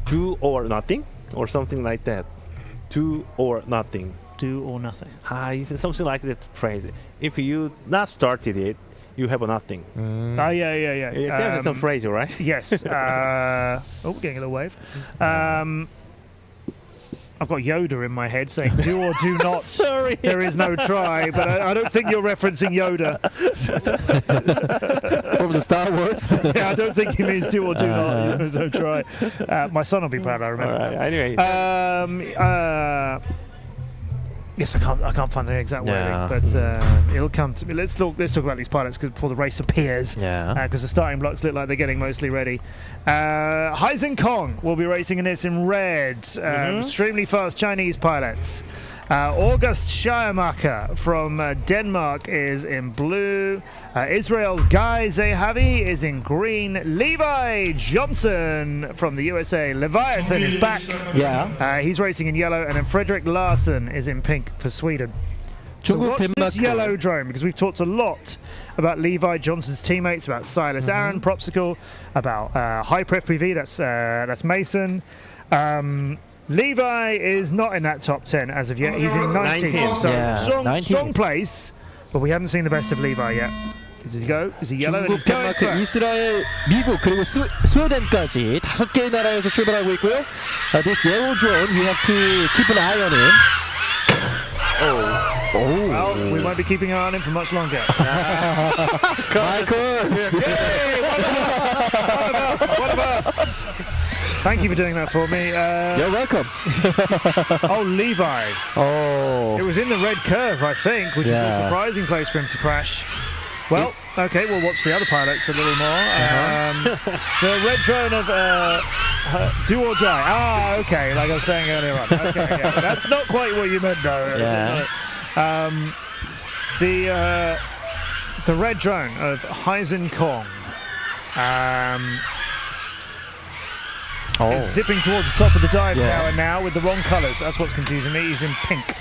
Do or nothing, or something like that. Do or nothing.
Do or nothing.
It's something like that phrase. If you not started it, you have nothing.
Yeah.
There's some phrase, right?
Yes. Getting a little wave. I've got Yoda in my head saying do or do not.
Sorry.
There is no try, but I don't think you're referencing Yoda.
From the Star Wars?
Yeah, I don't think he means do or do not. There's no try. My son will be proud I remember that.
Anyway.
Yes, I can't find the exact wording, but it'll come to me. Let's talk about these pilots before the race appears. Because the starting blocks look like they're getting mostly ready. Hyzen Kong will be racing in this in red. Extremely fast Chinese pilots. August Schiermacher from Denmark is in blue. Israel's Guy Zehavi is in green. Levi Johnson from the USA, Leviathan, is back. He's racing in yellow. And then Frederick Larsen is in pink for Sweden. So watch this yellow drone, because we've talked a lot about Levi Johnson's teammates, about Silas Aaron, Propsicle, about Hyper FPV, that's Mason. Levi is not in that top 10 as of yet. He's in 19th. So strong place, but we haven't seen the best of Levi yet. Does he go? Is he yellow?
중국, 덴마크, 이스라엘, 미국 그리고 스웨덴까지 5개의 나라에서 출발하고 있고요. This yellow drone, we have to keep an eye on him.
Well, we won't be keeping an eye on him for much longer.
Michael!
Yay! One of us! Thank you for doing that for me.
You're welcome.
Levi. It was in the red curve, I think, which is a surprising place for him to crash. Well, okay, we'll watch the other pilots a little more. The red drone of Do or Die. Okay, like I was saying earlier on. Okay, that's not quite what you meant, though. The red drone of Hyzen Kong. Is zipping towards the top of the dive tower now with the wrong colours. That's what's confusing me. He's in pink.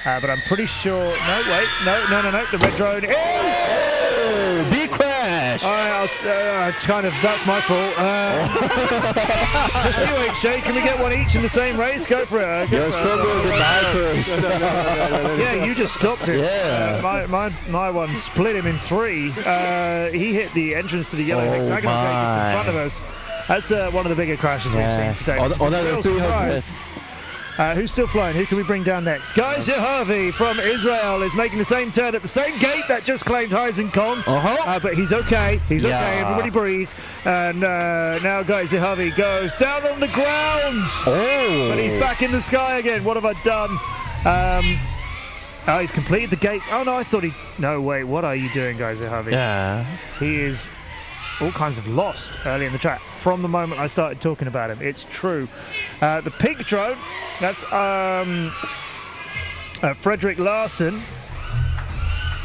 But I'm pretty sure... No, wait. No. The red drone...
Big crash! crash.
Kind of, that's my fault. Just you, HJ. Can we get one each in the same race? Go for it.
You're stronger than Michael's.
Yeah, you just stopped it.
Yeah.
My one split him in three. He hit the entrance to the yellow hexagonal gate just in front of us. That's one of the bigger crashes we've seen today.
Another 300.
Who's still flying? Who can we bring down next? Guy Zahavi from Israel is making the same turn at the same gate that just claimed Heisen Kong. But he's okay. He's okay. Everybody breathe. And now Guy Zahavi goes down on the ground. But he's back in the sky again. What have I done? He's completed the gates. Oh, no, I thought he... No, wait. What are you doing, Guy Zahavi?
Yeah.
He is all kinds of lost early in the track from the moment I started talking about him. It's true. The pink drone, that's Fredrik Larsson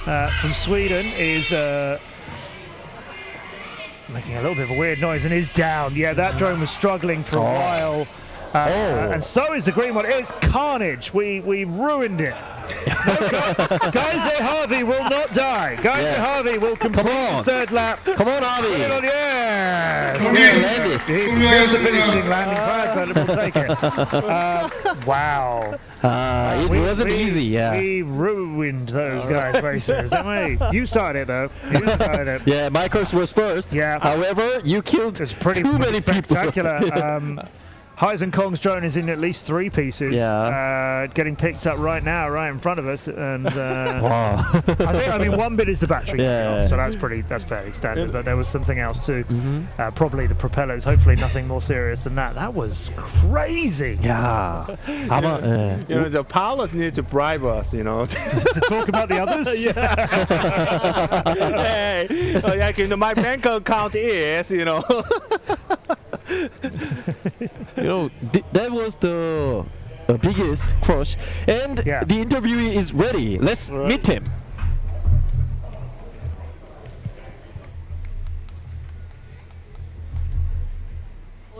from Sweden, is making a little bit of a weird noise and is down. Yeah, that drone was struggling for a while. And so is the green one. It's carnage. We ruined it. Guy Zahavi will not die. Guy Zahavi will complete his third lap.
Come on, Avi.
Yes. He missed the finishing landing pad, but we'll take it. Wow.
It wasn't easy, yeah.
We ruined those guys' races, didn't we? You started it, though. You started it.
Yeah, Michael's was first.
Yeah.
However, you killed too many people.
Spectacular. Heisen Kong's drone is in at least 3 pieces.
Yeah.
Getting picked up right now, right in front of us. And
wow.
I mean, one bit is the battery.
Yeah.
So that's fairly standard. But there was something else too. Probably the propellers. Hopefully nothing more serious than that. That was crazy.
Yeah.
The pilots need to bribe us,
to talk about the others.
Hey, my bank account is,
that was the biggest crush, and the interviewee is ready. Let's meet him.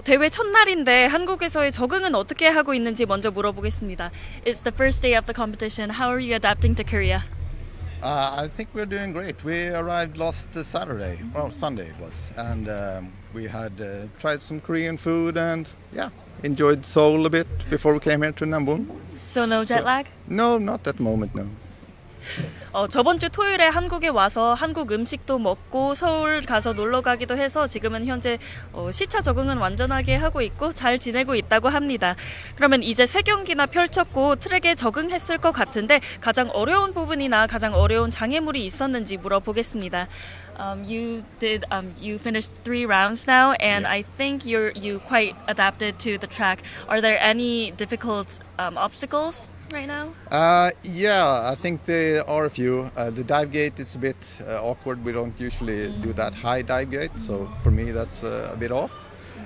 대회 첫날인데 한국에서의 적응은 어떻게 하고 있는지 먼저 물어보겠습니다. It's the first day of the competition. How are you adapting to Korea?
I think we're doing great. We arrived last Saturday, Sunday it was, and we had tried some Korean food and enjoyed Seoul a bit before we came here to Namboon.
So no jet lag?
No, not at the moment, no.
저번 주 토요일에 한국에 와서 한국 음식도 먹고 서울 가서 놀러 가기도 해서 지금은 현재 시차 적응은 완전하게 하고 있고 잘 지내고 있다고 합니다. 그러면 이제 3경기나 펼쳤고 트랙에 적응했을 것 같은데 가장 어려운 부분이나 가장 어려운 장애물이 있었는지 물어보겠습니다. You finished 3 rounds now, and I think you quite adapted to the track. Are there any difficult obstacles right now?
I think there are a few. The dive gate is a bit awkward. We don't usually do that high dive gate, so for me that's a bit off.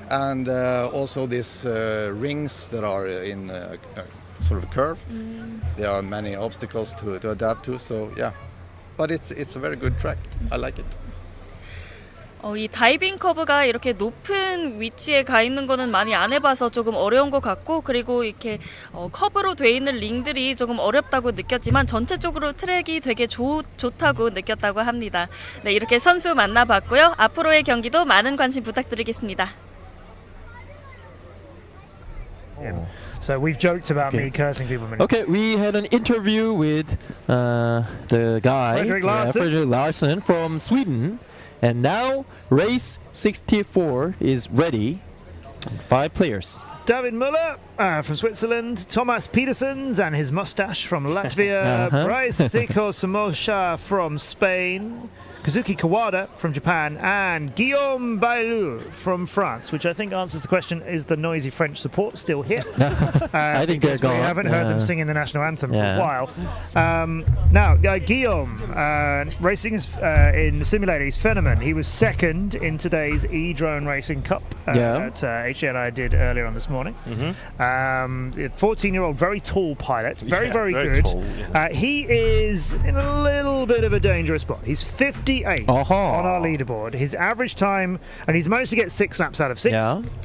And also these rings that are in sort of a curve. There are many obstacles to adapt to. So but it's a very good track. I like it.
이 다이빙 커브가 이렇게 높은 위치에 가 있는 거는 많이 안 해봐서 조금 어려운 것 같고, 그리고 이렇게 커브로 돼 있는 링들이 조금 어렵다고 느꼈지만 전체적으로 트랙이 되게 좋다고 느꼈다고 합니다. 네, 이렇게 선수 만나봤고요. 앞으로의 경기도 많은 관심 부탁드리겠습니다.
So we've joked about me cursing people.
Okay, we had an interview with the guy Fredrik Larsson from Sweden. And now race 64 is ready. 5 players.
David Müller from Switzerland, Thomas Petersens and his mustache from Latvia, Bryce Siko Samosha from Spain, Kazuki Kawada from Japan, and Guillaume Bailou from France, which I think answers the question, is the noisy French support still here?
I think they're gone.
We haven't heard them singing the national anthem for a while. Now, Guillaume, racing in the simulator, he's phenomenal. He was second in today's E-Drone Racing Cup that HJ and I did earlier on this morning. 14-year-old, very tall pilot, very good.
Tall,
he is in a little bit of a dangerous spot. He's 58 on our leaderboard. His average time, and he's managed to get 6 laps out of 6.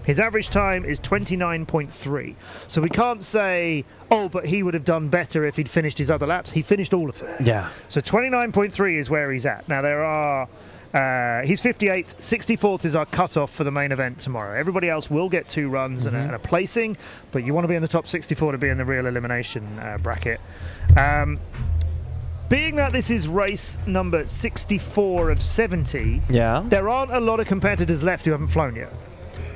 His average time is 29.3. So we can't say, but he would have done better if he'd finished his other laps. He finished all of them.
Yeah.
So 29.3 is where he's at. Now there are He's 58th. 64th is our cutoff for the main event tomorrow. Everybody else will get 2 runs and a placing, but you want to be in the top 64 to be in the real elimination bracket. Being that this is race number 64 of 70, there aren't a lot of competitors left who haven't flown yet.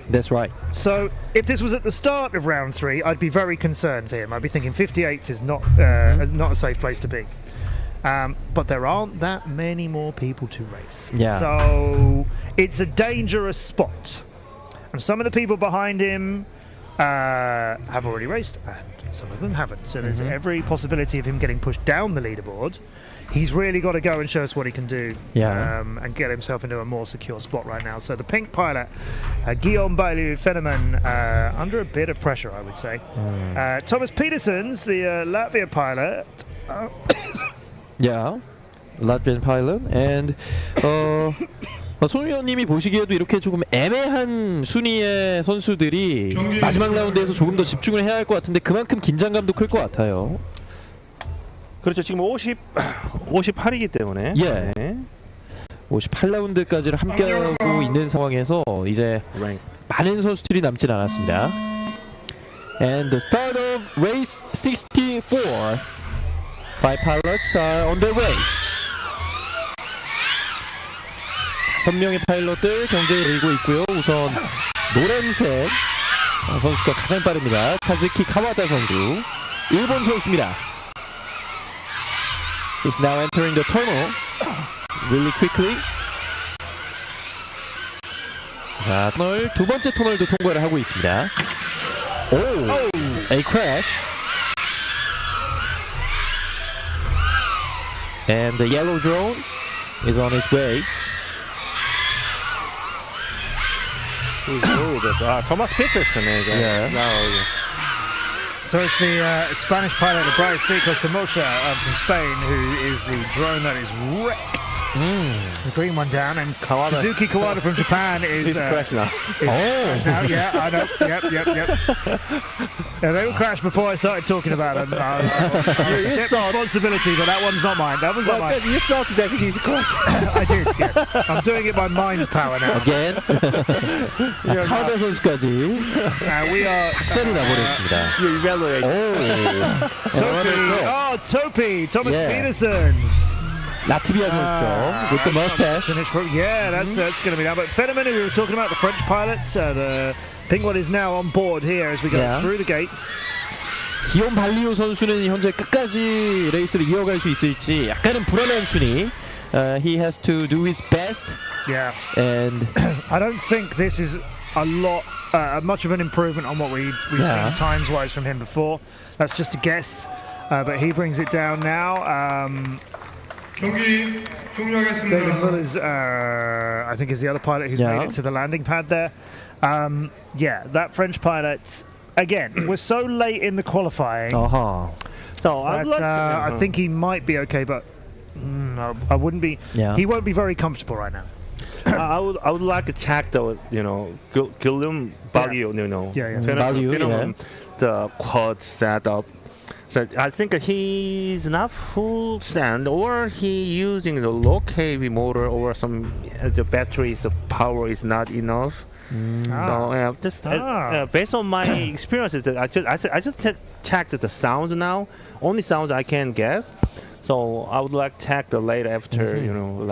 That's right.
So if this was at the start of round 3, I'd be very concerned for him. I'd be thinking 58th is not a safe place to be. But there aren't that many more people to race. So it's a dangerous spot. And some of the people behind him have already raced, and some of them haven't. So there's every possibility of him getting pushed down the leaderboard. He's really got to go and show us what he can do and get himself into a more secure spot right now. So the pink pilot, Guillaume Bailly Fenneman, under a bit of pressure, I would say. Thomas Petersons, the Latvia pilot.
Latvian pilot. And 손 의원님이 보시기에도 이렇게 조금 애매한 순위의 선수들이 마지막 라운드에서 조금 더 집중을 해야 할 것 같은데 그만큼 긴장감도 클 것 같아요.
그렇죠. 지금 58이기 때문에
58라운드까지를 함께하고 있는 상황에서 이제 많은 선수들이 남진 않았습니다. And the start of race 64. 5 pilots are on their way. 5명의 파일럿들 경쟁을 이루고 있고요. 우선 노란색 선수가 가장 빠릅니다. 카즈키 카와다 선수, 일본 선수입니다. He's now entering the tunnel really quickly. 자, 터널 두 번째 터널도 통과를 하고 있습니다. A crash. And the yellow drone is on its way.
Thomas Peterson.
So it's the Spanish pilot, the Bright Seiko Somoza from Spain, who is the drone that is wrecked. The green one down, and Kazuki Kawada from Japan is...
He's crashed now.
Crashed now, I know. Yep. Yeah, they all crashed before I started talking about them. You thought responsibility, but that one's not mine. That one's not mine.
You thought that he's crashed.
I did, yes. I'm doing it by mind power now.
Again. 카와다 선수까지
we are...
박살이 나버렸습니다.
You evaluate.
Topi, Thomas Petersons.
라트비아 선수죠. With the mustache.
That's going to be now. But Fenneman, who we were talking about, the French pilot, the pink one is now on board here as we go through the gates.
기욤 발리오 선수는 현재 끝까지 레이스를 이어갈 수 있을지 약간은 불안한 순위. He has to do his best. And
I don't think this is a lot, much of an improvement on what we've seen times-wise from him before. That's just a guess, but he brings it down now.
경기 종료하겠습니다.
David Muller's, I think, is the other pilot who's made it to the landing pad there. That French pilot, again, we're so late in the qualifying.
So
I think he might be okay, but I wouldn't be. He won't be very comfortable right now.
I would like to check the Guillaume Bailly, the quad setup. So I think he's not full stand, or he using the low kV motor, or some the battery's power is not enough. So just based on my experiences, I just checked the sounds now. Only sounds I can guess. So I would like to check the later after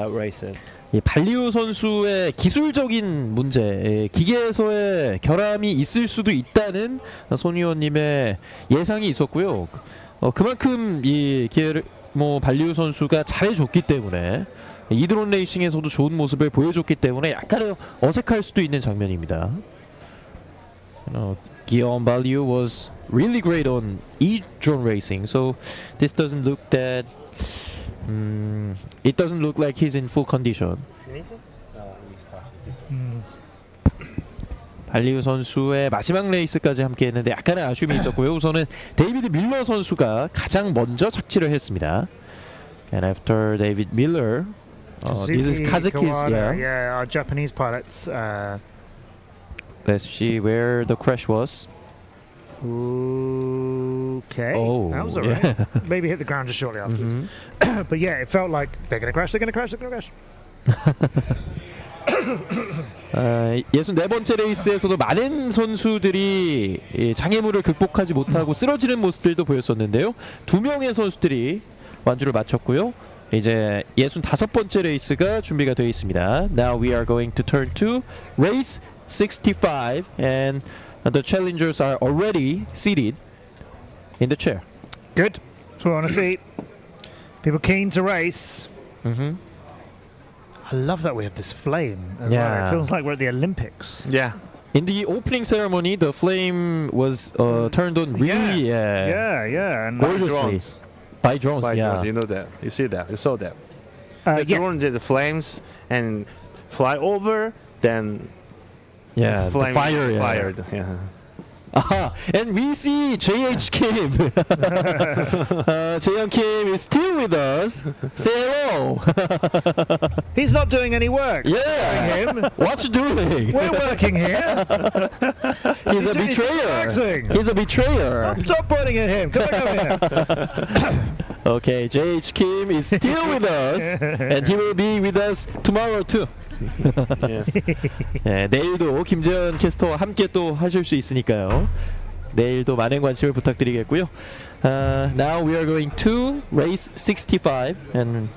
race it.
발리오 선수의 기술적인 문제, 기계에서의 결함이 있을 수도 있다는 손 의원님의 예상이 있었고요. 그만큼 이 기회를 발리오 선수가 잘해줬기 때문에 이드론 레이싱에서도 좋은 모습을 보여줬기 때문에 약간 어색할 수도 있는 장면입니다. Guillaume Bailly was really great on e-drone racing, so this doesn't look that. It doesn't look like he's in full condition. 발리오 선수의 마지막 레이스까지 함께했는데 약간의 아쉬움이 있었고요. 우선은 데이비드 밀러 선수가 가장 먼저 착지를 했습니다. And after David Miller, this is Kazuki's.
Our Japanese pilots.
Let's see where the crash was.
Okay, that was alright. Maybe hit the ground just shortly afterwards. But it felt like they're going to crash.
네 번째 레이스에서도 많은 선수들이 이 장애물을 극복하지 못하고 쓰러지는 모습들도 보였었는데요. 2명의 선수들이 완주를 마쳤고요. 이제 65번째 레이스가 준비가 되어 있습니다. Now we are going to turn to race 65 and the challengers are already seated in the chair.
Good. That's what I want to see. People keen to race. I love that we have this flame.
Yeah.
It feels like we're at the Olympics.
Yeah.
In the opening ceremony, the flame was turned on really
Yeah. And
gorgeously. By drones,
By
yeah.
drones, you know that. You see that. You saw that. The drone did the flames and fly over, then
Yeah,
the
the
flame
fire, yeah.
fired. Yeah.
And we see JH Kim. JH Kim is still with us. Say hello.
He's not doing any work.
Yeah.
Him.
What you doing?
We're working here.
He's a betrayer. He's a betrayer.
Stop pointing at him. Come back over here.
Okay, JH Kim is still with us, and he will be with us tomorrow too.
Yes.
네, 내일도 김재현 캐스터와 함께 또 하실 수 있으니까요. 내일도 많은 관심을 부탁드리겠고요. Now we are going to race 65 and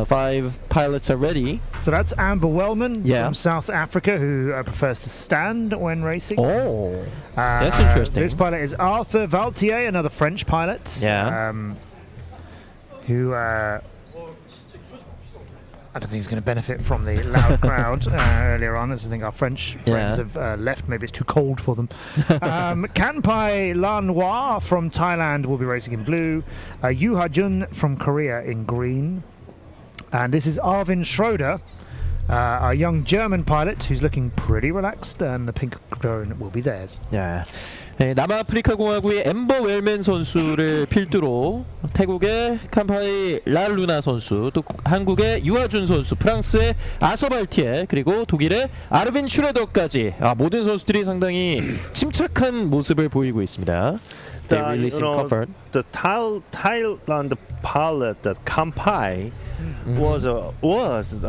5 pilots are ready.
So that's Amber Wellman
Yeah.
from South Africa, who prefers to stand when racing.
Oh, that's interesting.
This pilot is Arthur Valtier, another French pilot.
Yeah.
Who I don't think he's going to benefit from the loud crowd earlier on, as I think our French friends have left. Maybe it's too cold for them. Kanpai Lanois from Thailand will be racing in blue. Yu Ha-jun from Korea in green. And this is Arvin Schroeder, a young German pilot who's looking pretty relaxed, and the pink drone will be theirs.
네. 네, 남아프리카 공화국의 엠버 웰맨 선수를 필두로 태국의 캄파이 랄루나 선수, 또 한국의 유하준 선수, 프랑스의 아서발티에, 그리고 독일의 아르빈 슈레더까지 모든 선수들이 상당히 침착한 모습을 보이고 있습니다. They really seem comfort.
The Thailand pilot, the Kampai, was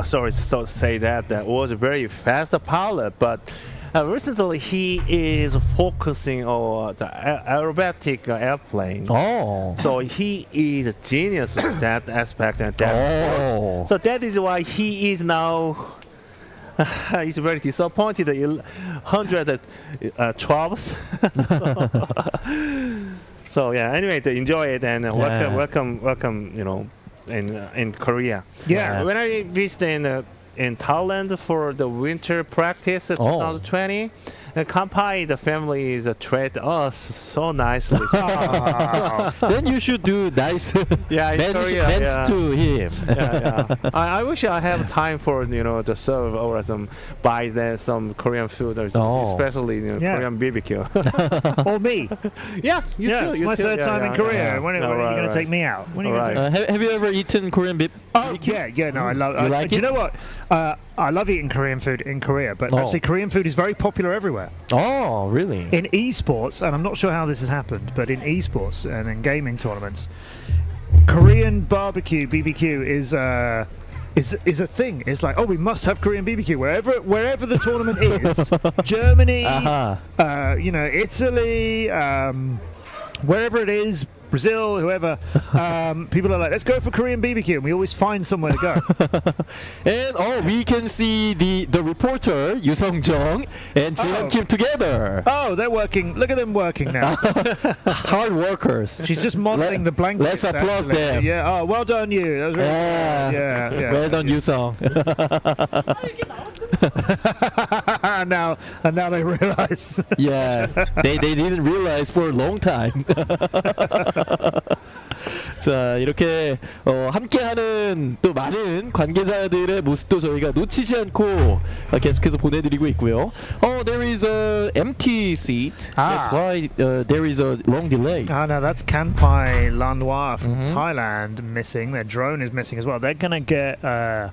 sorry to say that was a very fast pilot, but recently he is focusing on the aerobatic airplane.
Oh,
so he is a genius in that aspect and that sport. So that is why he is now. He's very disappointed. 112th. So yeah. Anyway, to enjoy it and welcome. You know, in Korea.
Yeah.
When I visited in Thailand for the winter practice 2020, and Kampai, the family is treat us so nicely.
Then you should do nice men's to him.
I wish I have time for to serve or buy some Korean food, or especially Korean BBQ.
Or me.
Yeah, you too.
It's my third time in Korea. When are you going to take me out? When are you gonna take
Have you ever eaten Korean BBQ?
Oh yeah. No, I love.
You like
do
it?
you know what? I love eating Korean food in Korea, but actually Korean food is very popular everywhere.
Oh, really?
In esports, and I'm not sure how this has happened, but in esports and in gaming tournaments, Korean barbecue (BBQ) is a thing. It's like, we must have Korean BBQ wherever the tournament is. Germany, Italy, wherever it is. Brazil, whoever, people are like, let's go for Korean BBQ, and we always find somewhere to go.
And we can see the reporter Yoo Sung-jung and Jae-hyun Kim together.
Oh, they're working. Look at them working now.
Hard workers.
She's just modeling the blanket.
Let's applaud them.
Yeah. Oh, well done, you. That was really good.
Well done, Yoo Sung.
And now they realize.
Yeah, they didn't realize for a long time. 자, 이렇게 함께하는 또 많은 관계자들의 모습도 저희가 놓치지 않고 계속해서 보내드리고 있고요. There is a empty seat. That's why there is a long delay.
No, that's Kanpai Lanois from Thailand missing. Their drone is missing as well. They're going to get a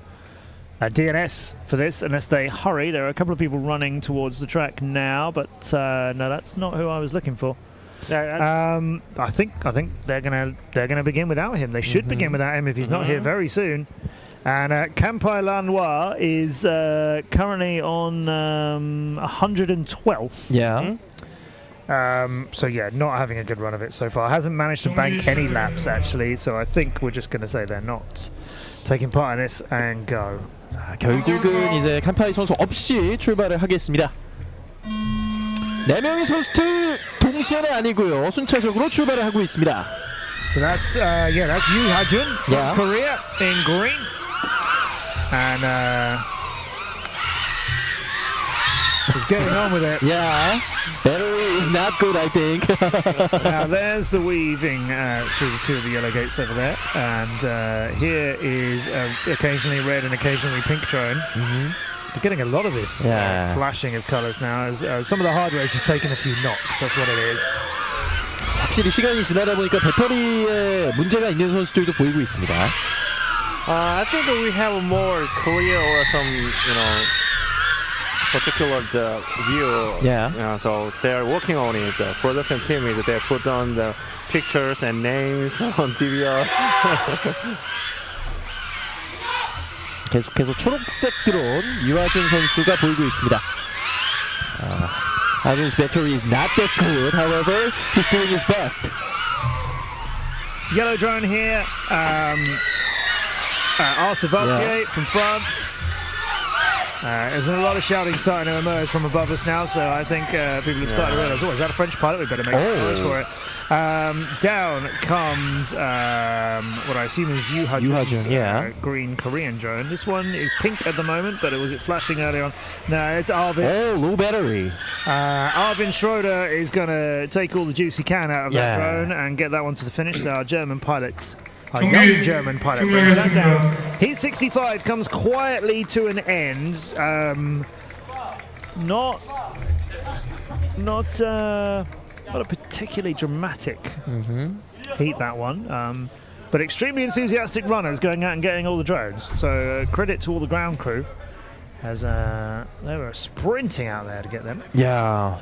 DNS for this unless they hurry. There are a couple of people running towards the track now, but no, that's not who I was looking for. I think they're gonna begin without him. They should begin without him if he's not here very soon. And Kampai Lanois is currently on 112th.
Yeah.
So yeah, not having a good run of it so far. Hasn't managed to bank any laps actually. So I think we're just going to say they're not taking part in this and go.
자, 결국은 이제 캄파이 선수 없이 출발을 하겠습니다. 4명의 선수들 동시에는 아니고요. 순차적으로 출발을 하고 있습니다.
So that's that's Yu Ha-jun from Korea in green, and he's getting on with it.
Yeah, battery is not good, I think.
Now there's the weaving through the two of the yellow gates over there, and here is occasionally red and occasionally pink drone. We're getting a lot of this flashing of colours now, as some of the hard race is taking a few knocks. That's what it is.
확실히 시간이 지나다 보니까 배터리에 문제가 있는 선수들도 보이고 있습니다.
I think we have more clear or some, particular view.
Yeah.
So they're working on it. The production team is they put on the pictures and names on DVR.
계속해서 초록색 드론 유하준 선수가 보이고 있습니다. Hajun's battery is not that good, however, he's doing his best.
Yellow drone here, Arthur Valpier from France. There's a lot of shouting starting to emerge from above us now, so I think people have started to realise, is that a French pilot? We better make noise for it. Down comes what I assume is Yu Ha-jun's green Korean drone. This one is pink at the moment, but was it flashing earlier on? No, it's Arvin.
Oh, low battery.
Arvin Schroeder is going to take all the juice he can out of that drone and get that one to the finish. So our German pilot, our young German pilot, brings that down. He's 65, comes quietly to an end. Not a particularly dramatic heat, that one, but extremely enthusiastic runners going out and getting all the drones. So credit to all the ground crew, as they were sprinting out there to get them.
야,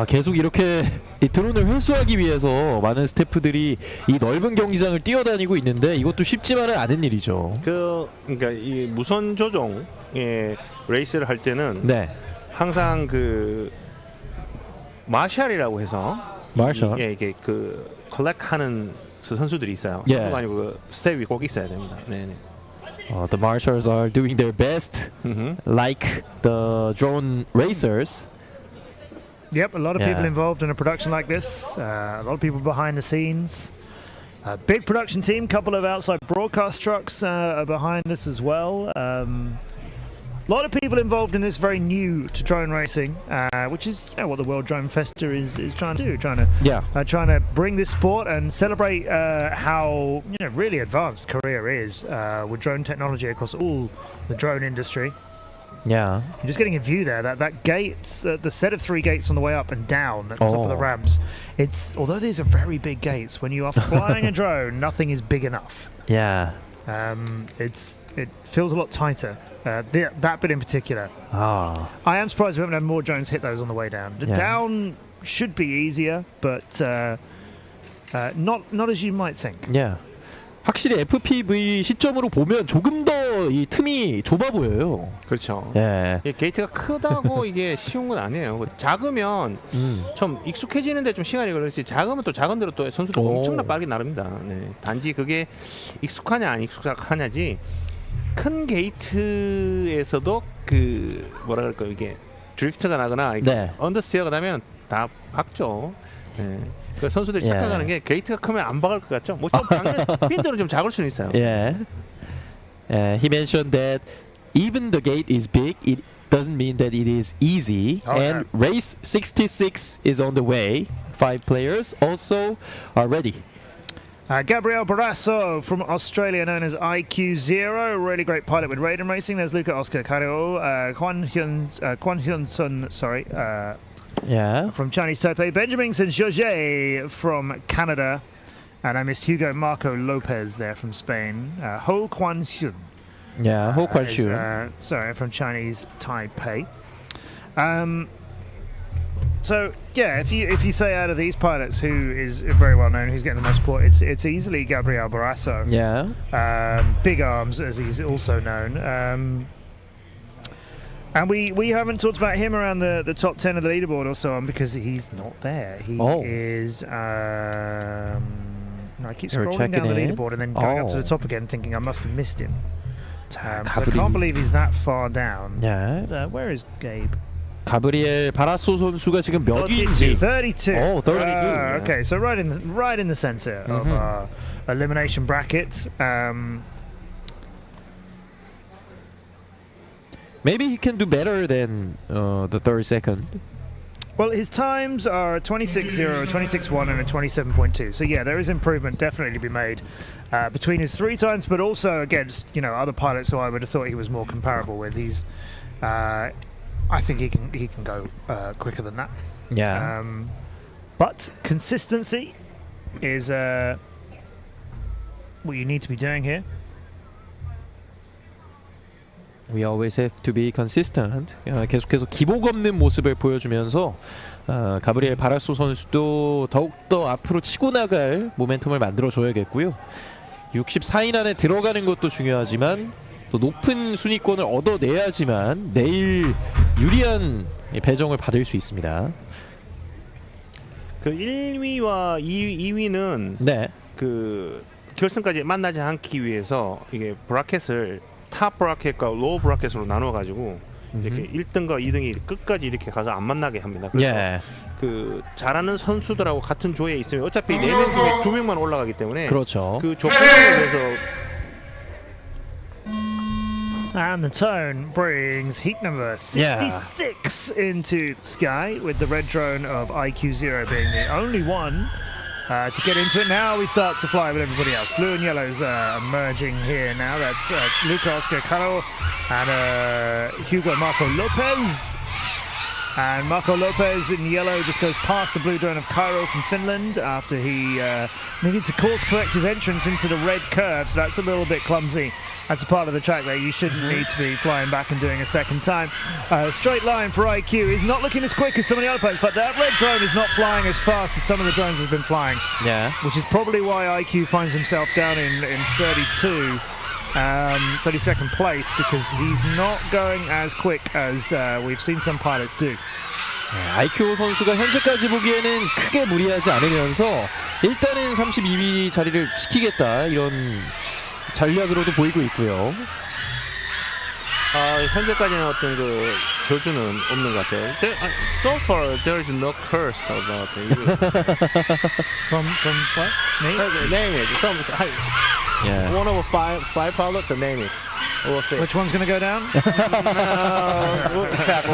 계속 이렇게 이 드론을 회수하기 위해서 많은 스태프들이 이 넓은 경기장을 뛰어다니고 있는데 이것도 쉽지만은 않은 일이죠.
그러니까 이 무선 조종의 레이스를 할 때는 항상 그 마샬이라고 해서 이게 그 컬렉하는 선수들이 있어요. 선수가 아니고 그 스텝이 꼭 있어야 됩니다. 네네.
The marshals are doing their best, like the drone racers.
Yep, a lot of people involved in a production like this. A lot of people behind the scenes. A big production team, couple of outside broadcast trucks are behind us as well. A lot of people involved in this, very new to drone racing, which is what the World Drone Festa is trying to do, trying to bring this sport and celebrate how really advanced Korea is with drone technology across all the drone industry.
Yeah,
you're just getting a view there. That gate, the set of 3 gates on the way up and down at the top of the ramps. Although these are very big gates, when you are flying a drone, nothing is big enough.
Yeah,
it feels a lot tighter. That bit in particular. I am surprised we haven't had more drones hit those on the way down. The down should be easier, but not as you might think.
Yeah. 확실히 FPV 시점으로 보면 조금 더 이 틈이 좁아 보여요.
그렇죠.
예.
게이트가 크다고 이게 쉬운 건 아니에요. 작으면 좀 익숙해지는데 좀 시간이 걸리지. 작으면 또 작은 대로 또 선수들 엄청나 빠르게 나릅니다. 네. 단지 그게 익숙하냐 안 익숙하냐지. 큰 게이트에서도 그 뭐라 그럴까요, 이게 드리프트가 나거나 언더스티어가 나면 다 박죠. 네. 그 선수들이 착각하는 게 게이트가 크면 안 박을 것 같죠. 뭐 좀 빈도는 좀 작을 수는 있어요.
He mentioned that even the gate is big, it doesn't mean that it is easy. And race 66 is on the way. 5 players also are ready.
Gabriel Barrasso from Australia, known as IQ0, really great pilot with Raiden Racing. There's Luca Oscar Caro, Kwan Hyun Sun, from Chinese Taipei. Benjamin Saint-Georges from Canada. And I missed Hugo Marco Lopez there from Spain. Ho Kwan Hyun.
Ho Kwan Hyun.
From Chinese Taipei. So yeah, if you say out of these pilots who is very well known, who's getting the most support, it's easily Gabriel Barrasso.
Yeah.
Big Arms, as he's also known. And we haven't talked about him around the top 10 of the leaderboard or so on because he's not there. He is. I keep scrolling down the leaderboard and then going up to the top again, thinking I must have missed him. So I can't believe he's that far down.
Yeah.
Where is Gabe?
가브리엘 바라소 선수가 지금 몇 위인지.
32.
Oh, 32.
Okay, so right in the center of our elimination bracket.
Maybe he can do better than the 32nd.
Well, his times are a 26.0, a 26.1, and a 27.2. So yeah, there is improvement definitely to be made between his 3 times, but also against other pilots who I would have thought he was more comparable with. He's, I think he can go quicker than that.
Yeah.
But consistency is what you need to be doing here.
We always have to be consistent. 계속해서 기복 없는 모습을 보여주면서 가브리엘 바라소 선수도 더욱더 앞으로 치고 나갈 모멘텀을 만들어줘야겠고요. 64인 안에 들어가는 것도 중요하지만 또 높은 순위권을 얻어내야지만 내일 유리한 배정을 받을 수 있습니다.
그 1위와 2위는
네.
그 결승까지 만나지 않기 위해서 이게 브라켓을 탑 브라켓과 로우 브라켓으로 나눠 가지고 이렇게 1등과 2등이 끝까지 이렇게 가서 안 만나게 합니다. 그래서 그 잘하는 선수들하고 같은 조에 있으면 어차피 4명 중에 2명만 올라가기 때문에
그렇죠.
그 조건에 대해서
And the tone brings heat number 66 into the sky, with the red drone of IQ0 being the only one to get into it. Now we start to fly with everybody else. Blue and yellow's emerging here now. That's Luca Oscar Caro and Hugo Marco Lopez. And Marco Lopez in yellow just goes past the blue drone of Cairo from Finland after he needed to course correct his entrance into the red curve. So that's a little bit clumsy. That's a part of the track there you shouldn't need to be flying back and doing a second time. Straight line for IQ. He's not looking as quick as some of the other players, but that red drone is not flying as fast as some of the drones have been flying.
Yeah.
Which is probably why IQ finds himself down in 32. 32nd place, because he's not going as quick as we've seen some pilots do.
IQ 선수가 현재까지 보기에는 크게 무리하지 않으면서 일단은 32위 자리를 지키겠다 이런 전략으로도 보이고 있고요.
현재까지는 어떤 그 저주는 없는 것 같아요. So far, there is no curse about it.
From what?
Name it.
Yeah.
One over five pilots, name it. We'll see.
Which one's going to go down?
We'll tap.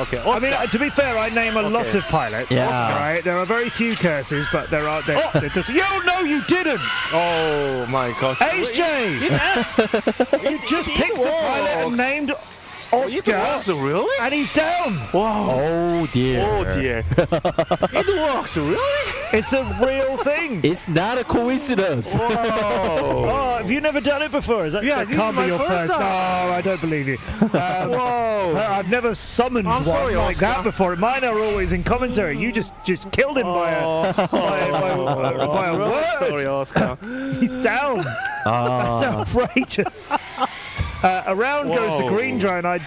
Okay.
I mean, to be fair, I name a lot of pilots.
Yeah.
Right? There are very few curses, but there are. No, you didn't.
Oh my gosh.
HJ, you just picked a pilot and named Oscar.
Really?
And he's down.
Wow.
Oh dear.
Oh dear. It works, really?
It's a real thing.
It's not a coincidence.
Whoa. Oh, have you never done it before? Is that
Yeah,
that
this
can't
is
be
my
your
first
first?
time.
No, I don't believe you.
Whoa.
I've never summoned
I'm
one
sorry,
like
Oscar.
that before. Mine are always in commentary. You just killed him by a word.
Sorry, Oscar.
He's down. That's outrageous. Around goes the green drone. I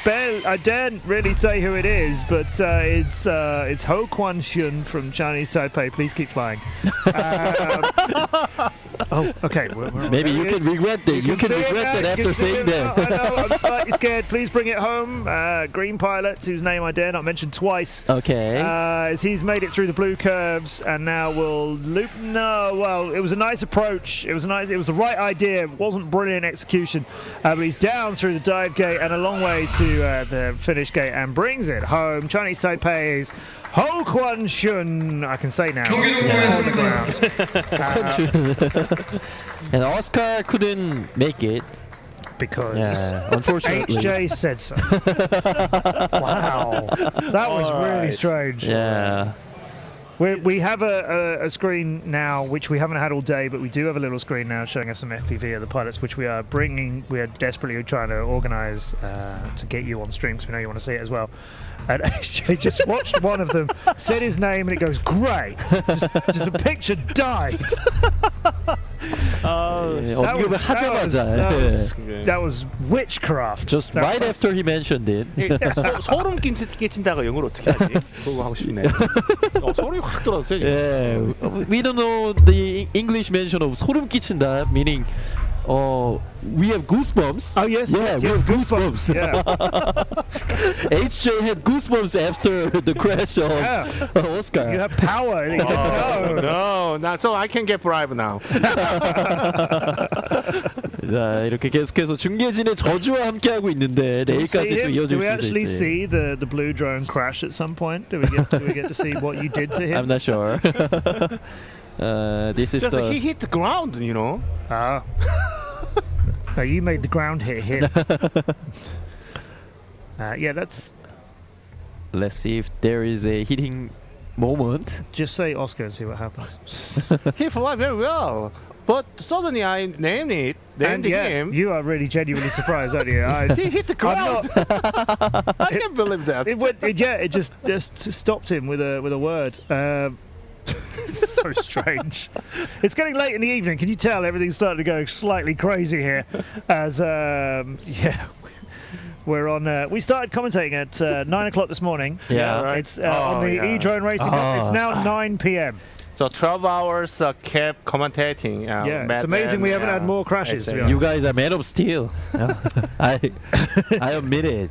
daren't really say who it is, but it's Ho Kwan Shun from Chinese Taipei. Please keep flying. Oh, okay.
Maybe you can regret that. You can regret that after saying that.
I know. I'm slightly scared. Please bring it home. Green pilots, whose name I dare not mention twice.
Okay.
As he's made it through the blue curves and now will loop. No, well, it was a nice approach. It was nice. It was the right idea. It wasn't brilliant execution, but he's down through the dive gate and a long way to the finish gate and brings it home. Chinese Taipei's Ho Kwan Shun, I can say now, on the ground.
And Oscar couldn't make it
because
unfortunately
HJ said so. Wow, that was really strange.
Yeah.
We have a screen now, which we haven't had all day, but we do have a little screen now showing us some FPV of the pilots, which we are desperately trying to organise to get you on stream, because we know you want to see it as well. And AJ just watched one of them, said his name, and it goes, great! Just the picture died. That was witchcraft.
Just right after he mentioned it.
소름 끼친다가 영어로 어떻게 하지? 그거 하고 싶네. 소름이 확 돋았어요.
Yeah, we don't know the English mention of 소름 끼친다, meaning we have goosebumps.
Oh yes,
yeah,
yes,
we have
goosebumps.
Yeah. HJ had goosebumps after the crash of Oscar.
You have power.
No, so I can get bribe now.
자, 이렇게 계속해서 중계진의 저주와 함께하고 있는데 내일까지 또 이어질 수 있을지.
Do we actually see the blue drone crash at some point? Do we get to see what you did to him?
I'm not sure. This is
he hit the ground, you know.
No, you made the ground hit him. Yeah, that's.
Let's see if there is a hitting moment.
Just say Oscar and see what happens.
He flew very well, but suddenly I named him.
You are really genuinely surprised, aren't you?
He hit the ground. I can't believe that.
It just stopped him with a word. It's so strange. It's getting late in the evening. Can you tell everything's starting to go slightly crazy here? As we're on. We started commentating at 9 o'clock this morning.
Yeah,
right.
It's on the E-Drone Racing. It's now 9 p.m.
So 12 hours kept commentating.
It's amazing we haven't had more crashes.
You guys are man of steel. I admit it.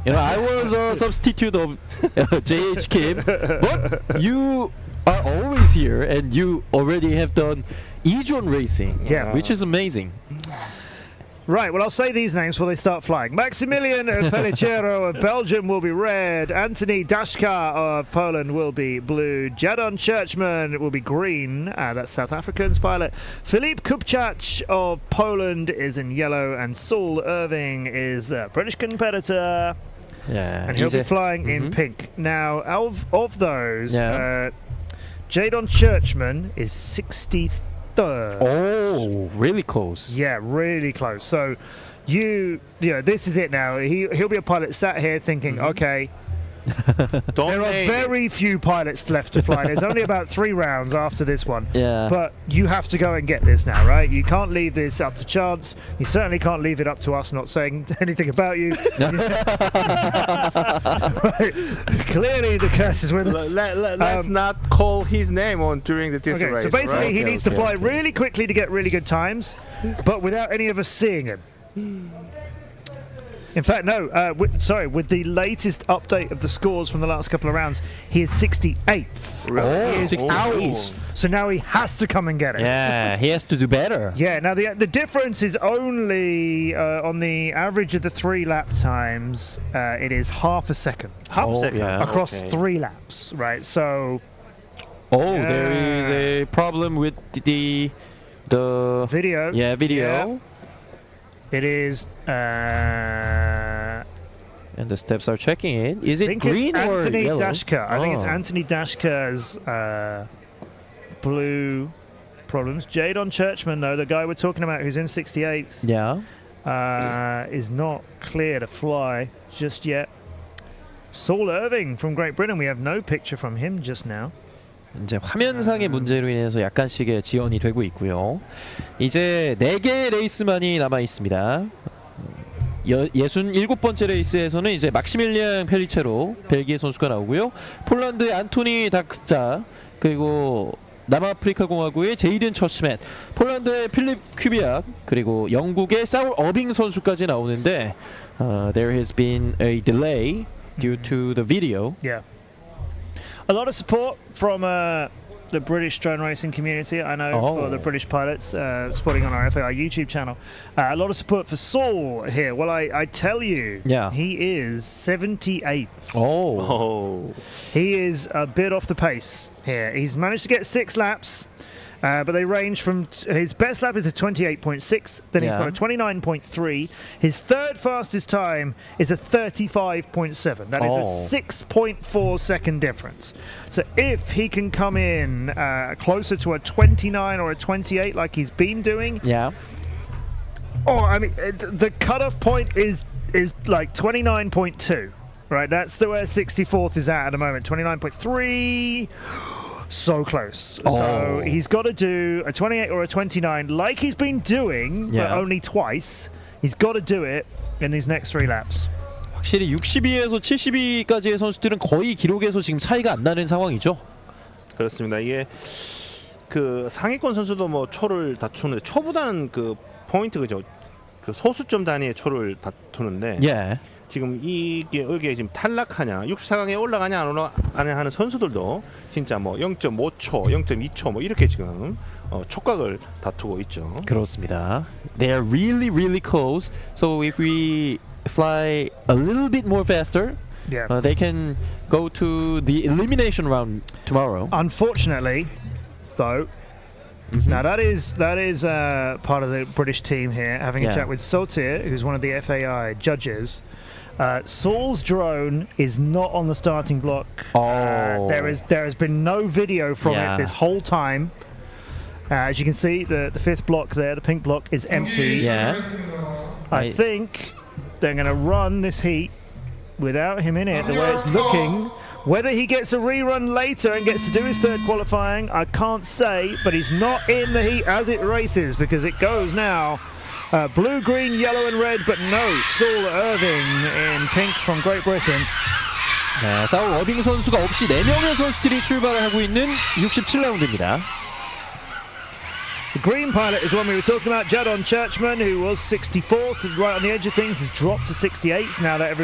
You know, I was a substitute of JH Kim, but you are always here, and you already have done E-Drone Racing, which is amazing.
Right, well, I'll say these names before they start flying. Maximilian Pellicero of Belgium will be red. Anthony Dashka of Poland will be blue. Jadon Churchman will be green. That's South African's pilot. Filip Kupchak of Poland is in yellow. And Saul Irving is the British competitor.
Yeah,
and he'll be flying in pink. Now, of those, Jadon Churchman is 63rd.
Oh, really close.
Yeah, really close. So, this is it now. He'll be a pilot sat here thinking, okay, there are very few pilots left to fly. There's only about 3 rounds after this one.
Yeah.
But you have to go and get this now, right? You can't leave this up to chance. You certainly can't leave it up to us not saying anything about you. Right. Clearly the curse is with us.
Let's not call his name on during the race.
So basically he needs to fly really quickly to get really good times, but without any of us seeing him. In fact, no. With the latest update of the scores from the last couple of rounds, he is 68th. He is out. So now he has to come and get it.
Yeah, he has to do better.
Yeah. Now the difference is only on the average of the 3 lap times. It is half a second. Across 3 laps, right? So.
There is a problem with the
video.
Yeah, video.
Yeah. It is.
And the steps are checking it. Is it green or
Anthony
yellow?
Dashka. I think it's Anthony Dashka's blue problems. Jadon Churchman, though, the guy we're talking about who's in 68th, is not clear to fly just yet. Saul Irving from Great Britain. We have no picture from him just now.
이제 화면상의 문제로 인해서 약간씩의 지연이 되고 있고요. 이제 4개의 레이스만이 남아 있습니다. 67번째 레이스에서는 이제 막시밀리앙 펠리체로 벨기에 선수가 나오고요. 폴란드의 안토니 닥스자, 그리고 남아프리카 공화국의 제이든 처치맨, 폴란드의 필립 큐비악, 그리고 영국의 사울 어빙 선수까지 나오는데 there has been a delay due to the video.
Yeah. A lot of support from the British drone racing community, I know, for the British pilots, supporting on our FAI YouTube channel. A lot of support for Saul here. Well, I tell you, he is 78th.
Oh.
He is a bit off the pace here. He's managed to get 6 laps. But they range from his best lap is a 28.6, then he's got a 29.3. His third fastest time is a 35.7. That is a 6.4 second difference. So if he can come in closer to a 29 or a 28 like he's been doing, I mean, the cutoff point is like 29.2, right? That's where 64th is at the moment. 29.3. So close. So he's got to do a 28 or a 29 like he's been doing, but only twice. He's got to do it in these next 3 laps.
확실히 62에서 72까지의 선수들은 거의 기록에서 지금 차이가 안 나는 상황이죠.
그렇습니다. 이게 그 상위권 선수도 뭐 초를 다투는데 초보다는 그 포인트 그죠? 그 소수점 단위의 초를 다투는데 지금 이게 여기에 지금 탈락하냐 64강에 올라가냐 안 올라가냐 하는 선수들도 진짜 뭐 0.5초, 0.2초 뭐 이렇게 지금 촉각을 다투고 있죠.
그렇습니다. They are really really close. So if we fly a little bit more faster, they can go to the elimination round tomorrow.
Unfortunately, though, now that is part of the British team here, having a chat with Sotir, who's one of the FAI judges. Saul's drone is not on the starting block. There has been no video from it this whole time. As you can see, the 5th block there, the pink block, is empty. I think they're going to run this heat without him in it, the way it's looking. Whether he gets a rerun later and gets to do his 3rd qualifying, I can't say, but he's not in the heat as it races because it goes now. Blue, green, yellow and red, but no Saul Irving in pink from Great Britain.
사울 어빙 선수가 없이 4명의 선수들이 출발을 하고 있는 67라운드입니다.
The green pilot is one we were talking about, Jadon Churchman, who was 64th, right on the edge of things, has dropped to 68th now that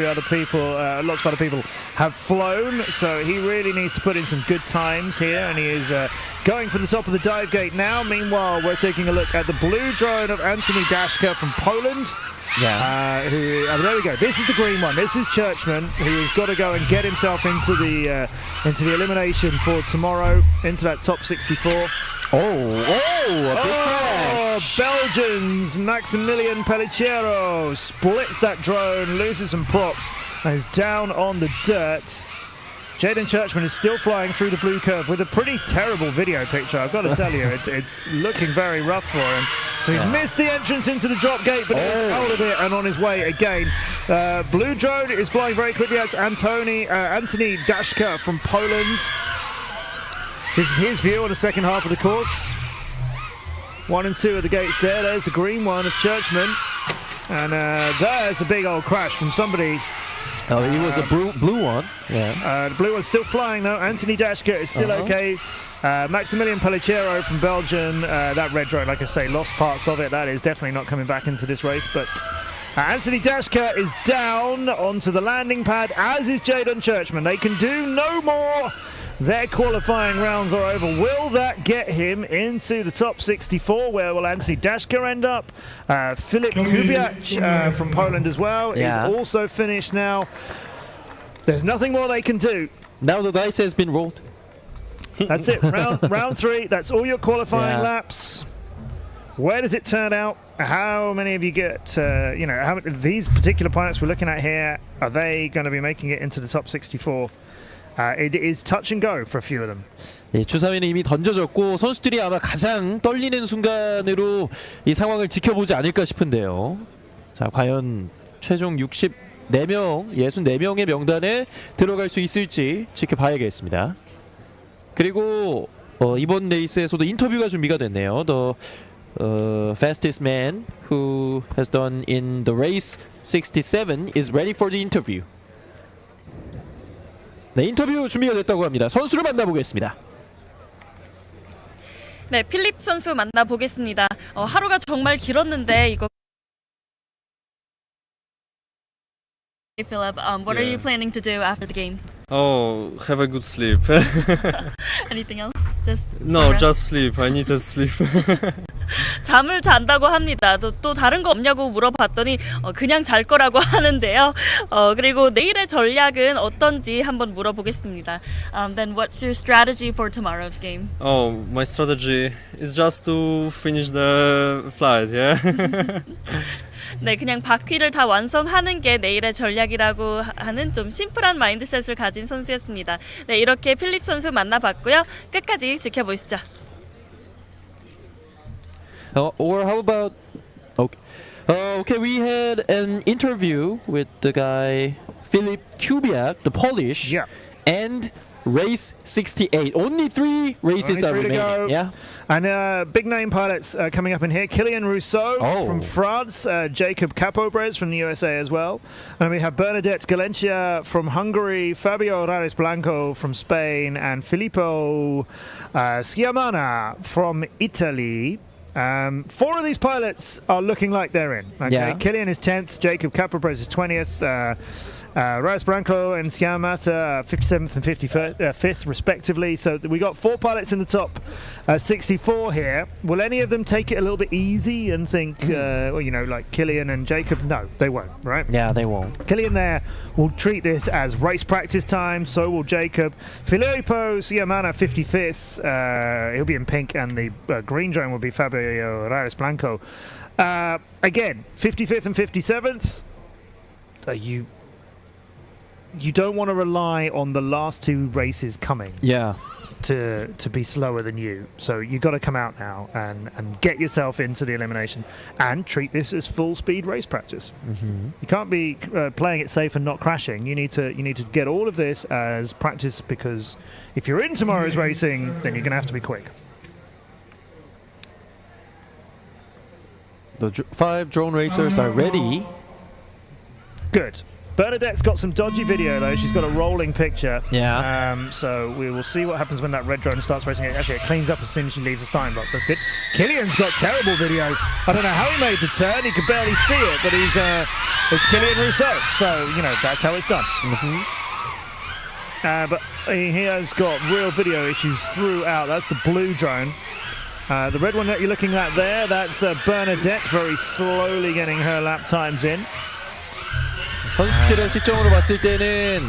lots of other people have flown. So he really needs to put in some good times here, and he is going for the top of the dive gate now. Meanwhile, we're taking a look at the blue drone of Anthony Dashka from Poland. There we go. This is the green one. This is Churchman, who has got to go and get himself into the elimination for tomorrow, into that top 64.
A big crash.
Belgians Maximilian Pellicero splits that drone, loses some props, and is down on the dirt. Jaden Churchman is still flying through the blue curve with a pretty terrible video picture, I've got to tell you. It's looking very rough for him. So he's missed the entrance into the drop gate, but he's out of it and on his way again. Blue drone is flying very quickly. That's Anthony Dashka from Poland. This is his view on the second half of the course. 1 and 2 of the gates there. There's the green one of Churchman. And there's a big old crash from somebody.
It was a blue one.
The blue one's still flying though. Anthony Dashka is still okay. Maximilian Pellicero from Belgium. That red drone, like I say, lost parts of it. That is definitely not coming back into this race. But Anthony Dashka is down onto the landing pad, as is Jaden Churchman. They can do no more. Their qualifying rounds are over. Will that get him into the top 64? Where will Anthony Dashka end up? Filip Kubiak from Poland as well is also finished now. There's nothing more they can do.
Now the dice has been rolled.
That's it. Round 3. That's all your qualifying laps. Where does it turn out? How many of you get, how these particular pilots we're looking at here, are they going to be making it into the top 64? It is touch and go for a few of them.
주사위는 이미 던져졌고 선수들이 아마 가장 떨리는 순간으로 이 상황을 지켜보지 않을까 싶은데요. 자, 과연 최종 64명의 명단에 들어갈 수 있을지 지켜봐야겠습니다. 그리고 이번 레이스에서도 인터뷰가 준비가 됐네요. The fastest man who has done in the race 67 is ready for the interview. 네, 인터뷰 준비가 됐다고 합니다. 선수를 만나보겠습니다.
네, 필립 선수 만나보겠습니다. 하루가 정말 길었는데 이거. Hey Philip, what are you planning to do after the game?
Oh, have a good sleep.
Anything else? Just
no, just sleep. I need to sleep.
잠을 잔다고 합니다. 또 다른 거 없냐고 물어봤더니 그냥 잘 거라고 하는데요. 그리고 내일의 전략은 어떤지 한번 물어보겠습니다. Then what's your strategy for tomorrow's game?
Oh, my strategy is just to finish the flight, yeah?
네, 그냥 바퀴를 다 완성하는 게 내일의 전략이라고 하는 좀 심플한 마인드셋을 가진 선수였습니다. 네, 이렇게 필립 선수 만나봤고요. 끝까지 지켜보시죠.
Or how about okay, we had an interview with the guy Filip Kubiak, the Polish, and race 68. Only 3 races are remaining. Yeah,
and big name pilots coming up in here. Kylian Rousseau from France, Jacob Capobrez from the USA as well, and we have Bernadette Galencia from Hungary, Fabio Rares Blanco from Spain, and Filippo Schiamana from Italy. 4 of these pilots are looking like they're in. Okay,
Yeah.
Kylian is 10th, Jacob Capobrez is 20th. Rares Branco and Schiamata 57th and 55th respectively. So we got 4 pilots in the top 64 here. Will any of them take it a little bit easy and think, well, you know, like Kylian and Jacob? No, they won't, right?
Yeah, they won't.
Kylian there will treat this as race practice time, so will Jacob. Filippo Schiamana 55th, he'll be in pink, and the green drone will be Fabio Rares Blanco. Again, 55th and 57th. You don't want to rely on the last 2 races coming.
Yeah.
To be slower than you. So you got to come out now and get yourself into the elimination and treat this as full speed race practice. You can't be playing it safe and not crashing. You need to get all of this as practice, because if you're in tomorrow's racing, then you're going to have to be quick.
The 5 drone racers are ready.
Good. Bernadette's got some dodgy video though. She's got a rolling picture.
Yeah.
So we will see what happens when that red drone starts racing. Actually, it cleans up as soon as she leaves the starting box. That's good. Killian's got terrible videos. I don't know how he made the turn. He could barely see it, but it's Kylian Rousseau. So you know that's how it's done. But he has got real video issues throughout. That's the blue drone. The red one that you're looking at there, that's Bernadette very slowly getting her lap times in.
선수들의 시점으로 봤을 때는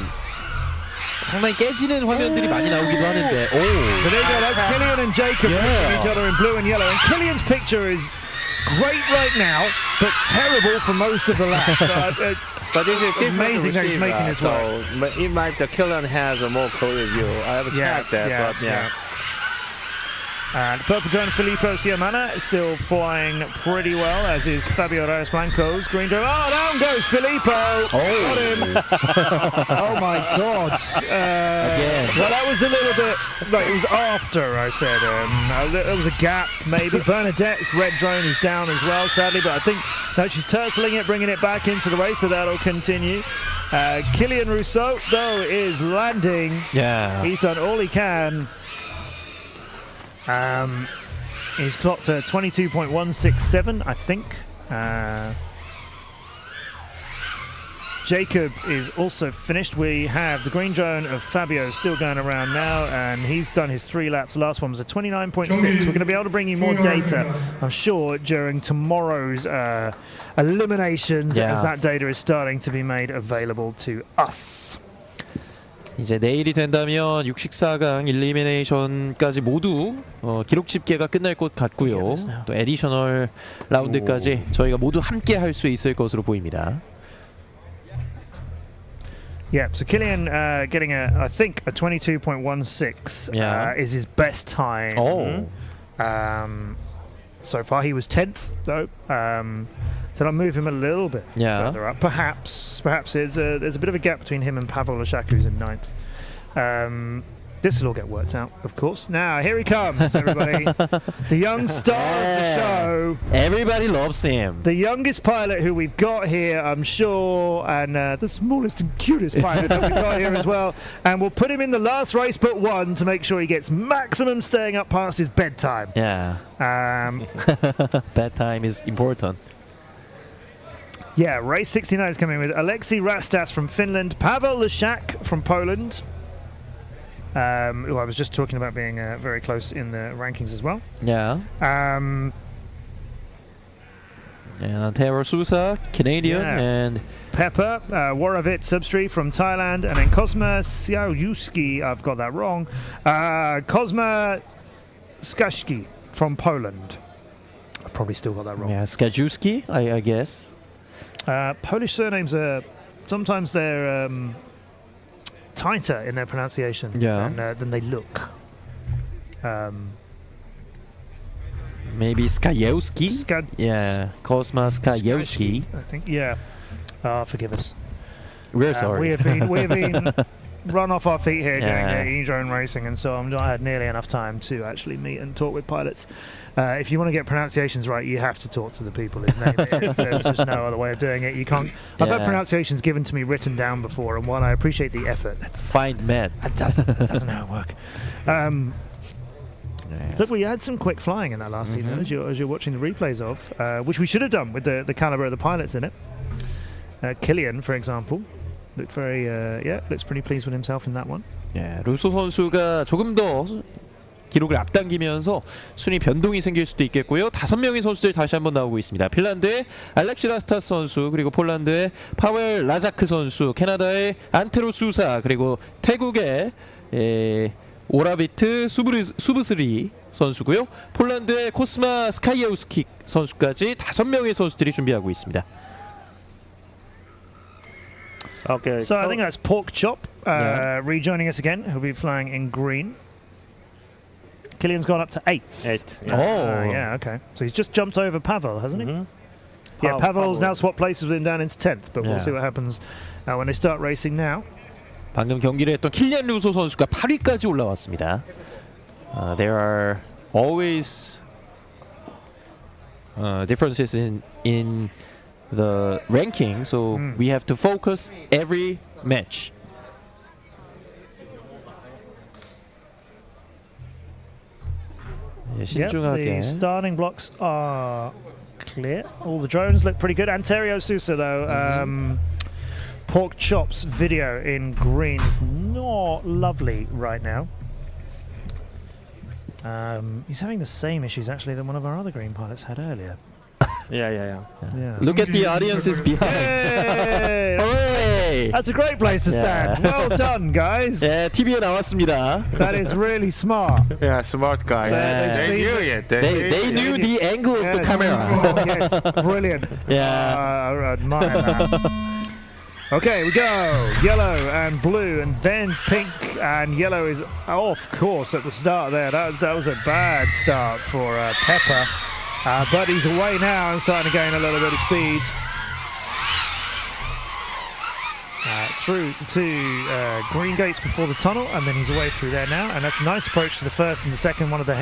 상당히 깨지는 화면들이 많이 나오기도 하는데.
So there you go, that's Kylian and Jacob with each other in blue and yellow. And Kylian's picture is great right now, but terrible for most of the lap.
But this is
amazing that he's making this work.
But it might the Kylian has a more clear view. I haven't checked that, but yeah.
And purple drone Filippo Schiamana is still flying pretty well, as is Fabio Rares Blanco's green drone. Oh, down goes Filippo! Got him! Oh my God!
Again.
Well, that was a little bit. Like, it was after I said there was a gap. Maybe Bernadette's red drone is down as well, sadly. But I think no, she's turtling it, bringing it back into the race, so that'll continue. Kylian Rousseau though is landing.
Yeah.
He's done all he can. He's clocked 22.167, I think. Jacob is also finished. We have the green drone of Fabio still going around now, and he's done his 3 laps. The last one was a 29.6. We're going to be able to bring you more data, I'm sure, during tomorrow's eliminations, as that data is starting to be made available to us.
이제 내일이 된다면 64강 일리미네이션까지 모두 기록 집계가 끝날 것 같고요. 또 에디셔널 라운드까지 저희가 모두 함께 할 수 있을 것으로 보입니다.
Yeah, so Kylian getting I think a 22.16 is his best time. So far he was 10th though. So I'll move him a little bit further up. Perhaps there's a bit of a gap between him and Pavel Leshak, who's in 9th. This will all get worked out, of course. Now, here he comes, everybody. The young star of the show.
Everybody loves him.
The youngest pilot who we've got here, I'm sure, and the smallest and cutest pilot that we've got here as well. And we'll put him in the last race but one to make sure he gets maximum staying up past his bedtime.
Yeah. Bedtime is important.
Yeah, race 69 is coming with Alexei Rastas from Finland, Pavel Leshak from Poland, who I was just talking about being very close in the rankings as well.
Yeah. And Taro Sousa, Canadian,
Yeah.
and
Pepper, Worovit Substri from Thailand, and then Cosma Siajuski, I've got that wrong, Cosma Skaszki from Poland. I've probably still got that wrong.
yeah, Skajuski, I guess.
Polish surnames are sometimes they're tighter in their pronunciation than they look.
Maybe Skajewski. Yeah, Kosma Skajewski.
I think, yeah. Forgive us.
We're sorry.
We have been run off our feet here
Yeah.
doing e-drone racing, and so I've not had nearly enough time to actually meet and talk with pilots. If you want to get pronunciations right, you have to talk to the people whose name it is. There's just no other way of doing it. You can't. I've had
Yeah.
pronunciations given to me written down before, and while I appreciate the effort,
Find Matt.
that doesn't how it work. Look, we had some quick flying in that last evening, as you're watching the replays of, which we should have done with the caliber of the pilots in it. Killian, for example, looked very, looks pretty pleased with himself in that one.
예, 루소 선수가 조금 더 기록을 앞당기면서 순위 변동이 생길 수도 있겠고요. 5명의 선수들이 다시 한번 나오고 있습니다. 핀란드의 알렉시 라스타스 선수, 그리고 폴란드의 파웰 라자크 선수, 캐나다의 안테로 수사, 그리고 태국의 오라비트 수브스리 선수고요. 폴란드의 코스마 스카이에우스키 선수까지 5명의 선수들이 준비하고 있습니다.
Okay. So I think that's Pork Chop rejoining us again. He'll be flying in green. Killian's gone up to 8th.
8th.
Yeah. Okay. So he's just jumped over Pavel, hasn't he? Yeah, Pavel's now swapped places with him down into 10th, but we'll see what happens when they start racing now.
방금 경기를 했던 킬리안 루소 선수가 8위까지 올라왔습니다. There are always differences in the ranking, so we have to focus every match. 신중하게.
The starting blocks are clear. All the drones look pretty good. Anterio Sousa, though, Pork Chop's video in green is not lovely right now. He's having the same issues, actually, than one of our other green pilots had earlier.
Yeah.
Look at the audiences behind. Hooray!
That's a great place to stand. Well done, guys.
예, TV에 나왔습니다.
That is really smart.
Yeah, smart guy. They knew it.
They knew the angle of the camera.
Yes, brilliant.
Yeah.
I admire that. Okay, we go. Yellow and blue, and then pink, and yellow is off course at the start there. That was a bad start for Pepper. But he's away now and starting to gain a little bit of speed. Through to green gates before the tunnel, and then he's away through there now. And that's a nice approach to the first and the second one of the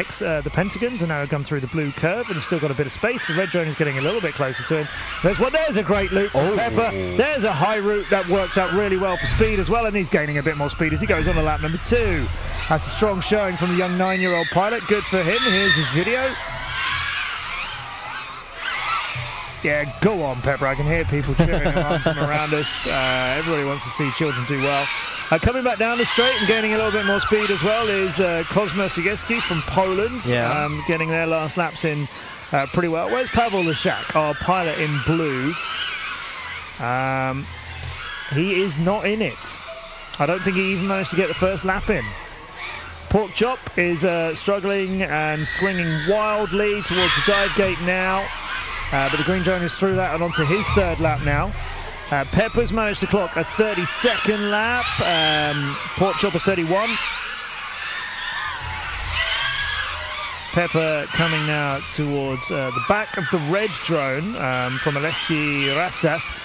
the pentagons, and now we've gone through the blue curve, and he's still got a bit of space. The red drone is getting a little bit closer to him. There's a great loop for Pepper. There's a high route that works out really well for speed as well, and he's gaining a bit more speed as he goes on to lap number 2. That's a strong showing from the young 9-year-old pilot. Good for him. Here's his video. Yeah, go on, Pepper. I can hear people cheering him on from around us. Everybody wants to see children do well. Coming back down the straight and gaining a little bit more speed as well is Kosma Sigecki from Poland. Getting their last laps in pretty well. Where's Pavel Leszak, our pilot in blue? He is not in it. I don't think he even managed to get the first lap in. Pork Chop is struggling and swinging wildly towards the dive gate now. But the green drone is through that and onto his 3rd lap now. Pepper's managed to clock a 32nd lap. Pork Chop a 31. Pepper coming now towards the back of the red drone from Alexi Rastas.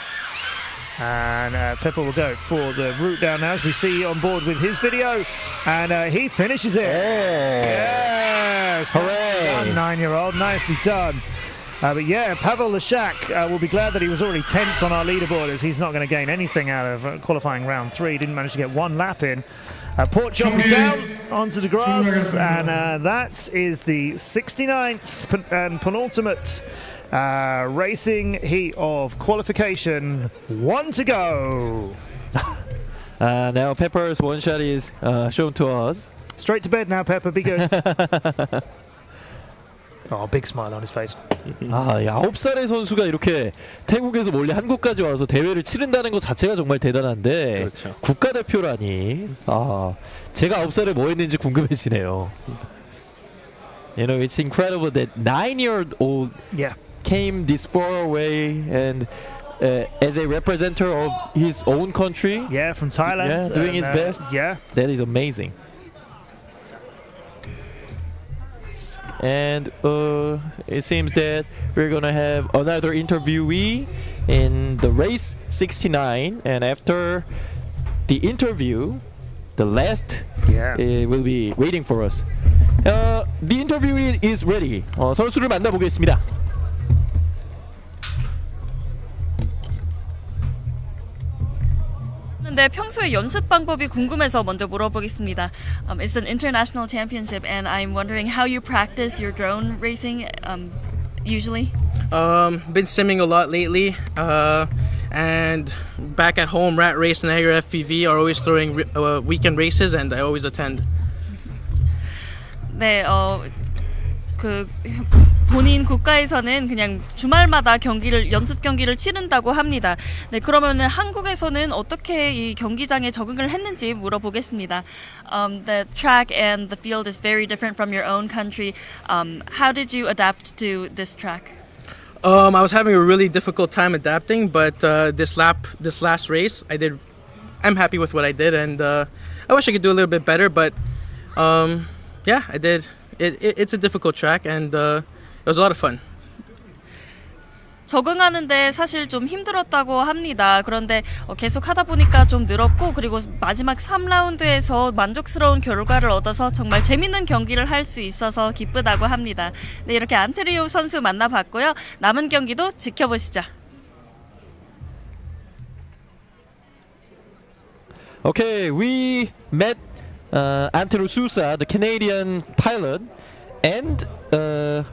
And Pepper will go for the route down now, as we see on board with his video. And he finishes it. Yes!
Hooray!
9-year-old, nicely done. But yeah, Pavel Leszak will be glad that he was already 10th on our leaderboard, as he's not going to gain anything out of qualifying round 3. Didn't manage to get 1 lap in. Pork Chop is down onto the grass, and that is the 69th and penultimate racing heat of qualification. 1 to go.
Now Pepper's one shot is shown to us.
Straight to bed now, Pepper. Be good. Oh, big smile on his face.
아, 9살의 선수가 이렇게 태국에서 몰래 한국까지 와서 대회를 치른다는 것 자체가 정말 대단한데
그렇죠.
국가대표라니. 아, 제가 9살에 뭐 했는지 궁금해지네요. You know, it's incredible that 9-year-old came this far away and as a representative of his own country.
Yeah, from Thailand.
Yeah, doing his best.
Yeah.
That is amazing. And it seems that we're gonna have another interviewee in the race 69, and after the interview, the last will be waiting for us. The interviewee is ready. 선수를 만나보겠습니다.
근데 평소에 연습 방법이 궁금해서 먼저 물어보겠습니다. It's an international championship, and I'm wondering how you practice your drone racing usually.
Been simming a lot lately, and back at home, Rat Race and Niagara FPV are always throwing weekend races, and I always attend.
네, 본인 국가에서는 그냥 주말마다 연습 경기를 치른다고 합니다. 네, 그러면은 한국에서는 어떻게 이 경기장에 적응을 했는지 물어보겠습니다. The track and the field is very different from your own country. How did you adapt to this track?
I was having a really difficult time adapting, but this last race, I'm happy with what I did, and I wish I could do a little bit better, but yeah, I did. It's a difficult track, and it was a lot of fun.
적응하는데 사실 좀 힘들었다고 합니다. 그런데 계속 하다 보니까 좀 늘었고, 그리고 마지막 3라운드에서 만족스러운 결과를 얻어서 정말 재밌는 경기를 할 수 있어서 기쁘다고 합니다. 네, 이렇게 안트리오 선수 만나봤고요. 남은 경기도 지켜보시죠.
Okay, we met Antero Sousa, the Canadian pilot, and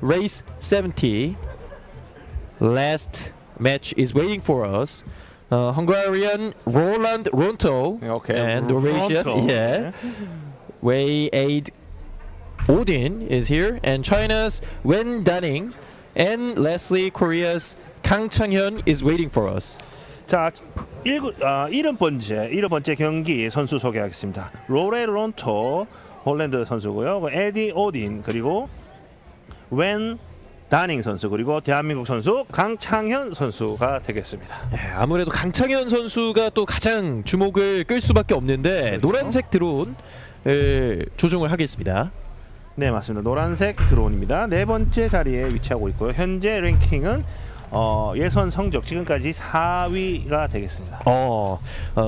race 70. Last match is waiting for us. Hungarian Roland Ronto and Norwegian Wei Aid Odin is here, and China's Wen Danning, and lastly Korea's Kang Chang-hyun is waiting for us.
자, 7번째 경기 선수 소개하겠습니다. 로레 론토 홀랜드 선수고요. 에디 오딘, 그리고 웬 다닝 선수, 그리고 대한민국 선수 강창현 선수가 되겠습니다.
네, 아무래도 강창현 선수가 또 가장 주목을 끌 수밖에 없는데 노란색 드론을 조종을 하겠습니다.
네, 맞습니다. 노란색 드론입니다. 네 번째 자리에 위치하고 있고요. 현재 랭킹은 예선 성적 지금까지 4위가 되겠습니다.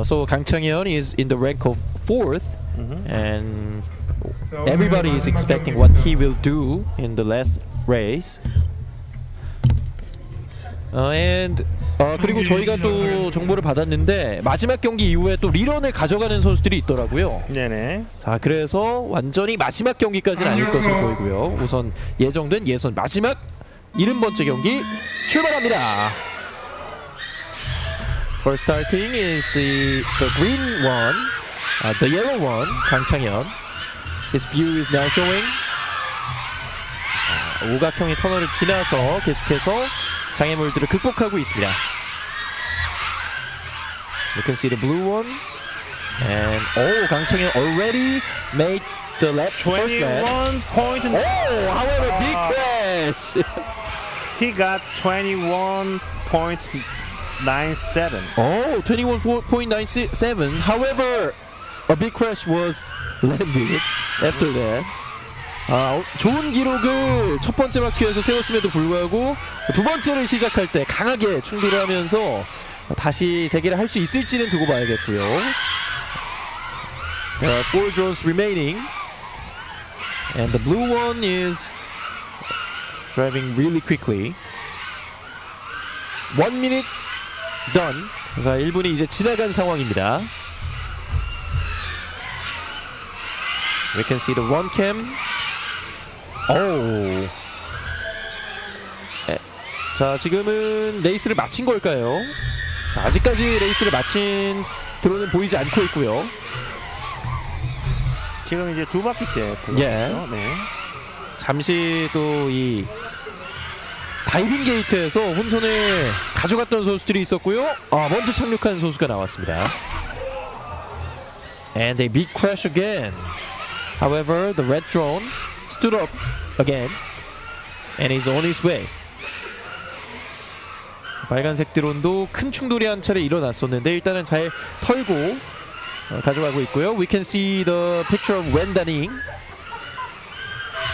So 강창현 is in the rank of 4th, and everybody is expecting what he will do in the last race. 그리고 저희가 또 정보를 받았는데 마지막 경기 이후에 또 리런을 가져가는 선수들이 있더라고요.
네네.
자, 그래서 완전히 마지막 경기까지는 아닐 것으로 보이고요. 우선 예정된 예선 마지막 70번째 경기 출발합니다. First starting is the green one, the yellow one, 강창현. His view is now showing. 오각형의 터널을 지나서 계속해서 장애물들을 극복하고 있습니다. You can see the blue one, and 강창현 already made the lap.
21 point.
However, big crash.
He got 21.97.
21.97. However, a big crash was landed after that. 좋은 기록을 첫 번째 바퀴에서 세웠음에도 불구하고 두 번째를 시작할 때 강하게 충돌을 하면서 다시 재개를 할 수 있을지는 두고 봐야겠고요. There are 4 drones remaining, and the blue one is driving really quickly. 1 minute done. 자, 1분이 이제 지나간 상황입니다. We can see the one cam. 자, 지금은 레이스를 마친 걸까요? 자, 아직까지 레이스를 마친 드론은 보이지 않고 있고요.
지금 이제 두 바퀴째.
네. 잠시 또 이 다이빙 게이트에서 혼선을 가져갔던 선수들이 있었고요. 먼저 착륙한 선수가 나왔습니다. And a big crash again. However, the red drone stood up again and is on his way. 빨간색 드론도 큰 충돌이 한 차례 일어났었는데 일단은 잘 털고 가져가고 있고요. We can see the picture of Wen Daning.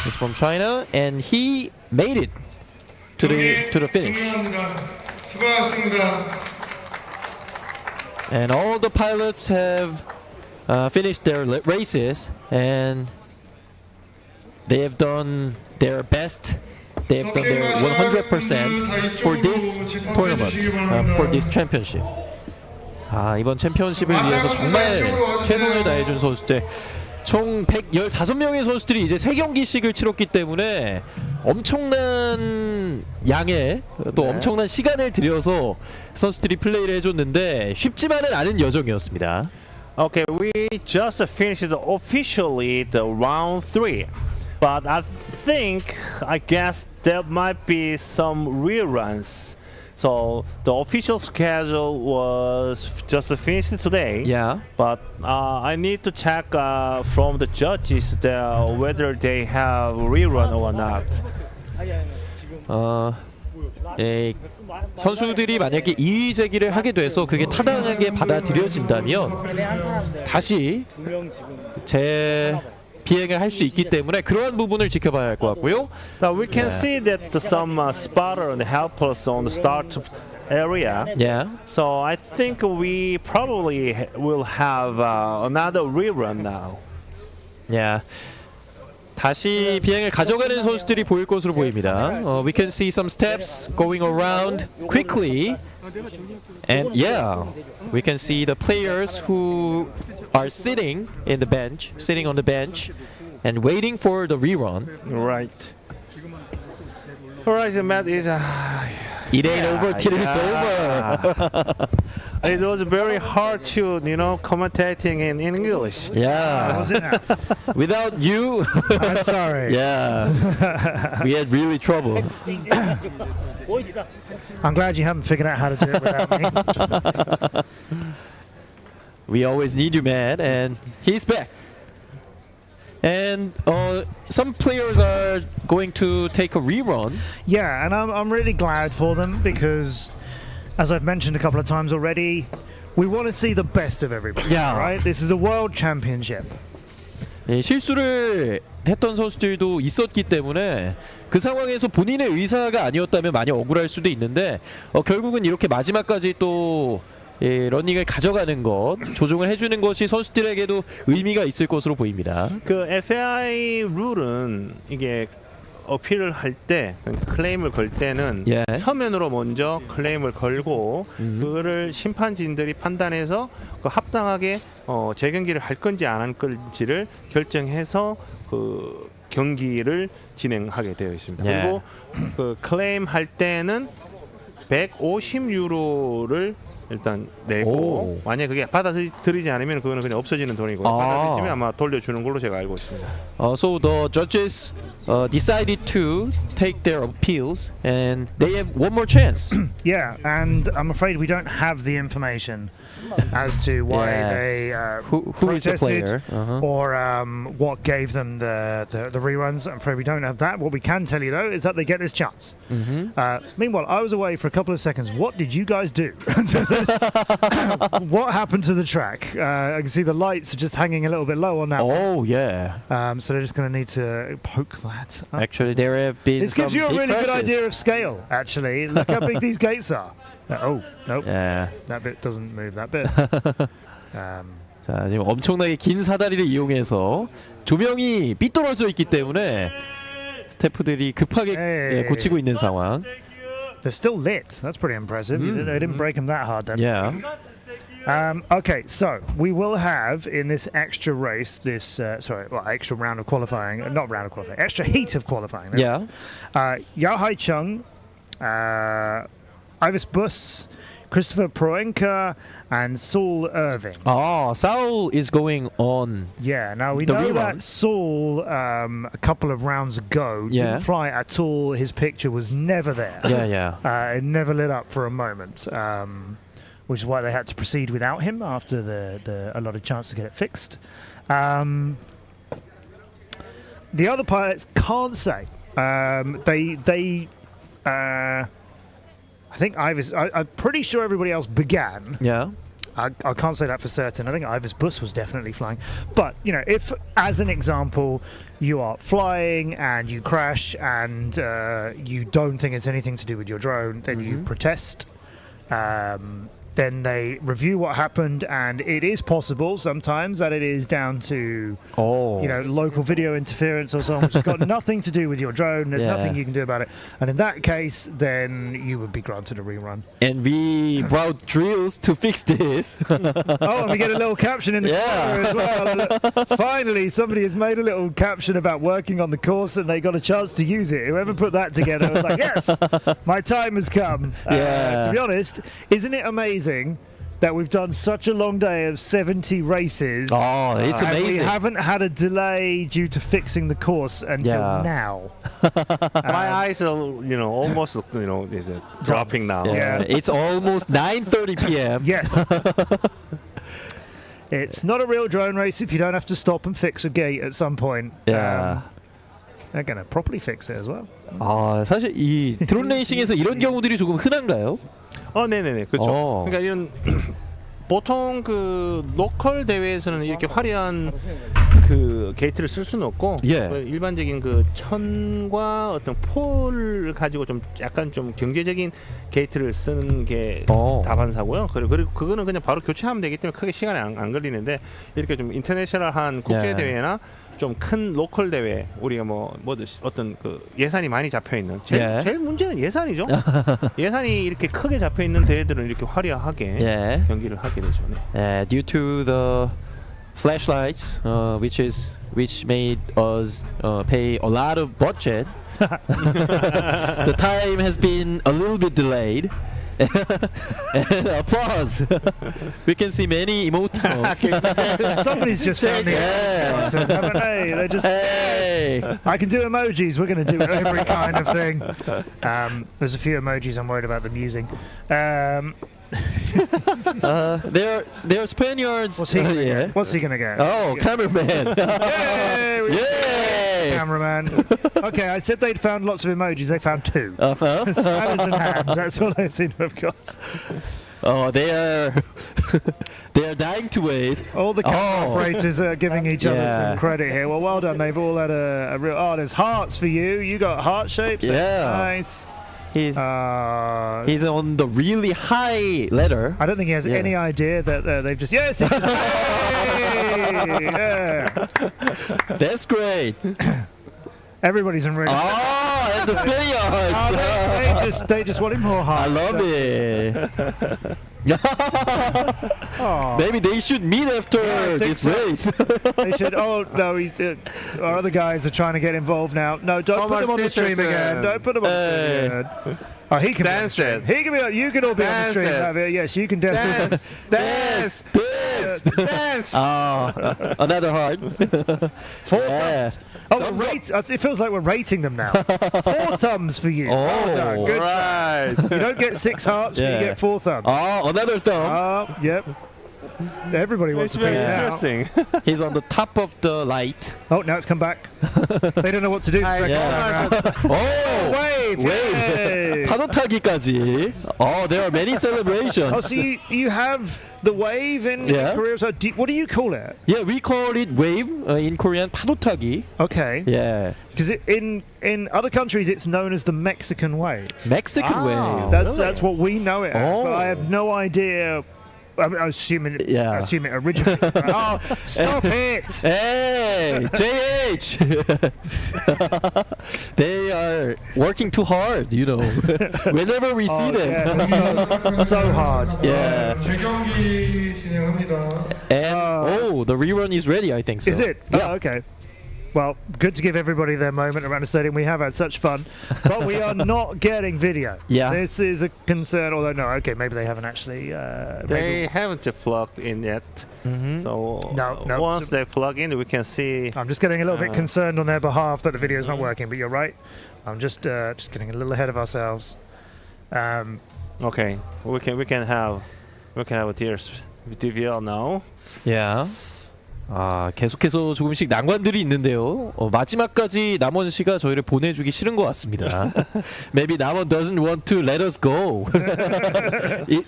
He's from China and he made it to the finish.
수고하셨습니다.
And all the pilots have finished their races and they have done their best. They have done their 100% for this tournament, for this championship. 이번 챔피언십을 위해서 정말 최선을 다해준 선수들. 총 115명의 선수들이 이제 3경기씩을 치렀기 때문에 엄청난 양의 또 엄청난 시간을 들여서 선수들이 플레이를 해줬는데 쉽지만은 않은 여정이었습니다.
Okay, we just finished officially the round 3. But I guess there might be some reruns. So the official schedule was just finished today.
Yeah.
But I need to check from the judges whether they have rerun or not.
선수들이 만약에 이의 제기를 하게 돼서 그게 타당하게 받아들여진다면 다시 비행을 할 수 있기 때문에 그러한 부분을 지켜봐야 할 것 같고요.
Now we can see that some spotter and helpers on the start area.
Yeah.
So I think we probably will have another rerun now.
Yeah. 다시 비행을 가져가는 선수들이 보일 것으로 보입니다. We can see some steps going around quickly. And yeah, we can see the players who are sitting on the bench and waiting for the rerun.
Right. Alright, the match is
it ain't over till it's over.
It was very hard to, commentating in English.
Yeah. Without you,
I'm sorry.
Yeah. We had really trouble.
I'm glad you haven't figured out how to do it without me.
We always need you, man, and he's back. And some players are going to take a rerun.
Yeah, and I'm really glad for them because, as I've mentioned a couple of times already, we want to see the best of everybody.
Yeah.
Right? This is the World Championship.
실수를 했던 선수들도 있었기 때문에 그 상황에서 본인의 의사가 아니었다면 많이 억울할 수도 있는데 결국은 이렇게 마지막까지 또 러닝을 가져가는 것, 조종을 해주는 것이 선수들에게도 의미가 있을 것으로 보입니다.
그 FAI 룰은 이게 어필을 할 때, 클레임을 걸 때는 서면으로 먼저 클레임을 걸고 그거를 심판진들이 판단해서 그 합당하게 재경기를 할 건지 안 할 건지를 결정해서 그 경기를 진행하게 되어 있습니다. 그리고 그 클레임 할 때는 150유로를 일단 내고 만약 그게 받아들이지 않으면 그거는 그냥 없어지는 돈이고 받아들이면 아마 돌려주는 걸로 제가 알고 있습니다.
So the judges decided to take their appeals and they have one more chance.
Yeah, and I'm afraid we don't have the information as to why they
who is the player
or what gave them the reruns. I'm afraid we don't have that. What we can tell you though is that they get this chance. Meanwhile, I was away for a couple of seconds. What did you guys do? What happened to the track? I can see the lights are just hanging a little bit low on that one.
Yeah.
So they're just going to need to poke that up.
Actually, there have been
This
some
gives you a
big
really good
crashes.
idea of scale, actually. Look how big these gates are. Nope.
Yeah.
That bit doesn't move that bit.
자, 지금 엄청나게 긴 사다리를 이용해서 조명이 삐뚤어져 있기 때문에 스태프들이 급하게 고치고 있는 상황.
They're still lit. That's pretty impressive. They didn't break them that hard then.
Yeah.
Okay, so we will have in this extra race, extra round of qualifying, not round of qualifying, extra heat of qualifying.
Yeah.
Yao Hai Chung, Ivis Bus, Christopher Proenka and Saul Irving.
Oh, Saul is going on.
Yeah, now we
the
know
rerun.
that Saul, a couple of rounds ago, didn't fly at all. His picture was never there. It never lit up for a moment, which is why they had to proceed without him after the allotted chance to get it fixed. The other pilots can't say. I think I'm pretty sure everybody else began.
Yeah.
I can't say that for certain. I think Ivers Bus was definitely flying. But, you know, if, as an example, you are flying and you crash and you don't think it's anything to do with your drone, then you protest. Then they review what happened, and it is possible sometimes that it is down to local video interference or something, which has got nothing to do with your drone. There's nothing you can do about it. And in that case, then you would be granted a rerun.
And we brought drills to fix this.
And we get a little caption in the corner as well. Finally, somebody has made a little caption about working on the course, and they got a chance to use it. Whoever put that together was like, yes, my time has come. To be honest, isn't it amazing that we've done such a long day of 70 races?
Oh, it's
and
amazing.
we haven't had a delay due to fixing the course until now.
My eyes are, almost, is it dropping now?
It's almost 9:30 p.m.
Yes. It's not a real drone race if you don't have to stop and fix a gate at some point. They're going to properly fix it as well.
사실 이 드론 레이싱에서 이런 경우들이 조금 흔한가요?
네네네, 그렇죠. 그러니까 이런 보통 그 로컬 대회에서는 이렇게 화려한 그 게이트를 쓸 수는 없고 그 일반적인 그 천과 어떤 폴을 가지고 좀 약간 좀 경제적인 게이트를 쓰는 게 다반사고요. 그리고 그거는 그냥 바로 교체하면 되기 때문에 크게 시간이 안 걸리는데 이렇게 좀 인터내셔널한 국제 대회나 좀 큰 로컬 대회 우리가 뭐 어떤 그 예산이 많이 잡혀 있는 제일 문제는 예산이죠. 예산이 이렇게 크게 잡혀 있는 대회들은 이렇게 화려하게 경기를 하게 되죠.
Due to the flashlights, which made us pay a lot of budget, the time has been a little bit delayed. And applause. We can see many emoticons.
Somebody's just standing haven't they? They're just I can do emojis. We're going to do every kind of thing. There's a few emojis I'm worried about them using.
They're Spaniards.
What's he gonna get?
Oh, cameraman.
Yay! Cameraman. Okay, I said they'd found lots of emojis. They found 2. Spammers and hands. That's all they seem to have got.
They are dying to wait.
All the camera operators are giving each other some credit here. Well done. They've all had a real. There's hearts for you. You got heart shapes. Nice.
He's on the really high ladder.
I don't think he has any idea that they've just
That's great.
Everybody's in really.
And the Spaniards.
They just want him more hard.
I love it. Maybe they should meet after this race.
They should. Oh no, our other guys are trying to get involved now. No, don't put them on the stream again. Don't put them on the stream again. Oh, he can dance be on the stream. He can be. You can all be on the stream. Yes, you can dance.
Dance. Another heart.
4 thumbs. It feels like we're rating them now. 4 thumbs for you. Well done. Good job. You don't get 6 hearts, but you get 4 thumbs.
Another thumb.
Yep. Everybody wants to be
interesting.
He's on the top of the light.
Oh, now it's come back. They don't know what to do. Wave.
파도 타기까지. There are many celebrations.
So you have the wave in Korea. So what do you call it?
Yeah, we call it wave in Korean. 파도 타기.
Okay.
Yeah.
Because in other countries it's known as the Mexican wave.
Mexican wave.
That's what we know it as. But I have no idea. I'm assuming it originated. Stop it!
Hey, JH! They are working too hard, whenever we see them.
So hard.
Yeah.
재경기 진행합니다.
And the rerun is ready, I think so.
Is it?
Yeah.
Okay. Well, good to give everybody their moment around the stadium. We have had such fun, but we are not getting video.
Yeah.
This is a concern, although no, okay, maybe they haven't actually...
they haven't plugged in yet. So
no.
once they plug in, we can see...
I'm just getting a little bit concerned on their behalf that the video is not working, but you're right. I'm just getting a little ahead of ourselves.
Okay, we can have a tears with DVL now.
Yeah. 계속해서 조금씩 난관들이 있는데요. 마지막까지 남원 씨가 저희를 보내주기 싫은 것 같습니다. Maybe Namon doesn't want to let us go.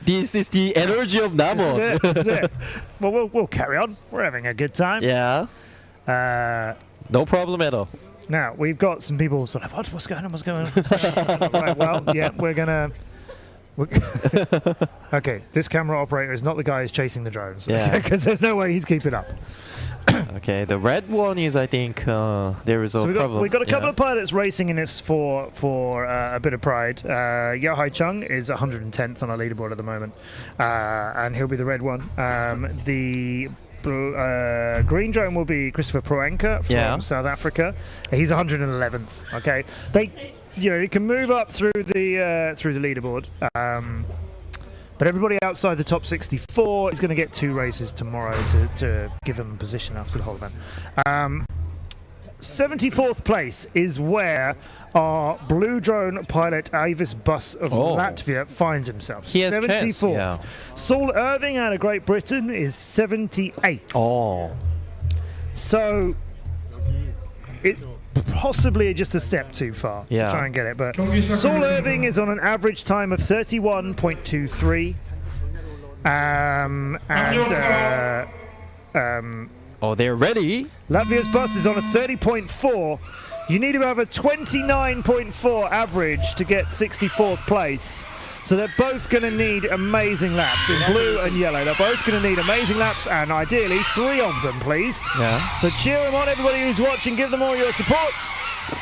This is the energy of Namon.
That's it. Well, we'll carry on. We're having a good time.
Yeah. No problem at all.
Now, we've got some people sort of, what's going on? Right, well, yeah, we're going to... Okay, this camera operator is not the guy who's chasing the drones.
Yeah.
Because there's no way he's keeping up.
Okay, the red one is, I think, there is a problem.
We've got a couple of pilots racing in this for a bit of pride. Yahai Chung is 110th on our leaderboard at the moment, and he'll be the red one. The green drone will be Christopher Proenka from South Africa. He's 111th. Okay, you can move up through the leaderboard. But everybody outside the top 64 is going to get 2 races tomorrow to give them position after the whole event. 74th place is where our blue drone pilot Avis Bus of Latvia finds himself.
He has
74th.
Yeah.
Saul Irving out of Great Britain is 78th.
Oh.
So it's possibly just a step too far to try and get it, but Saul Irving is on an average time of 31.23,
they're ready.
Latvia's bus is on a 30.4. You need to have a 29.4 average to get 64th place. So they're both going to need amazing laps in blue and yellow. They're both going to need amazing laps, and ideally 3 of them, please.
Yeah.
So cheer them on, everybody who's watching. Give them all your support.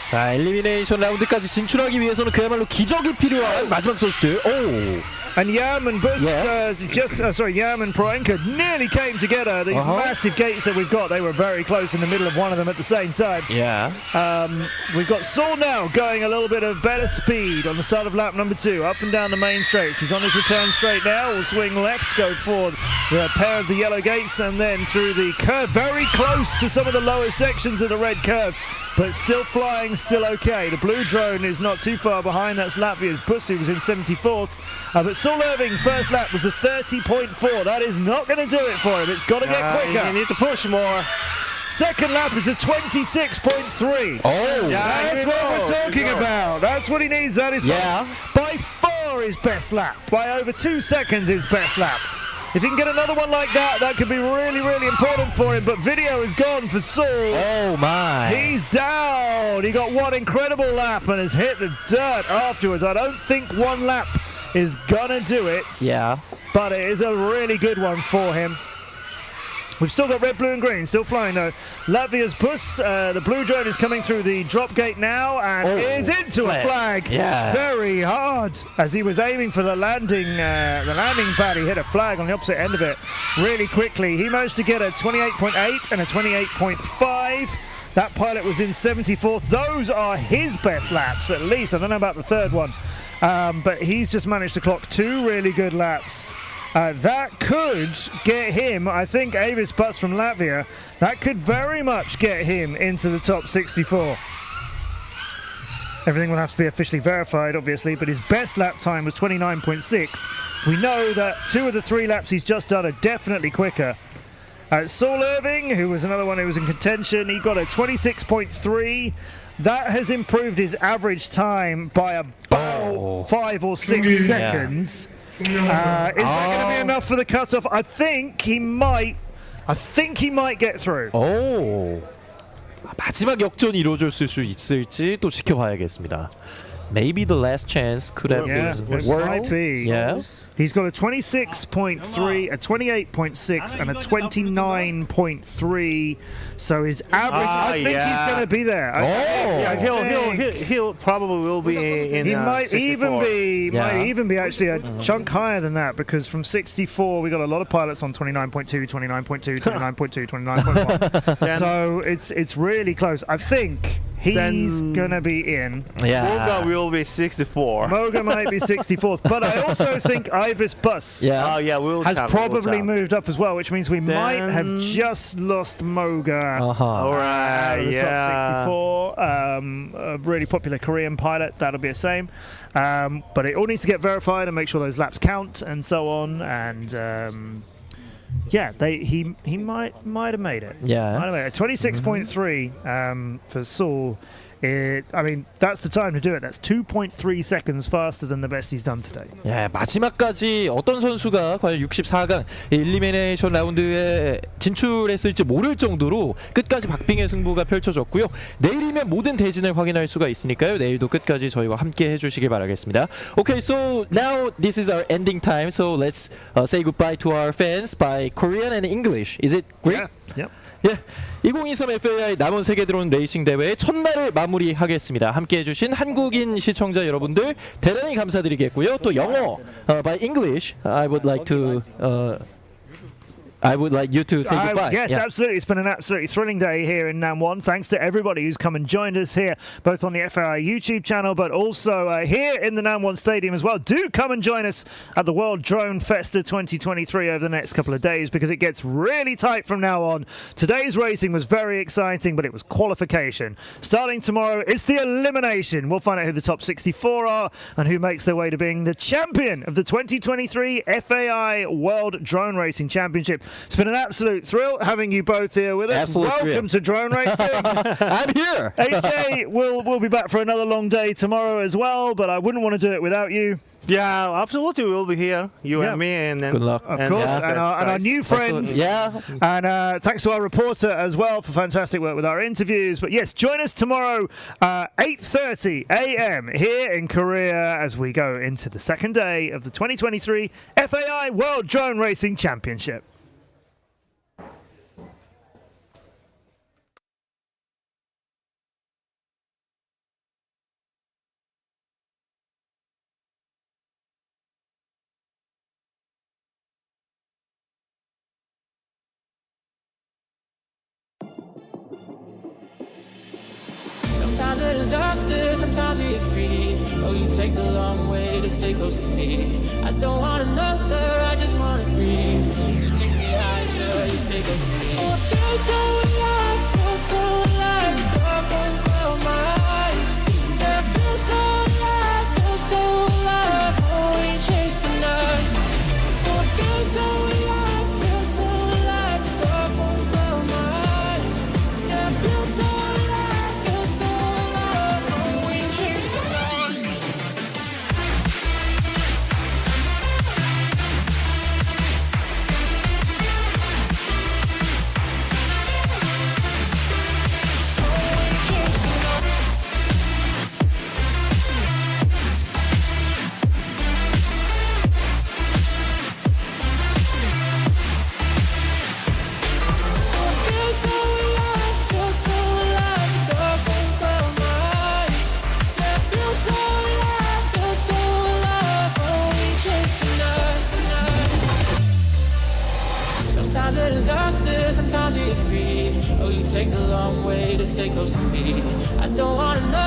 자, 엘리미네이션 라운드까지 진출하기 위해서는 그야말로 기적이 필요한 마지막 선수들.
And Yam and Bush, Yam and Proenka nearly came together. These massive gates that we've got, they were very close in the middle of one of them at the same time.
Yeah.
We've got Saul now going a little bit of better speed on the start of lap number 2, up and down the main straights. He's on his return straight now. Will swing left, go forward the pair of the yellow gates, and then through the curve, very close to some of the lower sections of the red curve, but still flying, still okay. The blue drone is not too far behind. That's Latvia's Bus, who was in 74th. But Saul Irving, first lap was a 30.4. That is not going to do it for him. It's got to get quicker.
You need to push more.
Second lap is a 26.3.
Oh,
that's what we're talking about. That's what he needs. That is by far his best lap. By over 2 seconds, his best lap. If he can get another one like that, that could be really, really important for him. But video is gone for Saul.
Oh, my.
He's down. He got one incredible lap and has hit the dirt afterwards. I don't think one lap is gonna do it.
Yeah.
But it is a really good one for him. We've still got red, blue and green still flying though. Latvia's Bus, the blue drone is coming through the drop gate now and is into a flag.
Yeah.
Very hard. As he was aiming for the landing pad, he hit a flag on the opposite end of it really quickly. He managed to get a 28.8 and a 28.5. That pilot was in 74th. Those are his best laps, at least. I don't know about the third one. But he's just managed to clock 2 really good laps. That could get him, I think, Avis Bus from Latvia, that could very much get him into the top 64. Everything will have to be officially verified, obviously, but his best lap time was 29.6. We know that 2 of the 3 laps he's just done are definitely quicker. Saul Irving, who was another one who was in contention, he got a 26.3. That has improved his average time by about 5 or 6 seconds. Is that going to be enough for the cutoff? I think he might get through.
마지막 역전이 이루어질 수 있을지 또 지켜봐야겠습니다. maybe the last chance could have
Yeah,
been
it might be.
Yeah.
He's got a 26.3, a 28.6, and a 29.3. So his average, I think he's going to be there.
He'll probably will be in.
He might
64.
even be actually a chunk higher than that, because from 64 we got a lot of pilots on 29.2, 29.2, 29.2, 29.1. So it's really close. I think he's gonna be in.
Moga will be 64.
Moga might be 64th, but I also think Ivis Bus has probably moved up as well, which means we might have just lost Moga.
All right,
the top 64. A really popular Korean pilot. That'll be the same. But it all needs to get verified and make sure those laps count and so on. And he might have made it.
Yeah.
Might have made it. 26.3 for Saul. That's the time to do it. That's 2.3 seconds faster than the best he's done today.
예, 마지막까지 어떤 선수가 과연 64강 엘리미네이션 라운드에 진출했을지 모를 정도로 끝까지 박빙의 승부가 펼쳐졌고요. 내일이면 모든 대진을 확인할 수가 있으니까요. 내일도 끝까지 저희와 함께 해주시길 바라겠습니다. Okay, so now this is our ending time. So let's say goodbye to our fans by Korean and English. Is it great?
Yeah.
예, 2023 FAI 남원 세계 드론 레이싱 대회의 첫날을 마무리하겠습니다. 함께해 주신 한국인 시청자 여러분들 대단히 감사드리겠고요. 또 영어 by English I would like you to say goodbye.
Yes, absolutely. It's been an absolutely thrilling day here in Namwon. Thanks to everybody who's come and joined us here, both on the FAI YouTube channel, but also here in the Namwon Stadium as well. Do come and join us at the World Drone Festa 2023 over the next couple of days, because it gets really tight from now on. Today's racing was very exciting, but it was qualification. Starting tomorrow, it's the elimination. We'll find out who the top 64 are and who makes their way to being the champion of the 2023 FAI World Drone Racing Championship. It's been an absolute thrill having you both here with us. Welcome to drone racing.
I'm here.
HJ, we'll be back for another long day tomorrow as well, but I wouldn't want to do it without you.
Yeah, absolutely. We'll be here, you and me, and then
good luck.
Of course, and our new friends.
Yeah,
and thanks to our reporter as well for fantastic work with our interviews. But yes, join us tomorrow, 8:30 a.m. here in Korea as we go into the second day of the 2023 FAI World Drone Racing Championship.
Sometimes a disaster, sometimes we get free. Oh, you take the long way to stay close to me. I don't want another, I just wanna breathe. You take me higher, you stay close to me. Oh, I feel so alive, dark won't cloud my eyes. Yeah, I feel so alive, oh, we chase the night. Oh, I feel so alive, dark won't cloud my eyes. Yeah, I feel so alive. Sometimes a disaster, sometimes we get free. Oh, you take the long way to stay close to me. I don't wanna know.